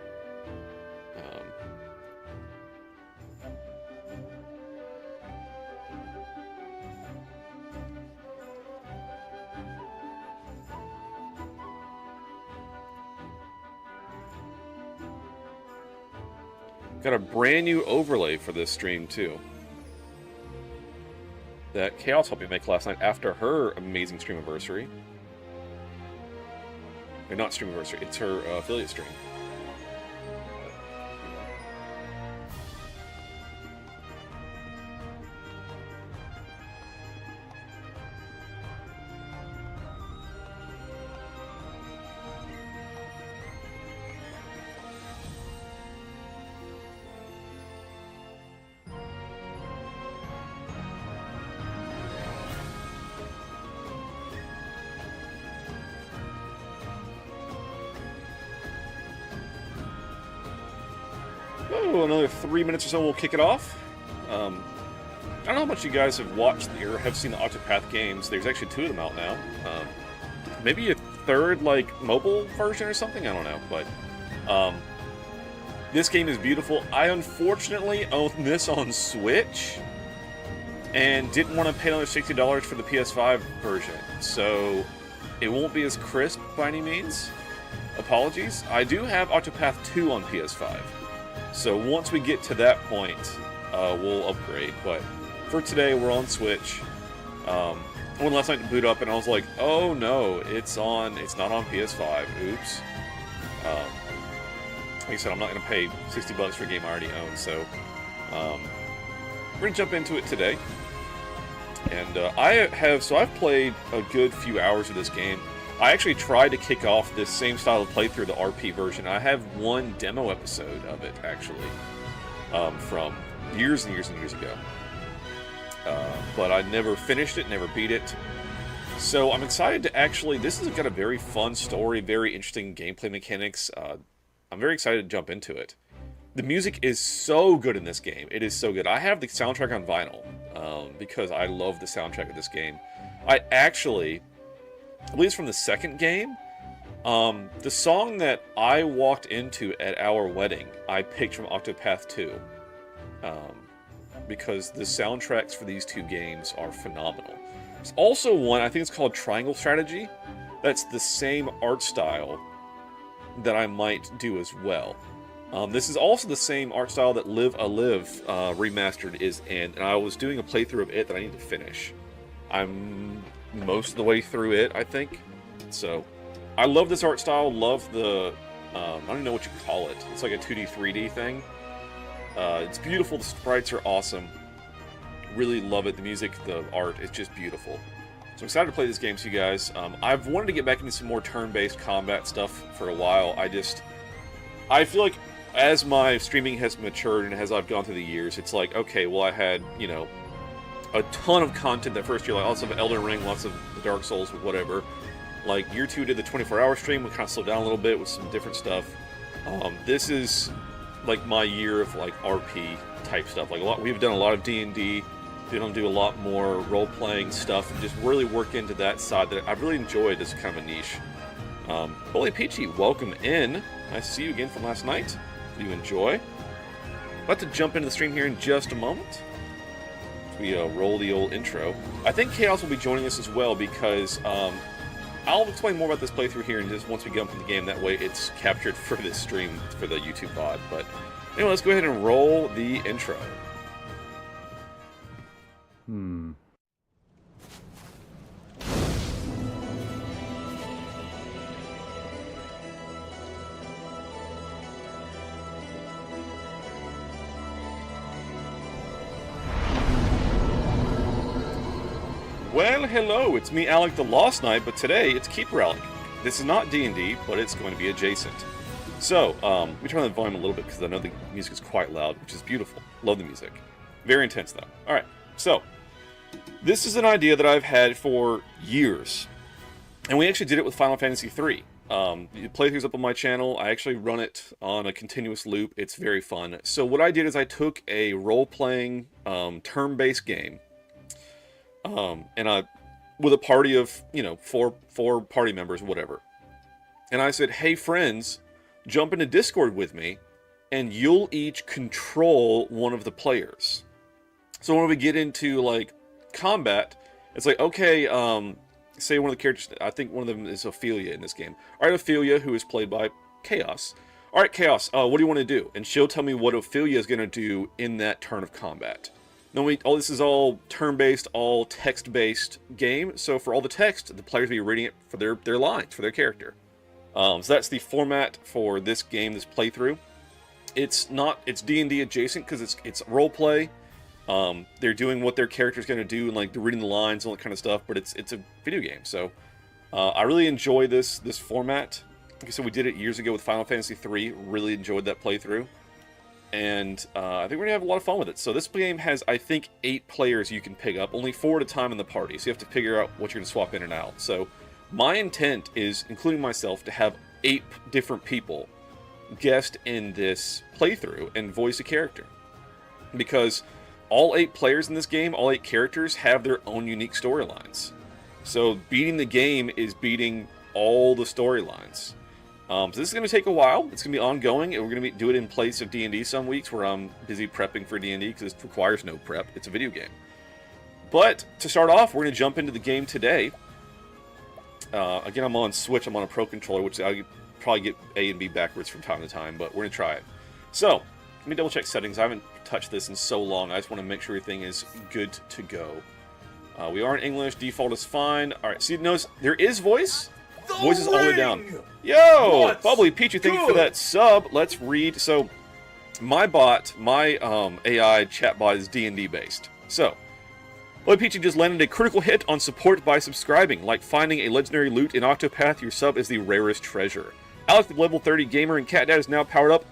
Got a brand new overlay for this stream, too. That Chaos helped me make last night after her amazing stream anniversary. Or not stream anniversary, it's her affiliate stream. Oh, another 3 minutes or so, we'll kick it off. I don't know how much you guys have watched or have seen the Octopath games. There's actually 2 of them out now. Maybe a third, like, mobile version or something? I don't know, but... this game is beautiful. I unfortunately own this on Switch, and didn't want to pay another $60 for the PS5 version, so it won't be as crisp by any means. Apologies. I do have Octopath 2 on PS5. So once we get to that point, we'll upgrade. But for today, we're on Switch. I went last night to boot up, and I was like, "Oh no, it's not on PS5. Oops." Like I said, I'm not going to pay $60 for a game I already own. So we're gonna jump into it today. And I've played a good few hours of this game. I actually tried to kick off this same style of playthrough, the RP version. I have one demo episode of it, actually, from years and years and years ago. But I never finished it, never beat it. So I'm excited to actually... This has got a very fun story, very interesting gameplay mechanics. I'm very excited to jump into it. The music is so good in this game. It is so good. I have the soundtrack on vinyl, because I love the soundtrack of this game. I actually... At least from the second game, The song that I walked into at our wedding, I picked from Octopath 2. Because the soundtracks for these two games are phenomenal. There's also one, I think it's called Triangle Strategy, that's the same art style that I might do as well. This is also the same art style that Live a Live Remastered is in, and I was doing a playthrough of it that I need to finish. I'm most of the way through it, I think. So, I love this art style, love the, I don't even know what you call it. It's like a 2D, 3D thing. It's beautiful, the sprites are awesome. Really love it, the music, the art, it's just beautiful. So I'm excited to play this game to you guys. I've wanted to get back into some more turn-based combat stuff for a while. I feel like as my streaming has matured and as I've gone through the years, it's like, okay, well I had, you know, a ton of content that first year, like lots of Elden Ring, lots of Dark Souls, whatever. Like, year 2 did the 24-hour stream, we kind of slowed down a little bit with some different stuff. This is like my year of like RP type stuff. Like we've done a lot of D&D. We're gonna do a lot more role-playing stuff and just really work into that side that I've really enjoyed as kind of a niche. Holy Peachy, welcome in. Nice to see you again from last night. You enjoy. About to jump into the stream here in just a moment. We roll the old intro. I think Chaos will be joining us as well because I'll explain more about this playthrough here in just once we get into the game. That way it's captured for this stream for the YouTube pod. But anyway, let's go ahead and roll the intro. Well, hello, it's me, Alec the Lost Knight, but today it's Keeper Alec. This is not D&D, but it's going to be adjacent. So, we turn the volume a little bit because I know the music is quite loud, which is beautiful. Love the music. Very intense, though. Alright, so, this is an idea that I've had for years. And we actually did it with Final Fantasy III. The playthrough's up on my channel. I actually run it on a continuous loop. It's very fun. So what I did is I took a role-playing, turn-based game, and with a party of, you know, four party members, whatever. And I said, hey friends, jump into Discord with me, and you'll each control one of the players. So when we get into, like, combat, it's like, okay, say one of the characters, I think one of them is Ophelia in this game. Alright, Ophelia, who is played by Chaos. Alright, Chaos, what do you want to do? And she'll tell me what Ophelia is going to do in that turn of combat. Now, this is all turn-based, all text-based game, so for all the text, the players will be reading it for their lines, for their character. So that's the format for this game, this playthrough. It's D&D adjacent, because it's role-play. They're doing what their character's going to do, and like, they're reading the lines and all that kind of stuff, but it's a video game, so... I really enjoy this format. Like I said, we did it years ago with Final Fantasy III, really enjoyed that playthrough. And I think we're going to have a lot of fun with it. So this game has, I think, 8 players you can pick up, only 4 at a time in the party, so you have to figure out what you're going to swap in and out. So my intent is, including myself, to have 8 different people guest in this playthrough and voice a character. Because all 8 players in this game, all 8 characters, have their own unique storylines. So beating the game is beating all the storylines. So this is going to take a while. It's going to be ongoing, and we're going to do it in place of D&D some weeks where I'm busy prepping for D&D because it requires no prep. It's a video game. But to start off, we're going to jump into the game today. Again, I'm on Switch. I'm on a Pro Controller, which I probably get A and B backwards from time to time, but we're going to try it. So, let me double check settings. I haven't touched this in so long. I just want to make sure everything is good to go. We are in English. Default is fine. All right, see, notice there is voice. Voice is all the way down. Yo! Bubbly Peachy, thank you for that sub. Let's read. So, my bot, my AI chatbot is D&D based. So, Bubbly Peachy just landed a critical hit on support by subscribing. Like finding a legendary loot in Octopath, your sub is the rarest treasure. Alex, the level 30 gamer and Cat Dad is now powered up.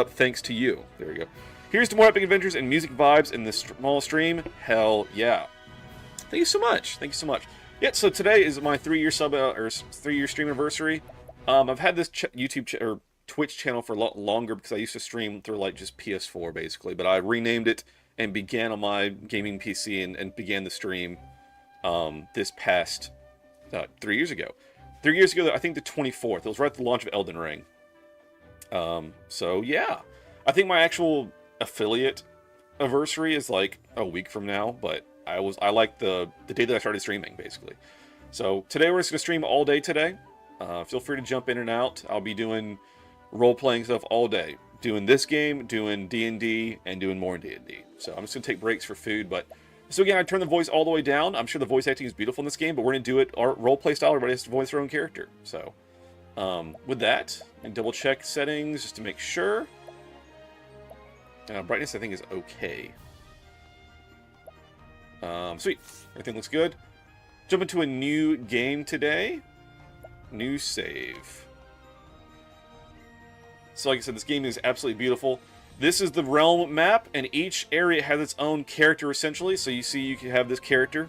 Thanks to you. There we go. Here's to more epic adventures and music vibes in this small stream. Hell yeah! Thank you so much. Thank you so much. Yeah, so today is my 3-year sub or 3-year stream anniversary. I've had this YouTube or Twitch channel for a lot longer because I used to stream through like just PS4 basically, but I renamed it and began on my gaming PC and began the stream this past 3 years ago. 3 years ago, I think the 24th. It was right at the launch of Elden Ring. So yeah, I think my actual affiliate anniversary is like a week from now, but I like the day that I started streaming, basically. So today we're just gonna stream all day today. Feel free to jump in and out. I'll be doing role-playing stuff all day, doing this game, doing D&D, and doing more D&D. So I'm just gonna take breaks for food, but so again, I turned the voice all the way down. I'm sure the voice acting is beautiful in this game, but we're gonna do it our role-play style. Everybody has to voice their own character. So with that, and double check settings just to make sure. Brightness I think is okay. Sweet, everything looks good. Jump into a new game today. New save. So like I said, this game is absolutely beautiful. This is the realm map, and each area has its own character essentially. So you see, you can have this character.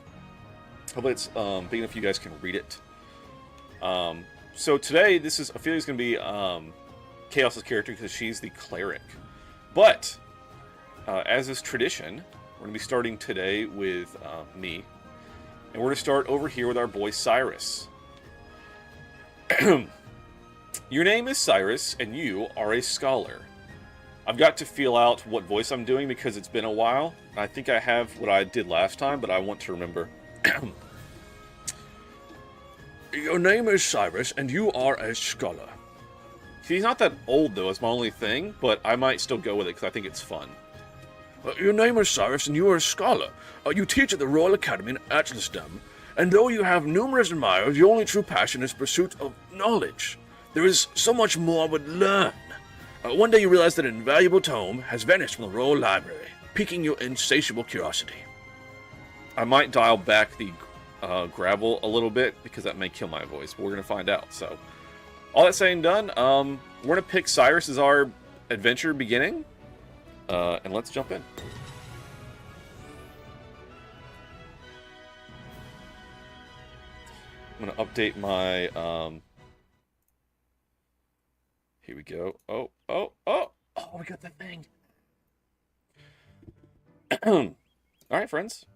Hopefully it's big enough you guys can read it. So today, I feel it's going to be Chaos's character because she's the cleric. But as is tradition, we're going to be starting today with me. And we're going to start over here with our boy Cyrus. Your name is Cyrus, and you are a scholar. I've got to feel out what voice I'm doing because it's been a while. I think I have what I did last time, but I want to remember. Your name is Cyrus, and you are a scholar. See, he's not that old, though, is my only thing, but I might still go with it because I think it's fun. Your name is Cyrus, and you are a scholar. You teach at the Royal Academy in Atlasdam, and though you have numerous admirers, your only true passion is pursuit of knowledge. There is so much more I would learn. One day you realize that an invaluable tome has vanished from the Royal Library, piquing your insatiable curiosity. I might dial back the gravel a little bit, because that may kill my voice, but we're going to find out. So, all that said and done, we're going to pick Cyrus as our adventure beginning. And let's jump in. I'm going to update my, here we go. Oh, we got the thing. Alright, friends.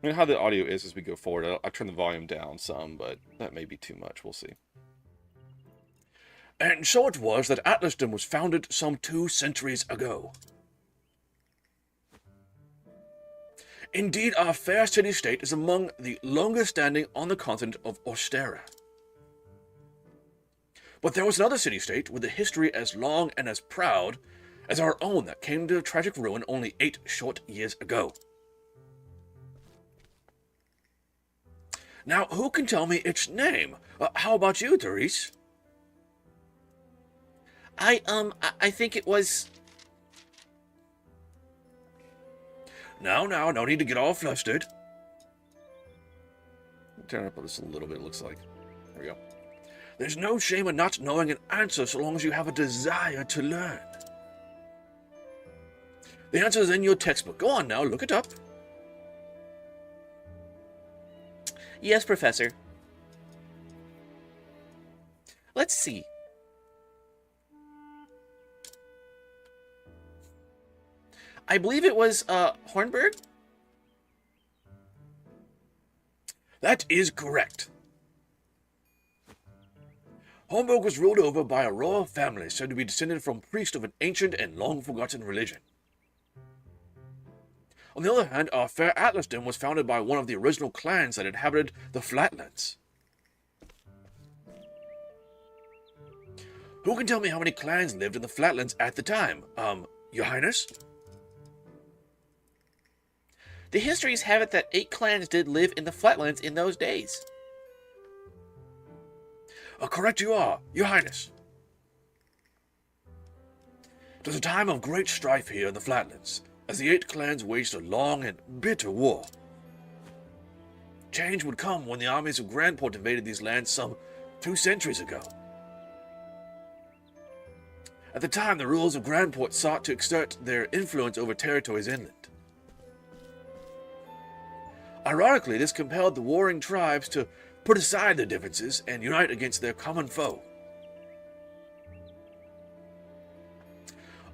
I mean, how the audio is as we go forward. I'll turn the volume down some, but that may be too much. We'll see. And so it was that Atlasdam was founded some 2 centuries ago. Indeed, our fair city-state is among the longest standing on the continent of Ostera. But there was another city-state with a history as long and as proud as our own that came to tragic ruin only 8 short years ago. Now, who can tell me its name? How about you, Therese? I think it was... Now, no need to get all flustered. Turn up this a little bit, it looks like. There we go. There's no shame in not knowing an answer so long as you have a desire to learn. The answer is in your textbook. Go on now, look it up. Yes, Professor. Let's see. I believe it was, Hornburg? That is correct. Hornburg was ruled over by a royal family said to be descended from priests of an ancient and long-forgotten religion. On the other hand, our fair Atlasdam was founded by one of the original clans that inhabited the Flatlands. Who can tell me how many clans lived in the Flatlands at the time? Your Highness? The histories have it that 8 clans did live in the Flatlands in those days. Correct you are, Your Highness. It was a time of great strife here in the Flatlands, as the 8 clans waged a long and bitter war. Change would come when the armies of Grandport invaded these lands some 2 centuries ago. At the time, the rulers of Grandport sought to exert their influence over territories inland. Ironically, this compelled the warring tribes to put aside their differences and unite against their common foe.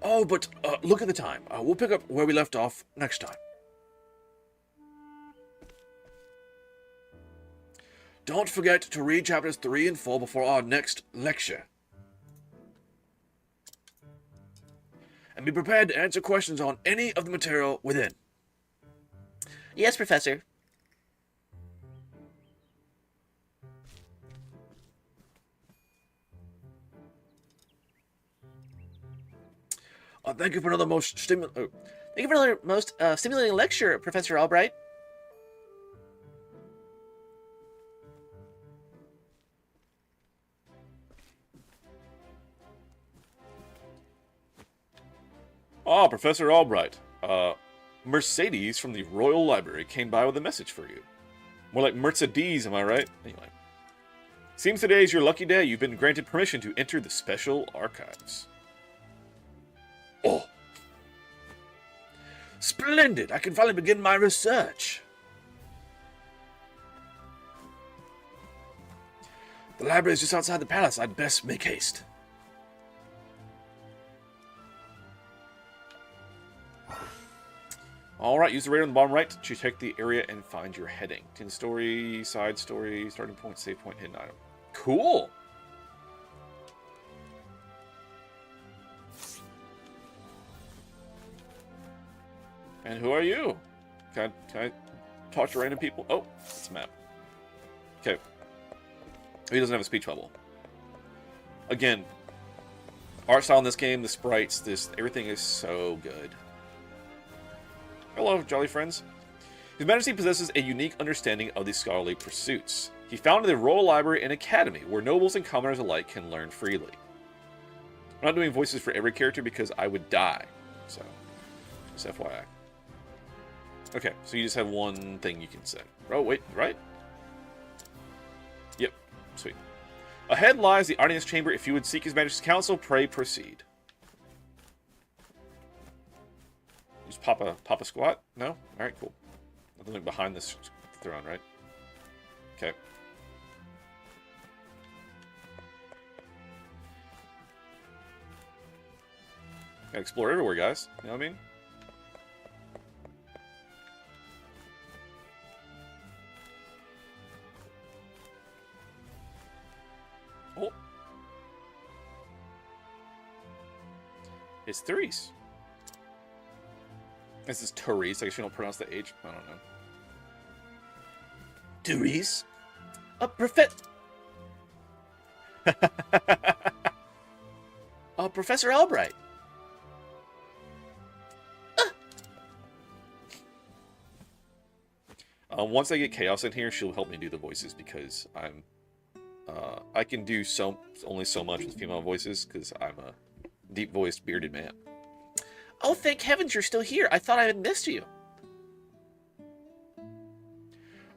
Oh, but look at the time. We'll pick up where we left off next time. Don't forget to read chapters 3 and 4 before our next lecture. And be prepared to answer questions on any of the material within. Yes, Professor. Thank you for another stimulating lecture, Professor Albright. Ah, Professor Albright. Mercedes from the Royal Library came by with a message for you. More like Mercedes, am I right? Anyway. Seems today is your lucky day. You've been granted permission to enter the Special Archives. Oh. Splendid! I can finally begin my research. The library is just outside the palace. I'd best make haste. Alright, use the radar on the bottom right to check the area and find your heading. 10 story, side story, starting point, save point, hidden item. Cool! And who are you? Can I talk to random people? Oh, it's a map. Okay. He doesn't have a speech bubble. Again, art style in this game, the sprites, everything is so good. Hello, jolly friends. His Majesty possesses a unique understanding of the scholarly pursuits. He founded the Royal Library and Academy, where nobles and commoners alike can learn freely. I'm not doing voices for every character because I would die. So, just FYI. Okay, so you just have one thing you can say. Oh, wait, right? Yep, sweet. Ahead lies the audience chamber. If you would seek His Majesty's counsel, pray proceed. Just pop a squat? No? Alright, cool. Nothing like behind this throne, right? Okay. Gotta explore everywhere, guys. You know what I mean? Oh. It's Therese. This is Therese. I guess you don't pronounce the H. I don't know. Therese? Professor Albright. Once I get Chaos in here, she'll help me do the voices because I can do only so much with female voices because I'm a deep-voiced, bearded man. Oh, thank heavens you're still here. I thought I had missed you.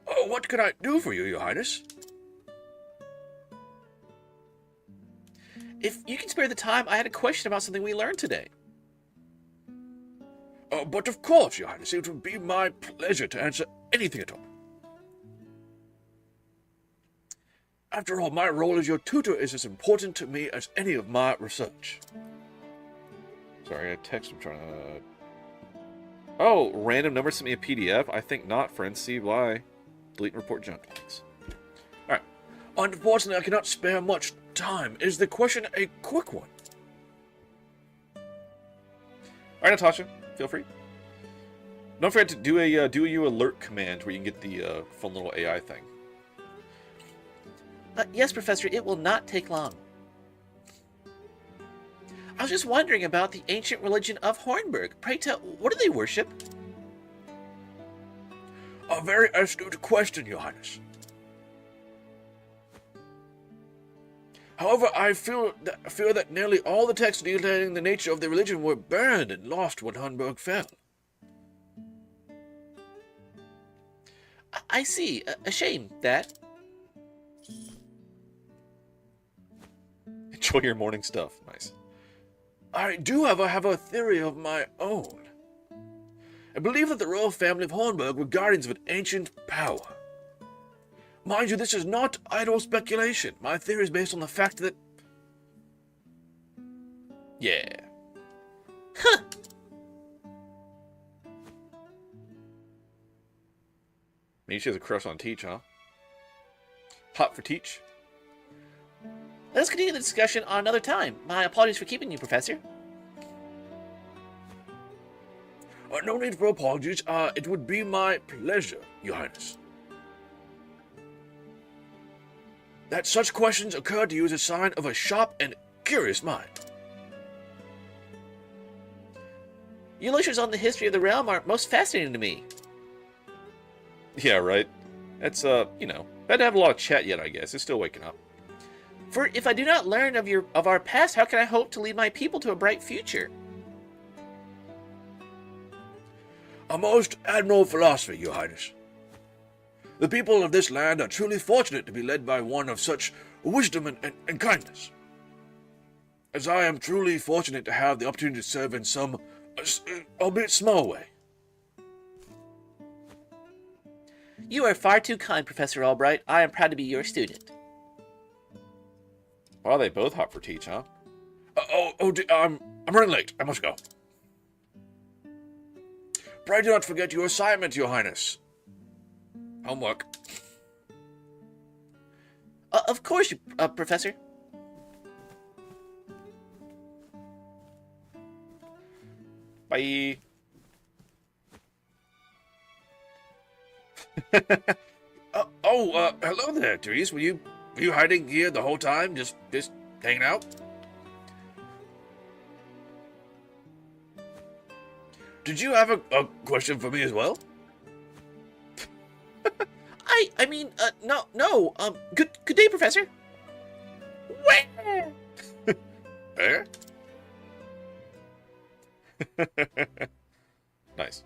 Oh, what can I do for you, Your Highness? If you can spare the time, I had a question about something we learned today. But of course, Your Highness, it would be my pleasure to answer anything at all. After all, my role as your tutor is as important to me as any of my research. Sorry, I text him trying to... Oh, random number sent me a PDF? I think not, friends. See why. Delete and report junk. Thanks. Alright. Unfortunately, I cannot spare much time. Is the question a quick one? Alright, Natasha. Feel free. Don't forget to do a do alert command where you can get the fun little AI thing. Yes, Professor, it will not take long. I was just wondering about the ancient religion of Hornburg. Pray tell, what do they worship? A very astute question, Your Highness. However, I fear that nearly all the texts detailing the nature of the religion were burned and lost when Hornburg fell. I see. A shame, that. Enjoy your morning stuff. Nice. I do, however, have a theory of my own. I believe that the royal family of Hornburg were guardians of an ancient power. Mind you, this is not idle speculation. My theory is based on the fact that... Yeah. Huh. Maybe she has a crush on Teach, huh? hot for teach. Let's continue the discussion on another time. My apologies for keeping you, Professor. No need for apologies. It would be my pleasure, Your Highness. That such questions occur to you is a sign of a sharp and curious mind. Your lectures on the history of the realm are most fascinating to me. Yeah, right. That's, you know, had to have a lot of chat yet, I guess. It's still waking up. For if I do not learn of our past, how can I hope to lead my people to a bright future? A most admirable philosophy, Your Highness. The people of this land are truly fortunate to be led by one of such wisdom and kindness. As I am truly fortunate to have the opportunity to serve in some, albeit small way. You are far too kind, Professor Albright. I am proud to be your student. Wow, they both hot for teach, huh? I'm running late. I must go. Pray do not forget your assignment, Your Highness. Homework. Of course, Professor. Bye. Hello there, Therese. Were you hiding here the whole time? Just hanging out? Did you have a question for me as well? No. Good day, Professor. Where? Where? Nice.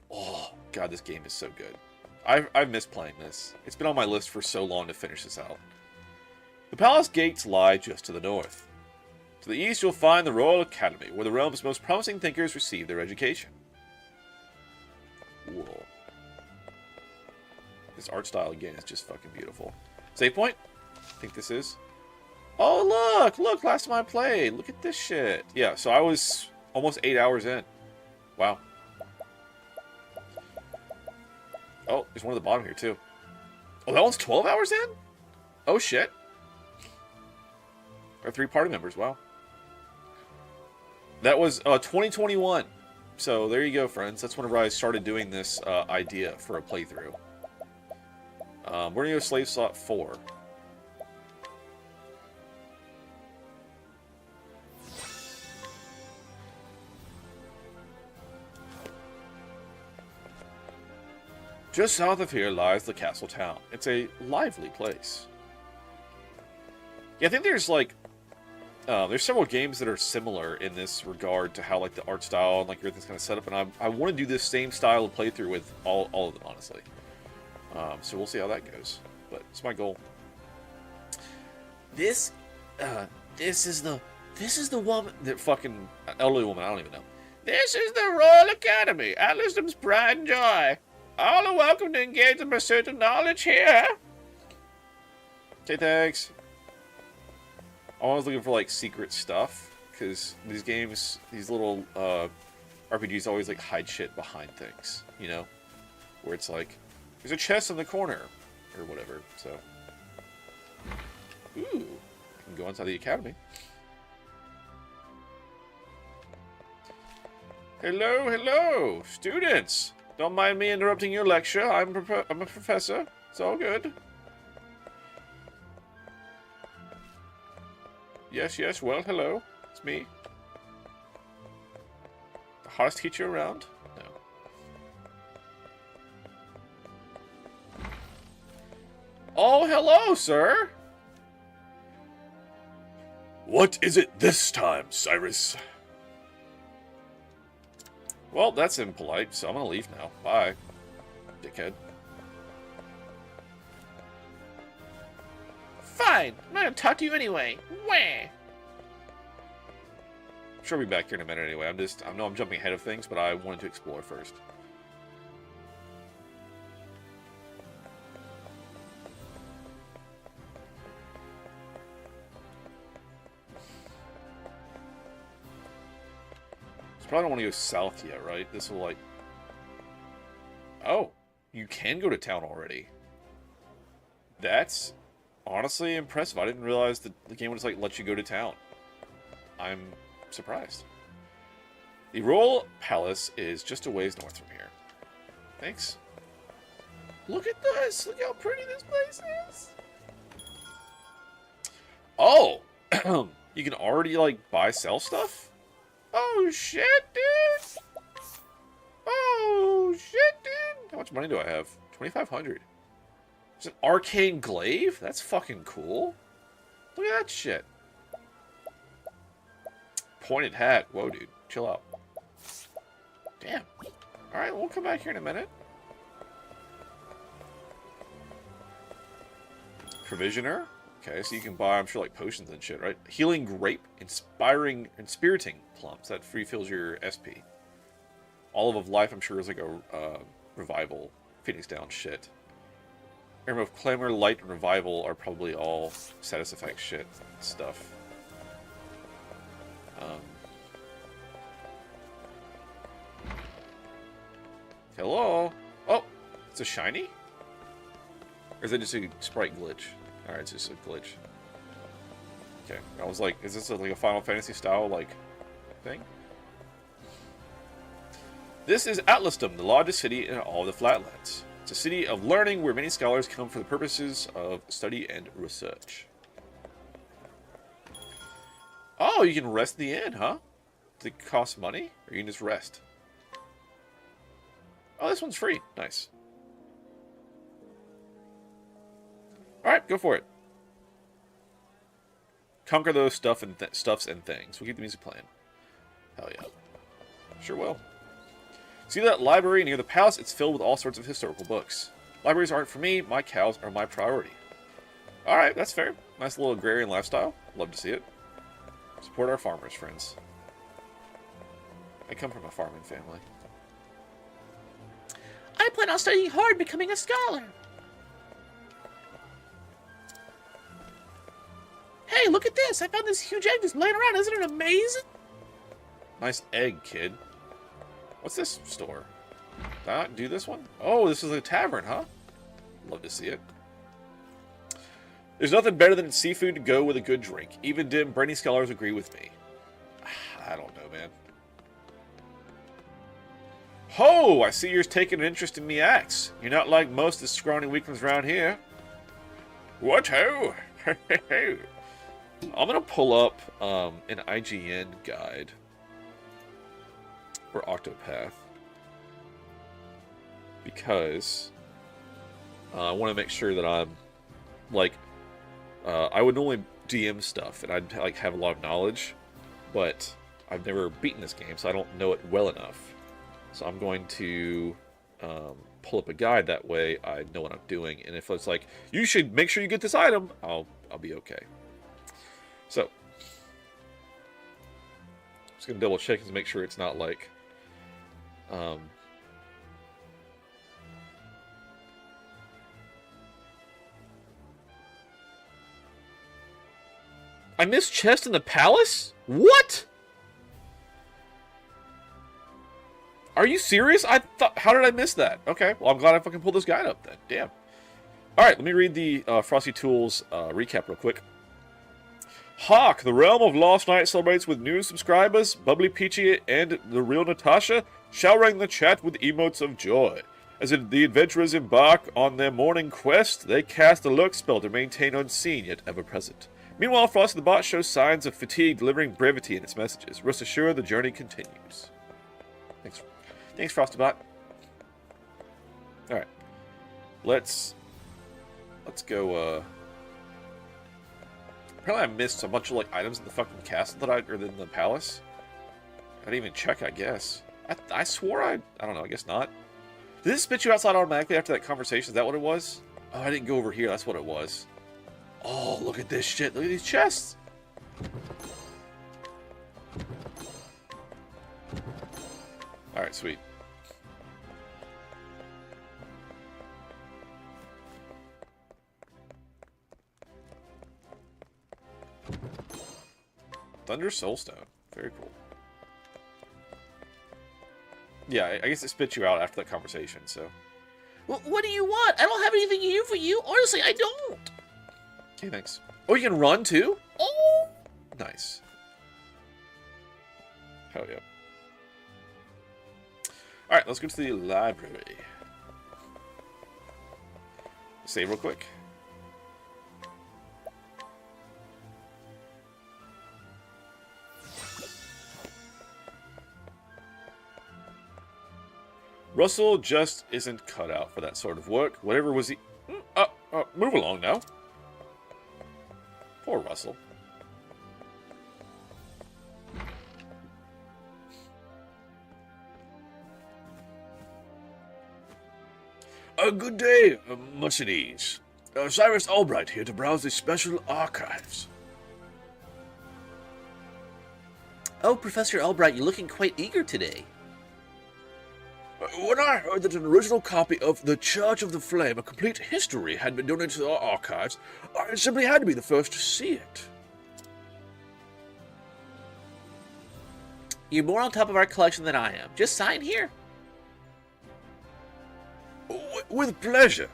Oh, God, this game is so good. I've missed playing this. It's been on my list for so long to finish this out. The palace gates lie just to the north. To the east, you'll find the Royal Academy, where the realm's most promising thinkers receive their education. Whoa. This art style, again, is just fucking beautiful. Save point? I think this is. Oh, look, last time I played. Look at this shit. Yeah, so I was almost 8 hours in. Wow. Oh, there's one at the bottom here, too. Oh, that one's 12 hours in? Oh, shit. Our 3 party members, wow. That was 2021. So there you go, friends. That's whenever I started doing this idea for a playthrough. We're going to go slave slot 4. Just south of here lies the castle town. It's a lively place. Yeah, I think there's like there's several games that are similar in this regard to how like the art style and like everything's kind of set up, and I want to do this same style of playthrough with all of them, honestly. So we'll see how that goes, but it's my goal. This is the woman, the fucking elderly woman. I don't even know. This is the Royal Academy, Atlasdom's pride and joy. All are welcome to engage in pursuit of knowledge here. Okay, thanks. I'm always looking for, like, secret stuff, because these games, these little RPGs always, like, hide shit behind things, you know? Where it's like, there's a chest in the corner, or whatever, so. Ooh, I can go inside the academy. Hello, students! Don't mind me interrupting your lecture. I'm a professor. It's all good. Yes, well, hello. It's me. The hottest teacher around? No. Oh, hello, sir! What is it this time, Cyrus? Well, that's impolite, so I'm gonna leave now. Bye, dickhead. Fine, I'm not gonna talk to you anyway. Wah! I'm sure I'll be back here in a minute anyway. I know I'm jumping ahead of things, but I wanted to explore first. So probably don't want to go south yet, right? This will like... Oh, you you can go to town already. That's honestly impressive. I didn't realize that the game would just, like, let you go to town. I'm surprised. The Royal Palace is just a ways north from here. Thanks. Look at this! Look how pretty this place is! Oh! You can already, like, buy, sell stuff? Oh, shit, dude! Oh, shit, dude! How much money do I have? 2,500. There's an arcane glaive? That's fucking cool. Look at that shit. Pointed hat. Whoa, dude. Chill out. Damn. Alright, we'll come back here in a minute. Provisioner. Okay, so you can buy, I'm sure, like, potions and shit, right? Healing grape. Inspiriting plums. That refills your SP. Olive of life, I'm sure, is like a revival. Phoenix down shit. Armor of clamor, light, and revival are probably all status effect shit stuff. Hello? Oh! It's a shiny? Or is it just a sprite glitch? Alright, it's just a glitch. Okay, I was like, is this like a Final Fantasy style, like, thing? This is Atlastum, the largest city in all the Flatlands. It's a city of learning where many scholars come for the purposes of study and research. Oh, you can rest in the inn, huh? Does it cost money? Or you can just rest? Oh, this one's free. Nice. Alright, go for it. Conquer those stuffs and things. We'll keep the music playing. Hell yeah. Sure will. See that library near the palace? It's filled with all sorts of historical books. Libraries aren't for me. My cows are my priority. Alright, that's fair. Nice little agrarian lifestyle. Love to see it. Support our farmers, friends. I come from a farming family. I plan on studying hard, becoming a scholar. Hey, look at this! I found this huge egg just laying around. Isn't it amazing? Nice egg, kid. What's this store? Did I not do this one? Oh, this is a tavern, huh? Love to see it. There's nothing better than seafood to go with a good drink. Even dim, brainy scholars agree with me. I don't know, man. Ho! I see you're taking an interest in me axe. You're not like most of the scrawny weaklings around here. What ho? I'm gonna pull up an IGN guide for Octopath because I want to make sure that I'm like I would normally DM stuff and I'd like have a lot of knowledge, but I've never beaten this game, so I don't know it well enough. So I'm going to pull up a guide, that way I know what I'm doing, and if it's like you should make sure you get this item, I'll be okay. So just gonna double check to make sure it's not like I missed chest in the palace? What? Are you serious? How did I miss that? Okay, well I'm glad I fucking pulled this guide up then. Damn. Alright, let me read the Frosty Tools recap real quick. Hawk, the Realm of Lost Night celebrates with new subscribers, Bubbly Peachy and the real Natasha showering the chat with emotes of joy. As the adventurers embark on their morning quest, they cast a lurk spell to maintain unseen yet ever present. Meanwhile, Frosty the Bot shows signs of fatigue, delivering brevity in its messages. Rest assured, the journey continues. Thanks, Frosty Bot. Alright. Let's go, apparently I missed a bunch of, like, items in the fucking castle or in the palace. I didn't even check, I guess. I swore I don't know, I guess not. Did this spit you outside automatically after that conversation? Is that what it was? Oh, I didn't go over here, that's what it was. Oh, look at this shit. Look at these chests. Alright, sweet. Thunder Soulstone. Very cool. Yeah, I guess it spit you out after that conversation, so. What do you want? I don't have anything here for you. Honestly, I don't. Okay, thanks. Oh, you can run too? Oh! Nice. Hell yeah. Alright, let's go to the library. Save real quick. Russell just isn't cut out for that sort of work. Whatever was he... move along now. Poor Russell. Good day, Mercedes. Cyrus Albright here to browse the special archives. Oh, Professor Albright, you're looking quite eager today. When I heard that an original copy of The Church of the Flame, a complete history, had been donated to our archives, I simply had to be the first to see it. You're more on top of our collection than I am. Just sign here. With pleasure.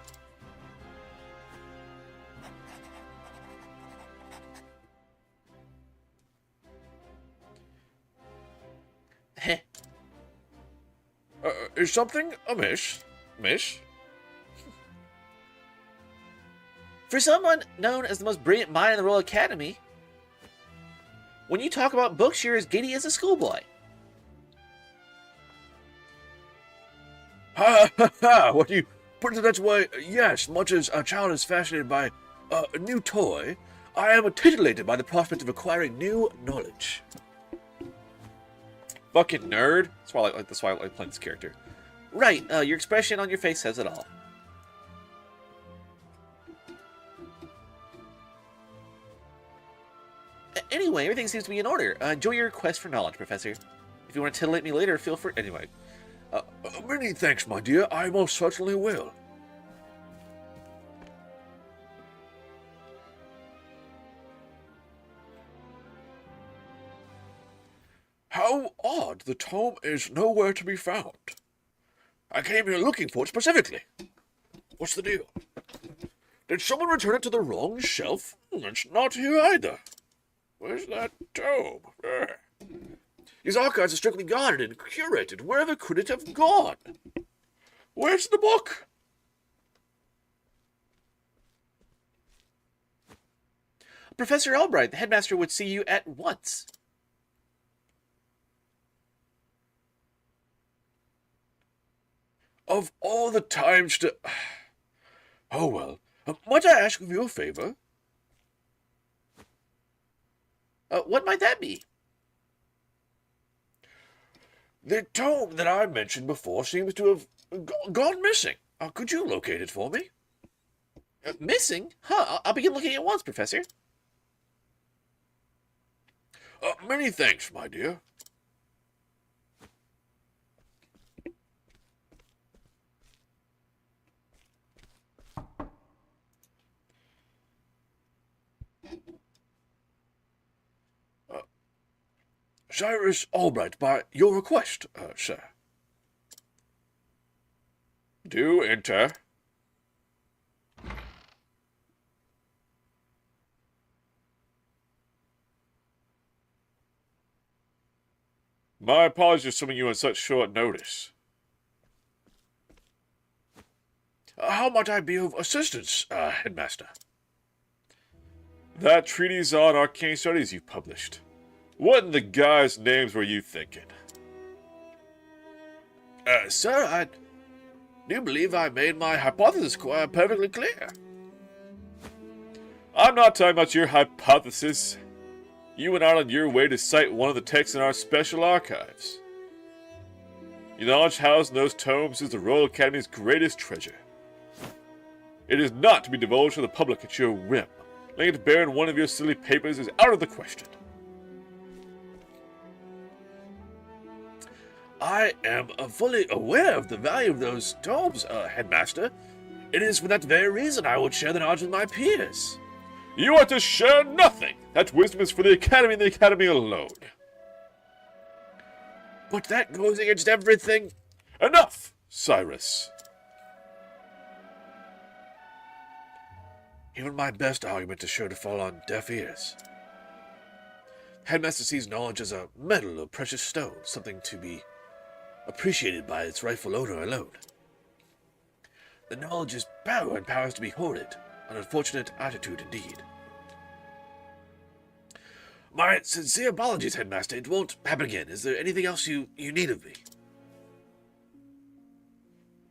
Heh. Is something amiss, miss? For someone known as the most brilliant mind in the Royal Academy, when you talk about books, you're as giddy as a schoolboy. Ha ha ha! What you put it that way, yes, much as a child is fascinated by a new toy, I am titillated by the prospect of acquiring new knowledge. Fucking nerd. That's why I like playing this character. Right, your expression on your face says it all. Anyway, everything seems to be in order. Enjoy your quest for knowledge, Professor. If you want to titillate me later, feel free. Anyway. Many thanks, my dear. I most certainly will. How odd the tome is nowhere to be found. I came here looking for it specifically. What's the deal? Did someone return it to the wrong shelf? It's not here either. Where's that tome? These archives are strictly guarded and curated. Wherever could it have gone? Where's the book? Professor Albright, the headmaster would see you at once. Of all the times to... Oh well. Might I ask of you a favor? What might that be? The tome that I mentioned before seems to have gone missing. Could you locate it for me? Missing? Huh, I'll begin looking at once, Professor. Many thanks, my dear. Cyrus Albright, by your request, sir. Do enter. My apologies for summoning you on such short notice. How might I be of assistance, Headmaster? That treatise on arcane studies you published. What in the guys' names were you thinking? Sir, I do believe I made my hypothesis perfectly clear. I'm not talking about your hypothesis. You went out on your way to cite one of the texts in our special archives. Your knowledge housed in those tomes is the Royal Academy's greatest treasure. It is not to be divulged to the public at your whim. Laying it bare in one of your silly papers is out of the question. I am fully aware of the value of those tomes, Headmaster. It is for that very reason I would share the knowledge with my peers. You are to share nothing! That wisdom is for the Academy and the Academy alone. But that goes against everything. Enough, Cyrus. Even my best argument is sure to fall on deaf ears. Headmaster sees knowledge as a metal or precious stone, something to be appreciated by its rightful owner alone. The knowledge is power, and power is to be hoarded. An unfortunate attitude indeed. My sincere apologies, Headmaster. It won't happen again. Is there anything else you need of me?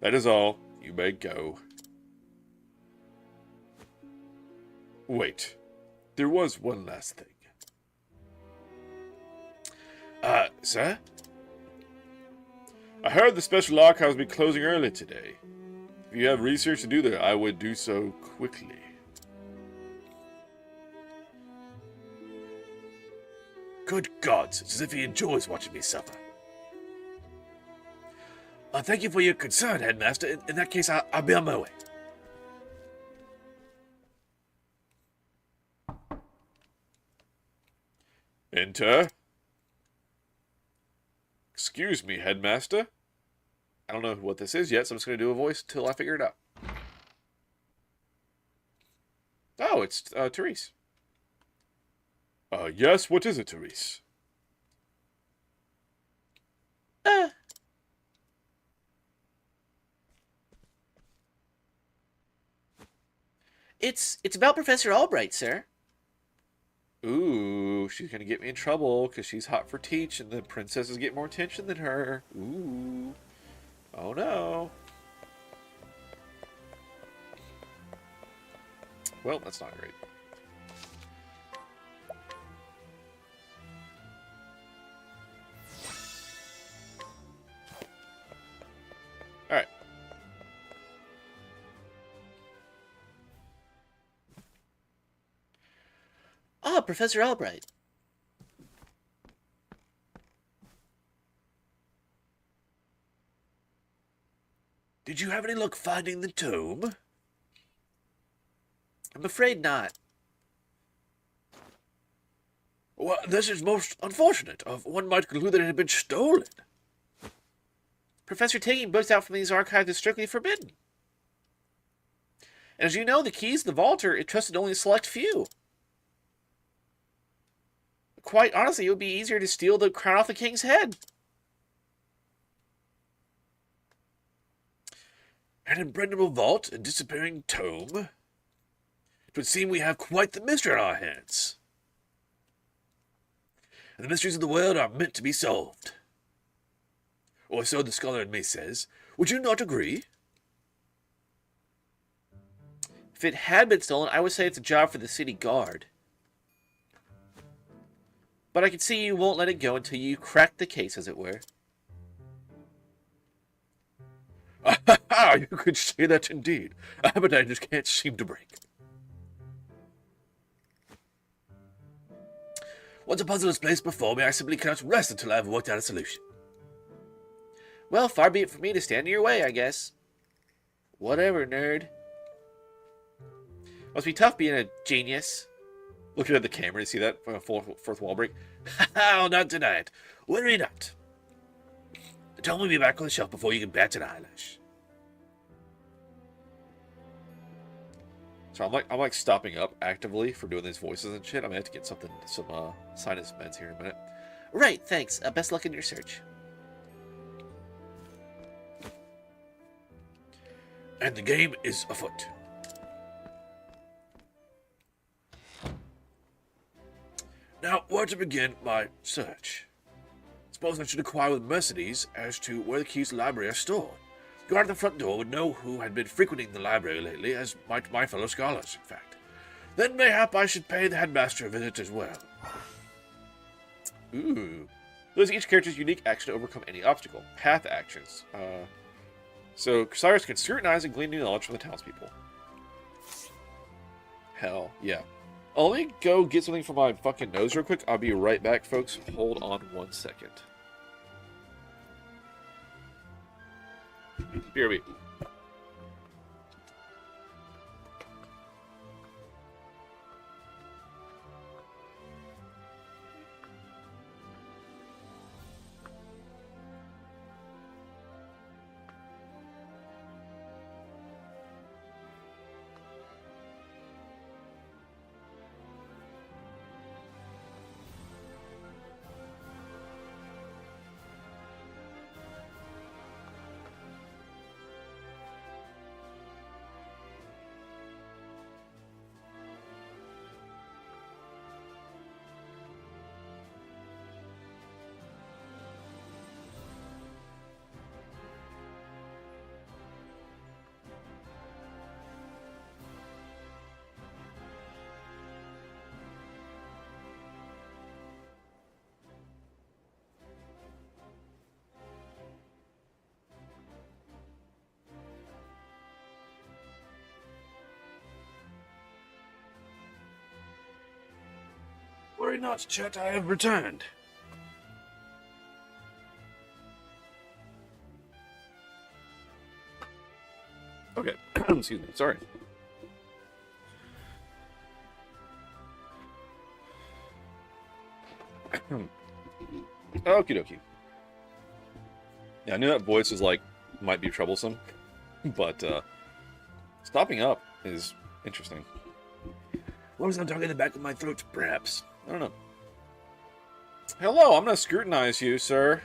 That is all. You may go. Wait. There was one last thing. Sir? I heard the Special Archives will be closing early today. If you have research to do there, I would do so quickly. Good gods, it's as if he enjoys watching me suffer. Thank you for your concern, Headmaster. In that case, I'll be on my way. Enter. Excuse me, Headmaster. I don't know what this is yet, so I'm just going to do a voice till I figure it out. Oh, it's Therese. Yes, what is it, Therese? It's about Professor Albright, sir. Ooh, she's gonna get me in trouble because she's hot for teach and the princesses get more attention than her. Ooh. Oh no. Well, that's not great. Alright. Ah, Professor Albright. Did you have any luck finding the tome? I'm afraid not. Well, this is most unfortunate. One might conclude that it had been stolen. Professor, taking books out from these archives is strictly forbidden. And as you know, the keys to the vault are entrusted only to a select few. Quite honestly, it would be easier to steal the crown off the king's head. An impregnable vault, a disappearing tome. It would seem we have quite the mystery on our hands. And the mysteries of the world are meant to be solved. Or so the scholar in me says. Would you not agree? If it had been stolen, I would say it's a job for the city guard. But I can see you won't let it go until you crack the case, as it were. You could say that indeed. But I just can't seem to break. Once a puzzle is placed before me, I simply cannot rest until I have worked out a solution. Well, far be it from me to stand in your way, I guess. Whatever, nerd. Must be tough being a genius. Looking at the camera, you see that fourth wall break? I'll not deny it. Worry not. The tome will be back on the shelf before you can bat an eyelash. So I'm like stopping up actively for doing these voices and shit. I'm gonna have to get some sinus meds here in a minute. Right, thanks. Best luck in your search. And the game is afoot. Now, where to begin my search? Suppose I should inquire with Mercedes as to where the keys to the library are stored. The guard at the front door would know who had been frequenting the library lately, as might my fellow scholars, in fact. Then mayhap I should pay the headmaster a visit as well. Ooh. Those each character's unique action to overcome any obstacle. Path actions. So Cyrus can scrutinize and glean new knowledge from the townspeople. Hell, yeah. Let me go get something from my fucking nose real quick. I'll be right back, folks. Hold on 1 second. BRB. Worry not, Chet, I have returned. Okay, excuse me, sorry. Okie dokie. Yeah, I knew that voice was like, might be troublesome, but stopping up is interesting. What was I talking in the back of my throat, perhaps? I don't know. Hello, I'm gonna scrutinize you, sir.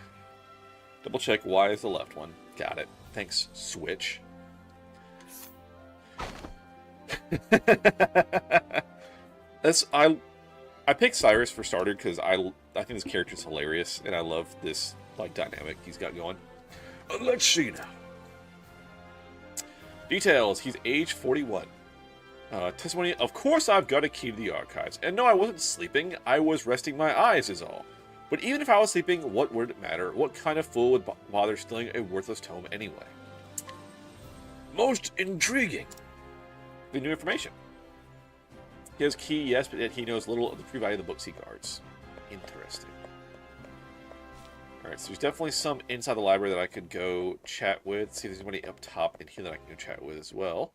Double check Y is the left one. Got it. Thanks, Switch. I picked Cyrus for starter because I think this character is hilarious and I love this like dynamic he's got going. Let's see now. Details: he's age 41. Testimony: of course I've got a key to the archives, and no, I wasn't sleeping. I was resting my eyes, is all. But even if I was sleeping, what would it matter? What kind of fool would bother stealing a worthless tome anyway? Most intriguing. The new information. He has key, yes, but yet he knows little of the true value of the books he guards. Interesting. Alright, so there's definitely some inside the library that I could go chat with. See if there's anybody up top in here that I can go chat with as well.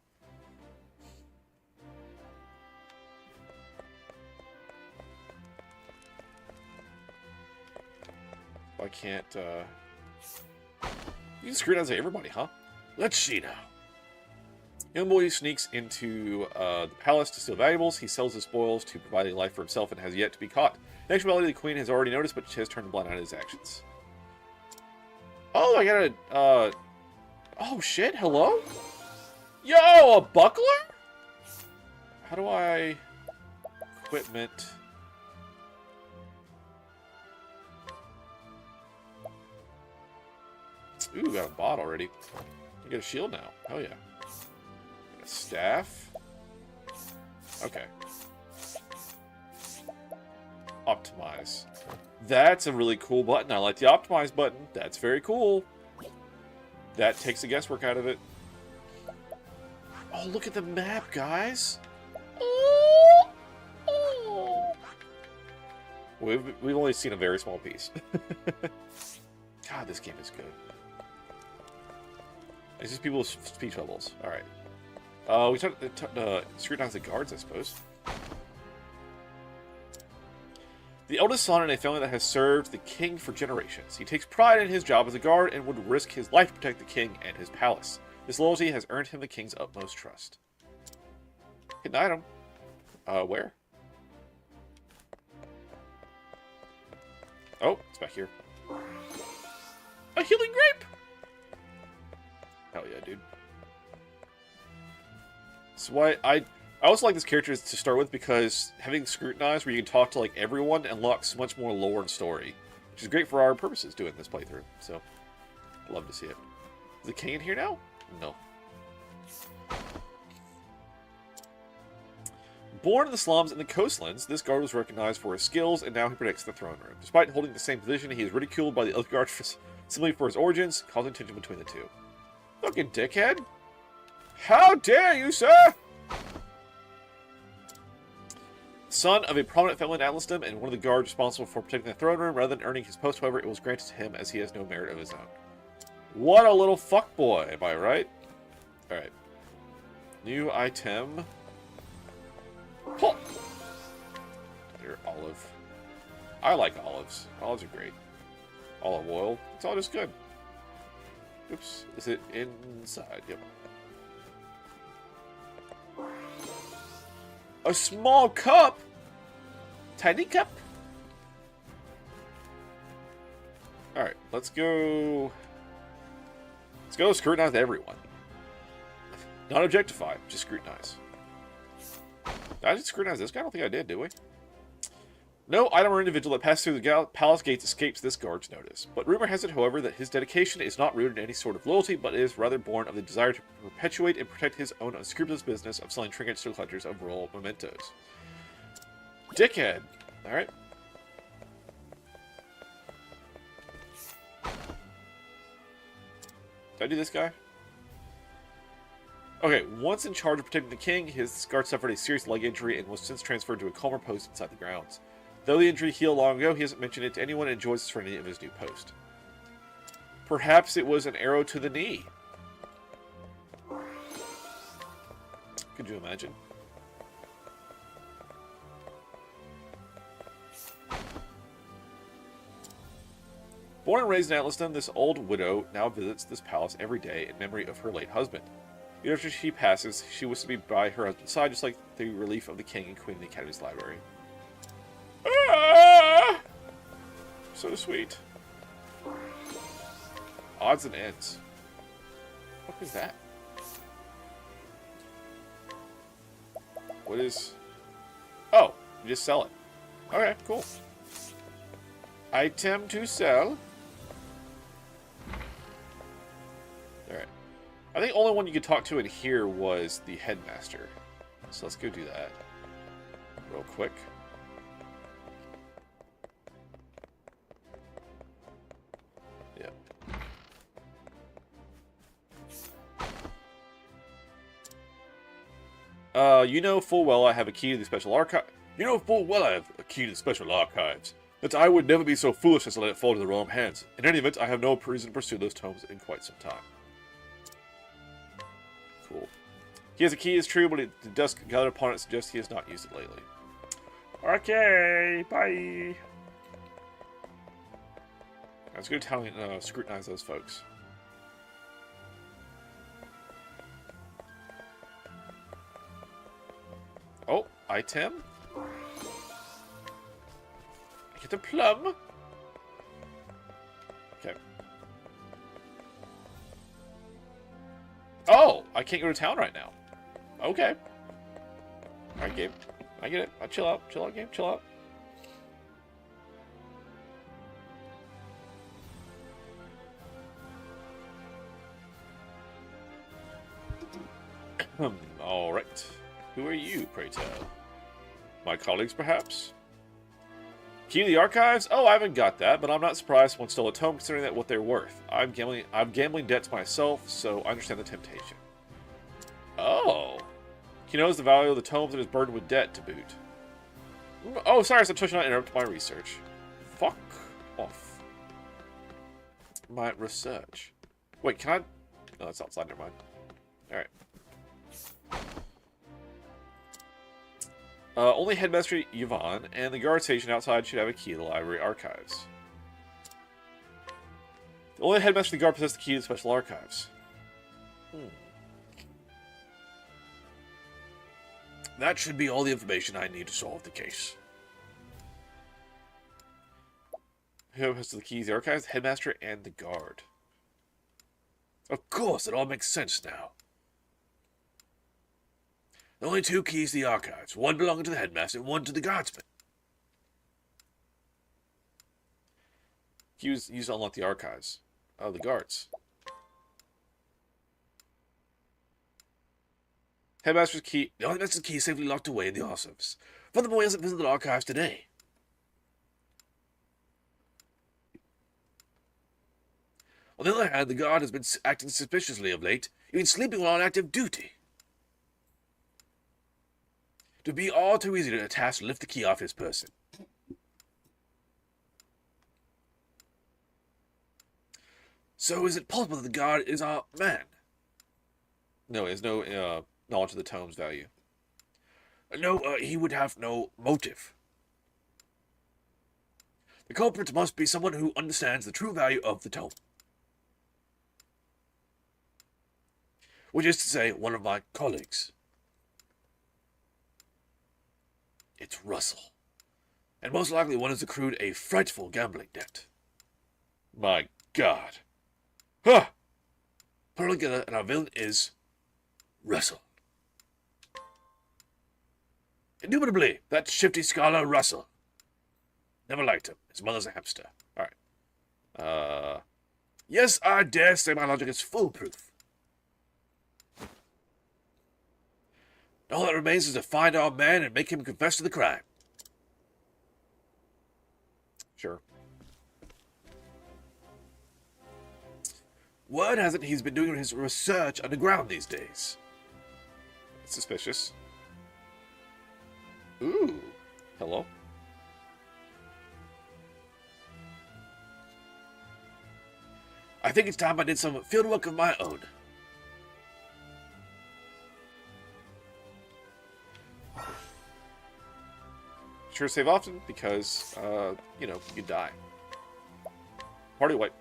I can't, You can scrutinize everybody, huh? Let's see now. Young boy sneaks into the palace to steal valuables. He sells his spoils to provide a life for himself and has yet to be caught. In actuality, the queen has already noticed, but she has turned a blind eye to his actions. Oh, I got a, oh shit, hello? Yo, a buckler? How do I... Equipment... Ooh, got a bot already. You get a shield now. Hell yeah. Got a staff. Okay. Optimize. That's a really cool button. I like the optimize button. That's very cool. That takes the guesswork out of it. Oh, look at the map, guys. We've only seen a very small piece. God, this game is good. It's just people's speech bubbles. Alright. We scrutinize the guards, I suppose. The eldest son in a family that has served the king for generations. He takes pride in his job as a guard and would risk his life to protect the king and his palace. This loyalty has earned him the king's utmost trust. Hidden item. Where? Oh, it's back here. A healing grape! Hell yeah, dude. So I also like this character to start with because having Scrutinize where you can talk to like everyone unlocks much more lore and story. Which is great for our purposes doing this playthrough. So, love to see it. Is the king in here now? No. Born in the slums and the coastlands, this guard was recognized for his skills, and now he protects the throne room. Despite holding the same position, he is ridiculed by the other guards simply for his origins, causing tension between the two. Fucking dickhead! How dare you, sir! Son of a prominent family in Atlasdom and one of the guards responsible for protecting the throne room, rather than earning his post, however, it was granted to him as he has no merit of his own. What a little fuckboy, am I right? Alright. New item. Pull! Here, olive. I like olives. Olives are great. Olive oil. It's all just good. Oops. Is it inside? Yep. A small cup? Tiny cup? Alright, let's go... Let's go scrutinize everyone. Not objectify, just scrutinize. I did scrutinize this guy? I don't think I did we? No item or individual that passed through the palace gates escapes this guard's notice. But rumor has it, however, that his dedication is not rooted in any sort of loyalty, but is rather born of the desire to perpetuate and protect his own unscrupulous business of selling trinkets to collectors of royal mementos. Dickhead! Alright. Did I do this guy? Okay, once in charge of protecting the king, his guard suffered a serious leg injury and was since transferred to a calmer post inside the grounds. Though the injury healed long ago, he hasn't mentioned it to anyone and enjoys the serenity of his new post. Perhaps it was an arrow to the knee. Could you imagine? Born and raised in Atlaston, this old widow now visits this palace every day in memory of her late husband. Even after she passes, she wishes to be by her husband's side, just like the relief of the king and queen in the Academy's library. Ah! So sweet. Odds and ends. What is that? What is... Oh, you just sell it. Okay, cool. Item to sell. Alright. I think the only one you could talk to in here was the headmaster. So let's go do that. Real quick. Yep. You know full well I have a key to the special archive. You know full well I have a key to the special archives. That I would never be so foolish as to let it fall into the wrong hands. In any event, I have no reason to pursue those tomes in quite some time. Cool. He has a key, it's true, but the dust gathered upon it suggests he has not used it lately. Okay, bye. Let's go to town and scrutinize those folks. Oh, item. Get a plum. Okay. Oh, I can't go to town right now. Okay. Alright, game. I get it. Chill out. Chill out, game. Chill out. Alright. Who are you, pray tell? My colleagues, perhaps? Key to the archives? Oh, I haven't got that, but I'm not surprised one stole a tome considering that what they're worth. I'm gambling debts myself, so I understand the temptation. Oh. He knows the value of the tomes and is burdened with debt to boot. Oh, sorry, so I should not interrupt my research. Fuck off. My research. Wait, can I... No, that's outside, never mind. Alright. Only Headmaster Yvonne and the guard station outside should have a key to the library archives. Only Headmaster and the guard possess the key to the special archives. That should be all the information I need to solve the case. Who has the keys to the archives? The Headmaster and the guard. Of course, it all makes sense now. There are only two keys to the archives, one belonging to the headmaster and one to the guardsman. Keys used to unlock the archives. Oh, the guards. Headmaster's key. The headmaster's key is safely locked away in the archives. Furthermore, he hasn't visited the archives today. On the other hand, the guard has been acting suspiciously of late, even sleeping while on active duty. It would be all too easy to a task to lift the key off his person. So is it possible that the guard is our man? No, he has no knowledge of the tome's value. No, he would have no motive. The culprit must be someone who understands the true value of the tome. Which is to say, one of my colleagues. It's Russell. And most likely one has accrued a frightful gambling debt. My God. Huh! Put it together, and our villain is Russell. Indubitably, that shifty scholar Russell. Never liked him. His mother's a hamster. Alright. Yes, I dare say my logic is foolproof. All that remains is to find our man and make him confess to the crime. Sure. Word has it he's been doing his research underground these days. It's suspicious. Ooh. Hello. I think it's time I did some fieldwork of my own. Sure, save often because, you know, you die. Party wipe.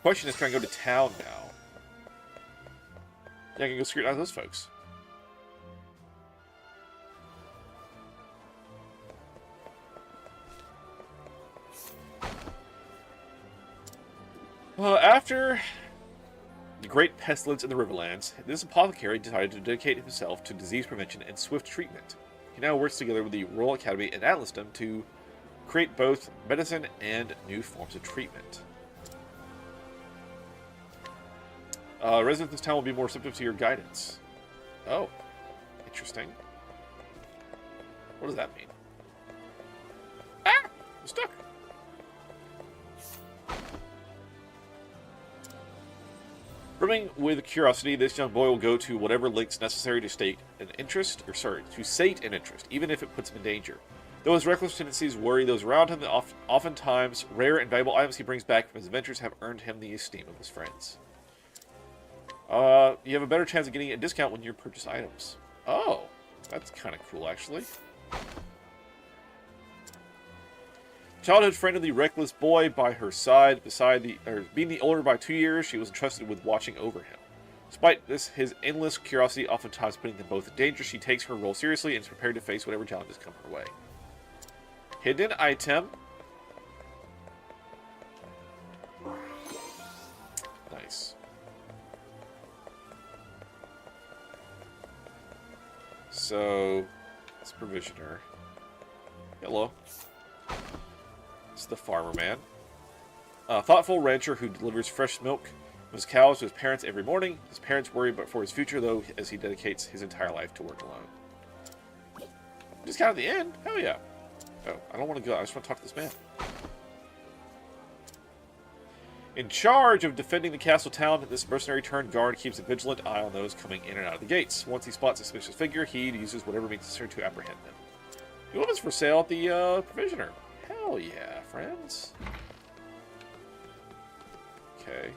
Question is, can I go to town now? Yeah, I can go scrutinize those folks. After the great pestilence in the Riverlands, this apothecary decided to dedicate himself to disease prevention and swift treatment. He now works together with the Royal Academy in Atlaston to create both medicine and new forms of treatment. Residents of this town will be more receptive to your guidance. Oh, interesting. What does that mean? Ah! I'm stuck! Brimming with curiosity, this young boy will go to whatever lengths necessary to sate an interest, even if it puts him in danger. Though his reckless tendencies worry those around him, oftentimes rare and valuable items he brings back from his adventures have earned him the esteem of his friends. You have a better chance of getting a discount when you purchase items. Oh, that's kind of cool, actually. Childhood friend of the reckless boy by her side, being the older by 2 years, she was entrusted with watching over him. Despite this, his endless curiosity oftentimes putting them both in danger, she takes her role seriously and is prepared to face whatever challenges come her way. Hidden item. Nice. So, it's provisioner. Hello. It's the farmer man. A thoughtful rancher who delivers fresh milk from his cows to his parents every morning. His parents worry for his future, though, as he dedicates his entire life to work alone. Just kind of the end? Hell yeah. Oh, I don't want to go. I just want to talk to this man. In charge of defending the castle town, this mercenary-turned guard keeps a vigilant eye on those coming in and out of the gates. Once he spots a suspicious figure, he uses whatever means necessary to apprehend them. The woman's for sale at the provisioner. Hell yeah, friends. Okay.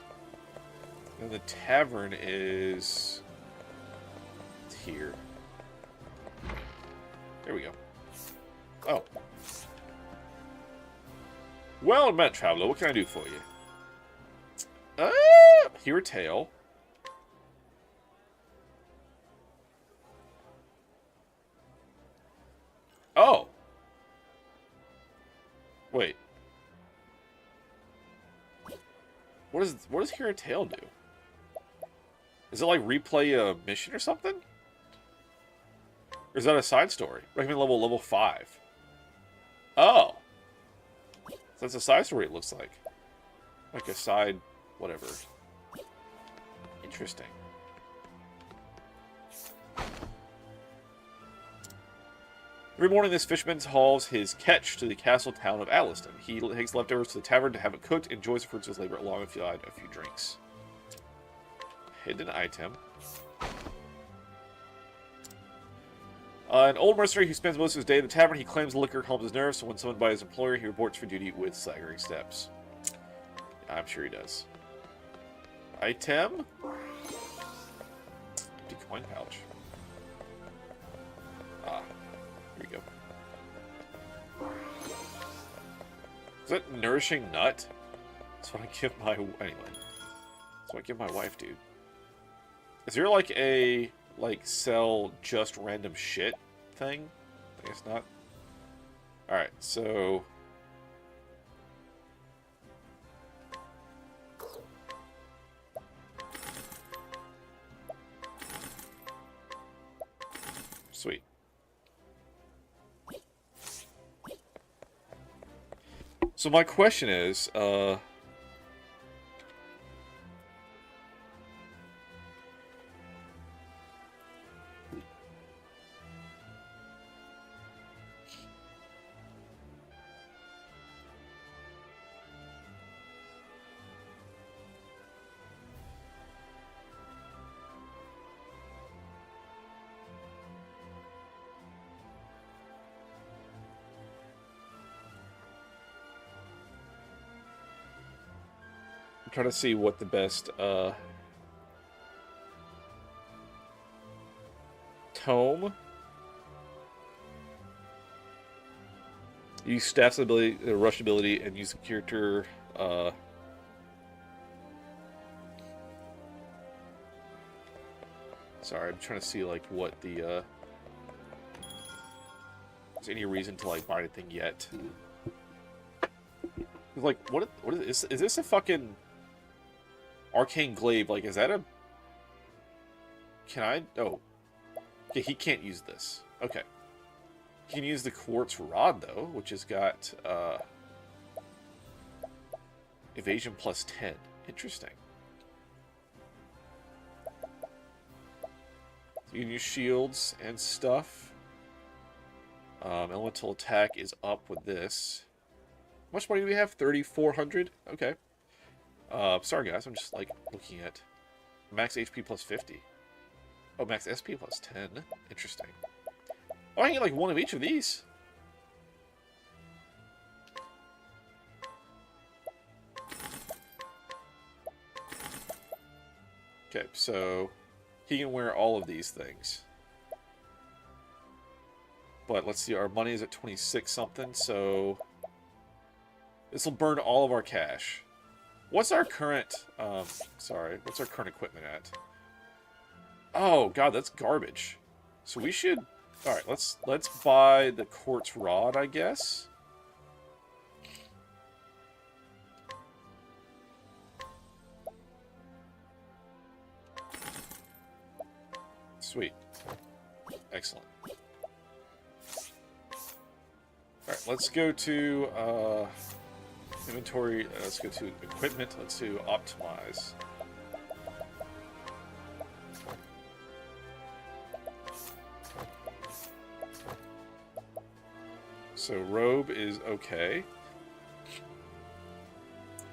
And the tavern is here. There we go. Oh. Well met, traveler. What can I do for you? Hear a tale. Oh. Wait. What does Hear a Tale do? Is it like replay a mission or something? Or is that a side story? Recommend level 5. Oh. So that's a side story, it looks like. Like a side whatever. Interesting. Every morning, this fisherman hauls his catch to the castle town of Atlaston. He takes leftovers to the tavern to have it cooked, enjoys the fruits of his labor along with a few drinks. Hidden item. An old mercenary who spends most of his day in the tavern. He claims the liquor calms his nerves, so when summoned by his employer, he reports for duty with staggering steps. I'm sure he does. Item. Empty coin pouch. Ah. Here we go. Is that nourishing nut? That's what I give my... Anyway. That's what I give my wife, dude. Is there like a... like, sell just random shit thing? I guess not. Alright, so... Sweet. So my question is, trying to see what the best tome. Use staff's ability, rush ability, and use the character. Sorry, I'm trying to see like what the. Is there any reason to like buy anything yet? Like, what is this a fucking arcane glaive? Like, is that a? Can I? Oh, okay. He can't use this. Okay. He can use the quartz rod though, which has got evasion plus 10. Interesting. So you can use shields and stuff. Elemental attack is up with this. How much money do we have? 3,400. Okay. Sorry guys, I'm just like looking at max HP plus 50. Oh, max SP plus 10. Interesting. Oh, I can get like one of each of these. Okay, so he can wear all of these things. But let's see, our money is at 26 something, so this will burn all of our cash. What's our current, what's our current equipment at? Oh god, that's garbage. So we should, alright, let's buy the quartz rod, I guess. Sweet. Excellent. Alright, let's go to inventory, let's go to equipment, let's do optimize. So robe is okay.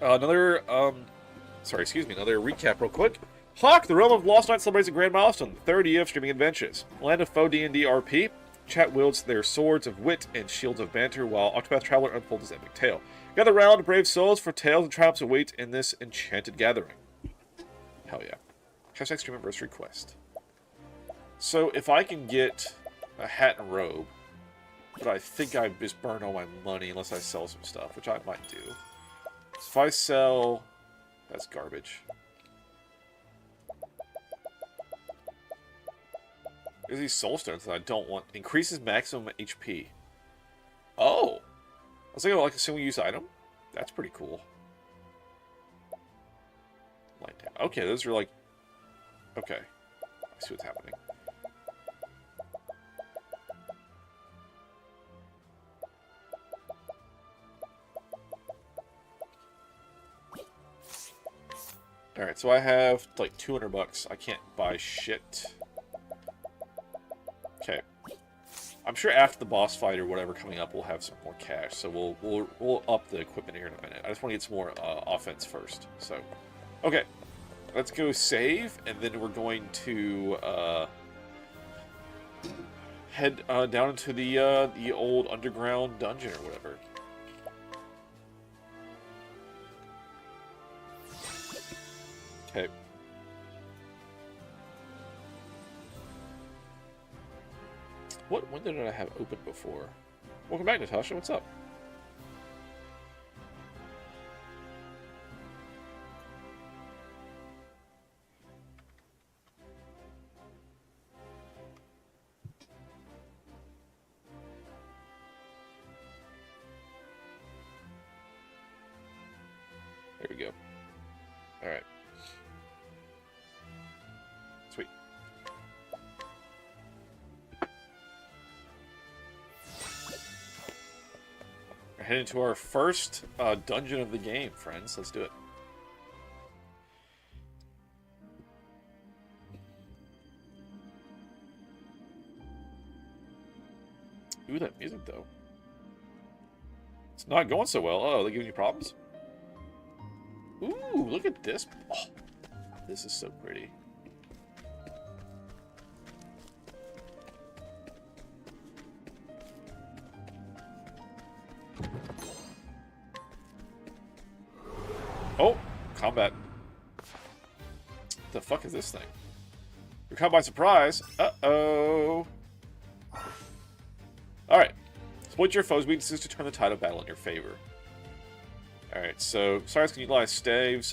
Another recap real quick. Hawk, the Realm of Lost Night celebrates a grand milestone, the third year of streaming adventures. Land of Foe D&D RP. Chat wields their swords of wit and shields of banter while Octopath Traveler unfolds his epic tale. Gather round, brave souls, for tales and triumphs await in this enchanted gathering. Hell yeah. Hashtag stream anniversary quest. So if I can get a hat and robe, but I think I just burn all my money unless I sell some stuff, which I might do. So if I sell... That's garbage. There's these soul stones that I don't want. Increases maximum HP. Oh! I was thinking like a single use item? That's pretty cool. Okay, those are like... Okay. I see what's happening. Alright, so I have like 200 bucks. I can't buy shit. Okay. I'm sure after the boss fight or whatever coming up, we'll have some more cash. So we'll up the equipment here in a minute. I just want to get some more offense first. So, okay. Let's go save, and then we're going to head down into the old underground dungeon or whatever. Okay. What window did I have open before? Welcome back, Natasha. What's up? There we go. All right. Sweet. We're heading to our first dungeon of the game, friends. Let's do it. Ooh, that music, though. It's not going so well. Oh, they're giving you problems? Ooh, look at this. Oh, this is so pretty. Oh, combat. The fuck is this thing? You're caught by surprise. Uh-oh. Alright. Exploit your foe's weaknesses to turn the tide of battle in your favor. Alright, so Cyrus can utilize staves,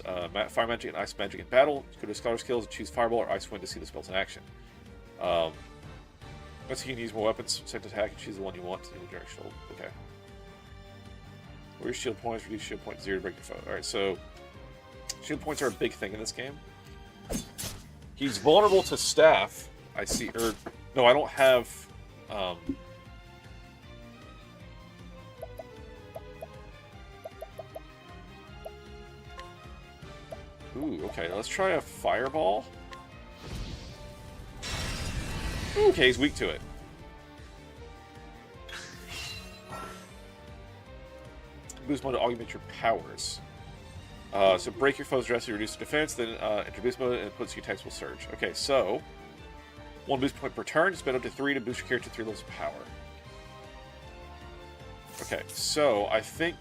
fire magic, and ice magic in battle. Go to scholar skills and choose Fireball or Ice Wind to see the spells in action. Once you can use more weapons, select attack, and choose the one you want in the directional. Okay. Where's shield points? Reduce shield point 0 to break your foe. Alright, so shield points are a big thing in this game. He's vulnerable to staff. I see. Or no, I don't have. Ooh, okay. Let's try a fireball. Okay, he's weak to it. Boost mode to augment your powers. So break your foe's dress to reduce the defense, then enter boost mode and puts your attacks will surge. Okay, so 1 boost point per turn, spend up to 3 to boost your character to 3 levels of power. Okay, so I think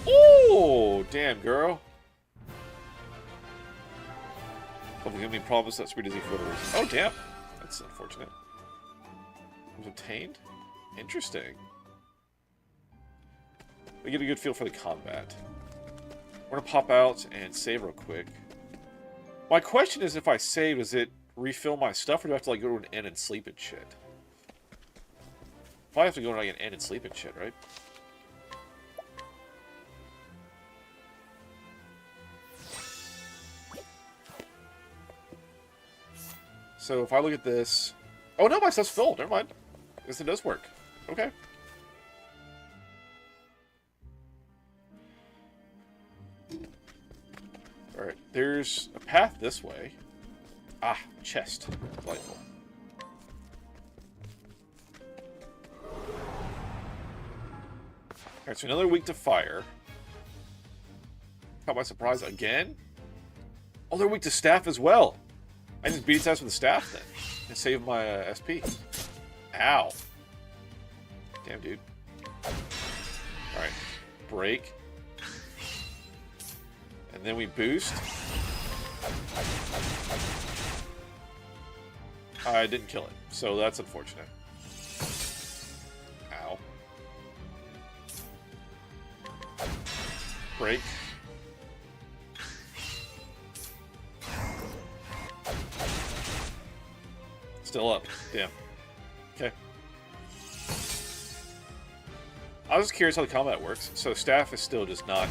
oh, damn, girl. Something giving me problems that speed is equal to reason. Oh, damn. That's unfortunate. Was obtained? Interesting. We get a good feel for the combat. We're gonna pop out and save real quick. My question is, if I save, does it refill my stuff, or do I have to like go to an inn and sleep and shit? If I have to go to like an inn and sleep and shit, right? So if I look at this... Oh no, my stuff's full. Never mind. I guess it does work. Okay. Alright, there's a path this way. Ah, chest. Delightful. Alright, so another weak to fire. Caught by surprise again? Oh, they're weak to staff as well. I just beat his ass with the staff then. And save my SP. Ow. Damn, dude. Alright. Break. And then we boost. I didn't kill it, so that's unfortunate. Ow. Break. Still up. Damn. Okay. I was just curious how the combat works. So staff is still just not...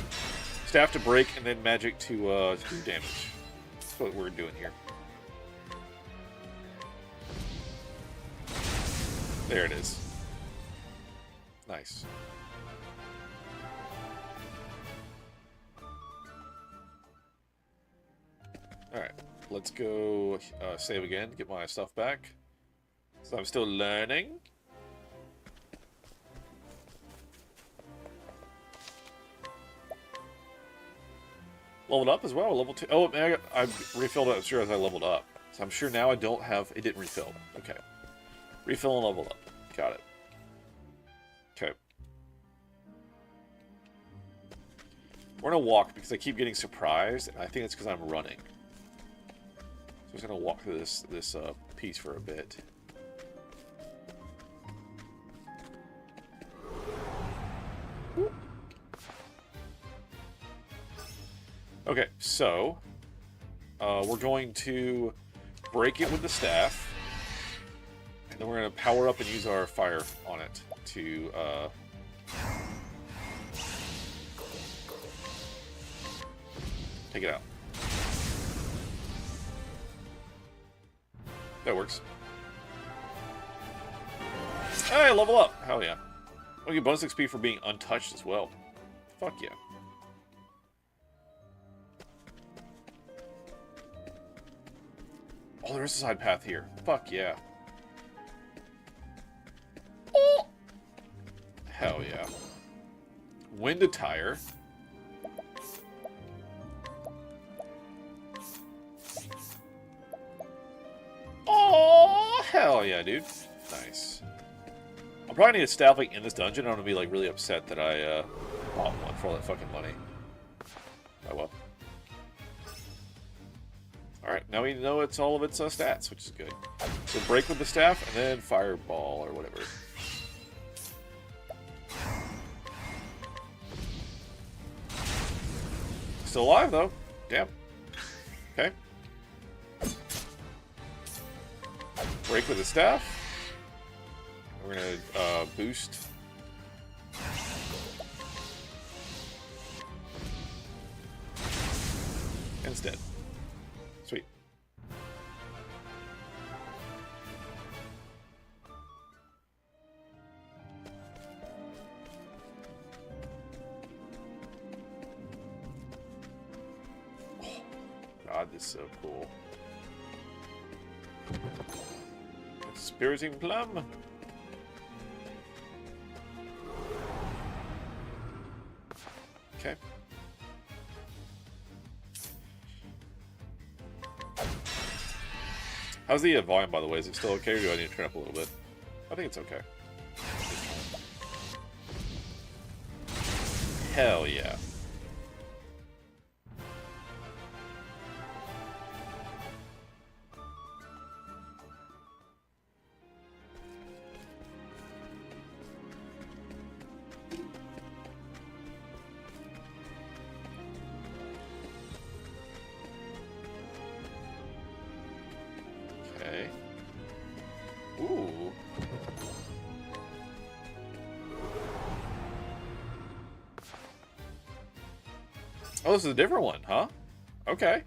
Staff to break and then magic to do damage. That's what we're doing here. There it is. Nice. Alright. Let's go save again, get my stuff back. So I'm still learning. Leveled up as well, level 2. Oh, man, I refilled it, I'm sure, as I leveled up. So I'm sure now I don't have... It didn't refill. Okay. Refill and level up. Got it. Okay. We're gonna walk because I keep getting surprised, and I think it's because I'm running. So I'm just gonna walk through this piece for a bit. Okay, so we're going to break it with the staff, and then we're going to power up and use our fire on it to take it out. That works. Hey, level up! Hell yeah. I'll get bonus XP for being untouched as well. Fuck yeah. Oh, there is a side path here. Fuck yeah. Oh. Hell yeah. Wind attire. Hell yeah, dude. Nice. I'll probably need a staff like in this dungeon. I'm gonna be like really upset that I bought one for all that fucking money. Oh well. Alright, now we know it's all of its stats, which is good. So break with the staff, and then fireball, or whatever. Still alive, though. Damn. Okay. Break with the staff. We're gonna boost. And it's dead. Sweet. Oh, God, this is so cool. Spiriting Plum. Okay. How's the volume, by the way? Is it still okay, or do I need to turn up a little bit? I think it's okay. Hell yeah. Okay. Ooh. Oh, this is a different one, huh? Okay.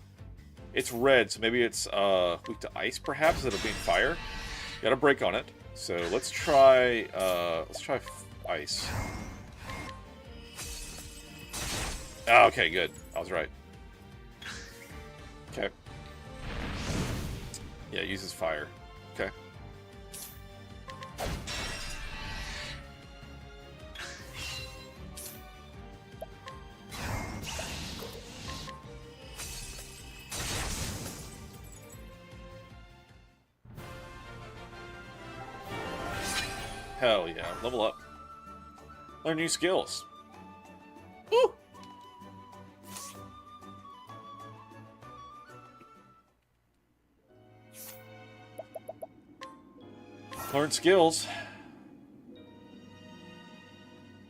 It's red, so maybe it's weak to ice, perhaps, instead of being fire. Got a break on it. So let's try ice. Oh, okay, good. I was right. Okay. Yeah, it uses fire. Okay. Hell yeah, level up. Learn new skills. Woo! Learn skills.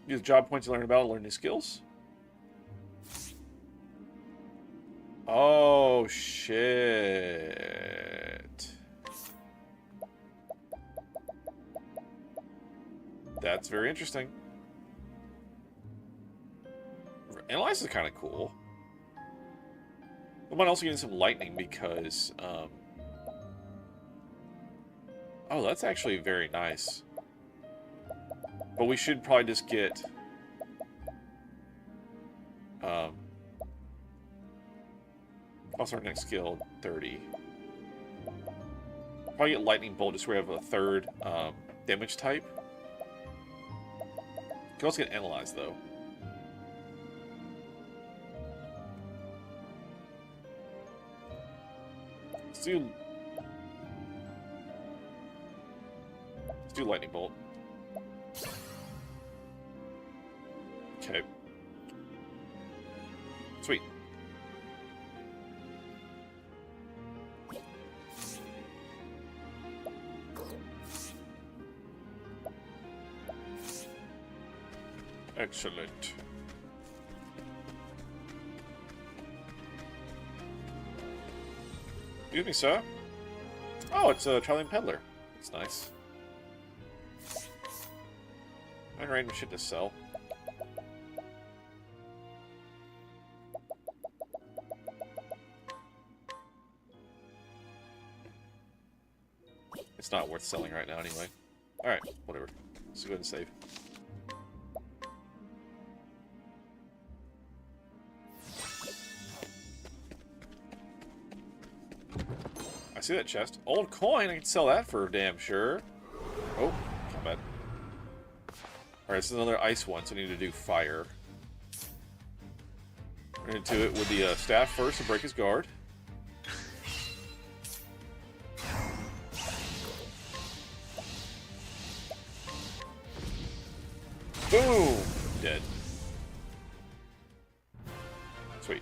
Use job points to learn about, learn new skills. Oh, shit. That's very interesting. Analyze is kind of cool. We might also get some lightning because, oh, that's actually very nice. But we should probably just get, also our next skill, 30. Probably get lightning bolt just so we have a third, damage type. You can also get analyze, though. Let's do lightning bolt. Okay. Sweet. Excellent. Excuse me, sir. Oh, it's a traveling peddler. That's nice. And random shit to sell. It's not worth selling right now anyway. Alright, whatever. Let's go ahead and save. I see that chest. Old coin, I can sell that for damn sure. Oh, combat. Alright, this is another ice one, so I need to do fire. We're going to do it with the staff first to break his guard. Sweet.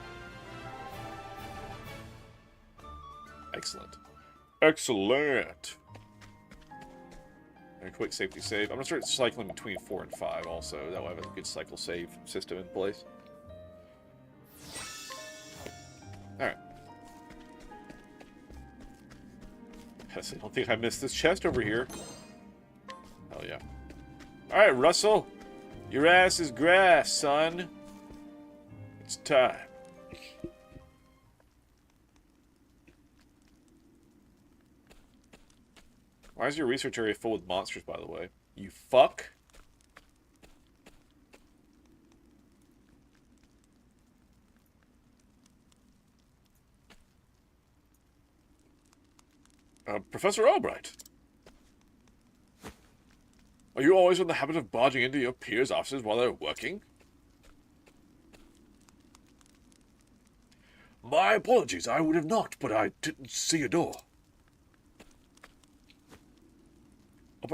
Excellent. Excellent. A quick safety save. I'm gonna start cycling between 4 and 5 also. That way I have a good cycle save system in place. Alright. I don't think I missed this chest over here. Hell yeah. Alright, Russell. Your ass is grass, son. It's time. Why is your research area full with monsters, by the way? You fuck? Professor Albright. Are you always in the habit of barging into your peers' offices while they're working? My apologies, I would have knocked, but I didn't see a door.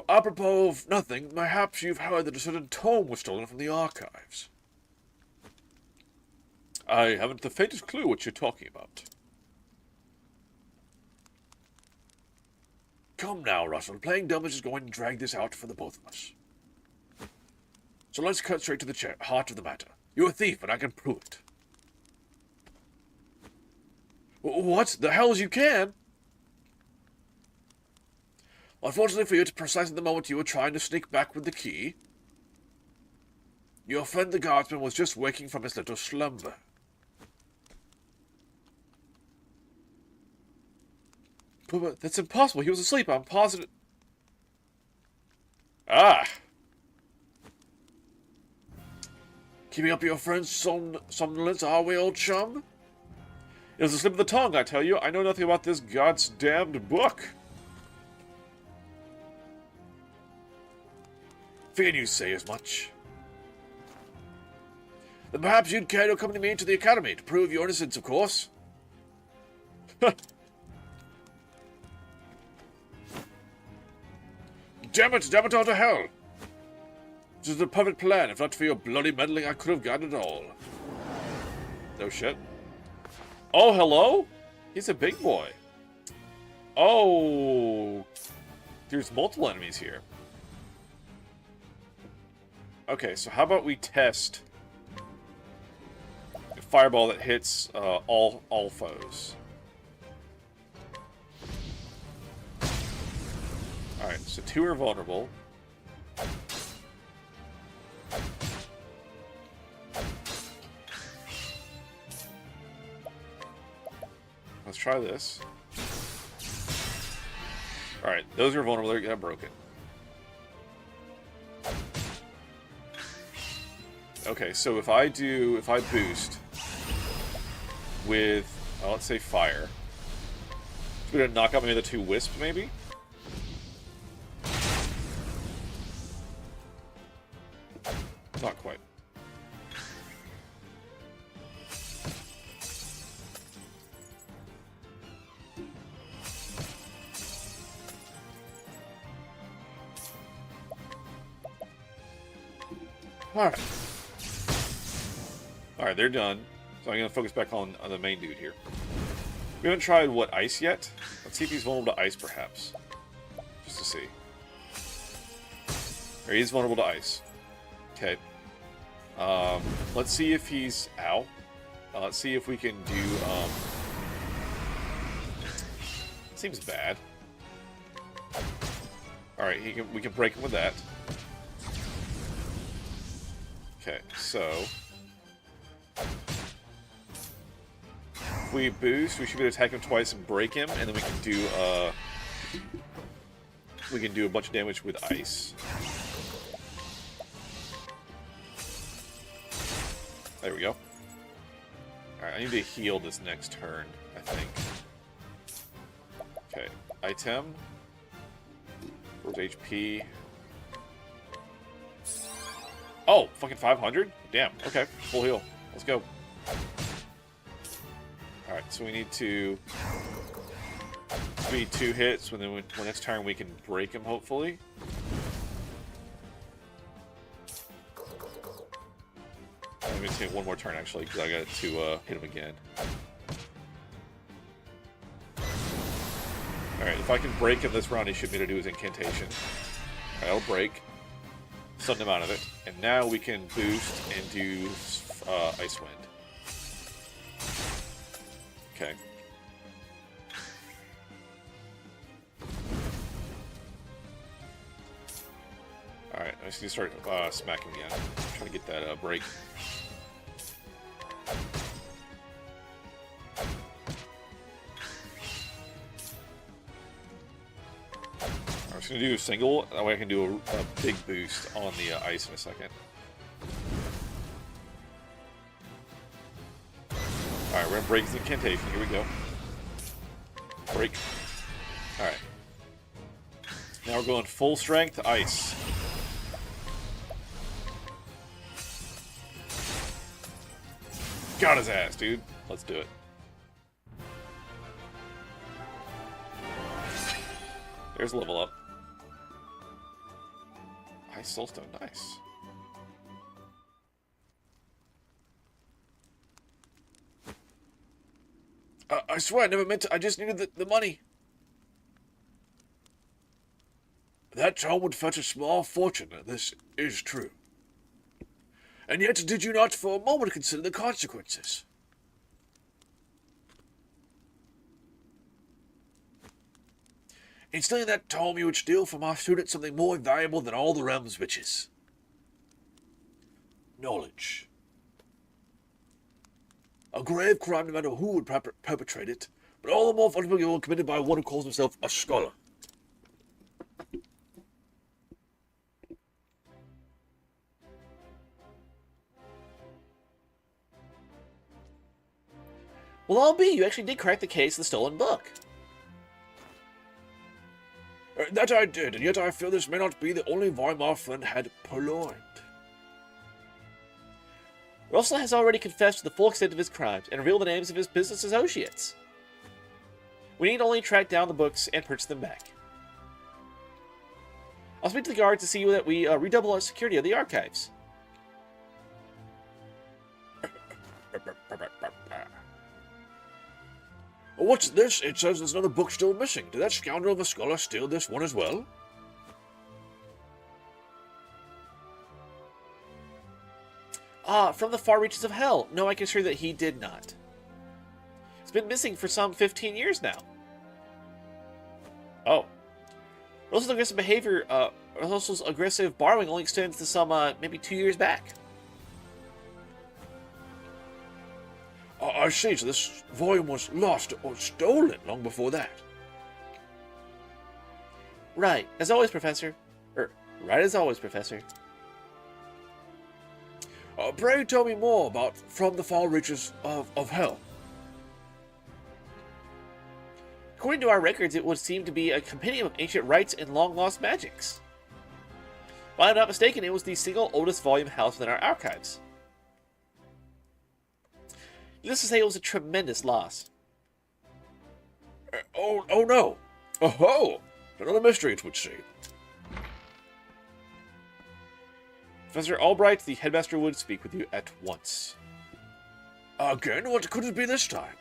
Apropos of nothing, perhaps you've heard that a certain tome was stolen from the archives. I haven't the faintest clue what you're talking about. Come now, Russell. Playing dumb is just going to drag this out for the both of us. So let's cut straight to the heart of the matter. You're a thief, and I can prove it. What? The hells you can? Unfortunately for you, it's precisely the moment you were trying to sneak back with the key. Your friend the guardsman was just waking from his little slumber. But that's impossible. He was asleep. I'm positive. Ah. Keeping up your friend's somnolence, are we, old chum? It was a slip of the tongue, I tell you. I know nothing about this God's damned book. Figured you'd say as much. Then perhaps you'd care to accompany me to the academy to prove your innocence, of course. Damn it all to hell! This is the perfect plan. If not for your bloody meddling, I could have gotten it all. No shit. Oh, hello? He's a big boy. Oh. There's multiple enemies here. Okay, so how about we test a fireball that hits all foes. Alright, so 2 are vulnerable. Let's try this. Alright, those are vulnerable, they got broken. Okay, so if I boost with, let's say fire, it's gonna knock out maybe the 2 wisps, maybe? Not quite. Alright. Alright, they're done. So I'm going to focus back on the main dude here. We haven't tried, what, ice yet? Let's see if he's vulnerable to ice, perhaps. Just to see. Or he is vulnerable to ice. Okay. Let's see if he's... Ow. Let's see if we can do, Seems bad. Alright, we can break him with that. Okay, so... If we boost, we should be able to attack him twice and break him, and then we can do a bunch of damage with ice. There we go. Alright, I need to heal this next turn, I think. Okay, item. Where's HP? Oh, fucking 500? Damn, okay, full heal. Let's go. Alright, so we need to be 2 hits, when next turn we can break him, hopefully. let me take one more turn, actually, because I got to hit him again. Alright, if I can break him this round, he should be able to do his incantation. Alright, I'll break. Stun him out of it. And now we can boost and do Ice Wind. Okay. Alright, I just need to start smacking again. I'm trying to get that break. I'm just going to do a single, that way I can do a big boost on the ice in a second. Alright, we're going to break his incantation. Here we go. Break. Alright. Now we're going full strength ice. Got his ass, dude. Let's do it. There's a level up. Ice Soulstone, nice. I swear I never meant to. I just needed the money. That town would fetch a small fortune. This is true. And yet did you not for a moment consider the consequences? In stealing that tome, you would steal from our students something more valuable than all the realm's riches. Knowledge. A grave crime no matter who would perpetrate it, but all the more vulnerable when committed by one who calls himself a scholar. Well, I'll be. You actually did crack the case of the stolen book. That I did, and yet I fear this may not be the only volume our friend had purloined. Russell has already confessed to the full extent of his crimes and revealed the names of his business associates. We need only track down the books and purchase them back. I'll speak to the guards to see that we redouble our security of the archives. What's this? It says there's another book still missing. Did that scoundrel of a scholar steal this one as well? From the far reaches of hell. No, I can assure you that he did not. It's been missing for some 15 years now. Oh. Russell's aggressive behavior, Russell's aggressive borrowing only extends to some, maybe 2 years back. I see, so this volume was lost or stolen long before that. Right, as always, Professor. Right as always, Professor. Pray tell me more about From the Far Reaches of Hell. According to our records, it would seem to be a compendium of ancient rites and long-lost magics. If I'm not mistaken, it was the single oldest volume housed within our archives. Needless to say, it was a tremendous loss. Oh no! Oh, another mystery, it would seem. Professor Albright, the headmaster, would speak with you at once. Again? What could it be this time?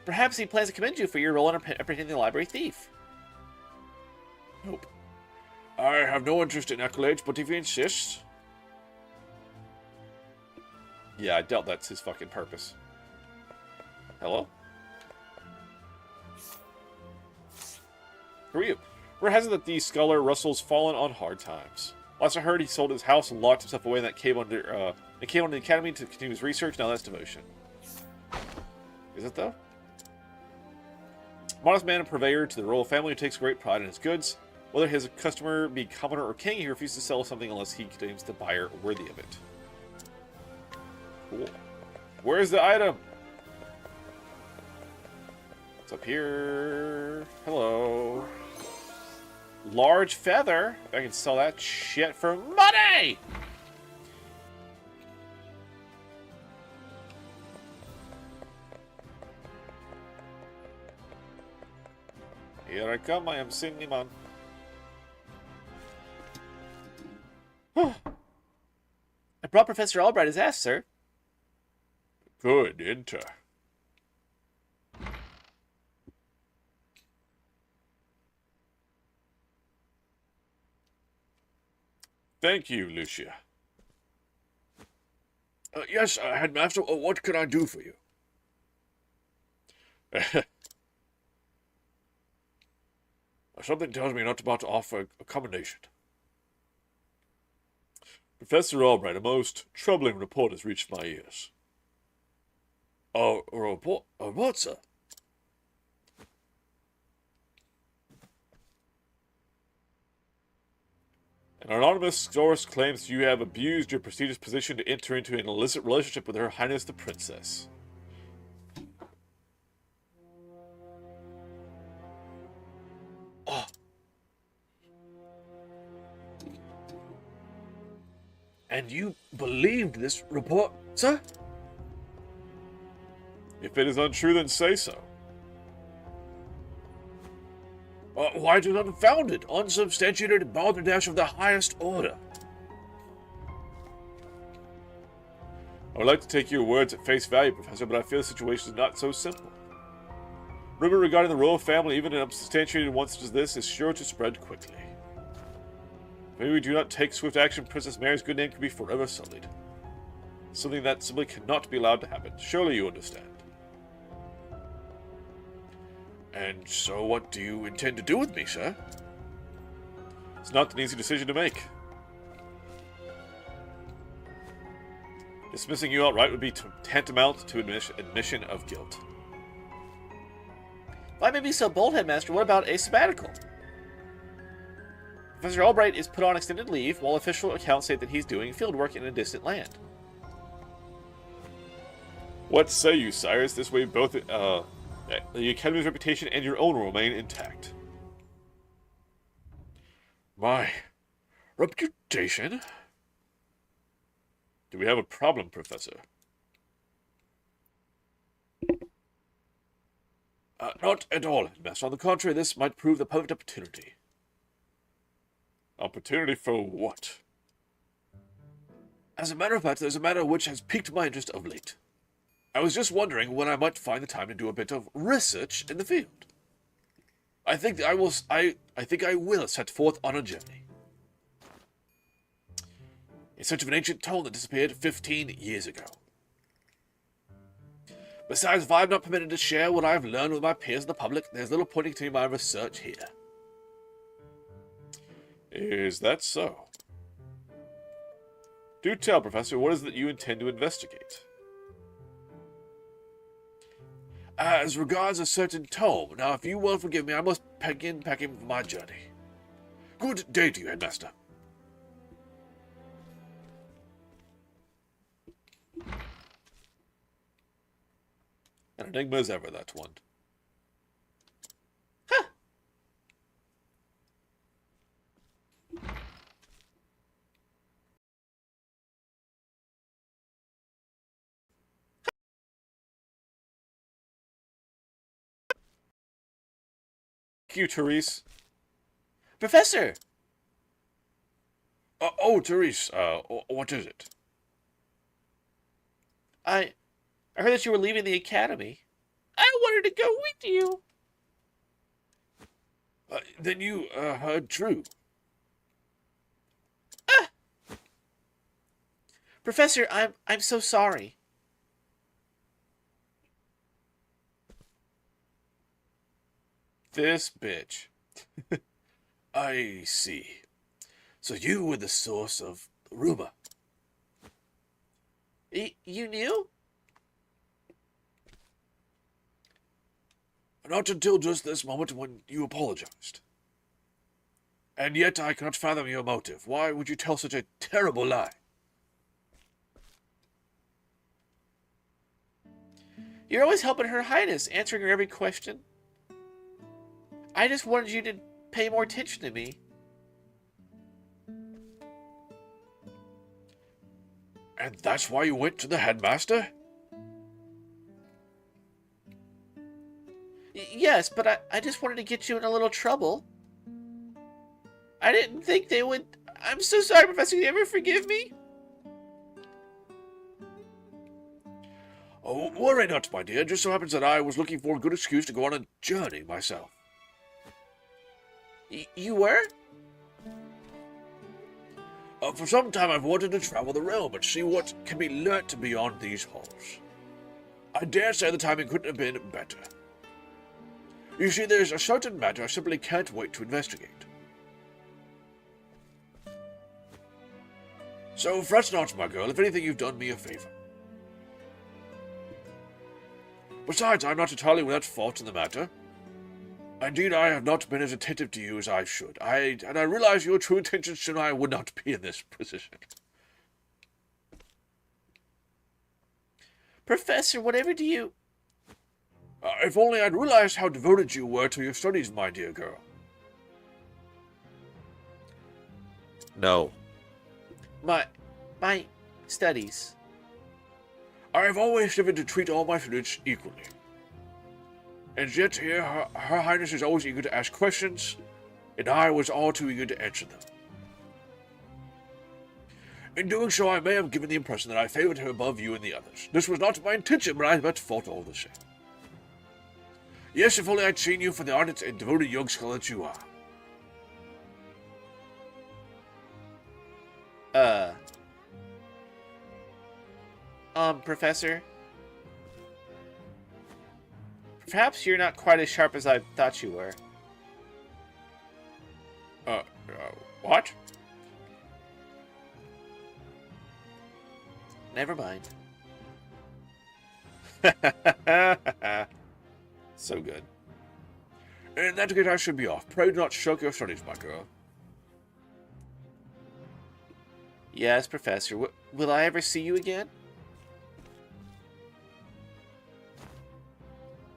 Perhaps he plans to commend you for your role in apprehending the library thief. Nope. I have no interest in accolades, but if he insists... Yeah, I doubt that's his fucking purpose. Hello? Who are you? Word has it that the scholar Russell's fallen on hard times. Last I heard, he sold his house and locked himself away in that cave under the academy to continue his research. Now that's devotion. Is it though? Modest man and purveyor to the royal family who takes great pride in his goods. Whether his customer be commoner or king, he refuses to sell something unless he deems the buyer worthy of it. Cool. Where's the item? It's up here. Hello. Large feather. I can sell that shit for money! Here I come, I am Cindy Man. I brought Professor Albright his ass, sir. Good, enter. Thank you, Lucia. Yes, Headmaster, what can I do for you? Something tells me you're not about to offer a commendation. Professor Albright, a most troubling report has reached my ears. A report? What, sir? An anonymous source claims you have abused your prestigious position to enter into an illicit relationship with Her Highness the Princess. Oh. And you believed this report, sir? If it is untrue, then say so. Why it is unfounded, unsubstantiated balderdash of the highest order? I would like to take your words at face value, Professor, but I feel the situation is not so simple. Rumor regarding the royal family, even an unsubstantiated one such as this, is sure to spread quickly. Maybe we do not take swift action, Princess Mary's good name could be forever sullied. Something that simply cannot be allowed to happen. Surely you understand. And so what do you intend to do with me, sir? It's not an easy decision to make. Dismissing you outright would be tantamount to admission of guilt. If I may be so bold, Headmaster, what about a sabbatical? Professor Albright is put on extended leave, while official accounts say that he's doing fieldwork in a distant land. What say you, Cyrus? This way both the Academy's reputation and your own will remain intact. My reputation? Do we have a problem, Professor? Not at all, Master. On the contrary, this might prove the perfect opportunity. Opportunity for what? As a matter of fact, there's a matter which has piqued my interest of late. I was just wondering when I might find the time to do a bit of research in the field. I think I will set forth on a journey. In search of an ancient tome that disappeared 15 years ago. Besides, if I am not permitted to share what I have learned with my peers and the public, there's little point in continuing my research here. Is that so? Do tell, Professor, what is it that you intend to investigate? As regards a certain tome, now if you will forgive me, I must begin packing for my journey. Good day to you, Headmaster. An enigma as ever, that one. Thank you, Therese. Professor! Oh, Therese, what is it? I heard that you were leaving the academy. I wanted to go with you. Then you heard true. Professor, I'm so sorry. This bitch. I see. So you were the source of the rumor. You knew? Not until just this moment when you apologized. And yet I cannot fathom your motive. Why would you tell such a terrible lie? You're always helping Her Highness, answering her every question. I just wanted you to pay more attention to me. And that's why you went to the headmaster? Yes, but I just wanted to get you in a little trouble. I didn't think they would... I'm so sorry, Professor. Can you ever forgive me? Oh, worry not, my dear. It just so happens that I was looking for a good excuse to go on a journey myself. You were? For some time I've wanted to travel the realm and see what can be learnt beyond these halls. I dare say the timing couldn't have been better. You see, there's a certain matter I simply can't wait to investigate. So fret not, my girl. If anything, you've done me a favor. Besides, I'm not entirely without fault in the matter. Indeed, I have not been as attentive to you as I should. And I realize your true intentions, soon I would not be in this position. Professor, whatever do you... If only I'd realized how devoted you were to your studies, my dear girl. No. My studies. I have always striven to treat all my students equally. And yet here, Her Highness is always eager to ask questions, and I was all too eager to answer them. In doing so, I may have given the impression that I favored her above you and the others. This was not my intention, but I am at fault all the same. Yes, if only I'd seen you for the ardent and devoted young scholar that you are. Professor? Perhaps you're not quite as sharp as I thought you were. What? Never mind. So good. In that case, I should be off. Pray do not shirk your studies, my girl. Yes, Professor. Will I ever see you again?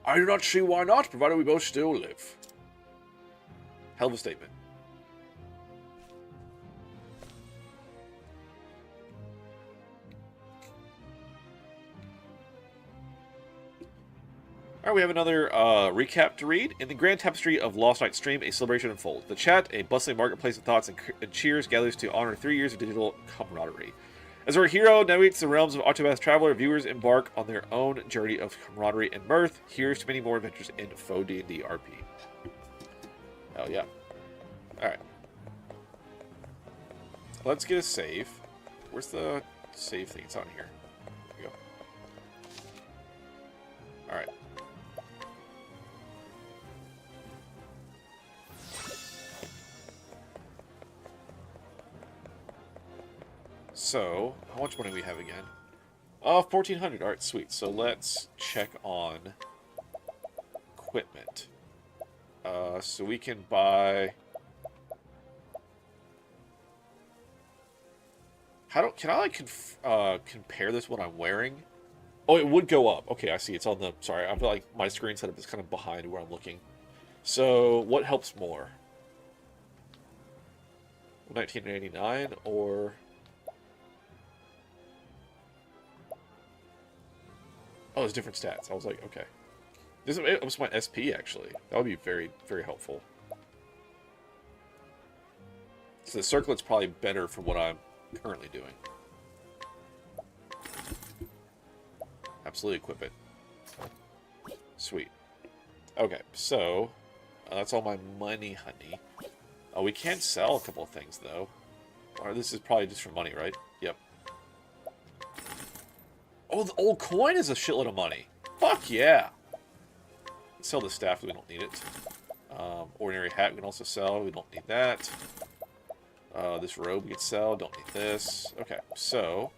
I do not see why not, provided we both still live. Hell of a statement. Alright, we have another recap to read. In the grand tapestry of Lost Night's stream, a celebration unfolds. The chat, a bustling marketplace of thoughts and cheers, gathers to honor 3 years of digital camaraderie. As our hero navigates the realms of Octopath Traveler, viewers embark on their own journey of camaraderie and mirth. Here's to many more adventures in faux D&D RP. Hell yeah. Alright. Let's get a save. Where's the save thing? It's on here. There we go. Alright. So, how much money do we have again? 1,400. Alright, sweet. So let's check on equipment. So we can buy... Can I like compare this what I'm wearing? Oh, it would go up. Okay, I see. It's on the... Sorry, I feel like my screen setup is kind of behind where I'm looking. So, what helps more? 1989 or... Oh, there's different stats. I was like, okay. This was my SP, actually. That would be very, very helpful. So the circlet's probably better for what I'm currently doing. Absolutely equip it. Sweet. Okay, so... that's all my money, honey. We can sell a couple of things, though. Or this is probably just for money, right? Yep. Oh, the old coin is a shitload of money. Fuck yeah. Let's sell the staff, we don't need it. Ordinary hat we can also sell, we don't need that. This robe we can sell, don't need this. Okay, so...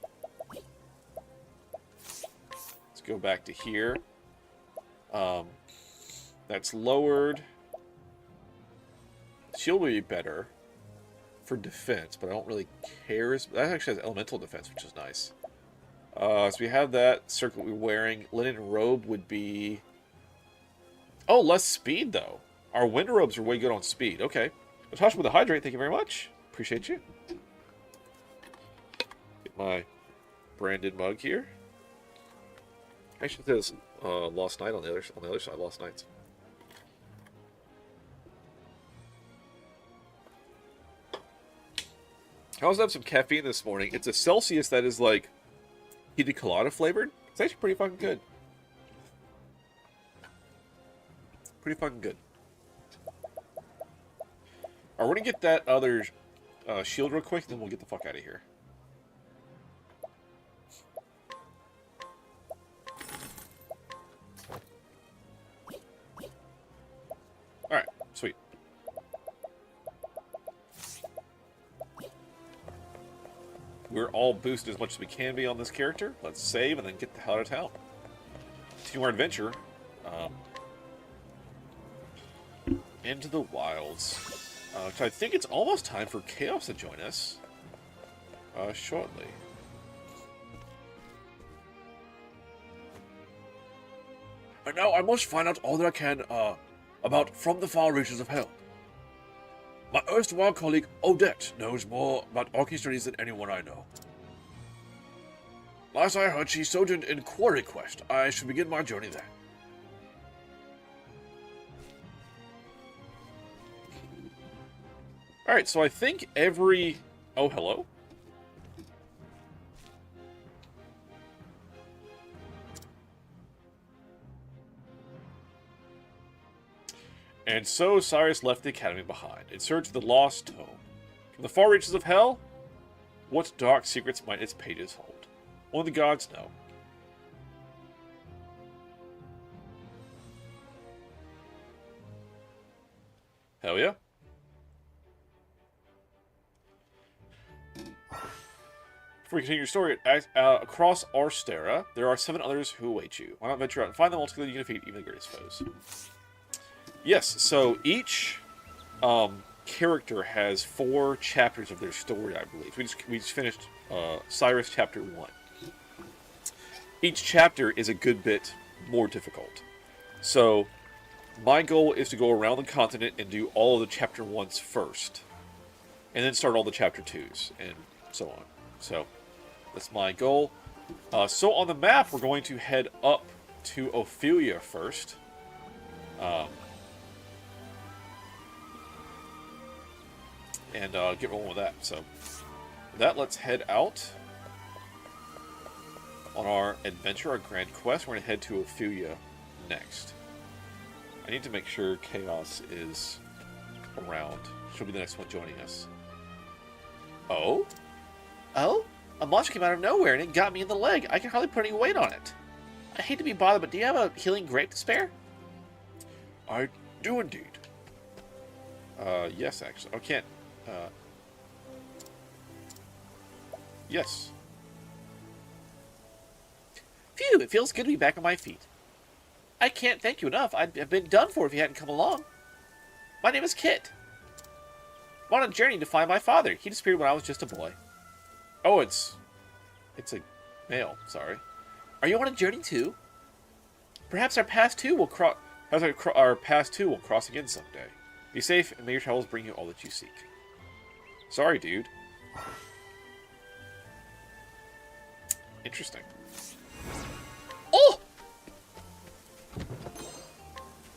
let's go back to here. That's lowered. Shield would be better for defense, but I don't really care. That actually has elemental defense, which is nice. So we have that circlet we're wearing. Linen robe would be... oh, less speed, though. Our winter robes are way good on speed. Okay. Natasha with the hydrate, thank you very much. Appreciate you. Get my branded mug here. Actually, there's Lost Night on the other side. Lost Nights. I also have some caffeine this morning. It's a Celsius that is like heated colada flavored. It's actually pretty fucking good. Pretty fucking good. Alright, we're gonna get that other shield real quick, then we'll get the fuck out of here. Alright, sweet. We're all boosted as much as we can be on this character. Let's save and then get the hell out of town. Continue our adventure. Into the wilds. So I think it's almost time for Chaos to join us. Shortly. And now I must find out all that I can, about From the Far Reaches of Hell. My erstwhile colleague, Odette, knows more about Arcane studies than anyone I know. Last I heard, she sojourned in Quarry Quest. I should begin my journey there. Alright, so I think every... Oh, hello? And so Cyrus left the academy behind, in search of the lost tome. From the far reaches of hell, what dark secrets might its pages hold? Only the gods know. Hell yeah. Before we continue your story, across Arstera, there are 7 others who await you. Why not venture out and find them? Ultimately, you can defeat even the greatest foes. Yes, so each character has 4 chapters of their story, I believe. We just finished Cyrus chapter 1. Each chapter is a good bit more difficult. So, my goal is to go around the continent and do all of the chapter 1s first. And then start all the chapter 2s, and so on. So, that's my goal. So on the map, we're going to head up to Ophelia first. And get rolling with that. So, with that, let's head out on our adventure, our grand quest. We're going to head to Ophelia next. I need to make sure Chaos is around. She'll be the next one joining us. Oh? Oh? A monster came out of nowhere and it got me in the leg. I can hardly put any weight on it. I hate to be bothered, but do you have a healing grape to spare? I do indeed. Yes, actually. I can't. Yes. Phew, it feels good to be back on my feet. I can't thank you enough. I'd have been done for if you hadn't come along. My name is Kit. I'm on a journey to find my father. He disappeared when I was just a boy. Oh, it's a male. Sorry. Are you on a journey too? Perhaps our paths too will cross. Our paths too will cross again someday. Be safe, and may your travels bring you all that you seek. Sorry, dude. Interesting. Oh!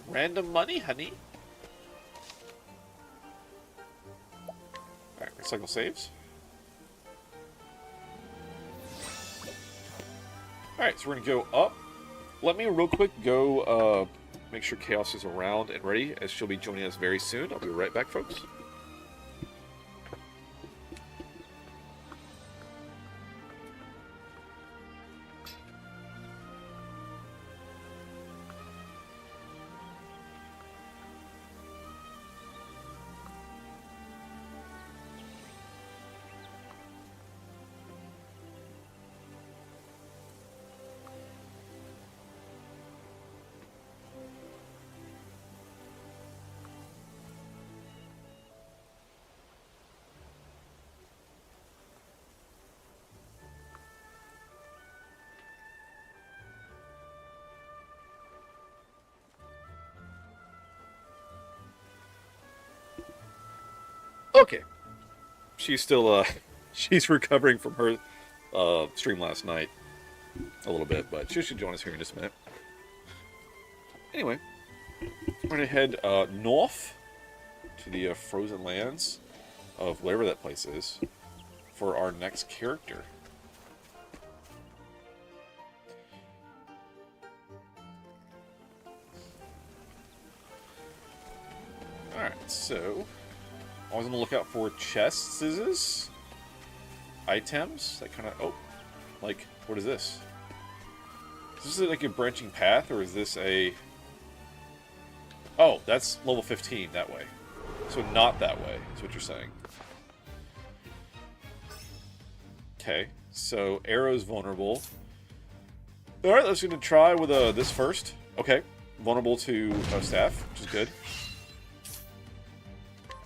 Random money, honey. Alright, recycle saves. Alright, so we're going to go up. Let me real quick go make sure Chaos is around and ready, as she'll be joining us very soon. I'll be right back, folks. Okay. She's still, she's recovering from her stream last night a little bit, but she should join us here in just a minute. Anyway, we're going to head north to the frozen lands of whatever that place is for our next character. So, always on the lookout for chests, items. That kind of. Oh, like what is this? Is this like a branching path, or is this a? Oh, that's level 15 that way. So not that way. Is what you're saying. Okay, so arrow's vulnerable. All right, let's gonna try with this first. Okay, vulnerable to staff, which is good.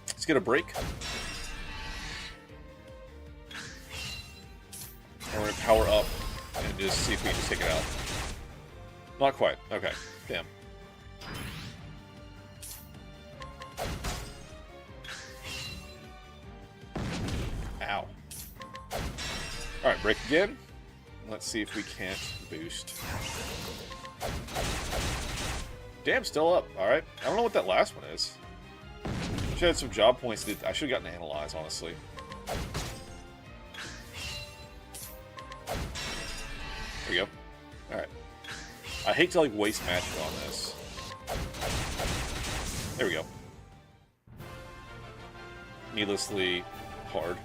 Let's get a break. And we're gonna power up and just see if we can just take it out. Not quite. Okay, damn. Ow. Alright, break again. Let's see if we can't boost. Damn, still up. Alright. I don't know what that last one is. Should have had some job points. I should have gotten analyze, honestly. There we go. Alright. I hate to, like, waste magic on this. There we go. Needlessly hard.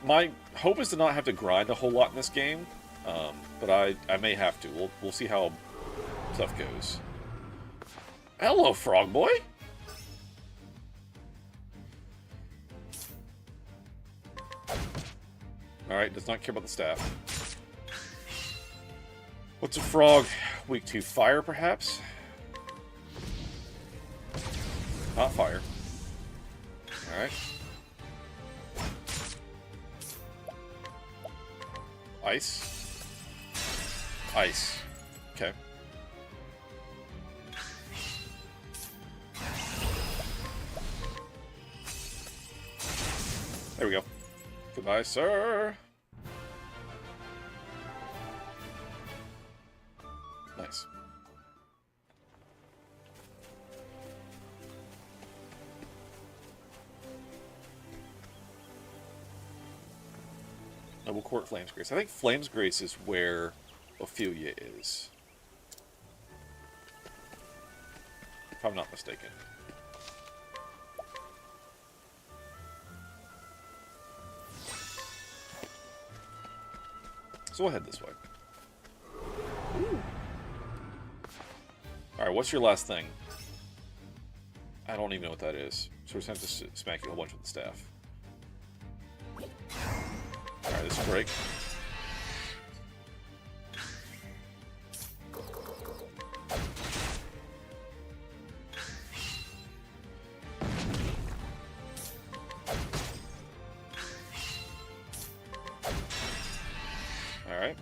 My hope is to not have to grind a whole lot in this game, but I may have to. We'll see how stuff goes. Hello, Frog Boy. All right, does not care about the staff. What's a frog weak to? Fire, perhaps? Not fire. All right. Ice. Ice. Okay. There we go. Goodbye, sir. Nice. Noble Court Flames Grace. I think Flames Grace is where Ophelia is. If I'm not mistaken. So we'll head this way. Alright, what's your last thing? I don't even know what that is. So we're just going to have to smack you a whole bunch with the staff. Alright, this will break. Alright.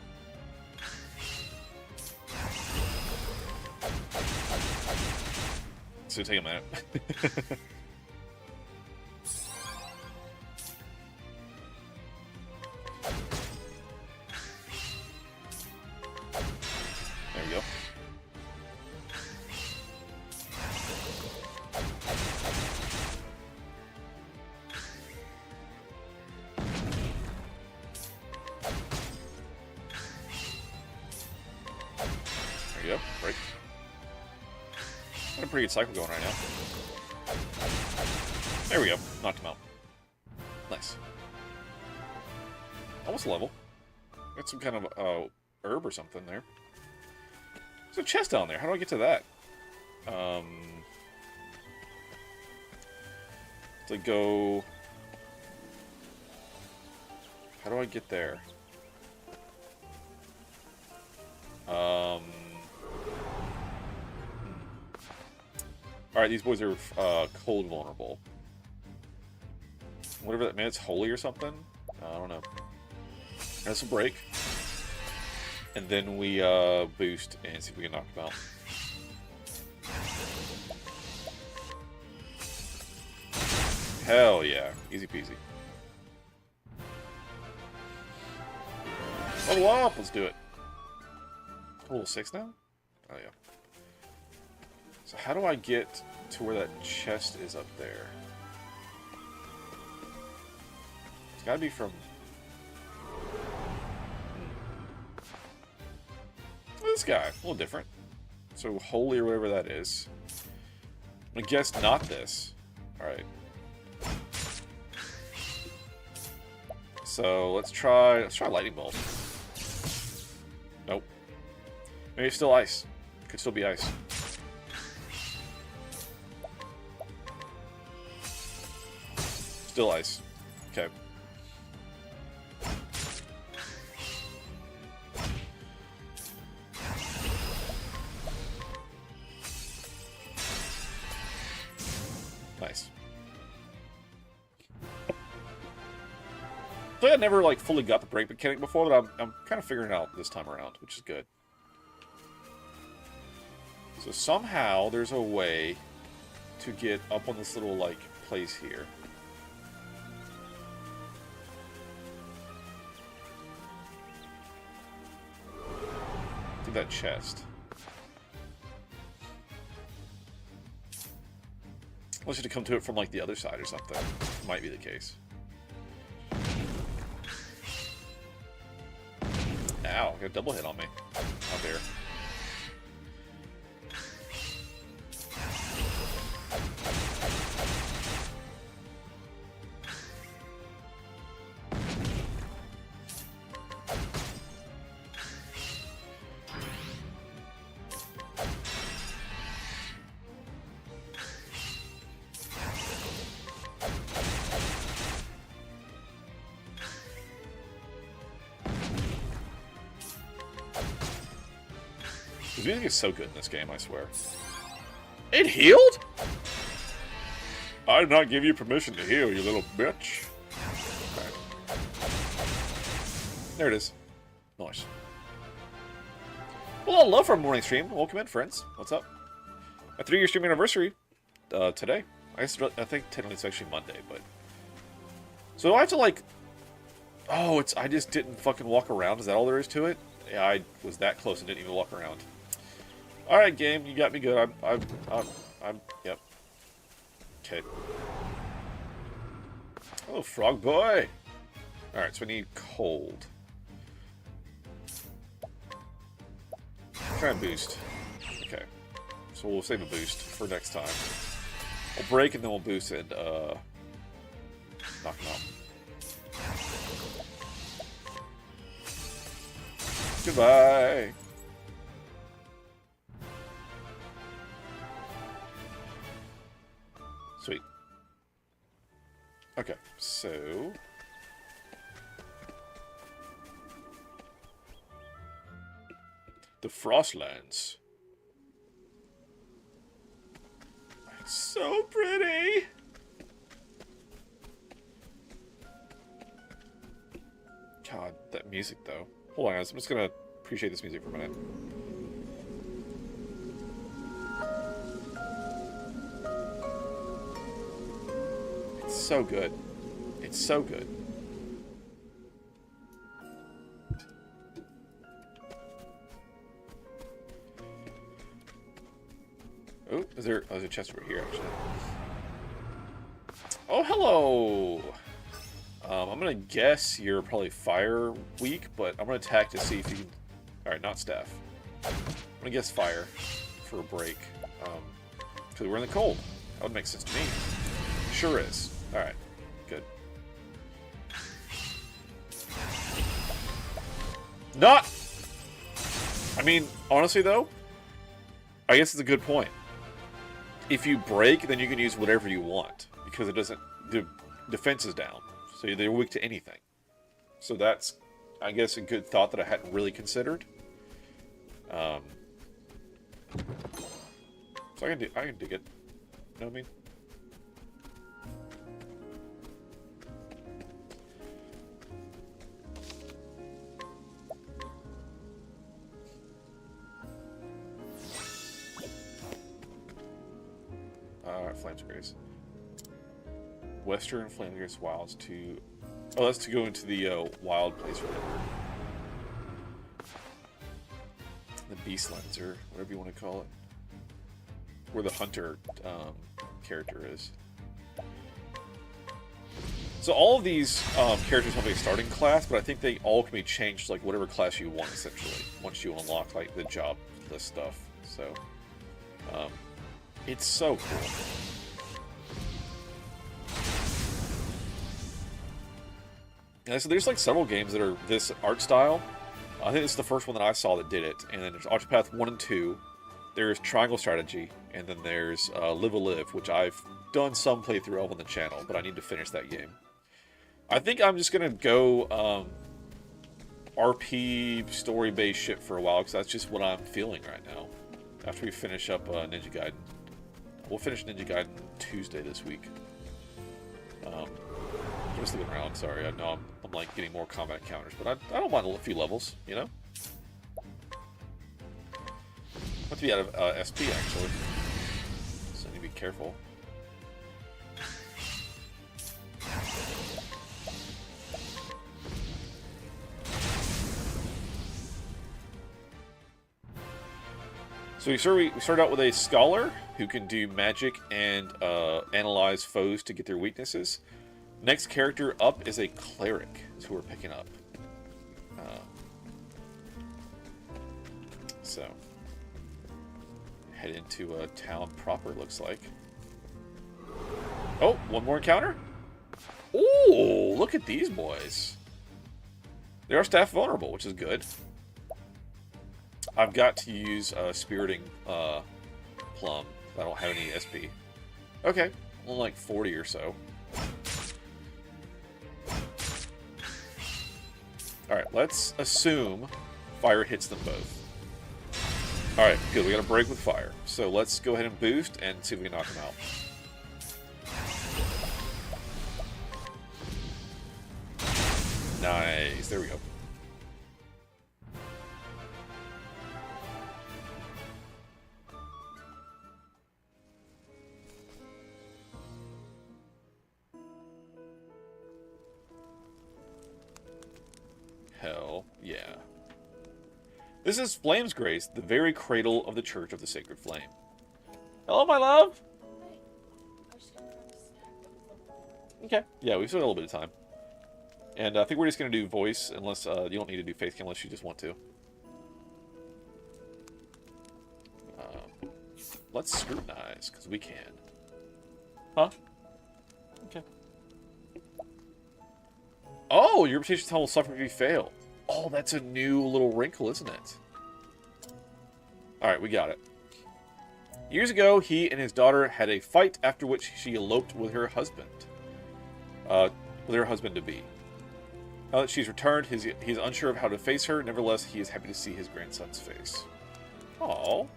So take a minute. There we go. There you go. Break. Got a pretty good cycle going right now. There we go. Knocked him out. Nice. Almost level. Got some kind of herb or something there. There's a chest down there. How do I get to that? To go... How do I get there? Alright, these boys are cold vulnerable. Whatever that means, it's holy or something? I don't know. That's a break. And then we boost and see if we can knock them out. Hell yeah. Easy peasy. Level up! Let's do it. Level 6 now? Oh yeah. So how do I get to where that chest is up there? It's gotta be from... this guy? A little different. So holy or whatever that is. I guess not this. Alright. So let's try lightning bolt. Nope. Maybe it's still ice. Could still be ice. Still ice. Okay. Nice. I think I never like fully got the break mechanic before, but I'm kind of figuring it out this time around, which is good. So somehow there's a way to get up on this little like place here. Do that chest. Unless you had to come to it from like the other side or something. Might be the case. Ow, got a double hit on me. Out there. The music is so good in this game, I swear. It healed? I did not give you permission to heal, you little bitch. Okay. There it is. Nice. Well, I love our morning stream. Welcome in, friends. What's up? A 3-year stream anniversary today. I think technically it's actually Monday, but... So I have to, like... Oh, I just didn't fucking walk around. Is that all there is to it? Yeah, I was that close and didn't even walk around. Alright, game, you got me good. Yep. Okay. Oh, frog boy! Alright, so we need cold. Try and boost. Okay. So we'll save a boost for next time. We'll break and then we'll boost and, knock him out. Goodbye! Sweet. Okay, so... The Frostlands. It's so pretty! God, that music though. Hold on guys, I'm just gonna appreciate this music for a minute. It's so good. It's so good. Oh, there's a chest over here, actually. Oh, hello! I'm gonna guess you're probably fire weak, but I'm gonna attack to see if you can... Alright, not staff. I'm gonna guess fire for a break. Because we're in the cold. That would make sense to me. Sure is. Alright, good. Not! I mean, honestly though, I guess it's a good point. If you break, then you can use whatever you want. Because it doesn't... The defense is down. So they're weak to anything. So that's, I guess, a good thought that I hadn't really considered. So I can dig it. You know what I mean? Flames Grace. Western Flames Grace Wilds to... Oh, that's to go into the wild place, remember. The Beastlands, or whatever you want to call it. Where the hunter character is. So all of these characters have a starting class, but I think they all can be changed to like whatever class you want, essentially, once you unlock like the job list stuff. So, it's so cool. And so there's like several games that are this art style. I think it's the first one that I saw that did it. And then there's Octopath 1 and 2. There's Triangle Strategy, and then there's Live a Live, which I've done some playthrough of on the channel, but I need to finish that game. I think I'm just gonna go RP story-based shit for a while, because that's just what I'm feeling right now. After we finish up Ninja Gaiden. We'll finish Ninja Gaiden Tuesday this week. Just looking around, sorry, I know I'm like getting more combat encounters, but I don't mind a few levels, you know? I have to be out of SP, actually. So I need to be careful. So we started out with a scholar who can do magic and analyze foes to get their weaknesses. Next character up is a cleric, is who we're picking up. So head into a town proper, looks like. Oh, one more encounter? Ooh, look at these boys. They are staff vulnerable, which is good. I've got to use Spiriting Plum. I don't have any SP. Okay, only like 40 or so. Alright, let's assume fire hits them both. Alright, good. We got a break with fire. So let's go ahead and boost and see if we can knock them out. Nice. There we go. Hell yeah. This is Flame's Grace, the very cradle of the Church of the Sacred Flame. Hello, my love! Okay. Yeah, we've still got a little bit of time. And I think we're just going to do voice, unless you don't need to do face cam unless you just want to. Let's scrutinize, because we can. Huh? Okay. Oh, your reputation tell will suffer if you fail. Oh, that's a new little wrinkle, isn't it? Alright, we got it. Years ago, he and his daughter had a fight, after which she eloped with her husband. With her husband-to-be. Now that she's returned, he's unsure of how to face her. Nevertheless, he is happy to see his grandson's face. Aww.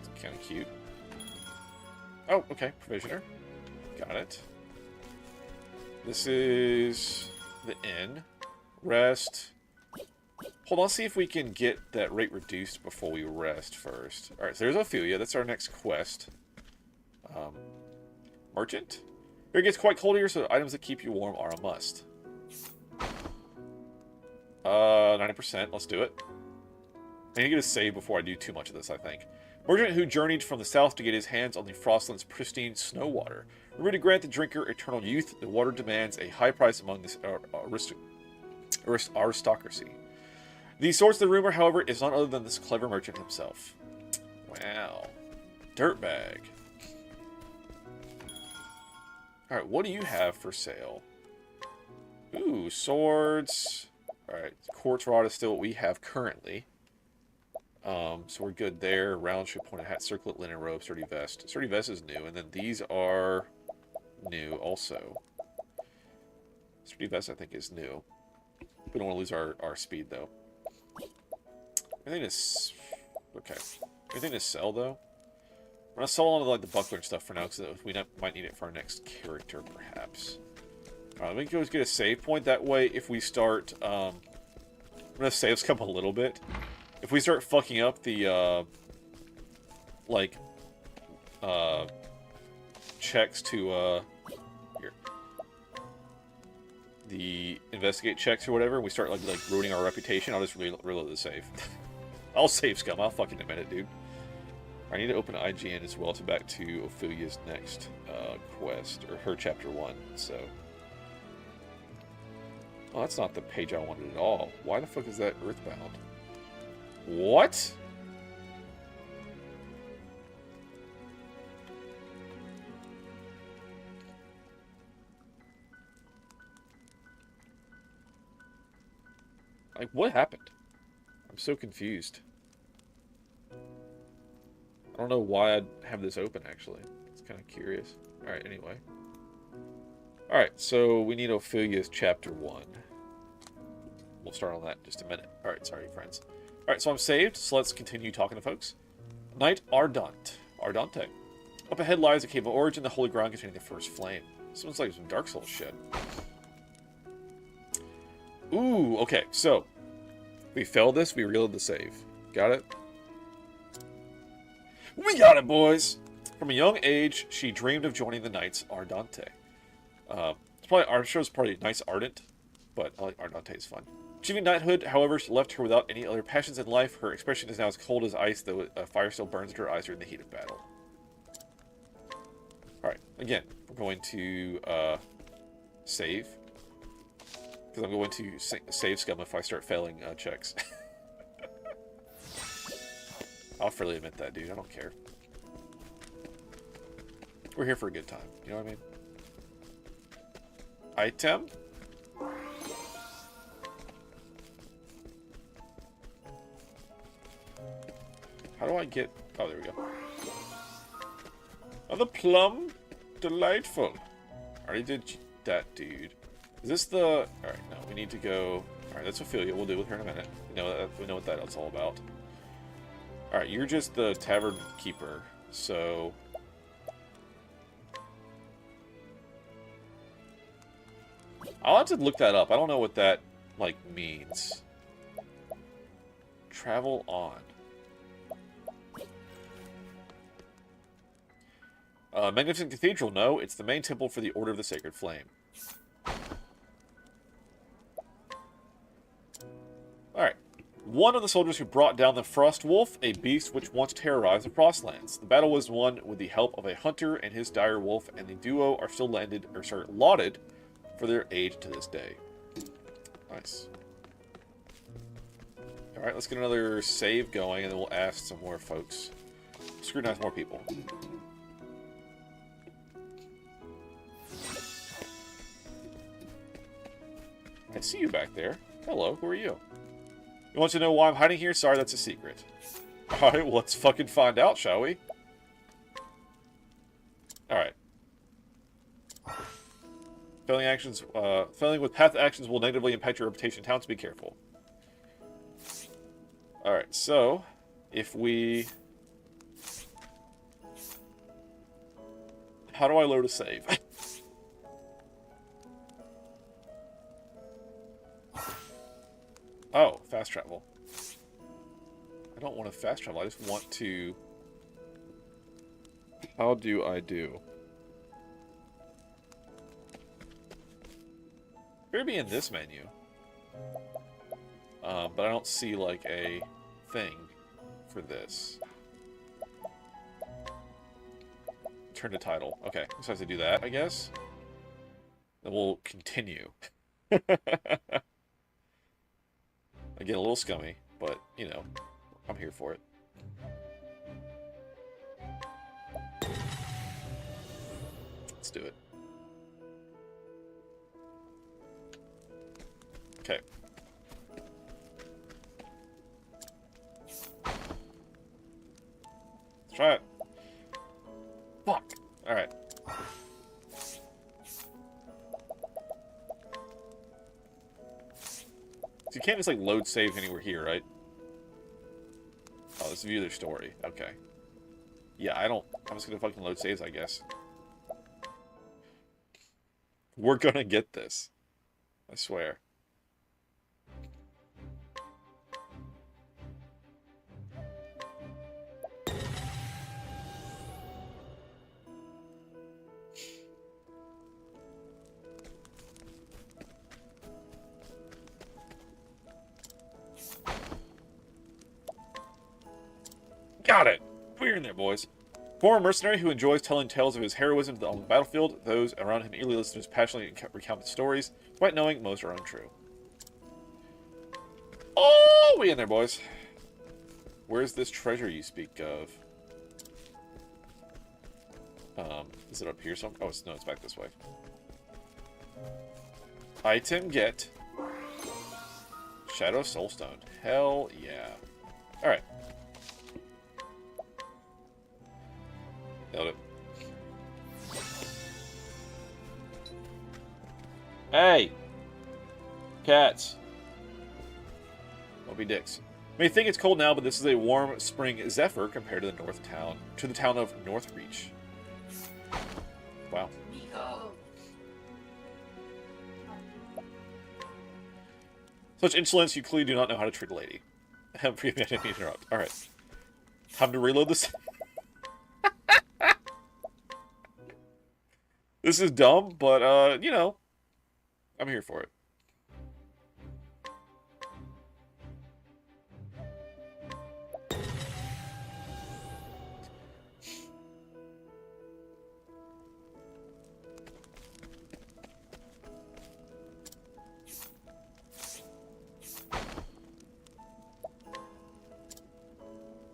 It's kind of cute. Oh, okay. Provisioner. Got it. This is the inn. Rest. Hold on, see if we can get that rate reduced before we rest first. Alright, so there's Ophelia. That's our next quest. Merchant. Here it gets quite cold here, so items that keep you warm are a must. 90%. Let's do it. I need to get a save before I do too much of this, I think. Merchant who journeyed from the south to get his hands on the Frostland's pristine snow water. Remember to grant the drinker eternal youth, the water demands a high price among this aristocracy. The source of the rumor, however, is none other than this clever merchant himself. Wow. Dirtbag. Alright, what do you have for sale? Ooh, swords. Alright, quartz rod is still what we have currently. So we're good there. Round shoe, pointed hat, circlet, linen robe, sturdy vest. Sturdy vest is new, and then these are new also. Sturdy vest, I think, is new. We don't want to lose our speed, though. Anything to... Okay. Anything to sell, though? I'm going to sell all of like, the buckler and stuff for now, because we might need it for our next character, perhaps. Alright, let me go get a save point. That way, if we start... I'm going to save scum a little bit. If we start fucking up the, checks to, here. The investigate checks or whatever, and we start, like ruining our reputation, I'll just reload the save. I'll save scum. I'll fucking admit it, dude. I need to open IGN as well to back to Ophelia's next quest, or her chapter 1, so... Oh, that's not the page I wanted at all. Why the fuck is that Earthbound? What? Like, what happened? I'm so confused. I don't know why I'd have this open, actually. It's kind of curious. Alright, anyway. Alright, so we need Ophelia's chapter 1. We'll start on that in just a minute. Alright, sorry, friends. Alright, so I'm saved, so let's continue talking to folks. Knight Ardante. Up ahead lies a cave of origin, the holy ground containing the first flame. Sounds like some Dark Souls shit. Ooh, okay, so we failed this, we reload the save. Got it? We got it, boys! From a young age, she dreamed of joining the Knights Ardante. I'm sure it's probably Knights Ardent, but I like Ardante, it's fun. Achieving knighthood, however, left her without any other passions in life. Her expression is now as cold as ice, though fire still burns in her eyes during the heat of battle. Alright, again, we're going to save. Because I'm going to save scum if I start failing checks. I'll freely admit that, dude. I don't care. We're here for a good time. You know what I mean? Item? How do I get... Oh, there we go. Another plum? Delightful. I already did that, dude. Is this the... Alright, no, we need to go... Alright, that's Ophelia. We'll deal with her in a minute. We know what that's all about. Alright, you're just the tavern keeper, so... I'll have to look that up. I don't know what that, like, means. Travel on. Magnificent Cathedral. No, it's the main temple for the Order of the Sacred Flame. Alright. One of the soldiers who brought down the Frost Wolf, a beast which once terrorized the Frostlands. The battle was won with the help of a hunter and his dire wolf, and the duo are still lauded for their age to this day. Nice. Alright, let's get another save going, and then we'll ask some more folks. Scrutinize more people. I see you back there. Hello, who are you? You want to know why I'm hiding here? Sorry, that's a secret. Alright, well, let's fucking find out, shall we? Alright. Failing with path actions will negatively impact your reputation in town, so be careful. Alright, so, if we... How do I load a save? Oh, fast travel. I don't want to fast travel, I just want to... How do I do? It'd be in this menu. But I don't see, like, a thing for this. Turn to title. Okay, so I have to do that, I guess. Then we'll continue. Again, a little scummy, but, you know, I'm here for it. Let's do it. Okay. Let's try it. Fuck. Alright. So you can't just, like, load save anywhere here, right? Oh, let's view their story. Okay. Yeah, I'm just gonna fucking load saves, I guess. We're gonna get this. I swear. Got it! We're in there, boys. Former mercenary who enjoys telling tales of his heroism on the battlefield, those around him eagerly listen to his passionately recounted stories, despite knowing most are untrue. Oh, we in there, boys. Where's this treasure you speak of? Is it up here somewhere? Oh, no, it's back this way. Item get. Shadow Soulstone. Hell yeah. Alright. Nailed it. Hey! Cats. Don't be dicks. You may think it's cold now, but this is a warm spring zephyr compared to the town of Northreach. Wow. Such insolence, you clearly do not know how to treat a lady. Forgive me, I didn't mean to interrupt. Alright. Time to reload this. This is dumb, but, you know, I'm here for it.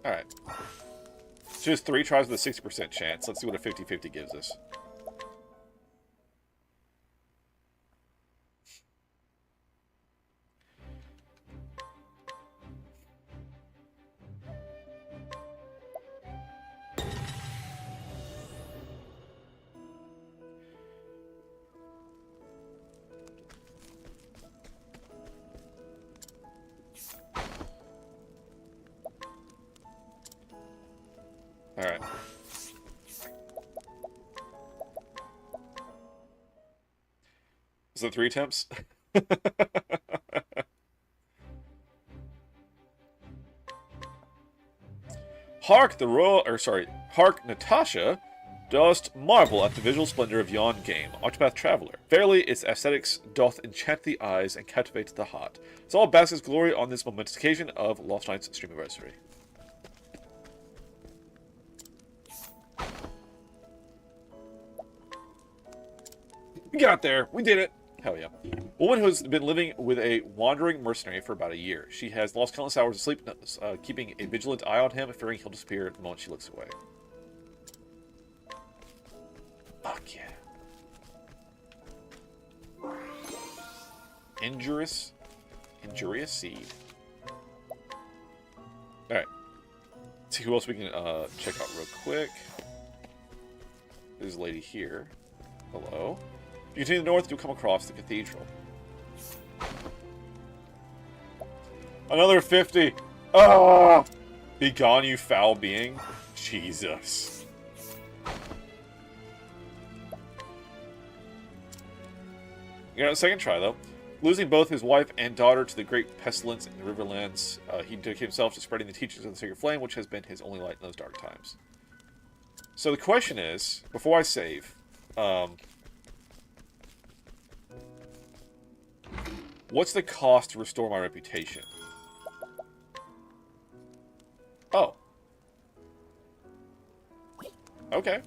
Alright. It's just 3 tries with a 60% chance. Let's see what a 50-50 gives us. Alright. Is it 3 attempts? Hark, Natasha, dost marvel at the visual splendor of yon game, Octopath Traveler. Verily, its aesthetics doth enchant the eyes and captivate the heart. It's all basks glory on this momentous occasion of Lost Knight's stream anniversary. We got there. We did it. Hell yeah. A woman who has been living with a wandering mercenary for about a year. She has lost countless hours of sleep, keeping a vigilant eye on him, fearing he'll disappear the moment she looks away. Fuck yeah. Injurious seed. Alright. Let's see who else we can check out real quick. There's a lady here. Hello. If you continue north, you'll come across the cathedral. Another 50! Ah! Be gone, you foul being. Jesus. You got a second try, though. Losing both his wife and daughter to the great pestilence in the Riverlands, he dedicated himself to spreading the teachings of the Sacred Flame, which has been his only light in those dark times. So the question is, before I save, what's the cost to restore my reputation? Oh. Okay.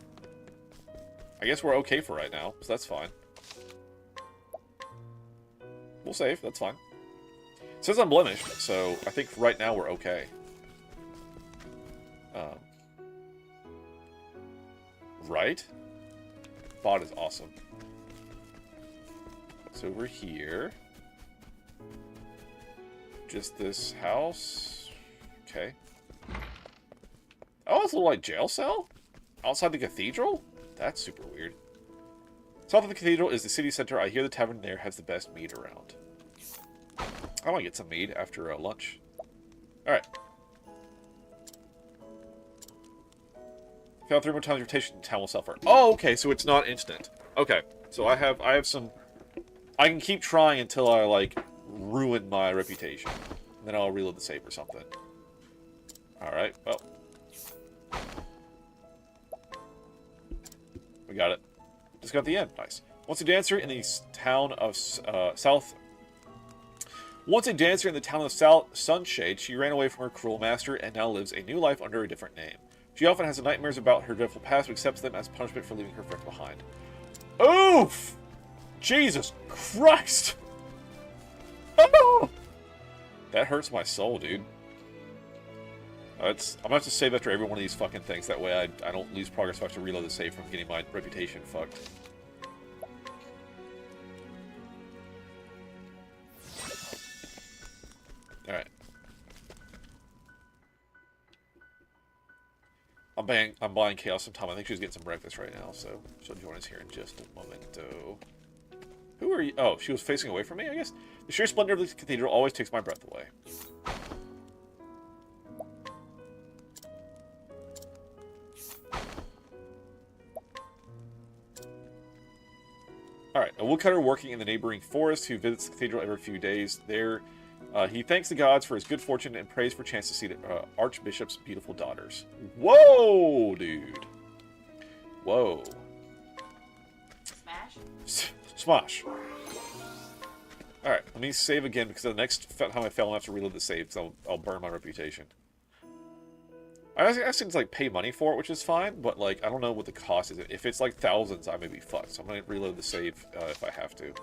I guess we're okay for right now, so that's fine. We'll save, that's fine. It says I'm blemished, so I think right now we're okay. Right? Bot is awesome. It's over here. Just this house. Okay. Oh, it's a little like jail cell? Outside the cathedral? That's super weird. South of the cathedral is the city center. I hear the tavern there has the best mead around. I want to get some mead after lunch. Alright. Failed 3 more times rotation, town will suffer. Oh, okay, so it's not instant. Okay, so I have some... I can keep trying until I, like, ruin my reputation. And then I'll reload the save or something. Alright, well. We got it. Just got the end. Nice. Once a dancer in the town of Sunshade, she ran away from her cruel master and now lives a new life under a different name. She often has nightmares about her dreadful past, but accepts them as punishment for leaving her friends behind. Oof! Jesus Christ! Oh! That hurts my soul, dude. I'm gonna have to save after every one of these fucking things. That way I don't lose progress if I have to reload the save from getting my reputation fucked. Alright. I'm buying Chaos some time. I think she's getting some breakfast right now, so she'll join us here in just a momento. Who are you? Oh, she was facing away from me, I guess? The sheer splendor of this cathedral always takes my breath away. Alright, a woodcutter working in the neighboring forest who visits the cathedral every few days. There, he thanks the gods for his good fortune and prays for a chance to see the Archbishop's beautiful daughters. Whoa, dude. Whoa. Smash? Smash. Alright, let me save again because the next time I fail, I'll have to reload the save because I'll burn my reputation. I assume it's like pay money for it, which is fine, but like I don't know what the cost is. If it's like thousands, I may be fucked. So I'm gonna reload the save if I have to.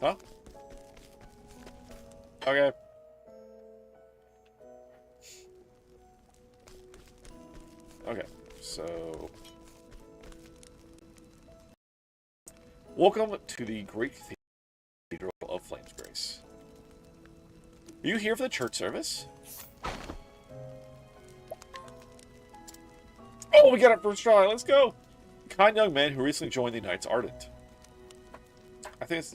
Huh? Okay. Okay, so welcome to the Great Cathedral of Flames Grace. Are you here for the church service? Oh, we got it first try. Let's go. A kind young man who recently joined the Knights Ardent. I think it's